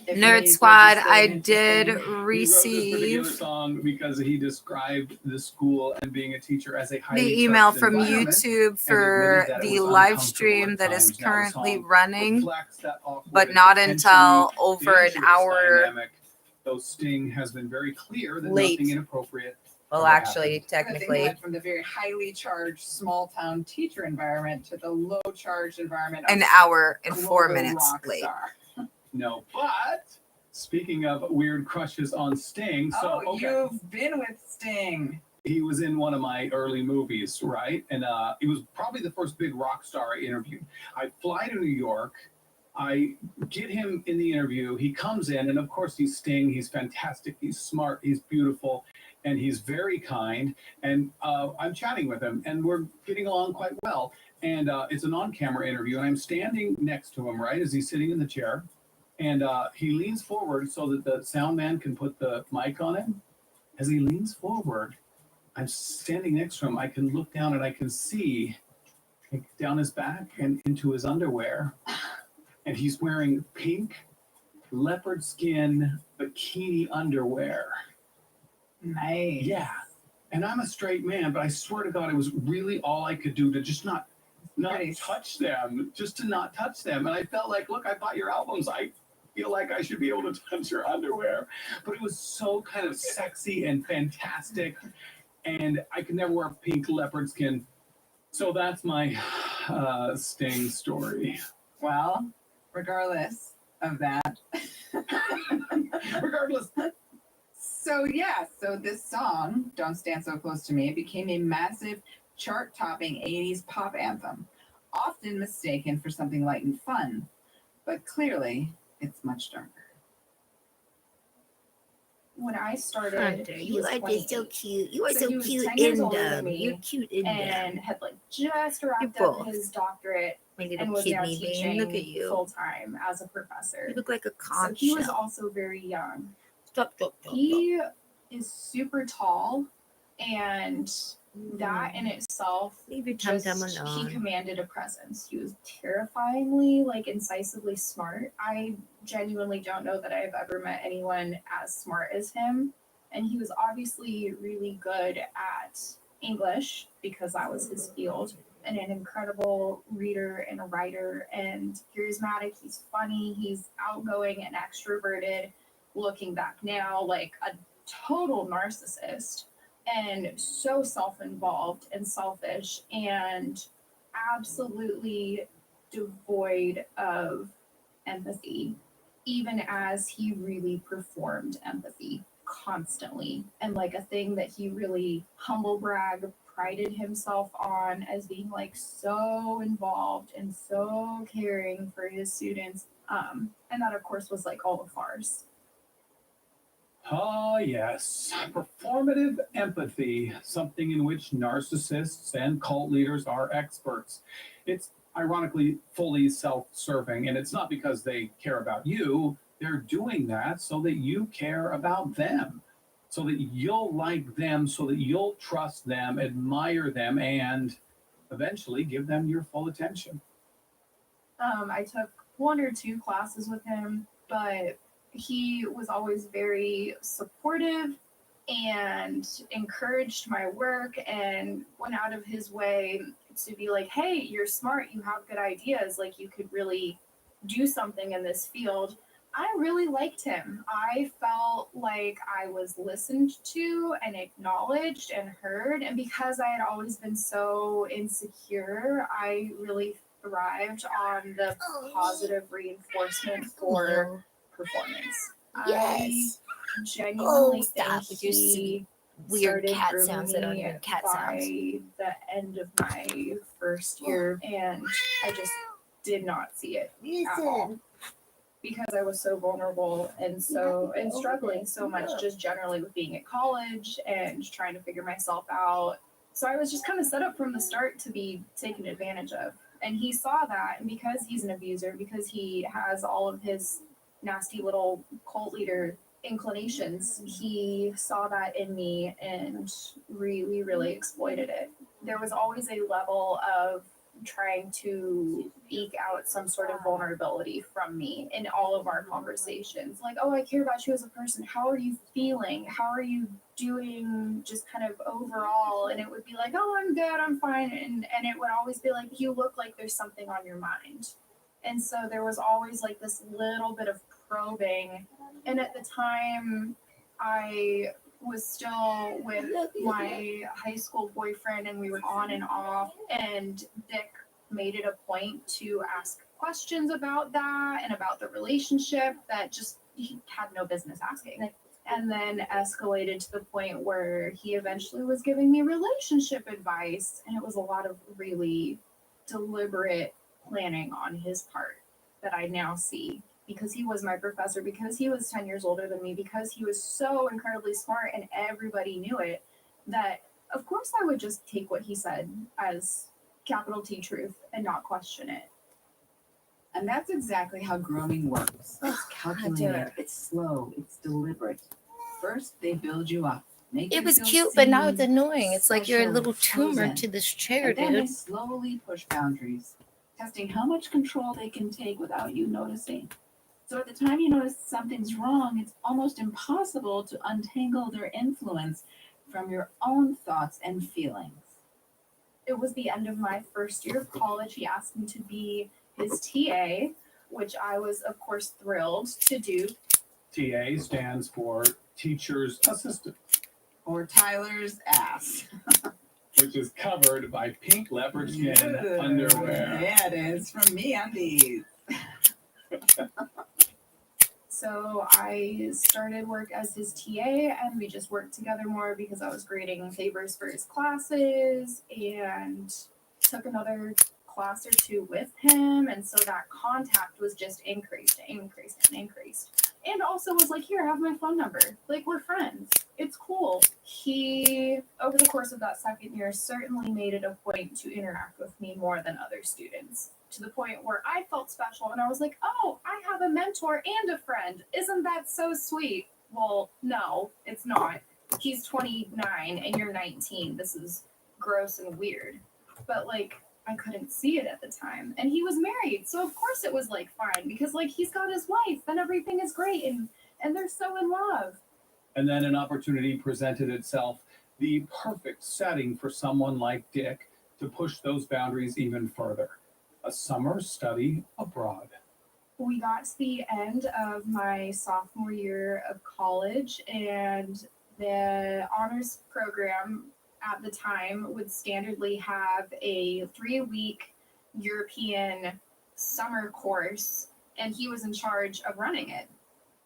Nerd Squad, I did He wrote this receive particular song because he described the school and being a teacher as a highly the email tough from environment, YouTube and for admitted that it the was live uncomfortable stream at that is times. Now, the currently song running, reflects that awkward but and not potentially until over an dangerous hour dynamic, though Sting has been very clear that late. nothing inappropriate. Well, ever actually, happened. technically, Went from the very highly charged small town teacher environment to the low charged environment of an hour and 4 global minutes rock late. star. No, but speaking of weird crushes on Sting, You've been with Sting. he was in one of my early movies, right? And he was probably the first big rock star I interviewed. I fly to New York. I get him in the interview. He comes in, and of course, he's Sting. He's fantastic. He's smart. He's beautiful. And he's very kind. And I'm chatting with him, and we're getting along quite well. And it's an on-camera interview, and I'm standing next to him, right, as he's sitting in the chair. And he leans forward so that the sound man can put the mic on him. As he leans forward, I'm standing next to him. I can look down and I can see down his back and into his underwear. And he's wearing pink leopard skin bikini underwear. Nice. Yeah. And I'm a straight man, but I swear to God, it was really all I could do to just not touch them, just to not touch them. And I felt like, look, I bought your albums. I feel like I should be able to touch your underwear. But it was so kind of sexy and fantastic. And I could never wear pink leopard skin. So that's my Sting story. Well, regardless of that. Regardless. So this song, Don't Stand So Close to Me, became a massive chart-topping 80s pop anthem, often mistaken for something light and fun, but clearly it's much darker. When I started, Hunter, he you was are 28. just so cute. You are so he was cute 10 years in older than them. me You're cute in and them. had like just wrapped You're up both. his doctorate My little and was now kidney vein. teaching Look at you. full time as a professor. You look like a So conch he was shell. also very young. Stop. He is super tall, and that in itself, Leave your tum-tum he alone. commanded a presence. He was terrifyingly, incisively smart. I genuinely don't know that I've ever met anyone as smart as him. And he was obviously really good at English because that was his field, and an incredible reader and a writer and charismatic. He's funny, he's outgoing and extroverted. Looking back now, like a total narcissist and so self-involved and selfish and absolutely devoid of empathy, even as he really performed empathy constantly, and like a thing that he really humble brag prided himself on as being like so involved and so caring for his students, and that of course was like all a farce. Ah, yes. Performative empathy, something in which narcissists and cult leaders are experts. It's ironically fully self-serving, and it's not because they care about you. They're doing that so that you care about them, so that you'll like them, so that you'll trust them, admire them, and eventually give them your full attention. I took 1 or 2 classes with him, but he was always very supportive and encouraged my work and went out of his way to be like, hey, you're smart, you have good ideas, like you could really do something in this field. I really liked him. I felt like I was listened to and acknowledged and heard. And because I had always been so insecure, I really thrived on the positive reinforcement for performance. Yes. I genuinely stop think with your he weird started cat grooming sounds that aren't me even cat by sounds. the end of my first year, and I just did not see it at all. Because I was so vulnerable and struggling so much just generally with being at college and trying to figure myself out. So I was just kind of set up from the start to be taken advantage of. And he saw that, and because he's an abuser, because he has all of his nasty little cult leader inclinations, he saw that in me and really, really exploited it. There was always a level of trying to eke out some sort of vulnerability from me in all of our conversations. Like, oh, I care about you as a person. How are you feeling? How are you doing just kind of overall? And it would be like, oh, I'm good, I'm fine. And it would always be like, you look like there's something on your mind. And so there was always like this little bit of probing. And at the time, I was still with my high school boyfriend, and we were on and off, and Dick made it a point to ask questions about that and about the relationship that just he had no business asking, and then escalated to the point where he eventually was giving me relationship advice, and it was a lot of really deliberate planning on his part that I now see. Because he was my professor, because he was 10 years older than me, because he was so incredibly smart and everybody knew it, that of course I would just take what he said as capital T truth and not question it. And that's exactly how grooming works. It's calculated, it's slow, it's deliberate. First, they build you up. It was cute, but now it's annoying. It's like you're a little tumor to this chair, and then they dude. slowly push boundaries, testing how much control they can take without you noticing. So at the time you notice something's wrong, it's almost impossible to untangle their influence from your own thoughts and feelings. It was the end of my first year of college. He asked me to be his TA, which I was, of course, thrilled to do. TA stands for Teacher's Assistant. Or Tyler's ass. Which is covered by pink leopard skin underwear. Yeah, it is. From MeUndies. So I started work as his TA, and we just worked together more because I was grading papers for his classes and took another class or two with him. And so that contact was just increased. And also was like, here, have my phone number. Like, we're friends. It's cool. He, over the course of that second year, certainly made it a point to interact with me more than other students, to the point where I felt special and I was like, oh, I have a mentor and a friend. Isn't that so sweet? Well, no, it's not. He's 29 and you're 19. This is gross and weird. But like, I couldn't see it at the time. And he was married. So of course it was like fine because like he's got his wife and everything is great and they're so in love. And then an opportunity presented itself, the perfect setting for someone like Dick to push those boundaries even further. A summer study abroad. We got to the end of my sophomore year of college, and the honors program at the time would standardly have a 3-week European summer course, and he was in charge of running it.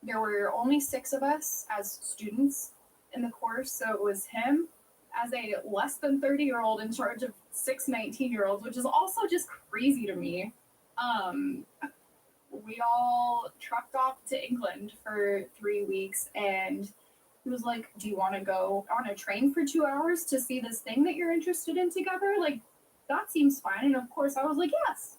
There were only 6 of us as students in the course, so it was him as a less than 30-year-old in charge of 6 19-year-olds, which is also just crazy to me. We all trucked off to England for 3 weeks, and he was like, do you want to go on a train for 2 hours to see this thing that you're interested in together? Like, that seems fine. And of course I was like, yes,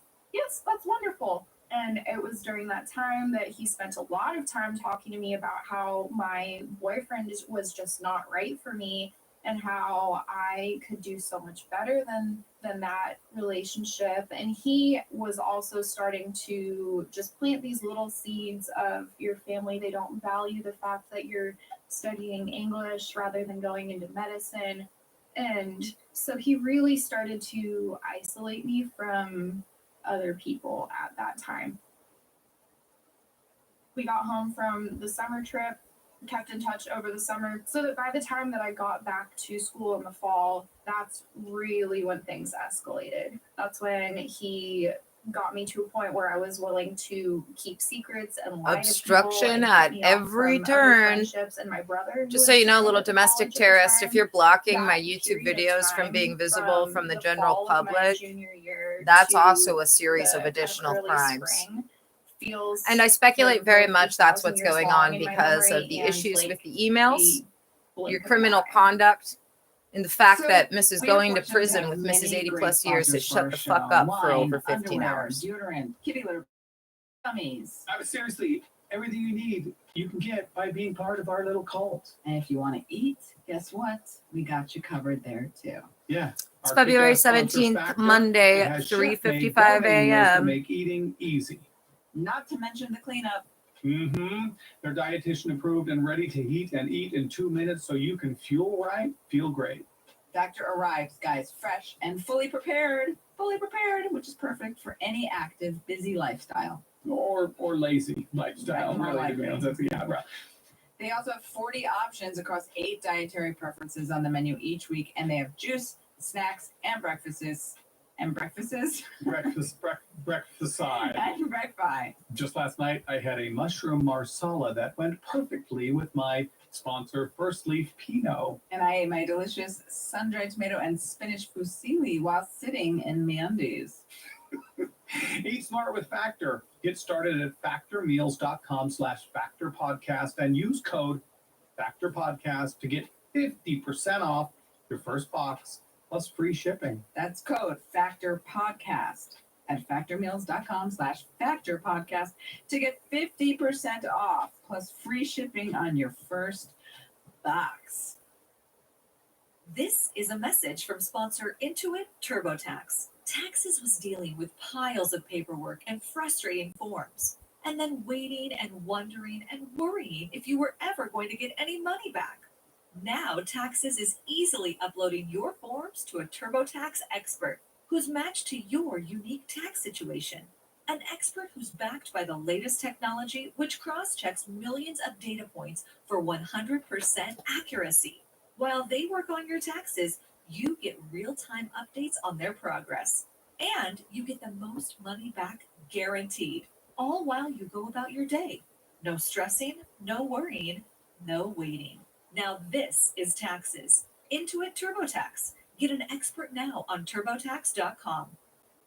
that's wonderful. And it was during that time that he spent a lot of time talking to me about how my boyfriend was just not right for me and how I could do so much better than that relationship. And he was also starting to just plant these little seeds of your family. They don't value the fact that you're studying English rather than going into medicine. And so he really started to isolate me from other people at that time. We got home from the summer trip, kept in touch over the summer, so that by the time that I got back to school in the fall, that's really when things escalated. That's when he got me to a point where I was willing to keep secrets and lie Obstruction to people at and keep me off every from other turn. friendships. And my brother, Just so you know, little domestic terrorist, if you're blocking my that YouTube period of videos from time being visible from the general fall of my public, junior year that's to also a series the of kind of additional early crimes. spring feels And I speculate like very both much that's 1,000 what's years going long on in my because memory of the and, issues like, with the emails, a blink your of an criminal eye. conduct, and the fact So, that Mrs. we are going to fortunate to prison have with many Mrs. 80 great plus years that sponsors for our shut the fuck show. up for Wine, over 15 underwear, hours. deodorant, kitty litter, gummies. Seriously, everything you need, you can get by being part of our little cult. And if you want to eat, guess what? We got you covered there too. Yeah. It's Our February kick-ass sponsor, 17th, Factor, Monday it at has chef-made 3:55 gourmet meals to a.m. make eating easy. Not to mention the cleanup. They're dietitian approved and ready to heat and eat in 2 minutes so you can fuel right, feel great. Factor arrives, guys, fresh and fully prepared, which is perfect for any active, busy lifestyle. Or lazy lifestyle, Right, more really. likely. Right. They also have 40 options across 8 dietary preferences on the menu each week, and they have juice, snacks, and breakfasts. Breakfast side. And breakfast. Just last night, I had a mushroom marsala that went perfectly with my sponsor, First Leaf Pinot. And I ate my delicious sun-dried tomato and spinach fusilli while sitting in MeUndies. Eat smart with Factor. Get started at factormeals.com/factorpodcast and use code factorpodcast to get 50% off your first box plus free shipping. That's code FACTORPODCAST at factormeals.com/factorpodcast to get 50% off plus free shipping on your first box. This is a message from sponsor Intuit TurboTax. Taxes was dealing with piles of paperwork and frustrating forms, and then waiting and wondering and worrying if you were ever going to get any money back. Now, Taxes is easily uploading your forms to a TurboTax expert who's matched to your unique tax situation. An expert who's backed by the latest technology, which cross-checks millions of data points for 100% accuracy. While they work on your taxes, you get real-time updates on their progress. And you get the most money back guaranteed, all while you go about your day. No stressing, no worrying, no waiting. Now this is Taxes. Intuit TurboTax. Get an expert now on TurboTax.com.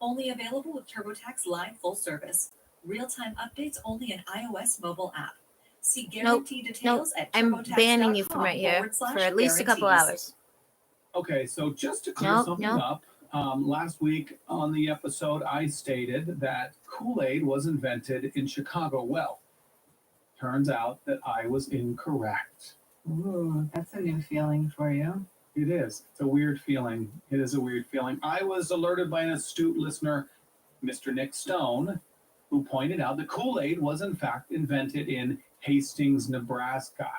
Only available with TurboTax Live full service. Real-time updates only in iOS mobile app. See guarantee details at I'm TurboTax.com banning you from right here for at least a couple guarantees. hours. Okay, so just to clear Nope, something nope. up, last week on the episode, I stated that Kool-Aid was invented in Chicago. Well, turns out that I was incorrect. Ooh, that's a new feeling for you. It is. It's a weird feeling. It is a weird feeling. I was alerted by an astute listener, Mr. Nick Stone, who pointed out that Kool-Aid was in fact invented in Hastings, Nebraska,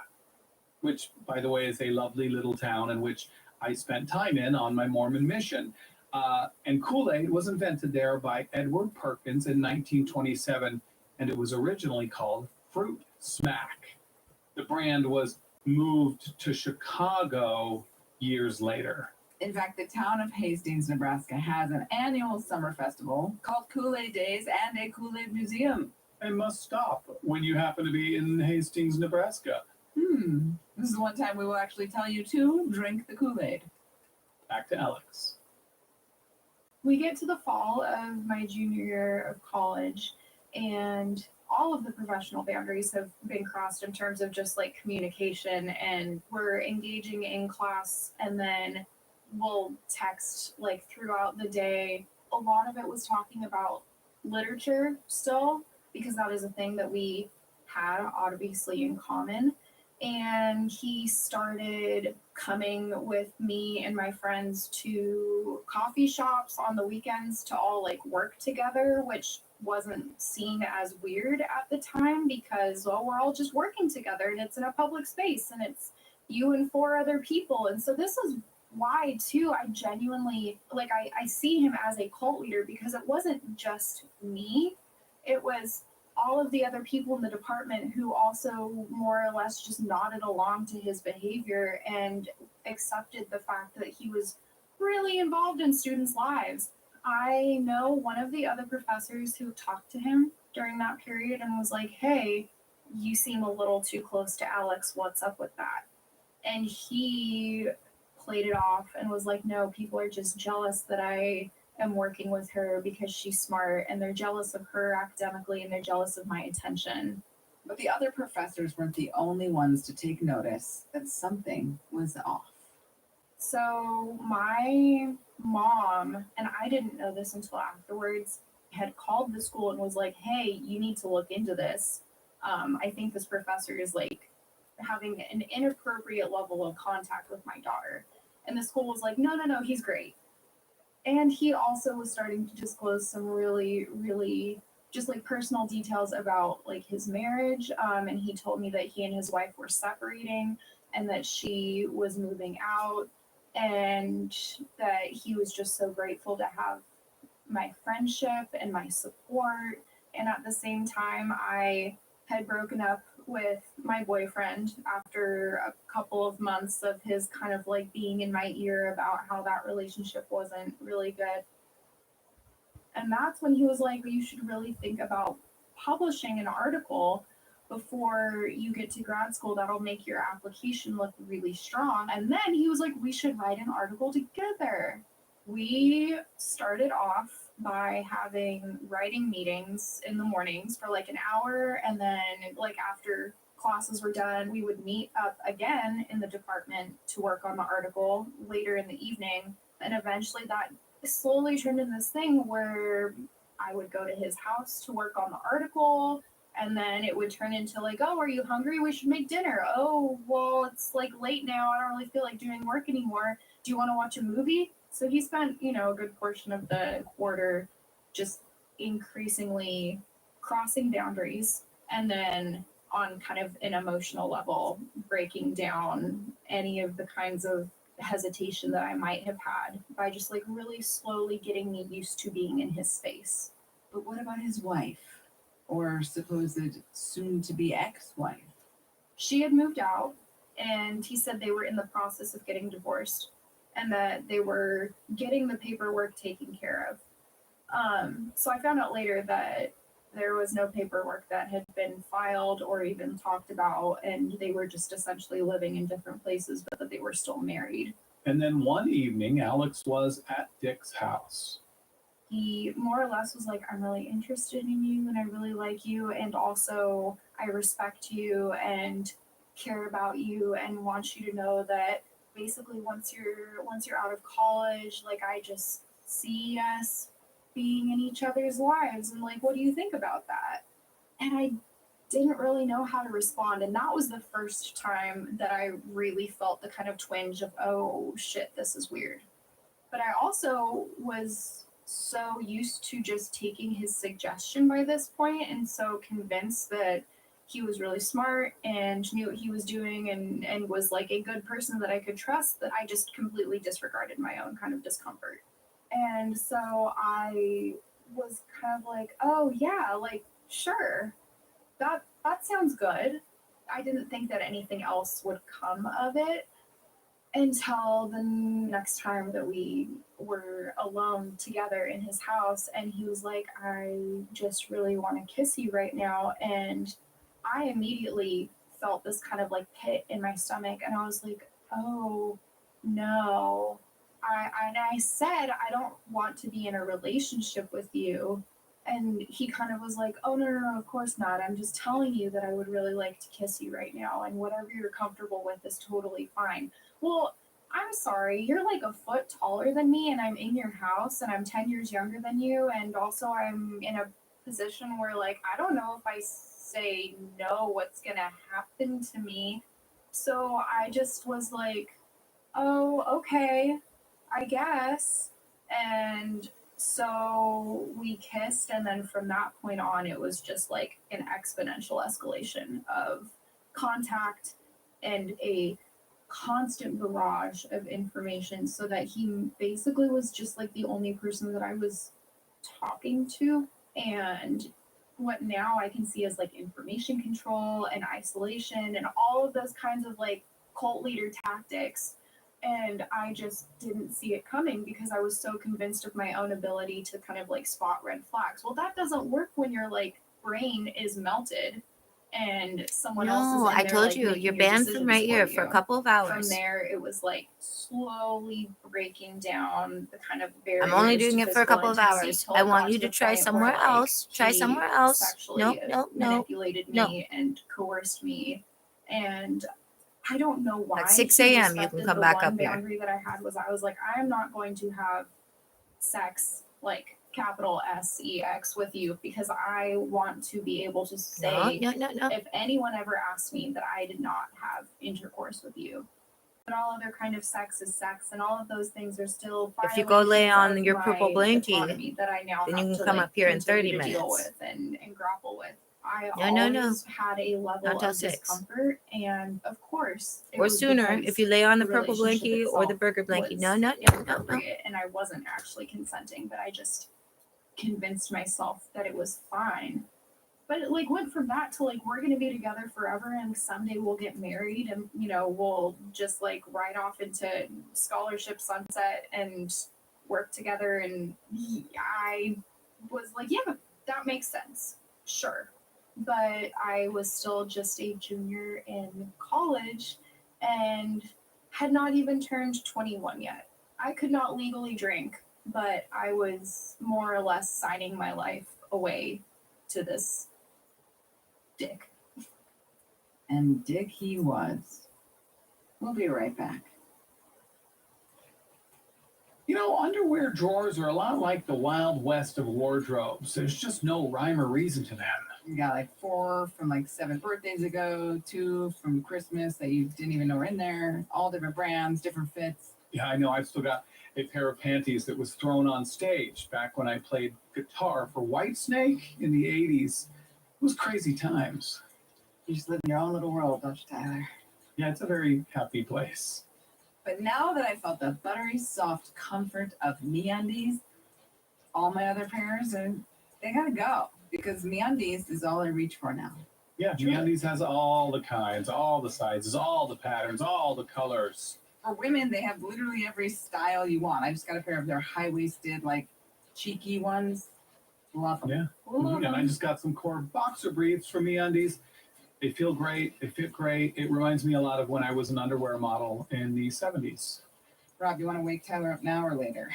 which, by the way, is a lovely little town in which I spent time in on my Mormon mission. And Kool-Aid was invented there by Edward Perkins in 1927, and it was originally called Fruit Smack. The brand was moved to Chicago years later. In fact, the town of Hastings, Nebraska has an annual summer festival called Kool-Aid Days and a Kool-Aid Museum. I must stop when you happen to be in Hastings, Nebraska. This is one time we will actually tell you to drink the Kool-Aid. Back to Alex. We get to the fall of my junior year of college, and all of the professional boundaries have been crossed in terms of just like communication, and we're engaging in class, and then we'll text like throughout the day. A lot of it was talking about literature still, because that is a thing that we had obviously in common. And he started coming with me and my friends to coffee shops on the weekends to all like work together, which wasn't seen as weird at the time because, well, we're all just working together and it's in a public space and it's you and 4 other people. And so this is why too I genuinely like I see him as a cult leader, because it wasn't just me, it was all of the other people in the department who also more or less just nodded along to his behavior and accepted the fact that he was really involved in students' lives. I know one of the other professors who talked to him during that period and was like, hey, you seem a little too close to Alex. What's up with that? And he played it off and was like, no, people are just jealous that I am working with her because she's smart, and they're jealous of her academically, and they're jealous of my attention. But the other professors weren't the only ones to take notice that something was off. So my mom, and I didn't know this until afterwards, had called the school and was like, hey, you need to look into this. I think this professor is like having an inappropriate level of contact with my daughter. And the school was like, no, he's great. And he also was starting to disclose some really, really just like personal details about like his marriage. And he told me that he and his wife were separating and that she was moving out, and that he was just so grateful to have my friendship and my support. And at the same time, I had broken up with my boyfriend after a couple of months of his kind of like being in my ear about how that relationship wasn't really good. And that's when he was like, you should really think about publishing an article before you get to grad school. That'll make your application look really strong. And then he was like, we should write an article together. We started off by having writing meetings in the mornings for like an hour, and then like after classes were done, we would meet up again in the department to work on the article later in the evening. And eventually that slowly turned into this thing where I would go to his house to work on the article, and then it would turn into like, oh, are you hungry? We should make dinner. Oh, well, it's like late now. I don't really feel like doing work anymore. Do you want to watch a movie? So he spent, a good portion of the quarter just increasingly crossing boundaries. And then on kind of an emotional level, breaking down any of the kinds of hesitation that I might have had by just like really slowly getting me used to being in his space. But what about his wife, or supposed soon-to-be ex-wife? She had moved out, and he said they were in the process of getting divorced and that they were getting the paperwork taken care of. So I found out later that there was no paperwork that had been filed or even talked about, and they were just essentially living in different places, but that they were still married. And then one evening, Alex was at Dick's house. He more or less was like, I'm really interested in you and I really like you, and also I respect you and care about you and want you to know that basically once you're out of college, like I just see us being in each other's lives, and like what do you think about that? And I didn't really know how to respond, and that was the first time that I really felt the kind of twinge of, oh shit, this is weird. But I also was so used to just taking his suggestion by this point, and so convinced that he was really smart and knew what he was doing and was like a good person that I could trust, that I just completely disregarded my own kind of discomfort. And so I was kind of like, oh yeah, like sure, that sounds good. I didn't think that anything else would come of it until the next time that we were alone together in his house, and he was like, I just really want to kiss you right now. And I immediately felt this kind of like pit in my stomach, and I was like, oh no. I said I don't want to be in a relationship with you. And he kind of was like, oh no, of course not. I'm just telling you that I would really like to kiss you right now, and whatever you're comfortable with is totally fine. Well, I'm sorry, you're like a foot taller than me, and I'm in your house, and I'm 10 years younger than you, and also I'm in a position where like I don't know if I say no what's gonna happen to me. So I just was like, oh, okay, I guess. And so we kissed, and then from that point on, it was just like an exponential escalation of contact and a constant barrage of information, so that he basically was just like the only person that I was talking to. And what now I can see as like information control and isolation and all of those kinds of like cult leader tactics. And I just didn't see it coming because I was so convinced of my own ability to kind of like spot red flags. Well, that doesn't work when your like brain is melted and someone else is No, in I there, told like, you, making you're your banned from decisions right here for for a you. couple of From hours. there, it was like slowly breaking down the kind of barriers. I'm only doing to it for a physical couple of intimacy hours. till I it want got you to to the try point somewhere where, like, else. Try he somewhere else. sexually No. manipulated me and coerced me. And I don't know why. At 6 he a.m. you respected can come the back one up here. boundary that I had was I was like, I am not going to have sex, like capital SEX, with you, because I want to be able to say No. if anyone ever asked me that I did not have intercourse with you. But all other kind of sex is sex, and all of those things are still If you go lay violations on of your my purple blankie, autonomy that I now then have you to can come like up here in 30 continue to deal minutes. with and grapple with. I No. always had a level Not till of 6. discomfort, and of course, it Or was sooner because if you lay on the the purple relationship blankie or the itself burger blankie. was No. inappropriate, and I wasn't actually consenting, but I just convinced myself that it was fine. But it like went from that to like we're gonna be together forever, and someday we'll get married, and we'll just like ride off into scholarship sunset and work together. And I was like, yeah, that makes sense, sure. But I was still just a junior in college and had not even turned 21 yet. I could not legally drink, but I was more or less signing my life away to this dick. And Dick he was. We'll be right back. Underwear drawers are a lot like the Wild West of wardrobes. There's just no rhyme or reason to them. You got like 4 from like 7 birthdays ago, 2 from Christmas that you didn't even know were in there, all different brands, different fits. Yeah, I know. I've still got a pair of panties that was thrown on stage back when I played guitar for Whitesnake in the 80s. It was crazy times. You just live in your own little world, don't you, Tyler? Yeah, it's a very happy place. But now that I felt the buttery soft comfort of MeUndies, all my other pairs they gotta go because MeUndies is all I reach for now. Yeah, MeUndies has all the kinds, all the sizes, all the patterns, all the colors. For women, they have literally every style you want. I just got a pair of their high-waisted, like, cheeky ones. Love them. Yeah. Love And I them. just got some core boxer briefs from MeUndies. They feel great. They fit great. It reminds me a lot of when I was an underwear model in the 70s. Rob, you want to wake Tyler up now or later?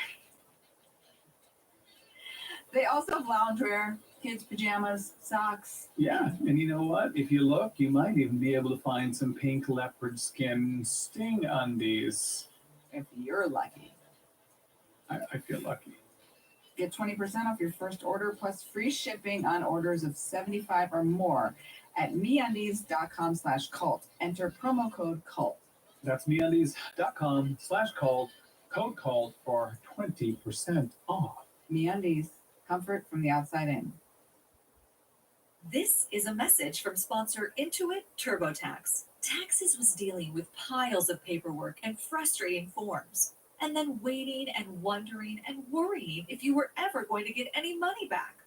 They also have loungewear, kids' pajamas, socks. Yeah, and you know what? If you look, you might even be able to find some pink leopard skin sting undies. If you're lucky. I feel lucky. Get 20% off your first order plus free shipping on orders of 75 or more at MeUndies.com/cult. Enter promo code CULT. That's MeUndies.com/cult. Code CULT for 20% off. MeUndies, comfort from the outside in. This is a message from sponsor Intuit TurboTax. Taxes was dealing with piles of paperwork and frustrating forms, and then waiting and wondering and worrying if you were ever going to get any money back.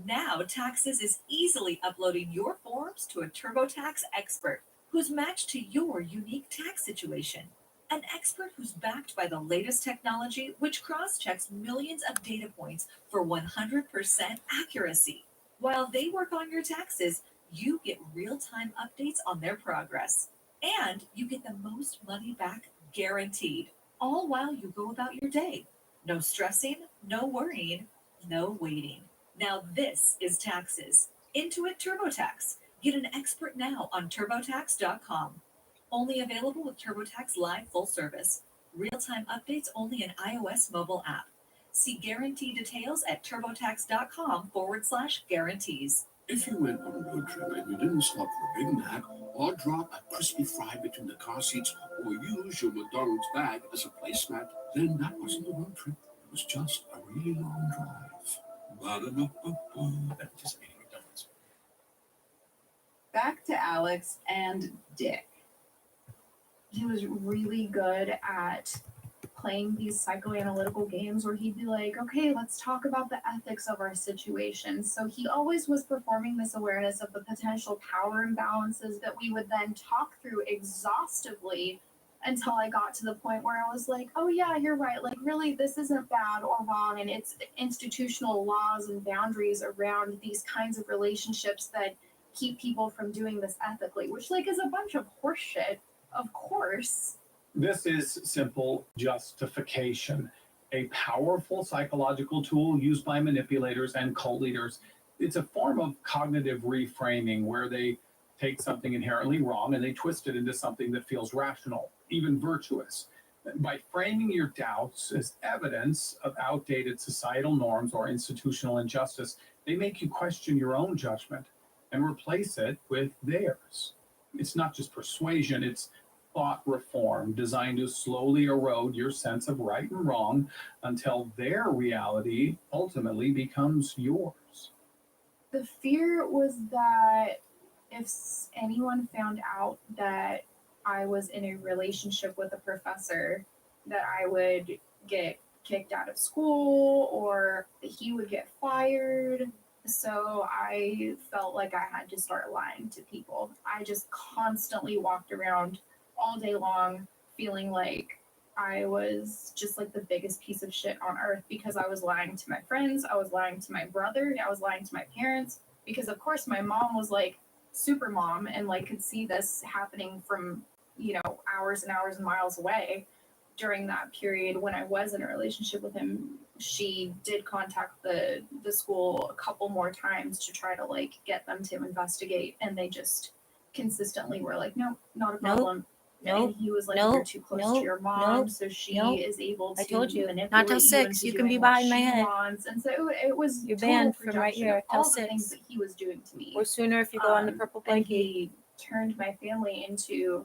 Now Taxes is easily uploading your forms to a TurboTax expert who's matched to your unique tax situation. An expert who's backed by the latest technology, which cross-checks millions of data points for 100% accuracy. While they work on your taxes, you get real-time updates on their progress. And you get the most money back guaranteed, all while you go about your day. No stressing, no worrying, no waiting. Now this is Taxes. Intuit TurboTax. Get an expert now on TurboTax.com. Only available with TurboTax Live full service. Real-time updates only in iOS mobile app. See guarantee details at TurboTax.com/guarantees. If you went on a road trip and you didn't stop for a Big Mac or drop a crispy fry between the car seats or use your McDonald's bag as a placemat, then that wasn't a road trip. It was just a really long drive. Ba-da-ba-ba-ba. Anticipating McDonald's. Back to Alex and Dick. He was really good at playing these psychoanalytical games where he'd be like, okay, let's talk about the ethics of our situation. So he always was performing this awareness of the potential power imbalances that we would then talk through exhaustively until I got to the point where I was like, oh yeah, you're right. Like really, this isn't bad or wrong. And it's institutional laws and boundaries around these kinds of relationships that keep people from doing this ethically, which like is a bunch of horseshit, of course. This is simple justification, a powerful psychological tool used by manipulators and cult leaders. It's a form of cognitive reframing where they take something inherently wrong and they twist it into something that feels rational, even virtuous. By framing your doubts as evidence of outdated societal norms or institutional injustice, they make you question your own judgment and replace it with theirs. It's not just persuasion, it's thought reform designed to slowly erode your sense of right and wrong until their reality ultimately becomes yours. The fear was that if anyone found out that I was in a relationship with a professor, that I would get kicked out of school or he would get fired. So I felt like I had to start lying to people. I just constantly walked around all day long feeling like I was just like the biggest piece of shit on earth because I was lying to my friends, I was lying to my brother, I was lying to my parents, because of course my mom was like super mom and like could see this happening from, you know, hours and hours and miles away. During that period when I was in a relationship with him, she did contact the school a couple more times to try to like get them to investigate, and they just consistently were like, no, not a problem. And he was like, you're too close to your mom, so she is able to I told you, manipulate not till you 6. into You can be doing what behind my she head. wants. And so it was You're total banned from right projection here of till all the 6. things that he was doing to me. Or sooner if you go on the purple And blanket. he turned my family into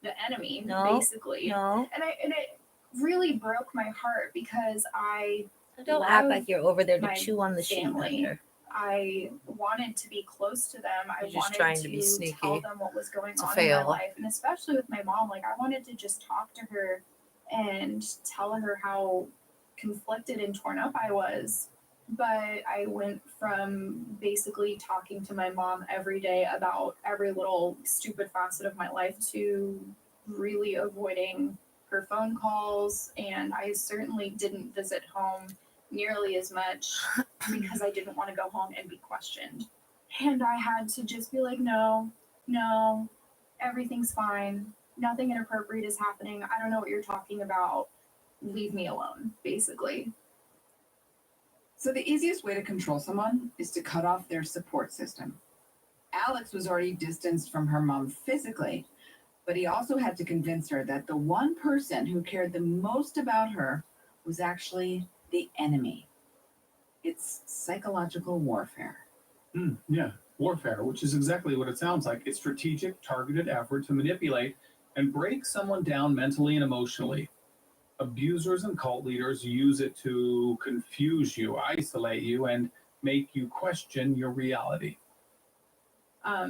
the enemy, No, basically. no. And it really broke my heart because I Don't act love like you're over there to my chew on the sheet family. under. I wanted to be close to them. I You're just wanted trying to be tell sneaky them what was going to on in my fail. life. And especially with my mom, like I wanted to just talk to her and tell her how conflicted and torn up I was. But I went from basically talking to my mom every day about every little stupid facet of my life to really avoiding her phone calls. And I certainly didn't visit home nearly as much because I didn't want to go home and be questioned. And I had to just be like, no, everything's fine. Nothing inappropriate is happening. I don't know what you're talking about. Leave me alone, basically. So the easiest way to control someone is to cut off their support system. Alex was already distanced from her mom physically, but he also had to convince her that the one person who cared the most about her was actually the enemy. It's psychological warfare. Yeah, warfare, which is exactly what it sounds like. It's strategic, targeted effort to manipulate and break someone down mentally and emotionally. Abusers and cult leaders use it to confuse you, isolate you, and make you question your reality.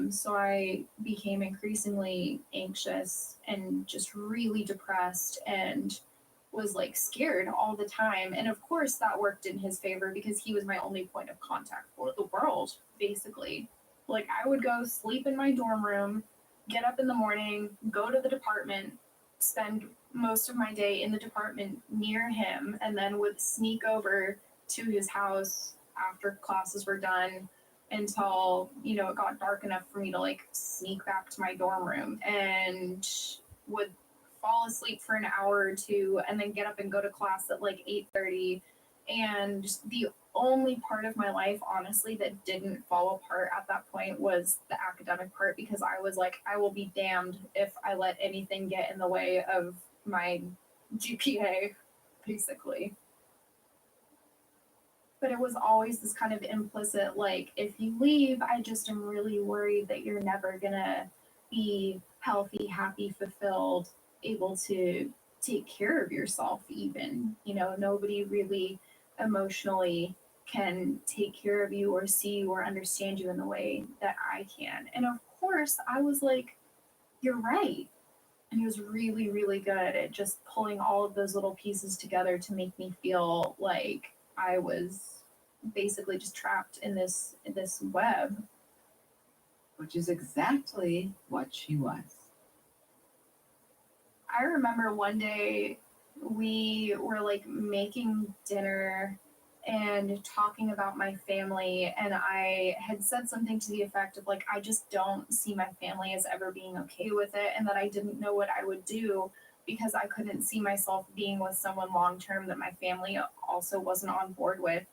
So I became increasingly anxious and just really depressed and was like scared all the time. And of course that worked in his favor because he was my only point of contact for the world, basically. Like I would go sleep in my dorm room, get up in the morning, go to the department, spend most of my day in the department near him, and then would sneak over to his house after classes were done until, it got dark enough for me to like sneak back to my dorm room, and would fall asleep for an hour or two and then get up and go to class at like 8:30. And the only part of my life, honestly, that didn't fall apart at that point was the academic part, because I was like, I will be damned if I let anything get in the way of my GPA, basically. But it was always this kind of implicit, like, if you leave, I just am really worried that you're never gonna be healthy, happy, fulfilled, able to take care of yourself even. Nobody really emotionally can take care of you or see you or understand you in the way that I can. And of course, I was like, you're right. And he was really, really good at just pulling all of those little pieces together to make me feel like I was basically just trapped in this web. Which is exactly what she was. I remember one day we were like making dinner and talking about my family, and I had said something to the effect of like, I just don't see my family as ever being okay with it, and that I didn't know what I would do because I couldn't see myself being with someone long term that my family also wasn't on board with.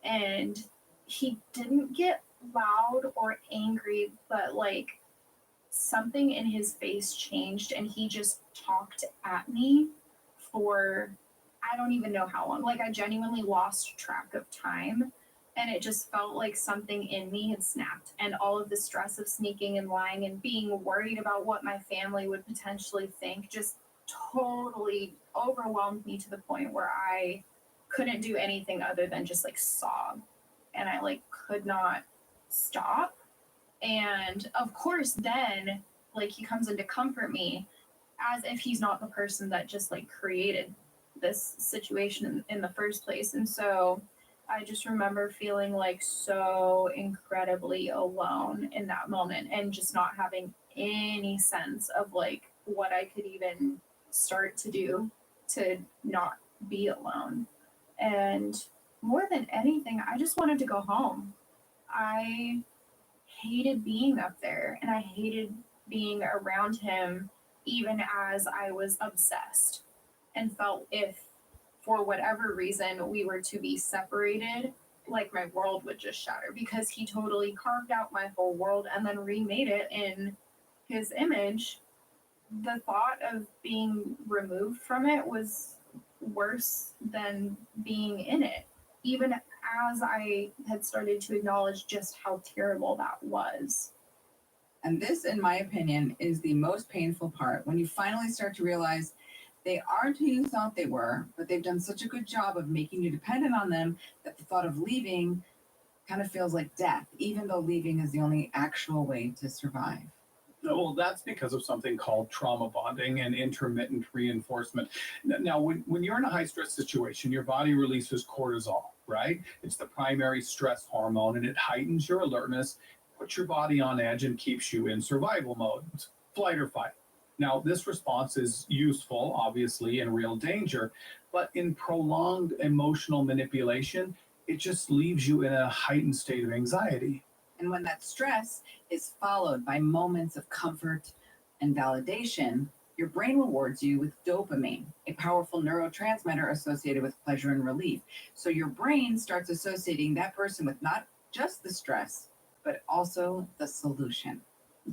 And he didn't get loud or angry, but like something in his face changed, and he just talked at me for I don't even know how long. Like I genuinely lost track of time, and it just felt like something in me had snapped, and all of the stress of sneaking and lying and being worried about what my family would potentially think just totally overwhelmed me to the point where I couldn't do anything other than just like sob, and I like could not stop. And of course then like he comes in to comfort me as if he's not the person that just like created this situation in the first place. And so I just remember feeling like so incredibly alone in that moment, and just not having any sense of like what I could even start to do to not be alone. And more than anything, I just wanted to go home. I hated being up there, and I hated being around him, even as I was obsessed, and felt if for whatever reason we were to be separated, like my world would just shatter, because he totally carved out my whole world and then remade it in his image. The thought of being removed from it was worse than being in it, even as I had started to acknowledge just how terrible that was. And this, in my opinion, is the most painful part, when you finally start to realize they aren't who you thought they were, but they've done such a good job of making you dependent on them that the thought of leaving kind of feels like death, even though leaving is the only actual way to survive. Well, that's because of something called trauma bonding and intermittent reinforcement. Now, when you're in a high stress situation, your body releases cortisol, right? It's the primary stress hormone, and it heightens your alertness, puts your body on edge, and keeps you in survival mode. It's flight or fight. Now, this response is useful, obviously, in real danger, but in prolonged emotional manipulation, it just leaves you in a heightened state of anxiety. And when that stress is followed by moments of comfort and validation, your brain rewards you with dopamine, a powerful neurotransmitter associated with pleasure and relief. So your brain starts associating that person with not just the stress, but also the solution.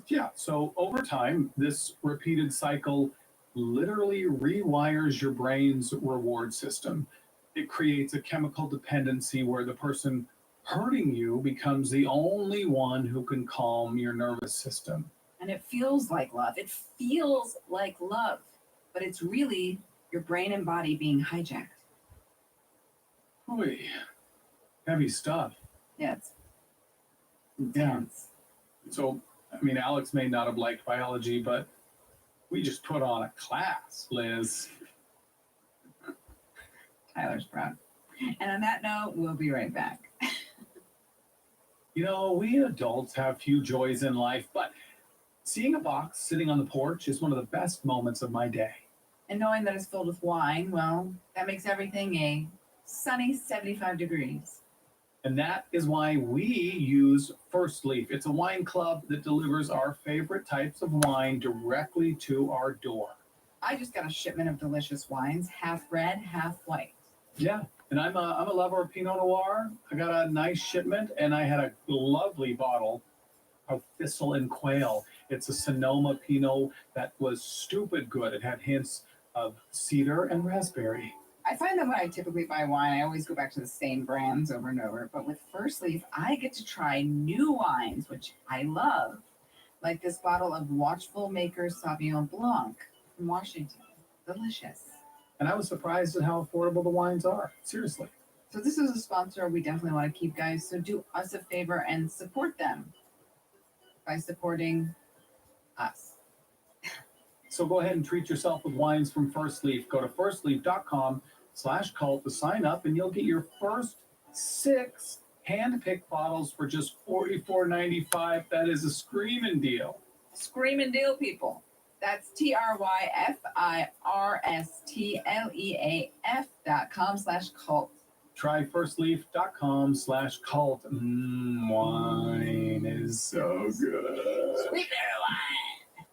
Yeah, so over time, this repeated cycle literally rewires your brain's reward system. It creates a chemical dependency where the person hurting you becomes the only one who can calm your nervous system. And it feels like love. It feels like love, but it's really your brain and body being hijacked. Oy, heavy stuff. Yeah, it's intense. So, I mean, Alex may not have liked biology, but we just put on a class, Liz. Tyler's proud. And on that note, we'll be right back. You know, we adults have few joys in life, but seeing a box sitting on the porch is one of the best moments of my day. And knowing that it's filled with wine, well, that makes everything a sunny 75 degrees. And that is why we use First Leaf. It's a wine club that delivers our favorite types of wine directly to our door. I just got a shipment of delicious wines, half red, half white. Yeah, and I'm a lover of Pinot Noir. I got a nice shipment, and I had a lovely bottle of Thistle and Quail. It's a Sonoma Pinot that was stupid good. It had hints of cedar and raspberry. I find that when I typically buy wine, I always go back to the same brands over and over. But with First Leaf, I get to try new wines, which I love. Like this bottle of Watchful Maker Sauvignon Blanc from Washington. Delicious. And I was surprised at how affordable the wines are. Seriously. So this is a sponsor we definitely want to keep, guys. So do us a favor and support them by supporting us. So go ahead and treat yourself with wines from First Leaf. Go to firstleaf.com/cult to sign up, and you'll get your first 6 hand-picked bottles for just $44.95. That is a screaming deal. Screaming deal, people. That's TRYFIRSTLEAF.com/cult. Try firstleaf.com/cult. Wine is so good. Sweet berry wine.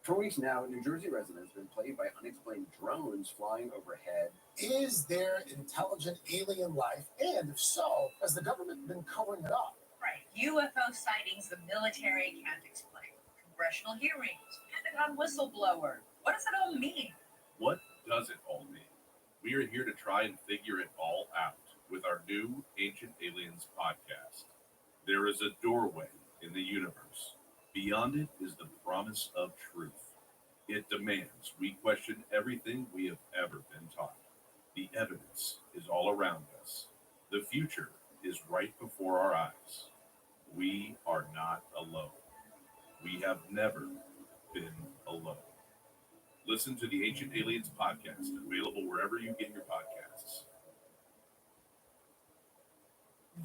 For weeks now, New Jersey residents have been plagued by unexplained drones flying overhead. Is there intelligent alien life? And if so, has the government been covering it up? Right. UFO sightings the military can't explain. Congressional hearings, Pentagon whistleblower. What does it all mean? What does it all mean? We are here to try and figure it all out with our new Ancient Aliens podcast. There is a doorway in the universe. Beyond it is the promise of truth. It demands we question everything we have ever been taught. The evidence is all around us. The future is right before our eyes. We are not alone. We have never been alone. Listen to the Ancient Aliens podcast, available wherever you get your podcasts.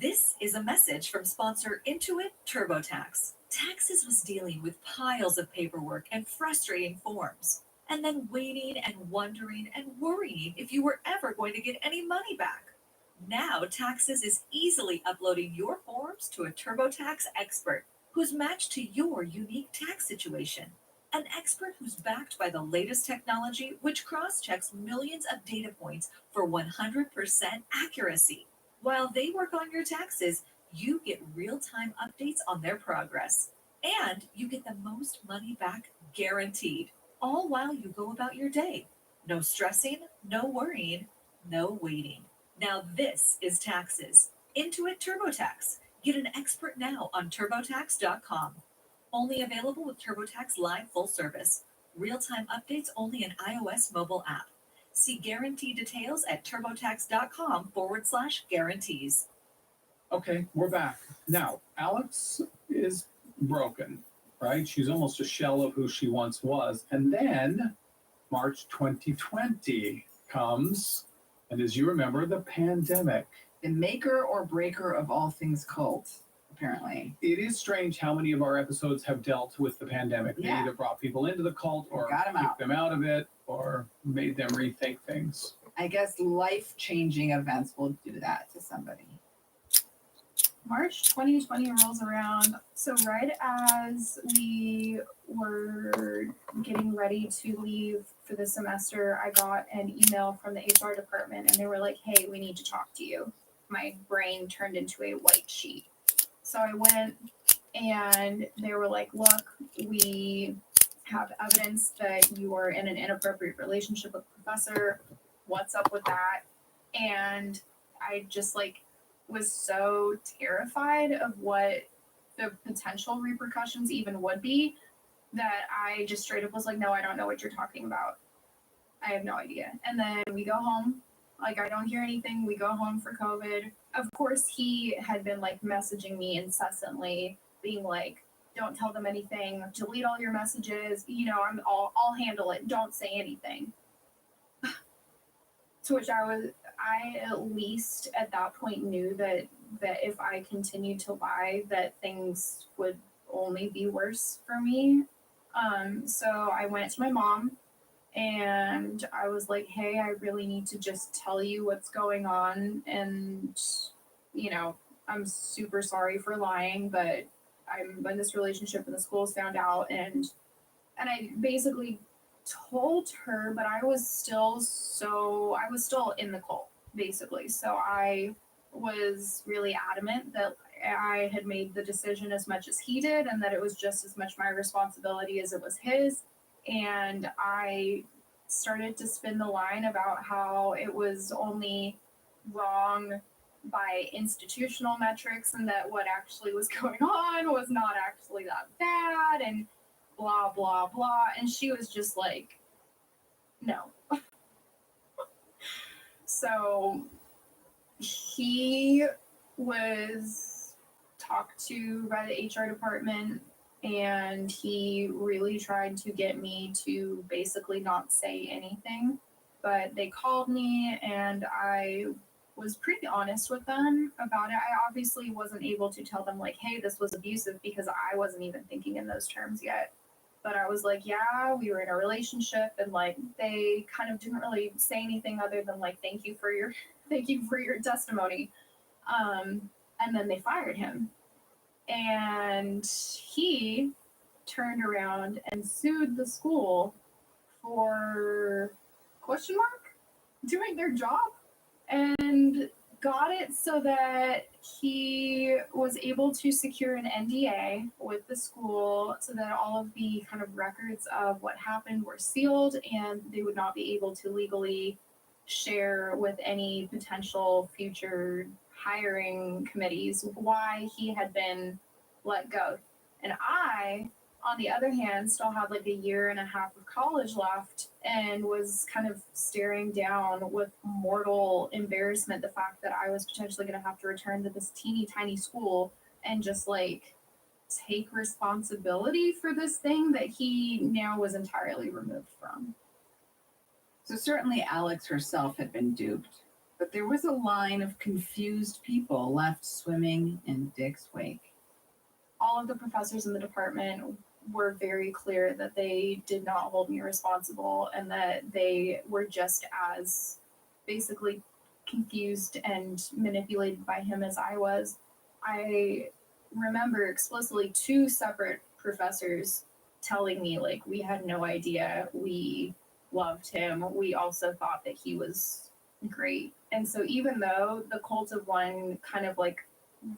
This is a message from sponsor Intuit TurboTax. Taxes was dealing with piles of paperwork and frustrating forms, and then waiting and wondering and worrying if you were ever going to get any money back. Now Taxes is easily uploading your forms to a TurboTax expert who's matched to your unique tax situation. An expert who's backed by the latest technology, which cross-checks millions of data points for 100% accuracy. While they work on your taxes, you get real-time updates on their progress. And you get the most money back guaranteed, all while you go about your day. No stressing, no worrying, no waiting. Now this is Taxes. Intuit TurboTax. Get an expert now on TurboTax.com. Only available with TurboTax Live full service. Real-time updates only in iOS mobile app. See guarantee details at TurboTax.com/guarantees. Okay, we're back. Now, Alex is broken, right? She's almost a shell of who she once was. And then March 2020 comes, and as you remember, the pandemic. The maker or breaker of all things cult, apparently. It is strange how many of our episodes have dealt with the pandemic. They either brought people into the cult or kicked them out of it or made them rethink things. I guess life-changing events will do that to somebody. March 2020 rolls around. So right as we were getting ready to leave for the semester, I got an email from the HR department and they were like, hey, we need to talk to you. My brain turned into a white sheet. So I went and they were like, look, we have evidence that you are in an inappropriate relationship with a professor. What's up with that? And I just was so terrified of what the potential repercussions even would be that I just straight up was like, no, I don't know what you're talking about. I have no idea. And then we go home. I don't hear anything. We go home for COVID. Of course, he had been messaging me incessantly, being like, don't tell them anything, delete all your messages. I'll handle it. Don't say anything. To which I at least at that point knew that if I continued to lie, that things would only be worse for me. So I went to my mom and I was like, hey, I really need to just tell you what's going on. And, I'm super sorry for lying, but I'm in this relationship and the school's found out. And I basically told her, but I was still in the cult, basically. So I was really adamant that I had made the decision as much as he did and that it was just as much my responsibility as it was his. And I started to spin the line about how it was only wrong by institutional metrics and that what actually was going on was not actually that bad and blah, blah, blah. And she was just like, no. So he was talked to by the HR department and he really tried to get me to basically not say anything. But they called me and I was pretty honest with them about it. I obviously wasn't able to tell them hey, this was abusive because I wasn't even thinking in those terms yet. But I was like, yeah, we were in a relationship and they kind of didn't really say anything other than thank you for your testimony. And then they fired him. And he turned around and sued the school for doing their job and got it so that he was able to secure an NDA with the school so that all of the kind of records of what happened were sealed and they would not be able to legally share with any potential future hiring committees why he had been let go. And I, on the other hand, still had a year and a half of college left and was kind of staring down with mortal embarrassment the fact that I was potentially going to have to return to this teeny tiny school and just take responsibility for this thing that he now was entirely removed from. So certainly Alex herself had been duped, but there was a line of confused people left swimming in Dick's wake. All of the professors in the department were very clear that they did not hold me responsible and that they were just as basically confused and manipulated by him as I was. I remember explicitly 2 separate professors telling me we had no idea, we loved him, we also thought that he was great. And so even though the cult of one kind of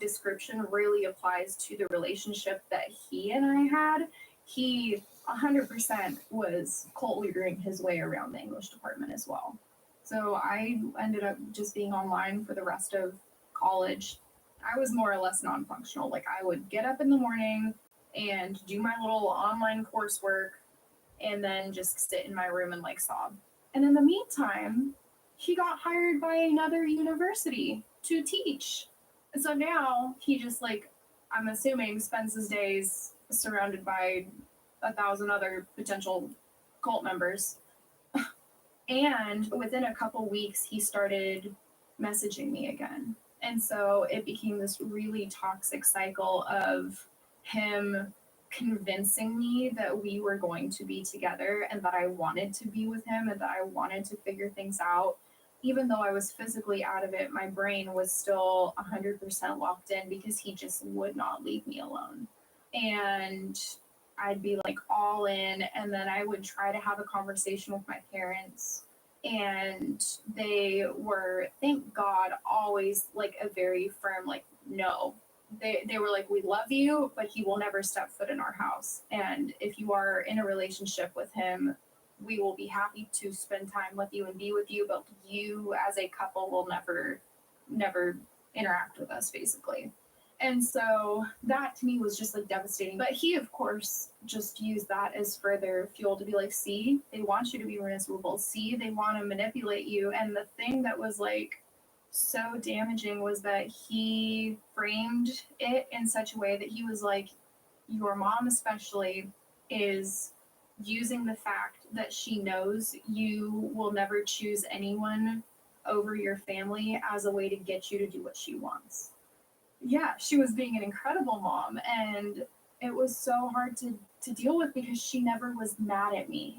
description really applies to the relationship that he and I had, he 100% was cult leadering his way around the English department as well. So I ended up just being online for the rest of college. I was more or less non-functional. I would get up in the morning and do my little online coursework and then just sit in my room and sob. And in the meantime, he got hired by another university to teach. And so now he just like, I'm assuming, spends his days surrounded by 1,000 other potential cult members. And within a couple weeks, he started messaging me again. And so it became this really toxic cycle of him convincing me that we were going to be together and that I wanted to be with him and that I wanted to figure things out. Even though I was physically out of it, my brain was still 100% locked in because he just would not leave me alone. And I'd be like all in, and then I would try to have a conversation with my parents, and they were, thank God, always like a very firm, like, no. They were like, we love you, but he will never step foot in our house. And if you are in a relationship with him, we will be happy to spend time with you and be with you, but you as a couple will never interact with us, basically. And so that to me was just like devastating. But he, of course, just used that as further fuel to be like, see, they want you to be miserable. See, they want to manipulate you. And the thing that was like so damaging was that he framed it in such a way that he was like, your mom especially is using the fact that she knows you will never choose anyone over your family as a way to get you to do what she wants. Yeah, she was being an incredible mom, and it was so hard to deal with because she never was mad at me.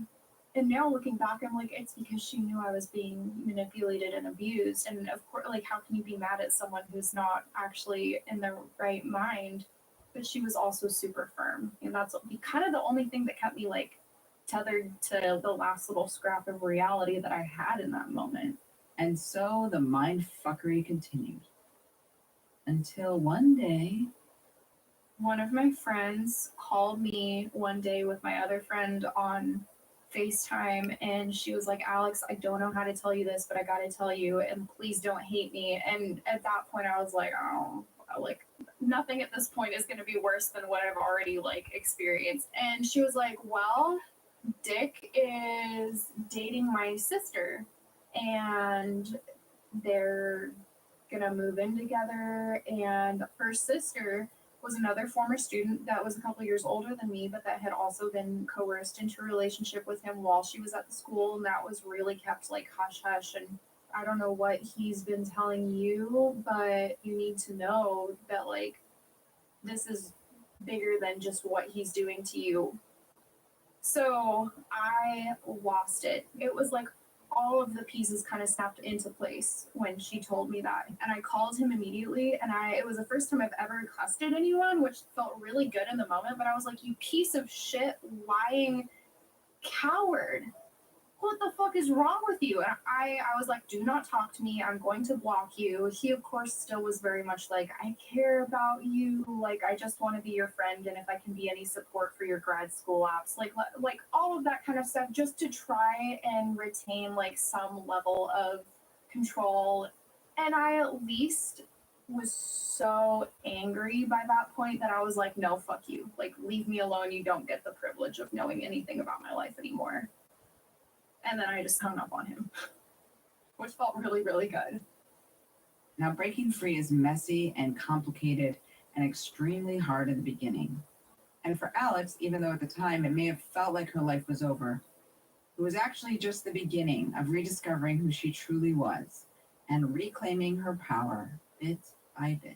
And now looking back, I'm like, it's because she knew I was being manipulated and abused. And of course, like, how can you be mad at someone who's not actually in their right mind? But she was also super firm. And that's kind of the only thing that kept me like tethered to the last little scrap of reality that I had in that moment. And so the mind fuckery continued. Until one day, one of my friends called me one day with my other friend on FaceTime, and she was like, Alex, I don't know how to tell you this, but I gotta tell you, and please don't hate me. And at that point I was like, oh, like nothing at this point is gonna be worse than what I've already like experienced. And she was like, well, Dick is dating my sister and they're gonna move in together, and her sister was another former student that was a couple years older than me, but that had also been coerced into a relationship with him while she was at the school, and that was really kept like hush hush. And I don't know what he's been telling you, but you need to know that like this is bigger than just what he's doing to you. So I lost it. It was like all of the pieces kind of snapped into place when she told me that. And I called him immediately, and it was the first time I've ever cussed at anyone, which felt really good in the moment, but I was like, you piece of shit, lying coward. What the fuck is wrong with you? And I was like, do not talk to me. I'm going to block you. He, of course, still was very much like, I care about you. Like, I just want to be your friend. And if I can be any support for your grad school apps, like all of that kind of stuff, just to try and retain like some level of control. And I at least was so angry by that point that I was like, no, fuck you. Like, leave me alone. You don't get the privilege of knowing anything about my life anymore. And then I just hung up on him, which felt really, really good. Now, breaking free is messy and complicated and extremely hard in the beginning. And for Alex, even though at the time it may have felt like her life was over, it was actually just the beginning of rediscovering who she truly was and reclaiming her power bit by bit.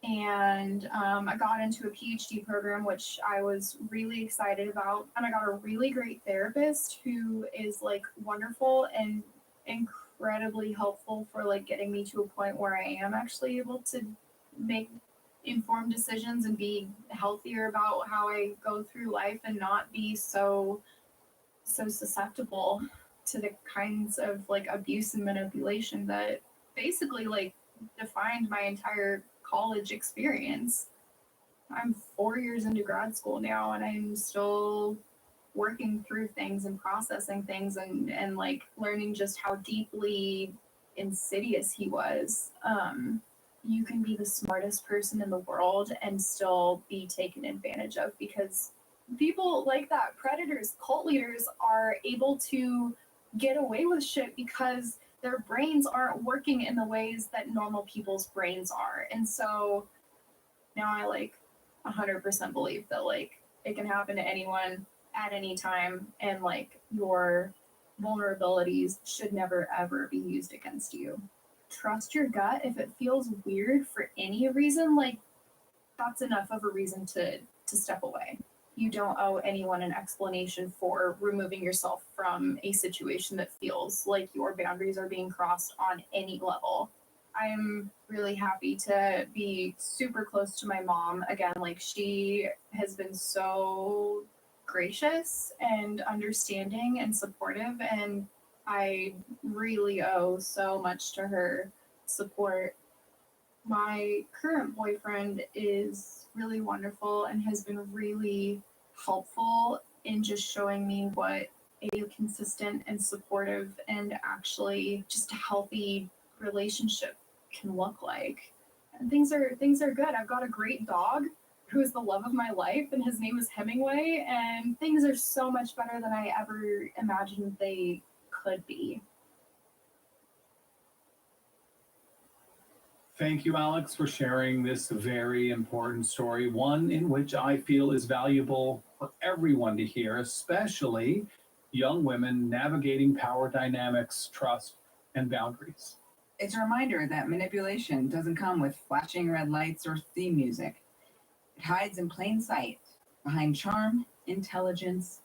And I got into a PhD program, which I was really excited about. And I got a really great therapist who is like wonderful and incredibly helpful for like getting me to a point where I am actually able to make informed decisions and be healthier about how I go through life and not be so susceptible to the kinds of like abuse and manipulation that basically like defined my entire college experience. I'm 4 years into grad school now, and I'm still working through things and processing things and like learning just how deeply insidious he was. You can be the smartest person in the world and still be taken advantage of because people like that, predators, cult leaders, are able to get away with shit because their brains aren't working in the ways that normal people's brains are. And so now I like 100% believe that like it can happen to anyone at any time, and like your vulnerabilities should never ever be used against you. Trust your gut. If it feels weird for any reason, like that's enough of a reason to step away. You don't owe anyone an explanation for removing yourself from a situation that feels like your boundaries are being crossed on any level. I'm really happy to be super close to my mom again. Like, she has been so gracious and understanding and supportive, and I really owe so much to her support. My current boyfriend is really wonderful and has been really helpful in just showing me what a consistent and supportive and actually just a healthy relationship can look like. And things are good. I've got a great dog who is the love of my life, and his name is Hemingway, and things are so much better than I ever imagined they could be. Thank you, Alex, for sharing this very important story, one in which I feel is valuable for everyone to hear, especially young women navigating power dynamics, trust, and boundaries. It's a reminder that manipulation doesn't come with flashing red lights or theme music. It hides in plain sight behind charm, intelligence,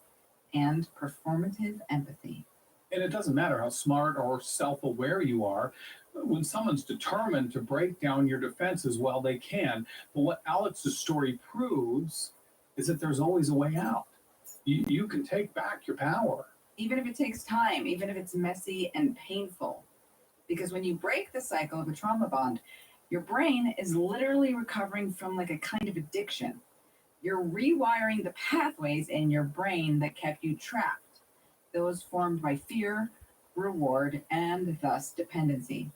and performative empathy. And it doesn't matter how smart or self-aware you are. When someone's determined to break down your defenses, well, they can. But what Alex's story proves is that there's always a way out. You can take back your power. Even if it takes time, even if it's messy and painful. Because when you break the cycle of a trauma bond, your brain is literally recovering from like a kind of addiction. You're rewiring the pathways in your brain that kept you trapped, those formed by fear, reward, and thus dependency.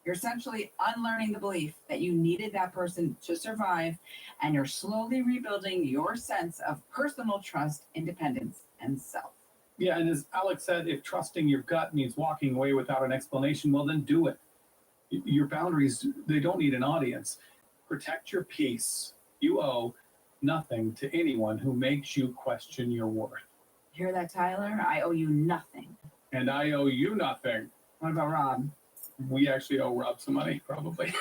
You're essentially unlearning the belief that you needed that person to survive, and you're slowly rebuilding your sense of personal trust, independence, and self. Yeah, and as Alex said, if trusting your gut means walking away without an explanation, well, then do it. Your boundaries, they don't need an audience. Protect your peace. You owe nothing to anyone who makes you question your worth. Hear that, Tyler? I owe you nothing. And I owe you nothing. What about Rob? We actually owe Rob some money, probably.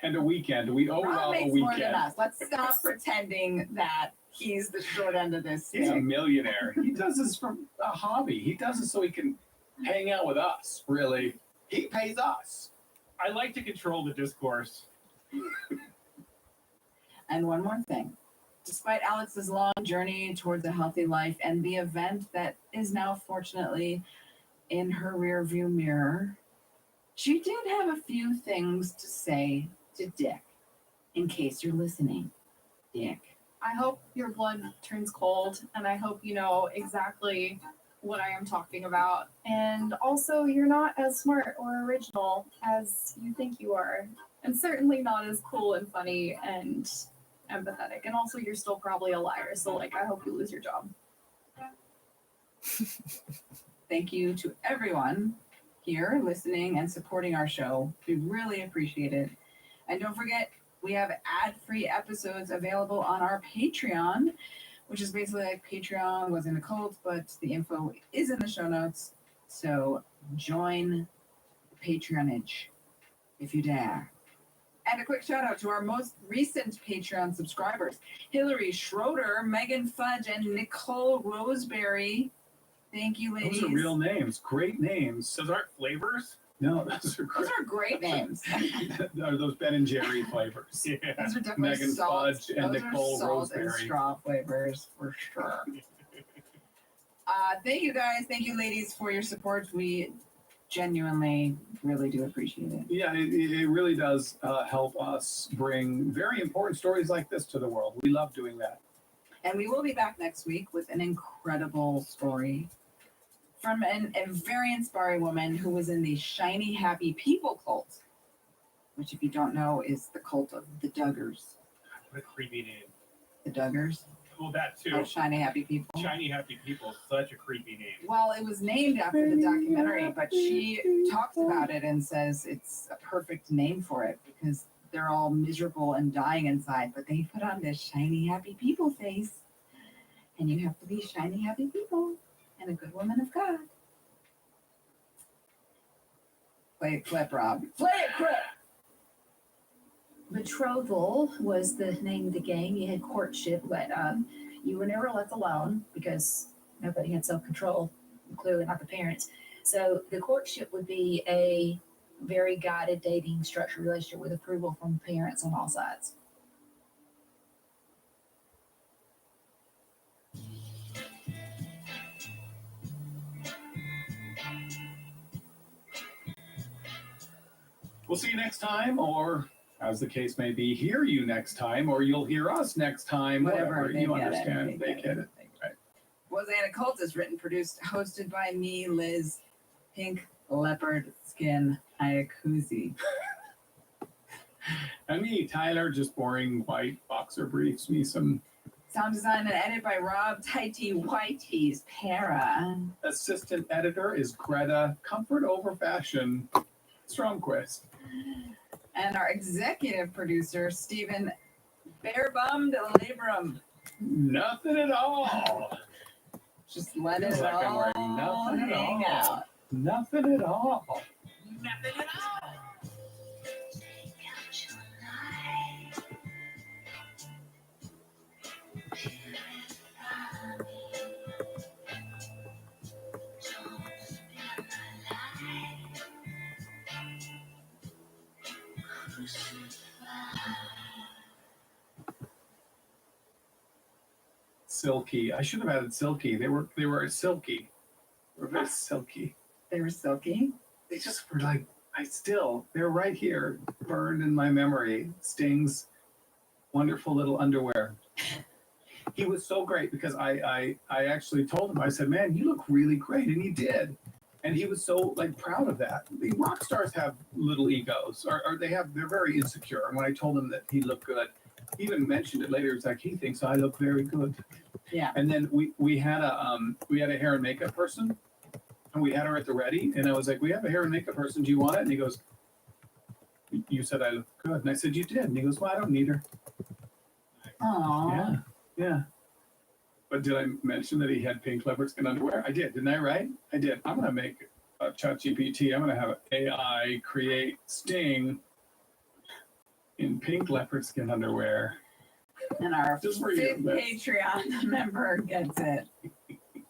And a weekend. We owe Rob makes a weekend. more than us. Let's stop pretending that he's the short end of this stick. He's a millionaire. He does this for a hobby. He does it so he can hang out with us, really. He pays us. I like to control the discourse. And one more thing. Despite Alex's long journey towards a healthy life and the event that is now fortunately in her rearview mirror, she did have a few things to say to Dick, in case you're listening. Dick. I hope your blood turns cold, and I hope you know exactly what I am talking about. And also, you're not as smart or original as you think you are, and certainly not as cool and funny and empathetic. And also, you're still probably a liar, so like, I hope you lose your job. Thank you to everyone here listening and supporting our show. We really appreciate it. And don't forget, we have ad-free episodes available on our Patreon, which is basically like Patreon was in a cult, but the info is in the show notes. So join the patronage if you dare. And a quick shout out to our most recent Patreon subscribers, Hillary Schroeder, Megan Fudge, and Nicole Roseberry. Thank you, ladies. Those are real names. Great names. Those aren't flavors? No, those are great names. Are those Ben and Jerry flavors? Yeah. Those are definitely Megan salt. Fudge and Those Nicole are salt Roseberry. and straw flavors for sure. Thank you guys. Thank you, ladies, for your support. We genuinely really do appreciate it. Yeah, it really does help us bring very important stories like this to the world. We love doing that. And we will be back next week with an incredible story from a very inspiring woman who was in the Shiny Happy People cult, which, if you don't know, is the cult of the Duggars. What a creepy name. The Duggars? Well, that too. Oh, Shiny Happy People. Shiny Happy People, such a creepy name. Well, it was named after the documentary, but she talks about it and says it's a perfect name for it because they're all miserable and dying inside, but they put on this shiny happy people face. And you have to be shiny happy people and a good woman of God. Play it clip, Rob. Play it clip! Betrothal was the name of the game. You had courtship, but you were never left alone because nobody had self-control, clearly not the parents. So the courtship would be a very guided dating structured relationship with approval from parents on all sides. We'll see you next time, or as the case may be, hear you next time, or you'll hear us next time. Whatever they you get it. understand, they get it. Right. Was Anna Cult is written, produced, hosted by me, Liz, Pink Leopard Skin Ayakuzi. And me, Tyler, just boring white boxer briefs, me some. Sound design and edit by Rob Tighty Whitey's Para. Assistant editor is Greta Comfort Over Fashion Stromquist. And our executive producer, Stephen Barebum de Labrum. Nothing at all. Just let it Feels like I'm all wearing nothing at hang all. out. Nothing at all. Nothing at all. Silky. I should have added silky. They were silky. They were very silky. They were silky. They just were like, they're right here, burned in my memory. Sting's wonderful little underwear. He was so great because I actually told him, I said, man, you look really great. And he did. And he was so like proud of that. The rock stars have little egos, or they're very insecure. And when I told him that he looked good, he even mentioned it later. It's like, he thinks I look very good. Yeah. And then we had a hair and makeup person, and we had her at the ready. And I was like, we have a hair and makeup person. Do you want it? And he goes, you said I look good. And I said, you did. And he goes, well, I don't need her. Aww. Yeah. But did I mention that he had pink leopard skin underwear? I did. Didn't I, right? I did. I'm going to make a ChatGPT. I'm going to have AI create Sting in pink leopard skin underwear. And our Just for fifth you, Patreon member gets it.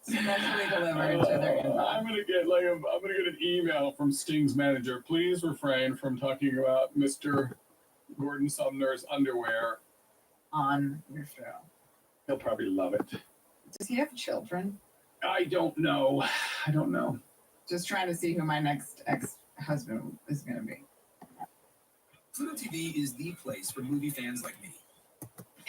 Specially delivered to their inbox. I'm gonna get an email from Sting's manager. Please refrain from talking about Mr. Gordon Sumner's underwear on your show. He'll probably love it. Does he have children? I don't know. Just trying to see who my next ex-husband is going to be. Pluto TV is the place for movie fans like me.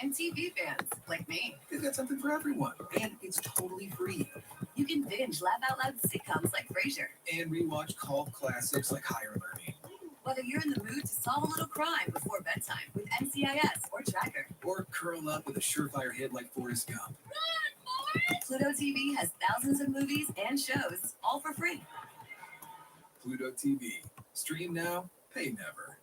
And TV fans like me. They've got something for everyone, and it's totally free. You can binge laugh out loud sitcoms like Frasier. And rewatch cult classics like Higher Learning. Whether you're in the mood to solve a little crime before bedtime with NCIS or Tracker. Or curl up with a surefire hit like Forrest Gump. Pluto TV has thousands of movies and shows, all for free. Pluto TV. Stream now, pay never.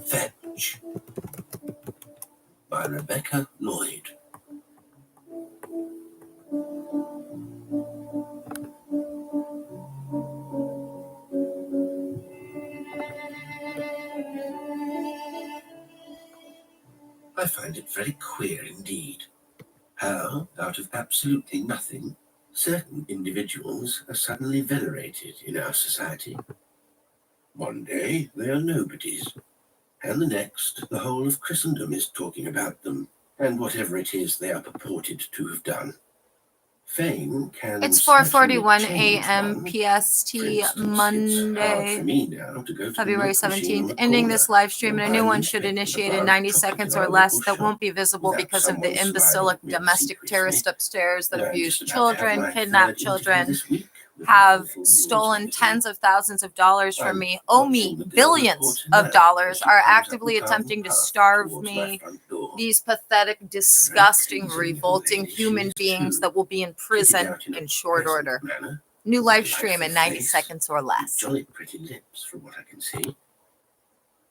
Fetch by Rebecca Lloyd. I find it very queer indeed how, out of absolutely nothing, certain individuals are suddenly venerated in our society. One day they are nobodies, and the next the whole of Christendom is talking about them and whatever it is they are purported to have done. Fame can. It's certainly 4:41 change a.m. one. PST, For instance, it's hard Monday, for me now to go to the February milk machine 17th. on the Ending corner this live stream, or and a buy new a one should newspaper initiate in above 90 chocolate seconds in our or less. local That shop won't be visible without because of the someone smiling imbecilic at me domestic obsequiously. terrorist upstairs that I'm abuse just about to have children, my kidnap third interview children, this week with a have wonderful stolen woman's tens of thousands of dollars from I'm me, owe watching me the girl billions report of now dollars, as she are comes up actively the garden attempting to path starve towards my me. front door. These pathetic, disgusting, She's a young revolting lady, she human is beings too. that will be in prison Kitted out in a in short pleasant order. manner, New with a live stream in delightful 90 face, seconds or less. jolly pretty lips from what I can see.